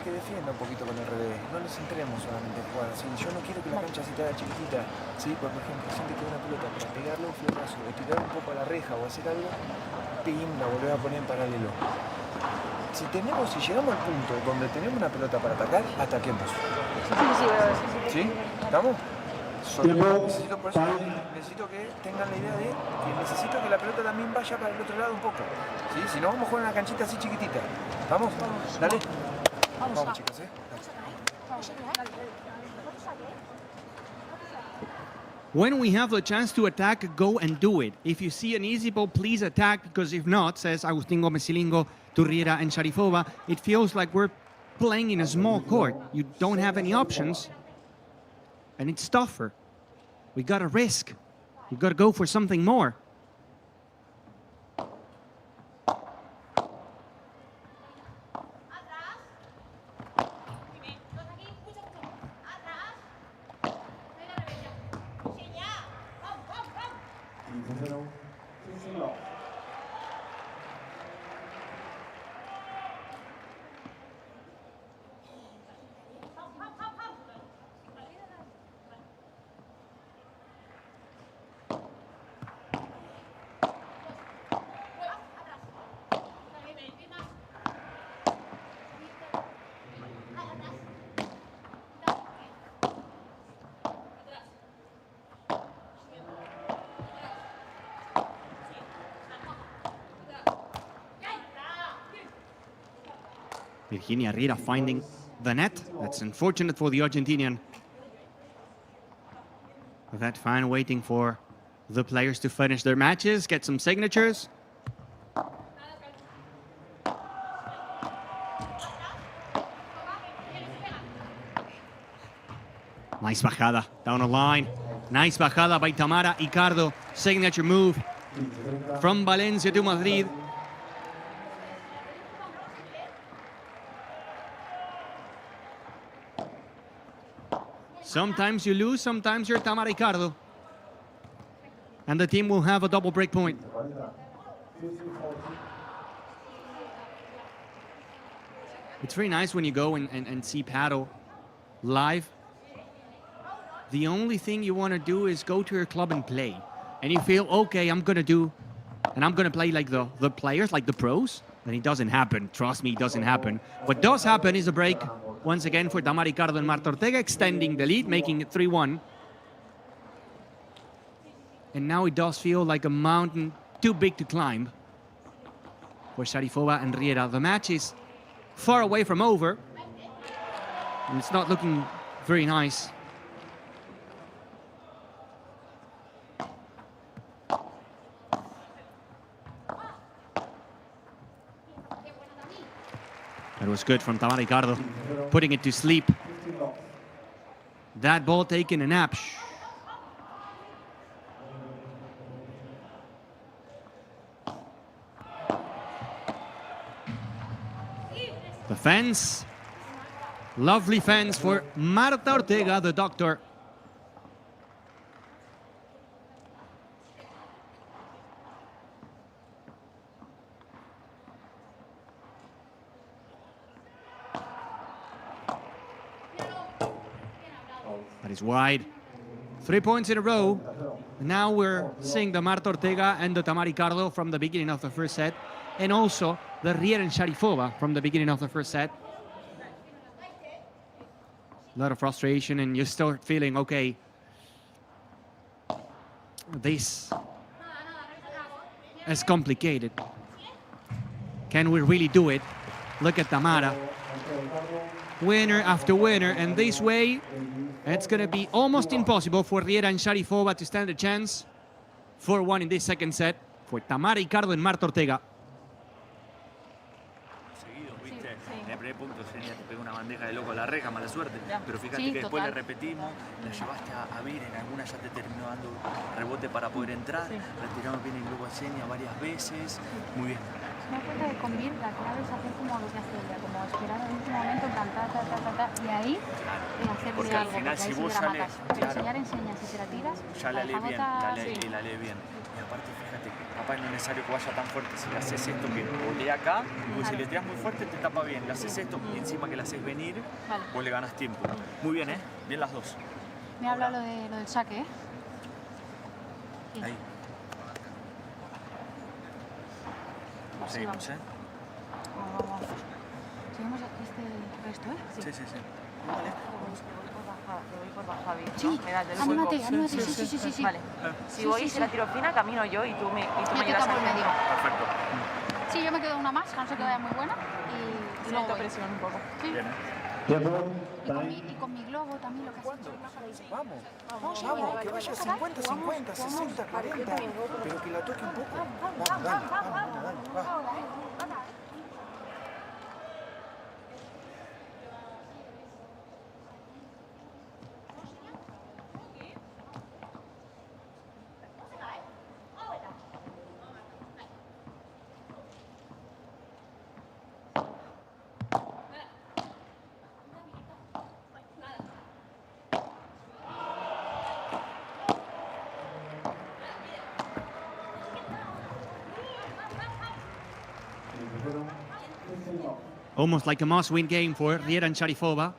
Que defienda un poquito con el revés. No nos centremos solamente en jugar así. Yo no quiero que la cancha se te haga chiquitita. ¿Sí? Por ejemplo, siente que una pelota para pegarle un flechazo o tirar un poco a la reja o hacer algo, pim, la volvés a poner en paralelo. Si llegamos al punto donde tenemos una pelota para atacar, ataquemos. ¿Sí? ¿Estamos? Necesito que tengan la idea de que necesito que la pelota también vaya para el otro lado un poco. ¿Sí? Si no, vamos a jugar en una canchita así chiquitita. ¿Vamos? Dale. Vamos, chicos, ¿eh? When we have the chance to attack, go and do it. If you see an easy ball, please attack, because if not, says Agustín Gómez Silingo to Riera and Sharipova, it feels like we're playing in a small court. You don't have any options, and it's tougher. We gotta risk. We gotta go for something more. Virginia Riera finding the net. That's unfortunate for the Argentinian. That fan waiting for the players to finish their matches, get some signatures. Nice bajada down the line. Nice bajada by Tamara Icardo. Signature move from Valencia to Madrid. Sometimes you lose, sometimes you're Tamara Icardo. And the team will have a double break point. It's very nice when you go and see Padel live. The only thing you want to do is go to your club and play. And you feel, okay, I'm going to play like the players, like the pros. And it doesn't happen. Trust me, it doesn't happen. What does happen is a break, once again, for Tamara Icardo and Marta Ortega, extending the lead, making it 3-1. And now it does feel like a mountain too big to climb for Sharipova and Riera. The match is far away from over. And it's not looking very nice. That was good from Tamara Ricardo, putting it to sleep. That ball taking a nap. The fence. Lovely fence for Marta Ortega, the doctor. That is wide. 3 points in a row. Now we're seeing the Marta Ortega and the Tamara Ricardo from the beginning of the first set, and also the Riera and Sharifova from the beginning of the first set. A lot of frustration, and you start feeling, okay, this is complicated. Can we really do it? Look at Tamara. Winner after winner, and this way, it's going to be almost impossible for Riera and Sharifova to stand a chance. 4-1 in this second set for Tamara Ricardo and Marta Ortega. En el primer punto Senia te pega una bandeja de loco a la reja, mala suerte. Pero fíjate que después le repetimos, la llevaste a Vir, en alguna ya te terminó dando rebote para poder entrar. Retiramos bien el globo a Senia varias veces. Muy bien. Me doy cuenta que con Vir la clave es hacer como lo que hace ella, como esperar en el último momento, y ahí hacerle porque algo. Al final, porque si vos sí sales, pero si ya le enseñas y se la tiras, ya la lees bien, la lees bien. Y aparte, fíjate, capaz no es necesario que vaya tan fuerte. Si le haces esto que volea acá, pues si le tiras muy fuerte te tapa bien. Le haces esto y encima que le haces venir, vos le ganas tiempo. Muy bien, bien las dos. Me habla lo del saque, Ahí. Seguimos, Vamos. Seguimos este resto, Sí. Vale. Voy por baja, Vir, ¿no? Sí, Me das del anímate, juego. sí. Vale. Si voy y se la tiro fina, camino yo y tú me llevas por al medio. Perfecto. Sí, yo me quedo una más, a no ser que vaya muy buena. Y luego presión un poco. Sí. Y con mi globo también lo que has hecho. Vamos, que vaya 50, 50, 60, 40, pero que la toque un poco. Vamos, dale, va. Almost like a must-win game for Riera and Sharifova.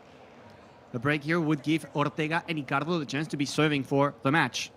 The break here would give Ortega and Ricardo the chance to be serving for the match.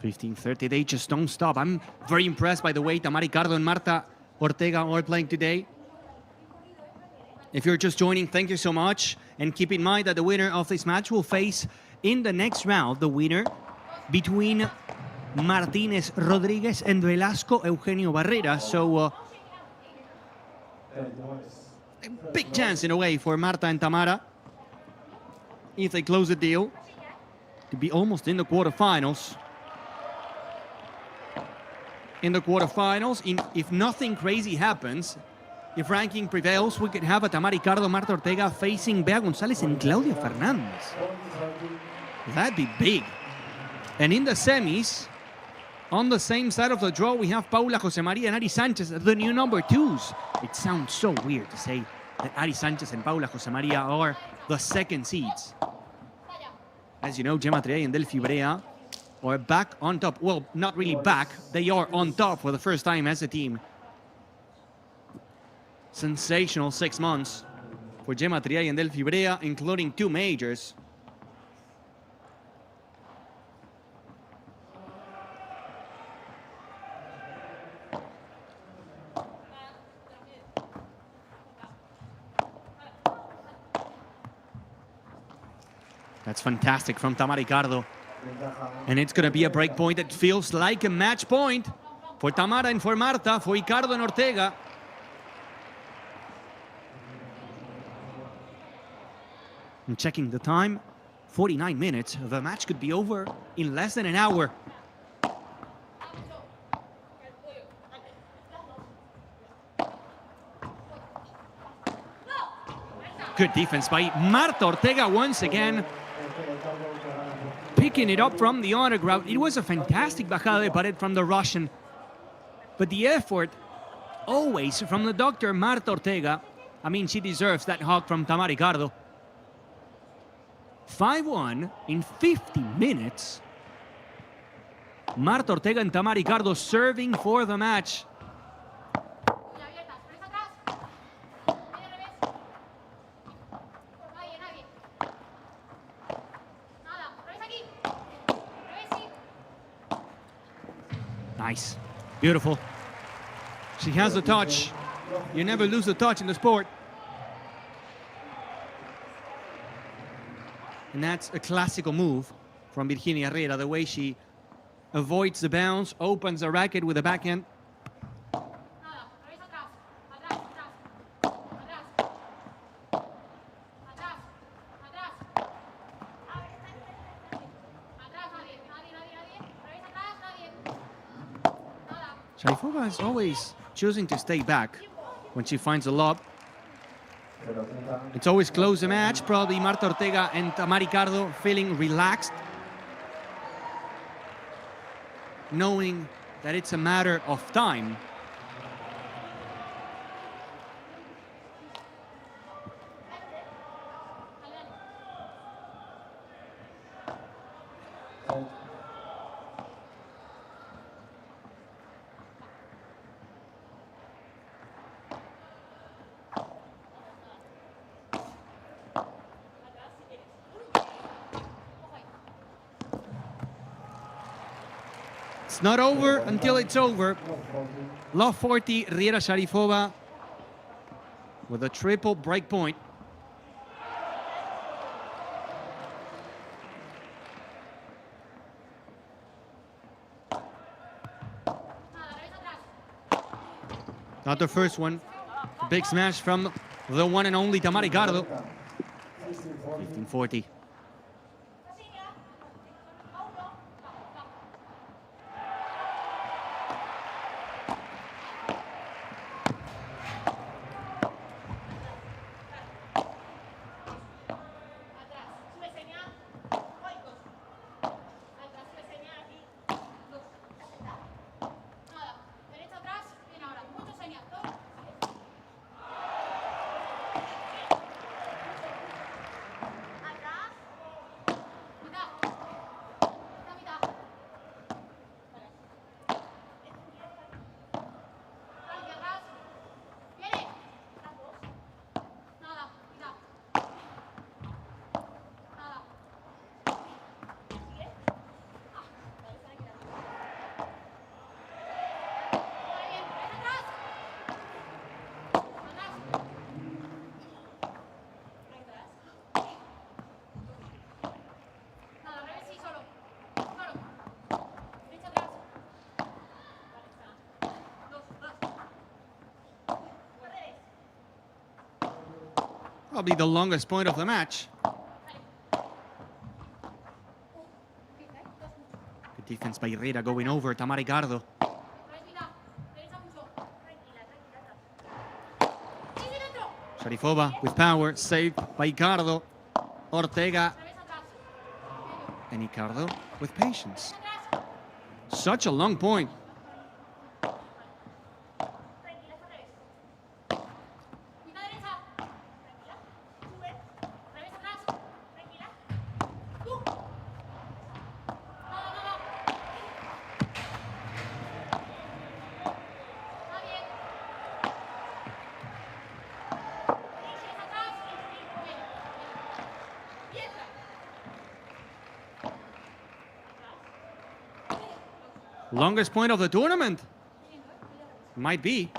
(15:30). They just don't stop. I'm very impressed by the way Tamara Ricardo and Marta Ortega are playing today. If you're just joining, thank you so much. And keep in mind that the winner of this match will face in the next round the winner between Martínez Rodríguez and Velasco Eugenio Barrera. So a big chance in a way for Marta and Tamara, if they close the deal, to be almost in the quarterfinals. In the quarterfinals, if nothing crazy happens, if ranking prevails, we could have a Tamara Ricardo, Marta Ortega facing Bea González and Claudia Fernández. That'd be big. And in the semis, on the same side of the draw, we have Paula Josemaria and Ari Sanchez, the new number twos. It sounds so weird to say that Ari Sanchez and Paula Josemaria are the second seeds. As you know, Gemma Triay and Delphi Brea are back on top. Well, not really back. They are on top for the first time as a team. Sensational 6 months for Gemma Triay and Delphi Brea, including 2 majors. That's fantastic from Tamara Ricardo. And it's going to be a break point that feels like a match point for Tamara and for Marta, for Ricardo and Ortega. I'm checking the time. 49 minutes. The match could be over in less than an hour. Good defense by Marta Ortega once again. Picking it up from the underground. It was a fantastic bajada de pared from the Russian. But the effort, always from the doctor Marta Ortega. I mean, she deserves that hug from Tamara Ricardo. 5-1 in 50 minutes. Marta Ortega and Tamara Ricardo serving for the match. Nice. Beautiful. She has the touch. You never lose the touch in the sport. And that's a classical move from Virginia Herrera, the way she avoids the bounce, opens the racket with the backhand. Sharipova is always choosing to stay back when she finds a lob. It's always close the match. Probably Marta Ortega and Tamara Ricardo feeling relaxed, knowing that it's a matter of time. It's not over until it's over. Love 40, Riera Sharipova with a triple break point. Not the first one. Big smash from the one and only Tamara Ricardo. 15-40. Probably the longest point of the match. Good defense by Herrera going over Tamara Ricardo. Sharipova with power, saved by Ricardo. Ortega. And Ricardo with patience. Such a long point. Longest point of the tournament. Might be.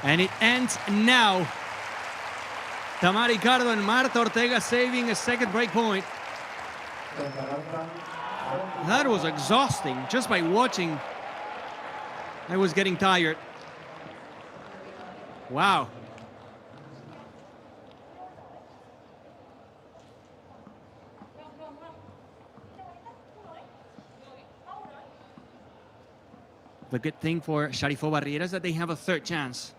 And it ends now. Tamara Ricardo and Marta Ortega saving a second break point. That was exhausting. Just by watching, I was getting tired. Wow. The good thing for Sharifova Riera is that they have a third chance.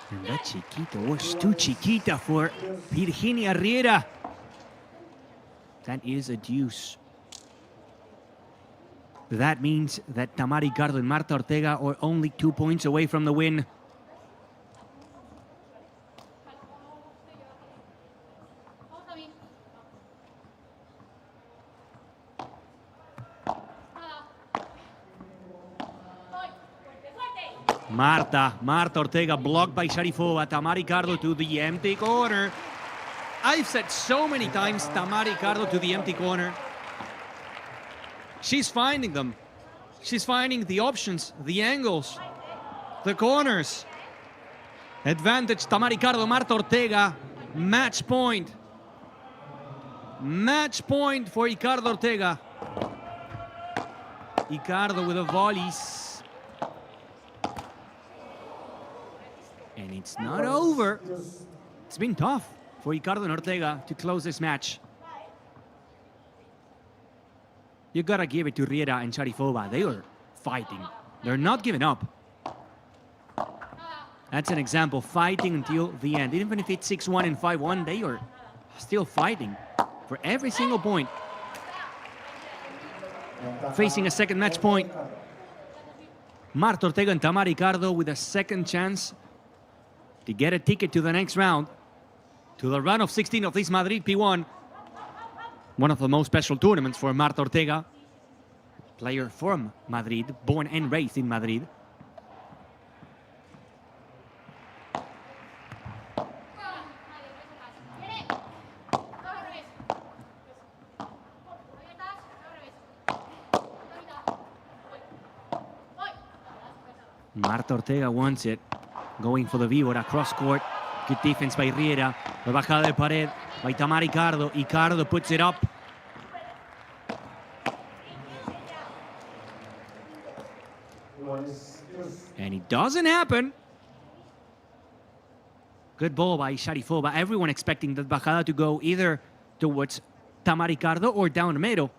And that chiquito was too chiquita for Virginia Riera. That is a deuce. That means that Tamara Ricardo and Marta Ortega are only 2 points away from the win. Marta Ortega blocked by Sharifova. Tamara Ricardo to the empty corner. I've said so many times, Tamara Ricardo to the empty corner. She's finding them. She's finding the options, the angles, the corners. Advantage, Tamara Ricardo, Marta Ortega. Match point. Match point for Ricardo Ortega. Ricardo with the volleys. And it's not over. It's been tough for Ricardo and Ortega to close this match. You gotta give it to Riera and Sharifova. They are fighting. They're not giving up. That's an example, fighting until the end. Even if it's 6-1 and 5-1, they are still fighting for every single point. Facing a second match point. Marta Ortega and Tamara Ricardo with a second chance to get a ticket to the next round, to the round of 16 of this Madrid P1. One of the most special tournaments for Marta Ortega, player from Madrid, born and raised in Madrid. Marta Ortega wants it. Going for the víbora, cross court. Good defense by Riera. La bajada de pared by Tamara Ricardo. Ricardo puts it up. And it doesn't happen. Good ball by Sharifova. Everyone expecting that bajada to go either towards Tamara Ricardo or down the middle.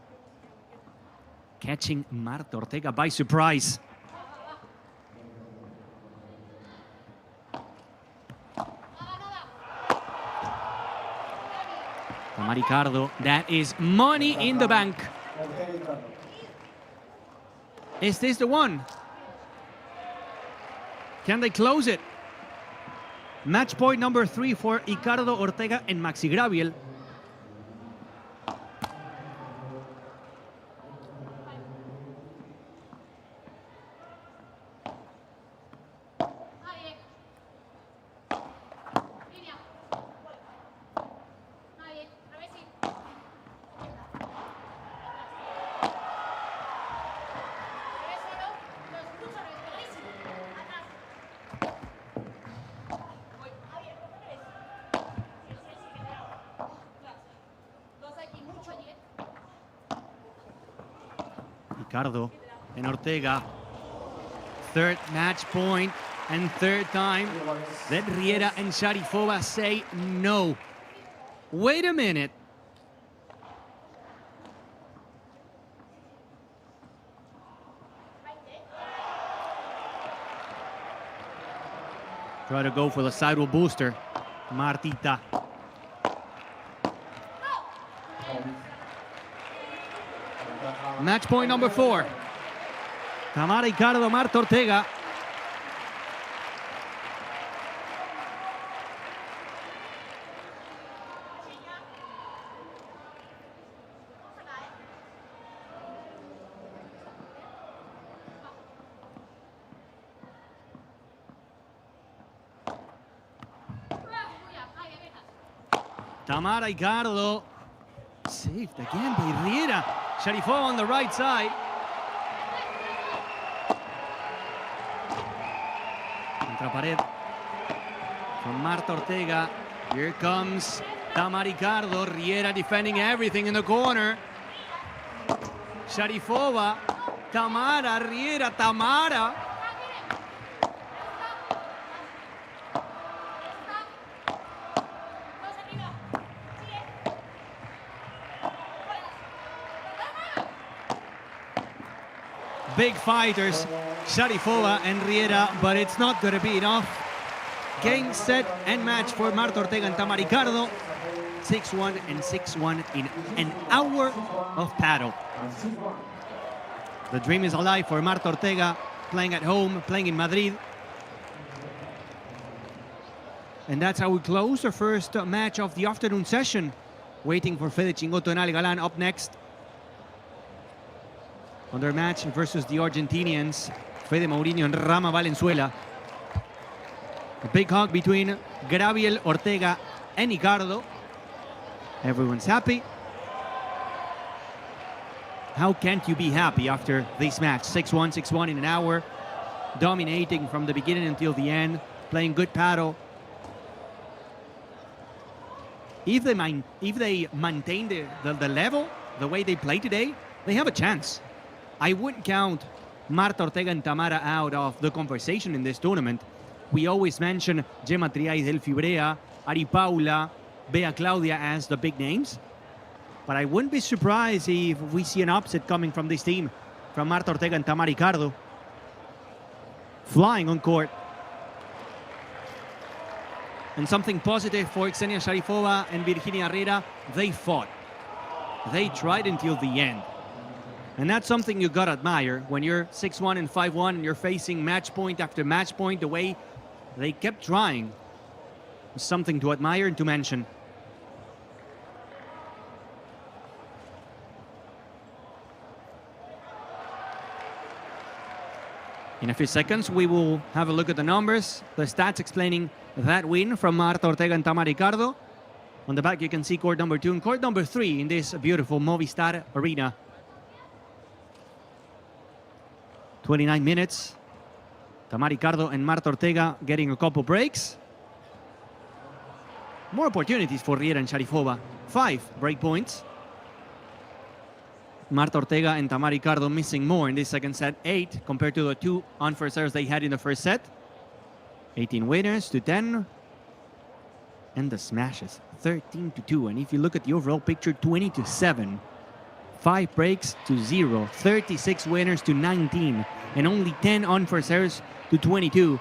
Catching Marta Ortega by surprise. Tamara Ricardo, that is money in the bank. Is this the one? Can they close it? Match point number 3 for Ricardo Ortega and Maxi Graviel. Ricardo and Ortega. Third match point and third time that Riera and Sharifova say no. Wait a minute. Try to go for the sidewall booster. Martita. Match point number 4. Tamara Ricardo, Marta Ortega. Tamara y Carlo. Saved again by Riera. Sharifova on the right side. Contra pared. From Marta Ortega. Here comes Tamara Ricardo. Riera defending everything in the corner. Sharifova. Tamara. Riera. Tamara. Big fighters, Sharifova and Riera, but it's not going to be enough. Game, set, and match for Marta Ortega and Tamara Ricardo. 6-1 and 6-1 in an hour of paddle. The dream is alive for Marta Ortega, playing at home, playing in Madrid. And that's how we close the first match of the afternoon session. Waiting for Fede Chingotto and Ale Galan up next. On their match versus the Argentinians, Fede Mourinho and Rama Valenzuela. A big hug between Gabriel Ortega and Ricardo. Everyone's happy. How can't you be happy after this match? 6-1, 6-1 in an hour. Dominating from the beginning until the end. Playing good paddle. If they maintain the level, the way they play today, they have a chance. I wouldn't count Marta Ortega and Tamara out of the conversation in this tournament. We always mention Gemma Triay del Fibrea, Ari Paula, Bea Claudia as the big names. But I wouldn't be surprised if we see an upset coming from this team, from Marta Ortega and Tamara Ricardo. Flying on court. And something positive for Ksenia Sharifova and Virginia Herrera, they fought. They tried until the end. And that's something you gotta admire when you're 6-1 and 5-1 and you're facing match point after match point. The way they kept trying is something to admire and to mention. In a few seconds, we will have a look at the numbers, the stats explaining that win from Marta Ortega and Tamara Ricardo. On the back, you can see court number 2 and court number 3 in this beautiful Movistar Arena. 29 minutes. Tamara Ricardo and Marta Ortega getting a couple breaks. More opportunities for Riera and Sharifova. 5 break points. Marta Ortega and Tamara Ricardo missing more in this second set. 8 compared to the 2 unfair serves they had in the first set. 18 winners to 10. And the smashes, 13-2. And if you look at the overall picture, 20-7. 5 breaks to 0. 36 winners to 19. And only 10 unfair serves to 22.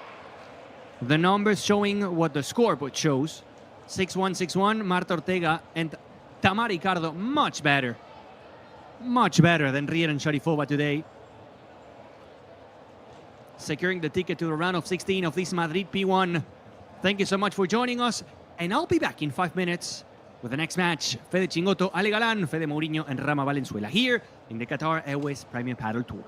The numbers showing what the scoreboard shows. 6-1, 6-1. Marta Ortega and Tamara Ricardo much better. Much better than Riera and Sharifova today. Securing the ticket to the round of 16 of this Madrid P1. Thank you so much for joining us. And I'll be back in 5 minutes with the next match. Fede Chingotto, Ale Galan, Fede Mourinho, and Rama Valenzuela here in the Qatar Airways Premium Paddle Tour.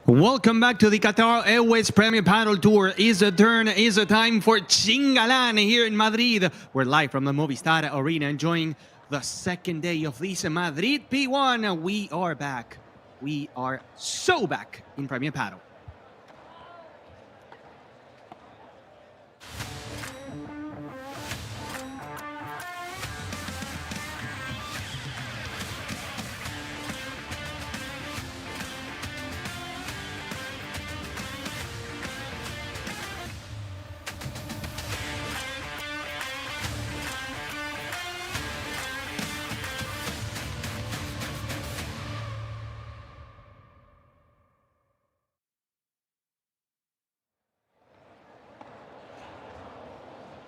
Welcome back to the Qatar Airways Premier Padel Tour. Is a time for Chingalan here in Madrid. We're live from the Movistar Arena enjoying the second day of this Madrid P1. We are back. We are so back in Premier Padel.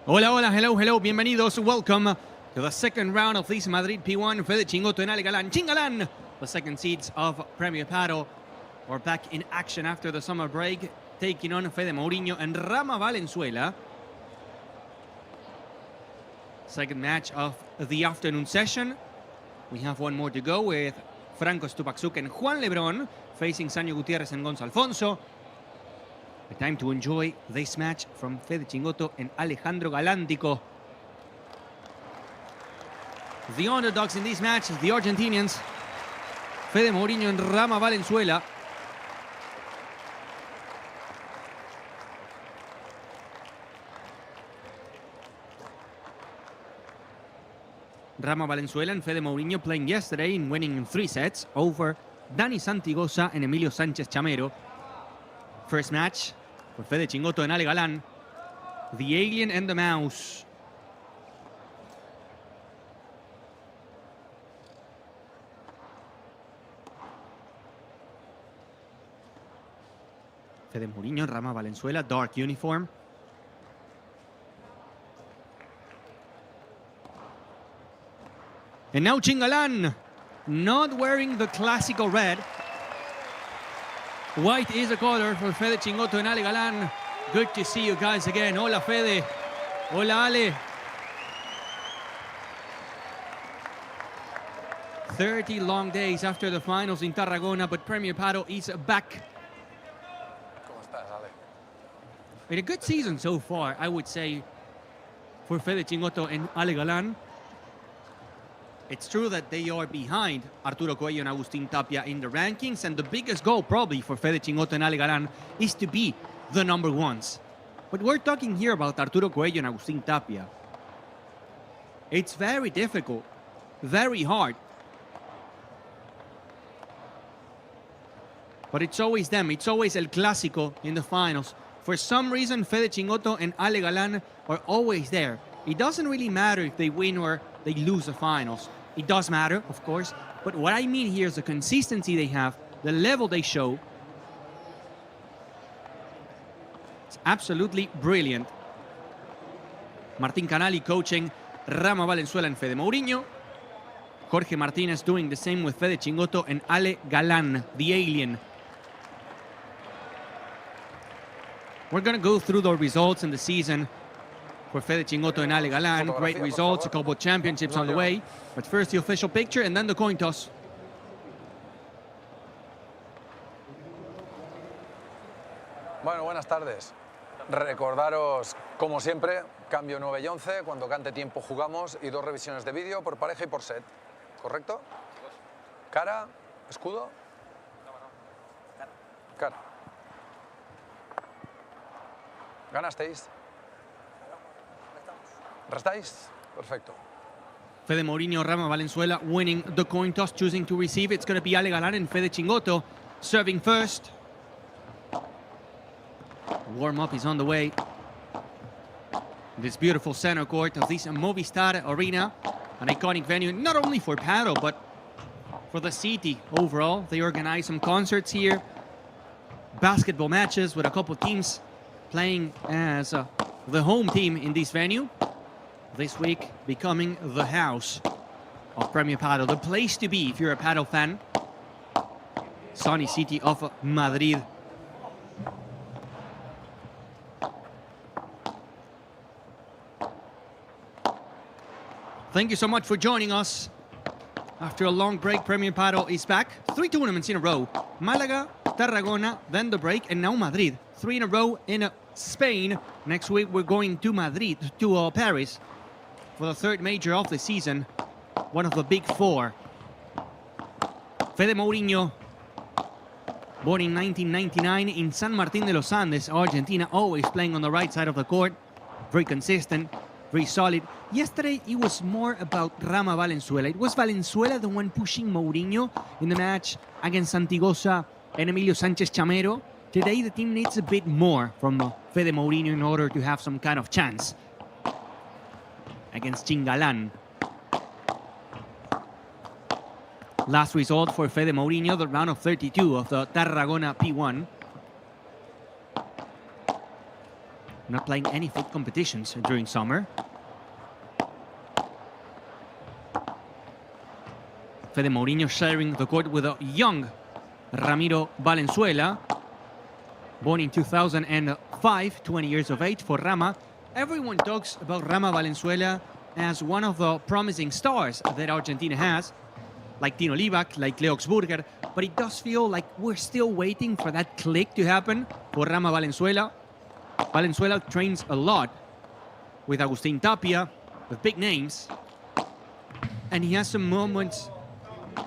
Hola, hola, hello, hello, bienvenidos, welcome to the second round of this Madrid P1. Fede Chingotto and Ale Galan. Chingalan, the second seeds of Premier Padel, are back in action after the summer break, taking on Fede Mourinho and Rama Valenzuela. Second match of the afternoon session. We have one more to go with Franco Stupaczuk and Juan Lebron facing Sanio Gutierrez and Gonzo Alfonso. The time to enjoy this match from Fede Chingotto and Alejandro Galántico. The underdogs in this match, the Argentinians, Fede Mourinho and Rama Valenzuela. Rama Valenzuela and Fede Mourinho playing yesterday and winning in 3 sets over Dani Santigosa and Emilio Sánchez Chamero. First match for Fede Chingotto and Ale Galan, the alien and the mouse. Fede Mourinho, Rama Valenzuela, dark uniform. And now Chingalan, not wearing the classical red. White is a color for Fede Chingotto and Ale Galan. Good to see you guys again. Hola, Fede. Hola, Ale. 30 long days after the finals in Tarragona, but Premier Padel is back. ¿Cómo estás, Ale? In a good season so far, I would say, for Fede Chingotto and Ale Galan. It's true that they are behind Arturo Coello and Agustín Tapia in the rankings, and the biggest goal probably for Fede Chingotto and Ale Galan is to be the number ones. But we're talking here about Arturo Coello and Agustín Tapia. It's very difficult, very hard. But it's always them, it's always El Clásico in the finals. For some reason, Fede Chingotto and Ale Galan are always there. It doesn't really matter if they win or they lose the finals. It does matter, of course, but what I mean here is the consistency they have, the level they show. It's absolutely brilliant. Martín Canali coaching Rama Valenzuela and Fede Mourinho. Jorge Martinez doing the same with Fede Chingotto and Ale Galan, the alien. We're going to go through the results in the season for Fede Chingotto and Ale Galan. Great results, a couple of championships on the way. But first the official picture and then the coin toss. Bueno, buenas tardes. Recordaros, como siempre, cambio 9 y 11. Cuando cante tiempo jugamos y 2 revisiones de vídeo por pareja y por set. ¿Correcto? Cara, escudo. Cara. ¿Ganasteis? ¿Restáis? Perfecto. Fede Mourinho, Rama Valenzuela winning the coin toss, choosing to receive. It's going to be Ale Galan and Fede Chingotto serving first. Warm-up is on the way. This beautiful center court of this Movistar Arena, an iconic venue not only for paddle but for the city overall. They organize some concerts here, basketball matches with a couple teams playing as the home team in this venue. This week becoming the house of Premier Padel, the place to be if you're a paddle fan. Sunny city of Madrid. Thank you so much for joining us. After a long break, Premier Padel is back. 3 tournaments in a row. Malaga, Tarragona, then the break, and now Madrid. 3 in a row in Spain. Next week we're going to Madrid, to Paris, for the third major of the season. One of the big four. Fede Mourinho, born in 1999 in San Martín de los Andes, Argentina, always playing on the right side of the court. Very consistent, very solid. Yesterday, it was more about Rama Valenzuela. It was Valenzuela the one pushing Mourinho in the match against Santigosa and Emilio Sanchez Chamero. Today, the team needs a bit more from Fede Mourinho in order to have some kind of chance against Galan. Last result for Fede Mourinho, the round of 32 of the Tarragona P1. Not playing any foot competitions during summer. Fede Mourinho sharing the court with a young Ramiro Valenzuela, born in 2005, 20 years of age for Rama. Everyone talks about Rama Valenzuela as one of the promising stars that Argentina has, like Tino Libac, like Leoxburger, but it does feel like we're still waiting for that click to happen for Rama Valenzuela. Valenzuela trains a lot with Agustin Tapia, with big names, and he has some moments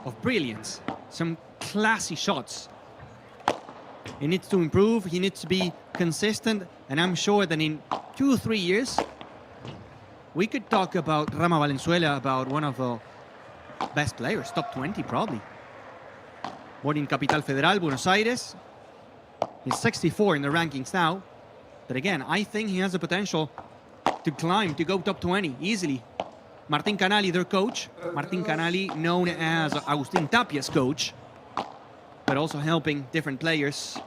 of brilliance, some classy shots. He needs to improve, he needs to be consistent, and I'm sure that in 2 or 3 years, we could talk about Rama Valenzuela, about one of the best players, top 20 probably. Born in Capital Federal, Buenos Aires. He's 64 in the rankings now. But again, I think he has the potential to climb, to go top 20 easily. Martin Canali, their coach. Martin Canali, known as Agustin Tapia's coach, but also helping different players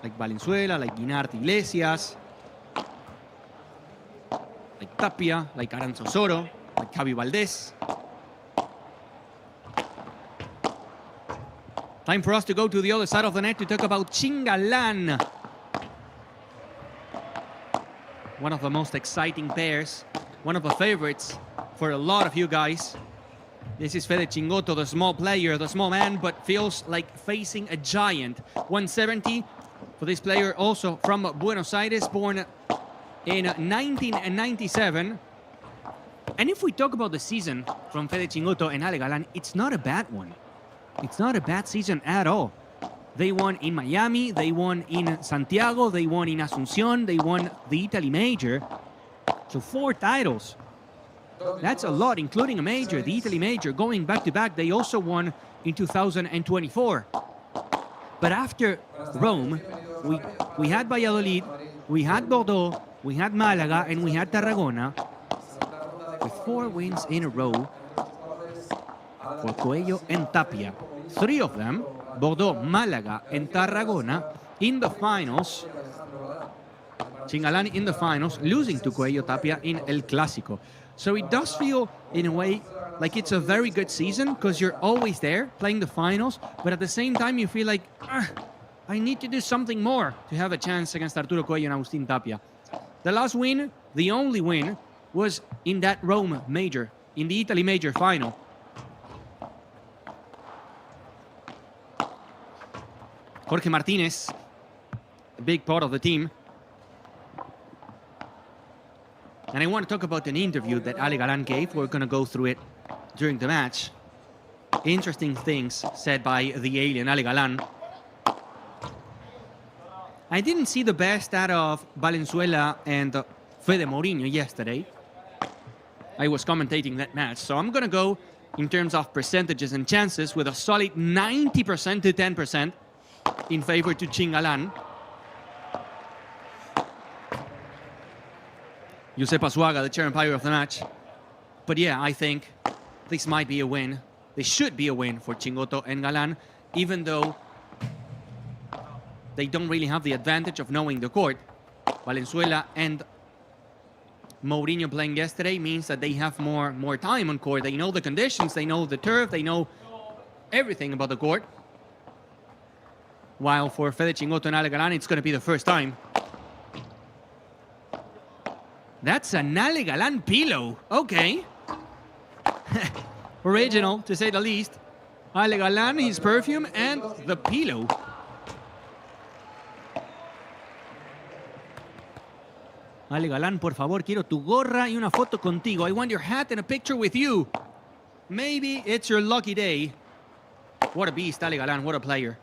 like Valenzuela, like Guinart Iglesias, like Tapia, like Aranzo Soro, like Javi Valdez. Time for us to go to the other side of the net to talk about Galan. One of the most exciting pairs, one of the favorites for a lot of you guys. This is Fede Chingotto, the small player, the small man, but feels like facing a giant. 170 for this player, also from Buenos Aires, born in 1997. And if we talk about the season from Fede Chingotto and Ale Galan, it's not a bad one. It's not a bad season at all. They won in Miami, they won in Santiago, they won in Asunción, they won the Italy Major. So 4 titles. That's a lot, including a major, the Italy Major, going back-to-back. They also won in 2024. But after Rome, we had Valladolid, we had Bordeaux, we had Málaga, and we had Tarragona, with 4 wins in a row for Coello and Tapia. 3 of them, Bordeaux, Málaga, and Tarragona, in the finals. Galan in the finals, losing to Coello Tapia in El Clásico. So it does feel, in a way, like it's a very good season, because you're always there, playing the finals, but at the same time you feel like, I need to do something more to have a chance against Arturo Coello and Agustin Tapia. The last win, the only win, was in that Rome Major, in the Italy Major final. Jorge Martinez, a big part of the team. And I want to talk about an interview that Ale Galan gave. We're going to go through it during the match. Interesting things said by the alien Ale Galan. I didn't see the best out of Valenzuela and Fede Mourinho yesterday. I was commentating that match, so I'm going to go in terms of percentages and chances with a solid 90% to 10% in favor to Galan. Josep Azuaga, the chair umpire of the match. But yeah, I think this might be a win. This should be a win for Chingotto and Galan, even though they don't really have the advantage of knowing the court. Valenzuela and Mourinho playing yesterday means that they have more time on court. They know the conditions, they know the turf, they know everything about the court. While for Fede Chingotto and Ale Galan, it's going to be the first time. That's an Ale Galan pillow. Okay. Original, to say the least. Ale Galan, his perfume, and the pillow. Ale Galan, por favor, quiero tu gorra y una foto contigo. I want your hat and a picture with you. Maybe it's your lucky day. What a beast, Ale Galan, what a player.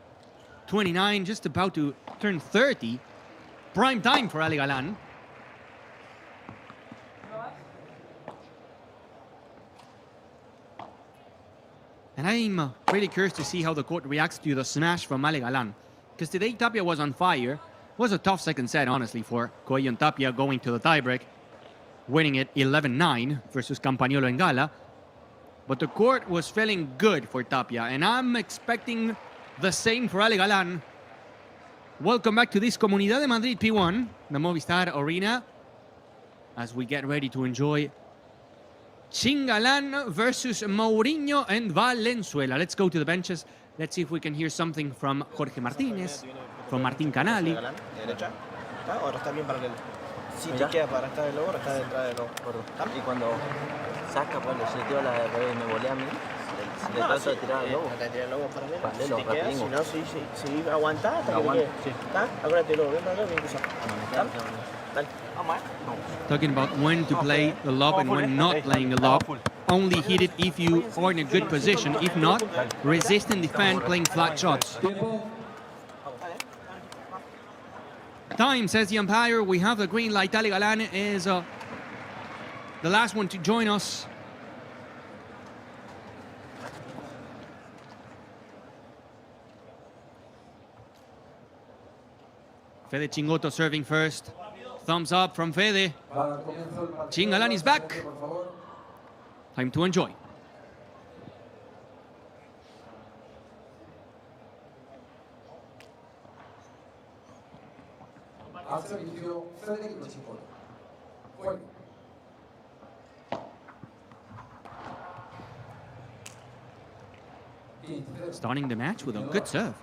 29, just about to turn 30. Prime time for Ale Galan. And I'm really curious to see how the court reacts to the smash from Ale Galan. Because today Tapia was on fire. It was a tough second set, honestly, for Coello and Tapia going to the tiebreak, winning it 11-9 versus Campagnolo and Gala. But the court was feeling good for Tapia, and I'm expecting the same for Ale Galan. Welcome back to this Comunidad de Madrid P1, the Movistar Arena, as we get ready to enjoy Chingalan versus Mourinho and Valenzuela. Let's go to the benches. Let's see if we can hear something from Jorge Martínez, from Martín Canali. Derecha. Ahora está bien paralelo. Si te queda para estar del lobo, está detrás del lobo. Y cuando saca, pues le seteo la de revés y me volea a mí, le trato de tirar al lobo. Trata de tirar el lobo paralelo. Paralelo, Si te queda, rapidinho. si no, si aguantás hasta que te quede. ¿Está? Acuérdate, lobo, ven para acá, bien cruzado. Dale. Talking about when to play the lob and when not playing the lob. Only hit it if you are in a good position. If not, resist and defend, playing flat shots. Time, says the umpire. We have the green light. Ale Galan is the last one to join us. Fede Chingotto serving first. Thumbs up from Fede. Chingalan is back. Time to enjoy. Al servicio Federico Chingotto. Coello. Starting the match with a good serve.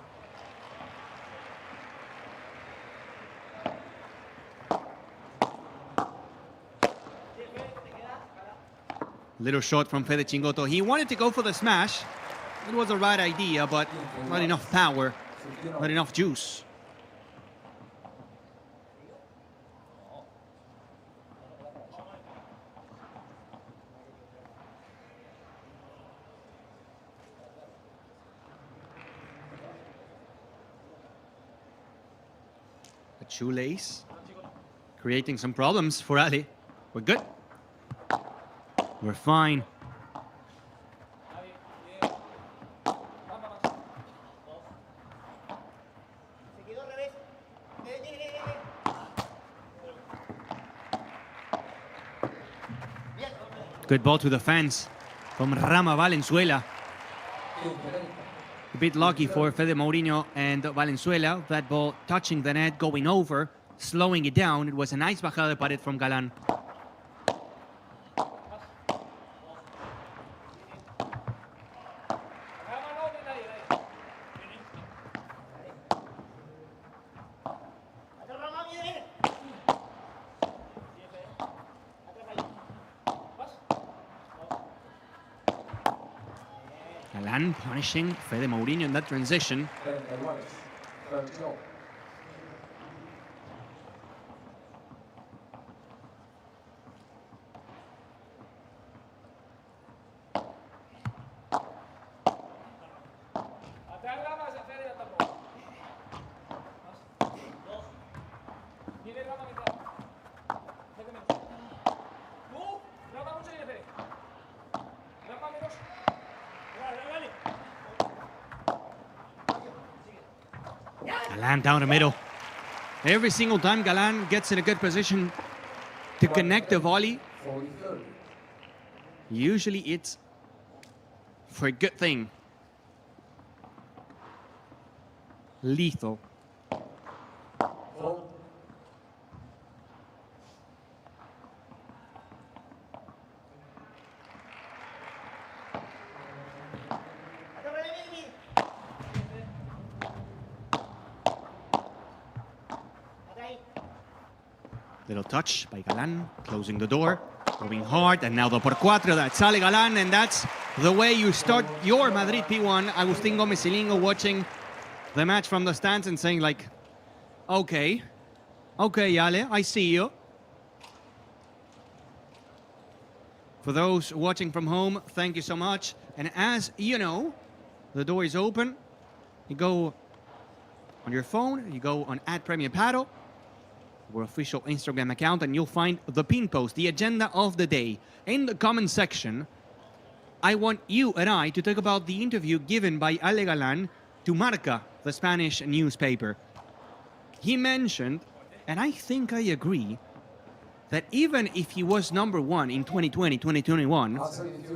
Little shot from Fede Chingotto. He wanted to go for the smash. It was the right idea, but not enough power, not enough juice. A shoelace, creating some problems for Ali. We're good. We're fine. Good ball to the fence from Rama Valenzuela. A bit lucky for Fede Mourinho and Valenzuela. That ball touching the net, going over, slowing it down. It was a nice bajada de pared from Galan. Galan punishing Fede Mourinho in that transition. Galan down the middle. Every single time Galan gets in a good position to connect the volley, usually it's for a good thing. Lethal. Little touch by Galan, closing the door, going hard, and now the por cuatro, that's Ale Galan, and that's the way you start your Madrid P1, Agustín Gómez Cilingo watching the match from the stands and saying like, okay, Ale, I see you. For those watching from home, thank you so much. And as you know, the door is open. You go on your phone, you go on @PremierPadel, our official Instagram account, and you'll find the pin post, the agenda of the day. In the comment section, I want you and I to talk about the interview given by Ale Galan to Marca, the Spanish newspaper. He mentioned, and I think I agree, that even if he was #1 in 2020, 2021,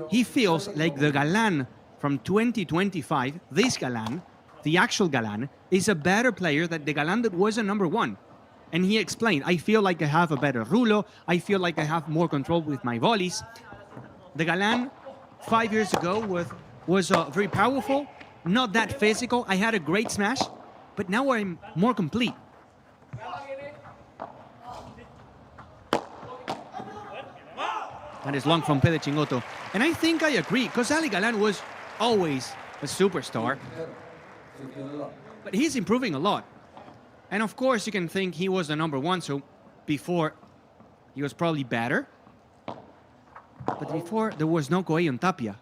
he feels like the Galan from 2025, this Galan, the actual Galan, is a better player than the Galan that was a #1. And he explained, I feel like I have a better rulo, I feel like I have more control with my volleys. The Galan 5 years ago was very powerful, not that physical. I had a great smash, but now I'm more complete. That is long from Pede Chingotto. And I think I agree, because Ale Galan was always a superstar. But he's improving a lot. And of course, you can think he was the #1, so before he was probably better. But before, there was no Coello and Tapia.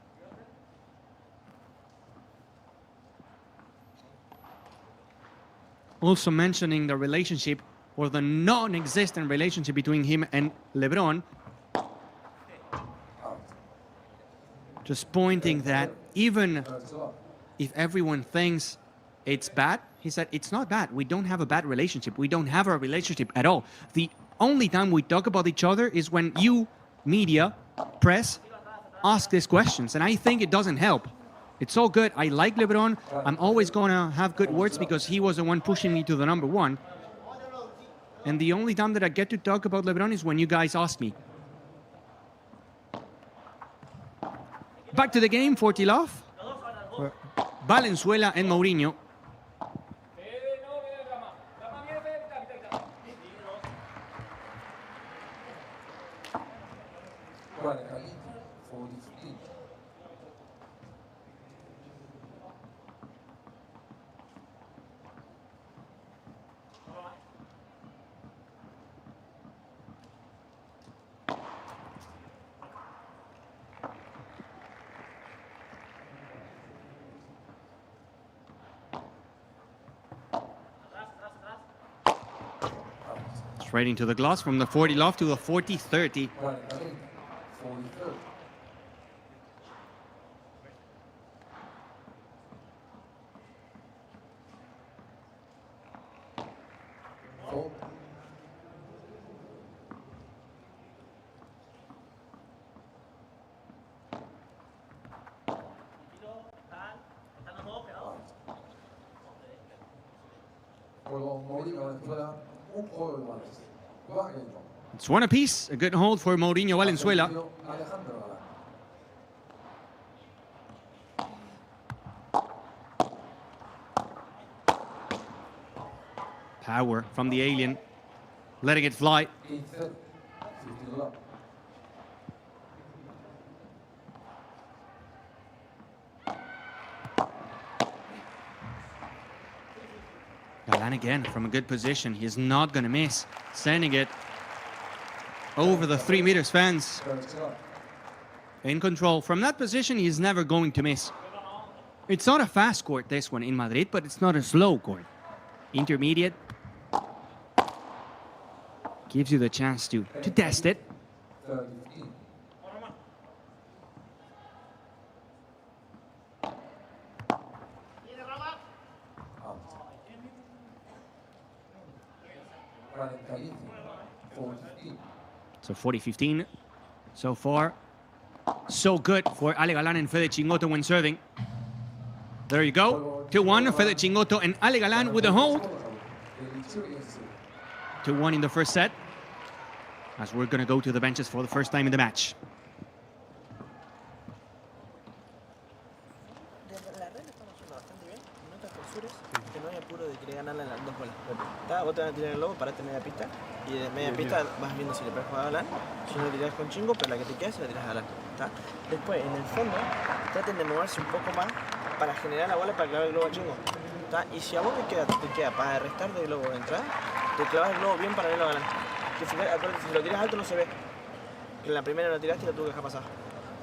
Also mentioning the relationship, or the non-existent relationship between him and Lebron. Just pointing that even if everyone thinks it's bad, he said, it's not bad. We don't have a bad relationship. We don't have a relationship at all. The only time we talk about each other is when you, media, press, ask these questions. And I think it doesn't help. It's all good. I like Lebron. I'm always going to have good words because he was the one pushing me to the #1. And the only time that I get to talk about Lebron is when you guys ask me. Back to the game for Tilov. Valenzuela and Mourinho. Straight into the glass from the 40 loft to the 40-30. It's one apiece. A good hold for Mourinho Valenzuela. Power from the alien. Letting it fly. Galan again from a good position. He's not going to miss. Sending it over the 3 meters fence. In control. From that position, he's never going to miss. It's not a fast court, this one in Madrid, but it's not a slow court. Intermediate. Gives you the chance to test it. So 40-15 so far. So good for Ale Galan and Fede Chingotto when serving. There you go. 2-1, Fede Chingotto and Ale Galan with a hold. 2-1 in the first set. As we're going to go to the benches for the first time in the match. Desde la red estamos haciendo bastante bien. Notas por Sures, que no hay apuro de querer ganarla en las dos bolas. Está vos te van a tirar el lobo, parate media pista. Y de media pista vas viendo si le puedes jugar a Galan. Si no le tirás con Chingo, pero la que te queda se la tirás a Galan. Después, en el fondo, traten de moverse un poco más para generar la bola para clavar el globo a Chingo. Y si a vos te queda para restar del globo de entrada, te clavas el globo bien paralelo a Galan. Que acuérdate, si lo tiras alto no se ve. Que en la primera lo tiraste y lo tuve que dejar pasar.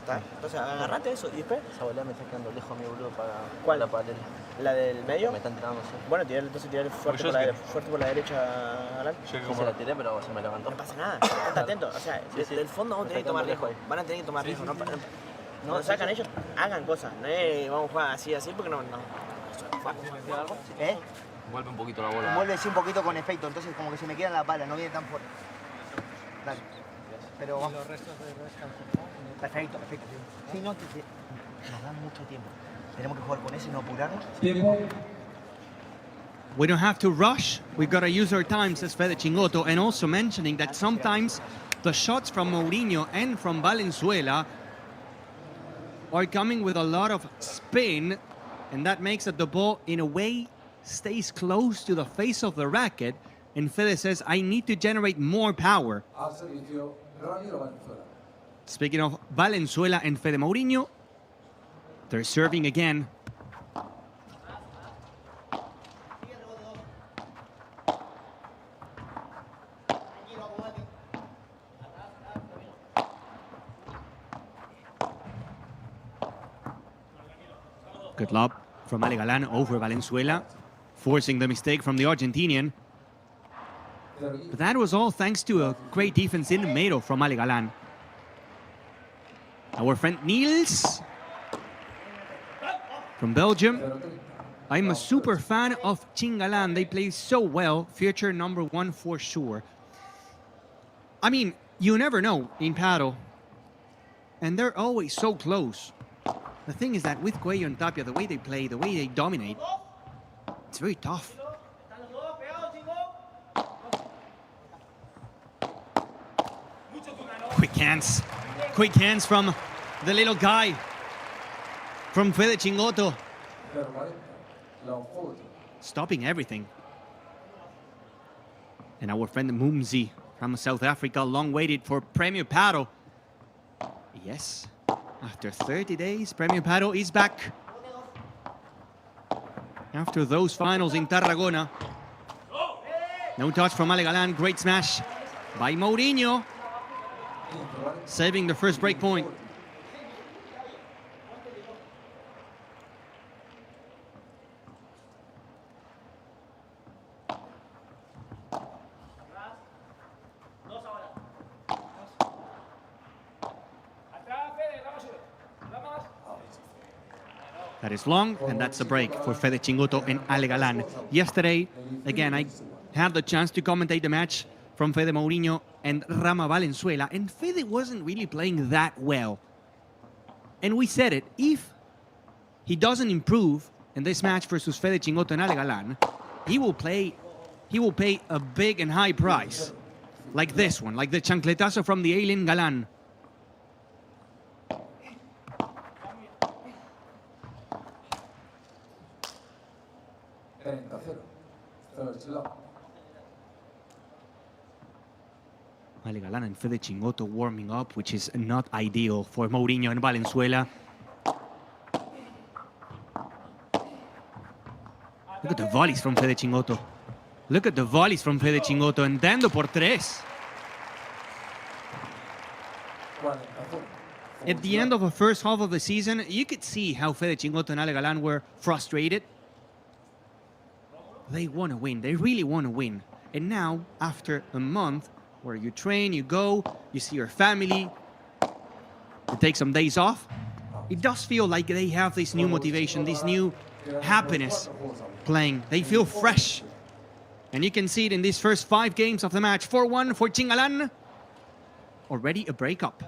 Entonces agarrate eso y después. Esa bola me está quedando lejos, mi boludo, para. ¿Cuál? La Padel. ¿La del medio? Me están tirando, sí. Bueno, entonces tirarle fuerte por la derecha a Galan. Sí, se la tiré, pero se me levantó. No pasa nada, estate atento. O sea, del fondo vamos a tener que tomar riesgo. Van a tener que tomar riesgo. No sacan ellos, hagan cosas. No vamos a jugar así, porque no. Vuelve un poquito la bola. Vuelve sí un poquito con efecto, entonces como que se me queda en la pala, no viene tan fuerte. Dale. Pero ¿Y los restos de descanso? Perfecto. Sí, no, nos dan mucho tiempo. Tenemos que jugar con eso y no apurarnos. We don't have to rush. We've got to use our time, says Fede Chingotto, and also mentioning that sometimes the shots from Mourinho and from Valenzuela are coming with a lot of spin, and that makes that the ball, in a way, stays close to the face of the racket. And Fede says, I need to generate more power. Al servicio, Ramiro Valenzuela. Speaking of Valenzuela and Fede Mourinho, they're serving again. Good lob from Ale Galan over Valenzuela, forcing the mistake from the Argentinian. But that was all thanks to a great defense in the middle from Ale Galan. Our friend Niels from Belgium. I'm a super fan of Chingalan. They play so well. Future #1 for sure. I mean, you never know in Padel. And they're always so close. The thing is that with Coello and Tapia, the way they play, the way they dominate, it's very tough. Quick hands from the little guy from Fede Chingotto. Stopping everything. And our friend Mumzi from South Africa, long waited for Premier Padel. Yes, after 30 days, Premier Padel is back. After those finals in Tarragona. No touch from Ale Galan, great smash by Mourinho. Saving the first break point. That is long, and that's a break for Fede Chingotto and Ale Galan. Yesterday, again, I had the chance to commentate the match from Fede Mourinho and Rama Valenzuela, and Fede wasn't really playing that well. And we said it, if he doesn't improve in this match versus Fede Chingotto and Ale Galan, he will pay a big and high price. Like this one, like the chancletazo from the alien Galan. Ale Galan and Fede Chingotto warming up, which is not ideal for Mourinho and Valenzuela. Look at the volleys from Fede Chingotto. Look at the volleys from Fede Chingotto, and dando por tres. At the end of the first half of the season, you could see how Fede Chingotto and Ale Galan were frustrated. They want to win. They really want to win. And now, after a month where you train, you go, you see your family, you take some days off, it does feel like they have this new motivation, this new happiness playing. They feel fresh. And you can see it in these first 5 games of the match. 4-1 for Chingalan. Already a breakup.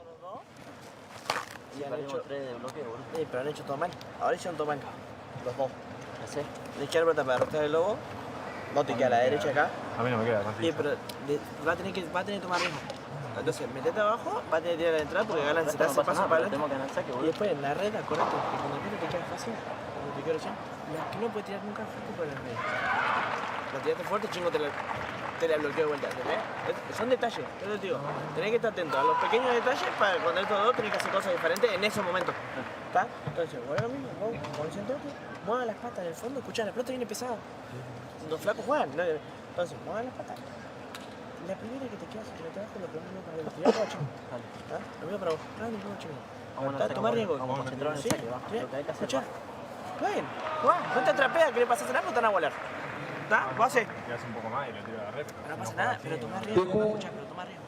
Pero han hecho todo mal. Ahora hicieron todo mal. Los dos. Le quiero pelota para arrastrar el lobo. No te queda a la derecha acá. A mí no me queda, Sí, pero va a tener que tomar riesgo. Entonces, metete abajo, va a tener que tirar a la entrada porque Galan se te hace paso para adelante. Y después en la red, correcto. Que cuando el te queda fácil, cuando te queda opción, la que no puede tirar nunca fuerte por la red. Porque Galan se te hace paso para adelante. Y después en la red, correcto. Que cuando el te queda fácil, cuando te queda opción, la que no puede tirar nunca fuerte por la red. La tiraste fuerte, Chingo te la bloqueó de vuelta, ¿entendés? Son detalles, yo te digo. Tenés que estar atento a los pequeños detalles para cuando estos dos tenés que hacer cosas diferentes en esos momentos. ¿Está? Entonces, bueno, mismo, vos, concentrate, mueva las patas en el fondo, escuchá, la pelota viene pesada. Los flacos juegan, ¿no? Entonces, mueva las patas. La primera que te quedas, que te bajo, lo primero para el tirar para Chingo. ¿Está? Lo mismo para vos, claro, lo mismo Chingo. Tomar riesgo. Vamos a concentrar en el saque, va. Lo que hay que hacer. Escuchá. Bien, Juan, no te atrapeas, que le pasas el arco, te van a volar. ¿Está? ¿Vos haces? Te hace un poco más y lo tiro a la red. No pasa nada, pero toma riesgo, escuchá, pero toma riesgo.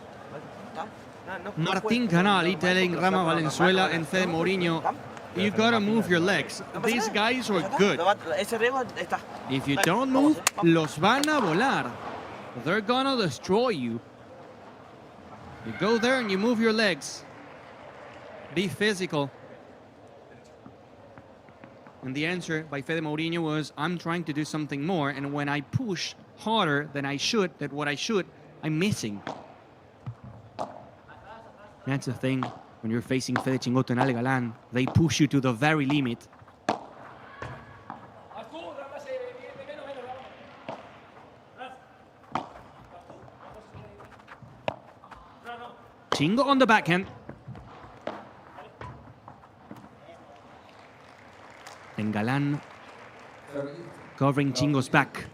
¿Está? Martin Canali telling Rama Valenzuela and Fede Mourinho, you gotta move your legs. These guys are good. Ese riesgo está. If you don't move, los van a volar. They're gonna destroy you. You go there and you move your legs. Be physical. And the answer by Fede Mourinho was, I'm trying to do something more, and when I push harder than I should, I'm missing. That's the thing, when you're facing Fede Chingotto and Ale Galan, they push you to the very limit. Chingo on the backhand. And Galan covering Chingo's back.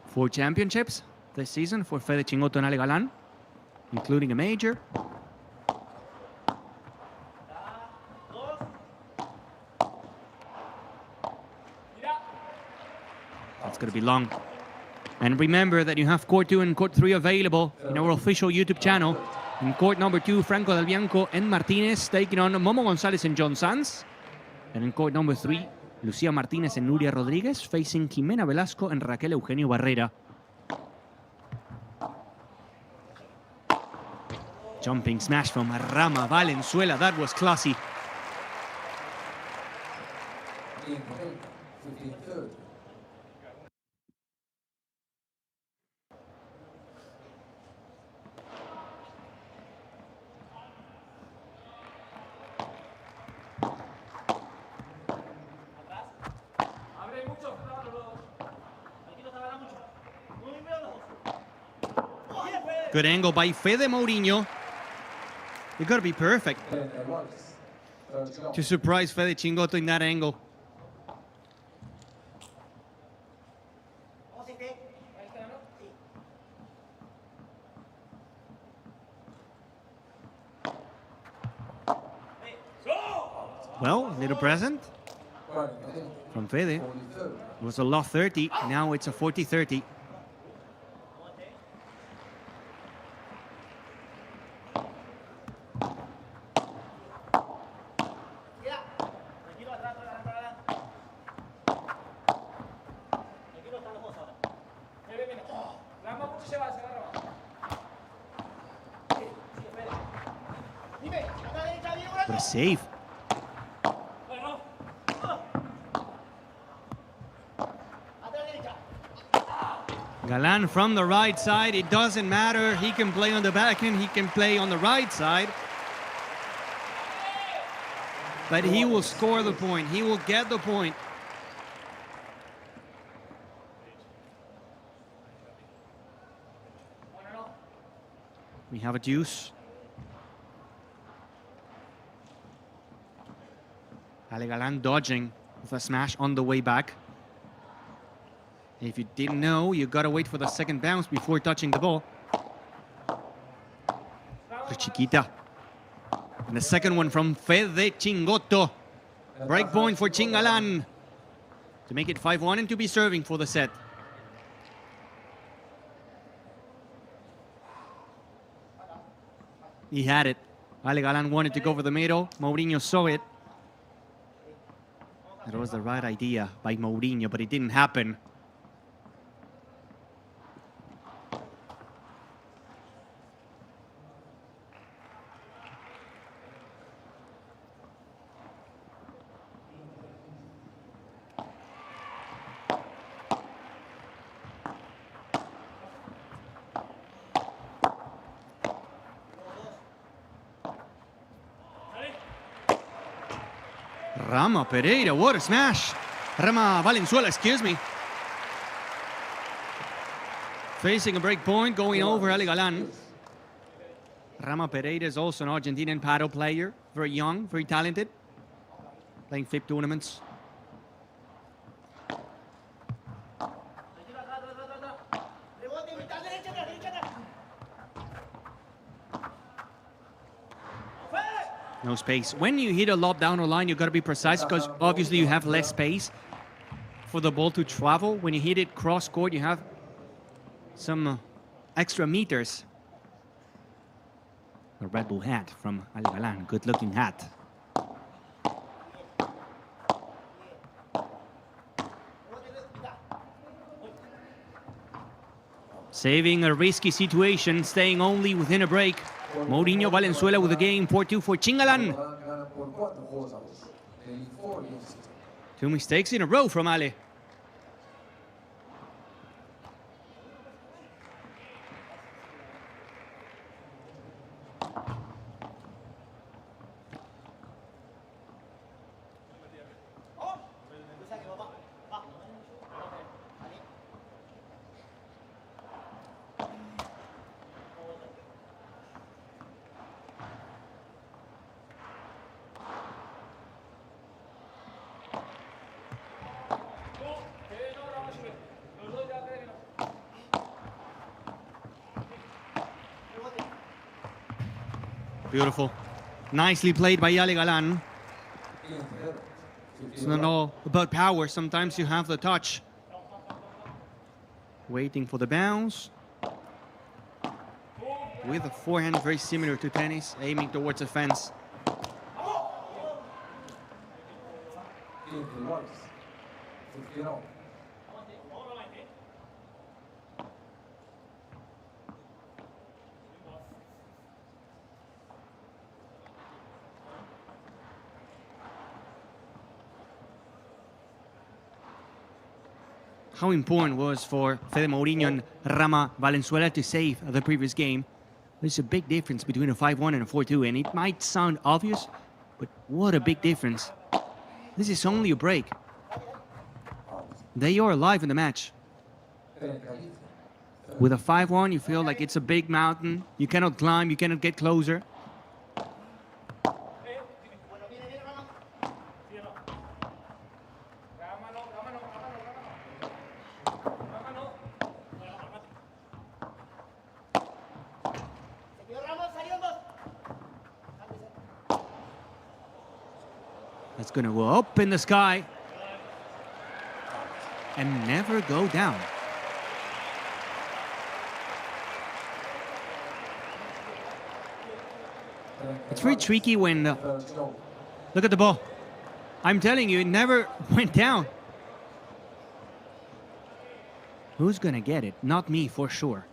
4 championships this season for Fede Chingotto and Ale Galan, including a major. That's going to be long. And remember that you have Court 2 and Court 3 available in our official YouTube channel. In court number 2, Franco Del Bianco and Martinez taking on Momo Gonzalez and John Sanz. And in court number 3, Lucía Martínez and Nuria Rodríguez facing Jimena Velasco and Raquel Eugenio Barrera. Jumping smash from Rama Valenzuela. That was classy. Good angle by Fede Mourinho. You gotta be perfect to surprise Fede Chingotto in that angle. Well, little present from Fede. It was a low 30, now it's a 40-30. What a save. Galan from the right side, it doesn't matter. He can play on the backhand, he can play on the right side. But he will score the point, he will get the point. We have a deuce. Ale Galan dodging with a smash on the way back. If you didn't know, you gotta wait for the second bounce before touching the ball. Chiquita. And the second one from Fede Chingotto. Break point for Chingalan to make it 5-1 and to be serving for the set. He had it. Ale Galan wanted to go for the middle. Mourinho saw it. That was the right idea by Mourinho, but it didn't happen. Rama Pereira, what a smash! Rama Valenzuela, excuse me. Facing a break point, going over Ale Galan. Rama Pereira is also an Argentinian paddle player. Very young, very talented. Playing FIP tournaments. No space. When you hit a lob down the line, you got to be precise because obviously you have less space for the ball to travel. When you hit it cross court, you have some extra meters. A Red Bull hat from Ale Galan. Good looking hat. Saving a risky situation, staying only within a break. Mourinho Valenzuela with the game, 4-2 for Chingalan. 2 mistakes in a row from Ale. Beautiful. Nicely played by Ale Galan. It's not all about power. Sometimes you have the touch. Waiting for the bounce. With a forehand very similar to tennis, aiming towards the fence. How important was for Fede Mourinho and Rama Valenzuela to save the previous game. There's a big difference between a 5-1 and a 4-2, and it might sound obvious, but what a big difference. This is only a break. They are alive in the match. With a 5-1, you feel like it's a big mountain. You cannot climb, you cannot get closer. It's going to go up in the sky and never go down. It's very tricky when... look at the ball. I'm telling you, it never went down. Who's going to get it? Not me, for sure.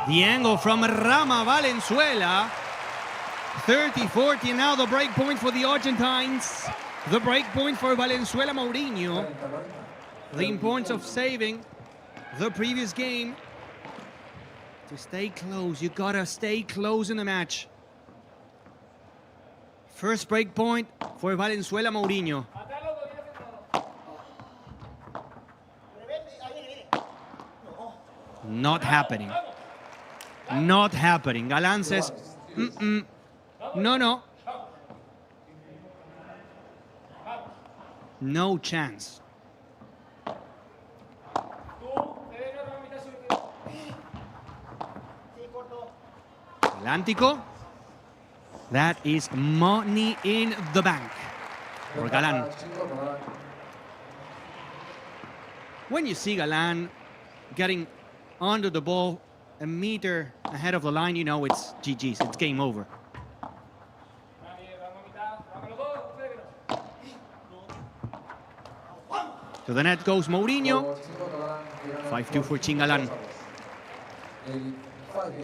The angle from Rama Valenzuela. 30-40, now the break point for the Argentines. The break point for Valenzuela Mourinho. The importance of saving the previous game. To stay close, you gotta stay close in the match. First break point for Valenzuela Mourinho. Not happening. Not happening. Galan says, no. No chance. Atlántico. That is money in the bank for Galan. When you see Galan getting under the ball a meter ahead of the line, you know it's GG's, it's game over. To the net goes Mourinho. 5-2 for Chingalan.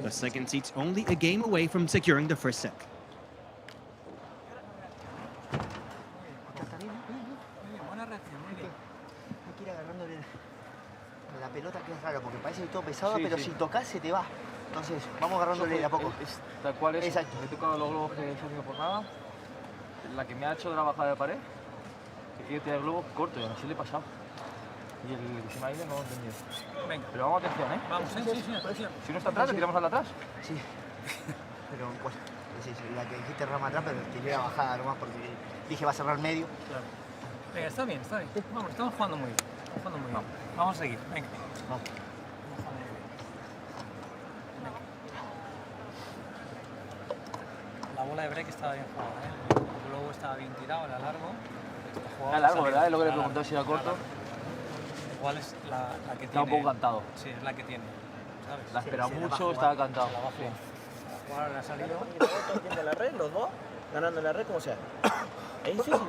The second seat's only a game away from securing the first set. reacción, muy bien. Hay que ir agarrándole la pelota, que es raro, porque parece que es todo pesado, Sí, pero sí. si tocas se te va. Entonces, vamos agarrándole de a poco. Tal cual es. Exacto. He tocado los globos que se han ido por nada. La que me ha hecho de la bajada de pared, que quiere tirar el globo corto, y así le he pasado. Y el que se me ha ido no lo he entendido. Venga. Pero vamos, atención, ¿eh? Vamos, sí, atención. Si no está atrás, le tiramos al de atrás. Sí. Pero, pues, sí, la que dijiste rama atrás, pero tiré la bajada nomás porque dije va a cerrar medio. Claro. Venga, está bien, está bien. Vamos, estamos jugando muy bien. Estamos jugando muy bien. Vamos a seguir, venga. Vamos. La bola de break estaba bien jugada, ¿eh? El globo estaba bien tirado, era largo. Era largo, ¿verdad? Es lo que le preguntó si era corto. Igual es la que tiene. Está un poco cantado. Sí, es la que tiene. ¿Sabes? La espera mucho, estaba cantado. La va a jugar. Ahora le ha salido. Tienen la red, los dos, ganando la red como sea. Es difícil.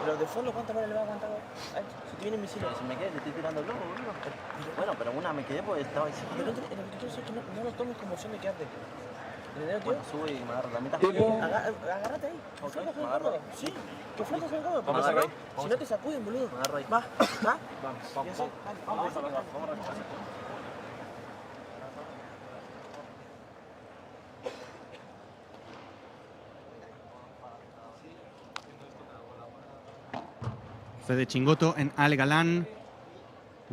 Pero de fondo, ¿cuántas balas le va a aguantar? Si te viene misiles. Si me quedé, le estoy tirando el globo, boludo. Bueno, pero una me quedé porque estaba diciendo. Pero lo que quiero decir es que no lo tomes como opción de quedarte. ¿Entendés, tío? Bueno, sube y me agarro la mitad. Agárrate ahí. Que flaco juega cómodo. Sí, que flaco juega cómodo. Porque si no te sacuden, boludo. Me agarro ahí. Va, va. Vamos. Fede Chingotto and Ale Galan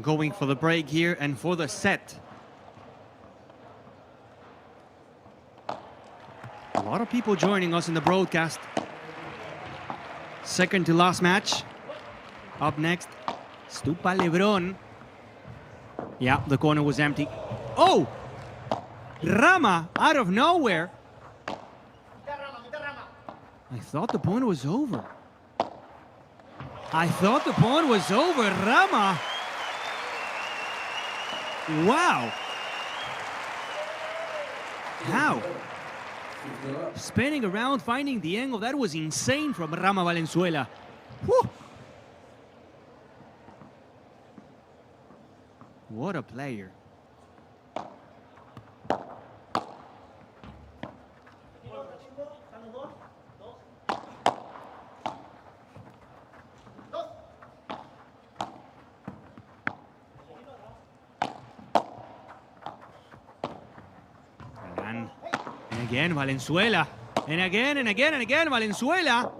going for the break here and for the set. A lot of people joining us in the broadcast. Second to last match. Up next, Stupa Lebron. Yeah, the corner was empty. Oh! Rama out of nowhere. I thought the point was over. Rama. Wow. How? Spinning around, finding the angle. That was insane from Rama Valenzuela. Whew. What a player. And again, Valenzuela. And again, Valenzuela.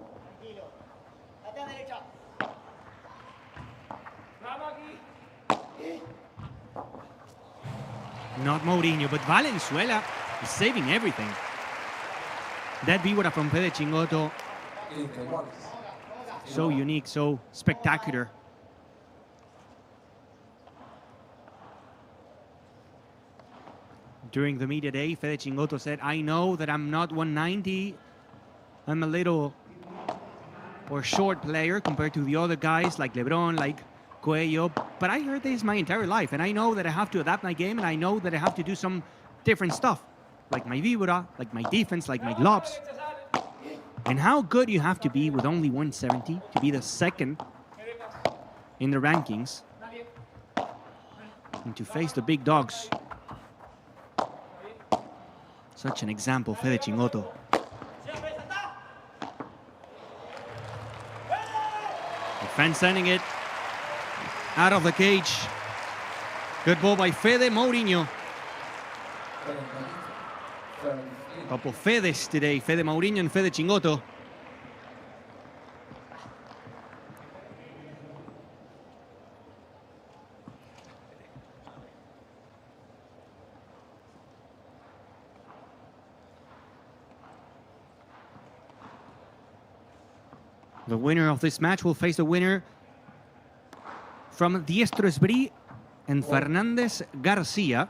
Not Mourinho, but Valenzuela is saving everything. That víbora from Fede Chingotto. So unique, so spectacular. During the media day, Fede Chingotto said, I know that I'm not 190. I'm a little or short player compared to the other guys like Lebron, like Coello, but I heard this my entire life, and I know that I have to adapt my game, and I know that I have to do some different stuff, like my víbora, like my defense, like my globs. And how good you have to be with only 170 to be the second in the rankings and to face the big dogs. Such an example, Fede Chingotto. Defense sending it out of the cage. Good ball by Fede Mourinho. Couple Fedes today, Fede Mourinho and Fede Chingotto. The winner of this match will face the winner from Diestro Esbrí and Fernández García.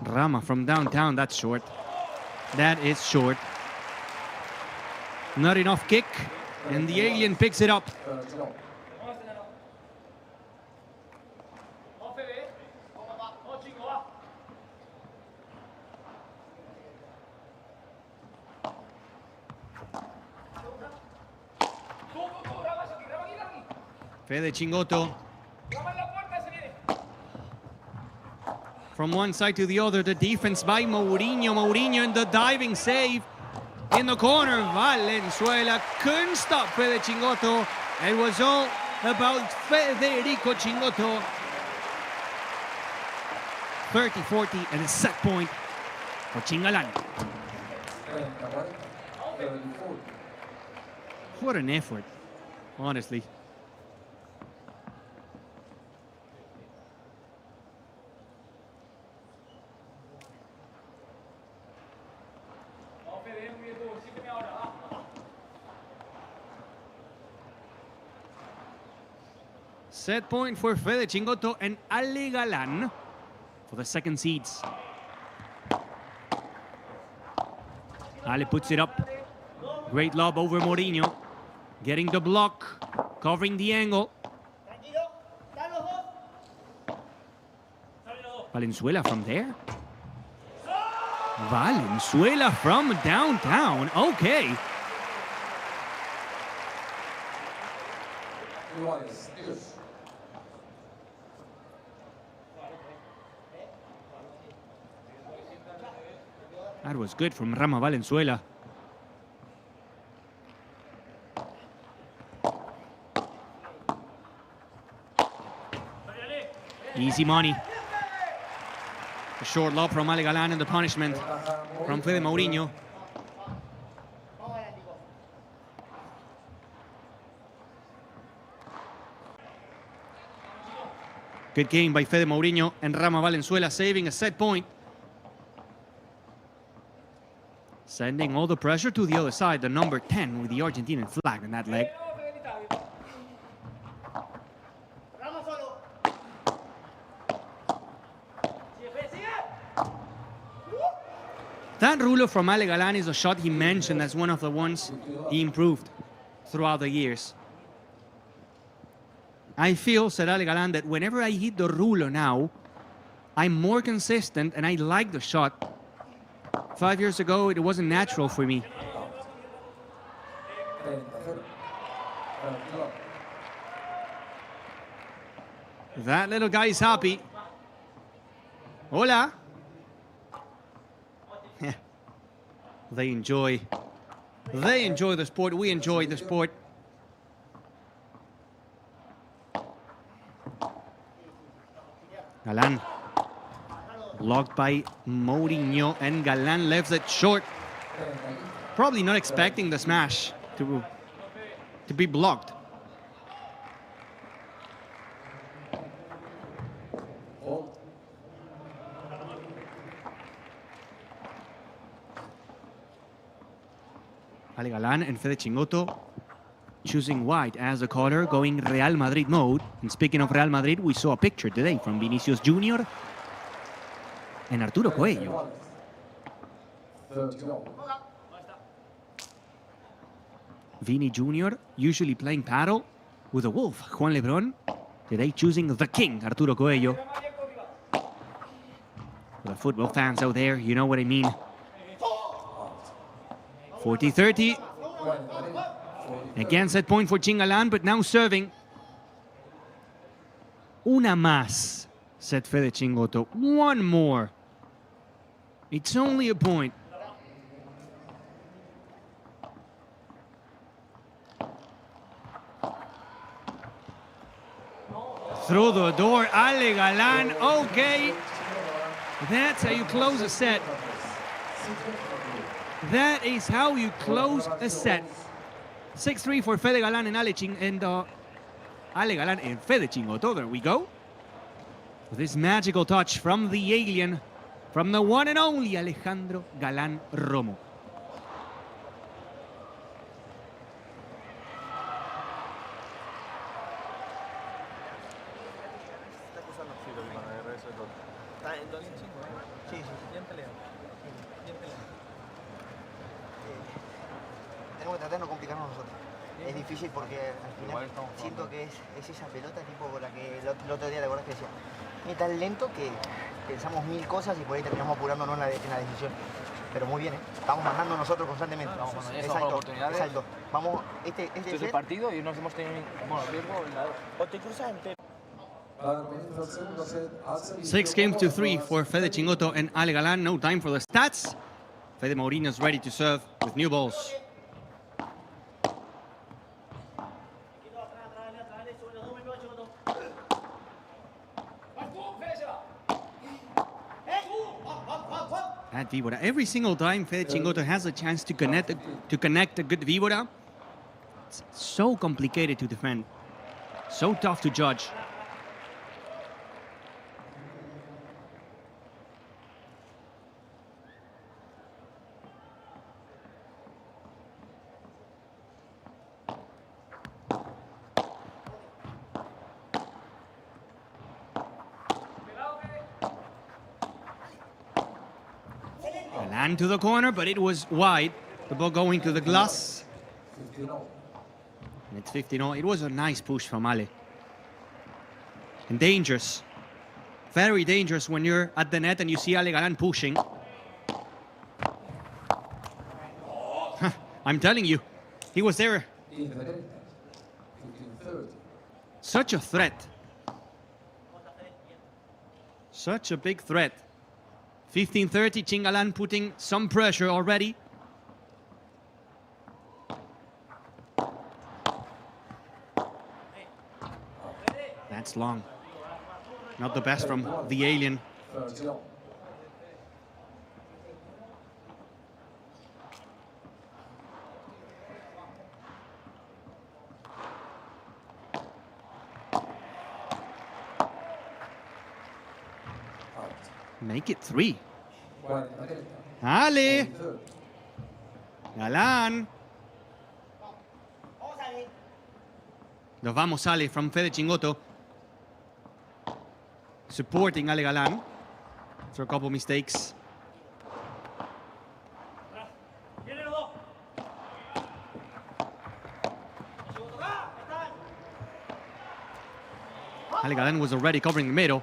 Rama from downtown, that's short. That is short. Not enough kick, and the alien picks it up. Fede Chingotto. From one side to the other, the defense by Mourinho. Mourinho in the diving save. In the corner, Valenzuela couldn't stop Fede Chingotto. It was all about Federico Chingotto. 30-40 and a set point for Chingalan. What an effort, honestly. Set point for Fede Chingotto and Ale Galan for the second seeds. Ale puts it up. Great lob over Mourinho. Getting the block, covering the angle. Valenzuela from there. Valenzuela from downtown. Okay. That was good from Rama Valenzuela. Easy money. A short lob from Ale Galan and the punishment from Fede Mourinho. Good game by Fede Mourinho and Rama Valenzuela, saving a set point. Sending all the pressure to the other side, the number 10 with the Argentinian flag on that leg. That rulo from Ale Galan is a shot he mentioned as one of the ones he improved throughout the years. I feel, said Ale Galan, that whenever I hit the rulo now, I'm more consistent and I like the shot. 5 years ago, it wasn't natural for me. That little guy is happy. Hola. They enjoy the sport. We enjoy the sport. Galan. Blocked by Mourinho, and Galan left it short. Probably not expecting the smash to be blocked. Ale Galan and Fede Chingotto choosing white as a color, going Real Madrid mode. And speaking of Real Madrid, we saw a picture today from Vinicius Jr. and Arturo Coello. Vini Jr. usually playing paddle with the wolf, Juan Lebron. Today choosing the king, Arturo Coello. For the football fans out there, you know what I mean. 40-30. Again, set point for Chingalan, but now serving. Una más, said Fede Chingotto. One more. It's only a point. Through the door, Ale Galan. Okay. That's how you close a set. That is how you close a set. 6-3 for Fede Galan and Ale Galan and Fede Chingotto. There we go. With this magical touch from the alien, from the one and only Alejandro Galan Romo. Tenemos que tratar de no complicarnos nosotros. Es difícil porque al final siento que es esa pelota tipo con la que el otro día, ¿te acordás que decía? Es tan lento que pensamos mil cosas y por ahí terminamos apurándonos en la decisión. Pero muy bien, ¿eh? Estamos mandando nosotros constantemente. Exacto. Vamos, este es el partido y nos hemos tenido riesgo. O te cruzas entero. 6 games to 3 for Fede Chingotto and Ale Galan. No time for the stats. Fede Mourinho's ready to serve with new balls. At Vibora, every single time Fede Chingotto has a chance to connect a good Vibora, it's so complicated to defend, so tough to judge. And to the corner, but it was wide. The ball going to the glass. And it's 15-0. It was a nice push from Ale. And dangerous. Very dangerous when you're at the net and you see Ale Galan pushing. I'm telling you, he was there. Such a threat. Such a big threat. 15-30, Chingalan putting some pressure already. That's long. Not the best from the alien. Make it 3. Ale. Galan. Nos vamos, Ale, from Fede Chingotto. Supporting Ale Galan for a couple mistakes. Ale Galan was already covering the middle.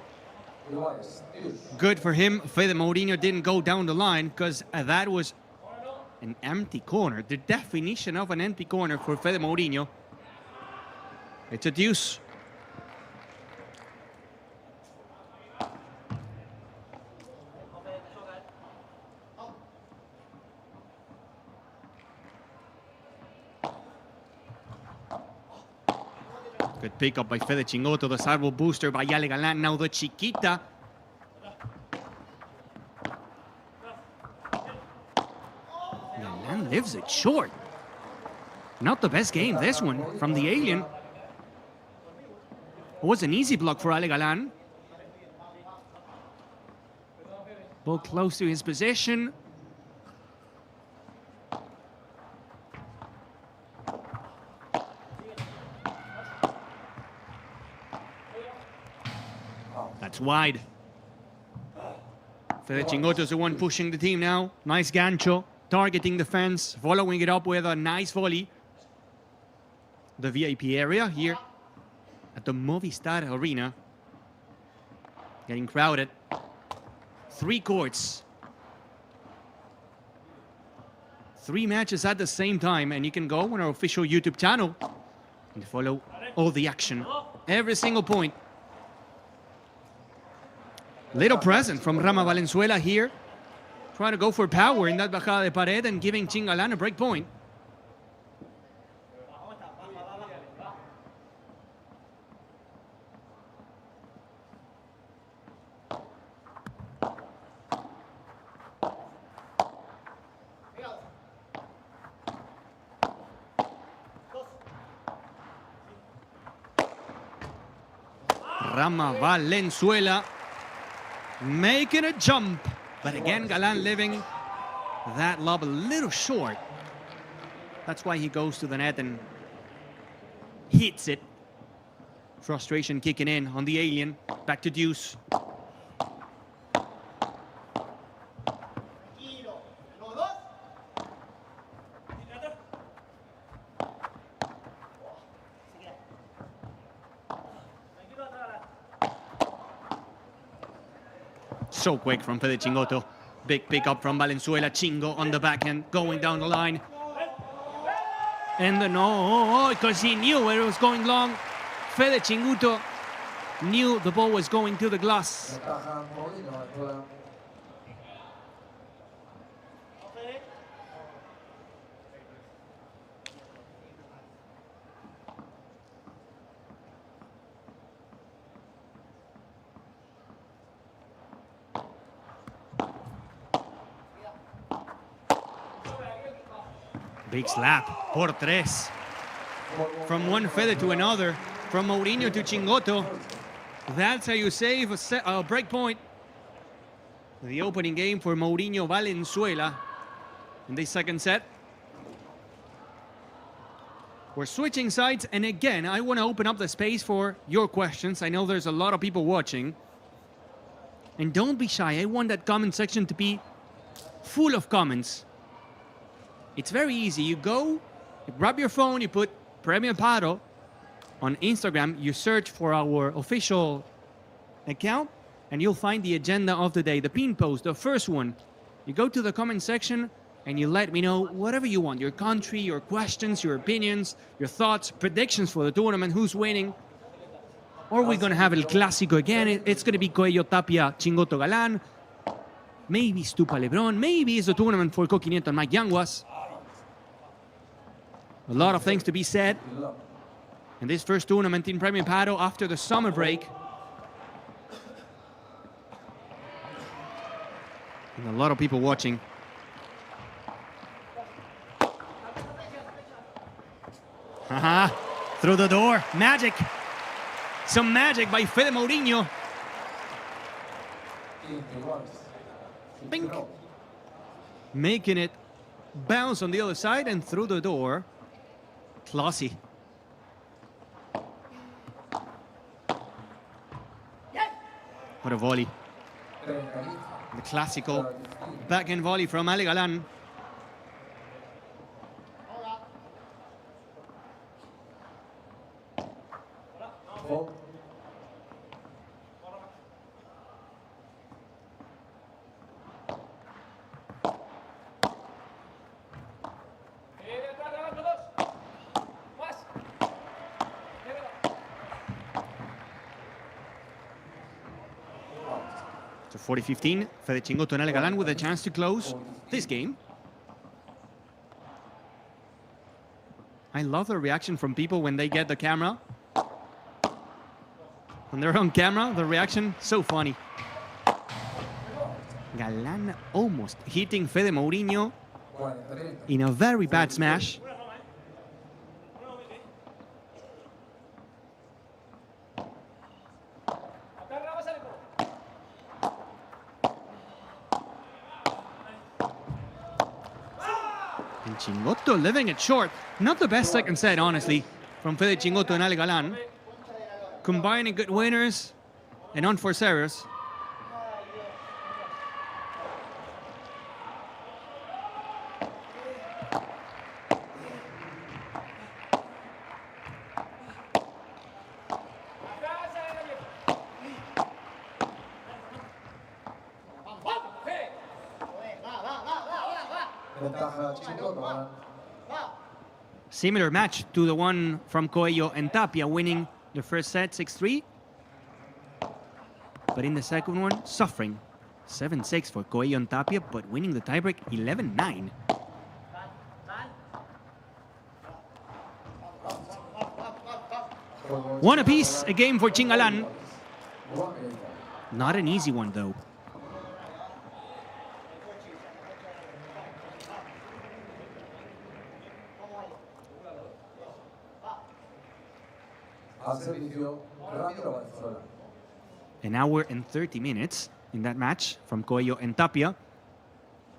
Good for him. Fede Mourinho didn't go down the line because that was an empty corner. The definition of an empty corner for Fede Mourinho. It's a deuce. Good pick up by Fede Chingotto, the servo booster by Ale Galan, now the Chiquita. Galan lives it short. Not the best game, this one, from the alien. It was an easy block for Ale Galan. Ball close to his position. That's wide. Fede Chingotto's the one pushing the team now. Nice gancho, targeting the fence, following it up with a nice volley. The VIP area here at the Movistar Arena. Getting crowded. 3 courts. 3 matches at the same time, and you can go on our official YouTube channel and follow all the action. Every single point. Little present from Rama Valenzuela here. Trying to go for power in that bajada de pared and giving Chingalan a break point. Rama Valenzuela making a jump, but again Galan leaving that lob a little short. That's why he goes to the net and hits it. Frustration kicking in on the alien. Back to deuce. So quick from Fede Chingotto. Big pickup from Valenzuela. Chingo on the backhand, going down the line. And no, because he knew where it was going long. Fede Chingotto knew the ball was going to the glass. Ventaja Mourinho, Venezuela. Big slap, por tres. From one feather to another, from Mourinho to Chingotto. That's how you save a break point. The opening game for Mourinho Valenzuela in the second set. We're switching sides, and again, I want to open up the space for your questions. I know there's a lot of people watching. And don't be shy, I want that comment section to be full of comments. It's very easy. You go, you grab your phone, you put Premio Padel on Instagram, you search for our official account, and you'll find the agenda of the day, the pin post, the first one. You go to the comment section, and you let me know whatever you want, your country, your questions, your opinions, your thoughts, predictions for the tournament, who's winning. Or we're going to have El Clásico again. It's going to be Coello, Tapia, Chingotto, Galan. Maybe Stupa, Lebron. Maybe it's a tournament for Coqui, Nieto, and Mike Yanguas. A lot of things to be said in this first tournament in Premio Padel after the summer break. And a lot of people watching. Haha, through the door, magic. Some magic by Fede Mourinho. Bink. Making it bounce on the other side and through the door. Classy. What a volley. The classical backhand volley from Ale Galan. So 40-15, Fede Chingotto and Ale Galan with a chance to close this game. I love the reaction from people when they get the camera. When they're on camera, the reaction, so funny. Galan almost hitting Fede Mourinho in a very bad smash. And Chingotto living it short. Not the best second set, honestly, from Fede Chingotto and Ale Galan. Combining good winners and unforced errors. Similar match to the one from Coello and Tapia, winning the first set 6-3. But in the second one, suffering. 7-6 for Coello and Tapia, but winning the tiebreak 11-9. One apiece, a game for Chingalan. Not an easy one, though. An hour and 30 minutes in that match from Coello and Tapia.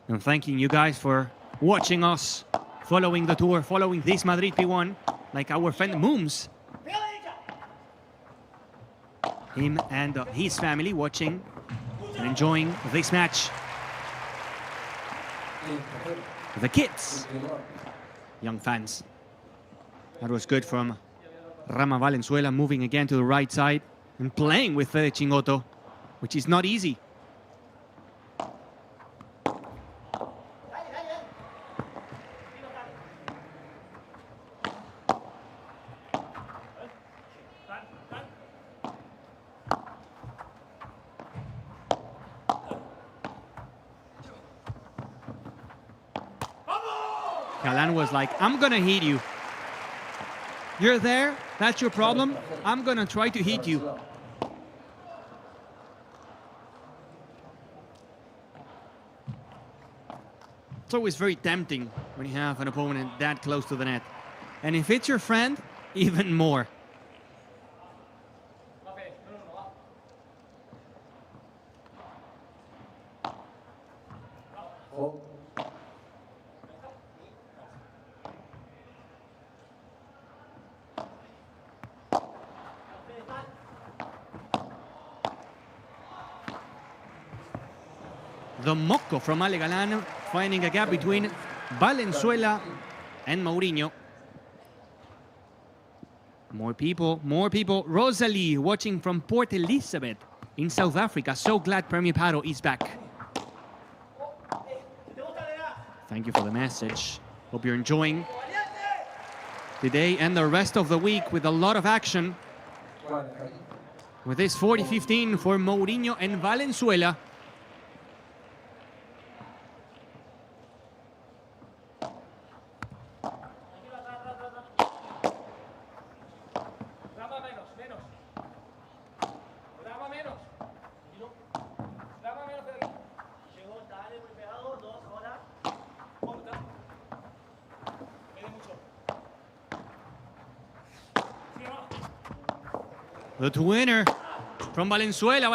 And thanking you guys for watching us, following the tour, following this Madrid P1, like our friend Mooms. Him and his family watching and enjoying this match. The kids, young fans. That was good from Rama Valenzuela, moving again to the right side and playing with Fede Chingotto, which is not easy. Galan was like, I'm gonna hit you. You're there, that's your problem. I'm gonna try to hit you. It's always very tempting when you have an opponent that close to the net. And if it's your friend, even more. The Mocco from Ale Galan, finding a gap between Valenzuela and Mourinho. More people. Rosalie watching from Port Elizabeth in South Africa. So glad Premier Padel is back. Thank you for the message. Hope you're enjoying today and the rest of the week with a lot of action. With this 40-15 for Mourinho and Valenzuela. The twinner from Valenzuela,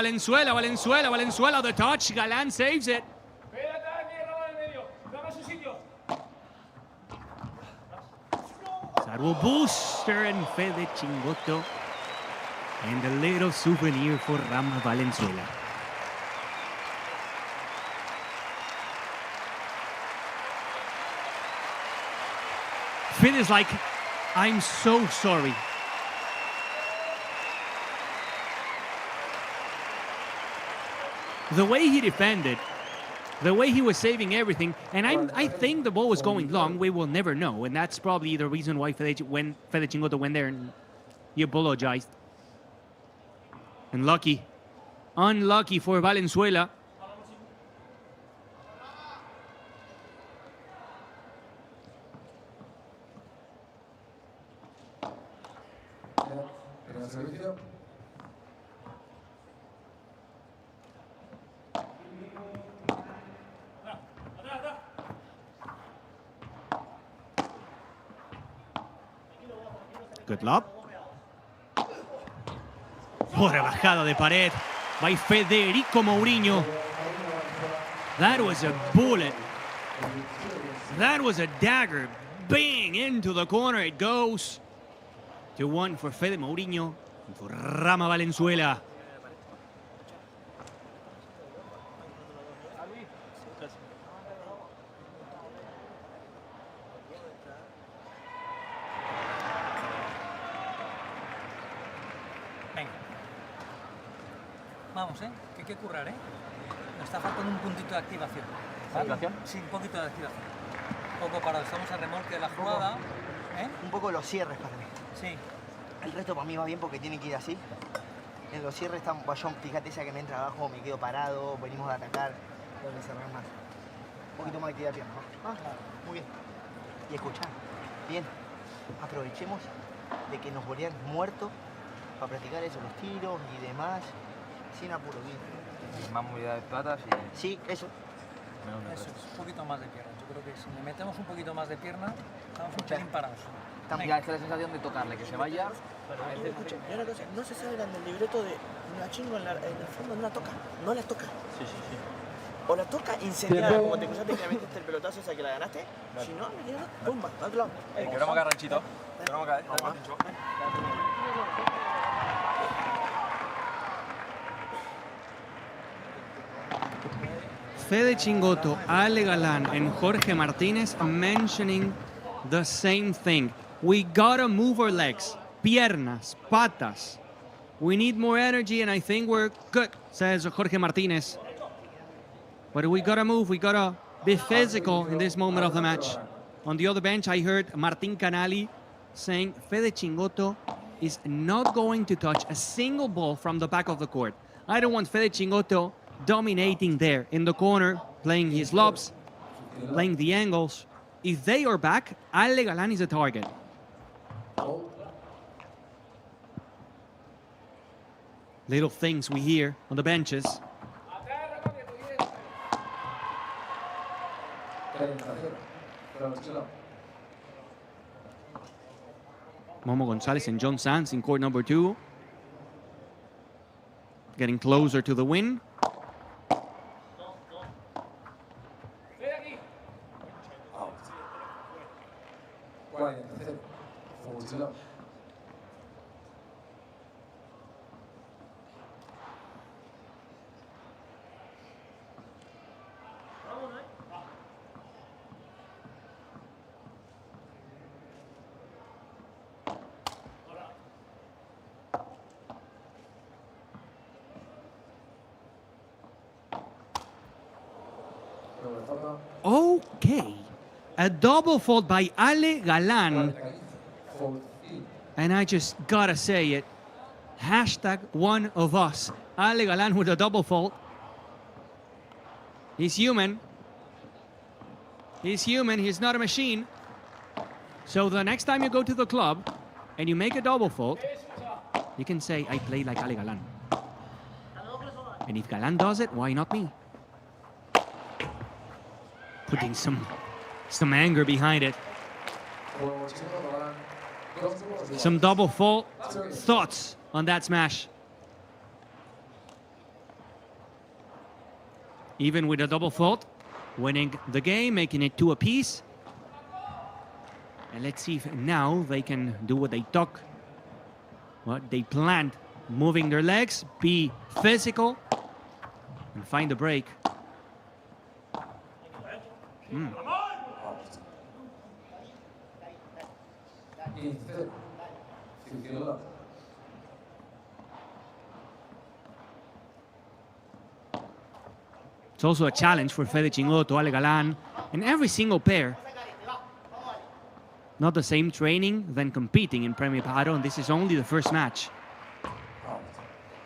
the touch, Galan saves it. Servo booster and Fede Chingotto. And a little souvenir for Rama Valenzuela. Fede's like, I'm so sorry. The way he defended, the way he was saving everything, and I think the ball was going long, we will never know, and that's probably the reason why Fede Chingotto went there and he apologized. Unlucky for Valenzuela. Good lob. Buena bajada de pared by Federico Mourinho. That was a bullet. That was a dagger. Bang! Into the corner it goes. 2-1 for Fede Mourinho and for Rama Valenzuela. Vamos, que hay que currar, Nos está faltando un puntito de activación. ¿Vale? ¿Activación? Sí, un poquito de activación. Un poco parado, estamos al remolque de la jugada. Un poco los cierres para mí. Sí. El resto para mí va bien porque tiene que ir así. En los cierres están, yo, fíjate esa que me entra abajo, me quedo parado, venimos a atacar, tengo que cerrar más. Un poquito más de actividad de pierna, ¿no? Muy bien. Y escuchá, bien, aprovechemos de que nos volvían muertos para practicar eso, los tiros y demás. Sin apuro, bien. Más movilidad de patas y... Sí, eso. Eso es, un poquito más de pierna. Yo creo que si le metemos un poquito más de pierna, estamos un pelín parados. Ya es la sensación de tocarle, que se vaya... Escucha, y una cosa, no se sabe en el libreto de una chingo en el fondo, no la toca. No la toca. Sí. O la toca incendiada, como te cruzaste que le metiste el pelotazo esa que la ganaste. Si no, pumba, al otro lado. Queremos acá, Ranchito. Queremos acá, Fede Chingotto, Ale Galan, and Jorge Martinez mentioning the same thing. We gotta move our legs. Piernas, patas. We need more energy, and I think we're good, says Jorge Martinez. But we gotta move, we gotta be physical in this moment of the match. On the other bench, I heard Martin Canali saying Fede Chingotto is not going to touch a single ball from the back of the court. I don't want Fede Chingotto dominating there in the corner, playing his lobs, playing the angles. if they are back, Ale Galan is a target. Little things we hear on the benches. Momo Gonzalez and John Sanz in court number 2. Getting closer to the win. Okay. A double fault by Ale Galan. And I just gotta say it. Hashtag one of us. Ale Galan with a double fault. He's human. He's human. He's not a machine. So the next time you go to the club and you make a double fault, you can say, I play like Ale Galan. And if Galan does it, why not me? Putting some anger behind it. Some double fault thoughts on that smash. Even with a double fault, winning the game, making it 2 apiece. And let's see if now they can do what they talk, what they planned. Moving their legs, be physical, and find the break. It's also a challenge for Fede Chingotto, Ale Galan, and every single pair. Not the same training than competing in Premier Padel, and this is only the first match.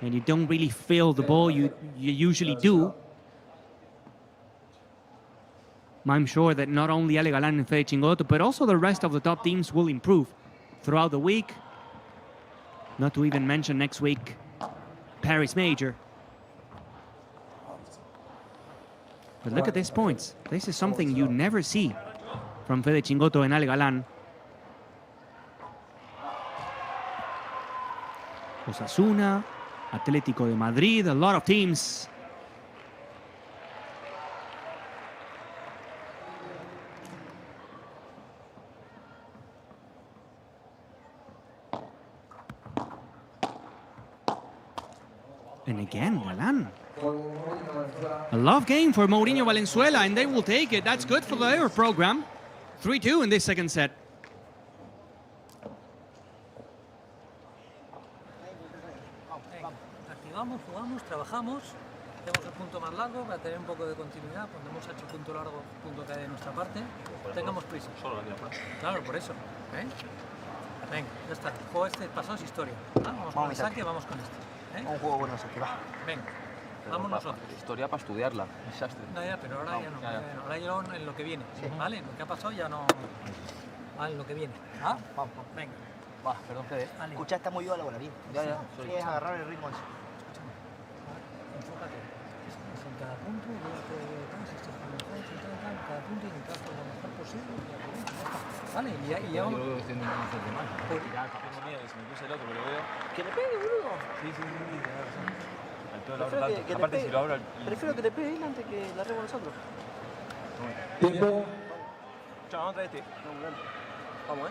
And you don't really feel the ball you usually do. I'm sure that not only Ale Galan and Fede Chingotto, but also the rest of the top teams will improve throughout the week. Not to even mention next week, Paris Major. But look at these points. This is something you never see from Fede Chingotto and Ale Galan. Osasuna, Atlético de Madrid, a lot of teams. And again, Galan. A love game for Mourinho Valenzuela, and they will take it. That's good for their program. 3-2 in this second set. Activamos, jugamos, trabajamos. Hacemos el punto más largo para tener un poco de continuidad. Cuando hemos hecho punto largo, punto que hay de nuestra parte, tengamos prisa. Solo la claro, por eso. Venga, ya está. El juego este pasado es historia. Vamos con el saque, vamos con este. Un juego bueno saque, va. Venga. Vamos nosotros. Historia para estudiarla. Desastre. No, ya, pero ahora ya no. Ahora ya en lo que viene. Sí. ¿Vale? Lo que ha pasado ya no. Vale, lo que viene. ¿Ah? Vamos. Venga. Va, perdón, Fede. Vale. Escucha, está muy viva la bola, bien. Ya. Sí, es agarrar el ritmo ese. Escúchame. Enfócate. En cada punto, cada punto intentar lo mejor posible. Vale, y ya vamos. Yo lo estoy intentando hacer de mal. Ya, tengo miedo, si me puse el otro, pero lo veo. Que le pegue, boludo. Sí. Prefiero que le pegue él antes que la remos nosotros. Tiempo. Chao, vamos a traer este. Vamos,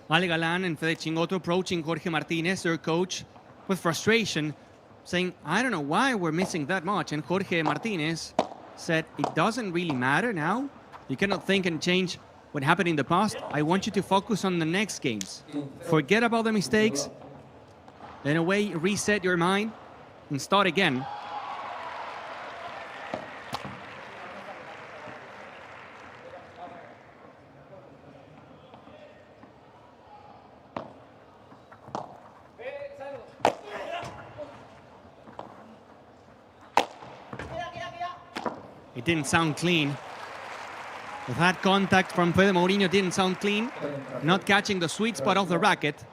Ale Galan and Fede Chingotto approaching Jorge Martinez, their coach, with frustration, saying, I don't know why we're missing that much. And Jorge Martinez said, it doesn't really matter now. You cannot think and change what happened in the past. I want you to focus on the next games. Forget about the mistakes. In a way, reset your mind and start again. It didn't sound clean. That contact from Fede Mourinho didn't sound clean. Not catching the sweet spot of the racket.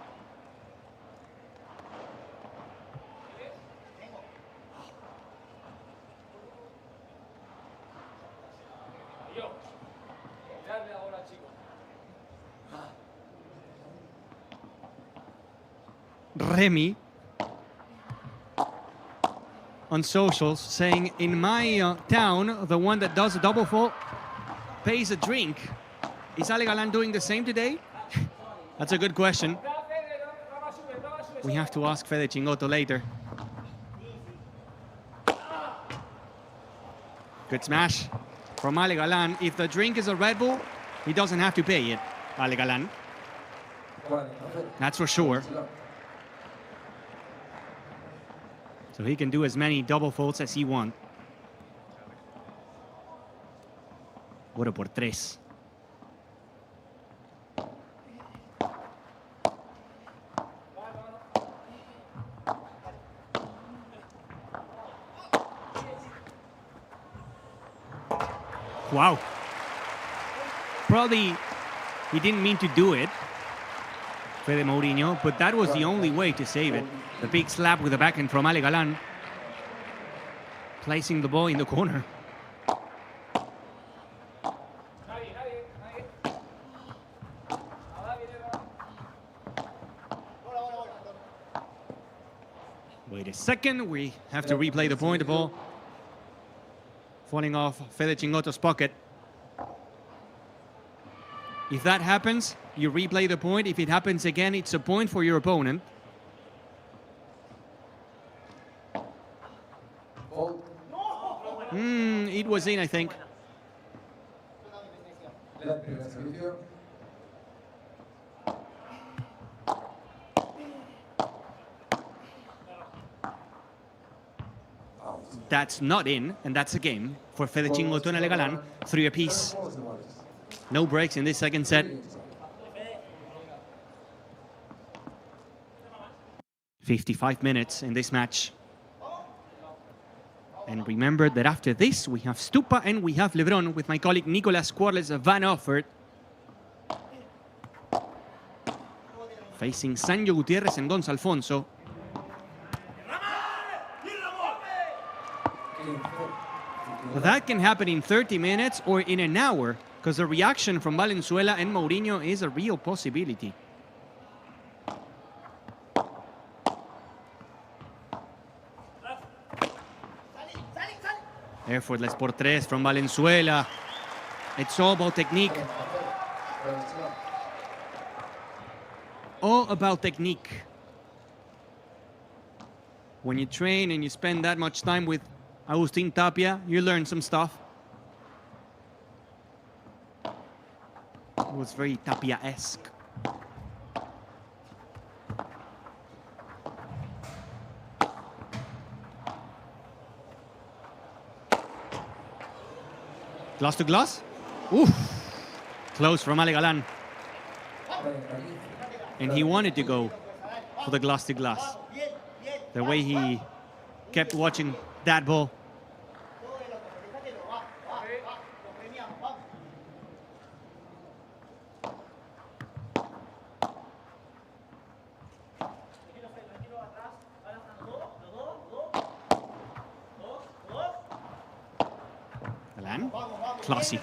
Remy on socials saying, in my town, the one that does a double fault pays a drink. Is Ale Galan doing the same today? That's a good question. We have to ask Fede Chingotto later. Good smash from Ale Galan. If the drink is a Red Bull, he doesn't have to pay it, Ale Galan. That's for sure. So he can do as many double faults as he wants. Oro por 3. Wow. Probably he didn't mean to do it, Fede Mourinho, but that was the only way to save it. The big slap with the backhand from Ale Galan, placing the ball in the corner. Wait a second, we have to replay the point. The ball falling off Fede Chingotto's pocket. If that happens, you replay the point. If it happens again, it's a point for your opponent. It was in, I think. That's not in, and that's a game for Fede Chingotto and Ale Galan. 3 apiece. No breaks in this second set. 55 minutes in this match. And remember that after this, we have Stupa and we have Lebron with my colleague Nicolas Quarles Van Offert. Facing Sancho Gutiérrez and Gonzalo Alfonso. That can happen in 30 minutes or in an hour, because the reaction from Valenzuela and Mourinho is a real possibility. Effortless por 3 from Valenzuela. It's all about technique. All about technique. When you train and you spend that much time with Agustín Tapia, you learn some stuff. It was very Tapia-esque. Glass to glass. Oof. Close from Ale Galan. And he wanted to go for the glass to glass. The way he kept watching that ball. Galan, classy.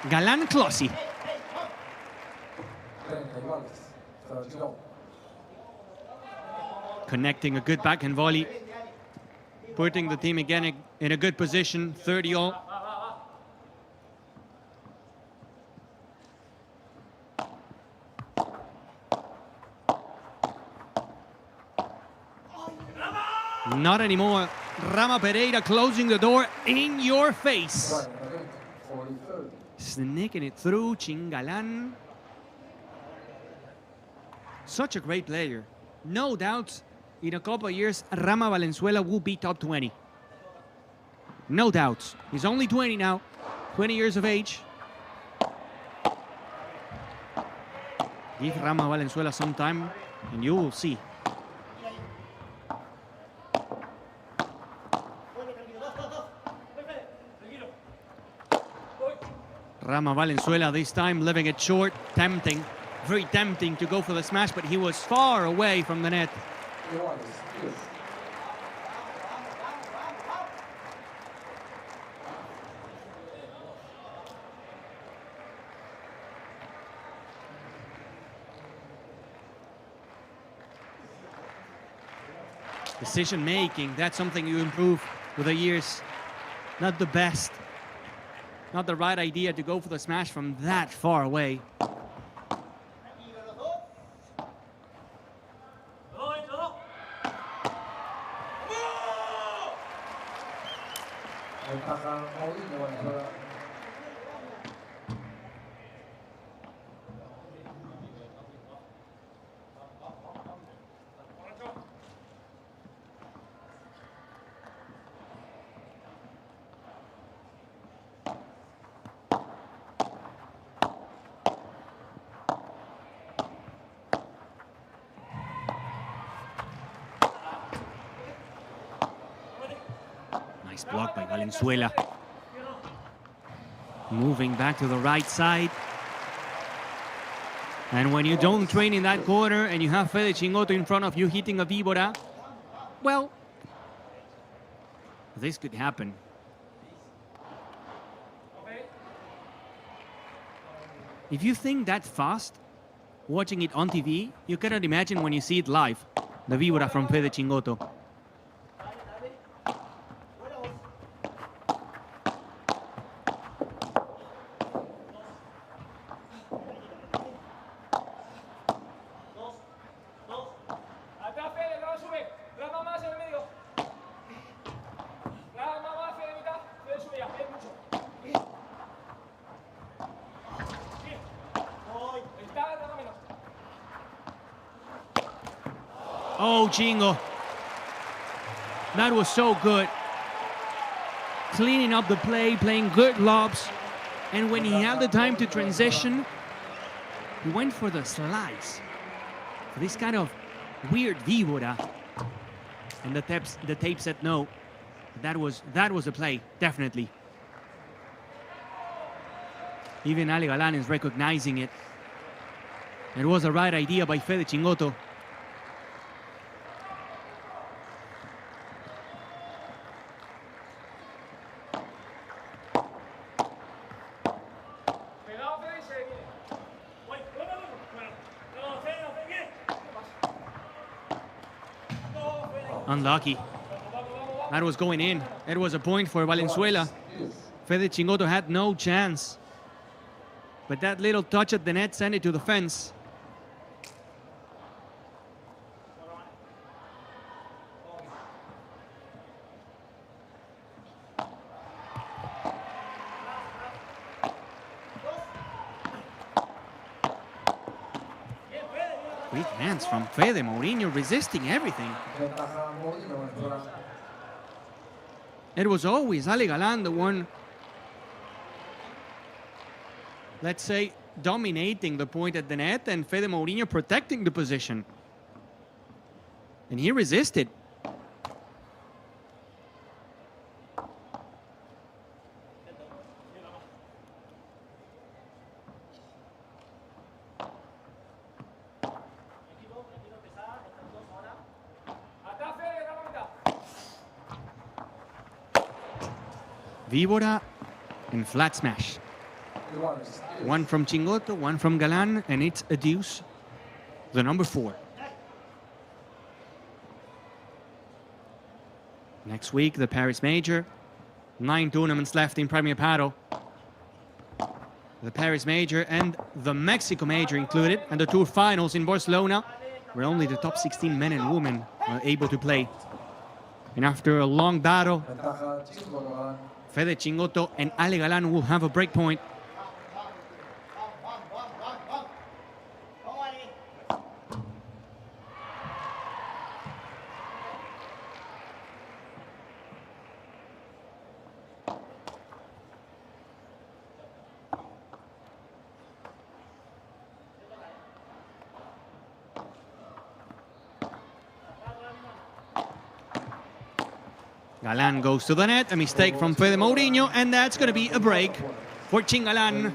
Galan, classy. Connecting a good backhand volley. Putting the team again in a good position, 30-all. Not anymore. Rama Pereira closing the door in your face. Sneaking it through, Chingalan. Such a great player. No doubts, in a couple of years, Rama Valenzuela will be top 20. No doubts. He's only 20 now, 20 years of age. Give Rama Valenzuela some time, and you will see. Rama Valenzuela this time, leaving it short, tempting, very tempting to go for the smash, but he was far away from the net. Decision making, that's something you improve with the years. Not the best. Not the right idea to go for the smash from that far away. Nice block by Valenzuela. Moving back to the right side. And when you don't train in that corner and you have Fede Chingotto in front of you hitting a víbora, well, this could happen. If you think that fast, watching it on TV, you cannot imagine when you see it live, the víbora from Fede Chingotto. Oh, Chingo. That was so good. Cleaning up the play, playing good lobs. And when he had the time to transition, he went for the slice. For this kind of weird víbora. And the tape said no. That was a play, definitely. Even Ale Galan is recognizing it. It was the right idea by Fede Chingotto. Unlucky. That was going in. It was a point for Valenzuela. Fede Chingotto had no chance. But that little touch at the net sent it to the fence. Great hands from Fede. Mourinho resisting everything. It was always Ale Galan, the one, let's say, dominating the point at the net, and Fede Mourinho protecting the position. And he resisted. Víbora and flat smash. One from Chingotto, one from Galan, and it's a deuce, the number 4. Next week, the Paris Major. 9 tournaments left in Premier Padel. The Paris Major and the Mexico Major included, and the Tour Finals in Barcelona, where only the top 16 men and women are able to play. And after a long battle, Fede Chingotto and Ale Galan will have a break point. Galan goes to the net, a mistake from Fede Mourinho, and that's going to be a break. for Chingalan.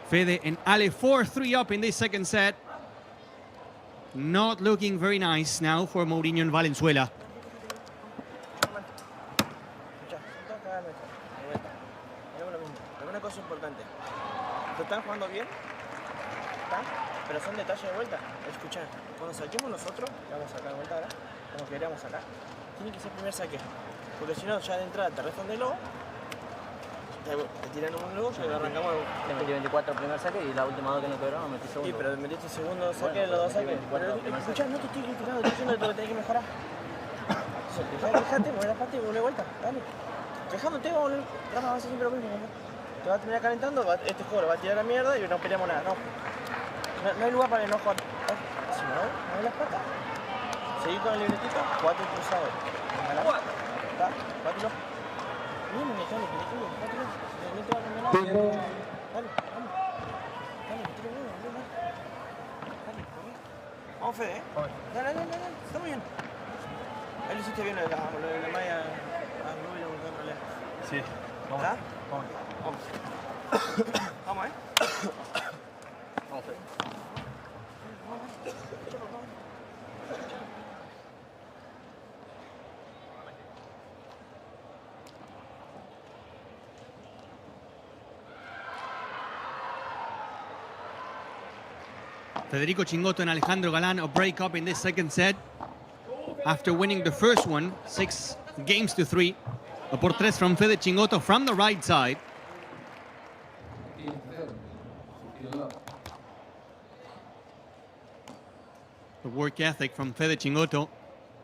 Fede and Ale 4-3 up in this second set. Not looking very nice now for Mourinho and Valenzuela. Una cosa importante, te están jugando bien, ¿está? Pero son detalles de vuelta. Escuchá, cuando saquemos nosotros, que vamos a sacar de vuelta ahora, como queríamos sacar, tiene que ser primer saque. Porque si no, ya de entrada te restan de lobo, te tiran un lobo y arrancamos. Le metí 24 primer saque y la última dos que no quebraron metí segundo. Sí, pero metiste segundo saque, los dos saques. Escuchá, no te estoy criticando, te estoy diciendo lo que tenés que mejorar. Fíjate, mueve la pata y vuelve de vuelta, dale. Dejándote, Rama va a hacer siempre lo mismo. Te va a terminar calentando, este juego lo va a tirar a la mierda y no peleamos nada, no. No hay lugar para el enojo. Si mueve las patas, seguí con el libretito, 4 cruzados. ¿Está? 4. Bien, dale, 4. No te va a cambiar nada. Dale, vamos. Dale, tiro bueno, dale. Dale, corre. Vamos, Fede, Dale, está muy bien. Ahí lo hiciste bien lo de la malla a Rubio, en realidad. Sí, vamos. ¿Está? Vamos. Vamos, Vamos, Fede. Federico Chingotto and Alejandro Galan a break up in this second set after winning the first one 6-3. A por 3 from Fede Chingotto from the right side. The work ethic from Fede Chingotto,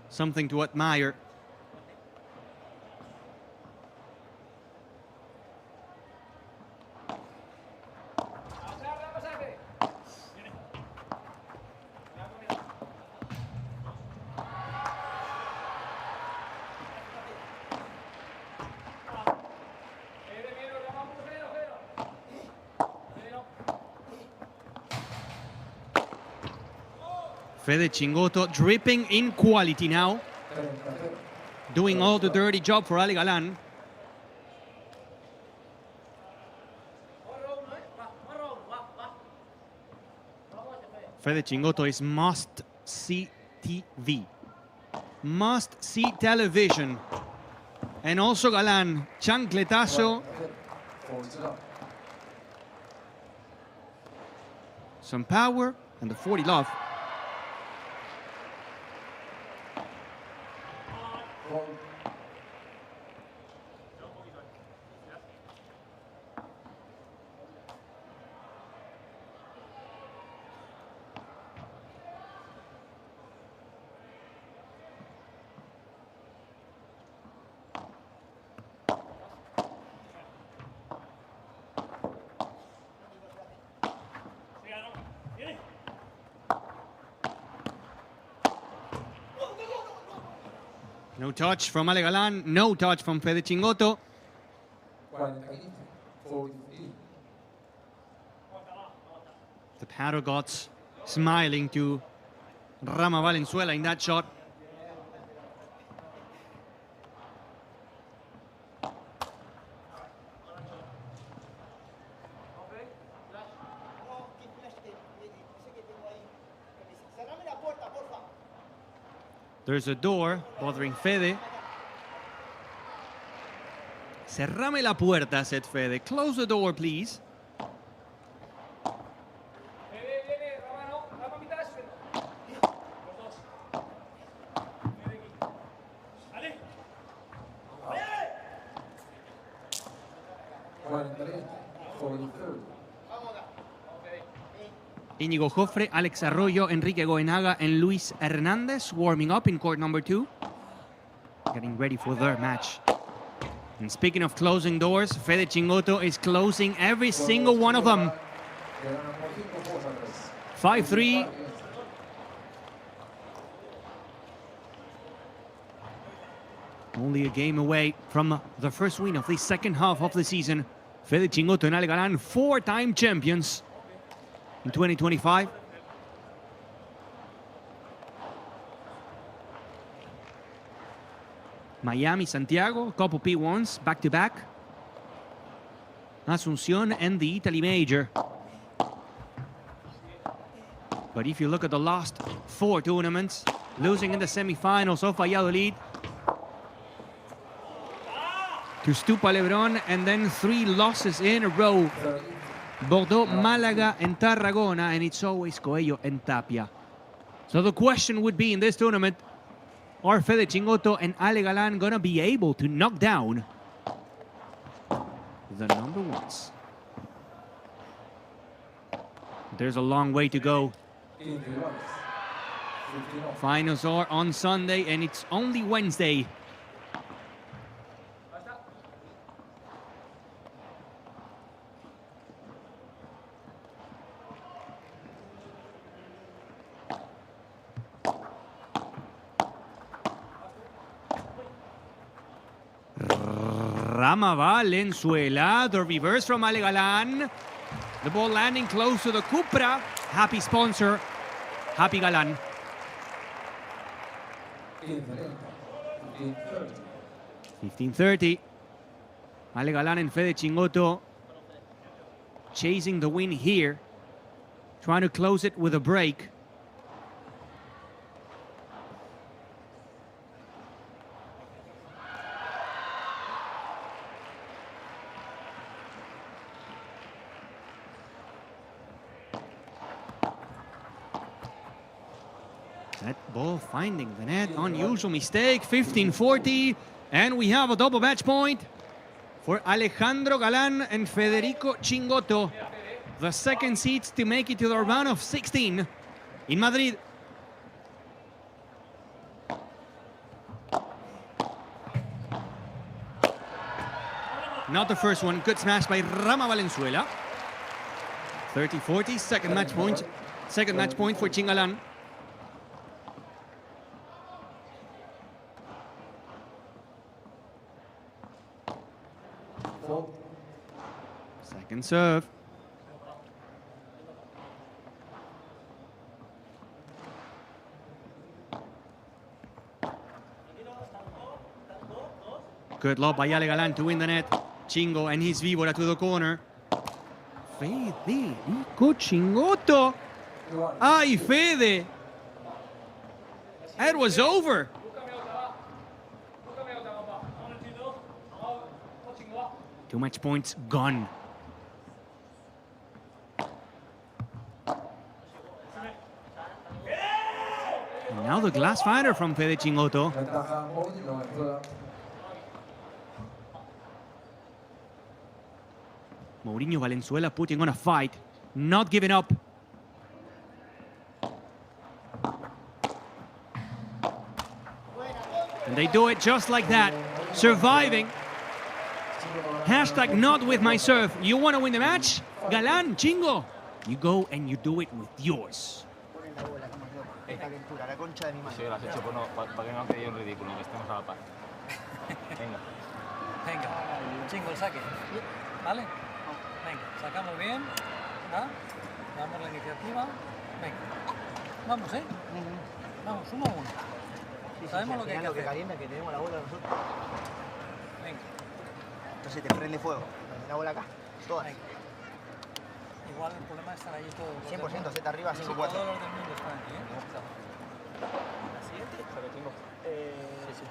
something to admire. Fede Chingotto dripping in quality now. Doing all the dirty job for Ale Galan. Fede Chingotto is must-see TV. Must-see television. And also Galan, chancletazo. Some power and the 40 love. No touch from Ale Galan, no touch from Fede Chingotto. The paddle gods smiling to Rama Valenzuela in that shot. There's a door bothering Fede. Cerrame la puerta, said Fede. Close the door, please. Íñigo Jofre, Alex Arroyo, Enrique Goenaga, and Luis Hernandez warming up in court number 2. Getting ready for their match. And speaking of closing doors, Fede Chingotto is closing every single one of them. 5-3. Only a game away from the first win of the second half of the season. Fede Chingotto and Ale Galan, 4-time champions in 2025. Miami, Santiago, couple P1s back to back. Asunción and the Italy Major. But if you look at the last 4 tournaments, losing in the semi-finals of Valladolid to Lebron, and then 3 losses in a row. Bordeaux, Málaga, and Tarragona, and it's always Coello and Tapia. So the question would be in this tournament, are Fede Chingotto and Ale Galan gonna be able to knock down the number ones? There's a long way to go. Finals are on Sunday, and it's only Wednesday. Rama Valenzuela, the reverse from Ale Galan. The ball landing close to the Cupra. Happy sponsor, happy Galan. 15-30. Ale Galan and Fede Chingotto chasing the win here. Trying to close it with a break. That ball finding the net, unusual mistake, 15-40. And we have a double match point for Alejandro Galan and Federico Chingotto. The second seeds to make it to the round of 16 in Madrid. Not the first one, good smash by Rama Valenzuela. 30-40, second match point for Chingalan. Second serve. Good lob by Ale Galan to win the net. Chingo and his Víbora to the corner. Federico Chingotto. Ay, Fede. That was over. Too much points gone. And now the glass fighter from Fede Chingotto. Mourinho Valenzuela putting on a fight, not giving up. And they do it just like that, surviving. Hashtag not with my serve. You want to win the match? Galan, Chingo. You go and you do it with yours. Sí, lo has hecho para que no quede un ridículo, que estemos a la par. Venga. Venga, Chingo el saque. ¿Vale? Venga, sacamos bien. ¿Ah? Damos la iniciativa. Venga. Vamos, ¿eh? Vamos, 1-1. Sabemos lo que hay que hacer. Calienta, que tenemos la bola nosotros. Venga. Entonces te prende fuego. La bola acá. Todas. Venga. Igual el problema es estar allí todo. 100%, Z arriba, 5-4. Todos los del mundo están aquí, ¿eh? La siguiente. Sí, sí.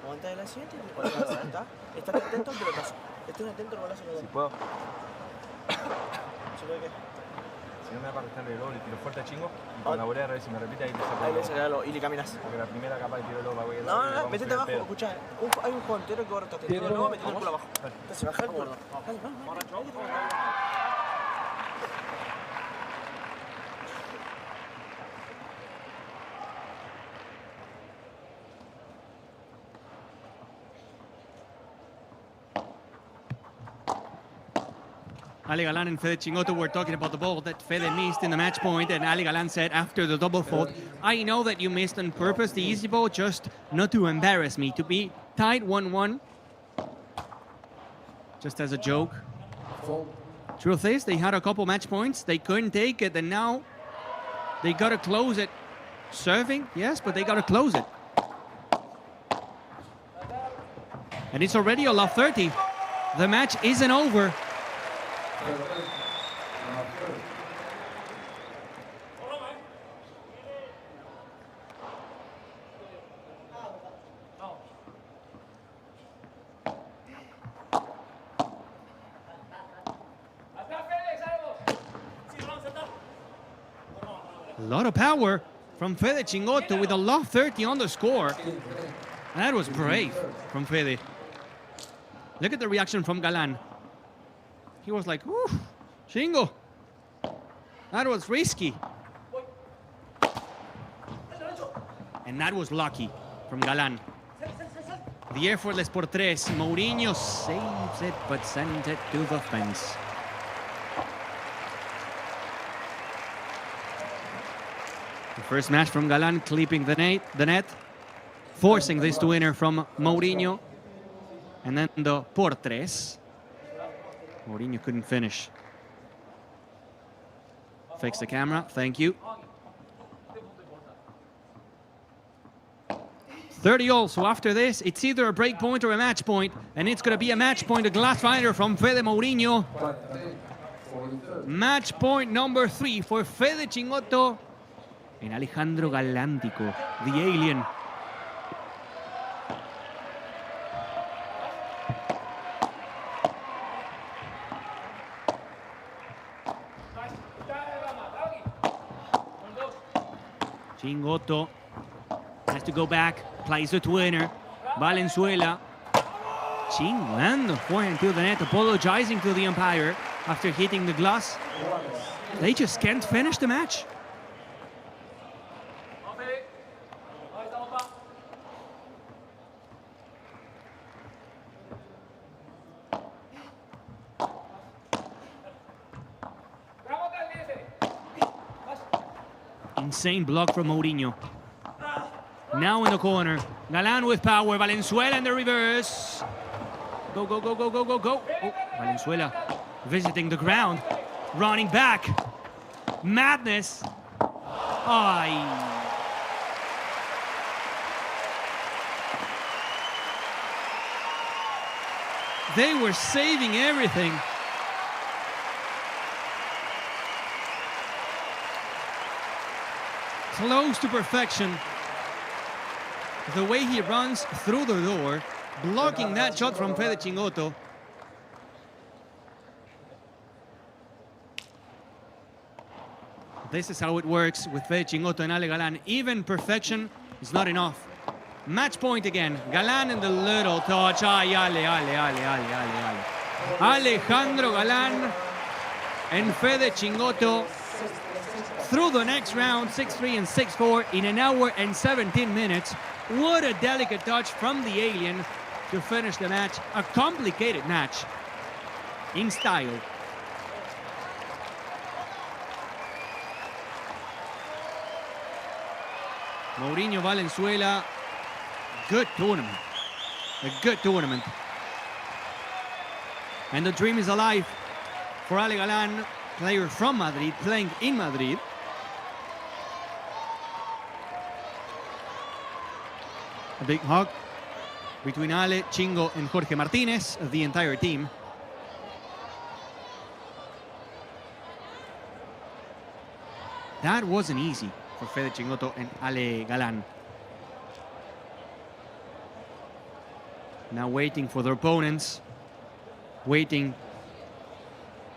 Aguanta de la siguiente y cuál está. Estate atento al pelotazo. Estén atentos al golazo. Si puedo. ¿Se puede qué? Si no me da para restarle el gol y tiro fuerte a Chingo, y con la volea a ver si me repite ahí te saco. Ahí le sacalo y le caminas. Porque la primera capaz de tiro el lobo, No, métete abajo, escucha. Hay un juego entero que ahora está atento. Luego metiendo el culo abajo. Entonces baja el culo. Ale Galan and Fede Chingotto were talking about the ball that Fede missed in the match point, and Ale Galan said after the double fault, I know that you missed on purpose the easy ball, just not to embarrass me, to be tied 1-1. Just as a joke. Truth is, they had a couple match points, they couldn't take it, and now they gotta close it. Serving, yes, but they gotta close it. And it's already a love 30. The match isn't over. A lot of power from Fede Chingotto with a love 30 on the score. That was brave from Fede. Look at the reaction from Galan. He was like, whew, Chingo. That was risky. And that was lucky from Galan. The effortless por tres. Mourinho saves it, but sends it to the fence. The first match from Galan, clipping the net, forcing this to winner from Mourinho. And then the por tres. Mourinho couldn't finish. Fix the camera, thank you. 30 all, so after this, it's either a break point or a match point, and it's going to be a match point, a glass rider from Fede Mourinho. Match point number 3 for Fede Chingotto and Alejandro Galántico, the alien. Chingotto has to go back, plays the twinner. Valenzuela. Chingando forehand to the net, apologizing to the umpire after hitting the glass. They just can't finish the match. Insane block from Mourinho. Now in the corner. Galan with power. Valenzuela in the reverse. Go, go, go, go, go, go, go. Oh, Valenzuela visiting the ground. Running back. Madness. Ay. They were saving everything. Close to perfection. The way he runs through the door, blocking that shot from Fede Chingotto. This is how it works with Fede Chingotto and Ale Galan. Even perfection is not enough. Match point again. Galan in the little touch. Ay, Ale. Alejandro Galan and Fede Chingotto through the next round, 6-3 and 6-4 in an hour and 17 minutes. What a delicate touch from the alien to finish the match. A complicated match in style. Mourinho, Valenzuela, good tournament. A good tournament. And the dream is alive for Ale Galan, player from Madrid, playing in Madrid. A big hug between Ale, Chingo, and Jorge Martinez, the entire team. That wasn't easy for Fede Chingotto and Ale Galan. Now waiting for their opponents. Waiting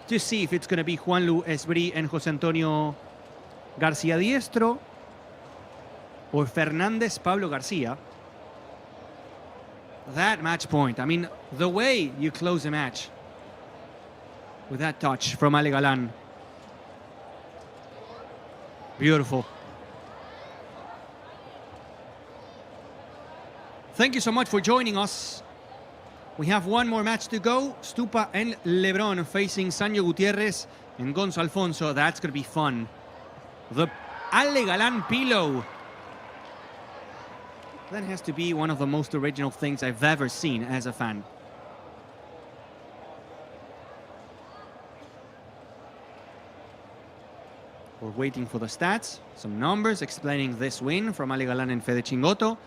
to see if it's going to be Juan Esbrí and José Antonio García Diestro or Fernández Pablo García. That match point, I mean, the way you close a match with that touch from Ale Galan. Beautiful. Thank you so much for joining us. We have one more match to go. Stupa and Lebron facing Sanyo Gutiérrez and Gonzo Alfonso. That's going to be fun. The Ale Galan pillow. That has to be one of the most original things I've ever seen as a fan. We're waiting for the stats, some numbers explaining this win from Ale Galan and Fede Chingotto.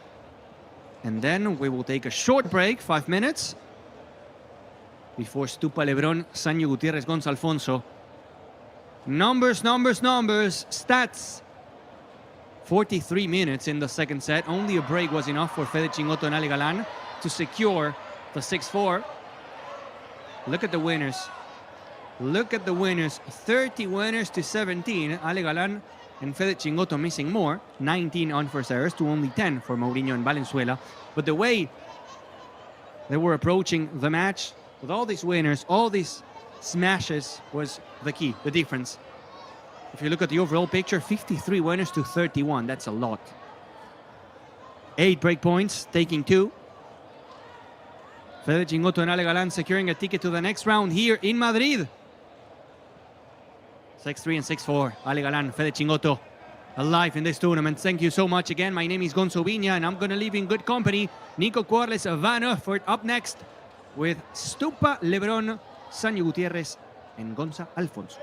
And then we will take a short break, 5 minutes. before Stupa, Lebron, Sanyo, Gutierrez, Gonza, Alfonso. Numbers, stats. 43 minutes in the second set. Only a break was enough for Fede Chingotto and Ale Galan to secure the 6-4. Look at the winners. Look at the winners. 30 winners to 17. Ale Galan and Fede Chingotto missing more. 19 unforced errors to only 10 for Mourinho and Valenzuela. But the way they were approaching the match with all these winners, all these smashes was the key, the difference. If you look at the overall picture, 53 winners to 31. That's a lot. 8 break points, taking 2. Fede Chingotto and Ale Galan securing a ticket to the next round here in Madrid. 6-3 and 6-4. Ale Galan, Fede Chingotto alive in this tournament. Thank you so much again. My name is Gonzo Viña and I'm going to leave in good company. Nico Cuarles, Van Uffert up next with Stupa, Lebron, Sanyo Gutierrez and Gonza Alfonso.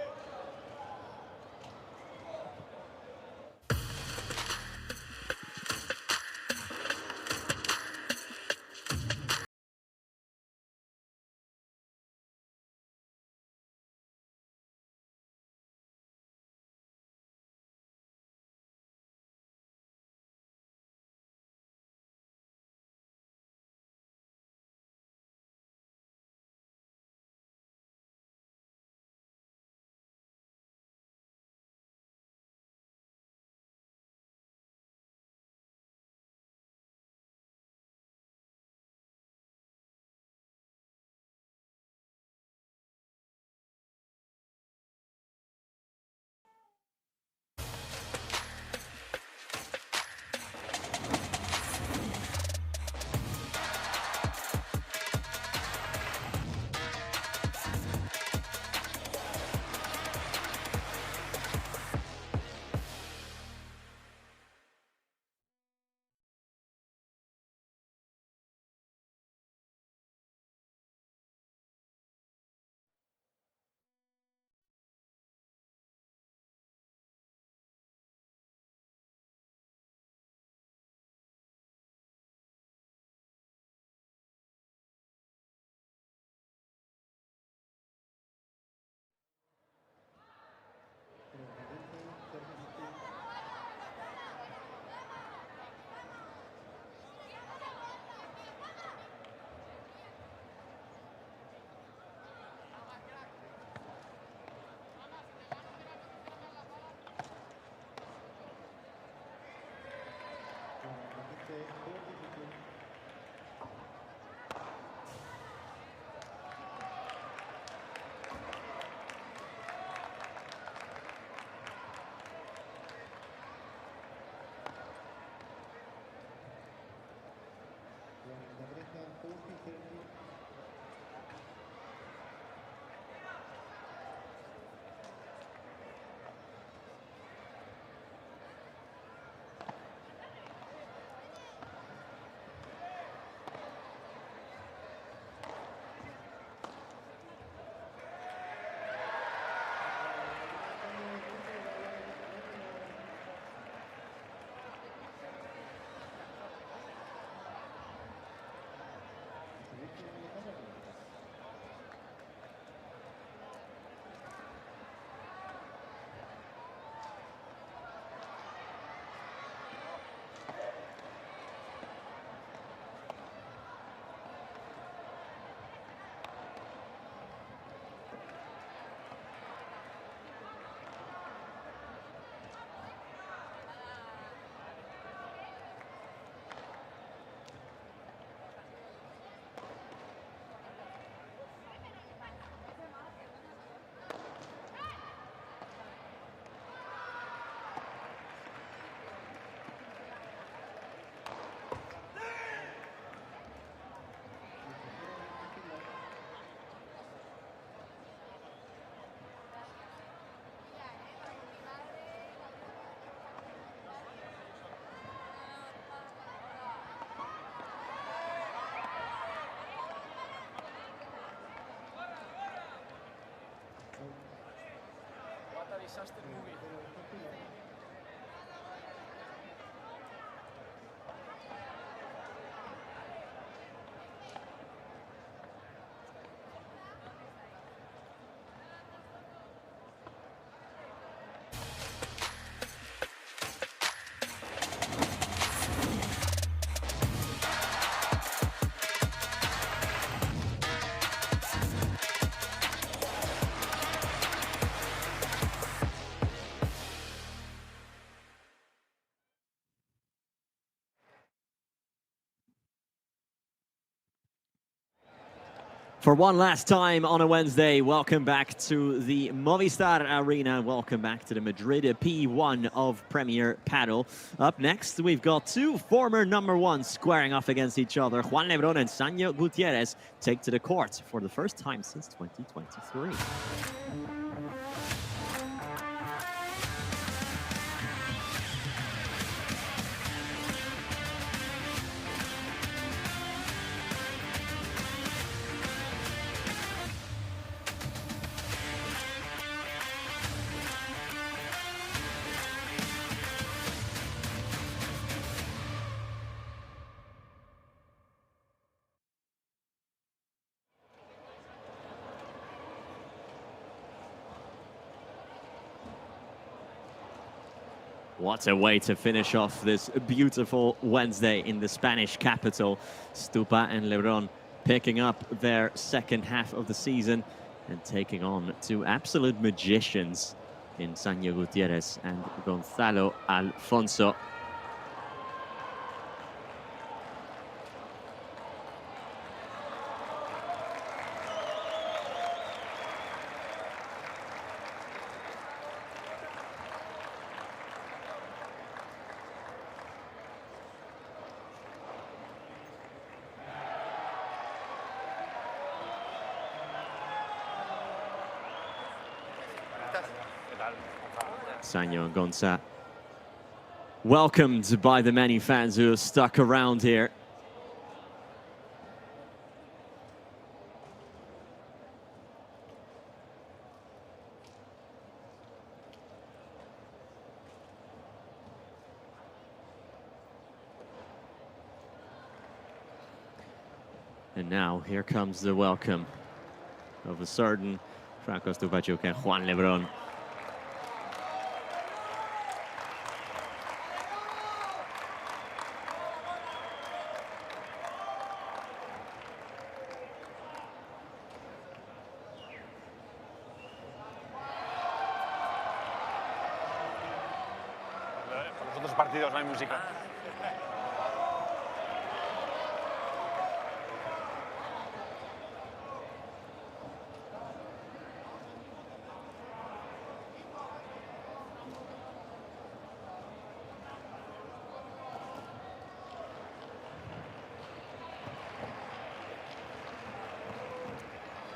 disaster movie. For one last time on a Wednesday, welcome back to the Movistar Arena. Welcome back to the Madrid P1 of Premier Padel. Up next, we've got two former number ones squaring off against each other. Juan Lebron and Sanyo Gutierrez take to the court for the first time since 2023. What a way to finish off this beautiful Wednesday in the Spanish capital. Stupa and Lebron picking up their second half of the season and taking on two absolute magicians in Sanyo Gutierrez and Gonzalo Alfonso. Sanyo and Gonza welcomed by the many fans who have stuck around here. And now here comes the welcome of a certain Franco Stupaczuk and Juan Lebron. Partidos no hay música.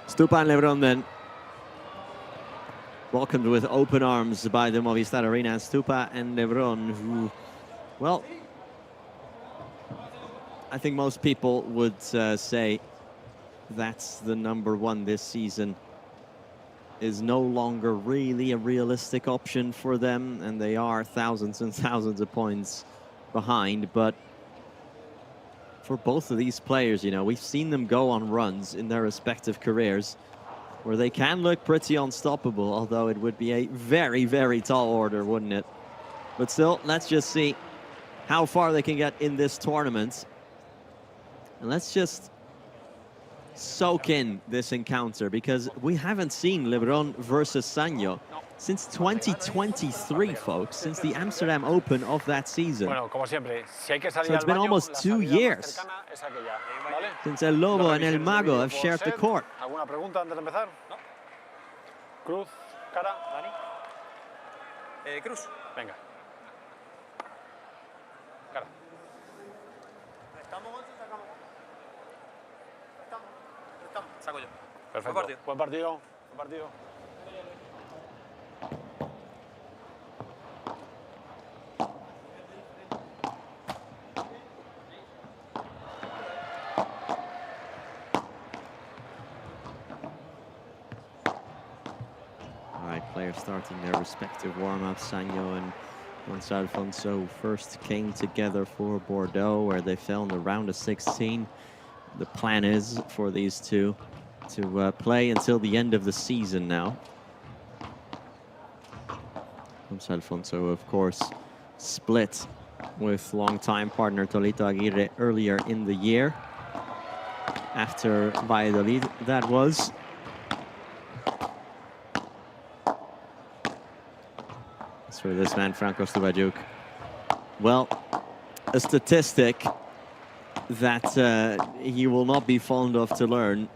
Stupa and Lebron then welcomed with open arms by the Movistar Arena. Stupa and Lebron, who, well, I think most people would say that's the number one this season is no longer really a realistic option for them, and they are thousands and thousands of points behind. But for both of these players, you know, we've seen them go on runs in their respective careers where they can look pretty unstoppable, although it would be a very, very tall order, wouldn't it? But still, let's just see how far they can get in this tournament. And let's just soak in this encounter, because we haven't seen Lebron versus Sanyo since 2023, folks, since the Amsterdam Open of that season. So it's been almost 2 years since El Lobo and El Mago have shared the court. ¿Alguna pregunta antes de empezar? No. Cruz, cara, Dani. Cruz. Venga. Cara. ¿Estamos 11 o sacamos? Estamos. Saco yo. Perfecto. Buen partido. Buen partido. Players starting their respective warm-ups. Sanyo and Gonzalo Alfonso first came together for Bordeaux, where they fell in the round of 16. The plan is for these two to play until the end of the season now. Gonzalo Alfonso, of course, split with longtime partner Tolito Aguirre earlier in the year. After Valladolid, that was. For this man, Franco Stupaczuk. Well, a statistic that he will not be fond of to learn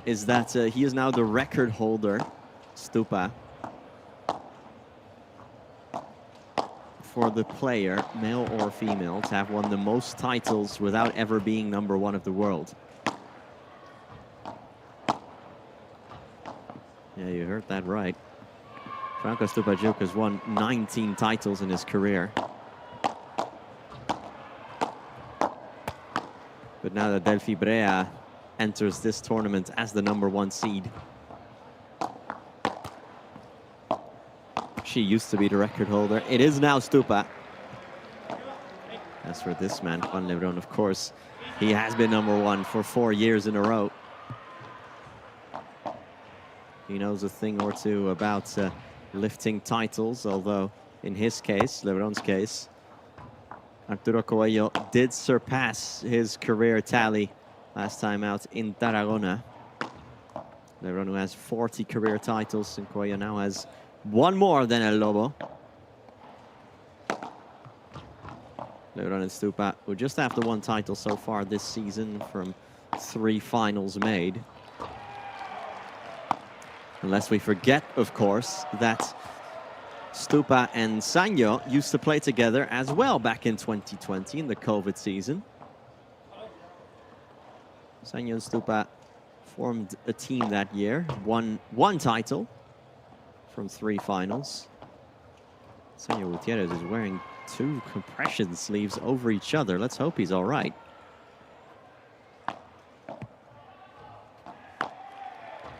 is that he is now the record holder, Stupa, for the player, male or female, to have won the most titles without ever being #1 of the world. Yeah, you heard that right. Franco Stupaczuk has won 19 titles in his career. But now that Delphi Brea enters this tournament as the #1 seed, she used to be the record holder. It is now Stupa. As for this man, Juan Lebron, of course, he has been #1 for 4 years in a row. He knows a thing or two about lifting titles, although in his case, Lebron's case, Arturo Coello did surpass his career tally last time out in Tarragona. Lebron, who has 40 career titles, and Coello now has one more than El Lobo. Lebron and Stupa, who just have the 1 title so far this season from 3 finals made. Unless we forget, of course, that Stupa and Sanyo used to play together as well back in 2020 in the COVID season. Sanyo and Stupa formed a team that year, won 1 title from 3 finals. Sanyo Gutierrez is wearing 2 compression sleeves over each other. Let's hope he's all right.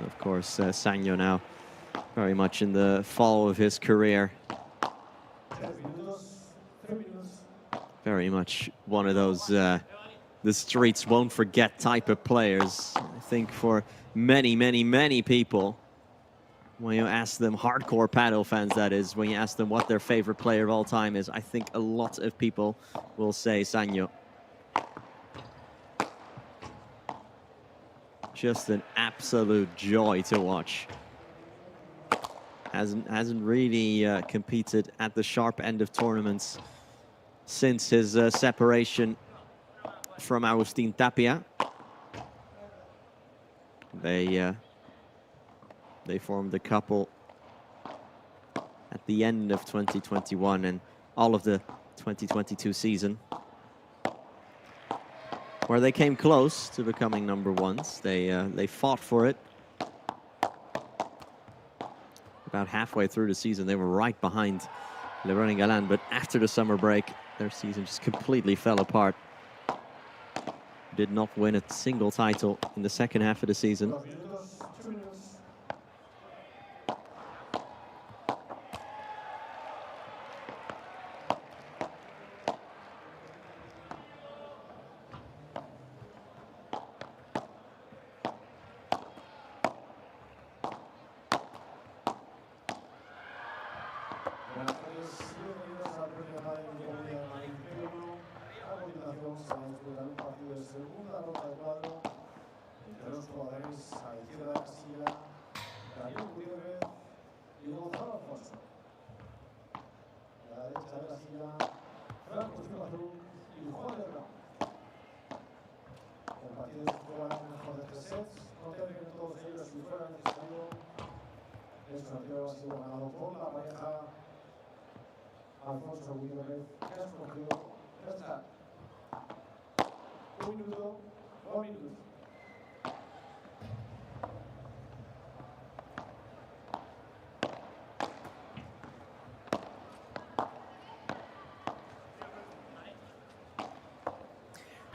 Of course, Sanyo now very much in the fall of his career. Very much one of those the streets won't forget type of players. I think for many people, when you ask them, hardcore padel fans that is, when you ask them what their favorite player of all time is, I think a lot of people will say Sanyo. Just an absolute joy to watch. Hasn't really competed at the sharp end of tournaments since his separation from Agustin Tapia. They formed a couple at the end of 2021 and all of the 2022 season, where they came close to becoming #1s. They fought for it. About halfway through the season, they were right behind Lebron and Galan, but after the summer break, their season just completely fell apart. Did not win a single title in the second half of the season.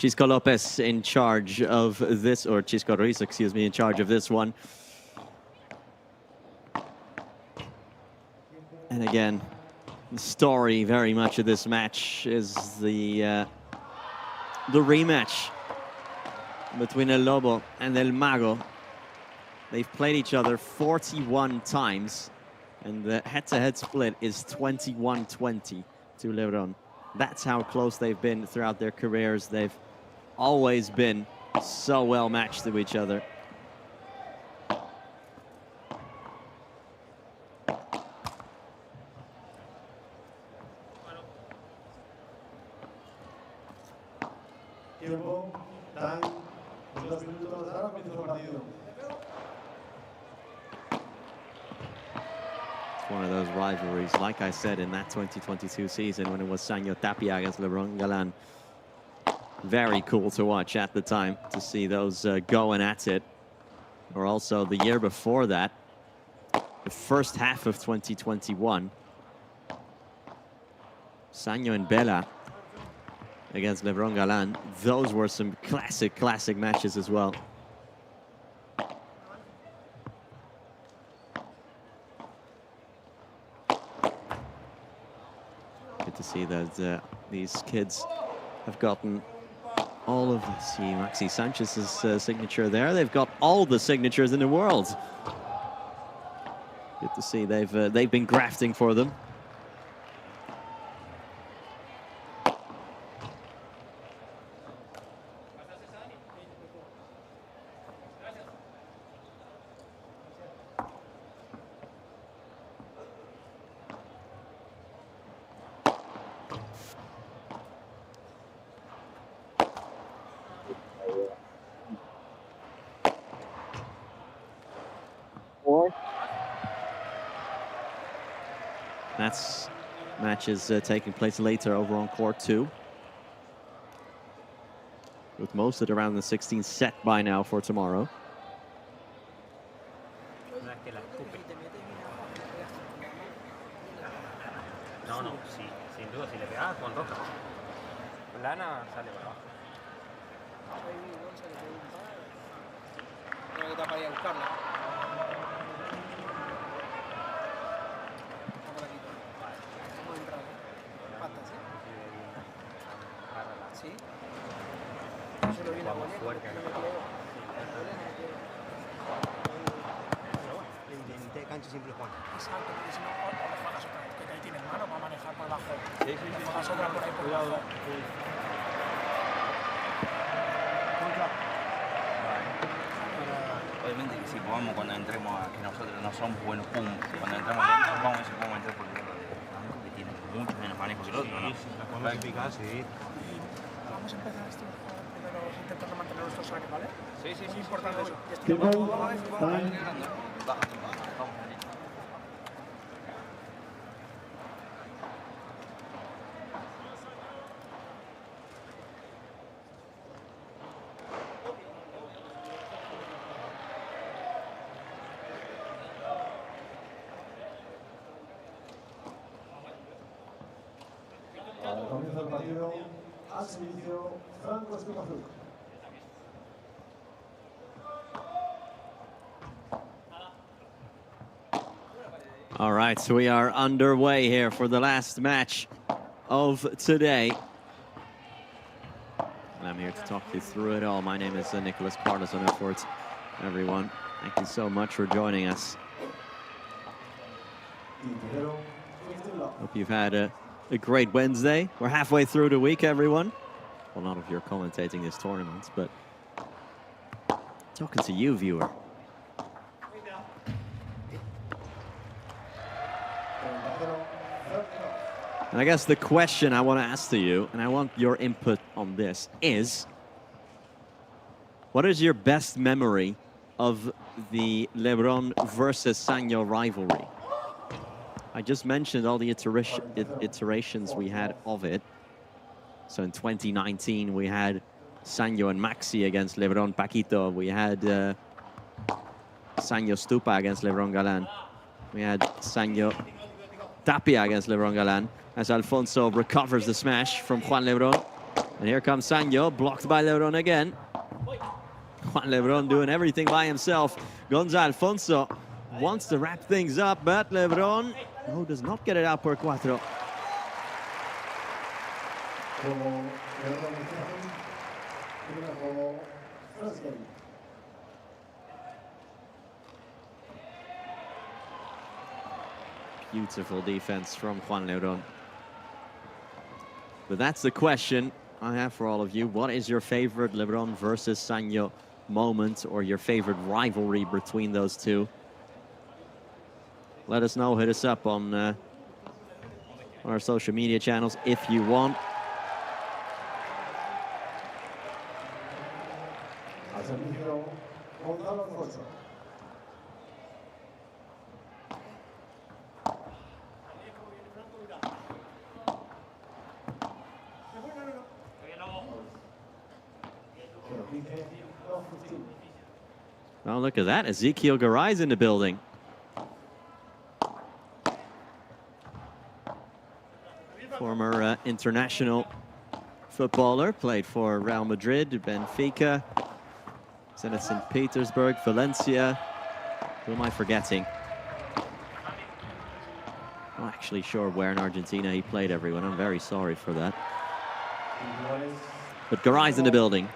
Chisco Lopez in charge of this, or Chisco Ruiz, excuse me, in charge of this one. And again, the story very much of this match is the rematch between El Lobo and El Mago. They've played each other 41 times, and the head-to-head split is 21-20 to Lebron. That's how close they've been throughout their careers. They've always been so well matched to each other. Tiempo. Time. 2 minutos. Ahora comienza el partido. One of those rivalries, like I said, in that 2022 season when it was Sanyo Tapia against Lebron Galan. Very cool to watch at the time, to see those going at it. Or also the year before that, the first half of 2021, Sanyo and Bella against Lebron Galan. Those were some classic matches as well. Good to see that these kids have gotten all of, see Maxi Sanchez's signature there. They've got all the signatures in the world. Good to see they've been grafting for them. That's matches taking place later over on court 2. With most of it around the 16th set by now for tomorrow. No, sí, sin duda, si le pegaba con roja. Lana sale para abajo. No, que te para ir a buscarla. ¿Sí? Yo lo vi en la boleta, no me quedó. En mitad de cancha siempre Juan. Exacto, porque si no, o le juegas otra vez, que ahí tienes mano para manejar por abajo. Sí. Le juegas otra por ahí por abajo. Obviamente que si podamos cuando entremos a que nosotros no somos buenos cuando entramos dentro, vamos a ver si podemos entrar por el lado de banco que tiene mucho menos manejo que el otro, ¿no? Sí, la podemos picar, sí. Vamos a empezar esto primero intentando mantener nuestro saque, ¿vale? Sí, es importante eso. Al comienzo del partido, a servicio Franco Stupaczuk. All right, so we are underway here for the last match of today. And I'm here to talk you through it all. My name is Nicholas Partisan Efforts, everyone. Thank you so much for joining us. Hope you've had a great Wednesday. We're halfway through the week, everyone. Well, not if you're commentating this tournament, but talking to you, viewer. And I guess the question I want to ask to you, and I want your input on this, is what is your best memory of the Lebron versus Sanyo rivalry? I just mentioned all the iterations we had of it. So in 2019, we had Sanyo and Maxi against Lebron Paquito. We had Sanyo Stupa against Lebron Galan. We had Sanyo Tapia against Lebron Galan, as Alfonso recovers the smash from Juan Lebron. And here comes Sanyo, blocked by Lebron again. Juan Lebron doing everything by himself. Gonza Alfonso wants to wrap things up, but Lebron does not get it out per cuatro. Beautiful defense from Juan Lebron. But that's the question I have for all of you. What is your favorite Lebron versus Sanyo moment, or your favorite rivalry between those two? Let us know. Hit us up on our social media channels if you want. Oh, look at that. Ezekiel Garay's in the building. Former international footballer, played for Real Madrid, Benfica, Zenit St. Petersburg, Valencia. Who am I forgetting? I'm not actually sure where in Argentina he played, everyone. I'm very sorry for that. But Garay's in the building.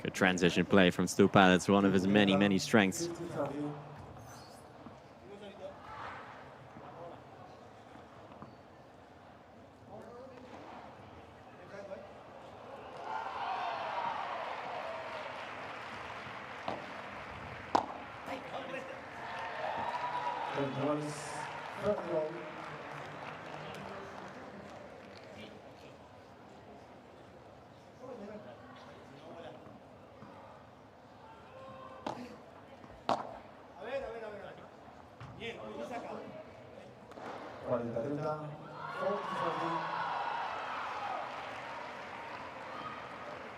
Good transition play from Stupa. That's one of his many, many strengths.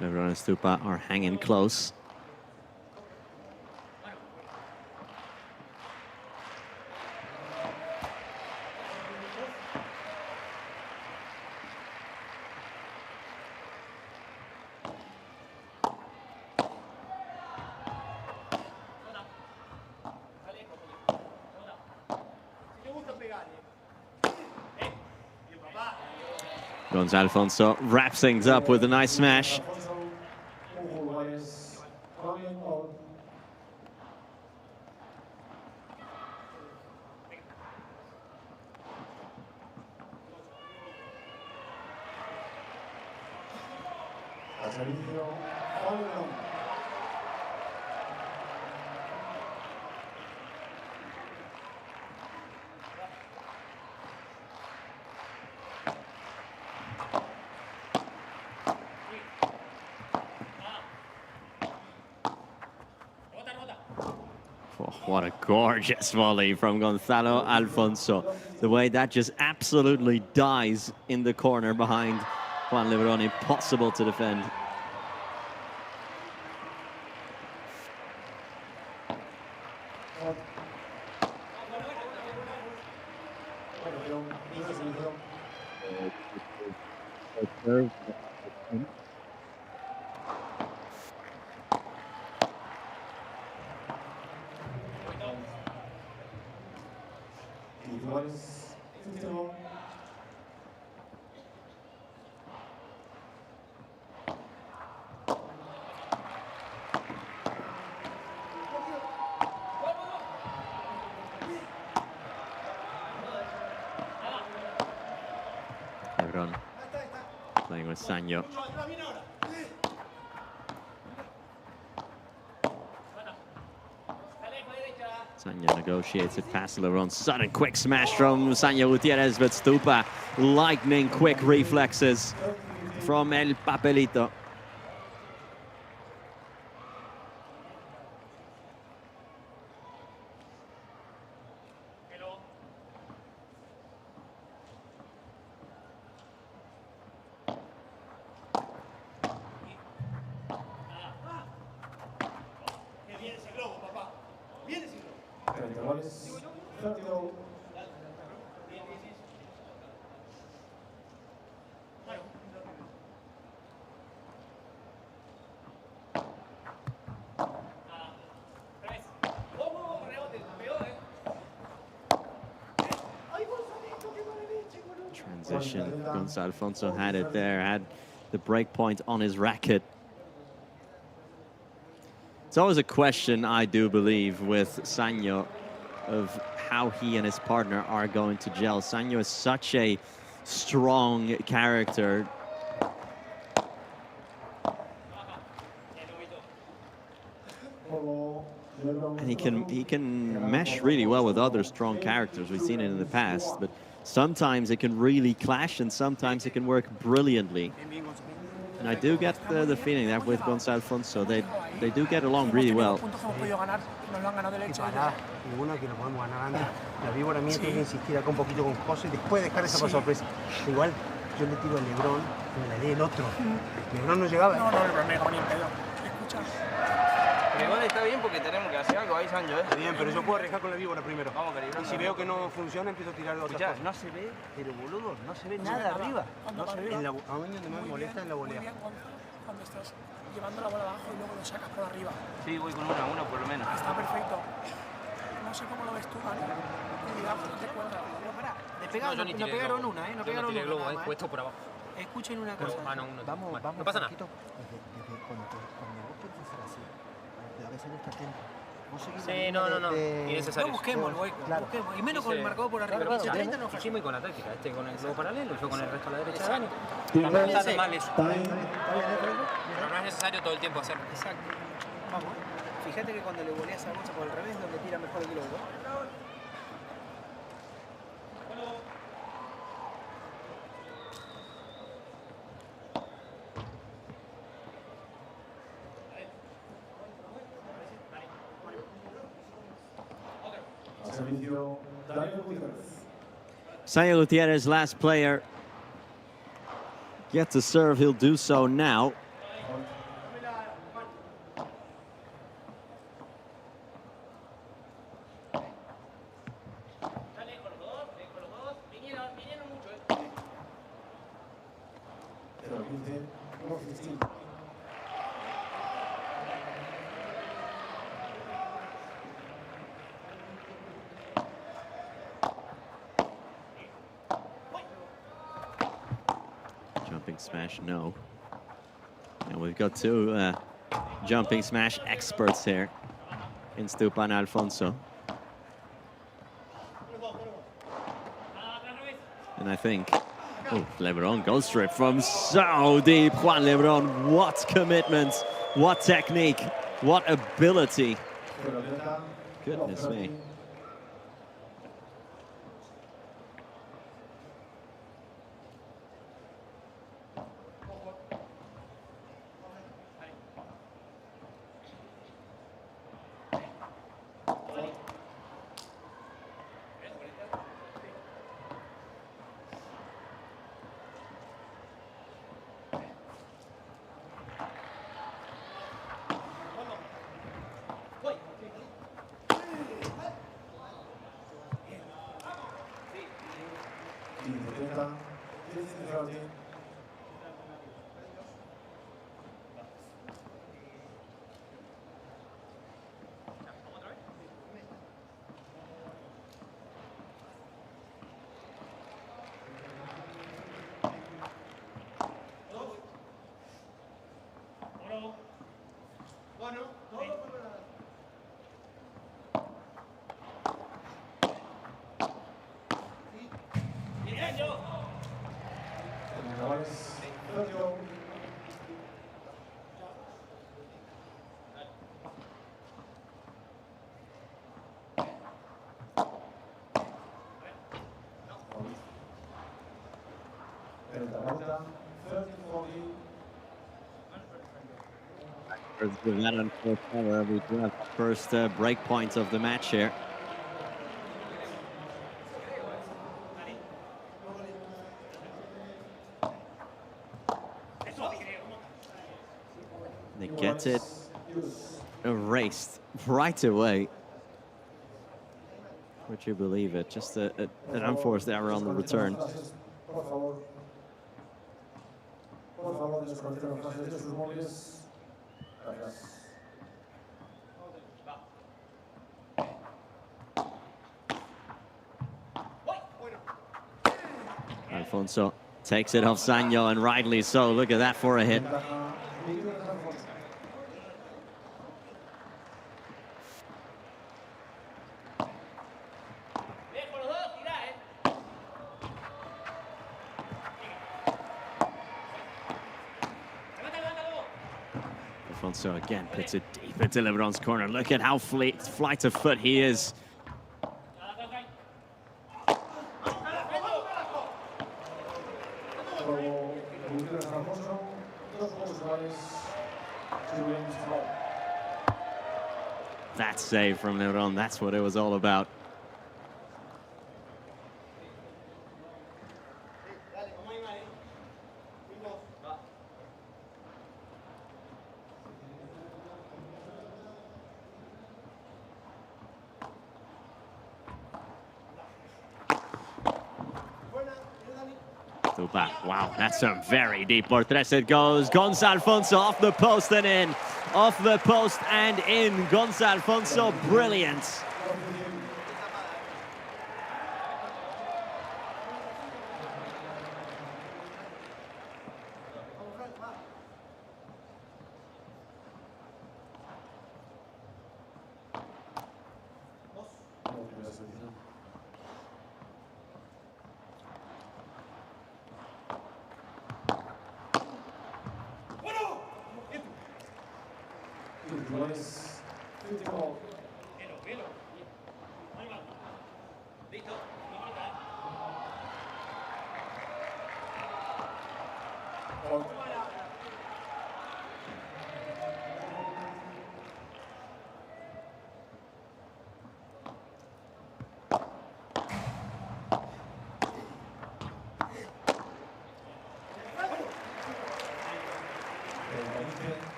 Lebron and Stupa are hanging close. Alfonso wraps things up with a nice smash. What a gorgeous volley from Gonzalo Alfonso. The way that just absolutely dies in the corner behind Juan Lebron. Impossible to defend. Lebron playing with Sanyo. Sanyo negotiates it past Lebron. Sudden quick smash from Sanyo Gutierrez, but Stupa, lightning quick reflexes from El Papelito. Gonzalo Alfonso had it there, had the break point on his racket. It's always a question, I do believe, with Sanyo of how he and his partner are going to gel. Sanyo is such a strong character. And he can mesh really well with other strong characters. We've seen it in the past, but sometimes it can really clash and sometimes it can work brilliantly. And I do get the feeling that with Gonzalo Alfonso, they do get along really well. Ninguno que lo podemos ganar antes. La víbora mía tiene que insistir acá un poquito con José y después dejar esa sorpresa. Igual yo le tiro a Lebron, me la dé el otro. Lebron no llegaba. No, Lebron me llegaba ni en pedo. Escucha. Pero igual está bien porque tenemos que hacer algo ahí, Sancho, ¿eh? Está bien, pero yo puedo arriesgar con la víbora primero. Vamos, calibrando. Y si veo que no funciona, empiezo a tirar de otras cosas. No se ve, pero boludo, no se ve nada arriba. No se ve. A mí donde me molesta es la volea. Cuando estás llevando la bola abajo y luego lo sacas por arriba. Sí, voy con una por lo menos. Está perfecto. No sé cómo lo ves tú, Dani. Cuidado, no te cuelga. No pegaron una, ¿eh? No pegaron una. Globo, puesto por abajo. Escuchen una cosa. Vamos, no pasa nada. Cuando vos querés hacer así, a veces no está atento. Sí, no. Innecesario. No busquemos el hueco. Claro. Busquemos. Y menos con el marcador por arriba. Pero Pero 30 no hicimos con la táctica. Con el globo paralelo, yo con el resto a la derecha. También está mal eso. Pero no es necesario todo el tiempo hacerlo. Exacto. Vamos. Fíjate que cuando le voleas a Gonza por el revés, donde tira mejor el globo. Daniel Gutierrez, last player. Get to serve, he'll do so now. Jumping smash, no. And we've got two jumping smash experts here in Stupa and Alfonso. And I think, oh, Lebron goes for it from so deep. Juan Lebron, what commitment, what technique, what ability. Goodness me. With that unfortunate error, we do have the first break point of the match here. They get it erased right away. Would you believe it? Just an unforced error on the return. Alfonso takes it off Sanyo, and rightly so. Look at that for a hit. Alfonso again puts it deep into Lebron's corner. Look at how flight of foot he is. That save from Lebron, that's what it was all about. Wow, that's a very deep por tres. It goes. Gonza Alfonso off the post and in. Off the post and in. Gonza Alfonso, brilliant.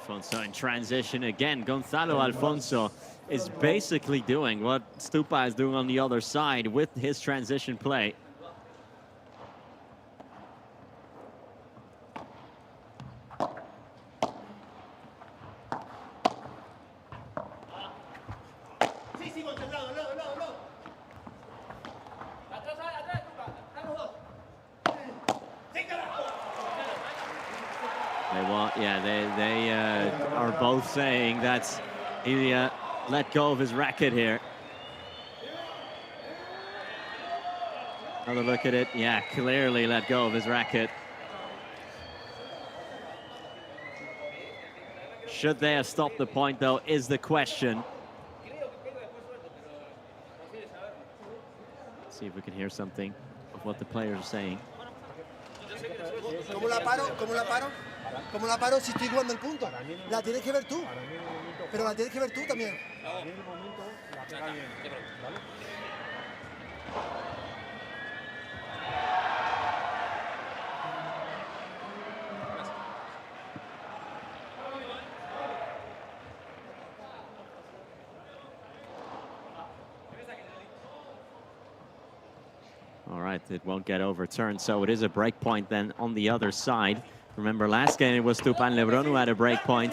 Alfonso in transition again. Gonzalo Alfonso is basically doing what Stupa is doing on the other side with his transition play. They are both saying that he let go of his racket here. Another look at it. Yeah, clearly let go of his racket. Should they have stopped the point, though, is the question. Let's see if we can hear something of what the players are saying. ¿Cómo la paro? ¿Cómo la paro? ¿Cómo la paro si estoy jugando el punto? La tienes que ver tú. Pero la tienes que ver tú también. All right, it won't get overturned, so it is a break point then on the other side. Remember, last game it was Stupa and Lebron who had a break point.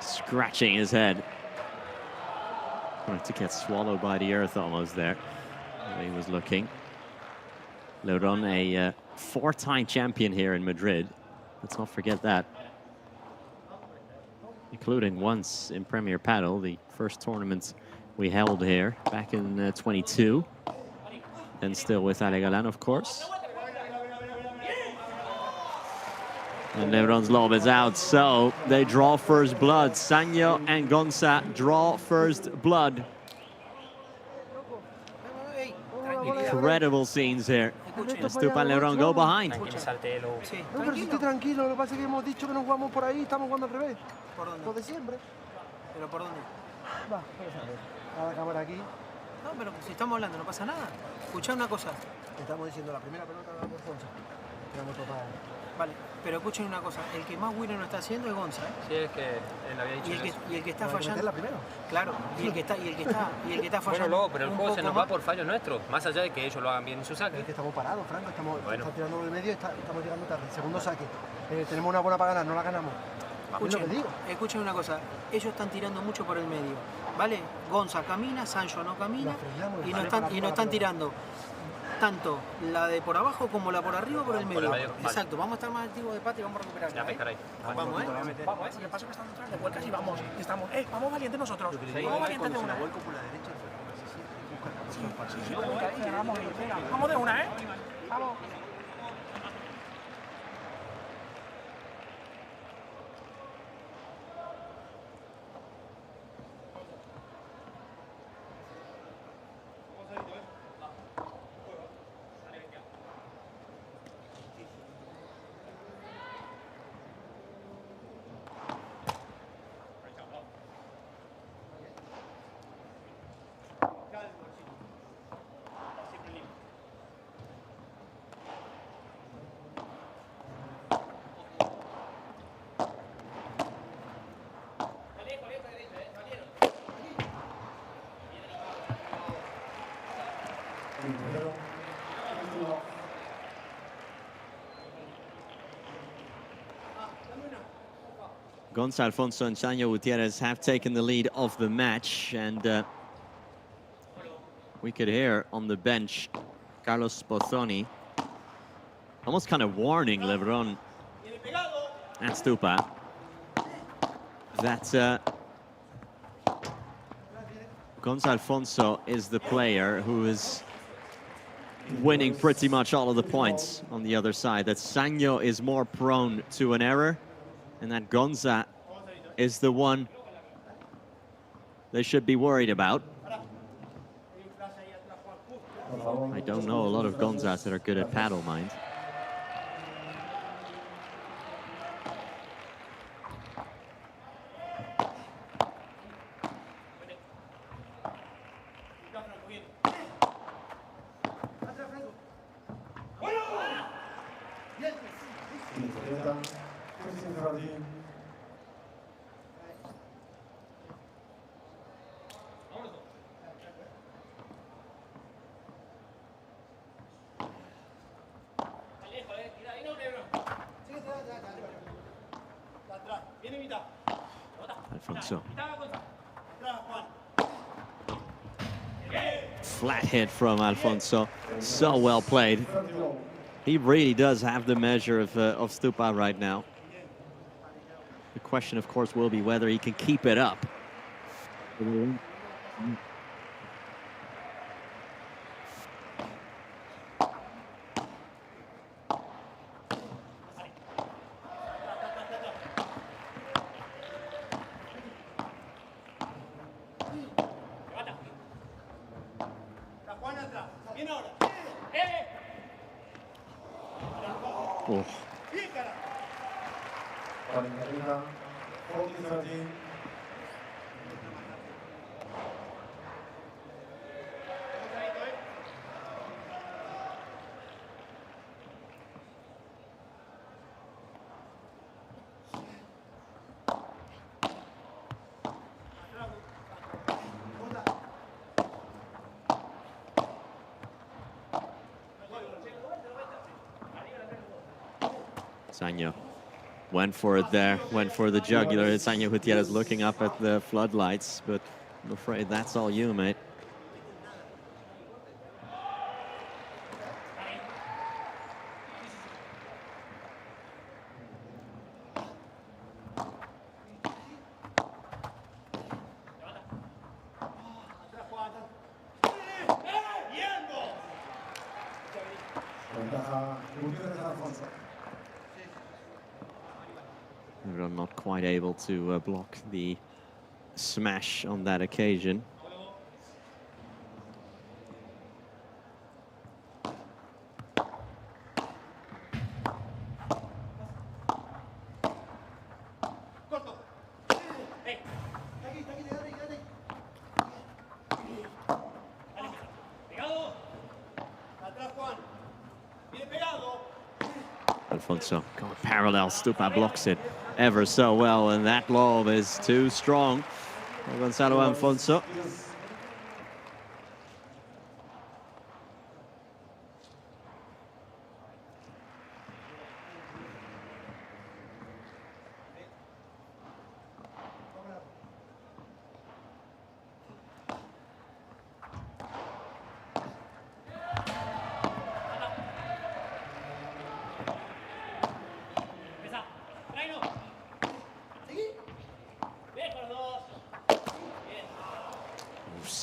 Scratching his head. Trying to get swallowed by the earth almost there. He was looking. Lebron, a four-time champion here in Madrid. Let's not forget that. Including once in Premier Padel, the first tournament we held here back in 22. And still with Galan, of course. And Lebron's lob is out, so they draw first blood. Sanyo and Gonza draw first blood. Incredible scenes here. Stupa and Lebron go behind. No, pero si estoy tranquilo, lo que pasa es que hemos dicho que no jugamos por ahí, estamos jugando al revés. ¿Por dónde? Lo de siempre. ¿Pero por dónde? Va, a la cámara aquí. No, pero si estamos hablando, no pasa nada. Escuchá una cosa. Estamos diciendo la primera pelota de Alfonso. Vale, pero escuchen una cosa, el que más winner no está haciendo es Gonza, ¿eh? Sí, es que él había dicho y el que está ¿Para fallando. meterla primero? Claro, y el que está fallando. Bueno, luego, pero el un juego se poco nos más. va por fallos nuestros, más allá de que ellos lo hagan bien en su saque. Es que estamos parados, Franco, estamos bueno. tirando por el medio y estamos llegando tarde. Segundo saque. Tenemos una buena para ganar, no la ganamos. Escuchen una cosa, ellos están tirando mucho por el medio, ¿vale? Gonza camina, Sancho no camina y no están tirando tanto la de por abajo como la por arriba por el medio. Exacto, vamos a estar más activos de pata y vamos a recuperarla. Vamos, Vamos, el paso que están detrás de vuelcas y vamos, estamos, vamos valientes nosotros, vamos valientes de una. Vamos de una, vamos. Gonza, Alfonso and Sanyo Gutierrez have taken the lead of the match, and we could hear on the bench Carlos Pozzoni almost kind of warning Lebron and Stupa that Gonza Alfonso is the player who is winning pretty much all of the points on the other side, that Sanyo is more prone to an error, and that Gonza is the one they should be worried about. I don't know a lot of Gonzas that are good at paddle, mind. Alfonso. Flat hit from Alfonso. So well played. He really does have the measure of Stupa right now. The question, of course, will be whether he can keep it up. Oh. Sanyo went for it there, went for the jugular. Sanyo Gutierrez looking up at the floodlights, but I'm afraid that's all you, mate. Lebron not quite able to block the smash on that occasion. Alfonso going parallel. Stupa blocks it ever so well, and that lob is too strong for Gonzalo Alfonso.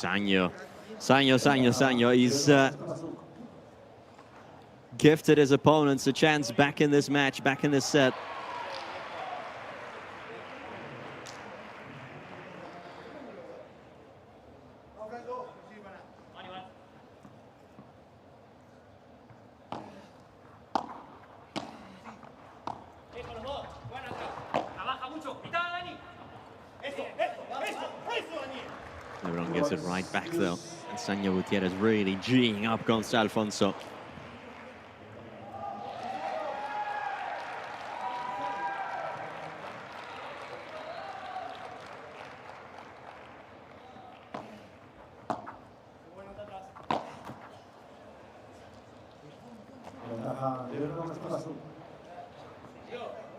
Sanyo. He's gifted his opponents a chance back in this match, back in this set. Lebron gives it right back though. And Sanyo Gutierrez really G'ing up Gonzalo Alfonso.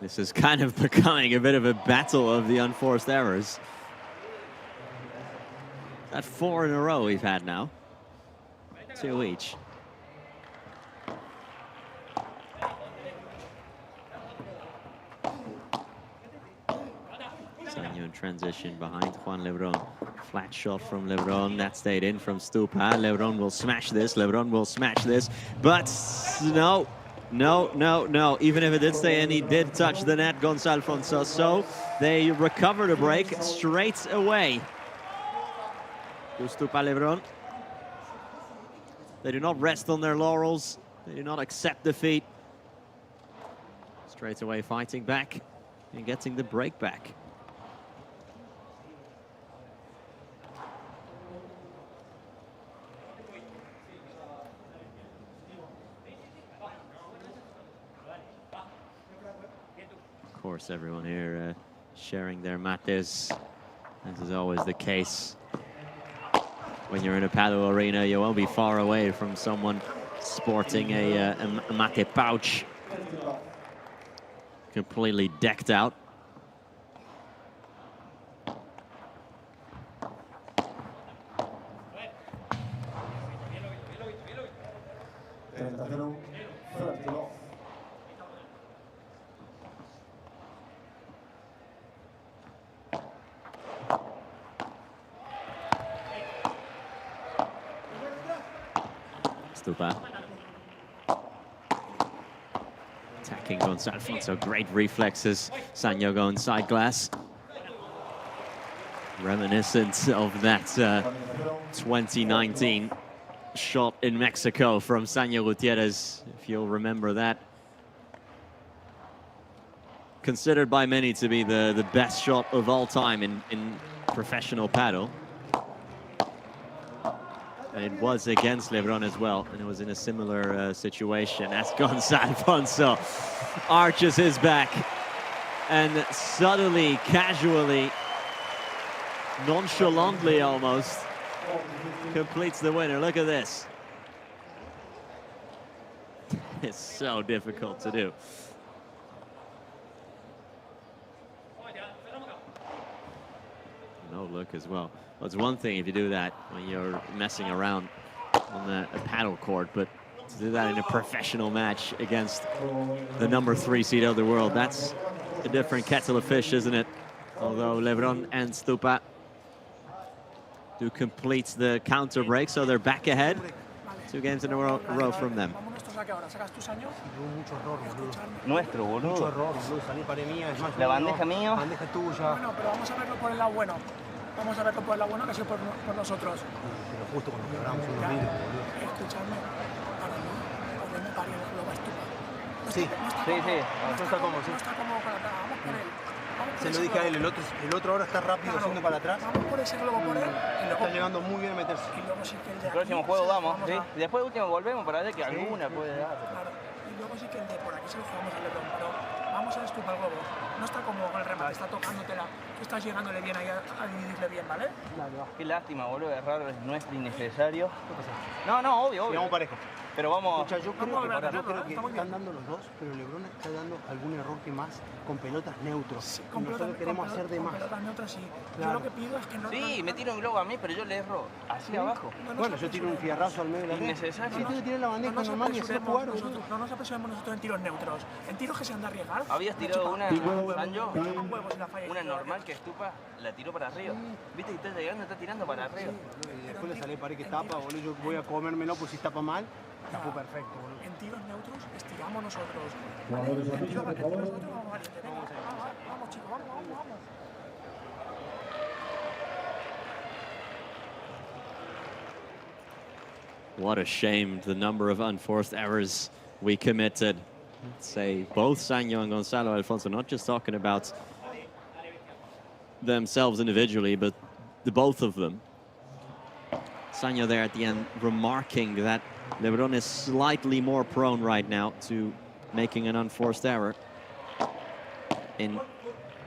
This is kind of becoming a bit of a battle of the unforced errors. That's 4 in a row we've had now. 2 each. Sanyo in transition behind Juan Lebron. Flat shot from Lebron. That stayed in from Stupa. Lebron will smash this. But no. No. Even if it did stay in, he did touch the net, Gonzalo Alfonso. So they recover the break straight away. Stupa Lebron. They do not rest on their laurels. They do not accept defeat. Straight away fighting back and getting the break back. Of course, everyone here sharing their mates. As is always the case. When you're in a paddle arena, you won't be far away from someone sporting a mate pouch. Completely decked out. Stupa. Attacking Gonzalo Alfonso, great reflexes. Sanyo going side glass. Reminiscent of that 2019 shot in Mexico from Sanyo Gutierrez, if you'll remember that. Considered by many to be the best shot of all time in professional paddle. And it was against Lebron as well, and it was in a similar situation as Gonzalo Alfonso arches his back and subtly, casually, nonchalantly almost, completes the winner. Look at this. It's so difficult to do. No look as well. Well, it's one thing if you do that when you're messing around on a paddle court, but to do that in a professional match against the #3 seed of the world, that's a different kettle of fish, isn't it? Although Lebron and Stupa do complete the counter break, so they're back ahead. 2 games in a row from them. Nuestro, boludo. Mucho error, boludo. Salir para mía, es más. La bandeja mía. Bandeja tuya. Bueno, pero vamos a verlo por el lado bueno. Vamos a verlo por el lado bueno que ha sido por nosotros. Pero justo cuando quebramos un horrible, boludo. Escuchadme, para mí, podemos parir el globo a Stupa. Sí, No está cómodo con la cara, vamos por él. Se lo dije a él, el otro ahora está rápido, haciendo para atrás. Vamos por ese globo por él. Y luego está llegando muy bien a meterse. Y luego sí que el de el próximo juego vamos, ¿sí? Después de último volvemos para ver que alguna puede dar. Claro. Y luego sí que el de por aquí se lo jugamos al Lebron, pero vamos a Stupa el globo. No está como con el remate, está tocándotela. Tú estás llegándole bien ahí a dividirle bien, ¿vale? Qué lástima, boludo, errar es nuestro innecesario. No, obvio. Sigamos parejo. Pero vamos. Escucha, yo creo que están dando los dos, pero Lebron está dando algún error que más con pelotas neutros. Con nosotros queremos hacer de más. pelotas neutras, sí. Claro. Yo lo que pido es que no... Sí, me tiro un globo a mí, pero yo le erro así abajo. Bueno, yo tiro un fierrazo al medio de la red. Innecesario. Si tengo que tirar la bandeja normal y hacer jugar. No nos apresuremos nosotros en tiros neutros. En tiros que se han de arriesgar. Habías tirado una, Sancho, una normal que Stupa la tiró para arriba. Viste que está llegando, está tirando para arriba. Después le sale pared que tapa, boludo. Yo voy a comérmelo, pues si tapa mal, tapó perfecto, boludo. En tiros neutros estiramos nosotros. Jugadores En tiros por favor. nosotros vamos valiente. Venga, vamos chicos, vamos. What a shame, the number of unforced errors we committed. Say both Sanyo and Gonzalo Alfonso, not just talking about themselves individually, but the both of them. Sanyo there at the end remarking that Lebron is slightly more prone right now to making an unforced error in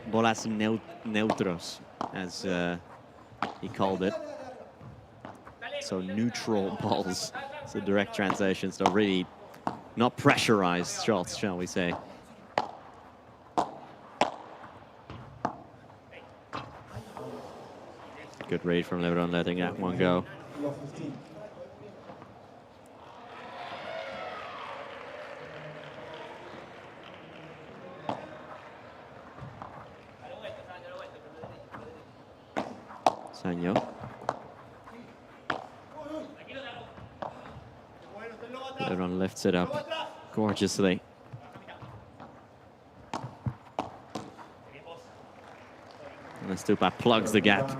bolas neutros, as he called it. So neutral balls. It's a direct translation, so really not pressurized shots, shall we say. Good read from Lebron, letting that one go. Sanyo. Lebron lifts it up gorgeously. And Stupa plugs the gap.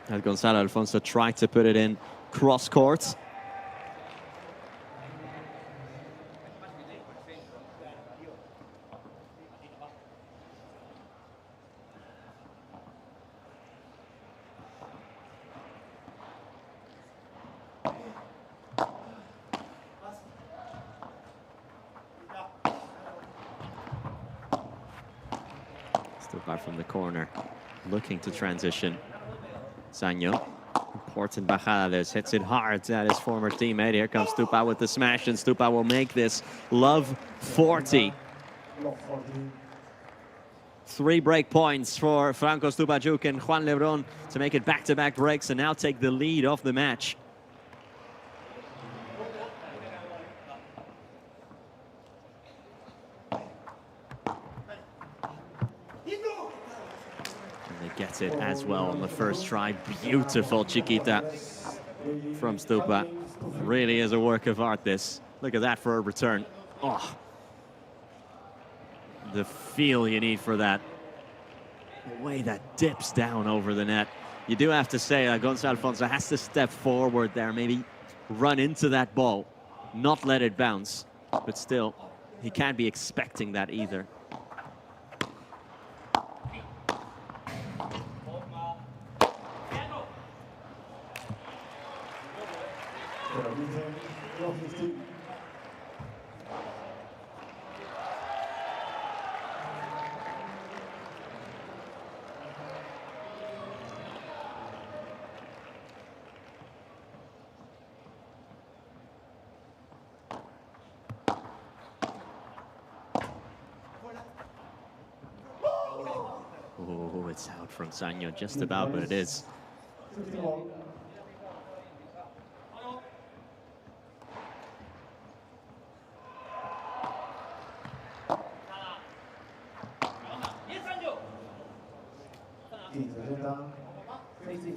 And Gonzalo Alfonso tried to put it in cross court. From the corner, looking to transition. Sanyo, important bajada this, hits it hard at his former teammate. Here comes Stupa with the smash, and Stupa will make this love 40. 3 break points for Franco Stupaczuk and Juan Lebron to make it back-to-back breaks and now take the lead of the match. Gets it as well on the first try. Beautiful chiquita from Stupa. Really is a work of art, this. Look at that for a return. Oh, the feel you need for that. The way that dips down over the net. You do have to say Gonzalo Alfonso has to step forward there, maybe run into that ball, not let it bounce. But still, he can't be expecting that either. Oh, it's out from Sanyo just about, but it is. Facing